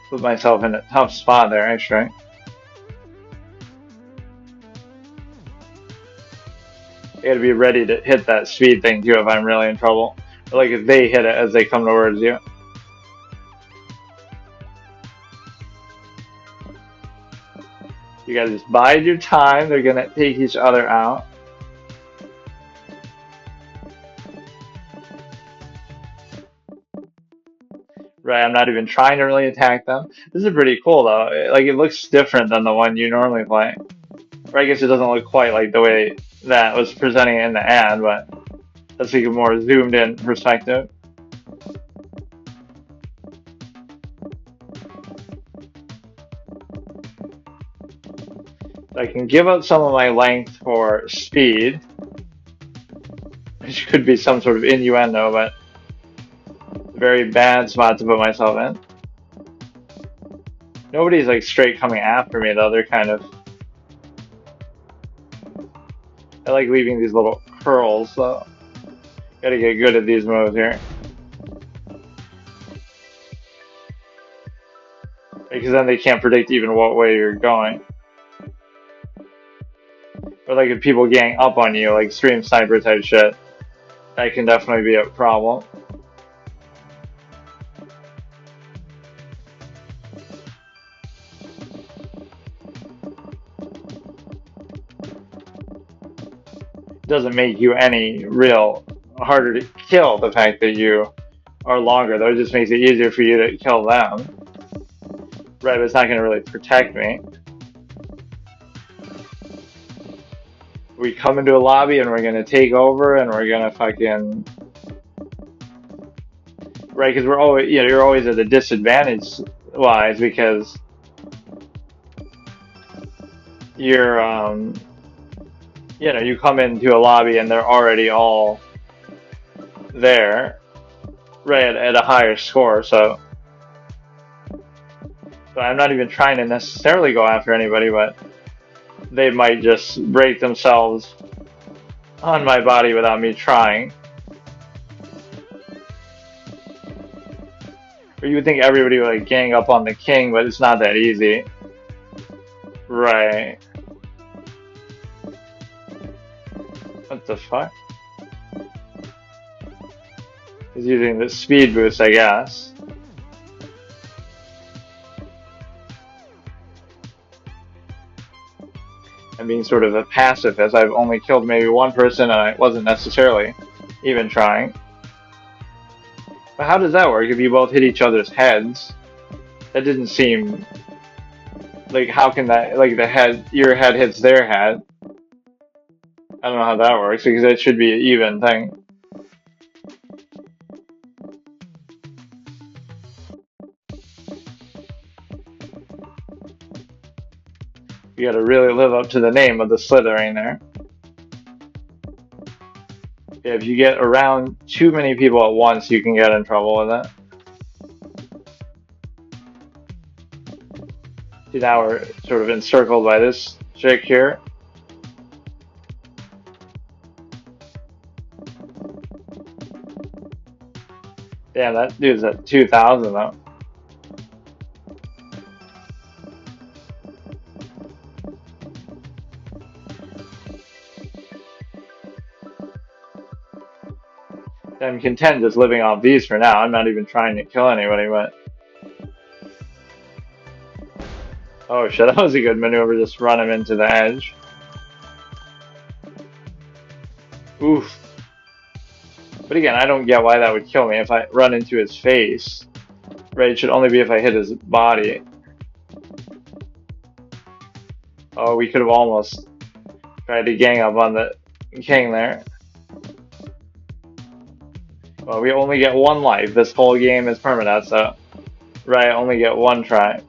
Put myself in a tough spot there, actually. I gotta be ready to hit that speed thing too if I'm really in trouble. Or like if they hit it as they come towards you. You gotta just bide your time. They're gonna take each other out. Right, I'm not even trying to really attack them. This is pretty cool though. Like it looks different than the one you normally play. Or I guess it doesn't look quite like the way that was presenting it in the ad, but that's like a more zoomed in perspective. I can give up some of my length for speed, which could be some sort of innuendo, but a very bad spot to put myself in. Nobody's like straight coming after me though, they're kind of... I like leaving these little curls though. Gotta get good at these moves here. Because then they can't predict even what way you're going. Or like if people gang up on you, like stream sniper type shit, that can definitely be a problem. Doesn't make you any real harder to kill, the fact that you are longer, though. It just makes it easier for you to kill them. Right, but it's not going to really protect me. We come into a lobby and we're going to take over and we're going to fucking... Right, because we're always, you know, you're always at a disadvantage wise because you're, you know, you come into a lobby and they're already all there, right, at a higher score, so I'm not even trying to necessarily go after anybody, but they might just break themselves on my body without me trying. Or you would think everybody would like gang up on the king, but it's not that easy. Right. What the fuck? He's using the speed boost, I guess. I'm being sort of a pacifist. I've only killed maybe one person and I wasn't necessarily even trying. But how does that work if you both hit each other's heads? That didn't seem... Like, how can that... Like, the head... Your head hits their head. I don't know how that works, because that should be an even thing. You gotta really live up to the name of the slithering there. Yeah, if you get around too many people at once, you can get in trouble with it. See, now we're sort of encircled by this chick here. Damn, that dude's at 2,000 though. I'm content just living off these for now. I'm not even trying to kill anybody, but... Oh shit, that was a good maneuver, just run him into the edge. Oof. But again, I don't get why that would kill me if I run into his face. Right, it should only be if I hit his body. Oh, we could have almost tried to gang up on the king there. Well, we only get one life. This whole game is permanent, so... Right, only get one try.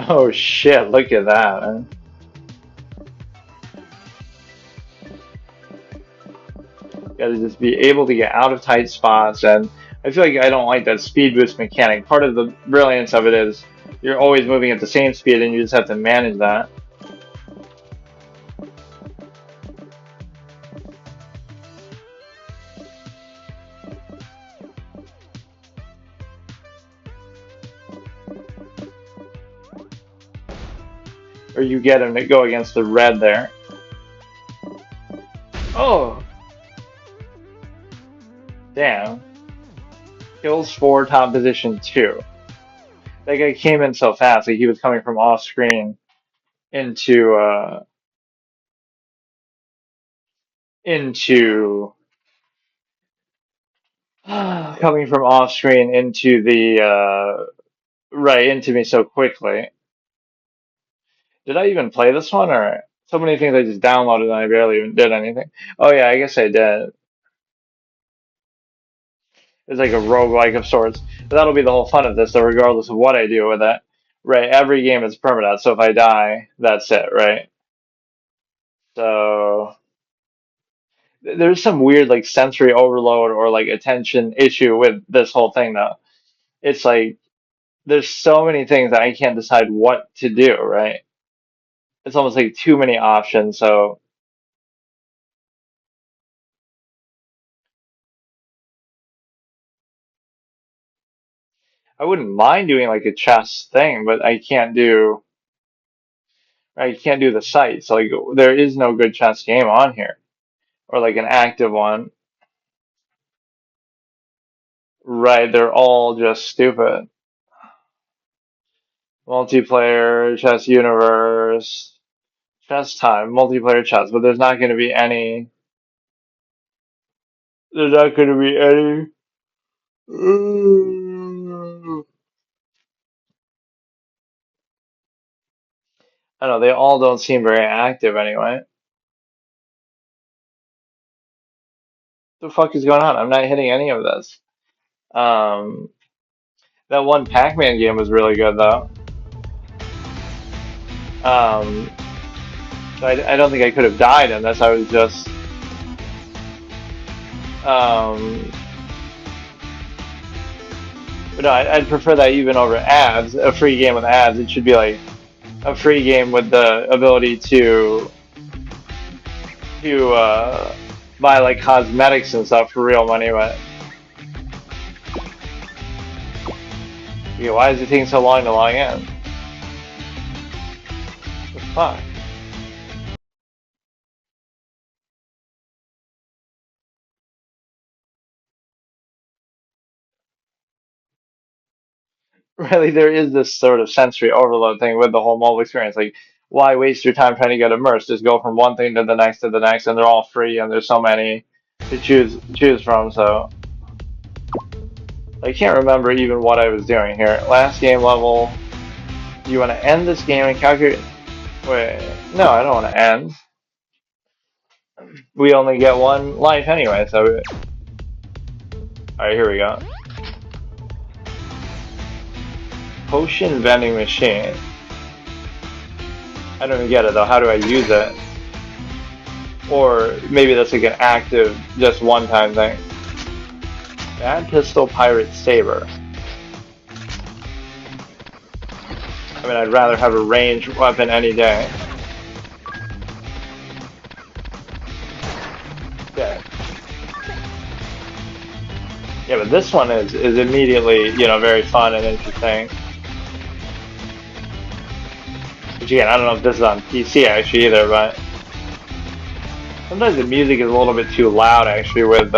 Oh shit, look at that, man. Gotta just be able to get out of tight spots, and I feel like I don't like that speed boost mechanic. Part of the brilliance of it is you're always moving at the same speed and you just have to manage that. Or you get him to go against the red there. Oh! Damn. Kills 4, top position 2. That guy came in so fast, like he was coming from off screen into coming from off screen into the right into me so quickly. Did I even play this one, or so many things I just downloaded and I barely even did anything? Oh yeah, I guess I did. It's like a roguelike of sorts. But that'll be the whole fun of this, so regardless of what I do with it. Right, every game is permanent, so if I die, that's it, right? So there's some weird like sensory overload or like attention issue with this whole thing though. It's like there's so many things that I can't decide what to do, right? It's almost like too many options, so I wouldn't mind doing like a chess thing, but I can't do the site. So like there is no good chess game on here. Or like an active one. Right, they're all just stupid. Multiplayer, chess universe, chess time, multiplayer chess, but there's not going to be any. There's not going to be any. I don't know, they all don't seem very active anyway. What the fuck is going on? I'm not hitting any of this. Um, that one Pac-Man game was really good though. I don't think I could have died unless I was just but no, I'd prefer that even over ads. A free game with ads. It should be like a free game with the ability to buy like cosmetics and stuff for real money. But yeah, why is it taking so long to log in? What the fuck? Really, there is this sort of sensory overload thing with the whole mobile experience. Like, why waste your time trying to get immersed? Just go from one thing to the next to the next, and they're all free, and there's so many to choose from. So I can't remember even what I was doing here. Last game level. You want to end this game and calculate? Wait, no, I don't want to end. We only get one life anyway, so. Alright, here we go. Potion vending machine. I don't even get it though. How do I use it? Or maybe that's like an active, just one-time thing. Bad pistol, pirate, saber. I mean, I'd rather have a ranged weapon any day. Yeah. Yeah, but this one is immediately, you know, very fun and interesting. Which again, I don't know if this is on PC actually either, but sometimes the music is a little bit too loud actually with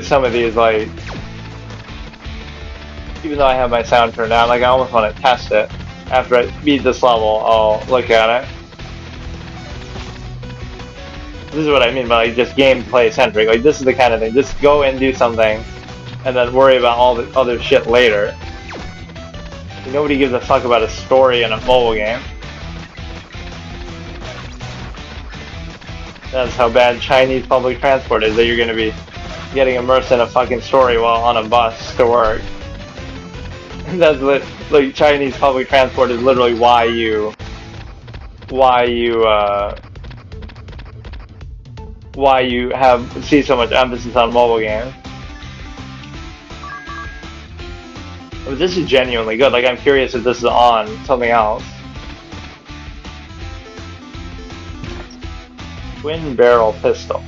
some of these, like, even though I have my sound turned down, like I almost want to test it. After I beat this level, I'll look at it. This is what I mean by like just gameplay centric. Like this is the kind of thing. Just go and do something, and then worry about all the other shit later. Nobody gives a fuck about a story in a mobile game. That's how bad Chinese public transport is, that you're going to be getting immersed in a fucking story while on a bus to work. That's like Chinese public transport is literally why you see so much emphasis on mobile games. But this is genuinely good. Like I'm curious if this is on something else. Twin barrel pistol.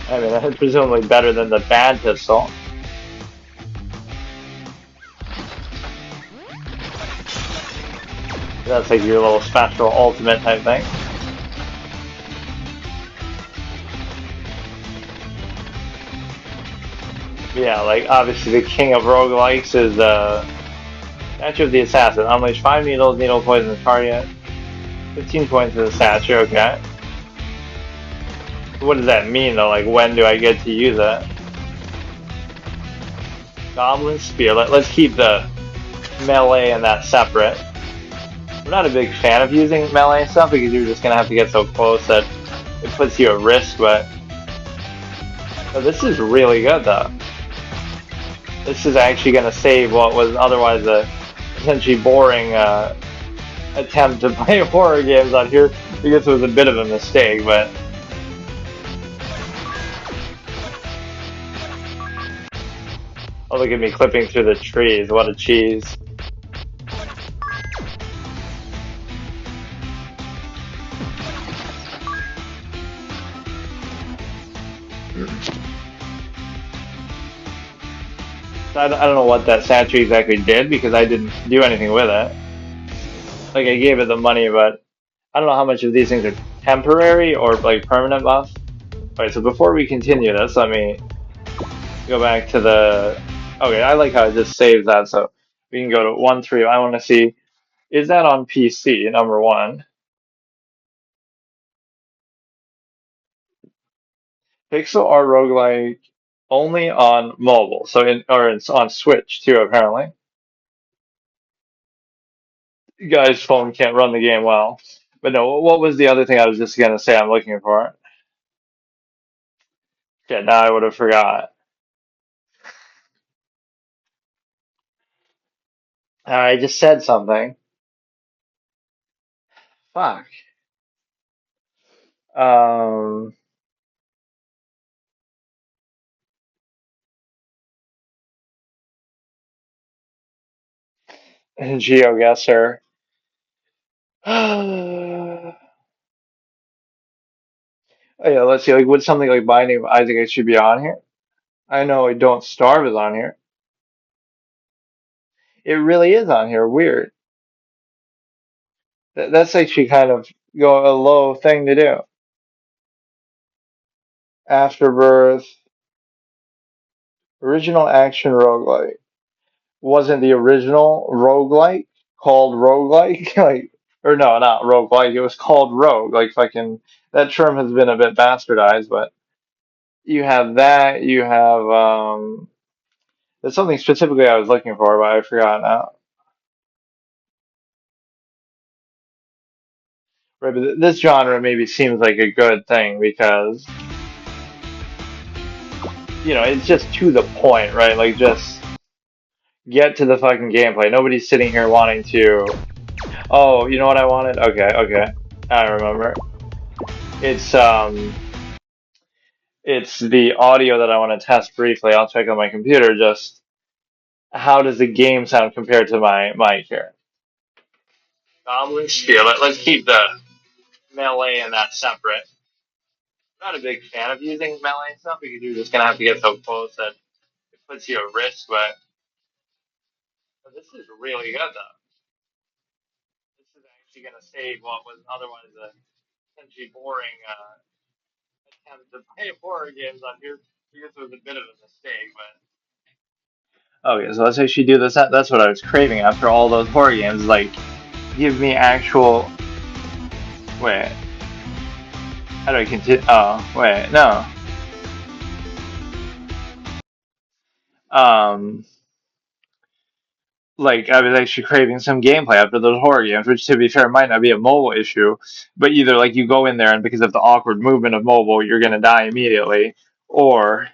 I mean, that's presumably better than the bad pistol. That's like your little special ultimate type thing. Yeah, like obviously the king of roguelikes is Statue of the Assassin. Unleash 5 needles, needle poison the target. 15 points to the statue, okay. What does that mean though? Like when do I get to use it? Goblin Spear. Let's keep the melee and that separate. I'm not a big fan of using melee stuff because you're just gonna have to get so close that it puts you at risk, but this is really good though. This is actually gonna save what was otherwise a potentially boring attempt to play horror games on here. I guess it was a bit of a mistake, but oh, look at me clipping through the trees. What a cheese. I don't know what that statue exactly did because I didn't do anything with it. Like I gave it the money, but I don't know how much of these things are temporary or like permanent buff. Alright, so before we continue this, let me go back to the... Okay, I like how it just saves that, so we can go to 1.3. I want to see, is that on PC, number one? Pixel art roguelike only on mobile, so it's on Switch too, apparently. Guy's phone can't run the game well. But no, what was the other thing I was just gonna say I'm looking for? Shit, now I would have forgot. I just said something. Fuck. Um, GeoGuessr. Oh yeah, let's see. Like, would something like Binding of Isaac I should be on here? I know Don't Starve is on here. It really is on here. Weird. That's actually kind of a low thing to do. Afterbirth, original action roguelike. Wasn't the original roguelike called roguelike? Like, or no, not roguelike. It was called rogue. Like fucking that term has been a bit bastardized, but you have that. You have there's something specifically I was looking for, but I forgot now. Right, but this genre maybe seems like a good thing because it's just to the point, right? Like just get to the fucking gameplay. Nobody's sitting here wanting to. Oh, you know what I wanted? Okay, I remember. It's it's the audio that I want to test briefly. I'll check on my computer. Just how does the game sound compared to my mic here? Goblin Spear. Let's keep the melee and that separate. I'm not a big fan of using melee stuff because you're just gonna have to get so close that it puts you at risk. But this is really good though. This is actually gonna save what was otherwise a potentially boring attempt to play horror games on here. I guess it was a bit of a mistake, but Okay, so let's actually do this. That's what I was craving after all those horror games. Like, give me actual. Wait. How do I continue? Oh, wait, no. Like, I was actually craving some gameplay after those horror games, which, to be fair, might not be a mobile issue, but either, like, you go in there and because of the awkward movement of mobile, you're gonna die immediately, or,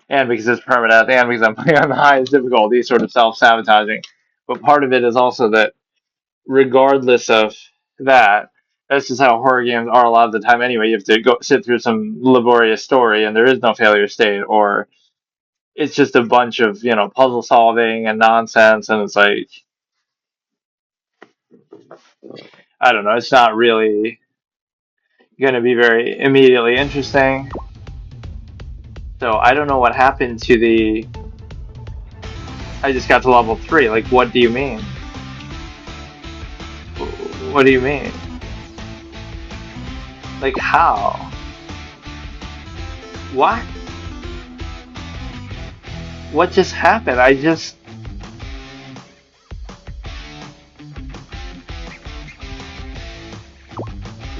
and because it's permadeath, and because I'm playing on the highest difficulty, sort of self-sabotaging. But part of it is also that, regardless of that, that's just how horror games are a lot of the time anyway. You have to go sit through some laborious story, and there is no failure state, or it's just a bunch of, puzzle solving and nonsense, and it's like, I don't know, it's not really going to be very immediately interesting. So I don't know what happened to the, I just got to level 3. Like, what do you mean? What do you mean? Like, how? What? What just happened?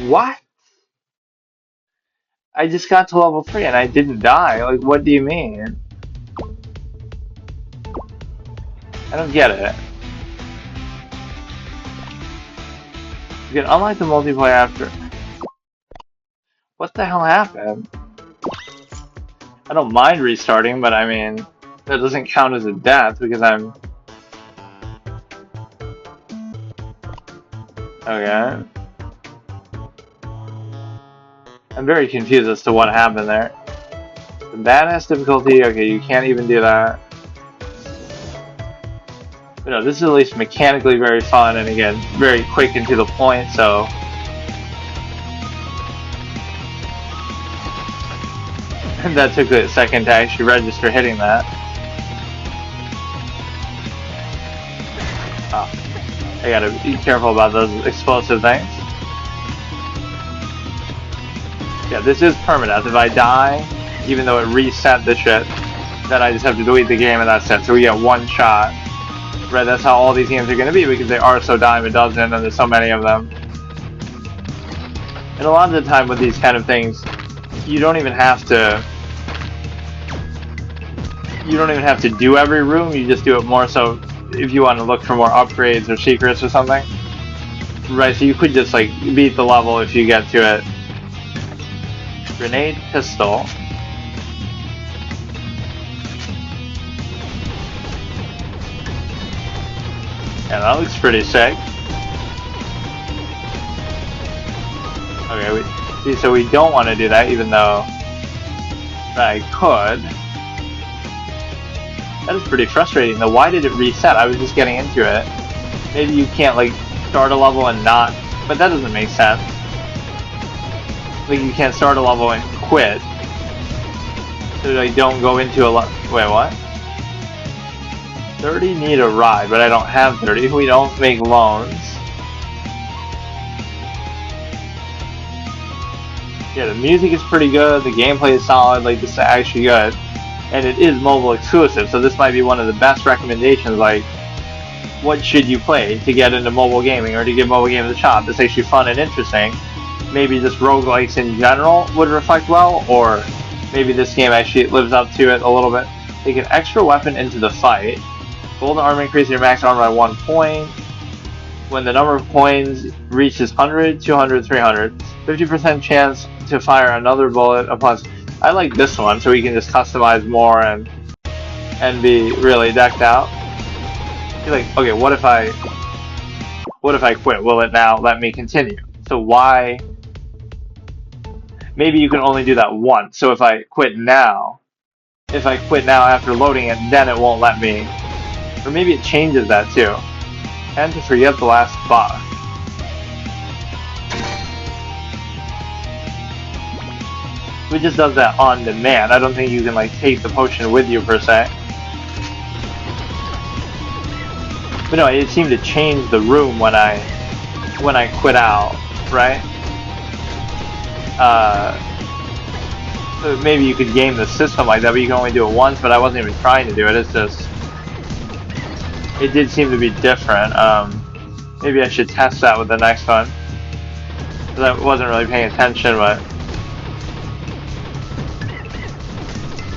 What? I just got to level 3 and I didn't die. Like, what do you mean? I don't get it. You can unlock the multiplayer after. What the hell happened? I don't mind restarting, but I mean, that doesn't count as a death because I'm... Okay. I'm very confused as to what happened there. The badass difficulty, okay, you can't even do that. But no, this is at least mechanically very fun, and again, very quick and to the point, so... And that took a second to actually register hitting that. Oh, I gotta be careful about those explosive things. Yeah, this is permadeath. If I die, even though it reset the shit, then I just have to delete the game and that's it. So we get one shot. Right, that's how all these games are going to be because they are so dime a dozen and there's so many of them. And a lot of the time with these kind of things, you don't even have to do every room, you just do it more so if you want to look for more upgrades or secrets or something. Right, so you could just like beat the level if you get to it. Grenade pistol. Yeah, that looks pretty sick. Okay, so we don't want to do that, even though I could. That is pretty frustrating, though. Why did it reset? I was just getting into it. Maybe you can't, like, start a level and not... But that doesn't make sense. Like, you can't start a level and quit. So, like, don't go into a level... Wait, what? 30 need a ride, but I don't have 30. We don't make loans. Yeah, the music is pretty good. The gameplay is solid. Like, this is actually good. And it is mobile exclusive, so this might be one of the best recommendations. Like, what should you play to get into mobile gaming or to give mobile games a shot? That's actually fun and interesting. Maybe just roguelikes in general would reflect well, or maybe this game actually lives up to it a little bit. Take an extra weapon into the fight. Golden armor increases your max armor by 1 point. When the number of coins reaches 100, 200, 300, 50% chance to fire another bullet. Plus, I like this one, so we can just customize more and be really decked out. You're like, okay, what if I quit? Will it now let me continue? So why? Maybe you can only do that once. So if I quit now after loading it, then it won't let me. Or maybe it changes that too. And to forget the last boss. It just does that on demand. I don't think you can like take the potion with you per se. But no, it seemed to change the room when I quit out, right? So maybe you could game the system like that, but you can only do it once. But I wasn't even trying to do it. It's just it did seem to be different. Maybe I should test that with the next one. Because I wasn't really paying attention, but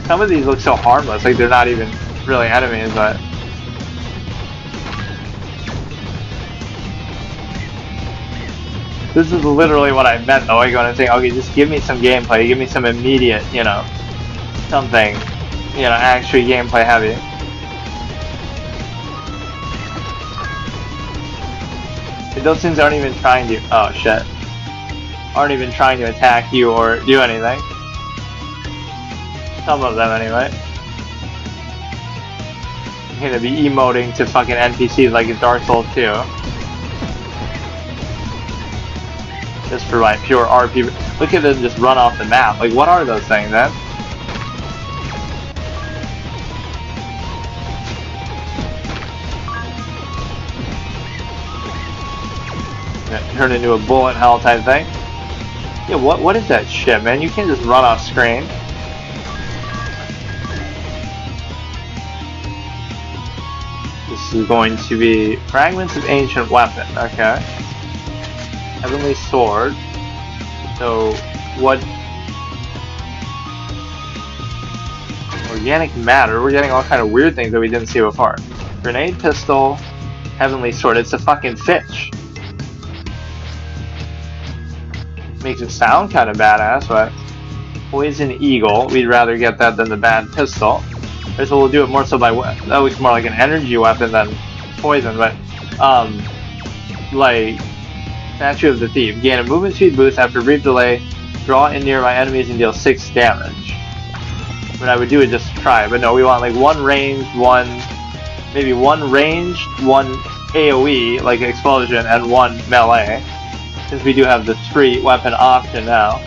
some of these look so harmless, like they're not even really enemies, but this is literally what I meant though. I go and say, okay, just give me some gameplay, give me some immediate, you know, something, you know, actually gameplay heavy. Those things aren't even trying to, oh shit, aren't even trying to attack you or do anything. Some of them anyway. I'm gonna be emoting to fucking NPCs like in Dark Souls 2. Just for my pure RP. Look at them just run off the map. Like, what are those things, man? Turn into a bullet hell type thing. Yeah, what is that shit, man? You can't just run off screen. This is going to be fragments of ancient weapon. Okay. Heavenly sword. So what? Organic matter. We're getting all kind of weird things that we didn't see before. Grenade pistol. Heavenly sword. It's a fucking fish. Makes it sound kind of badass, but poison eagle, we'd rather get that than the bad pistol. Okay, so we'll do it more so by that looks more like an energy weapon than poison, but like Statue of the Thief, gain a movement speed boost after a brief delay, draw in near my enemies and deal 6 damage. But I would do it just to try, but no, we want like one ranged, maybe one ranged, one AoE like explosion, and one melee. Since we do have the 3 weapon option now.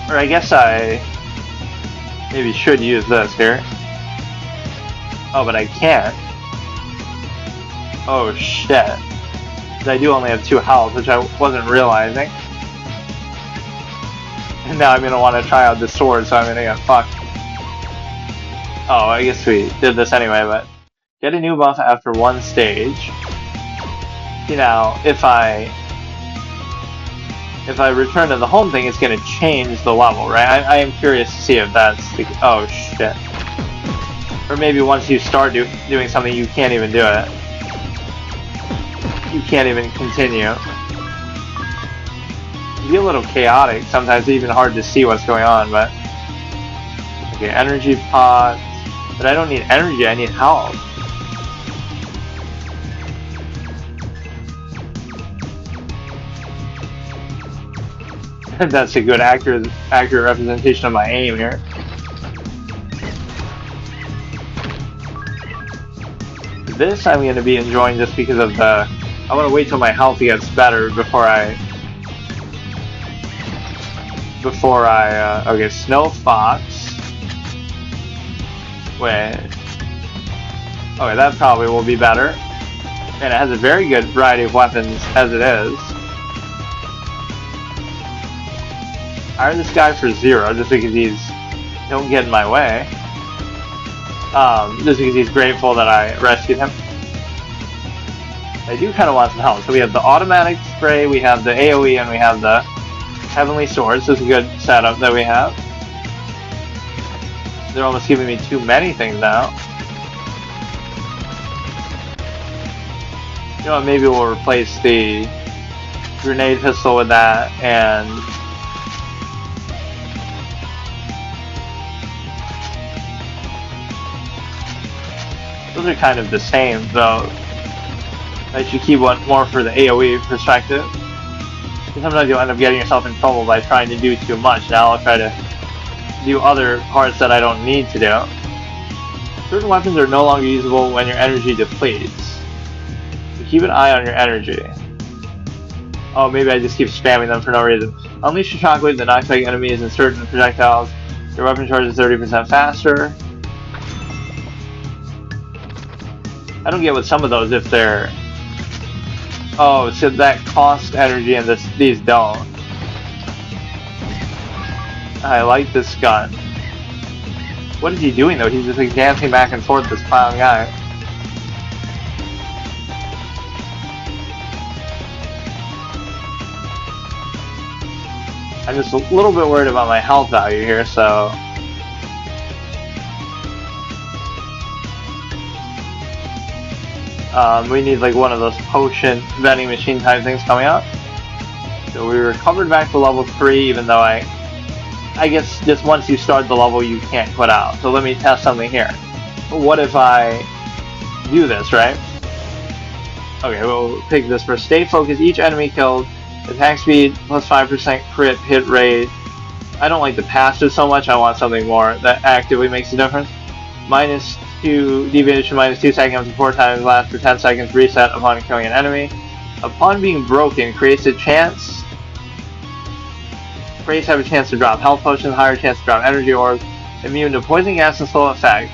Or I guess I maybe should use this here. Oh, but I can't. Oh shit. I do only have 2 health, which I wasn't realizing. And now I'm gonna want to try out the sword, so I'm gonna get fucked. Oh, I guess we did this anyway, but get a new buff after 1 stage. You know, if I return to the home thing, it's gonna change the level, right? I am curious to see if that's the, oh shit. Or maybe once you start doing something, you can't even do it. You can't even continue. It'd be a little chaotic, sometimes even hard to see what's going on, but okay, energy pot. But I don't need energy, I need health. That's a good accurate representation of my aim here. This I'm going to be enjoying just because of the... I want to wait till my health gets better before I... okay, Snow Fox. Wait. Okay, that probably will be better. And it has a very good variety of weapons as it is. Hire this guy for 0 just because he's don't get in my way. Just because he's grateful that I rescued him. I do kind of want some help. So we have the automatic spray, we have the AoE, and we have the heavenly swords. This is a good setup that we have. They're almost giving me too many things now. You know what, maybe we'll replace the grenade pistol with that, and those are kind of the same, though. I should keep one more for the AoE perspective. Sometimes you'll end up getting yourself in trouble by trying to do too much. Now I'll try to do other parts that I don't need to do. Certain weapons are no longer usable when your energy depletes. So keep an eye on your energy. Oh, maybe I just keep spamming them for no reason. Unleash a shockwave that knocks back enemies and certain projectiles. Your weapon charges 30% faster. I don't get with some of those if they're... Oh, so that costs energy and these don't. I like this gun. What is he doing though? He's just like dancing back and forth, this clown guy. I'm just a little bit worried about my health value here, so... we need like one of those potion vending machine type things coming up. So we recovered back to level 3, even though I guess just once you start the level you can't quit out. So let me test something here. What if I do this, right? Okay, we'll take this for stay focused. Each enemy killed, attack speed plus 5% crit hit rate. I don't like the passive so much. I want something more that actively makes a difference. -2 deviation, -2 seconds up to 4 times, lasts for 10 seconds, reset upon killing an enemy. Upon being broken, creates a chance. Sprays have a chance to drop health potions, higher chance to drop energy orbs, immune to poison gas and slow effect.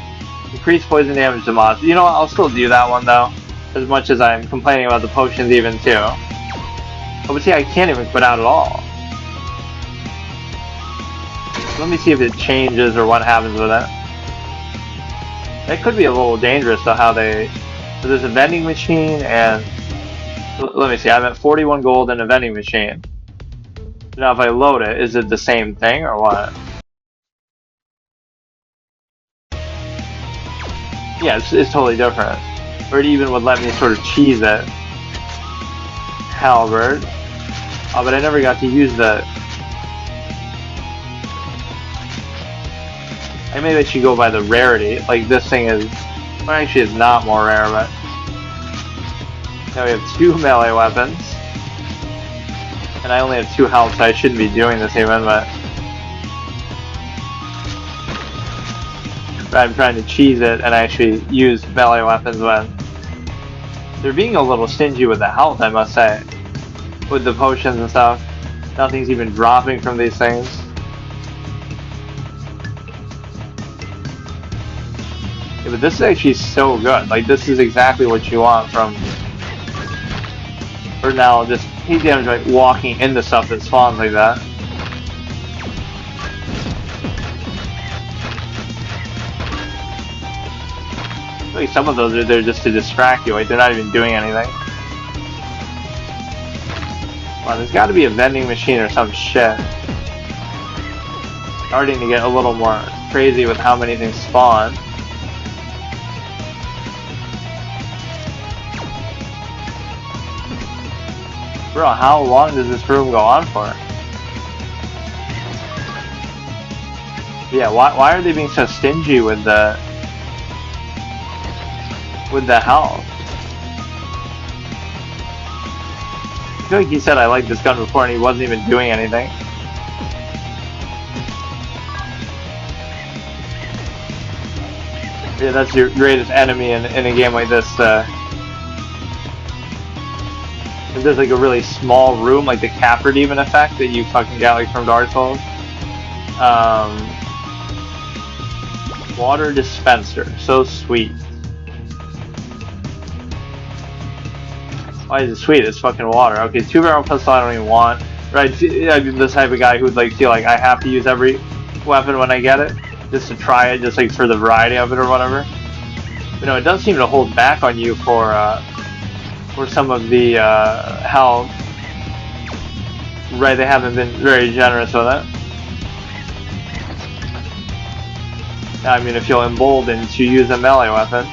Increase poison damage to monsters. You know what, I'll still do that one though, as much as I'm complaining about the potions even too. Oh, but see, I can't even quit out at all. Let me see if it changes or what happens with it. That could be a little dangerous though, how they... So there's a vending machine and... Let me see, I'm at 41 gold in a vending machine. Now if I load it, is it the same thing or what? Yeah, it's totally different. Or it even would let me sort of cheese it. Halberd. Oh, but I never got to use the... Maybe I should go by the rarity. Like this thing is... Well, actually it's not more rare, but... Now we have 2 melee weapons. And I only have 2 health, so I shouldn't be doing this even, but... I'm trying to cheese it and actually use melee weapons when... They're being a little stingy with the health, I must say. With the potions and stuff. Nothing's even dropping from these things. Yeah, but this is actually so good. Like, this is exactly what you want from... Or now, just hit damage like walking into stuff that spawns like that. Like some of those are there just to distract you, like they're not even doing anything. Well, there's got to be a vending machine or some shit. Starting to get a little more crazy with how many things spawn. Bro, how long does this room go on for? Yeah, why are they being so stingy with the health? I feel like he said I liked this gun before and he wasn't even doing anything. Yeah, that's your greatest enemy in a game like this. If there's like a really small room, like the Capra Demon effect that you fucking got like from Dark Souls. Water dispenser, so sweet. Why is it sweet? It's fucking water. Okay, 2-barrel pistol I don't even want. Right, I'm the type of guy who'd like feel like I have to use every weapon when I get it, just to try it, just like for the variety of it or whatever. But no, it does seem to hold back on you for some of the health. Right, they haven't been very generous with it. I'm gonna feel emboldened to use a melee weapon.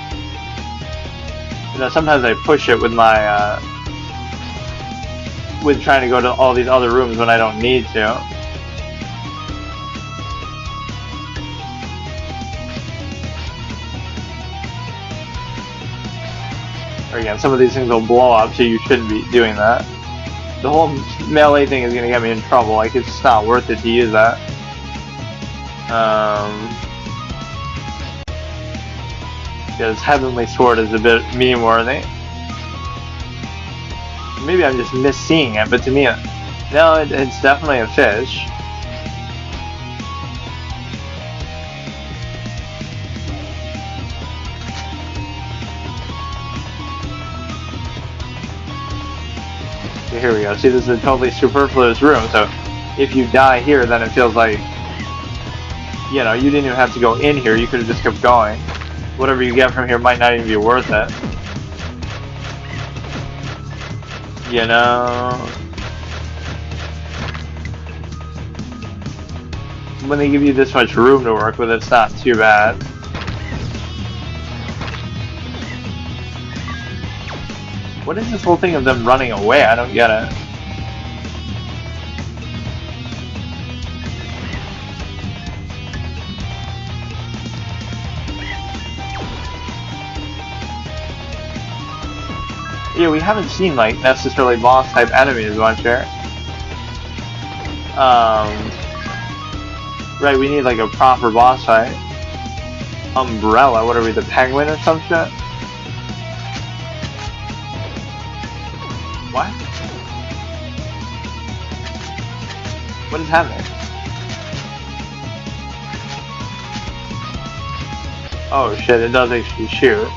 You know, sometimes I push it with my with trying to go to all these other rooms when I don't need to. Or again, some of these things will blow up, so you shouldn't be doing that. The whole melee thing is gonna get me in trouble. Like, it's just not worth it to use that. Yeah, this Heavenly Sword is a bit meme-worthy. Maybe I'm just misseeing it, but to me, no, it's definitely a fish. Okay, here we go. See, this is a totally superfluous room, so if you die here, then it feels like You know, you didn't even have to go in here. You could have just kept going. Whatever you get from here might not even be worth it. You know? When they give you this much room to work with, it's not too bad. What is this whole thing of them running away? I don't get it. Yeah, we haven't seen, like, necessarily boss-type enemies much here. Right, we need, like, a proper boss fight. Umbrella, what are we, the penguin or some shit? What? What is happening? Oh shit, it does actually shoot.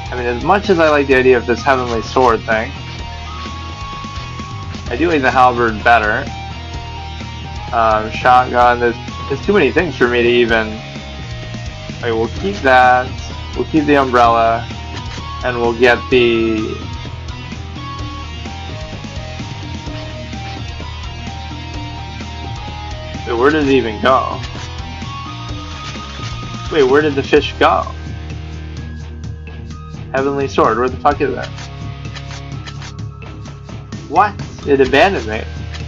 I mean, as much as I like the idea of this heavenly sword thing, I do like the halberd better. Shotgun, there's too many things for me to even... Okay, we'll keep that, we'll keep the umbrella, and we'll get the... Wait, where did it even go? Wait, where did the fish go? Heavenly sword, where the fuck is it? What? It abandoned me.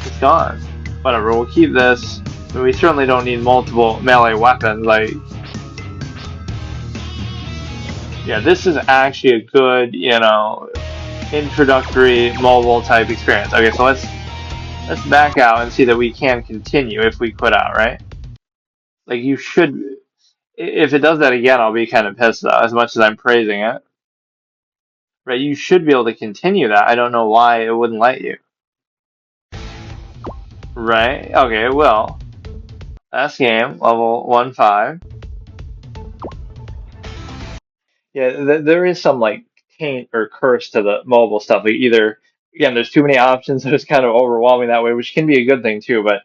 It's gone. Whatever, we'll keep this. I mean, we certainly don't need multiple melee weapons, like... Yeah, this is actually a good, you know, introductory mobile type experience. Okay, so let's back out and see that we can continue if we quit out, right? Like, you should... If it does that again, I'll be kind of pissed, though, as much as I'm praising it. Right, you should be able to continue that. I don't know why it wouldn't let you. Right? Okay, it will. Last game, level 1-5. Yeah, there is some, like, taint or curse to the mobile stuff. Like, either, again, there's too many options, so it's kind of overwhelming that way, which can be a good thing, too, but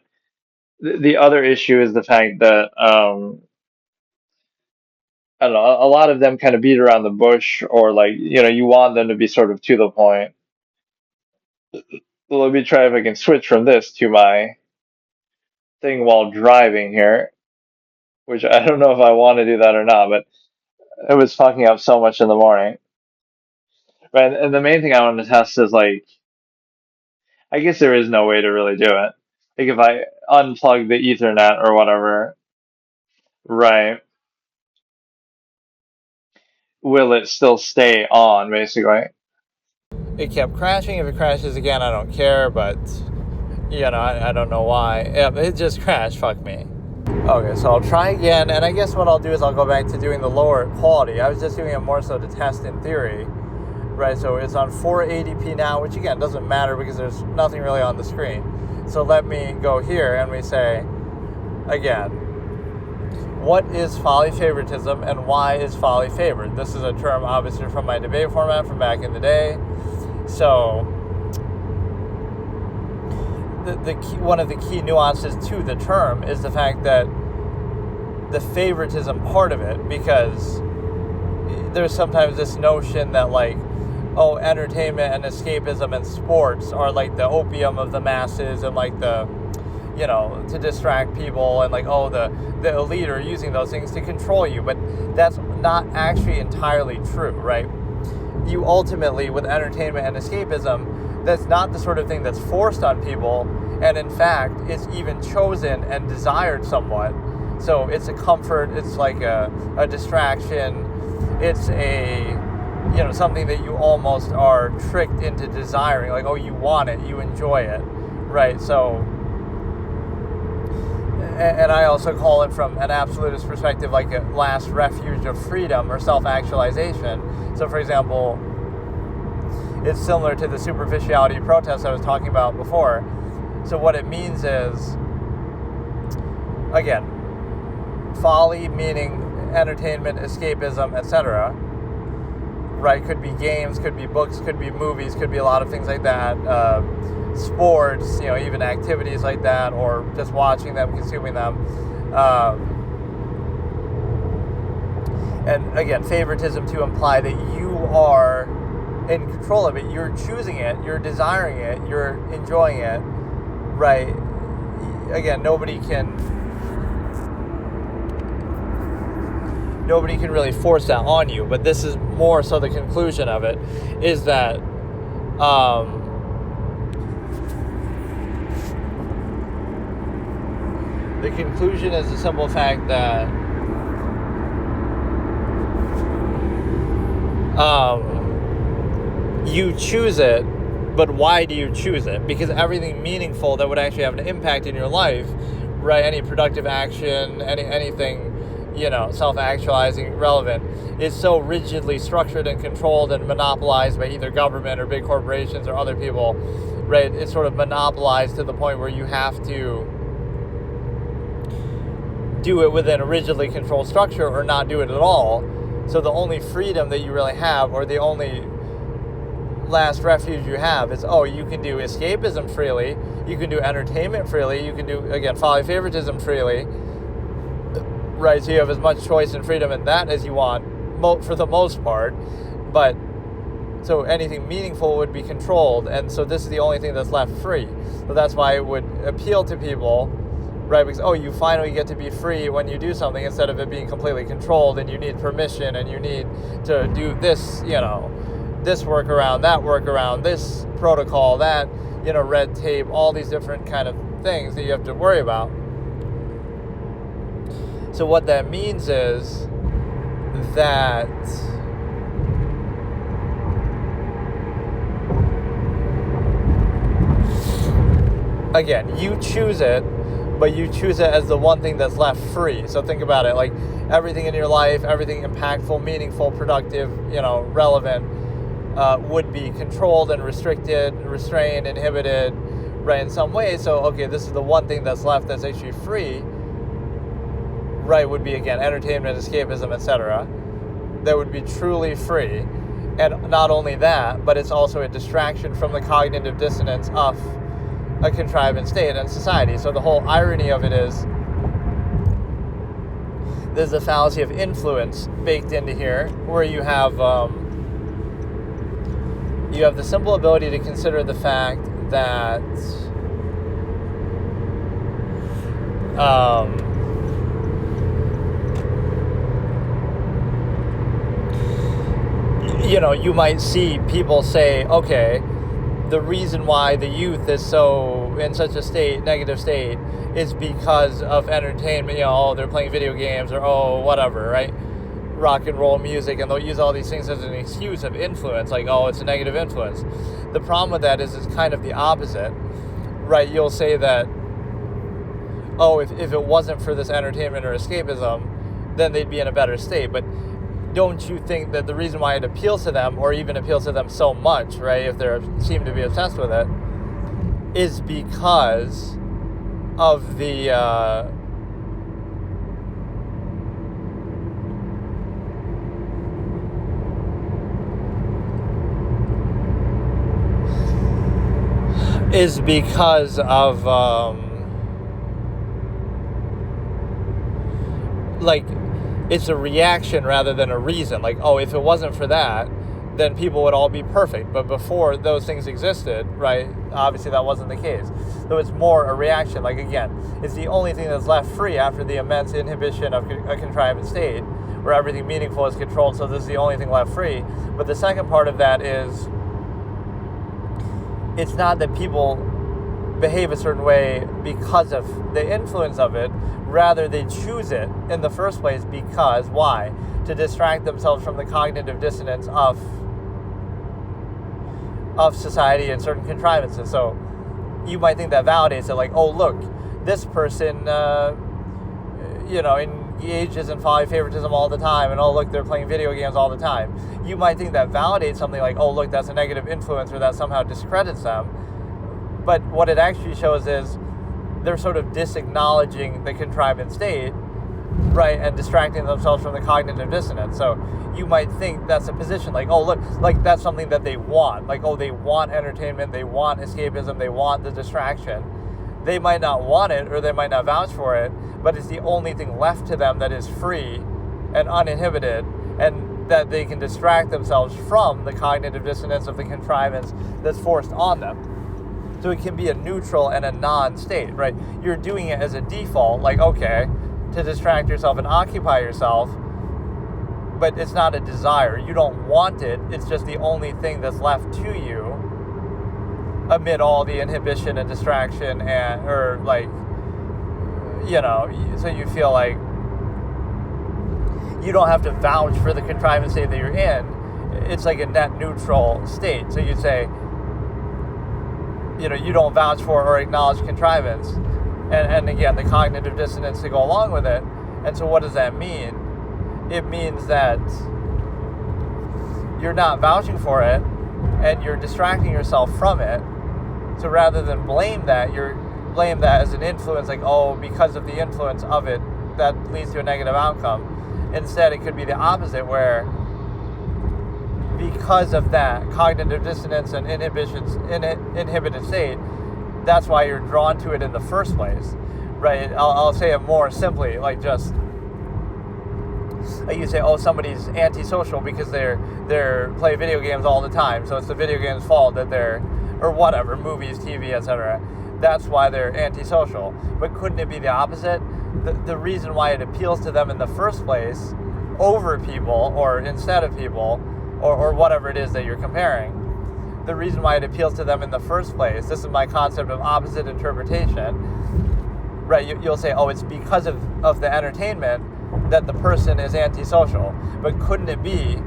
the other issue is the fact that, I don't know, a lot of them kind of beat around the bush, or, like, you know, you want them to be sort of to the point. Let me try if I can switch from this to my thing while driving here, which I don't know if I want to do that or not, but it was fucking up so much in the morning. Right, and the main thing I want to test is, like, I guess there is no way to really do it. Like, if I unplug the Ethernet or whatever, right, will it still stay on, basically? It kept crashing. If it crashes again, I don't care, but, you know, I don't know why. Yeah, it just crashed. Fuck me. Okay, so I'll try again, and I guess what I'll do is I'll go back to doing the lower quality. I was just doing it more so to test in theory, right? So it's on 480p now, which again doesn't matter because there's nothing really on the screen. So let me go here and we say, again, what is folly favoritism and why is folly favored? This is a term obviously from my debate format from back in the day. So the key, one of the key nuances to the term is the fact that the favoritism part of it, because there's sometimes this notion that, like, oh, entertainment and escapism and sports are like the opium of the masses, and like the, you know, to distract people, and like, oh, the elite are using those things to control you. But that's not actually entirely true, right? You ultimately, with entertainment and escapism, that's not the sort of thing that's forced on people, and in fact, it's even chosen and desired somewhat. So it's a comfort, it's like a distraction, it's a, you know, something that you almost are tricked into desiring, like, oh, you want it, you enjoy it, right? So, and I also call it, from an absolutist perspective, like a last refuge of freedom or self-actualization. So, for example, it's similar to the superficiality protest I was talking about before. So what it means is, again, folly meaning entertainment, escapism, etc. Right? Could be games, could be books, could be movies, could be a lot of things like that. Sports, you know, even activities like that, or just watching them, consuming them. And again, favoritism to imply that you are in control of it. You're choosing it, you're desiring it, you're enjoying it, right? Again, nobody can really force that on you, but this is more so the conclusion of it, is that the conclusion is the simple fact that you choose it, but why do you choose it? Because everything meaningful that would actually have an impact in your life, right? Any productive action, anything, self-actualizing, relevant, is so rigidly structured and controlled and monopolized by either government or big corporations or other people, right? It's sort of monopolized to the point where you have to do it within a rigidly controlled structure or not do it at all. So the only freedom that you really have, or the only last refuge you have, is, you can do escapism freely, you can do entertainment freely, you can do, again, folly favoritism freely, right? So you have as much choice and freedom in that as you want, for the most part, but so anything meaningful would be controlled, and so this is the only thing that's left free. So that's why it would appeal to people, right? Because, you finally get to be free when you do something, instead of it being completely controlled, and you need permission, and you need to do this, this workaround, that workaround, this protocol, that, red tape, all these different kind of things that you have to worry about. So what that means is that again, you choose it, but you choose it as the one thing that's left free. So think about it, like everything in your life, everything impactful, meaningful, productive, relevant, would be controlled and restricted, restrained, inhibited, right, in some way. So, this is the one thing that's left that's actually free, right, would be, again, entertainment, escapism, etc. That would be truly free. And not only that, but it's also a distraction from the cognitive dissonance of a contrived state and society. So the whole irony of it is there's a fallacy of influence baked into here, where you have the simple ability to consider the fact that you might see people say, the reason why the youth is so in such a negative state is because of entertainment, they're playing video games, or whatever, right? Rock and roll music, and they'll use all these things as an excuse of influence, like, it's a negative influence. The problem with that is it's kind of the opposite, right? You'll say that, if it wasn't for this entertainment or escapism, then they'd be in a better state. But don't you think that the reason why it appeals to them, or even appeals to them so much, right, if they seem to be obsessed with it, is because of the is because of it's a reaction rather than a reason. Like, if it wasn't for that, then people would all be perfect. But before those things existed, right, obviously that wasn't the case. So it's more a reaction. Like, again, it's the only thing that's left free after the immense inhibition of a contrived state, where everything meaningful is controlled. So this is the only thing left free. But the second part of that is, it's not that people behave a certain way because of the influence of it. Rather, they choose it in the first place because, why? To distract themselves from the cognitive dissonance of society and certain contrivances. So you might think that validates it, like, look, this person, engages in folly favoritism all the time, and look, they're playing video games all the time. You might think that validates something, like, look, that's a negative influence, or that somehow discredits them. But what it actually shows is they're sort of disacknowledging the contrived state, right, and distracting themselves from the cognitive dissonance. So you might think that's a position, like, look, like that's something that they want. Like, they want entertainment, they want escapism, they want the distraction. They might not want it, or they might not vouch for it, but it's the only thing left to them that is free, and uninhibited, and that they can distract themselves from the cognitive dissonance of the contrivance that's forced on them. So it can be a neutral and a non-state, right? You're doing it as a default, like, okay, to distract yourself and occupy yourself, but it's not a desire. You don't want it. It's just the only thing that's left to you amid all the inhibition and distraction and, or like, you know, so you feel like you don't have to vouch for the contrivance state that you're in. It's like a net neutral state. So you'd say, you know, you don't vouch for or acknowledge contrivance. And again, the cognitive dissonance to go along with it. And so what does that mean? It means that you're not vouching for it and you're distracting yourself from it. So rather than blame that, you're blame that as an influence, like, oh, because of the influence of it, that leads to a negative outcome. Instead, it could be the opposite, where because of that cognitive dissonance and inhibited state, that's why you're drawn to it in the first place, right? I'll say it more simply, like just like you say, oh, somebody's antisocial because they're play video games all the time, so it's the video game's fault that they're, or whatever, movies, TV, etc. That's why they're antisocial. But couldn't it be the opposite? The reason why it appeals to them in the first place over people or instead of people or whatever it is that you're comparing, the reason why it appeals to them in the first place, this is my concept of opposite interpretation, right? You'll say, oh, it's because of the entertainment that the person is antisocial. But couldn't it be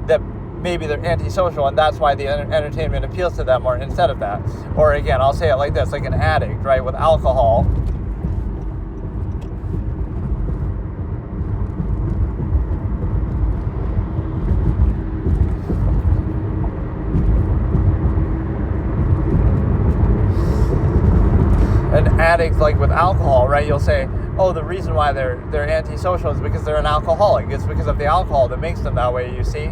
that maybe they're antisocial and that's why the entertainment appeals to them, or instead of that? Or again, I'll say it like this, like an addict, right, with alcohol. An addict, like with alcohol, right, you'll say, oh, the reason why they're antisocial is because they're an alcoholic. It's because of the alcohol that makes them that way, you see?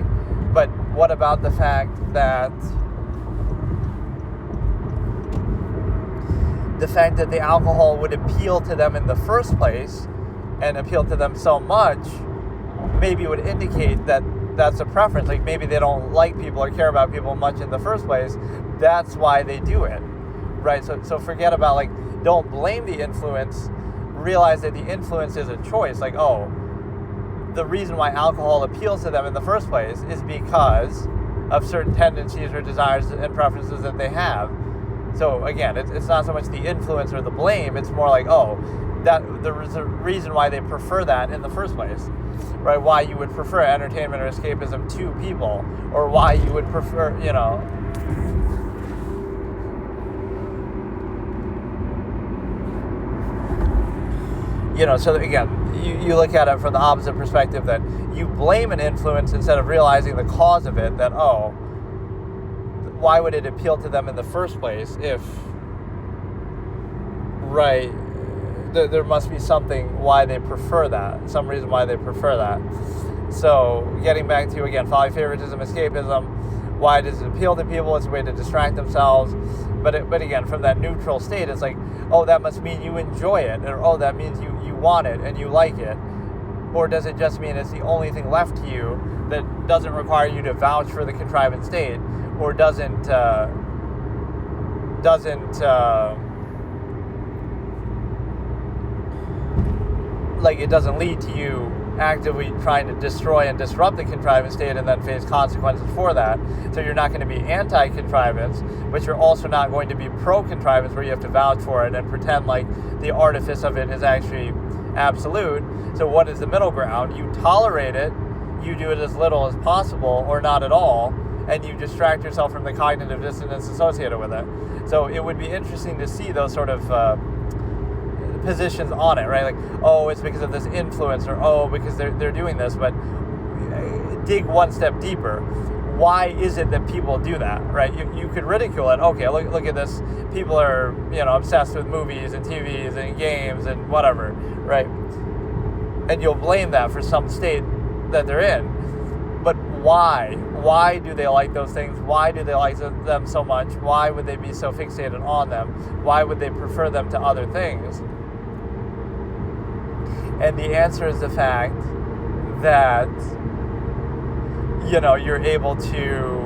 But what about the fact that the alcohol would appeal to them in the first place and appeal to them so much, maybe would indicate that that's a preference. Like maybe they don't like people or care about people much in the first place. That's why they do it, right? So forget about, like, don't blame the influence. Realize that the influence is a choice. Like, oh, the reason why alcohol appeals to them in the first place is because of certain tendencies or desires and preferences that they have. So again, it's not so much the influence or the blame, it's more like, oh, that there's a reason why they prefer that in the first place, right? Why you would prefer entertainment or escapism to people, or why you would prefer, you know. You know, so again, you look at it from the opposite perspective, that you blame an influence instead of realizing the cause of it, that, oh, why would it appeal to them in the first place if, right, there must be something why they prefer that, some reason why they prefer that. So getting back to, again, folly, favoritism, escapism, why does it appeal to people? It's a way to distract themselves. But again, from that neutral state, it's like, oh, that must mean you enjoy it, or oh, that means you want it and you like it. Or does it just mean it's the only thing left to you that doesn't require you to vouch for the contrivance state, or doesn't like, it doesn't lead to you actively trying to destroy and disrupt the contrivance state and then face consequences for that. So you're not going to be anti-contrivance, but you're also not going to be pro-contrivance, where you have to vouch for it and pretend like the artifice of it is actually absolute. So what is the middle ground? You tolerate it, you do it as little as possible or not at all, and you distract yourself from the cognitive dissonance associated with it. So it would be interesting to see those sort of positions on it, right? Like, oh, it's because of this influence, or oh, because they're doing this. But dig one step deeper. Why is it that people do that, right? You could ridicule it. Okay, look at this. People are, you know, obsessed with movies and TVs and games and whatever, right? And you'll blame that for some state that they're in. But why? Why do they like those things? Why do they like them so much? Why would they be so fixated on them? Why would they prefer them to other things? And the answer is the fact that, you know, you're able to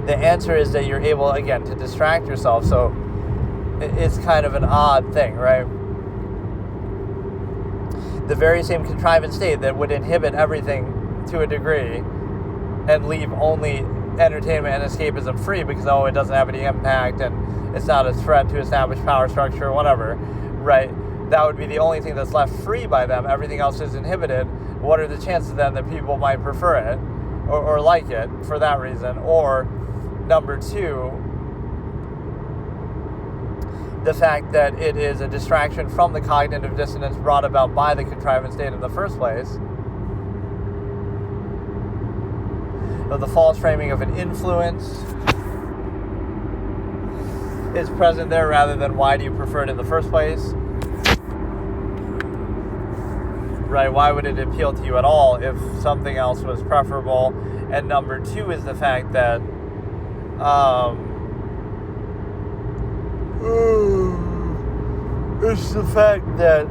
the answer is that you're able, again, to distract yourself. So it's kind of an odd thing, right? The very same contrivance state that would inhibit everything to a degree and leave only entertainment and escapism free because, oh, it doesn't have any impact and it's not a threat to established power structure or whatever, right? That would be the only thing that's left free by them. Everything else is inhibited. What are the chances then that people might prefer it or like it for that reason? Or number two, the fact that it is a distraction from the cognitive dissonance brought about by the contrivance state in the first place. So the false framing of an influence is present there rather than why do you prefer it in the first place? Right, why would it appeal to you at all if something else was preferable? And number two is the fact that it's the fact that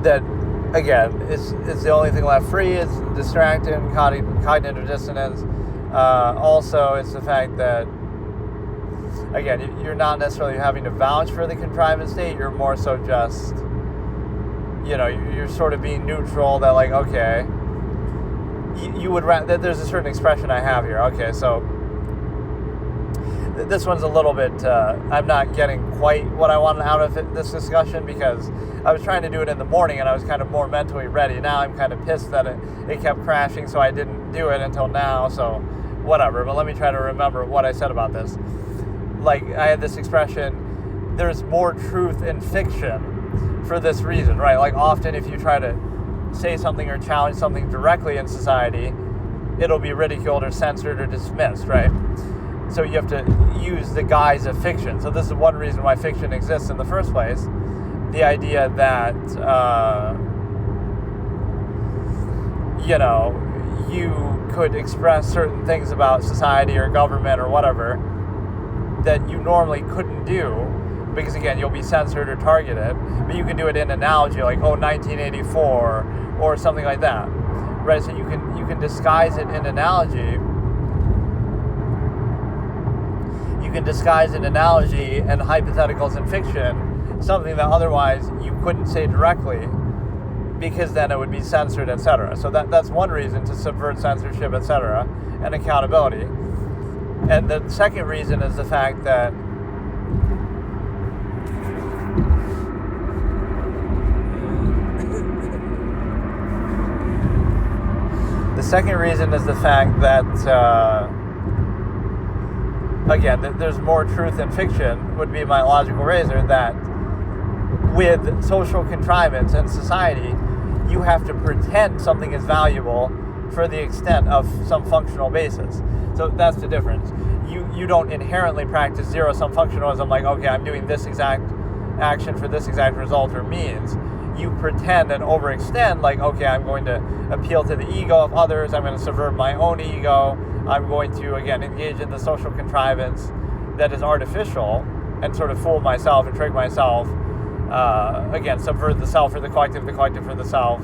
that again, it's the only thing left free. It's distracting, cognitive dissonance. Also, it's the fact that, again, you're not necessarily having to vouch for the contrivance state. You're more so just, you know, you're sort of being neutral. That, like, okay, you would rather. There's a certain expression I have here. Okay, so this one's a little bit. I'm not getting quite what I wanted out of this discussion because I was trying to do it in the morning and I was kind of more mentally ready. Now I'm kind of pissed that it kept crashing, so I didn't do it until now. So whatever. But let me try to remember what I said about this. Like, I had this expression, there's more truth in fiction for this reason, right? Like, often if you try to say something or challenge something directly in society, it'll be ridiculed or censored or dismissed, right? So you have to use the guise of fiction. So this is one reason why fiction exists in the first place. The idea that, you know, you could express certain things about society or government or whatever that you normally couldn't do because, again, you'll be censored or targeted, but you can do it in analogy, like, oh, 1984 or something like that, right? So you can disguise it in analogy. You can disguise an analogy and hypotheticals in fiction, something that otherwise you couldn't say directly because then it would be censored, etc. So that's one reason to subvert censorship, etc., and accountability. And the second reason is the fact that again, there's more truth in fiction would be my logical razor, that with social contrivance and society, you have to pretend something is valuable for the extent of some functional basis. So that's the difference. You don't inherently practice zero-sum functionalism, like, okay, I'm doing this exact action for this exact result or means. You pretend and overextend, like, okay, I'm going to appeal to the ego of others, I'm going to subvert my own ego, I'm going to, again, engage in the social contrivance that is artificial and sort of fool myself and trick myself. Again, subvert the self for the collective for the self.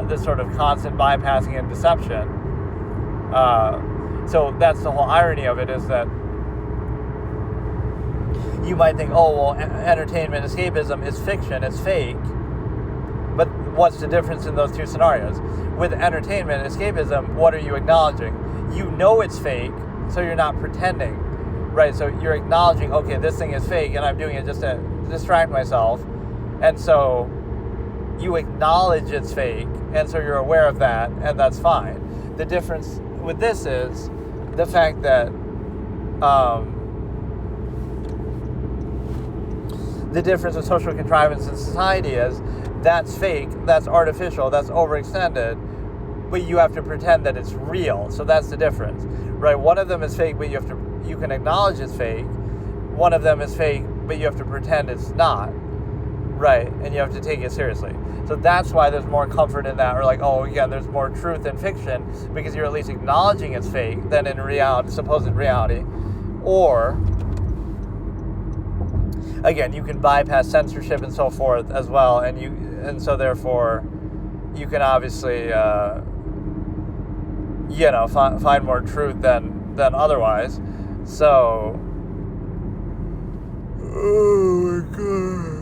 This sort of constant bypassing and deception. So that's the whole irony of it, is that you might think, oh, well, entertainment, escapism is fiction, it's fake. But what's the difference in those two scenarios? With entertainment, escapism, what are you acknowledging? You know it's fake, so you're not pretending, right? So you're acknowledging, okay, this thing is fake, and I'm doing it just to distract myself. And so you acknowledge it's fake, and so you're aware of that, and that's fine. The difference with this is the fact that the difference with social contrivance in society is that's fake, that's artificial, that's overextended, but you have to pretend that it's real. So that's the difference, right? One of them is fake, but you can acknowledge it's fake. One of them is fake, but you have to pretend it's not. right? And you have to take it seriously. So that's why there's more comfort in that, or like, oh, again, there's more truth in fiction because you're at least acknowledging it's fake than in reality, supposed reality. Or, again, you can bypass censorship and so forth as well, and so therefore you can obviously, find more truth than otherwise. So, oh my god.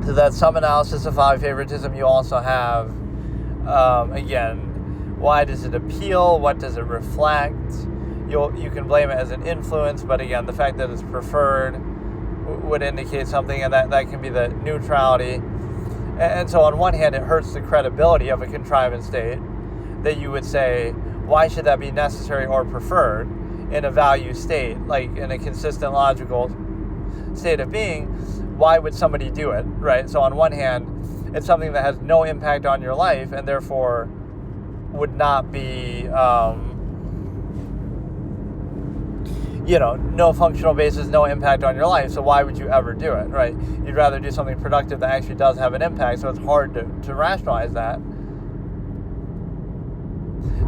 So that's some analysis of hobby favoritism. You also have, again, why does it appeal? What does it reflect? You can blame it as an influence, but again, the fact that it's preferred would indicate something, and that can be the neutrality. And so on one hand, it hurts the credibility of a contrivance state that you would say, why should that be necessary or preferred in a value state, like in a consistent logical state of being? Why would somebody do it, right? So on one hand, it's something that has no impact on your life and therefore would not be, no functional basis, no impact on your life. So why would you ever do it, right? You'd rather do something productive that actually does have an impact. So it's hard to rationalize that.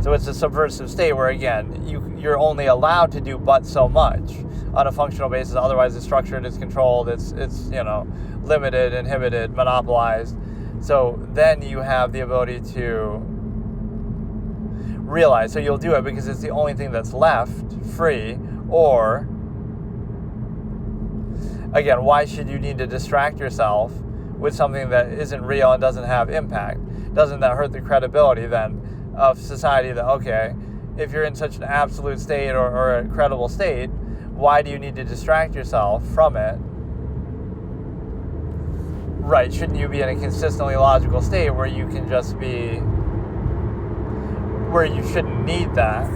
So it's a subversive state where, again, you're only allowed to do but so much on a functional basis. Otherwise, it's structured, it's controlled, it's limited, inhibited, monopolized. So then you have the ability to realize. So you'll do it because it's the only thing that's left free. Or, again, why should you need to distract yourself with something that isn't real and doesn't have impact? Doesn't that hurt the credibility then of society that, okay, if you're in such an absolute state or a credible state, why do you need to distract yourself from it? Right, shouldn't you be in a consistently logical state where you can just be, where you shouldn't need that?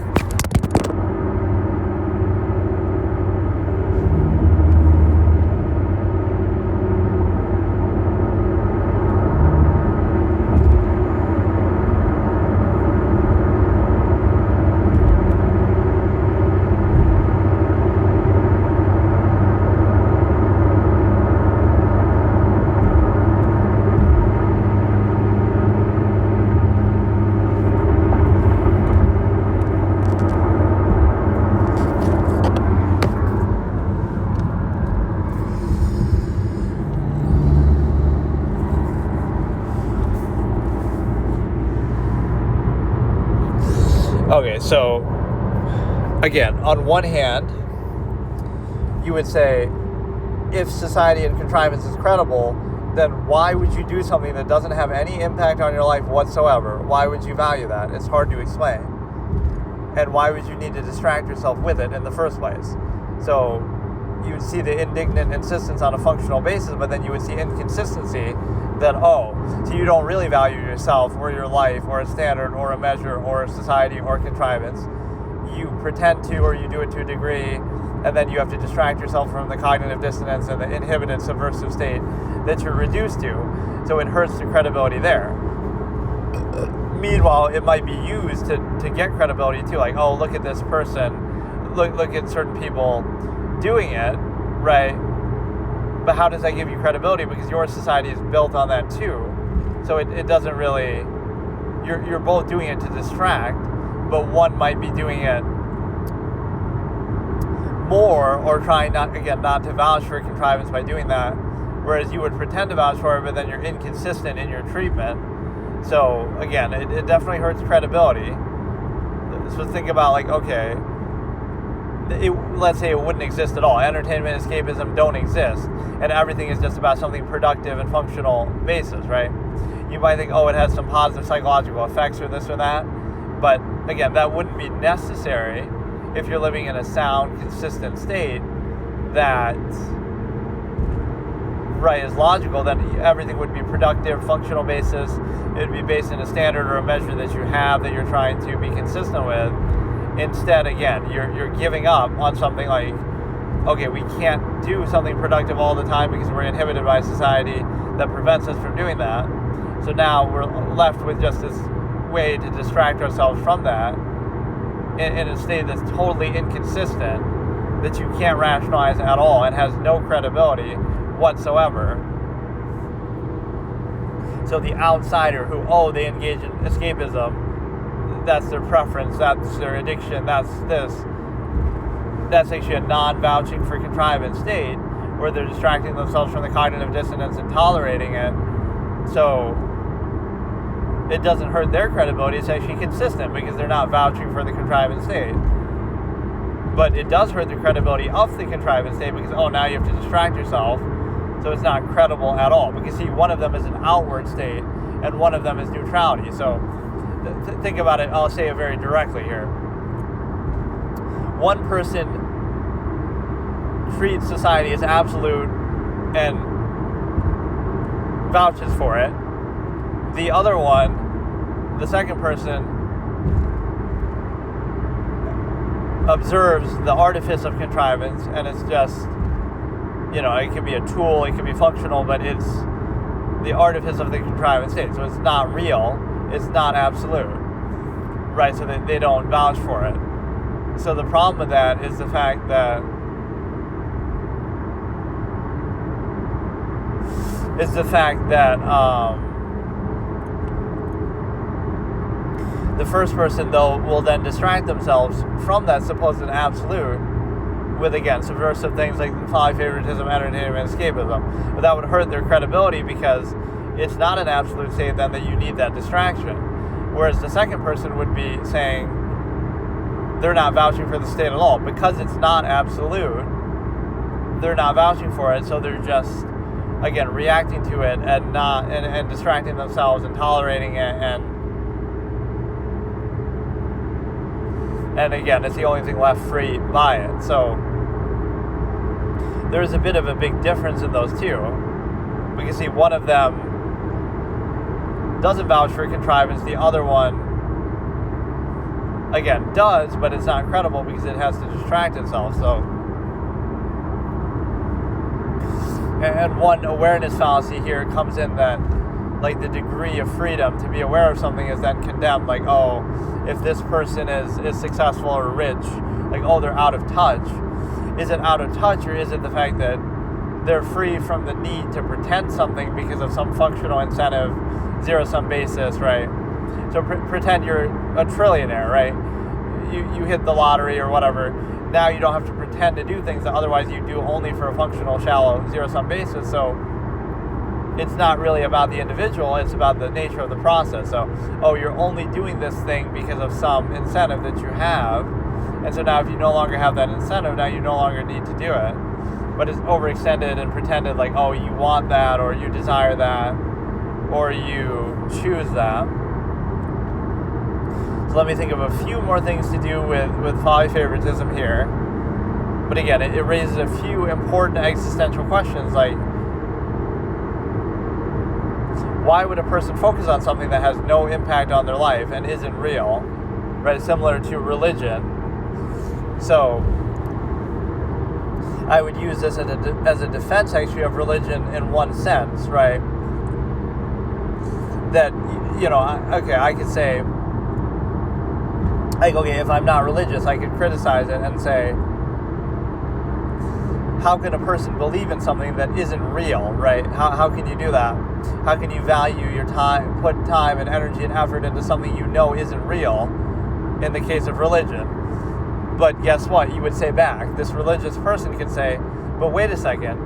Okay, so again, on one hand, you would say, if society and contrivance is credible, then why would you do something that doesn't have any impact on your life whatsoever? Why would you value that? It's hard to explain. And why would you need to distract yourself with it in the first place? So you would see the indignant insistence on a functional basis, but then you would see inconsistency that, so you don't really value yourself or your life or a standard or a measure or a society or contrivance. You pretend to, or you do it to a degree, and then you have to distract yourself from the cognitive dissonance and the inhibited subversive state that you're reduced to. So it hurts the credibility there. Meanwhile, it might be used to get credibility too, like, oh, look at this person, look at certain people doing it, right? But how does that give you credibility? Because your society is built on that too. So it doesn't really, you're both doing it to distract, but one might be doing it more or trying not to vouch for a contrivance by doing that, whereas you would pretend to vouch for it, but then you're inconsistent in your treatment. So again, it definitely hurts credibility. So think about, like, okay, let's say it wouldn't exist at all. Entertainment, escapism don't exist, and everything is just about something productive and functional basis, right? You might think, it has some positive psychological effects or this or that, but again, that wouldn't be necessary if you're living in a sound, consistent state that, right, is logical. Then everything would be productive, functional basis. It would be based in a standard or a measure that you have that you're trying to be consistent with. Instead, again, you're giving up on something like, okay, we can't do something productive all the time because we're inhibited by society that prevents us from doing that. So now we're left with just this way to distract ourselves from that in a state that's totally inconsistent, that you can't rationalize at all and has no credibility whatsoever. So the outsider who, they engage in escapism, that's their preference, that's their addiction, that's this, that's actually a non-vouching for contrivance state where they're distracting themselves from the cognitive dissonance and tolerating it. So it doesn't hurt their credibility. It's actually consistent because they're not vouching for the contrivance state. But it does hurt the credibility of the contrivance state because, now you have to distract yourself. So it's not credible at all. Because, see, one of them is an outward state and one of them is neutrality. So think about it. I'll say it very directly here. One person treats society as absolute and vouches for it. The other one, the second person, observes the artifice of contrivance, and it's just, it can be a tool, it can be functional, but it's the artifice of the contrivance state. So it's not real, it's not absolute, right? So they don't vouch for it. So the problem with that is the fact that the first person, though, will then distract themselves from that supposed absolute with, again, subversive things like folly, favoritism, entertainment, escapism. But that would hurt their credibility because it's not an absolute state then that you need that distraction. Whereas the second person would be saying they're not vouching for the state at all. Because it's not absolute, they're not vouching for it, so they're just, again, reacting to it and distracting themselves and tolerating it and again, it's the only thing left free by it. So there's a bit of a big difference in those two. Because, see, one of them doesn't vouch for contrivance, the other one, again, does, but it's not credible because it has to distract itself. So, and one awareness fallacy here comes in that, like, the degree of freedom to be aware of something is then condemned, like, if this person is successful or rich, like, they're out of touch. Is it out of touch, or is it the fact that they're free from the need to pretend something because of some functional incentive, zero-sum basis, right? So pretend you're a trillionaire, right? You hit the lottery or whatever. Now you don't have to pretend to do things that otherwise you do only for a functional, shallow, zero-sum basis. So it's not really about the individual, it's about the nature of the process. So, you're only doing this thing because of some incentive that you have. And so now if you no longer have that incentive, now you no longer need to do it. But it's overextended and pretended like, you want that, or you desire that, or you choose that. So let me think of a few more things to do with folly favoritism here. But again, it raises a few important existential questions like, why would a person focus on something that has no impact on their life and isn't real, right? Similar to religion. So I would use this as a defense, actually, of religion in one sense, right? That, I could say, like, if I'm not religious, I could criticize it and say, how can a person believe in something that isn't real, right? How can you do that? How can you value your time, put time and energy and effort into something you know isn't real in the case of religion? But guess what? You would say back, this religious person could say, but wait a second.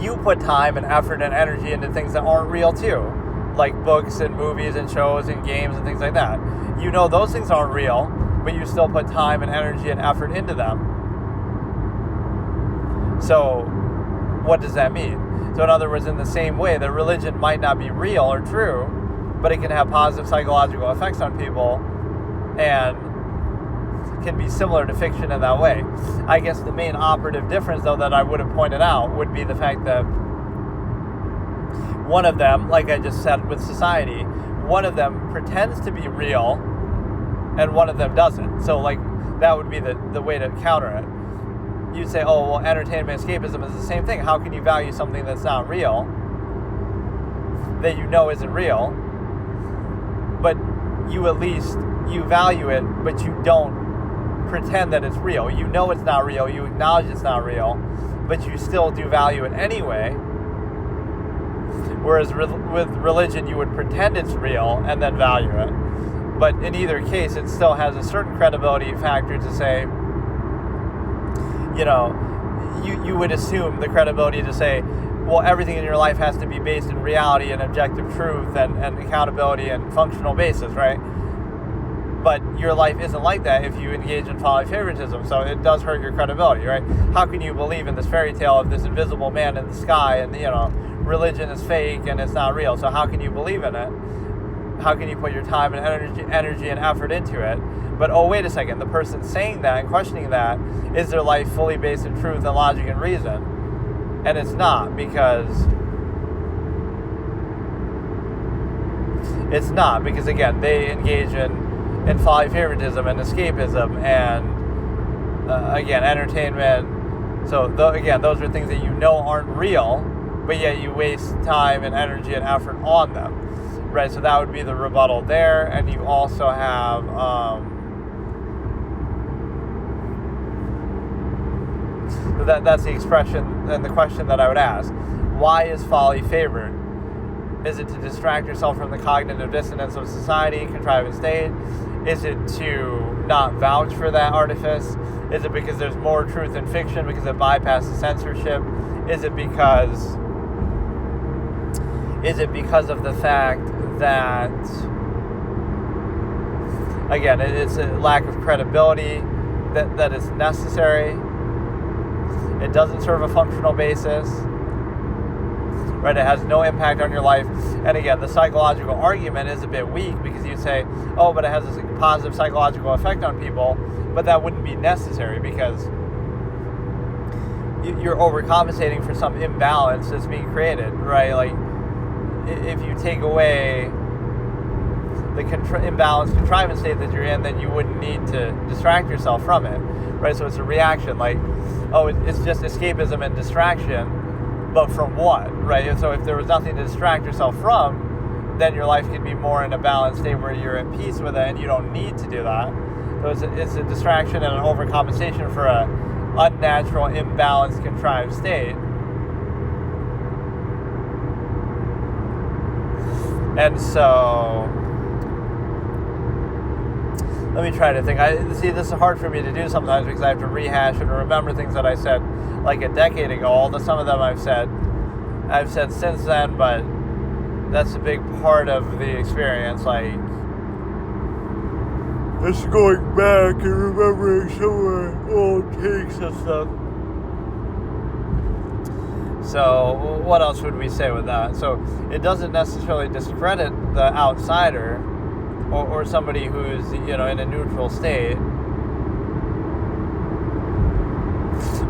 You put time and effort and energy into things that aren't real too, like books and movies and shows and games and things like that. You know those things aren't real, but you still put time and energy and effort into them. So what does that mean? So in other words, in the same way that religion might not be real or true, but it can have positive psychological effects on people and can be similar to fiction in that way. I guess the main operative difference, though, that I would have pointed out would be the fact that one of them, like I just said with society, one of them pretends to be real and one of them doesn't. So, like, that would be the way to counter it. You'd say, entertainment escapism is the same thing. How can you value something that's not real, that you know isn't real, but you value it, but you don't pretend that it's real. You know it's not real, you acknowledge it's not real, but you still do value it anyway. Whereas with religion, you would pretend it's real and then value it. But in either case, it still has a certain credibility factor to say, you would assume the credibility to say, well, everything in your life has to be based in reality and objective truth and accountability and functional basis, right? But your life isn't like that if you engage in folly favoritism, so it does hurt your credibility, right? How can you believe in this fairy tale of this invisible man in the sky and, religion is fake and it's not real, so how can you believe in it? How can you put your time and energy and effort into it? But, oh, wait a second, the person saying that and questioning that, is their life fully based in truth and logic and reason? And it's not, because again, they engage in folly favoritism and escapism and, again, entertainment. So, again, those are things that you know aren't real, but yet you waste time and energy and effort on them, right? So that would be the rebuttal there. And you also have that's the expression and the question that I would ask. Why is folly favored? Is it to distract yourself from the cognitive dissonance of society, contrived and state? Is it to not vouch for that artifice? Is it because there's more truth in fiction because it bypasses censorship? Is it because of the fact that, again, it's a lack of credibility that is necessary? It doesn't serve a functional basis, right? It has no impact on your life. And again, the psychological argument is a bit weak because you say, oh, but it has this positive psychological effect on people, but that wouldn't be necessary because you're overcompensating for some imbalance that's being created, right? Like, if you take away the imbalanced contrivance state that you're in, then you wouldn't need to distract yourself from it, right? So it's a reaction, like, oh, it's just escapism and distraction, but from what, right? And so if there was nothing to distract yourself from, then your life could be more in a balanced state where you're at peace with it and you don't need to do that. So it's a distraction and an overcompensation for a unnatural, imbalanced, contrived state. And so, let me try to think. This is hard for me to do sometimes because I have to rehash and remember things that I said like a decade ago. Although some of them I've said since then, but that's a big part of the experience. Like, it's going back and remembering some of old takes and stuff. So what else would we say with that? So it doesn't necessarily discredit the outsider or somebody who's, in a neutral state.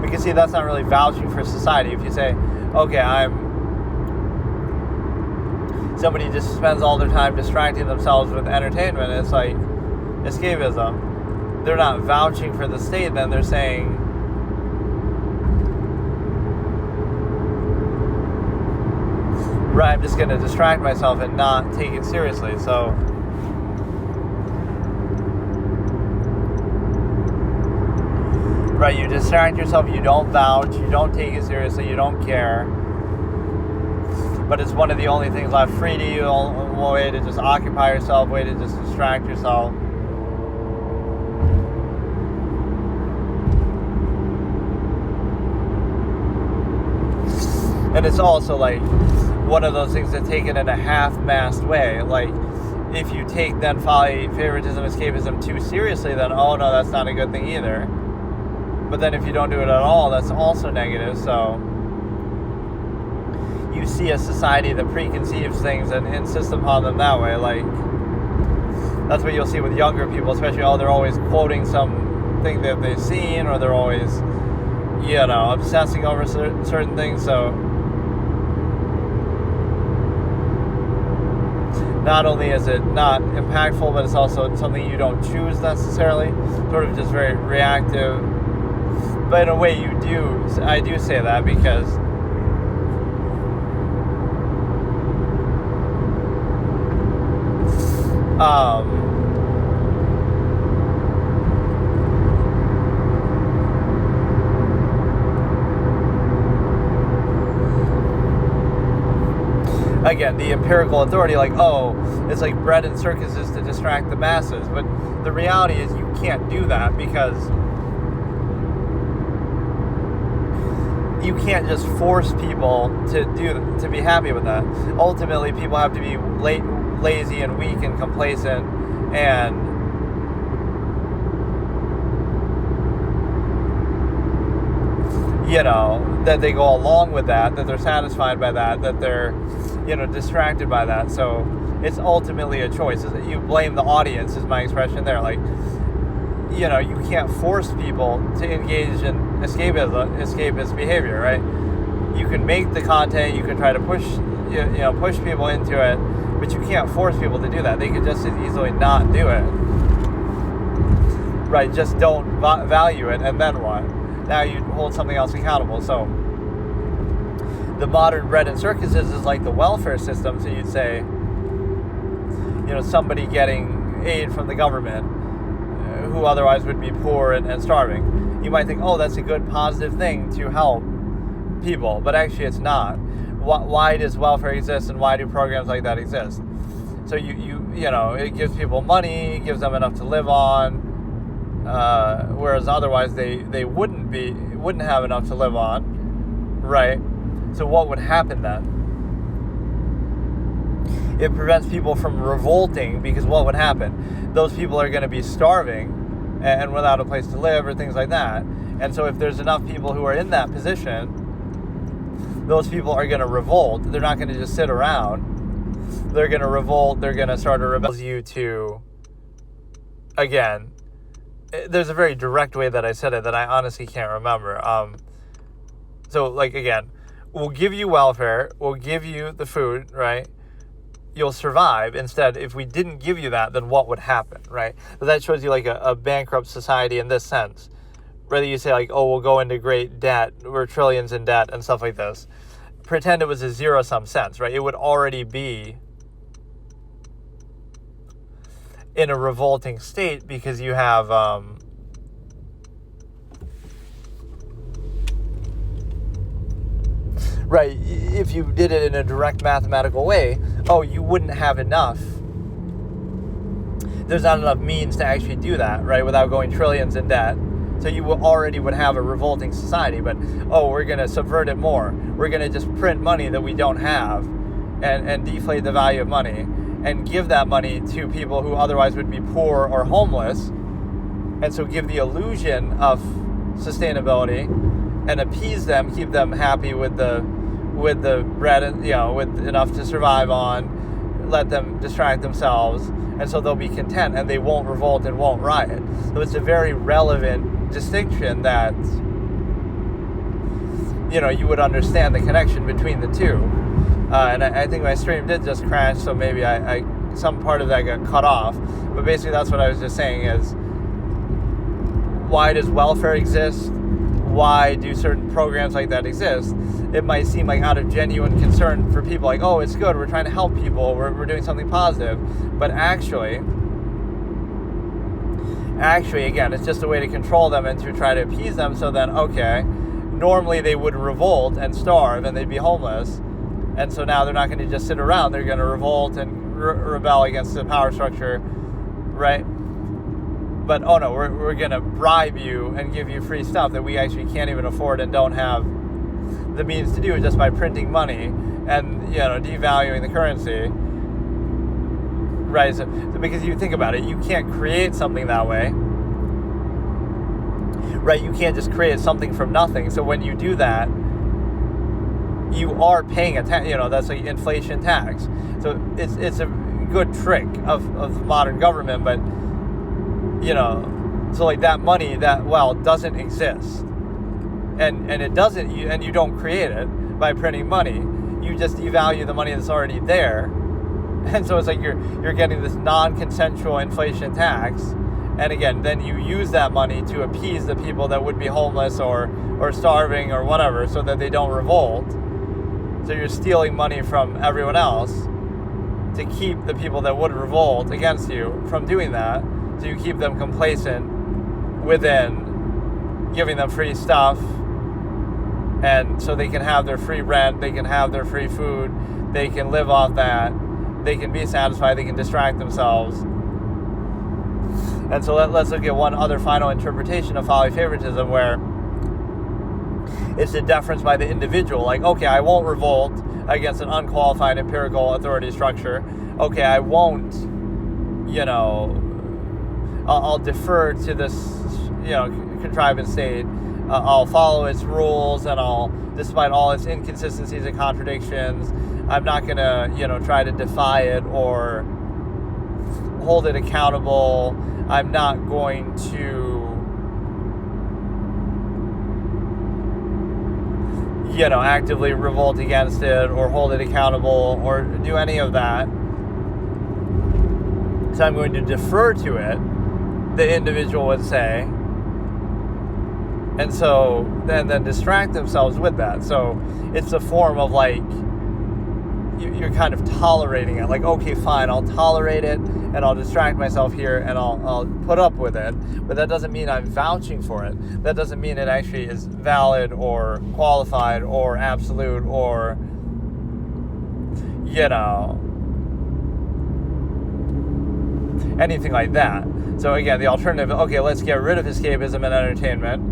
Because, see, that's not really vouching for society. If you say, okay, somebody just spends all their time distracting themselves with entertainment, it's like escapism. They're not vouching for the state, then they're saying, right, I'm just going to distract myself and not take it seriously. So, right, you distract yourself, you don't vouch, you don't take it seriously, you don't care. But it's one of the only things left free to you, a way to just occupy yourself, way to just distract yourself. And it's also like one of those things that take it in a half-mast way. Like, if you take then folly, favoritism, escapism too seriously, then, oh no, that's not a good thing either. But then if you don't do it at all, that's also negative. So you see a society that preconceives things and insists upon them that way. Like, that's what you'll see with younger people, especially, they're always quoting something that they've seen, or they're always, obsessing over certain things. So not only is it not impactful, but it's also something you don't choose necessarily, sort of just very reactive. But in a way you do, I do say that because again, the empirical authority, like, oh, it's like bread and circuses to distract the masses. But the reality is you can't do that, because you can't just force people to be happy with that. Ultimately, people have to be lazy and weak and complacent, and that they go along with that they're satisfied by that they're, distracted by that. So it's ultimately a choice. You blame the audience, is my expression there. Like, you can't force people to engage in escapist behavior, right? You can make the content, you can try to push people into it, but you can't force people to do that. They could just as easily not do it, right? Just don't value it, and then what? Now you hold something else accountable. So the modern bread and circuses is like the welfare system. So you'd say, somebody getting aid from the government who otherwise would be poor and starving. You might think, oh, that's a good positive thing to help people, but actually it's not. Why does welfare exist, and why do programs like that exist? So it gives people money, gives them enough to live on, whereas otherwise they wouldn't have enough to live on, right? So what would happen then? It prevents people from revolting, because what would happen? Those people are going to be starving and without a place to live, or things like that. And so if there's enough people who are in that position, those people are going to revolt. They're not going to just sit around. They're going to revolt. They're going to start a rebellion. You to, again, there's a very direct way that I said it that I honestly can't remember. So, like, again, we'll give you welfare, we'll give you the food, right? You'll survive. Instead, if we didn't give you that, then what would happen, right? So that shows you like a bankrupt society in this sense. Whether you say like, oh, we'll go into great debt, we're trillions in debt and stuff like this. Pretend it was a zero-sum sense, right? It would already be in a revolting state, because you have right, if you did it in a direct mathematical way, you wouldn't have enough. There's not enough means to actually do that, right, without going trillions in debt. So you already would have a revolting society. But, we're going to subvert it more. We're going to just print money that we don't have and deflate the value of money and give that money to people who otherwise would be poor or homeless. And so give the illusion of sustainability and appease them, keep them happy with the bread, and with enough to survive on, let them distract themselves, and so they'll be content and they won't revolt and won't riot. So it's a very relevant distinction that you would understand the connection between the two. And I think my stream did just crash, so maybe I some part of that got cut off. But basically that's what I was just saying is, why does welfare exist? Why do certain programs like that exist? It might seem like out of genuine concern for people, like, oh, it's good, we're trying to help people, we're doing something positive. But actually, again, it's just a way to control them and to try to appease them, so then, okay, normally they would revolt and starve and they'd be homeless. And so now they're not going to just sit around, they're going to revolt and rebel against the power structure, right? But, oh no, we're going to bribe you and give you free stuff that we actually can't even afford and don't have the means to do, just by printing money and, devaluing the currency. Right? So because you think about it, you can't create something that way. Right? You can't just create something from nothing. So when you do that, you are paying a tax, that's like inflation tax. So it's a good trick of modern government, but so like that money, that wealth doesn't exist, and it doesn't, and you don't create it by printing money. You just devalue the money that's already there, and so it's like you're getting this non-consensual inflation tax, and again, then you use that money to appease the people that would be homeless or starving or whatever, so that they don't revolt. So you're stealing money from everyone else to keep the people that would revolt against you from doing that. So you keep them complacent within, giving them free stuff, and so they can have their free rent, they can have their free food, They can live off that. They can be satisfied. They can distract themselves. And so let's look at one other final interpretation of folly favoritism, where it's a deference by the individual. Like, okay, I won't revolt against an unqualified empirical authority structure. Okay, I won't, I'll defer to this, contrived state. I'll follow its rules, and despite all its inconsistencies and contradictions, I'm not going to, try to defy it or hold it accountable. I'm not going to, actively revolt against it or hold it accountable or do any of that. So I'm going to defer to it, the individual would say. And so then distract themselves with that. So it's a form of like, you're kind of tolerating it. Like, okay, fine, I'll tolerate it and I'll distract myself here and I'll put up with it. But that doesn't mean I'm vouching for it. That doesn't mean it actually is valid or qualified or absolute or, anything like that. So again, the alternative, okay, let's get rid of escapism and entertainment.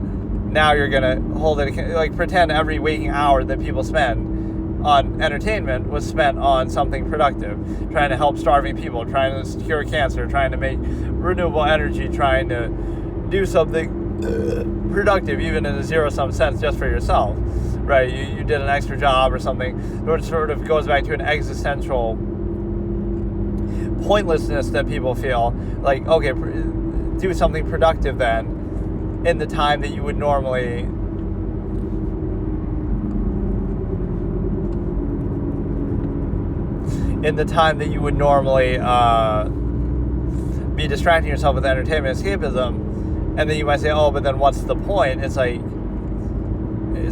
Now you're going to hold it, like pretend every waking hour that people spend on entertainment was spent on something productive, trying to help starving people, trying to cure cancer, trying to make renewable energy, trying to do something productive, even in a zero-sum sense, just for yourself, right? You did an extra job or something. It sort of goes back to an existential pointlessness that people feel, like, okay, do something productive then, in the time that you would normally be distracting yourself with entertainment, escapism, and then you might say, oh, but then what's the point? It's like,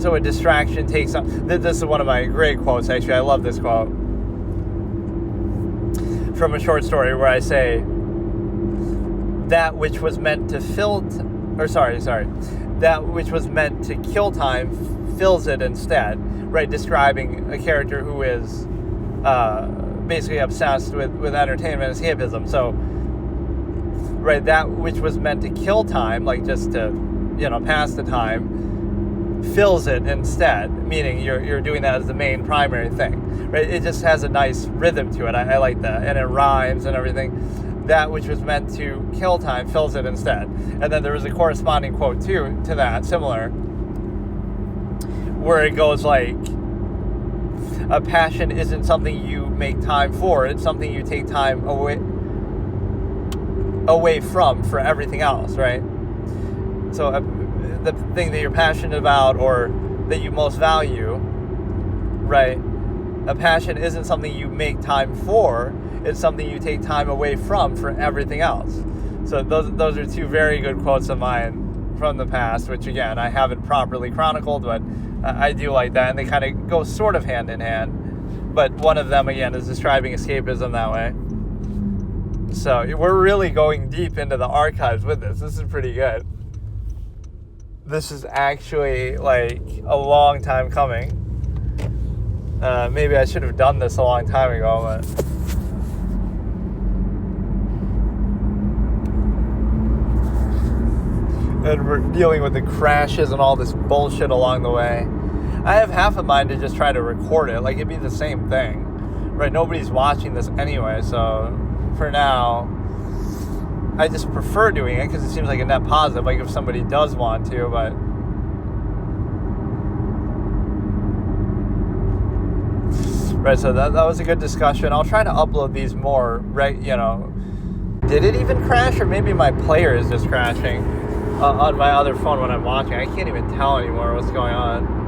so a distraction takes on, this is one of my great quotes, actually. I love this quote from a short story where I say, that which was meant to that which was meant to kill time fills it instead, right? Describing a character who is basically obsessed with entertainment and escapism. So, right, that which was meant to kill time, like just to, pass the time, fills it instead, meaning you're doing that as the main primary thing, right? It just has a nice rhythm to it. I like that, and it rhymes and everything. That which was meant to kill time fills it instead. And then there was a corresponding quote too to that, similar, where it goes like, a passion isn't something you make time for, it's something you take time away from for everything else, right? So the thing that you're passionate about or that you most value, right? A passion isn't something you make time for, it's something you take time away from for everything else. So those are two very good quotes of mine from the past, which again, I haven't properly chronicled, but I do like that, and they kind of go sort of hand in hand. But one of them, again, is describing escapism that way. So we're really going deep into the archives with this. This is pretty good. This is actually like a long time coming. Maybe I should have done this a long time ago, but and we're dealing with the crashes and all this bullshit along the way. I have half a mind to just try to record it, like it'd be the same thing, right? Nobody's watching this anyway, so for now, I just prefer doing it because it seems like a net positive, like if somebody does want to, but right, so that was a good discussion. I'll try to upload these more, right, did it even crash, or maybe my player is just crashing on my other phone when I'm watching? I can't even tell anymore what's going on.